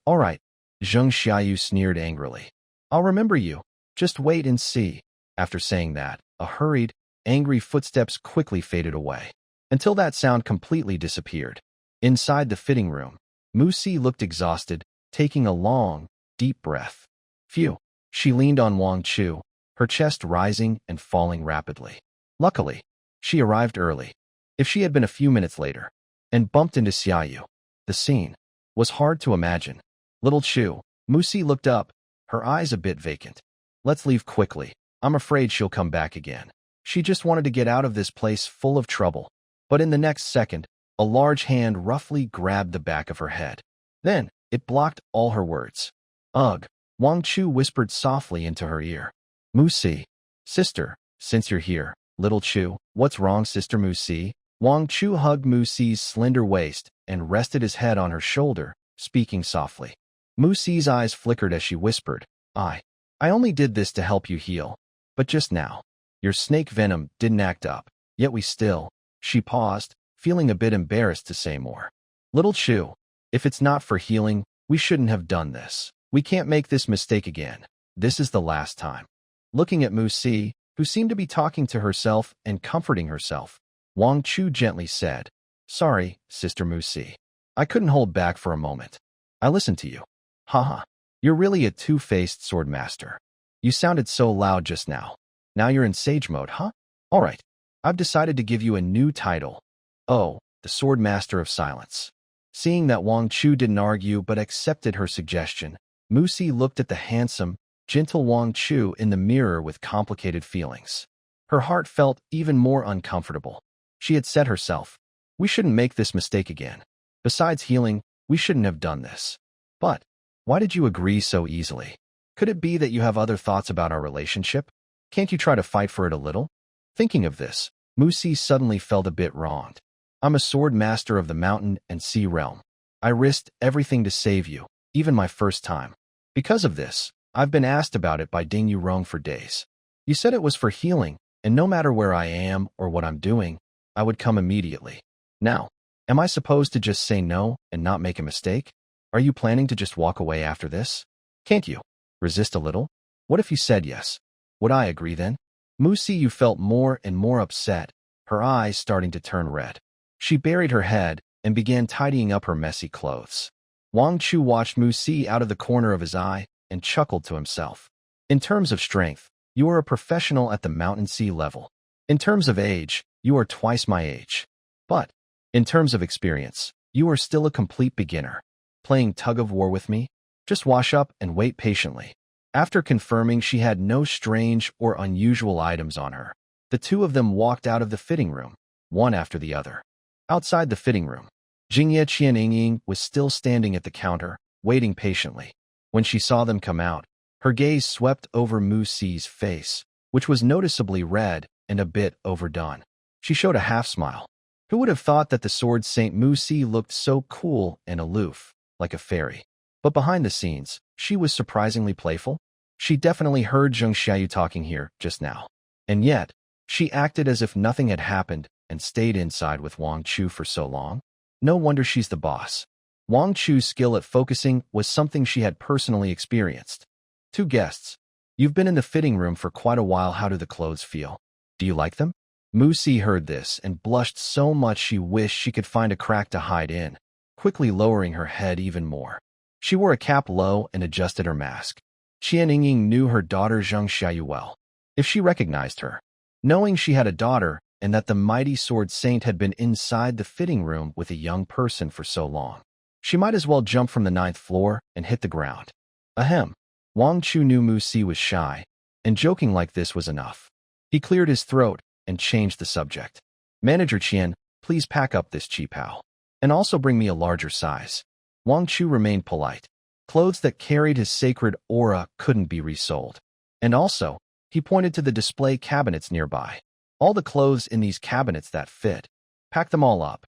Zheng Xiayu sneered angrily. I'll remember you. Just wait and see. After saying that, a hurried, angry footsteps quickly faded away, until that sound completely disappeared. Inside the fitting room, Mu Si looked exhausted, taking a long, deep breath. Phew, she leaned on Wang Chu, her chest rising and falling rapidly. Luckily, she arrived early. If she had been a few minutes later, and bumped into Xiayu, the scene was hard to imagine. Little Chu, Mu Si looked up, her eyes a bit vacant. Let's leave quickly. I'm afraid she'll come back again. She just wanted to get out of this place full of trouble. But in the next second, a large hand roughly grabbed the back of her head. Then, it blocked all her words. Ugh, Wang Chu whispered softly into her ear. Mu Si, sister, since you're here, little Chu, what's wrong, Sister Mu Si? Wang Chu hugged Mu Si's slender waist and rested his head on her shoulder, speaking softly. Mu Si's eyes flickered as she whispered, I only did this to help you heal. But just now, your snake venom didn't act up, yet we still. She paused, feeling a bit embarrassed to say more. Little Chu, if it's not for healing, we shouldn't have done this. We can't make this mistake again. This is the last time. Looking at Mu Si, who seemed to be talking to herself and comforting herself, Wang Chu gently said, Sorry, Sister Mu Si. I couldn't hold back for a moment. I listened to you. Haha, you're really a two-faced sword master. You sounded so loud just now. Now you're in sage mode, huh? All right. I've decided to give you a new title. Oh, the Sword Master of Silence. Seeing that Wang Chu didn't argue but accepted her suggestion, Mu Si looked at the handsome, gentle Wang Chu in the mirror with complicated feelings. Her heart felt even more uncomfortable. She had said herself, we shouldn't make this mistake again. Besides healing, we shouldn't have done this. But why did you agree so easily? Could it be that you have other thoughts about our relationship? Can't you try to fight for it a little? Thinking of this, Mu Si suddenly felt a bit wronged. I'm a sword master of the mountain and sea realm. I risked everything to save you, even my first time. Because of this, I've been asked about it by Ding Yurong for days. You said it was for healing, and no matter where I am or what I'm doing, I would come immediately. Now, am I supposed to just say no and not make a mistake? Are you planning to just walk away after this? Can't you resist a little? What if you said yes? Would I agree then? Mu Si felt more and more upset, her eyes starting to turn red. She buried her head and began tidying up her messy clothes. Wang Chu watched Mu Si out of the corner of his eye and chuckled to himself. In terms of strength, you are a professional at the mountain sea level. In terms of age, you are twice my age. But, in terms of experience, You are still a complete beginner. Playing tug-of-war with me? Just wash up and wait patiently. After confirming she had no strange or unusual items on her, the two of them walked out of the fitting room, one after the other. Outside the fitting room, Jingye Qianying was still standing at the counter, waiting patiently. When she saw them come out, her gaze swept over Mu Si's face, which was noticeably red and a bit overdone. She showed a half-smile. Who would have thought that the sword Saint Mu Si looked so cool and aloof, like a fairy? But behind the scenes, she was surprisingly playful. She definitely heard Xiayu talking here just now. And yet, she acted as if nothing had happened and stayed inside with Wang Chu for so long. No wonder she's the boss. Wang Chu's skill at focusing was something she had personally experienced. Two guests. You've been in the fitting room for quite a while. How do the clothes feel? Do you like them? Mu Si heard this and blushed so much she wished she could find a crack to hide in, quickly lowering her head even more. She wore a cap low and adjusted her mask. Qianying knew her daughter Zhang Xiayu well. If she recognized her, knowing she had a daughter and that the mighty sword saint had been inside the fitting room with a young person for so long, she might as well jump from the 9th floor and hit the ground. Ahem. Wang Chu knew Mu Si was shy, and joking like this was enough. He cleared his throat and changed the subject. Manager Qian, please pack up this qipao. And also bring me a larger size. Wang Chu remained polite. Clothes that carried his sacred aura couldn't be resold. And also, he pointed to the display cabinets nearby. All the clothes in these cabinets that fit. Pack them all up.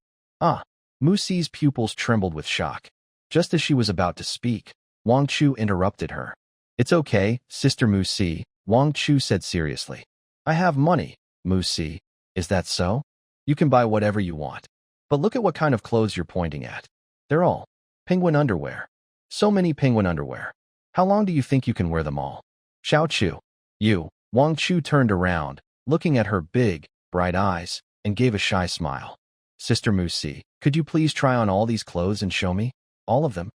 Mu Si's pupils trembled with shock. Just as she was about to speak, Wang Chu interrupted her. It's okay, Sister Mu Si, Wang Chu said seriously. I have money, Mu Si. Is that so? You can buy whatever you want. But look at what kind of clothes you're pointing at. They're all penguin underwear. So many penguin underwear. How long do you think you can wear them all? Xiayu. You. Wang Chu turned around, looking at her big, bright eyes, and gave a shy smile. Sister Mu Si, could you please try on all these clothes and show me? All of them?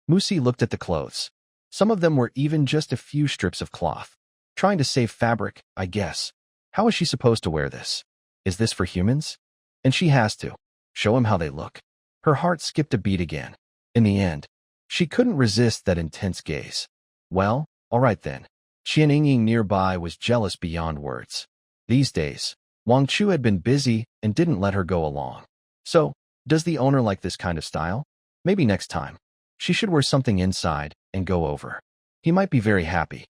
Mu Si looked at the clothes. Some of them were even just a few strips of cloth. Trying to save fabric, I guess. How is she supposed to wear this? Is this for humans? And she has to. Show him how they look. Her heart skipped a beat again. In the end, she couldn't resist that intense gaze. Well, all right then. Qianying nearby was jealous beyond words. These days, Wang Chu had been busy and didn't let her go along. So, does the owner like this kind of style? Maybe next time. She should wear something inside and go over. He might be very happy.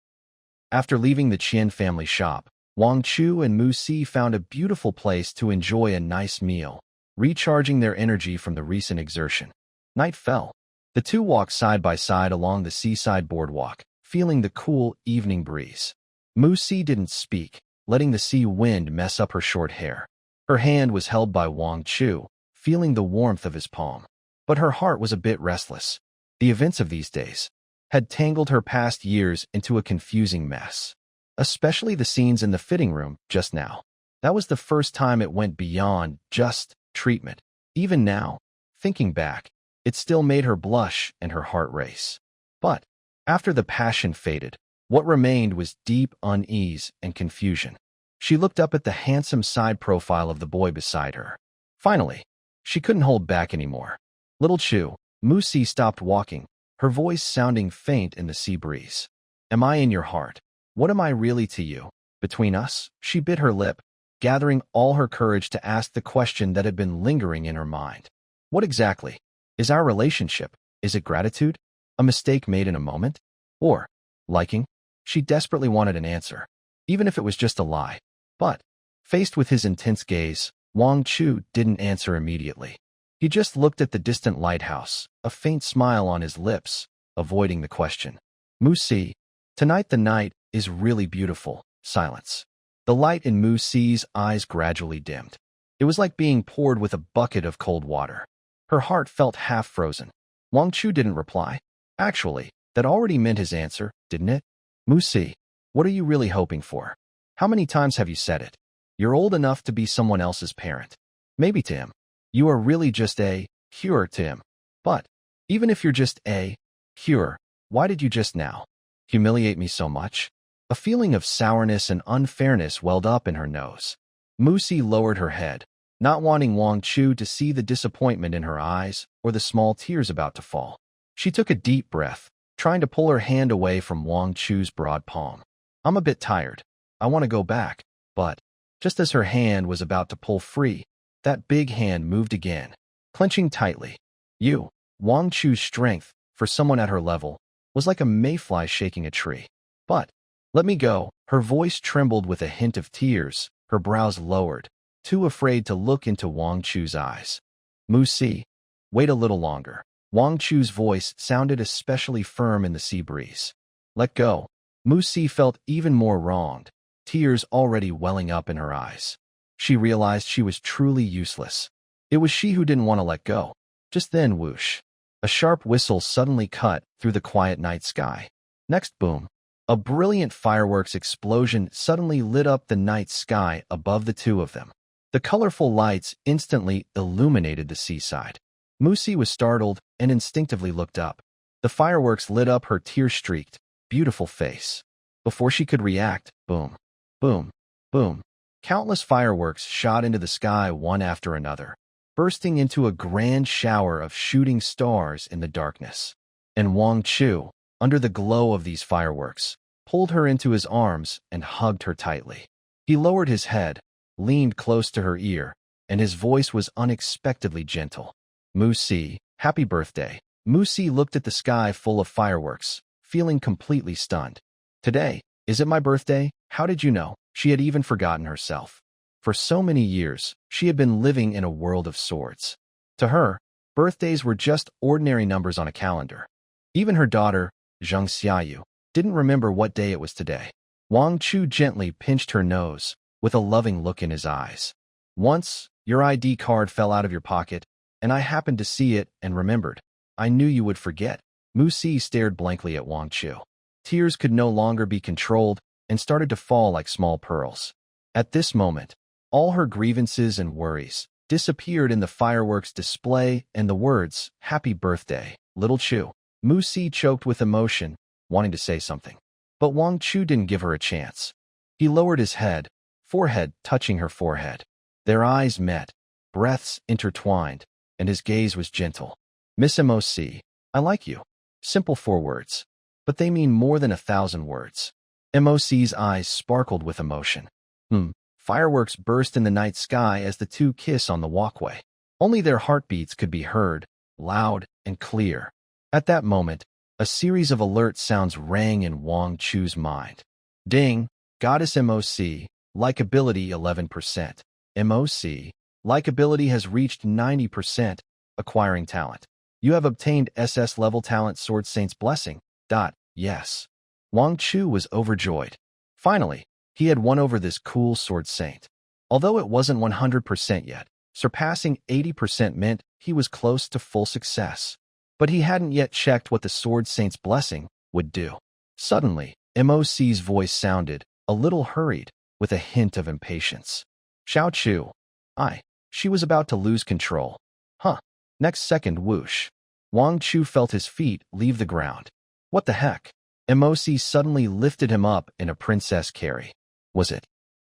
After leaving the Qian family shop, Wang Chu and Mu Si found a beautiful place to enjoy a nice meal, recharging their energy from the recent exertion. Night fell. The two walked side by side along the seaside boardwalk, feeling the cool evening breeze. Mu Si didn't speak, letting the sea wind mess up her short hair. Her hand was held by Wang Chu, feeling the warmth of his palm. But her heart was a bit restless. The events of these days had tangled her past years into a confusing mess. Especially the scenes in the fitting room just now. That was the first time it went beyond just treatment. Even now, thinking back, it still made her blush and her heart race. But after the passion faded, what remained was deep unease and confusion. She looked up at the handsome side profile of the boy beside her. Finally, she couldn't hold back anymore. Little Chu, Mu Si stopped walking, her voice sounding faint in the sea breeze. Am I in your heart? What am I really to you? Between us? She bit her lip, gathering all her courage to ask the question that had been lingering in her mind. What exactly is our relationship? Is it gratitude? A mistake made in a moment? Or liking? She desperately wanted an answer, even if it was just a lie. But, faced with his intense gaze, Wang Chu didn't answer immediately. He just looked at the distant lighthouse, a faint smile on his lips, avoiding the question. Mu Si, tonight the night is really beautiful. Silence. The light in Mu Si's eyes gradually dimmed. It was like being poured with a bucket of cold water. Her heart felt half frozen. Wang Chu didn't reply. Actually, that already meant his answer, didn't it? Mu Si, what are you really hoping for? How many times have you said it? You're old enough to be someone else's parent. Maybe to him. You are really just a cure to him. But, even if you're just a cure, why did you just now humiliate me so much? A feeling of sourness and unfairness welled up in her nose. Mu Si lowered her head, not wanting Wang Chu to see the disappointment in her eyes or the small tears about to fall. She took a deep breath, trying to pull her hand away from Wang Chu's broad palm. I'm a bit tired. I want to go back, but just as her hand was about to pull free, that big hand moved again, clenching tightly. Wang Chu's strength, for someone at her level, was like a mayfly shaking a tree. But, let me go. Her voice trembled with a hint of tears, her brows lowered, too afraid to look into Wang Chu's eyes. Mu-si, wait a little longer. Wang Chu's voice sounded especially firm in the sea breeze. Let go. Mu-si felt even more wronged, tears already welling up in her eyes. She realized she was truly useless. It was she who didn't want to let go. Just then, whoosh. A sharp whistle suddenly cut through the quiet night sky. Next, boom. A brilliant fireworks explosion suddenly lit up the night sky above the two of them. The colorful lights instantly illuminated the seaside. Mu-si was startled and instinctively looked up. The fireworks lit up her tear-streaked, beautiful face. Before she could react, boom, boom, boom. Countless fireworks shot into the sky one after another, bursting into a grand shower of shooting stars in the darkness. And Wang Chu, under the glow of these fireworks, pulled her into his arms and hugged her tightly. He lowered his head, leaned close to her ear, and his voice was unexpectedly gentle. Mu-si, happy birthday. Mu-si looked at the sky full of fireworks, feeling completely stunned. Today, is it my birthday? How did you know? She had even forgotten herself. For so many years, she had been living in a world of swords. To her, birthdays were just ordinary numbers on a calendar. Even her daughter, Xiayu, didn't remember what day it was today. Wang Chu gently pinched her nose, with a loving look in his eyes. Once, your ID card fell out of your pocket, and I happened to see it and remembered. I knew you would forget. Mu-si stared blankly at Wang Chu. Tears could no longer be controlled and started to fall like small pearls. At this moment, all her grievances and worries disappeared in the fireworks display and the words, Happy birthday, little Chu. Mu-si choked with emotion, wanting to say something. But Wang Chu didn't give her a chance. He lowered his head, forehead touching her forehead. Their eyes met, breaths intertwined, and his gaze was gentle. Miss Moc, I like you. Simple 4 words. But they mean more than 1,000 words. Moc's eyes sparkled with emotion. Fireworks burst in the night sky as the two kiss on the walkway. Only their heartbeats could be heard, loud and clear. At that moment, a series of alert sounds rang in Wang Chu's mind. Ding, Goddess Moc, likability 11%. Moc, likability has reached 90%, acquiring talent. You have obtained SS level talent Sword Saint's Blessing. Yes. Wang Chu was overjoyed. Finally, he had won over this cool Sword Saint. Although it wasn't 100% yet, surpassing 80% meant he was close to full success. But he hadn't yet checked what the Sword Saint's Blessing would do. Suddenly, Moc's voice sounded, a little hurried, with a hint of impatience. Xiao Chu. She was about to lose control. Next second, whoosh. Wang Chu felt his feet leave the ground. What the heck? Moc suddenly lifted him up in a princess carry. Was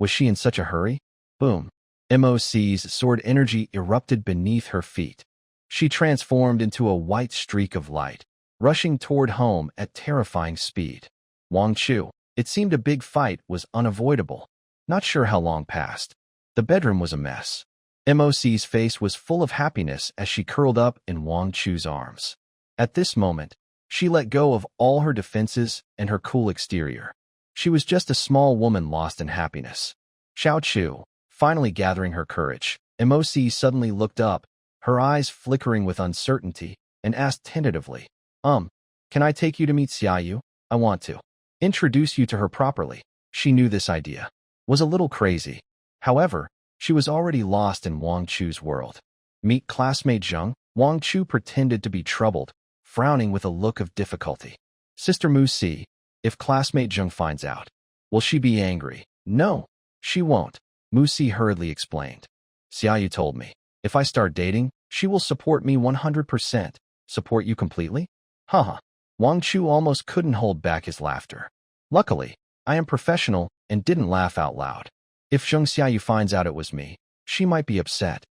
she in such a hurry? Boom. Moc's sword energy erupted beneath her feet. She transformed into a white streak of light, rushing toward home at terrifying speed. Wang Chu, it seemed a big fight was unavoidable. Not sure how long passed. The bedroom was a mess. Moc's face was full of happiness as she curled up in Wang Chu's arms. At this moment, she let go of all her defenses and her cool exterior. She was just a small woman lost in happiness. Xiao Chu, finally gathering her courage, Moc suddenly looked up, her eyes flickering with uncertainty, and asked tentatively, can I take you to meet Xiayu? I want to introduce you to her properly. She knew this idea was a little crazy. However, she was already lost in Wang Chu's world. Meet classmate Zheng. Wang Chu pretended to be troubled, frowning with a look of difficulty. Sister Mu-si, if classmate Zheng finds out, will she be angry? No, she won't, Mu-si hurriedly explained. Xiayu told me, if I start dating, she will support me 100%. Support you completely? Haha. Wang Chu almost couldn't hold back his laughter. Luckily, I am professional and didn't laugh out loud. If Xiayu finds out it was me, She might be upset.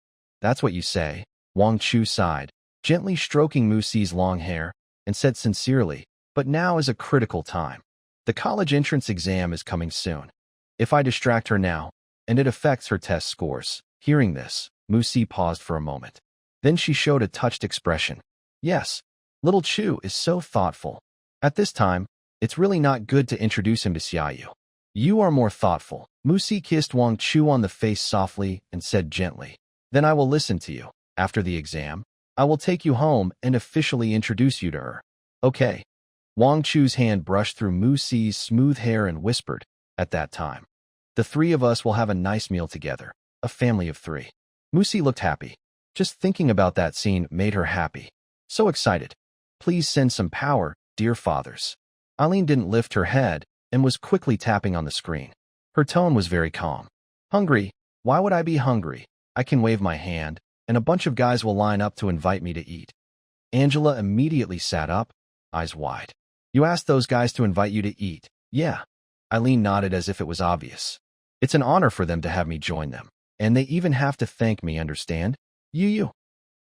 That's what you say. Wang Chu sighed, gently stroking Musi's long hair, and said sincerely, but now is a critical time. The college entrance exam is coming soon. If I distract her now, and it affects her test scores. Hearing this, Musi paused for a moment. Then she showed a touched expression. Yes, little Chu is so thoughtful. At this time, it's really not good to introduce him to Xiayu. You are more thoughtful. Musi kissed Wang Chu on the face softly and said gently, then I will listen to you. After the exam, I will take you home and officially introduce you to her. Okay. Wang Chu's hand brushed through Musi's smooth hair and whispered, at that time, the three of us will have a nice meal together, a family of three. Musi looked happy. Just thinking about that scene made her happy. So excited. Please send some power, dear fathers. Eileen didn't lift her head and was quickly tapping on the screen. Her tone was very calm. Hungry? Why would I be hungry? I can wave my hand, and a bunch of guys will line up to invite me to eat. Angela immediately sat up, eyes wide. You asked those guys to invite you to eat? Yeah. Eileen nodded as if it was obvious. It's an honor for them to have me join them, and they even have to thank me, understand? You.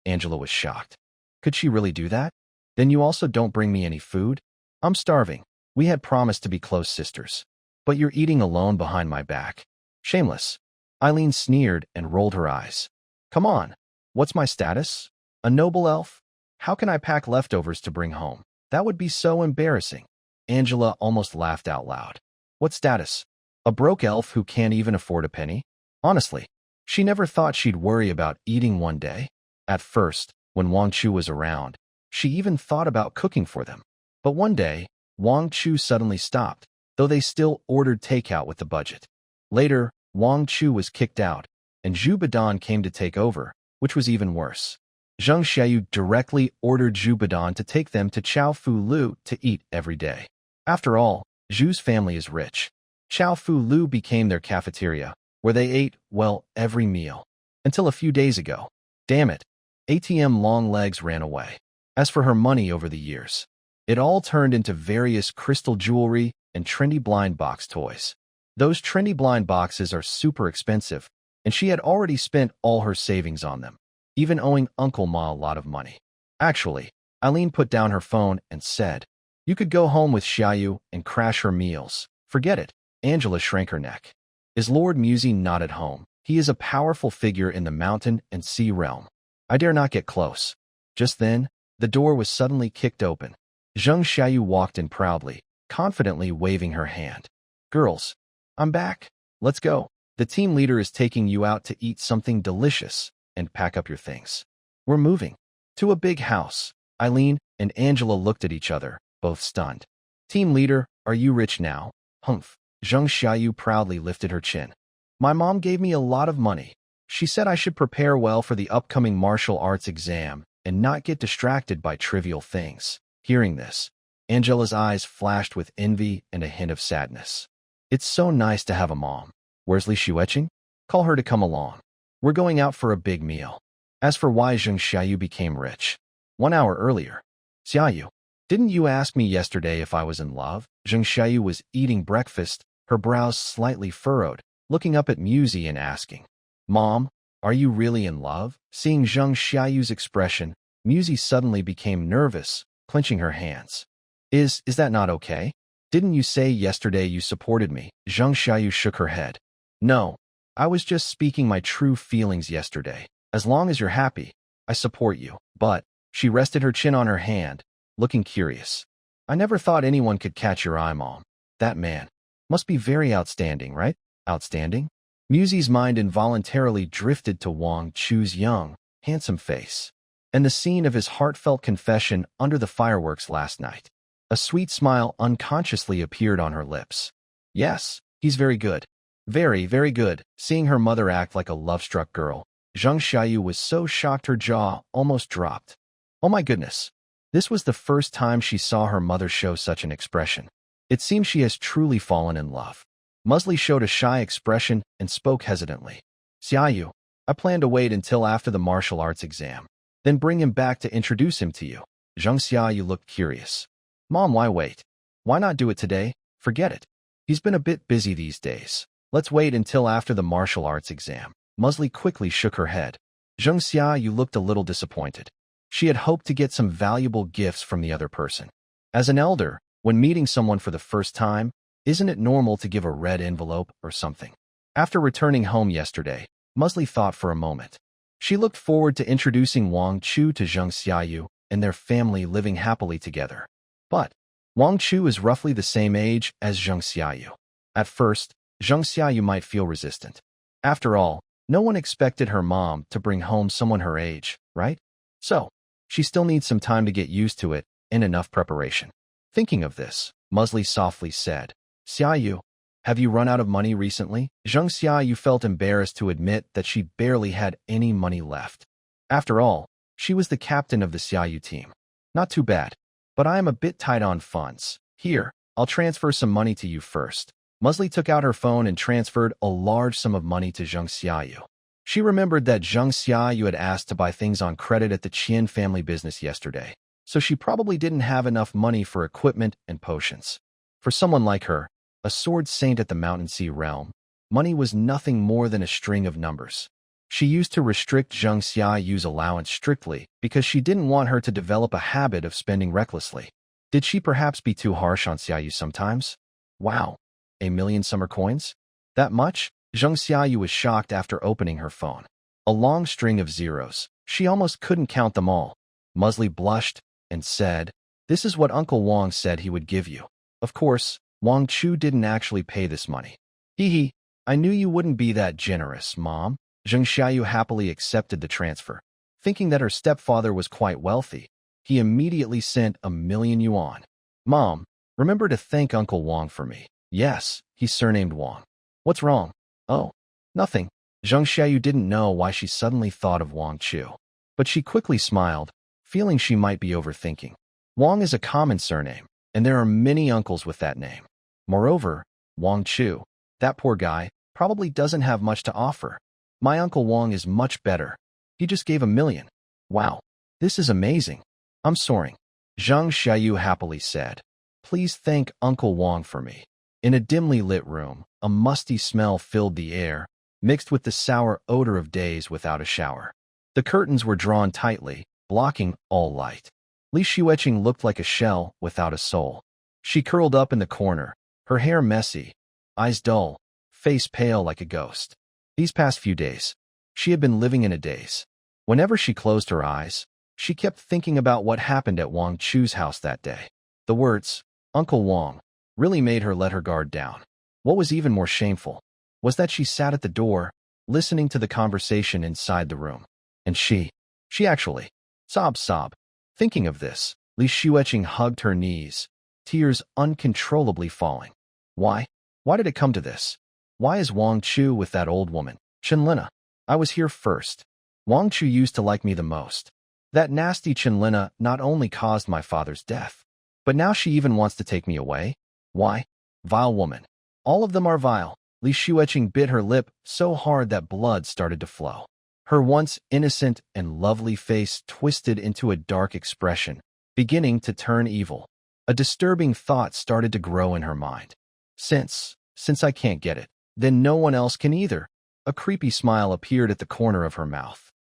Angela was shocked. Could she really do that? Then you also don't bring me any food? I'm starving. We had promised to be close sisters. But you're eating alone behind my back. Shameless. Eileen sneered and rolled her eyes. Come on. What's my status? A noble elf? How can I pack leftovers to bring home? That would be so embarrassing. Angela almost laughed out loud. What status? A broke elf who can't even afford a penny? Honestly, she never thought she'd worry about eating one day. At first, when Wang Chu was around, she even thought about cooking for them. But one day, Wang Chu suddenly stopped, though they still ordered takeout with the budget. Later, Wang Chu was kicked out, and Zhu Badan came to take over, which was even worse. Zheng Xiayu directly ordered Zhu Badan to take them to Chao Fu Lu to eat every day. After all, Zhu's family is rich. Chao Fu Lu became their cafeteria, where they ate, well, every meal. Until a few days ago. Damn it. ATM long legs ran away. As for her money over the years, it all turned into various crystal jewelry and trendy blind box toys. Those trendy blind boxes are super expensive, and she had already spent all her savings on them, even owing Uncle Ma a lot of money. Actually, Eileen put down her phone and said, you could go home with Xiayu and crash her meals. Forget it. Angela shrank her neck. Is Lord Musi not at home? He is a powerful figure in the mountain and sea realm. I dare not get close. Just then, the door was suddenly kicked open. Zheng Xiayu walked in proudly, confidently waving her hand. Girls, I'm back. Let's go. The team leader is taking you out to eat something delicious and pack up your things. We're moving to a big house. Eileen and Angela looked at each other, both stunned. Team leader, are you rich now? Humph. Zheng Xiayu proudly lifted her chin. My mom gave me a lot of money. She said I should prepare well for the upcoming martial arts exam and not get distracted by trivial things. Hearing this, Angela's eyes flashed with envy and a hint of sadness. It's so nice to have a mom. Where's Li Xueqing? Call her to come along. We're going out for a big meal. As for why Zheng Xiayu became rich, 1 hour earlier. Xiayu, didn't you ask me yesterday if I was in love? Zheng Xiayu was eating breakfast, her brows slightly furrowed, looking up at Musi and asking, Mom, are you really in love? Seeing Zheng Xiayu's expression, Musi suddenly became nervous, clenching her hands. Is that not okay? Didn't you say yesterday you supported me? Zheng Xiayu shook her head. No, I was just speaking my true feelings yesterday. As long as you're happy, I support you. But, she rested her chin on her hand, looking curious. I never thought anyone could catch your eye, Mom. That man must be very outstanding, right? Outstanding? Musi's mind involuntarily drifted to Wang Chu's young, handsome face, and the scene of his heartfelt confession under the fireworks last night. A sweet smile unconsciously appeared on her lips. Yes, he's very good. Very, very good. Seeing her mother act like a love-struck girl, Zheng Xiayu was so shocked her jaw almost dropped. Oh my goodness. This was the first time she saw her mother show such an expression. It seems she has truly fallen in love. Musli showed a shy expression and spoke hesitantly. Xiayu, I plan to wait until after the martial arts exam, then bring him back to introduce him to you. Zheng Xiayu looked curious. Mom, why wait? Why not do it today? Forget it. He's been a bit busy these days. Let's wait until after the martial arts exam. Musley quickly shook her head. Zheng Xiayu looked a little disappointed. She had hoped to get some valuable gifts from the other person. As an elder, when meeting someone for the first time, isn't it normal to give a red envelope or something? After returning home yesterday, Musley thought for a moment. She looked forward to introducing Wang Chu to Zheng Xiayu and their family living happily together. But Wang Chu is roughly the same age as Zheng Xiayu. At first, Zheng Xiayu might feel resistant. After all, no one expected her mom to bring home someone her age, right? So, she still needs some time to get used to it and enough preparation. Thinking of this, Musley softly said, Xiayu, have you run out of money recently? Zheng Xiayu felt embarrassed to admit that she barely had any money left. After all, she was the captain of the Xiayu team. Not too bad, but I am a bit tight on funds. Here, I'll transfer some money to you first. Musley took out her phone and transferred a large sum of money to Zheng Xiayu. She remembered that Zheng Xiayu had asked to buy things on credit at the Qian family business yesterday, so she probably didn't have enough money for equipment and potions. For someone like her, a sword saint at the Mountain Sea realm, money was nothing more than a string of numbers. She used to restrict Zheng Xiayu's allowance strictly because she didn't want her to develop a habit of spending recklessly. Did she perhaps be too harsh on Xiayu sometimes? Wow, 1,000,000 summer coins? That much? Zheng Xiayu was shocked after opening her phone. A long string of zeros. She almost couldn't count them all. Musley blushed and said, This is what Uncle Wang said he would give you. Of course, Wang Chu didn't actually pay this money. Hee, I knew you wouldn't be that generous, Mom. Zheng Xiayu happily accepted the transfer. Thinking that her stepfather was quite wealthy, he immediately sent 1,000,000 yuan. Mom, remember to thank Uncle Wang for me. Yes, he's surnamed Wang. What's wrong? Oh, nothing. Zheng Xiayu didn't know why she suddenly thought of Wang Chu. But she quickly smiled, feeling she might be overthinking. Wang is a common surname, and there are many uncles with that name. Moreover, Wang Chu, that poor guy, probably doesn't have much to offer. My Uncle Wang is much better. He just gave 1,000,000. Wow, this is amazing. I'm soaring. Zheng Xiayu happily said, Please thank Uncle Wang for me. In a dimly lit room, a musty smell filled the air, mixed with the sour odor of days without a shower. The curtains were drawn tightly, blocking all light. Li Xueqing looked like a shell without a soul. She curled up in the corner, her hair messy, eyes dull, face pale like a ghost. These past few days, she had been living in a daze. Whenever she closed her eyes, she kept thinking about what happened at Wang Chu's house that day. The words, Uncle Wang, really made her let her guard down. What was even more shameful was that she sat at the door, listening to the conversation inside the room. And she actually sob. Thinking of this, Li Xueqing hugged her knees, tears uncontrollably falling. Why? Why did it come to this? Why is Wang Chu with that old woman, Chenlina? I was here first. Wang Chu used to like me the most. That nasty Chenlina not only caused my father's death, but now she even wants to take me away. Why? Vile woman. All of them are vile. Li Xueqing bit her lip so hard that blood started to flow. Her once innocent and lovely face twisted into a dark expression, beginning to turn evil. A disturbing thought started to grow in her mind. Since I can't get it, then no one else can either. A creepy smile appeared at the corner of her mouth.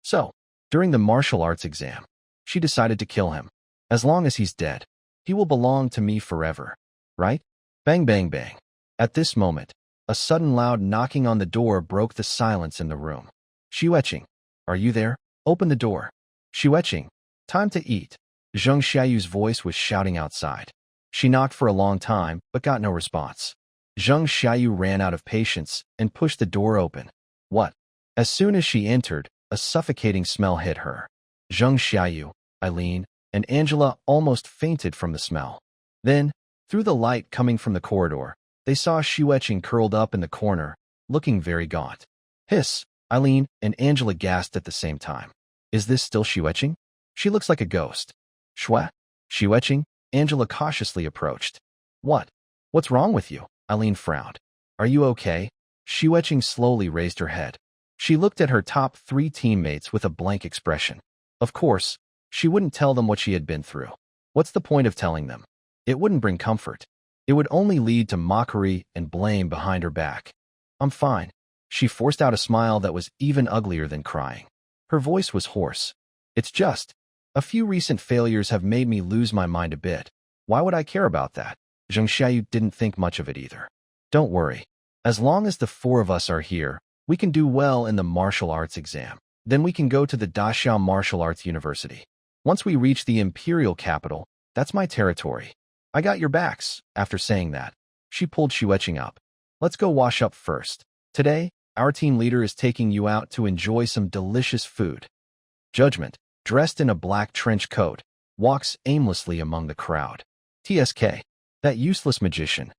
So, during the martial arts exam, she decided to kill him. As long as he's dead, he will belong to me forever. Right? Bang, bang, bang. At this moment, a sudden loud knocking on the door broke the silence in the room. Xueqing, are you there? Open the door. Xueqing, time to eat. Zheng Xiayu's voice was shouting outside. She knocked for a long time, but got no response. Zheng Xiayu ran out of patience and pushed the door open. What? As soon as she entered, a suffocating smell hit her. Zheng Xiayu, Eileen, and Angela almost fainted from the smell. Then, through the light coming from the corridor, they saw Xueqing curled up in the corner, looking very gaunt. Hiss! Eileen and Angela gasped at the same time. Is this still Xueqing? She looks like a ghost. Xueqing? Angela cautiously approached. What's wrong with you? Eileen frowned. Are you okay? Xueqing slowly raised her head. She looked at her top 3 teammates with a blank expression. Of course, she wouldn't tell them what she had been through. What's the point of telling them? It wouldn't bring comfort. It would only lead to mockery and blame behind her back. I'm fine. She forced out a smile that was even uglier than crying. Her voice was hoarse. It's just, a few recent failures have made me lose my mind a bit. Why would I care about that? Xiayu didn't think much of it either. Don't worry. As long as the four of us are here, we can do well in the martial arts exam. Then we can go to the Daxiao Martial Arts University. Once we reach the imperial capital, that's my territory. I got your backs. After saying that, she pulled Xueqing up. Let's go wash up first. Today, our team leader is taking you out to enjoy some delicious food. Judgment, dressed in a black trench coat, walks aimlessly among the crowd. TSK, that useless magician.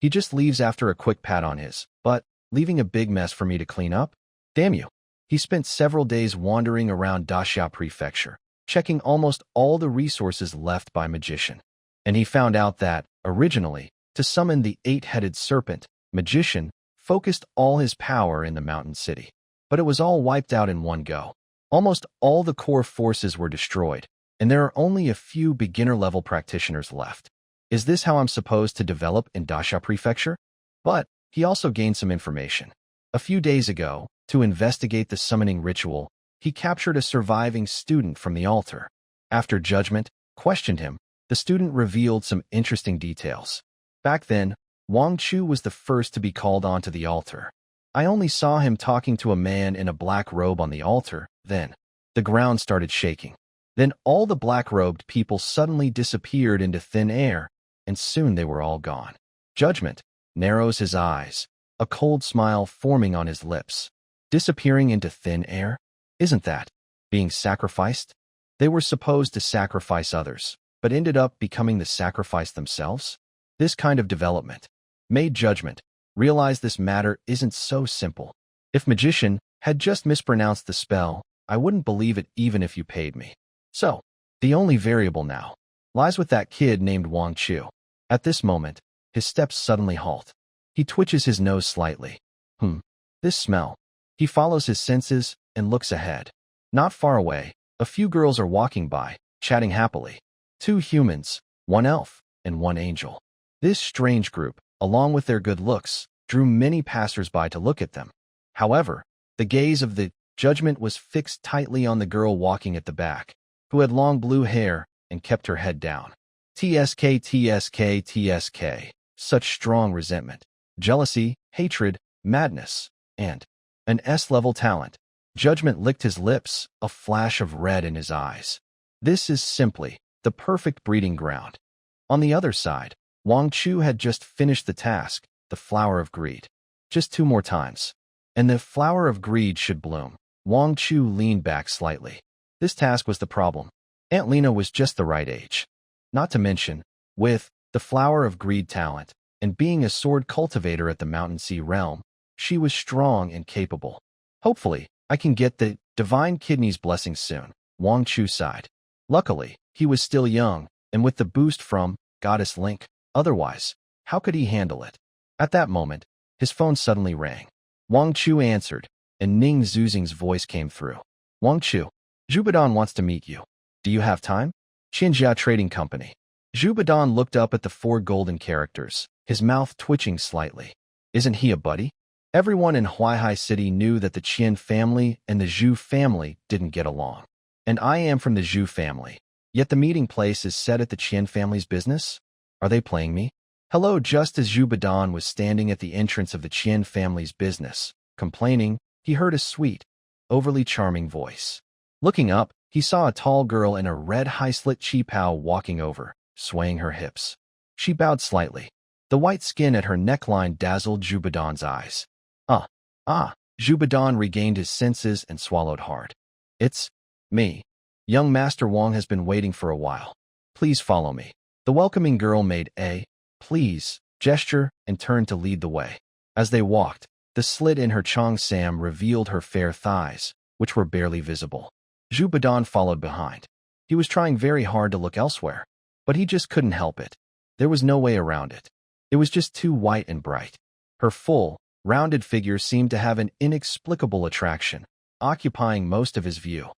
He just leaves after a quick pat on his butt, leaving a big mess for me to clean up. Damn you. He spent several days wandering around Daxiao Prefecture, checking almost all the resources left by magician. And he found out that, originally, to summon the eight-headed serpent, magician focused all his power in the mountain city. But it was all wiped out in one go. Almost all the core forces were destroyed, and there are only a few beginner-level practitioners left. Is this how I'm supposed to develop in Daxiao Prefecture? But he also gained some information. A few days ago, to investigate the summoning ritual, he captured a surviving student from the altar. After Judgment questioned him, the student revealed some interesting details. Back then, Wang Chu was the first to be called onto the altar. I only saw him talking to a man in a black robe on the altar. Then, the ground started shaking. Then all the black-robed people suddenly disappeared into thin air, and soon they were all gone. Judgment narrows his eyes, a cold smile forming on his lips. Disappearing into thin air? Isn't that being sacrificed? They were supposed to sacrifice others, but ended up becoming the sacrifice themselves? This kind of development made Judgment realize this matter isn't so simple. If Magician had just mispronounced the spell, I wouldn't believe it even if you paid me. So, the only variable now lies with that kid named Wang Chu. At this moment, his steps suddenly halt. He twitches his nose slightly. This smell. He follows his senses and looks ahead. Not far away, a few girls are walking by, chatting happily. 2 humans, 1 elf, and 1 angel. This strange group, along with their good looks, drew many passers-by to look at them. However, the gaze of the Judgment was fixed tightly on the girl walking at the back, who had long blue hair and kept her head down. TSK, TSK, TSK. Such strong resentment, jealousy, hatred, madness, and an S-level talent. Judgment licked his lips, a flash of red in his eyes. This is simply the perfect breeding ground. On the other side, Wang Chu had just finished the task, the flower of greed. Just 2 more times, and the flower of greed should bloom. Wang Chu leaned back slightly. This task was the problem. Aunt Lena was just the right age. Not to mention, with the flower of greed talent, and being a sword cultivator at the Mountain Sea realm, she was strong and capable. Hopefully, I can get the divine kidney's blessing soon, Wang Chu sighed. Luckily, he was still young, and with the boost from Goddess Link, otherwise, how could he handle it? At that moment, his phone suddenly rang. Wang Chu answered, and Ning Zuzing's voice came through. Wang Chu, Zhubadan wants to meet you. Do you have time? Xinjia Trading Company. Zhubadan looked up at the 4 golden characters, his mouth twitching slightly. Isn't he a buddy? Everyone in Huaihai City knew that the Qian family and the Zhu family didn't get along. And I am from the Zhu family. Yet the meeting place is set at the Qian family's business? Are they playing me? Hello. Just as Zhubadan was standing at the entrance of the Qian family's business, complaining, he heard a sweet, overly charming voice. Looking up, he saw a tall girl in a red high-slit qipao walking over, swaying her hips. She bowed slightly. The white skin at her neckline dazzled Zhubadan's eyes. Zhubadan regained his senses and swallowed hard. It's me. Young Master Wang has been waiting for a while. Please follow me. The welcoming girl made a please gesture and turned to lead the way. As they walked, the slit in her cheongsam revealed her fair thighs, which were barely visible. Zhubadan followed behind. He was trying very hard to look elsewhere, but he just couldn't help it. There was no way around it. It was just too white and bright. Her full, rounded figure seemed to have an inexplicable attraction, occupying most of his view.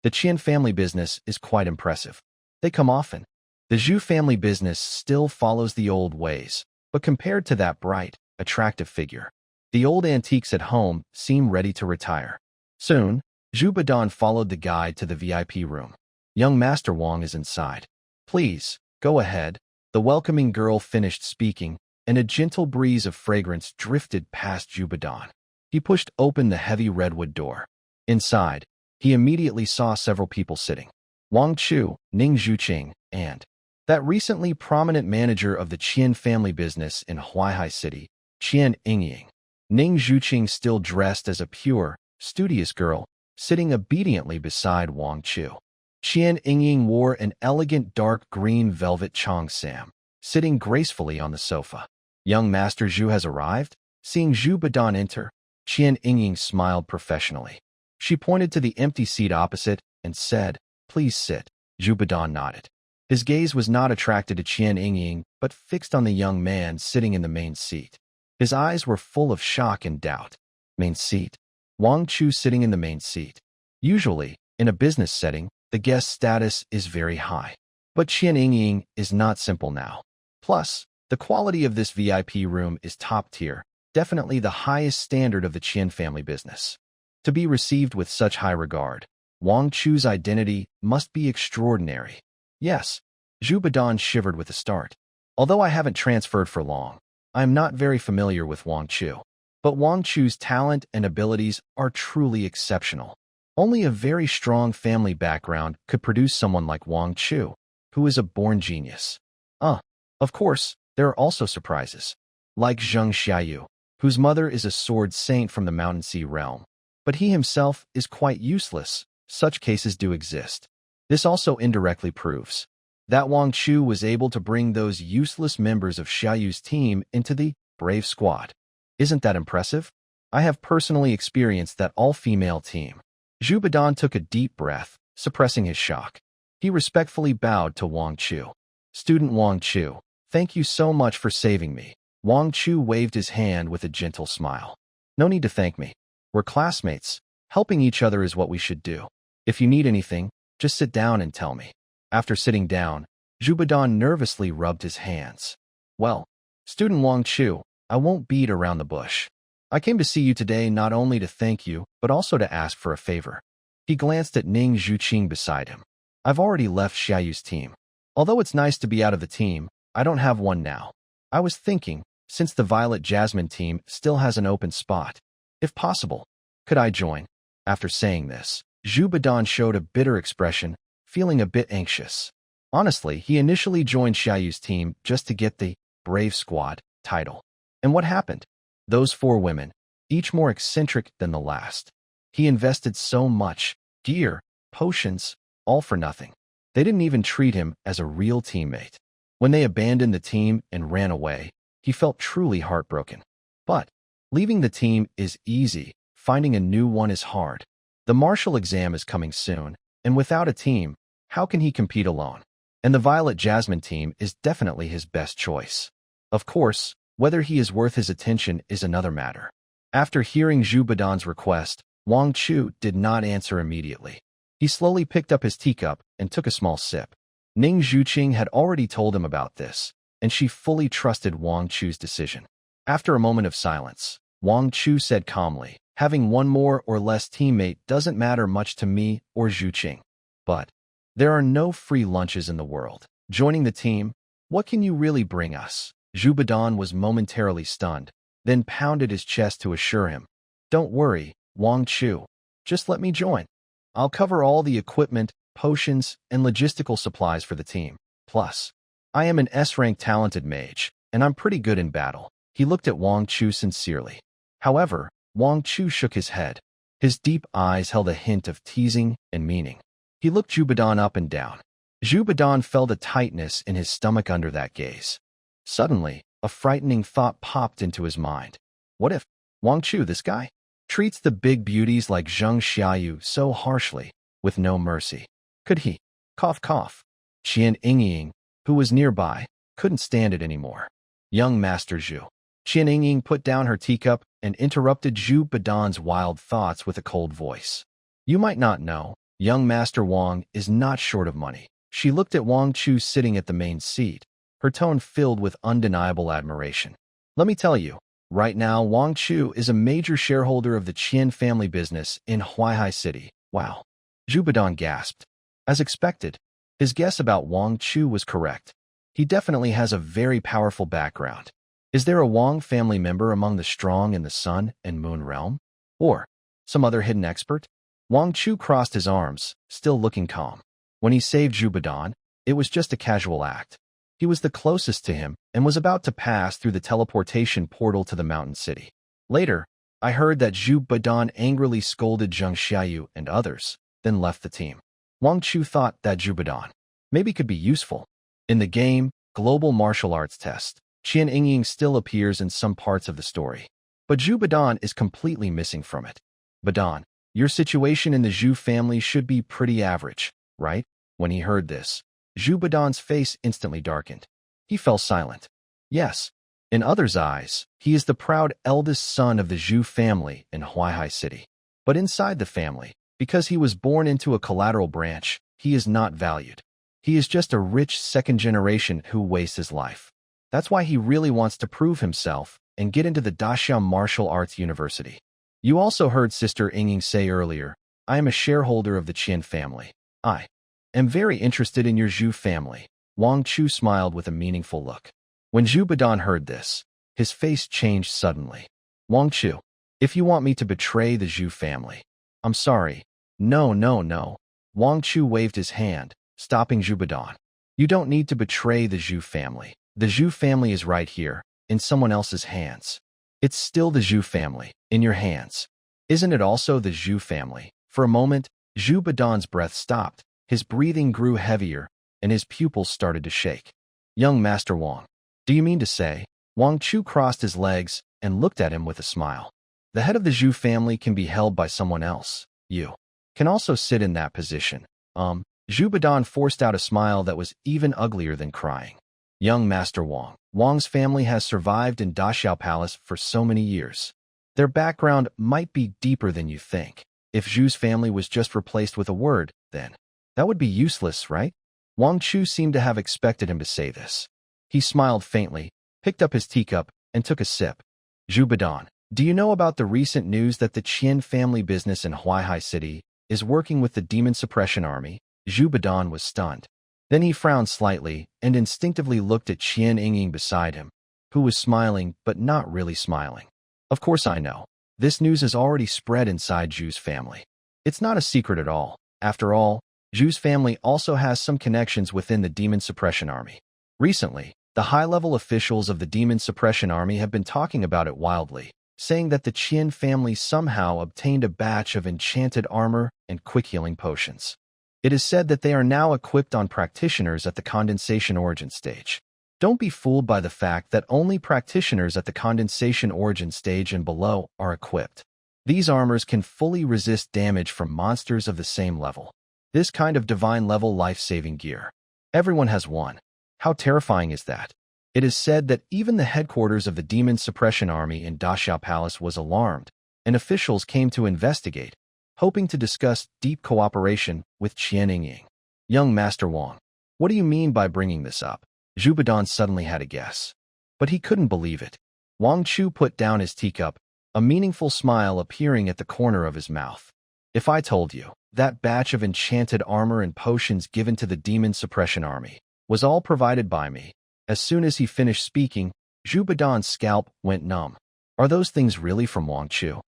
The Qian family business is quite impressive. They come often. The Zhu family business still follows the old ways, but compared to that bright, attractive figure, The old antiques at home seemed ready to retire. Soon, Zhu Badan followed the guide to the VIP room. Young Master Wang is inside. Please, go ahead. The welcoming girl finished speaking, and a gentle breeze of fragrance drifted past Zhu Badan. He pushed open the heavy redwood door. Inside, he immediately saw several people sitting. Wang Chu, Ning Zhuqing, and that recently prominent manager of the Qian family business in Huaihai City, Qian Yingying. Ning Zhuqing, still dressed as a pure, studious girl, sitting obediently beside Wang Chu. Qian Yingying wore an elegant dark green velvet cheongsam, sitting gracefully on the sofa. Young Master Zhu has arrived? Seeing Zhu Badan enter, Qian Yingying smiled professionally. She pointed to the empty seat opposite and said, "Please sit." Zhu Badan nodded. His gaze was not attracted to Qian Yingying, but fixed on the young man sitting in the main seat. His eyes were full of shock and doubt. Main seat? Wang Chu sitting in the main seat. Usually, in a business setting, the guest status is very high. But Qian Yingying is not simple now. Plus, the quality of this VIP room is top tier, definitely the highest standard of the Qian family business. To be received with such high regard, Wang Chu's identity must be extraordinary. Yes, Zhu Badan shivered with a start. Although I haven't transferred for long, I am not very familiar with Wang Chu. But Wang Chu's talent and abilities are truly exceptional. Only a very strong family background could produce someone like Wang Chu, who is a born genius. Of course, there are also surprises. Like Xiayu, whose mother is a sword saint from the Mountain Sea realm. But he himself is quite useless. Such cases do exist. This also indirectly proves that Wang Chu was able to bring those useless members of Xiayu's team into the brave squad. Isn't that impressive? I have personally experienced that all-female team. Zhu Badan took a deep breath, suppressing his shock. He respectfully bowed to Wang Chu. Student Wang Chu, thank you so much for saving me. Wang Chu waved his hand with a gentle smile. No need to thank me. We're classmates. Helping each other is what we should do. If you need anything, just sit down and tell me. After sitting down, Zhu Badan nervously rubbed his hands. Well, student Wang Chu, I won't beat around the bush. I came to see you today not only to thank you, but also to ask for a favor. He glanced at Ning Zhuqing beside him. I've already left Xiayu's team. Although it's nice to be out of the team, I don't have one now. I was thinking, since the Violet Jasmine team still has an open spot, if possible, could I join? After saying this, Zhu Badan showed a bitter expression, feeling a bit anxious. Honestly, he initially joined Xiayu's team just to get the Brave Squad title. And what happened? Those 4 women, each more eccentric than the last. He invested so much, gear, potions, all for nothing. They didn't even treat him as a real teammate. When they abandoned the team and ran away, he felt truly heartbroken. But leaving the team is easy, finding a new one is hard. The martial exam is coming soon, and without a team, how can he compete alone? And the Violet Jasmine team is definitely his best choice. Of course, whether he is worth his attention is another matter. After hearing Zhu Badan's request, Wang Chu did not answer immediately. He slowly picked up his teacup and took a small sip. Ning Zhuqing had already told him about this, and she fully trusted Wang Chu's decision. After a moment of silence, Wang Chu said calmly, having one more or less teammate doesn't matter much to me or Zhuqing. But there are no free lunches in the world. Joining the team, what can you really bring us? Zhu Badan was momentarily stunned, then pounded his chest to assure him. Don't worry, Wang Chu. Just let me join. I'll cover all the equipment, potions, and logistical supplies for the team. Plus, I am an S-rank talented mage, and I'm pretty good in battle. He looked at Wang Chu sincerely. However, Wang Chu shook his head. His deep eyes held a hint of teasing and meaning. He looked Zhu Badan up and down. Zhu Badan felt a tightness in his stomach under that gaze. Suddenly, a frightening thought popped into his mind. What if Wang Chu, this guy, treats the big beauties like Xiayu so harshly, with no mercy? Could he? Cough, cough. Qian Yingying, who was nearby, couldn't stand it anymore. Young Master Zhu. Qian Yingying put down her teacup and interrupted Zhu Badan's wild thoughts with a cold voice. You might not know, young Master Wang is not short of money. She looked at Wang Chu sitting at the main seat, her tone filled with undeniable admiration. Let me tell you, Right now, Wang Chu is a major shareholder of the Qian family business in Huaihai City. Wow. Zhu Badan gasped. As expected, his guess about Wang Chu was correct. He definitely has a very powerful background. Is there a Wang family member among the strong in the Sun and Moon realm? Or some other hidden expert? Wang Chu crossed his arms, still looking calm. When he saved Zhu Badan, it was just a casual act. He was the closest to him and was about to pass through the teleportation portal to the mountain city. Later, I heard that Zhu Badan angrily scolded Zheng Xiayu and others, then left the team. Wang Chu thought that Zhu Badan maybe could be useful. In the game, Global Martial Arts Test, Qian Yingying still appears in some parts of the story. But Zhu Badan is completely missing from it. Badan, your situation in the Zhu family should be pretty average, right? When he heard this, Zhu Badan's face instantly darkened. He fell silent. Yes, in others' eyes, he is the proud eldest son of the Zhu family in Huaihai City. But inside the family, because he was born into a collateral branch, he is not valued. He is just a rich second generation who wastes his life. That's why he really wants to prove himself and get into the Daxiao Martial Arts University. You also heard Sister Yingying say earlier, I am a shareholder of the Qian family. I am very interested in your Zhu family. Wang Chu smiled with a meaningful look. When Zhu Badan heard this, his face changed suddenly. Wang Chu, if you want me to betray the Zhu family, I'm sorry. No. Wang Chu waved his hand, stopping Zhu Badan. You don't need to betray the Zhu family. The Zhu family is right here, in someone else's hands. It's still the Zhu family, in your hands. Isn't it also the Zhu family? For a moment, Zhu Badan's breath stopped, his breathing grew heavier, and his pupils started to shake. Young Master Wang, do you mean to say? Wang Chu crossed his legs and looked at him with a smile. The head of the Zhu family can be held by someone else. You can also sit in that position. Zhu Badan forced out a smile that was even uglier than crying. Young Master Wang, Wang's family has survived in Daxiao Palace for so many years. Their background might be deeper than you think. If Zhu's family was just replaced with a word, then that would be useless, right? Wang Chu seemed to have expected him to say this. He smiled faintly, picked up his teacup, and took a sip. Zhu Badan, do you know about the recent news that the Qian family business in Huaihai City is working with the Demon Suppression Army? Zhu Badan was stunned. Then he frowned slightly and instinctively looked at Qian Yingying beside him, who was smiling but not really smiling. Of course I know. This news has already spread inside Zhu's family. It's not a secret at all. After all, Zhu's family also has some connections within the Demon Suppression Army. Recently, the high-level officials of the Demon Suppression Army have been talking about it wildly, saying that the Qian family somehow obtained a batch of enchanted armor and quick-healing potions. It is said that they are now equipped on practitioners at the condensation origin stage. Don't be fooled by the fact that only practitioners at the condensation origin stage and below are equipped. These armors can fully resist damage from monsters of the same level. This kind of divine-level life-saving gear. Everyone has one. How terrifying is that? It is said that even the headquarters of the Demon Suppression Army in Daxiao Palace was alarmed, and officials came to investigate, hoping to discuss deep cooperation with Qian Yingying. Young Master Wang, what do you mean by bringing this up? Zhu Badan suddenly had a guess. But he couldn't believe it. Wang Chu put down his teacup, a meaningful smile appearing at the corner of his mouth. If I told you, that batch of enchanted armor and potions given to the Demon Suppression Army was all provided by me. As soon as he finished speaking, Zhu Badan's scalp went numb. Are those things really from Wang Chu?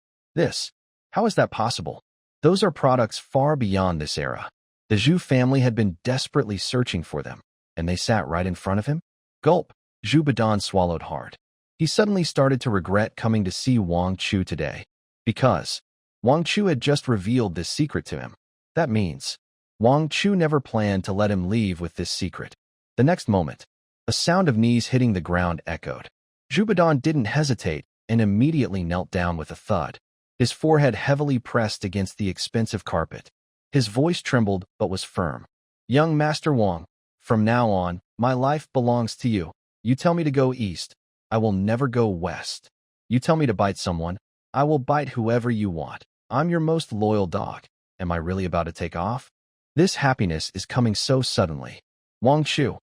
How is that possible? Those are products far beyond this era. The Zhu family had been desperately searching for them, and they sat right in front of him? Gulp! Zhu Badan swallowed hard. He suddenly started to regret coming to see Wang Chu today, because Wang Chu had just revealed this secret to him. That means Wang Chu never planned to let him leave with this secret. The next moment, a sound of knees hitting the ground echoed. Zhu Badan didn't hesitate and immediately knelt down with a thud, his forehead heavily pressed against the expensive carpet. His voice trembled but was firm. Young Master Wang, from now on, my life belongs to you. You tell me to go east, I will never go west. You tell me to bite someone, I will bite whoever you want. I'm your most loyal dog. Am I really about to take off? This happiness is coming so suddenly. Wang Chu,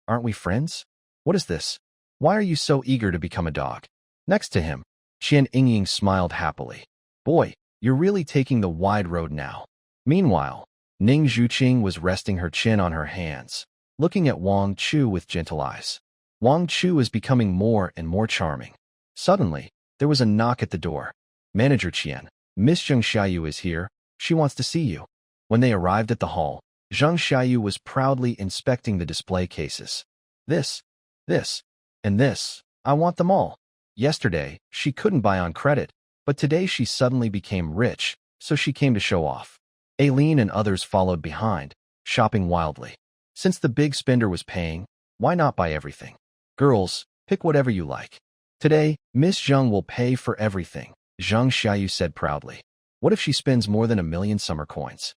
aren't we friends? What is this? Why are you so eager to become a dog? Next to him, Qian Yingying smiled happily. Boy, you're really taking the wide road now. Meanwhile, Ning Zhuqing was resting her chin on her hands, looking at Wang Chu with gentle eyes. Wang Chu is becoming more and more charming. Suddenly, there was a knock at the door. Manager Qian, Miss Zheng Xiayu is here. She wants to see you. When they arrived at the hall, Zheng Xiayu was proudly inspecting the display cases. This, and this, I want them all. Yesterday, she couldn't buy on credit, but today she suddenly became rich, so she came to show off. Aileen and others followed behind, shopping wildly. Since the big spender was paying, why not buy everything? Girls, pick whatever you like. Today, Miss Zheng will pay for everything, Zheng Xiayu said proudly. What if she spends more than 1,000,000 summer coins?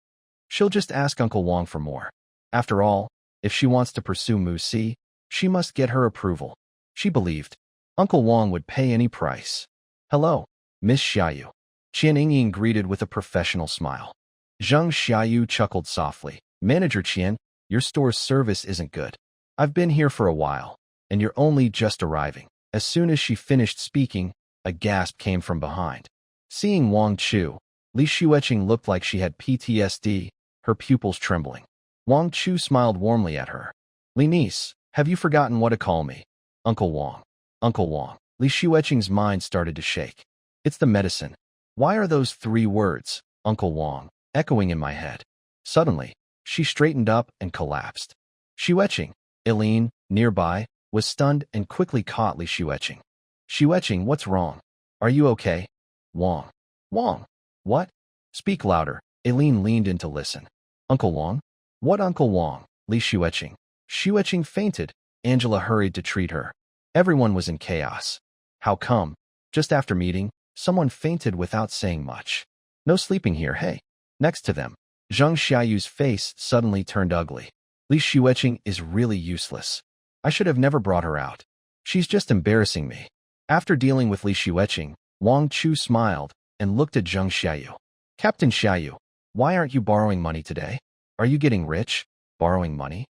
She'll just ask Uncle Wang for more. After all, if she wants to pursue Mu Si, she must get her approval. She believed Uncle Wang would pay any price. Hello, Miss Xiayu. Qian Yingying greeted with a professional smile. Zheng Xiayu chuckled softly. Manager Qian, your store's service isn't good. I've been here for a while, and you're only just arriving. As soon as she finished speaking, a gasp came from behind. Seeing Wang Chu, Li Xueqing looked like she had PTSD, her pupils trembling. Wang Chu smiled warmly at her. Li niece, have you forgotten what to call me? Uncle Wang. Uncle Wang. Li Xueqing's mind started to shake. It's the medicine. Why are those 3 words, Uncle Wang, echoing in my head? Suddenly, she straightened up and collapsed. Xueqing, Eileen, nearby, was stunned and quickly caught Li Xueqing. Xueqing, what's wrong? Are you okay? Wang. Wang. What? Speak louder. Eileen leaned in to listen. Uncle Wang? What Uncle Wang? Li Xueqing. Xueqing fainted. Angela hurried to treat her. Everyone was in chaos. How come? Just after meeting, someone fainted without saying much. No sleeping here, hey. Next to them, Zheng Xiayu's face suddenly turned ugly. Li Xueqing is really useless. I should have never brought her out. She's just embarrassing me. After dealing with Li Xueqing, Wang Chu smiled and looked at Zheng Xiayu. Captain Xiayu, why aren't you borrowing money today? Are you getting rich? Borrowing money?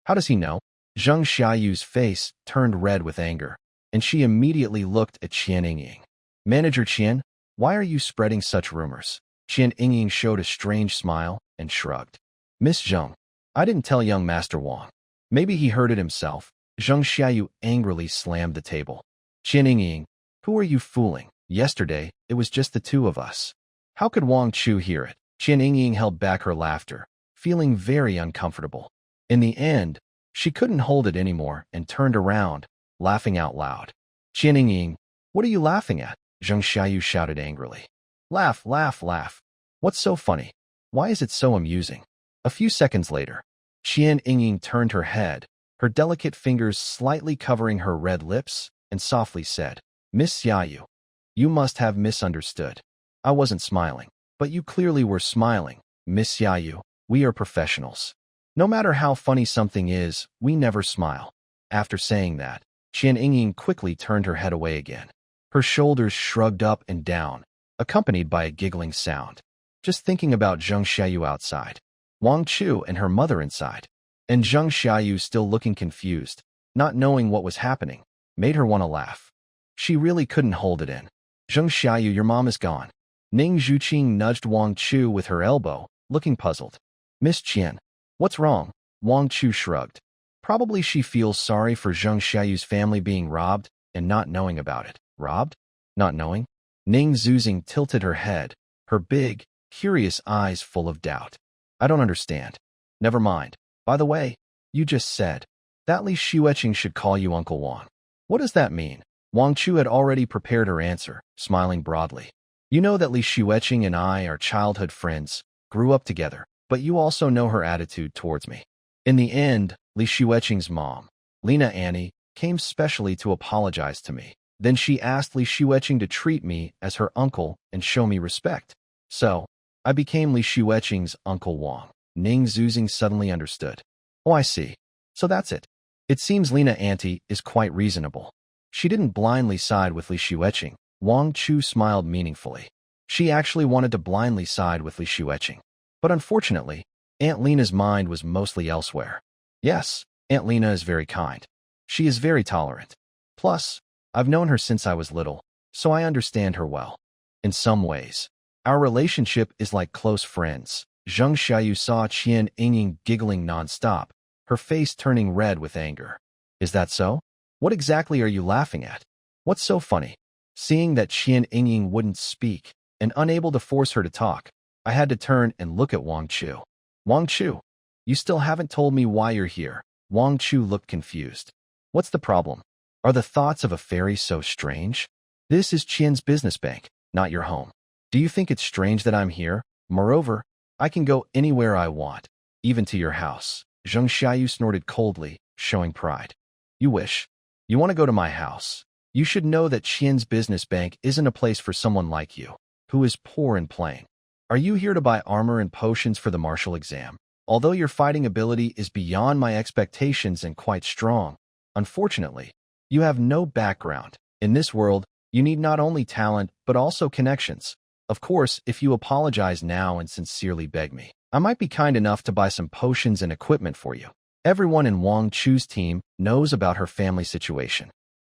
How does he know? Zheng Xiayu's face turned red with anger, and she immediately looked at Qian Yingying. Manager Qian, why are you spreading such rumors? Qian Yingying showed a strange smile and shrugged. Miss Zheng, I didn't tell young Master Wang. Maybe he heard it himself. Zheng Xiayu angrily slammed the table. Qian Yingying, who are you fooling? Yesterday, it was just the 2 of us. How could Wang Chu hear it? Qian Yingying held back her laughter, feeling very uncomfortable. In the end, she couldn't hold it anymore and turned around, laughing out loud. Qian Yingying, what are you laughing at? Zheng Xiayu shouted angrily. Laugh, laugh, laugh. What's so funny? Why is it so amusing? A few seconds later, Qian Yingying turned her head, her delicate fingers slightly covering her red lips, and softly said, Miss Xiayu, you must have misunderstood. I wasn't smiling, but you clearly were smiling. Miss Xiayu, we are professionals. No matter how funny something is, we never smile. After saying that, Qian Yingying quickly turned her head away again. Her shoulders shrugged up and down, accompanied by a giggling sound. Just thinking about Zheng Xiayu outside, Wang Chu and her mother inside, and Zheng Xiayu still looking confused, not knowing what was happening, made her want to laugh. She really couldn't hold it in. Zheng Xiayu, your mom is gone. Ning Zhuqing nudged Wang Chu with her elbow, looking puzzled. Miss Qian, what's wrong? Wang Chu shrugged. Probably she feels sorry for Zheng Xiayu's family being robbed and not knowing about it. Robbed? Not knowing? Ning Zhuqing tilted her head, her big, curious eyes full of doubt. I don't understand. Never mind. By the way, you just said that Li Xueqing should call you Uncle Wang. What does that mean? Wang Chu had already prepared her answer, smiling broadly. You know that Li Xueqing and I are childhood friends, grew up together, but you also know her attitude towards me. In the end, Li Xueqing's mom, Lena Annie, came specially to apologize to me. Then she asked Li Xueqing to treat me as her uncle and show me respect. So, I became Li Xueqing's Uncle Wang. Ning Zhuqing suddenly understood. Oh, I see. So that's it. It seems Lena Auntie is quite reasonable. She didn't blindly side with Li Xueqing. Wang Chu smiled meaningfully. She actually wanted to blindly side with Li Xueqing. But unfortunately, Aunt Lena's mind was mostly elsewhere. Yes, Aunt Lena is very kind. She is very tolerant. Plus, I've known her since I was little, so I understand her well. In some ways, our relationship is like close friends. Zheng Xiayu saw Qian Yingying giggling nonstop, her face turning red with anger. Is that so? What exactly are you laughing at? What's so funny? Seeing that Qian Yingying wouldn't speak, and unable to force her to talk, I had to turn and look at Wang Chu. Wang Chu, you still haven't told me why you're here. Wang Chu looked confused. What's the problem? Are the thoughts of a fairy so strange? This is Qian's business bank, not your home. Do you think it's strange that I'm here? Moreover, I can go anywhere I want, even to your house. Zheng Xiayu snorted coldly, showing pride. You wish. You want to go to my house. You should know that Qian's business bank isn't a place for someone like you, who is poor and plain. Are you here to buy armor and potions for the martial exam? Although your fighting ability is beyond my expectations and quite strong, unfortunately, you have no background. In this world, you need not only talent, but also connections. Of course, if you apologize now and sincerely beg me, I might be kind enough to buy some potions and equipment for you. Everyone in Wang Chu's team knows about her family situation.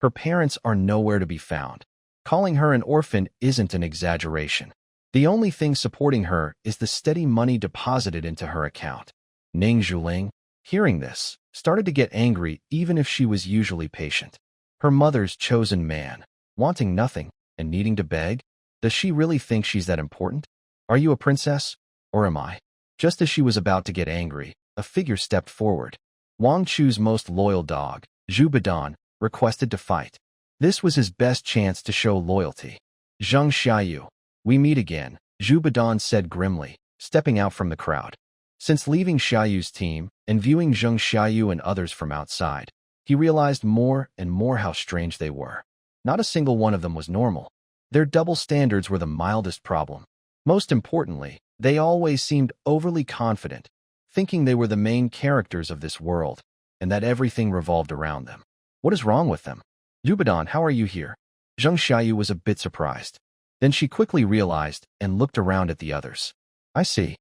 Her parents are nowhere to be found. Calling her an orphan isn't an exaggeration. The only thing supporting her is the steady money deposited into her account. Ning Zhuling, hearing this, started to get angry even if she was usually patient. Her mother's chosen man, wanting nothing and needing to beg? Does she really think she's that important? Are you a princess? Or am I? Just as she was about to get angry, a figure stepped forward. Wang Chu's most loyal dog, Zhu Badan, requested to fight. This was his best chance to show loyalty. Zheng Xiayu, we meet again, Zhu Badan said grimly, stepping out from the crowd. Since leaving Xiayu's team and viewing Zheng Xiayu and others from outside, he realized more and more how strange they were. Not a single one of them was normal. Their double standards were the mildest problem. Most importantly, they always seemed overly confident, thinking they were the main characters of this world, and that everything revolved around them. What is wrong with them? Zhu Badan, how are you here? Zheng Xiayu was a bit surprised. Then she quickly realized and looked around at the others. I see.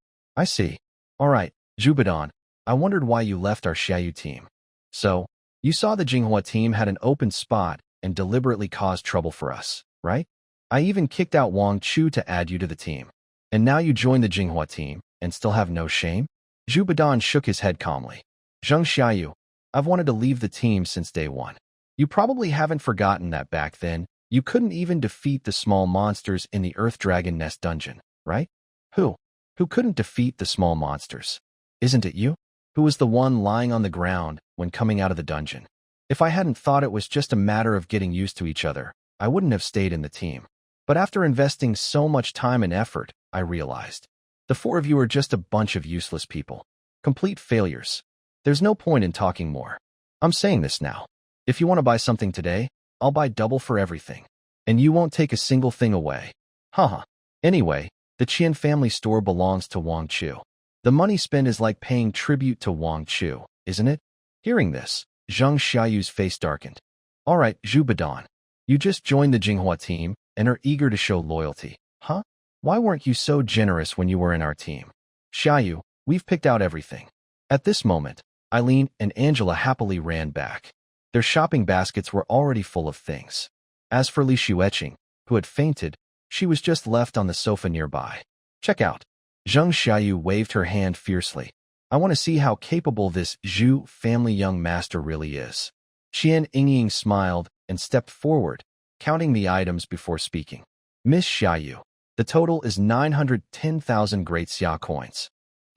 All right, Zhu Badan, I wondered why you left our Xiayu team. So, you saw the Jinghua team had an open spot and deliberately caused trouble for us, right? I even kicked out Wang Chu to add you to the team. And now you join the Jinghua team and still have no shame? Zhu Badan shook his head calmly. Zheng Xiayu, I've wanted to leave the team since day one. You probably haven't forgotten that back then, you couldn't even defeat the small monsters in the Earth Dragon Nest dungeon, right? Who? Who couldn't defeat the small monsters? Isn't it you? Who was the one lying on the ground when coming out of the dungeon? If I hadn't thought it was just a matter of getting used to each other, I wouldn't have stayed in the team. But after investing so much time and effort, I realized. The four of you are just a bunch of useless people. Complete failures. There's no point in talking more. I'm saying this now. If you want to buy something today, I'll buy double for everything. And you won't take a single thing away. Haha. Anyway, the Qian family store belongs to Wang Chu. The money spent is like paying tribute to Wang Chu, isn't it? Hearing this, Zheng Xiayu's face darkened. All right, Zhu Badan. You just joined the Jinghua team and are eager to show loyalty. Huh? Why weren't you so generous when you were in our team? Xiayu, we've picked out everything. At this moment, Eileen and Angela happily ran back. Their shopping baskets were already full of things. As for Li Xueqing, who had fainted, she was just left on the sofa nearby. Check out. Zheng Xiayu waved her hand fiercely. I want to see how capable this Zhu family young master really is. Qian Yingying smiled and stepped forward, counting the items before speaking. Miss Xiayu, the total is 910,000 Great Xia coins.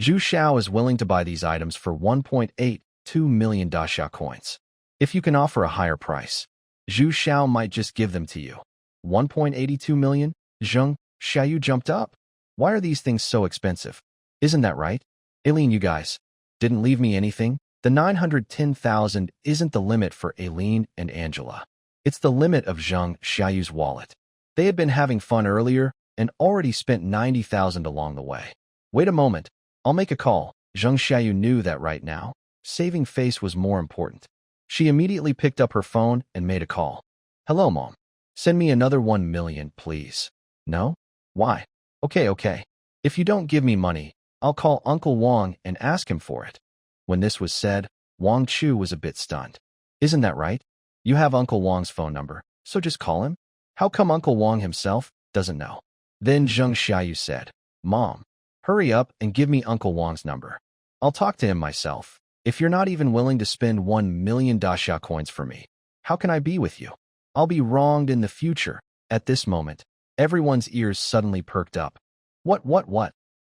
Zhu Xiao is willing to buy these items for 1.82 million Da Xia coins. If you can offer a higher price, Zhu Xiao might just give them to you. 1.82 million? Zheng Xiayu jumped up. Why are these things so expensive? Isn't that right? Aileen, you guys didn't leave me anything. The 910,000 isn't the limit for Aileen and Angela. It's the limit of Zheng Xiayu's wallet. They had been having fun earlier and already spent 90,000 along the way. Wait a moment. I'll make a call. Zheng Xiayu knew that right now, saving face was more important. She immediately picked up her phone and made a call. Hello, Mom. Send me another 1 million, please. No? Why? Okay. If you don't give me money, I'll call Uncle Wang and ask him for it. When this was said, Wang Chu was a bit stunned. Isn't that right? You have Uncle Wang's phone number. So just call him? How come Uncle Wong himself doesn't know? Then Xiayu said, Mom, hurry up and give me Uncle Wong's number. I'll talk to him myself. If you're not even willing to spend 1,000,000 daxia coins for me, how can I be with you? I'll be wronged in the future. At this moment, everyone's ears suddenly perked up. What?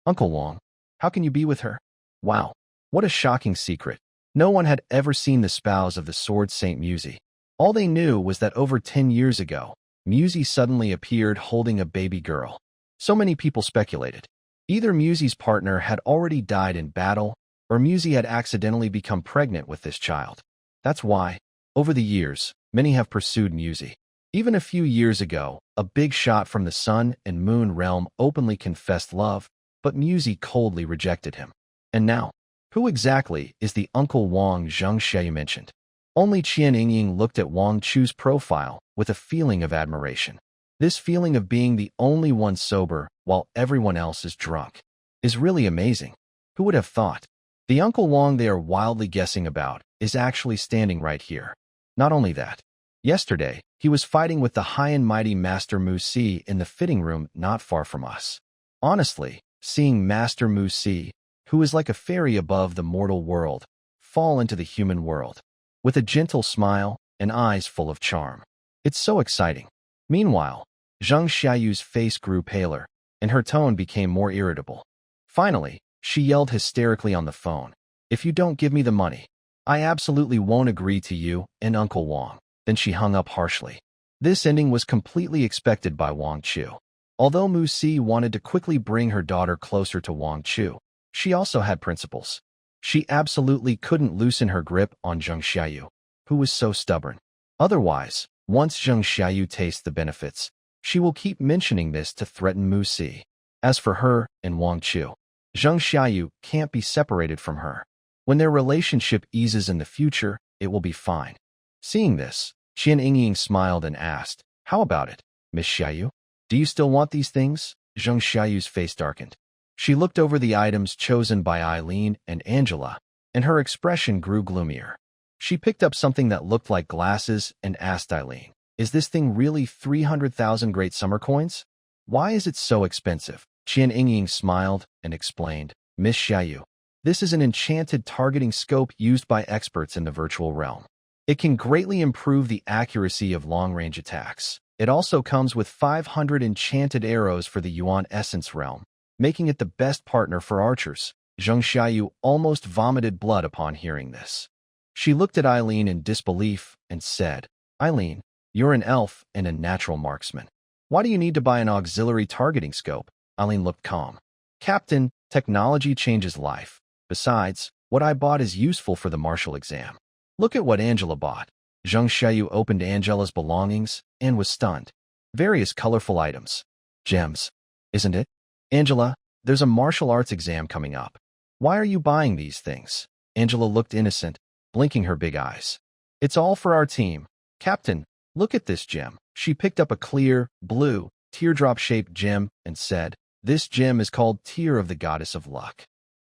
Uncle Wong, how can you be with her? Wow, what a shocking secret. No one had ever seen the spouse of the Sword Saint Musi. All they knew was that over 10 years ago, Musi suddenly appeared holding a baby girl. So many people speculated. Either Musi's partner had already died in battle, or Musi had accidentally become pregnant with this child. That's why, over the years, many have pursued Musi. Even a few years ago, a big shot from the Sun and Moon realm openly confessed love, but Musi coldly rejected him. And now, who exactly is the Uncle Wong Xiayu mentioned? Only Qian Yingying looked at Wang Chu's profile with a feeling of admiration. This feeling of being the only one sober while everyone else is drunk is really amazing. Who would have thought? The Uncle Wong they are wildly guessing about is actually standing right here. Not only that, yesterday, he was fighting with the high and mighty Master Mu Si in the fitting room not far from us. Honestly, seeing Master Mu Si, who is like a fairy above the mortal world, fall into the human world, with a gentle smile and eyes full of charm. It's so exciting. Meanwhile, Xiayu's face grew paler, and her tone became more irritable. Finally, she yelled hysterically on the phone, "If you don't give me the money, I absolutely won't agree to you and Uncle Wong." Then she hung up harshly. This ending was completely expected by Wang Chu. Although Mu Si wanted to quickly bring her daughter closer to Wang Chu, she also had principles. She absolutely couldn't loosen her grip on Xiayu, who was so stubborn. Otherwise, once Xiayu tastes the benefits, she will keep mentioning this to threaten Mu Si. As for her and Wang Chu, Xiayu can't be separated from her. When their relationship eases in the future, it will be fine. Seeing this, Qian Yingying smiled and asked, "How about it, Miss Xiayu? Do you still want these things?" Xiayu's face darkened. She looked over the items chosen by Eileen and Angela, and her expression grew gloomier. She picked up something that looked like glasses and asked Eileen, "Is this thing really 300,000 Great Summer Coins? Why is it so expensive?" Qian Yingying smiled and explained, "Miss Xiayu, this is an enchanted targeting scope used by experts in the virtual realm. It can greatly improve the accuracy of long-range attacks. It also comes with 500 enchanted arrows for the Yuan Essence realm, making it the best partner for archers." Xiayu almost vomited blood upon hearing this. She looked at Eileen in disbelief and said, "Eileen, you're an elf and a natural marksman. Why do you need to buy an auxiliary targeting scope?" Eileen looked calm. "Captain, technology changes life. Besides, what I bought is useful for the martial exam. Look at what Angela bought." Xiayu opened Angela's belongings and was stunned. Various colorful items. Gems, isn't it? "Angela, there's a martial arts exam coming up. Why are you buying these things?" Angela looked innocent, blinking her big eyes. "It's all for our team. Captain, look at this gem." She picked up a clear, blue, teardrop-shaped gem and said, "This gem is called Tear of the Goddess of Luck.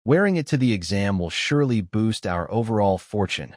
Wearing it to the exam will surely boost our overall fortune."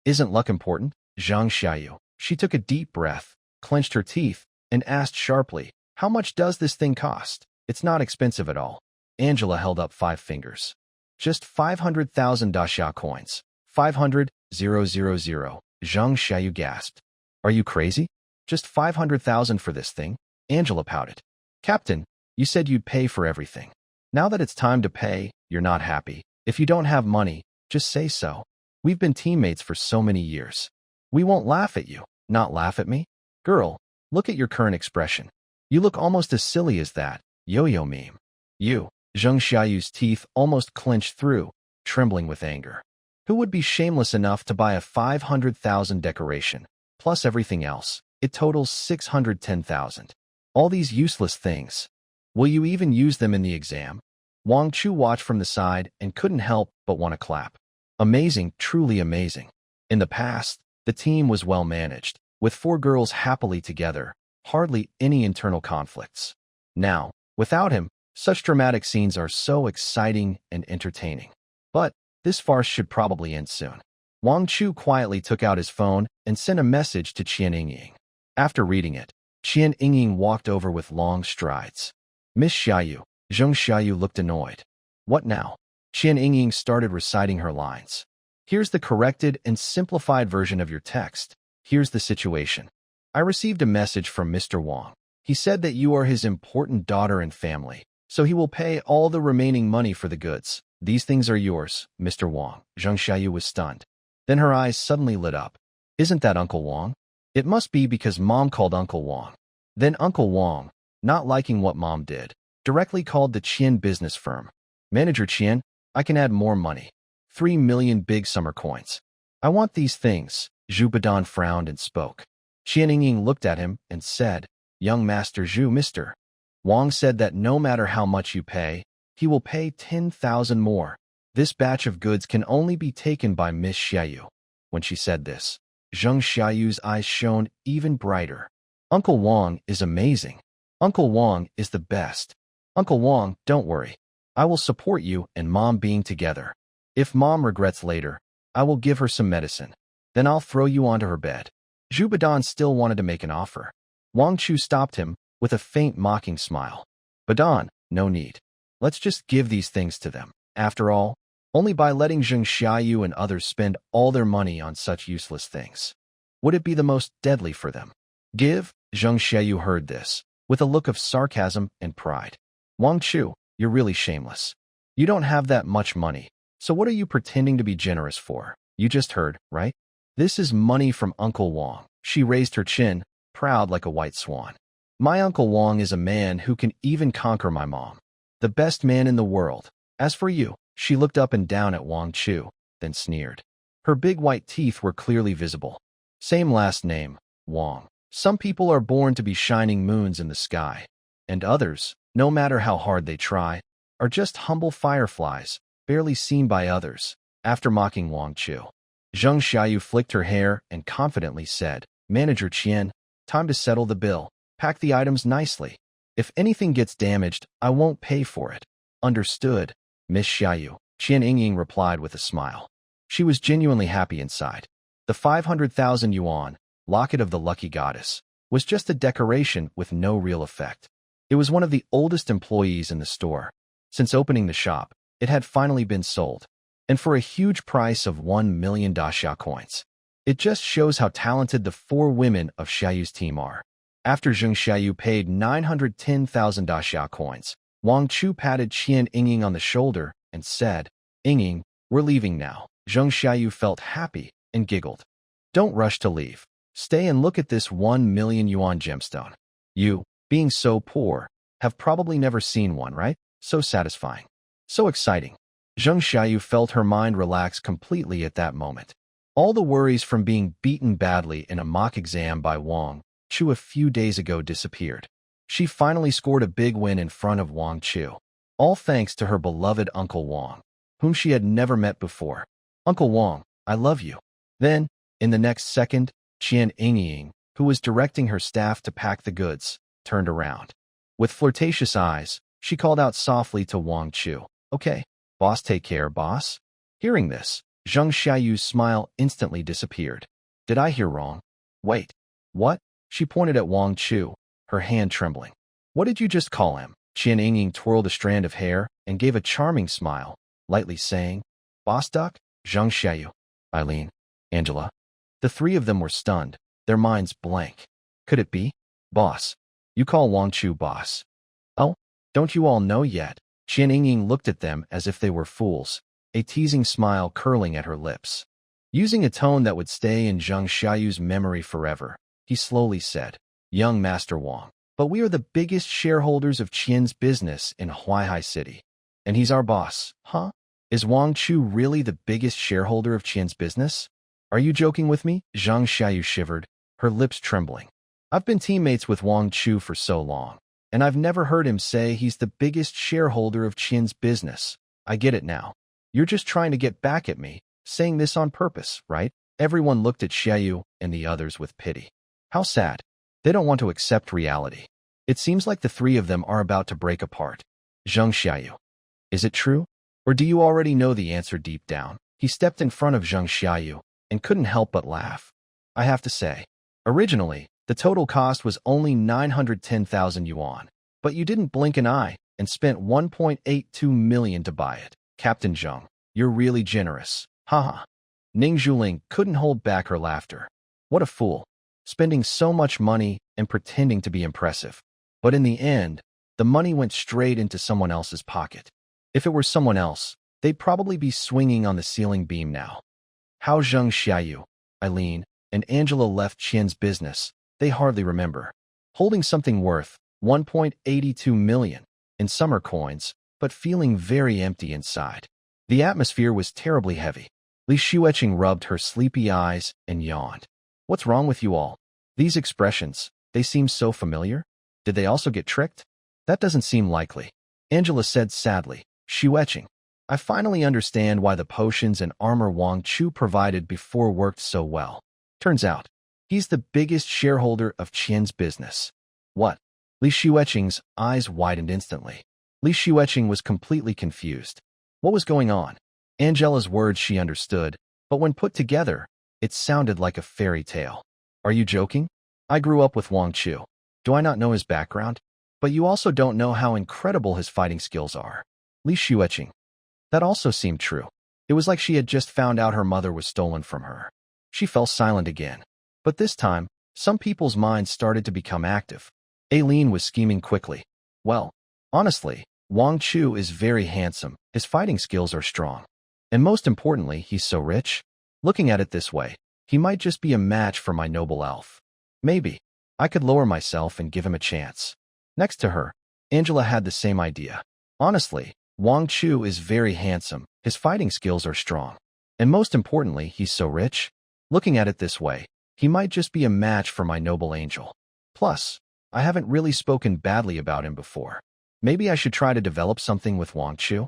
"Isn't luck important?" Xiayu. She took a deep breath, clenched her teeth, and asked sharply, "How much does this thing cost?" "It's not expensive at all." Angela held up 5 fingers. "Just 500,000 daxia coins. 500,000. Xiayu gasped. "Are you crazy? Just 500,000 for this thing?" Angela pouted. "Captain, you said you'd pay for everything. Now that it's time to pay, you're not happy. If you don't have money, just say so. We've been teammates for so many years. We won't laugh at you." "Not laugh at me? Girl, look at your current expression. You look almost as silly as that yo-yo meme." "You." Xiayu's teeth almost clenched through, trembling with anger. Who would be shameless enough to buy a 500,000 decoration, plus everything else? It totals 610,000. All these useless things. Will you even use them in the exam? Wang Chu watched from the side and couldn't help but want to clap. Amazing, truly amazing. In the past, the team was well managed, with 4 girls happily together, hardly any internal conflicts. Now, without him, such dramatic scenes are so exciting and entertaining. But this farce should probably end soon. Wang Chu quietly took out his phone and sent a message to Qian Yingying. After reading it, Qian Yingying walked over with long strides. Miss Xiayu, Zheng Xiayu looked annoyed. What now? Qian Yingying started reciting her lines. Here's the corrected and simplified version of your text. Here's the situation. I received a message from Mr. Wang. He said that you are his important daughter and family, so he will pay all the remaining money for the goods. These things are yours, Mr. Wang. Zheng Xiayu was stunned. Then her eyes suddenly lit up. Isn't that Uncle Wang? It must be because Mom called Uncle Wang. Then Uncle Wang, not liking what Mom did, directly called the Qian business firm. Manager Qian, I can add more money. 3 million big summer coins. I want these things. Zhu Badan frowned and spoke. Qian Yingying looked at him and said, Young Master Zhu, Mr. Wang said that no matter how much you pay, he will pay 10,000 more. This batch of goods can only be taken by Miss Xiayu. When she said this, Zheng Xiayu's eyes shone even brighter. Uncle Wang is amazing. Uncle Wang is the best. Uncle Wang, don't worry. I will support you and Mom being together. If Mom regrets later, I will give her some medicine. Then I'll throw you onto her bed. Zhu Badan still wanted to make an offer. Wang Chu stopped him with a faint mocking smile. Badan, no need. Let's just give these things to them. After all, only by letting Zheng Xiayu and others spend all their money on such useless things would it be the most deadly for them. Give? Zheng Xiayu heard this, with a look of sarcasm and pride. Wang Chu, you're really shameless. You don't have that much money, so what are you pretending to be generous for? You just heard, right? This is money from Uncle Wang. She raised her chin, proud like a white swan. My Uncle Wang is a man who can even conquer my mom. The best man in the world. As for you, she looked up and down at Wang Chu, then sneered. Her big white teeth were clearly visible. Same last name, Wang. Some people are born to be shining moons in the sky, and others, no matter how hard they try, are just humble fireflies, barely seen by others. After mocking Wang Chu, Zheng Xiayu flicked her hair and confidently said, Manager Qian, time to settle the bill. Pack the items nicely. If anything gets damaged, I won't pay for it. Understood, Miss Xiayu, Qian Yingying replied with a smile. She was genuinely happy inside. The 500,000 yuan, locket of the lucky goddess, was just a decoration with no real effect. It was one of the oldest employees in the store. Since opening the shop, it had finally been sold, and for a huge price of 1 million daxia coins. It just shows how talented the 4 women of Xiayu's team are. After Zheng Xiayu paid 910,000 daxia coins, Wang Chu patted Qian Yingying on the shoulder and said, Yingying, we're leaving now. Zheng Xiayu felt happy and giggled. Don't rush to leave. Stay and look at this 1 million yuan gemstone. You, being so poor, have probably never seen one, right? So satisfying. So exciting. Zheng Xiayu felt her mind relax completely at that moment. All the worries from being beaten badly in a mock exam by Wang Chu a few days ago disappeared. She finally scored a big win in front of Wang Chu, all thanks to her beloved Uncle Wang, whom she had never met before. Uncle Wang, I love you. Then, in the next second, Qian Yingying, who was directing her staff to pack the goods, turned around. With flirtatious eyes, she called out softly to Wang Chu, Okay, boss, take care, boss. Hearing this, Zheng Xiayu's smile instantly disappeared. Did I hear wrong? Wait, what? She pointed at Wang Chu, her hand trembling. What did you just call him? Qian Yingying twirled a strand of hair and gave a charming smile, lightly saying, Boss Duck, Zheng Xiayu, Eileen, Angela. The 3 of them were stunned, their minds blank. Could it be? Boss. You call Wang Chu boss. Oh, don't you all know yet? Qian Yingying looked at them as if they were fools, a teasing smile curling at her lips. Using a tone that would stay in Zheng Xiayu's memory forever, he slowly said, Young Master Wang, but we are the biggest shareholders of Qian's business in Huaihai City. And he's our boss, huh? Is Wang Chu really the biggest shareholder of Qian's business? Are you joking with me? Zheng Xiayu shivered, her lips trembling. I've been teammates with Wang Chu for so long, and I've never heard him say he's the biggest shareholder of Qian's business. I get it now. You're just trying to get back at me, saying this on purpose, right? Everyone looked at Xiayu and the others with pity. How sad. They don't want to accept reality. It seems like the 3 of them are about to break apart. Zheng Xiayu. Is it true? Or do you already know the answer deep down? He stepped in front of Zheng Xiayu and couldn't help but laugh. I have to say, originally, The total cost was only 910,000 yuan. But you didn't blink an eye and spent 1.82 million to buy it. Captain Zheng, you're really generous. Haha. Ning Zhuling couldn't hold back her laughter. What a fool. Spending so much money and pretending to be impressive. But in the end, the money went straight into someone else's pocket. If it were someone else, they'd probably be swinging on the ceiling beam now. How Zheng Xiayu, Eileen, and Angela left Qian's business, they hardly remember. Holding something worth 1.82 million in summer coins, but feeling very empty inside. The atmosphere was terribly heavy. Li Xueqing rubbed her sleepy eyes and yawned. What's wrong with you all? These expressions, they seem so familiar. Did they also get tricked? That doesn't seem likely. Angela said sadly. Xueqing, I finally understand why the potions and armor Wang Chu provided before worked so well. Turns out, he's the biggest shareholder of Qian's business. What? Li Xueqing's eyes widened instantly. Li Xueqing was completely confused. What was going on? Angela's words she understood, but when put together, it sounded like a fairy tale. Are you joking? I grew up with Wang Chu. Do I not know his background? But you also don't know how incredible his fighting skills are. Li Xueqing. That also seemed true. It was like she had just found out her mother was stolen from her. She fell silent again. But this time, some people's minds started to become active. Aileen was scheming quickly. Well, honestly, Wang Chu is very handsome, his fighting skills are strong. And most importantly, he's so rich. Looking at it this way, he might just be a match for my noble elf. Maybe. I could lower myself and give him a chance. Next to her, Angela had the same idea. Honestly, Wang Chu is very handsome, his fighting skills are strong. And most importantly, he's so rich. Looking at it this way, he might just be a match for my noble angel. Plus, I haven't really spoken badly about him before. Maybe I should try to develop something with Wang Chu?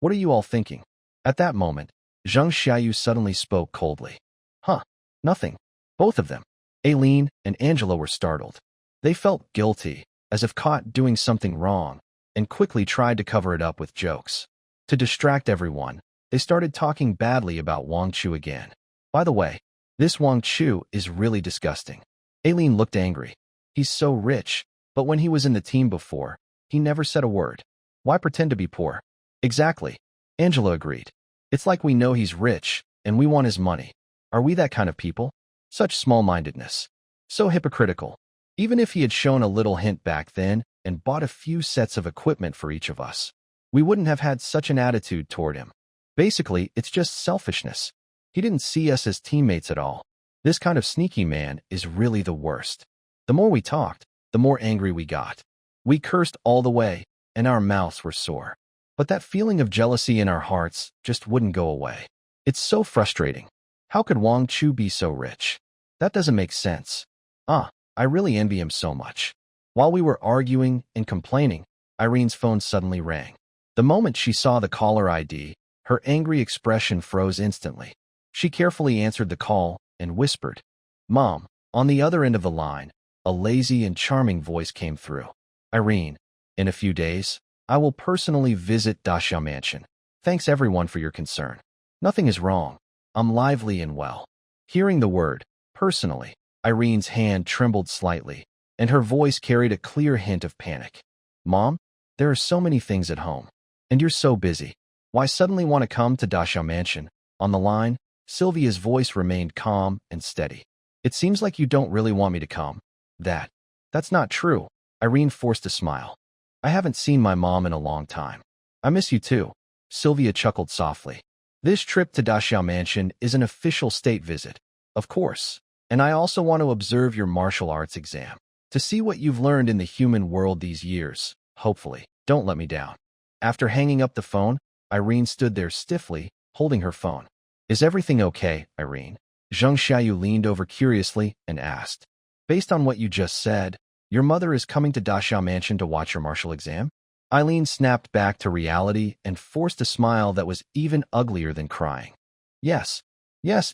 What are you all thinking? At that moment, Zheng Xiayu suddenly spoke coldly. Huh, nothing. Both of them, Aileen and Angela, were startled. They felt guilty, as if caught doing something wrong, and quickly tried to cover it up with jokes. To distract everyone, they started talking badly about Wang Chu again. By the way, this Wang Chu is really disgusting. Aileen looked angry. He's so rich, but when he was in the team before, he never said a word. Why pretend to be poor? Exactly. Angela agreed. It's like we know he's rich, and we want his money. Are we that kind of people? Such small-mindedness. So hypocritical. Even if he had shown a little hint back then and bought a few sets of equipment for each of us, we wouldn't have had such an attitude toward him. Basically, it's just selfishness. He didn't see us as teammates at all. This kind of sneaky man is really the worst. The more we talked, the more angry we got. We cursed all the way, and our mouths were sore. But that feeling of jealousy in our hearts just wouldn't go away. It's so frustrating. How could Wang Chu be so rich? That doesn't make sense. I really envy him so much. While we were arguing and complaining, Irene's phone suddenly rang. The moment she saw the caller ID, her angry expression froze instantly. She carefully answered the call and whispered, Mom. On the other end of the line, a lazy and charming voice came through. Irene, in a few days, I will personally visit Daxia Mansion. Thanks everyone for your concern. Nothing is wrong. I'm lively and well. Hearing the word, personally, Irene's hand trembled slightly, and her voice carried a clear hint of panic. Mom, there are so many things at home, and you're so busy. Why suddenly want to come to Daxia Mansion? On the line, Sylvia's voice remained calm and steady. It seems like you don't really want me to come. That's not true. Irene forced a smile. I haven't seen my mom in a long time. I miss you too. Sylvia chuckled softly. This trip to Daxia Mansion is an official state visit, of course, and I also want to observe your martial arts exam. To see what you've learned in the human world these years, hopefully. Don't let me down. After hanging up the phone, Irene stood there stiffly, holding her phone. Is everything okay, Irene? Zheng Xiayu leaned over curiously and asked. Based on what you just said, your mother is coming to Daxia Mansion to watch your martial exam? Eileen snapped back to reality and forced a smile that was even uglier than crying. Yes,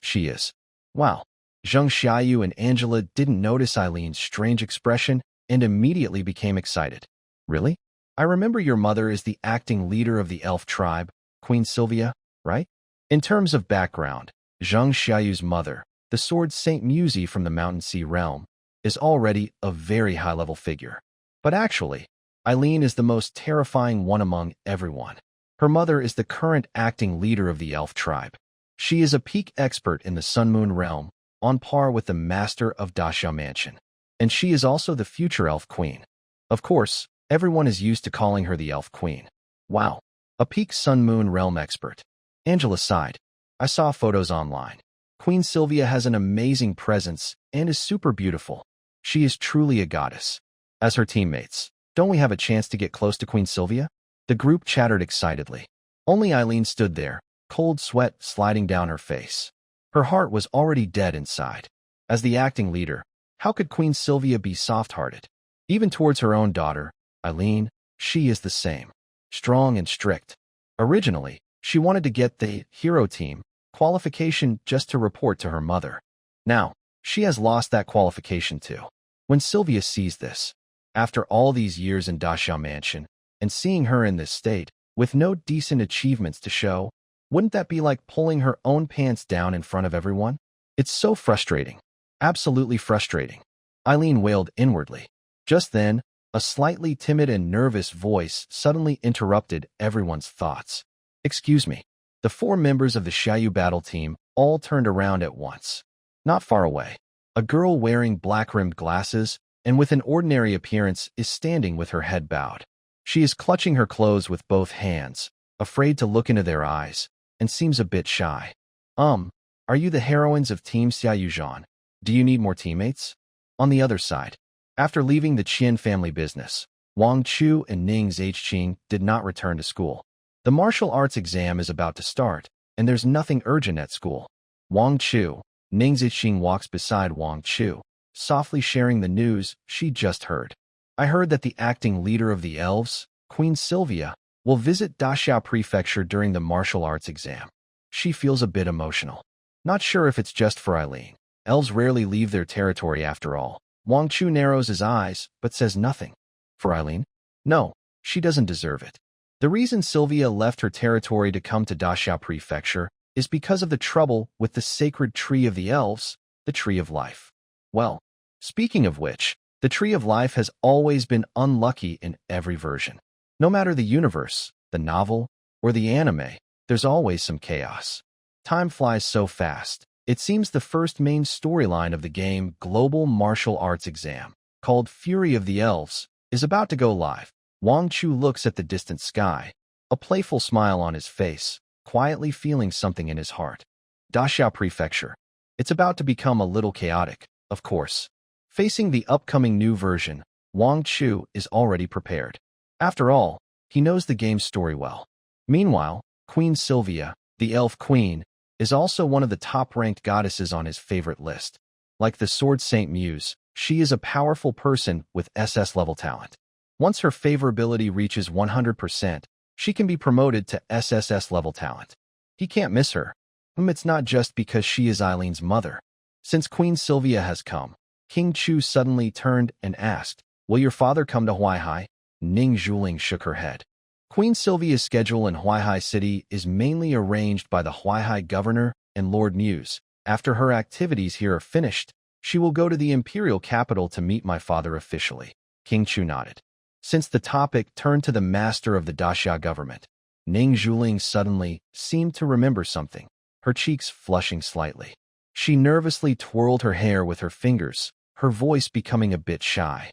she is. Wow. Zheng Xiayu and Angela didn't notice Eileen's strange expression and immediately became excited. Really? I remember your mother is the acting leader of the elf tribe, Queen Sylvia, right? In terms of background, Zheng Xiayu's mother, the sword Saint Musi from the Mountain Sea realm, is already a very high-level figure. But actually, Eileen is the most terrifying one among everyone. Her mother is the current acting leader of the elf tribe. She is a peak expert in the Sun-Moon realm, on par with the master of Dashia Mansion. And she is also the future elf queen. Of course, everyone is used to calling her the elf queen. Wow, a peak Sun-Moon realm expert. Angela sighed. I saw photos online. Queen Sylvia has an amazing presence and is super beautiful. She is truly a goddess. As her teammates, don't we have a chance to get close to Queen Sylvia? The group chattered excitedly. Only Eileen stood there, cold sweat sliding down her face. Her heart was already dead inside. As the acting leader, how could Queen Sylvia be soft-hearted? Even towards her own daughter, Eileen, she is the same. Strong and strict. Originally, she wanted to get the hero team qualification just to report to her mother. Now, she has lost that qualification too. When Sylvia sees this, after all these years in Dashia Mansion, and seeing her in this state, with no decent achievements to show, wouldn't that be like pulling her own pants down in front of everyone? It's so frustrating. Absolutely frustrating. Eileen wailed inwardly. Just then, a slightly timid and nervous voice suddenly interrupted everyone's thoughts. Excuse me. The 4 members of the Xiayu battle team all turned around at once. Not far away, a girl wearing black-rimmed glasses and with an ordinary appearance is standing with her head bowed. She is clutching her clothes with both hands, afraid to look into their eyes, and seems a bit shy. Are you the heroines of Team Xiayu? Do you need more teammates? On the other side, after leaving the Qian family business, Wang Chu and Ning Zhiqing did not return to school. The martial arts exam is about to start, and there's nothing urgent at school. Wang Chu, Ning Zhiqing walks beside Wang Chu, softly sharing the news she just heard. I heard that the acting leader of the elves, Queen Sylvia, will visit Dashia Prefecture during the martial arts exam. She feels a bit emotional. Not sure if it's just for Eileen. Elves rarely leave their territory after all. Wang Chu narrows his eyes, but says nothing. For Eileen? No, she doesn't deserve it. The reason Sylvia left her territory to come to Dashia Prefecture is because of the trouble with the sacred tree of the elves, the Tree of Life. Well, speaking of which, the Tree of Life has always been unlucky in every version. No matter the universe, the novel, or the anime, there's always some chaos. Time flies so fast. It seems the first main storyline of the game Global Martial Arts Exam, called Fury of the Elves, is about to go live. Wang Chu looks at the distant sky, a playful smile on his face, quietly feeling something in his heart. Dashia Prefecture. It's about to become a little chaotic, of course. Facing the upcoming new version, Wang Chu is already prepared. After all, he knows the game's story well. Meanwhile, Queen Sylvia, the elf queen, is also one of the top-ranked goddesses on his favorite list. Like the Sword Saint Muse, she is a powerful person with SS level talent. Once her favorability reaches 100%, she can be promoted to SSS level talent. He can't miss her. It's not just because she is Eileen's mother. Since Queen Sylvia has come, King Chu suddenly turned and asked, "Will your father come to Huaihai?" Ning Zhuling shook her head. Queen Sylvia's schedule in Huaihai City is mainly arranged by the Huaihai governor and Lord Muse. After her activities here are finished, she will go to the imperial capital to meet my father officially. King Chu nodded. Since the topic turned to the master of the Dashia government, Ning Zhuling suddenly seemed to remember something, her cheeks flushing slightly. She nervously twirled her hair with her fingers, her voice becoming a bit shy.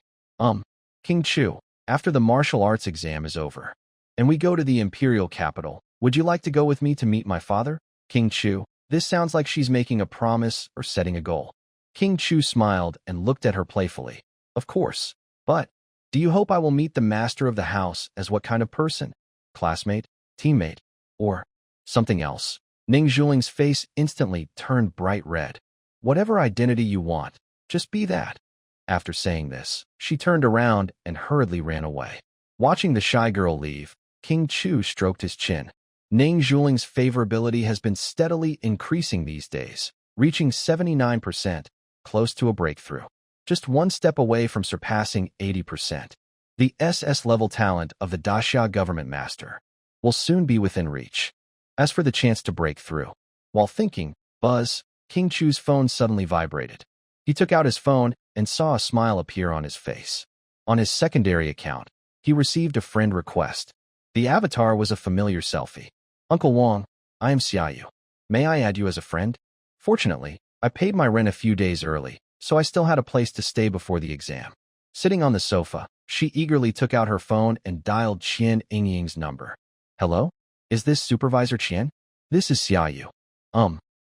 King Chu, after the martial arts exam is over, and we go to the imperial capital, would you like to go with me to meet my father? King Chu, this sounds like she's making a promise or setting a goal. King Chu smiled and looked at her playfully. Of course, but do you hope I will meet the master of the house as what kind of person? Classmate, teammate, or something else? Ning Zhuling's face instantly turned bright red. Whatever identity you want, just be that. After saying this, she turned around and hurriedly ran away. Watching the shy girl leave, King Chu stroked his chin. Ning Zhuling's favorability has been steadily increasing these days, reaching 79%, close to a breakthrough. Just one step away from surpassing 80%. The SS level talent of the Dashia government master will soon be within reach. As for the chance to break through, while thinking, King Chu's phone suddenly vibrated. He took out his phone and saw a smile appear on his face. On his secondary account, he received a friend request. The avatar was a familiar selfie. Uncle Wong, I am Xiayu. May I add you as a friend? Fortunately, I paid my rent a few days early, so I still had a place to stay before the exam. Sitting on the sofa, she eagerly took out her phone and dialed Qian Yingying's number. Hello? Is this Supervisor Qian? This is Xiayu.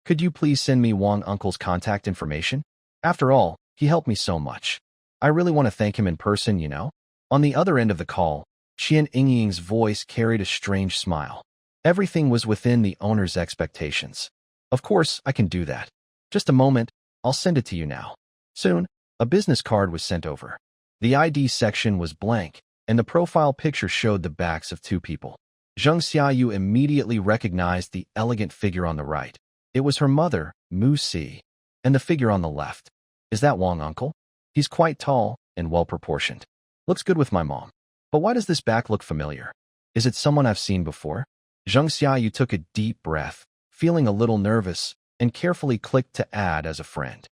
Could you please send me Wong Uncle's contact information? After all, he helped me so much. I really want to thank him in person, you know? On the other end of the call, Qian Yingying's voice carried a strange smile. Everything was within the owner's expectations. Of course, I can do that. Just a moment, I'll send it to you now. Soon, a business card was sent over. The ID section was blank, and the profile picture showed the backs of two people. Zheng Xiayu immediately recognized the elegant figure on the right. It was her mother, Mu Si, and the figure on the left. Is that Wong Uncle? He's quite tall and well-proportioned. Looks good with my mom. But why does this back look familiar? Is it someone I've seen before? Zheng Xiayu took a deep breath, feeling a little nervous, and carefully clicked to add as a friend.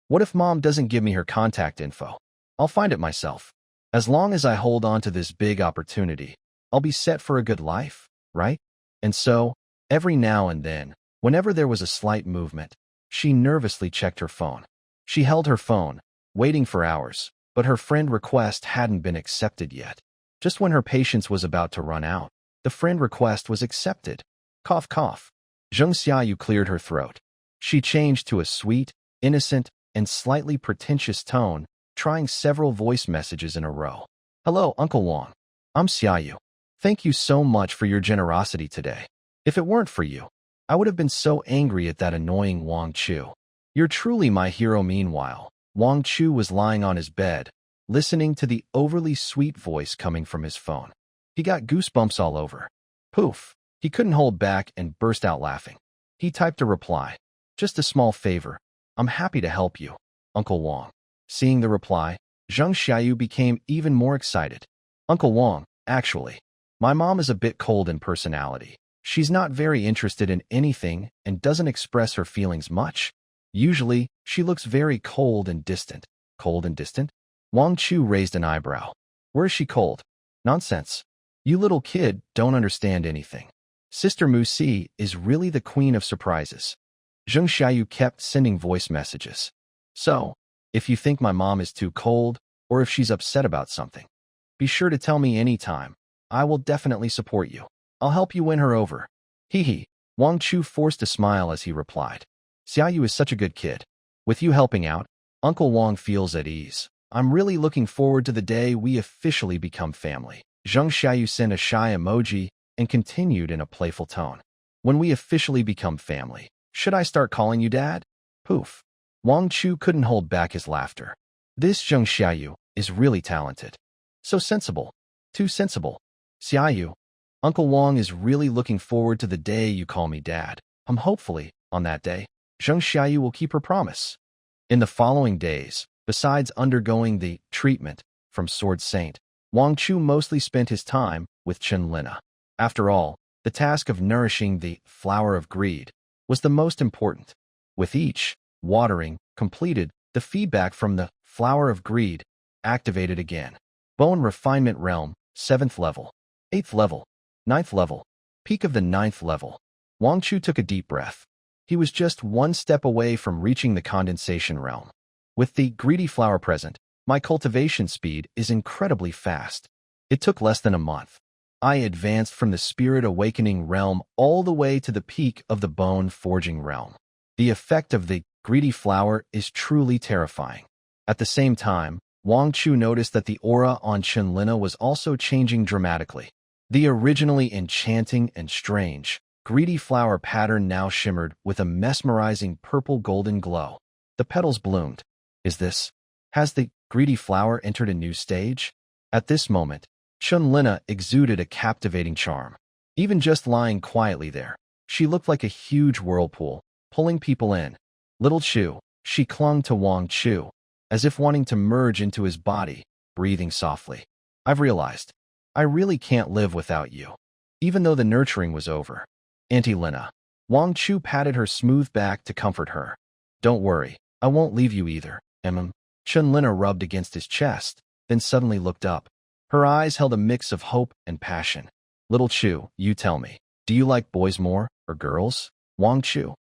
What if mom doesn't give me her contact info? I'll find it myself. As long as I hold on to this big opportunity, I'll be set for a good life, right? And so, every now and then, whenever there was a slight movement, she nervously checked her phone. She held her phone, waiting for hours, but her friend request hadn't been accepted yet. Just when her patience was about to run out, the friend request was accepted. Cough, cough. Zheng Xiayu cleared her throat. She changed to a sweet, innocent, and slightly pretentious tone, trying several voice messages in a row. Hello, Uncle Wong. I'm Xiayu. Thank you so much for your generosity today. If it weren't for you, I would have been so angry at that annoying Wang Chu. You're truly my hero. Meanwhile, Wang Chu was lying on his bed, listening to the overly sweet voice coming from his phone. He got goosebumps all over. Poof! He couldn't hold back and burst out laughing. He typed a reply. Just a small favor. I'm happy to help you, Uncle Wong. Seeing the reply, Zheng Xiayu became even more excited. Uncle Wong, actually, my mom is a bit cold in personality. She's not very interested in anything and doesn't express her feelings much. Usually, she looks very cold and distant. Cold and distant? Wang Chu raised an eyebrow. Where is she cold? Nonsense. You little kid don't understand anything. Sister Mu Si is really the queen of surprises. Zheng Xiayu kept sending voice messages. So, if you think my mom is too cold, or if she's upset about something, be sure to tell me anytime. I will definitely support you. I'll help you win her over. Hee hee. Wang Chu forced a smile as he replied. Xiayu is such a good kid. With you helping out, Uncle Wong feels at ease. I'm really looking forward to the day we officially become family. Zheng Xiayu sent a shy emoji and continued in a playful tone. When we officially become family, should I start calling you Dad? Poof. Wang Chu couldn't hold back his laughter. This Zheng Xiayu is really talented. So sensible. Too sensible. Xiayu, Uncle Wong is really looking forward to the day you call me Dad. Hopefully, on that day, Zheng Xiayu will keep her promise. In the following days, besides undergoing the treatment from Sword Saint, Wang Chu mostly spent his time with Chen Lina. After all, the task of nourishing the flower of greed was the most important. With each watering completed, the feedback from the flower of greed activated again. Bone refinement realm, 7th level, 8th level, 9th level, peak of the 9th level. Wang Chu took a deep breath. He was just one step away from reaching the condensation realm. With the greedy flower present, my cultivation speed is incredibly fast. It took less than a month. I advanced from the spirit awakening realm all the way to the peak of the bone forging realm. The effect of the greedy flower is truly terrifying. At the same time, Wang Chu noticed that the aura on Chen Lina was also changing dramatically. The originally enchanting and strange, greedy flower pattern now shimmered with a mesmerizing purple-golden glow. The petals bloomed. Has the greedy flower entered a new stage? At this moment, Chen Lina exuded a captivating charm. Even just lying quietly there, she looked like a huge whirlpool, pulling people in. Little Chu, she clung to Wang Chu, as if wanting to merge into his body, breathing softly. I've realized, I really can't live without you. Even though the nurturing was over. Auntie Lina. Wang Chu patted her smooth back to comfort her. Don't worry, I won't leave you either, Chunlina rubbed against his chest, then suddenly looked up. Her eyes held a mix of hope and passion. Little Chu, you tell me, do you like boys more, or girls? Wang Chu.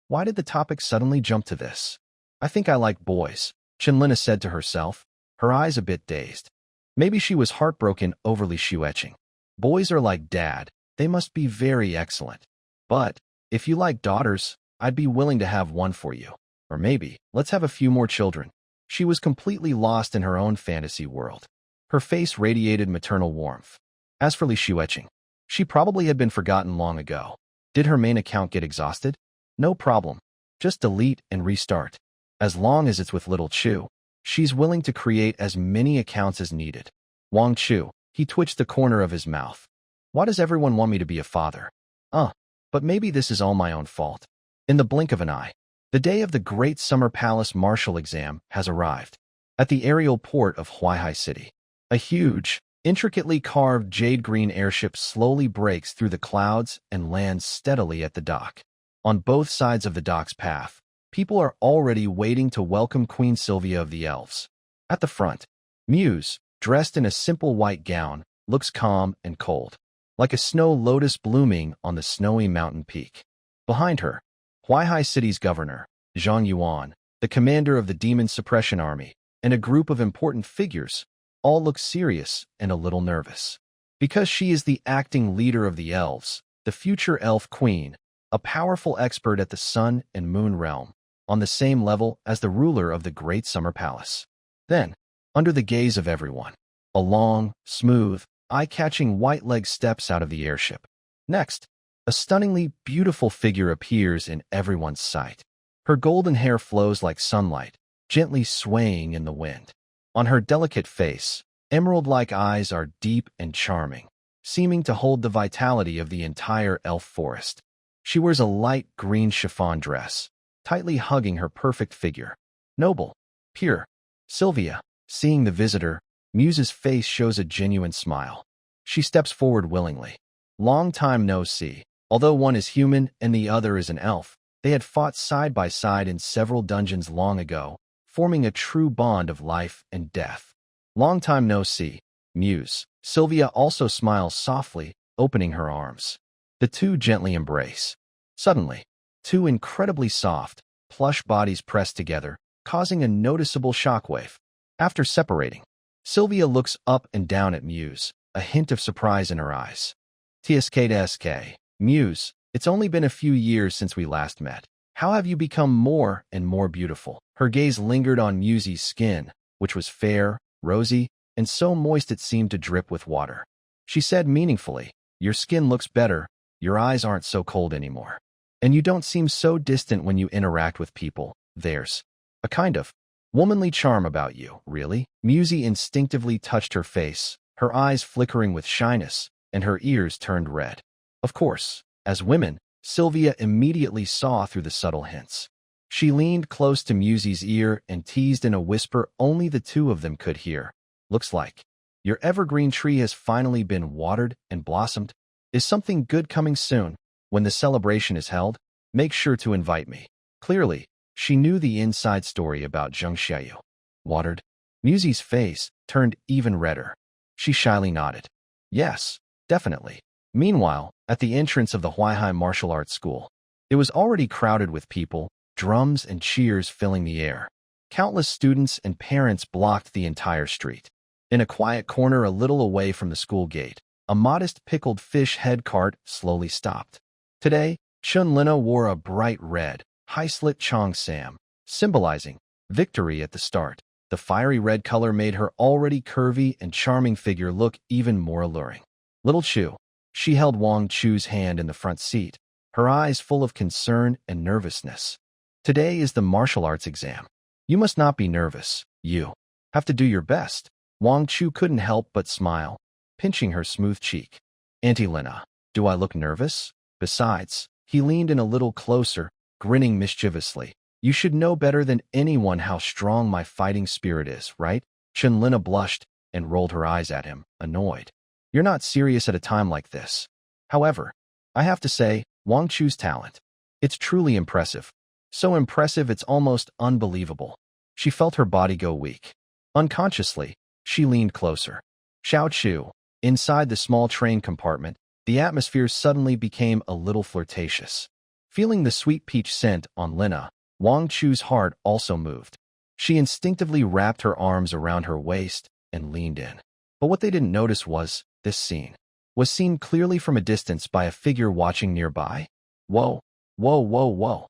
Why did the topic suddenly jump to this? I think I like boys, Chunlina said to herself, her eyes a bit dazed. Maybe she was heartbroken overly shuetching. Boys are like dad, they must be very excellent. But, if you like daughters, I'd be willing to have one for you. Or maybe, let's have a few more children. She was completely lost in her own fantasy world. Her face radiated maternal warmth. As for Li Shueqing, she probably had been forgotten long ago. Did her main account get exhausted? No problem. Just delete and restart. As long as it's with Little Chu, she's willing to create as many accounts as needed. Wang Chu, he twitched the corner of his mouth. Why does everyone want me to be a father? But maybe this is all my own fault. In the blink of an eye, the day of the Great Summer Palace Martial Exam has arrived. At the aerial port of Huaihai City, a huge, intricately carved jade-green airship slowly breaks through the clouds and lands steadily at the dock. On both sides of the dock's path, people are already waiting to welcome Queen Sylvia of the Elves. At the front, Muse, dressed in a simple white gown, looks calm and cold, like a snow lotus blooming on the snowy mountain peak. Behind her, Huaihai City's governor, Zhang Yuan, the commander of the Demon Suppression Army, and a group of important figures, all look serious and a little nervous. Because she is the acting leader of the elves, the future elf queen, a powerful expert at the sun and moon realm, on the same level as the ruler of the Great Summer Palace. Then, under the gaze of everyone, a long, smooth, eye-catching white leg steps out of the airship. Next, a stunningly beautiful figure appears in everyone's sight. Her golden hair flows like sunlight, gently swaying in the wind. On her delicate face, emerald-like eyes are deep and charming, seeming to hold the vitality of the entire elf forest. She wears a light green chiffon dress, tightly hugging her perfect figure. Noble, pure. Sylvia, seeing the visitor, Muse's face shows a genuine smile. She steps forward willingly. Long time no see. Although one is human and the other is an elf, they had fought side by side in several dungeons long ago, forming a true bond of life and death. Long time no see, Muse. Sylvia also smiles softly, opening her arms. The two gently embrace. Suddenly, two incredibly soft, plush bodies press together, causing a noticeable shockwave. After separating, Sylvia looks up and down at Muse, a hint of surprise in her eyes. TSK, Muse, it's only been a few years since we last met. How have you become more and more beautiful? Her gaze lingered on Muse's skin, which was fair, rosy, and so moist it seemed to drip with water. She said meaningfully, your skin looks better, your eyes aren't so cold anymore. And you don't seem so distant when you interact with people. There's a kind of womanly charm about you, really. Muse instinctively touched her face, her eyes flickering with shyness, and her ears turned red. Of course, as women, Sylvia immediately saw through the subtle hints. She leaned close to Muse's ear and teased in a whisper only the two of them could hear. Looks like your evergreen tree has finally been watered and blossomed. Is something good coming soon? When the celebration is held, make sure to invite me. Clearly, she knew the inside story about Xiayu. Watered? Muse's face turned even redder. She shyly nodded. Yes, definitely. Meanwhile, at the entrance of the Huaihai Martial Arts School, it was already crowded with people, drums and cheers filling the air. Countless students and parents blocked the entire street. In a quiet corner a little away from the school gate, a modest pickled fish head cart slowly stopped. Today, Chunlina wore a bright red, high-slit cheongsam, symbolizing victory at the start. The fiery red color made her already curvy and charming figure look even more alluring. Little Chu. She held Wang Chu's hand in the front seat, her eyes full of concern and nervousness. Today is the martial arts exam. You must not be nervous. You have to do your best. Wang Chu couldn't help but smile, pinching her smooth cheek. Auntie Lina, do I look nervous? Besides, he leaned in a little closer, grinning mischievously. You should know better than anyone how strong my fighting spirit is, right? Chunlina blushed and rolled her eyes at him, annoyed. You're not serious at a time like this. However, I have to say, Wang Chu's talent. It's truly impressive. So impressive it's almost unbelievable. She felt her body go weak. Unconsciously, she leaned closer. Xiayu. Inside the small train compartment, the atmosphere suddenly became a little flirtatious. Feeling the sweet peach scent on Lina, Wang Chu's heart also moved. She instinctively wrapped her arms around her waist and leaned in. But what they didn't notice was, this scene was seen clearly from a distance by a figure watching nearby. Whoa, whoa, whoa, whoa.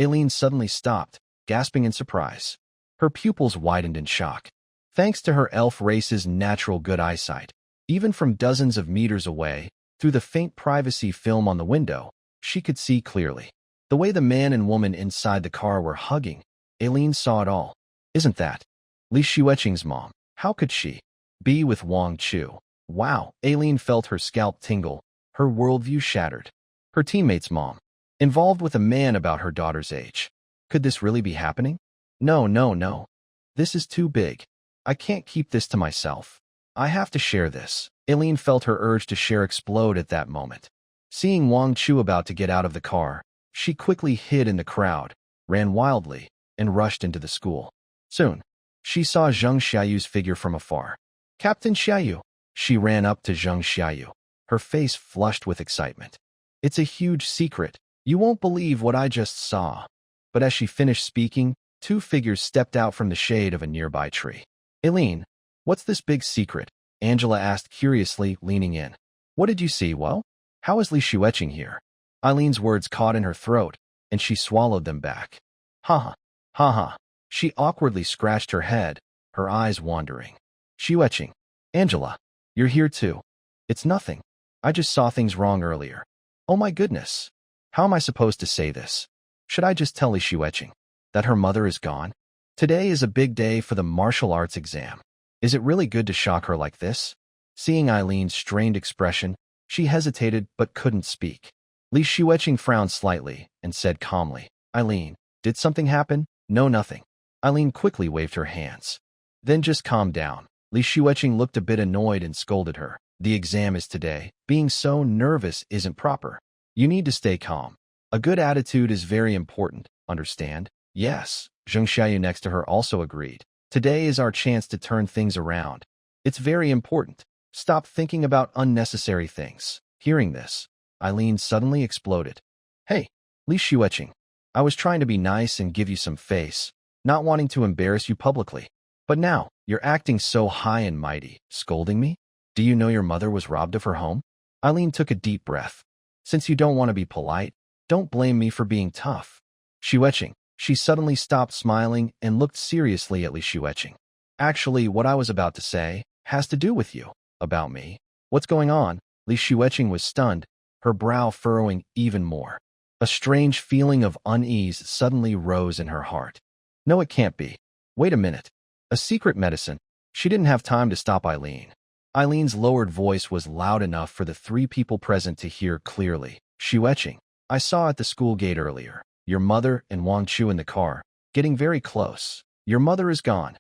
Aileen suddenly stopped, gasping in surprise. Her pupils widened in shock. Thanks to her elf race's natural good eyesight, even from dozens of meters away, through the faint privacy film on the window, she could see clearly. The way the man and woman inside the car were hugging, Aileen saw it all. Isn't that Li Xueqing's mom? How could she be with Wang Chu? Wow, Aileen felt her scalp tingle, her worldview shattered. Her teammate's mom, involved with a man about her daughter's age. Could this really be happening? No, no, no. This is too big. I can't keep this to myself. I have to share this. Aileen felt her urge to share explode at that moment. Seeing Wang Chu about to get out of the car, she quickly hid in the crowd, ran wildly, and rushed into the school. Soon, she saw Zheng Xiayu's figure from afar. Captain Xiayu. She ran up to Zheng Xiayu, her face flushed with excitement. It's a huge secret. You won't believe what I just saw. But as she finished speaking, two figures stepped out from the shade of a nearby tree. Aileen, what's this big secret? Angela asked curiously, leaning in. What did you see? Well, how is Li Xueqing here? Eileen's words caught in her throat, and she swallowed them back. Ha ha. She awkwardly scratched her head, her eyes wandering. Xueqing. Angela, you're here too. It's nothing. I just saw things wrong earlier. Oh my goodness. How am I supposed to say this? Should I just tell Li Xueqing that her mother is gone? Today is a big day for the martial arts exam. Is it really good to shock her like this? Seeing Eileen's strained expression, she hesitated but couldn't speak. Li Xueqing frowned slightly and said calmly, Eileen, did something happen? No, nothing. Eileen quickly waved her hands. Then just calm down. Li Xueqing looked a bit annoyed and scolded her. The exam is today. Being so nervous isn't proper. You need to stay calm. A good attitude is very important, understand? Yes. Zheng Xiayu next to her also agreed. Today is our chance to turn things around. It's very important. Stop thinking about unnecessary things. Hearing this, Eileen suddenly exploded. Hey, Li Xueqing. I was trying to be nice and give you some face, not wanting to embarrass you publicly. But now, you're acting so high and mighty, scolding me? Do you know your mother was robbed of her home? Eileen took a deep breath. Since you don't want to be polite, don't blame me for being tough. Xueqing. She suddenly stopped smiling and looked seriously at Li Xueqing. Actually, what I was about to say has to do with you. About me. What's going on? Li Xueqing was stunned, her brow furrowing even more. A strange feeling of unease suddenly rose in her heart. No, it can't be. Wait a minute. A secret medicine. She didn't have time to stop Eileen. Eileen's lowered voice was loud enough for the three people present to hear clearly. Xueqing. I saw at the school gate earlier. Your mother and Wang Chu in the car, getting very close. Your mother is gone.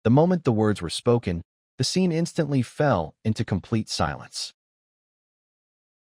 The moment the words were spoken, the scene instantly fell into complete silence.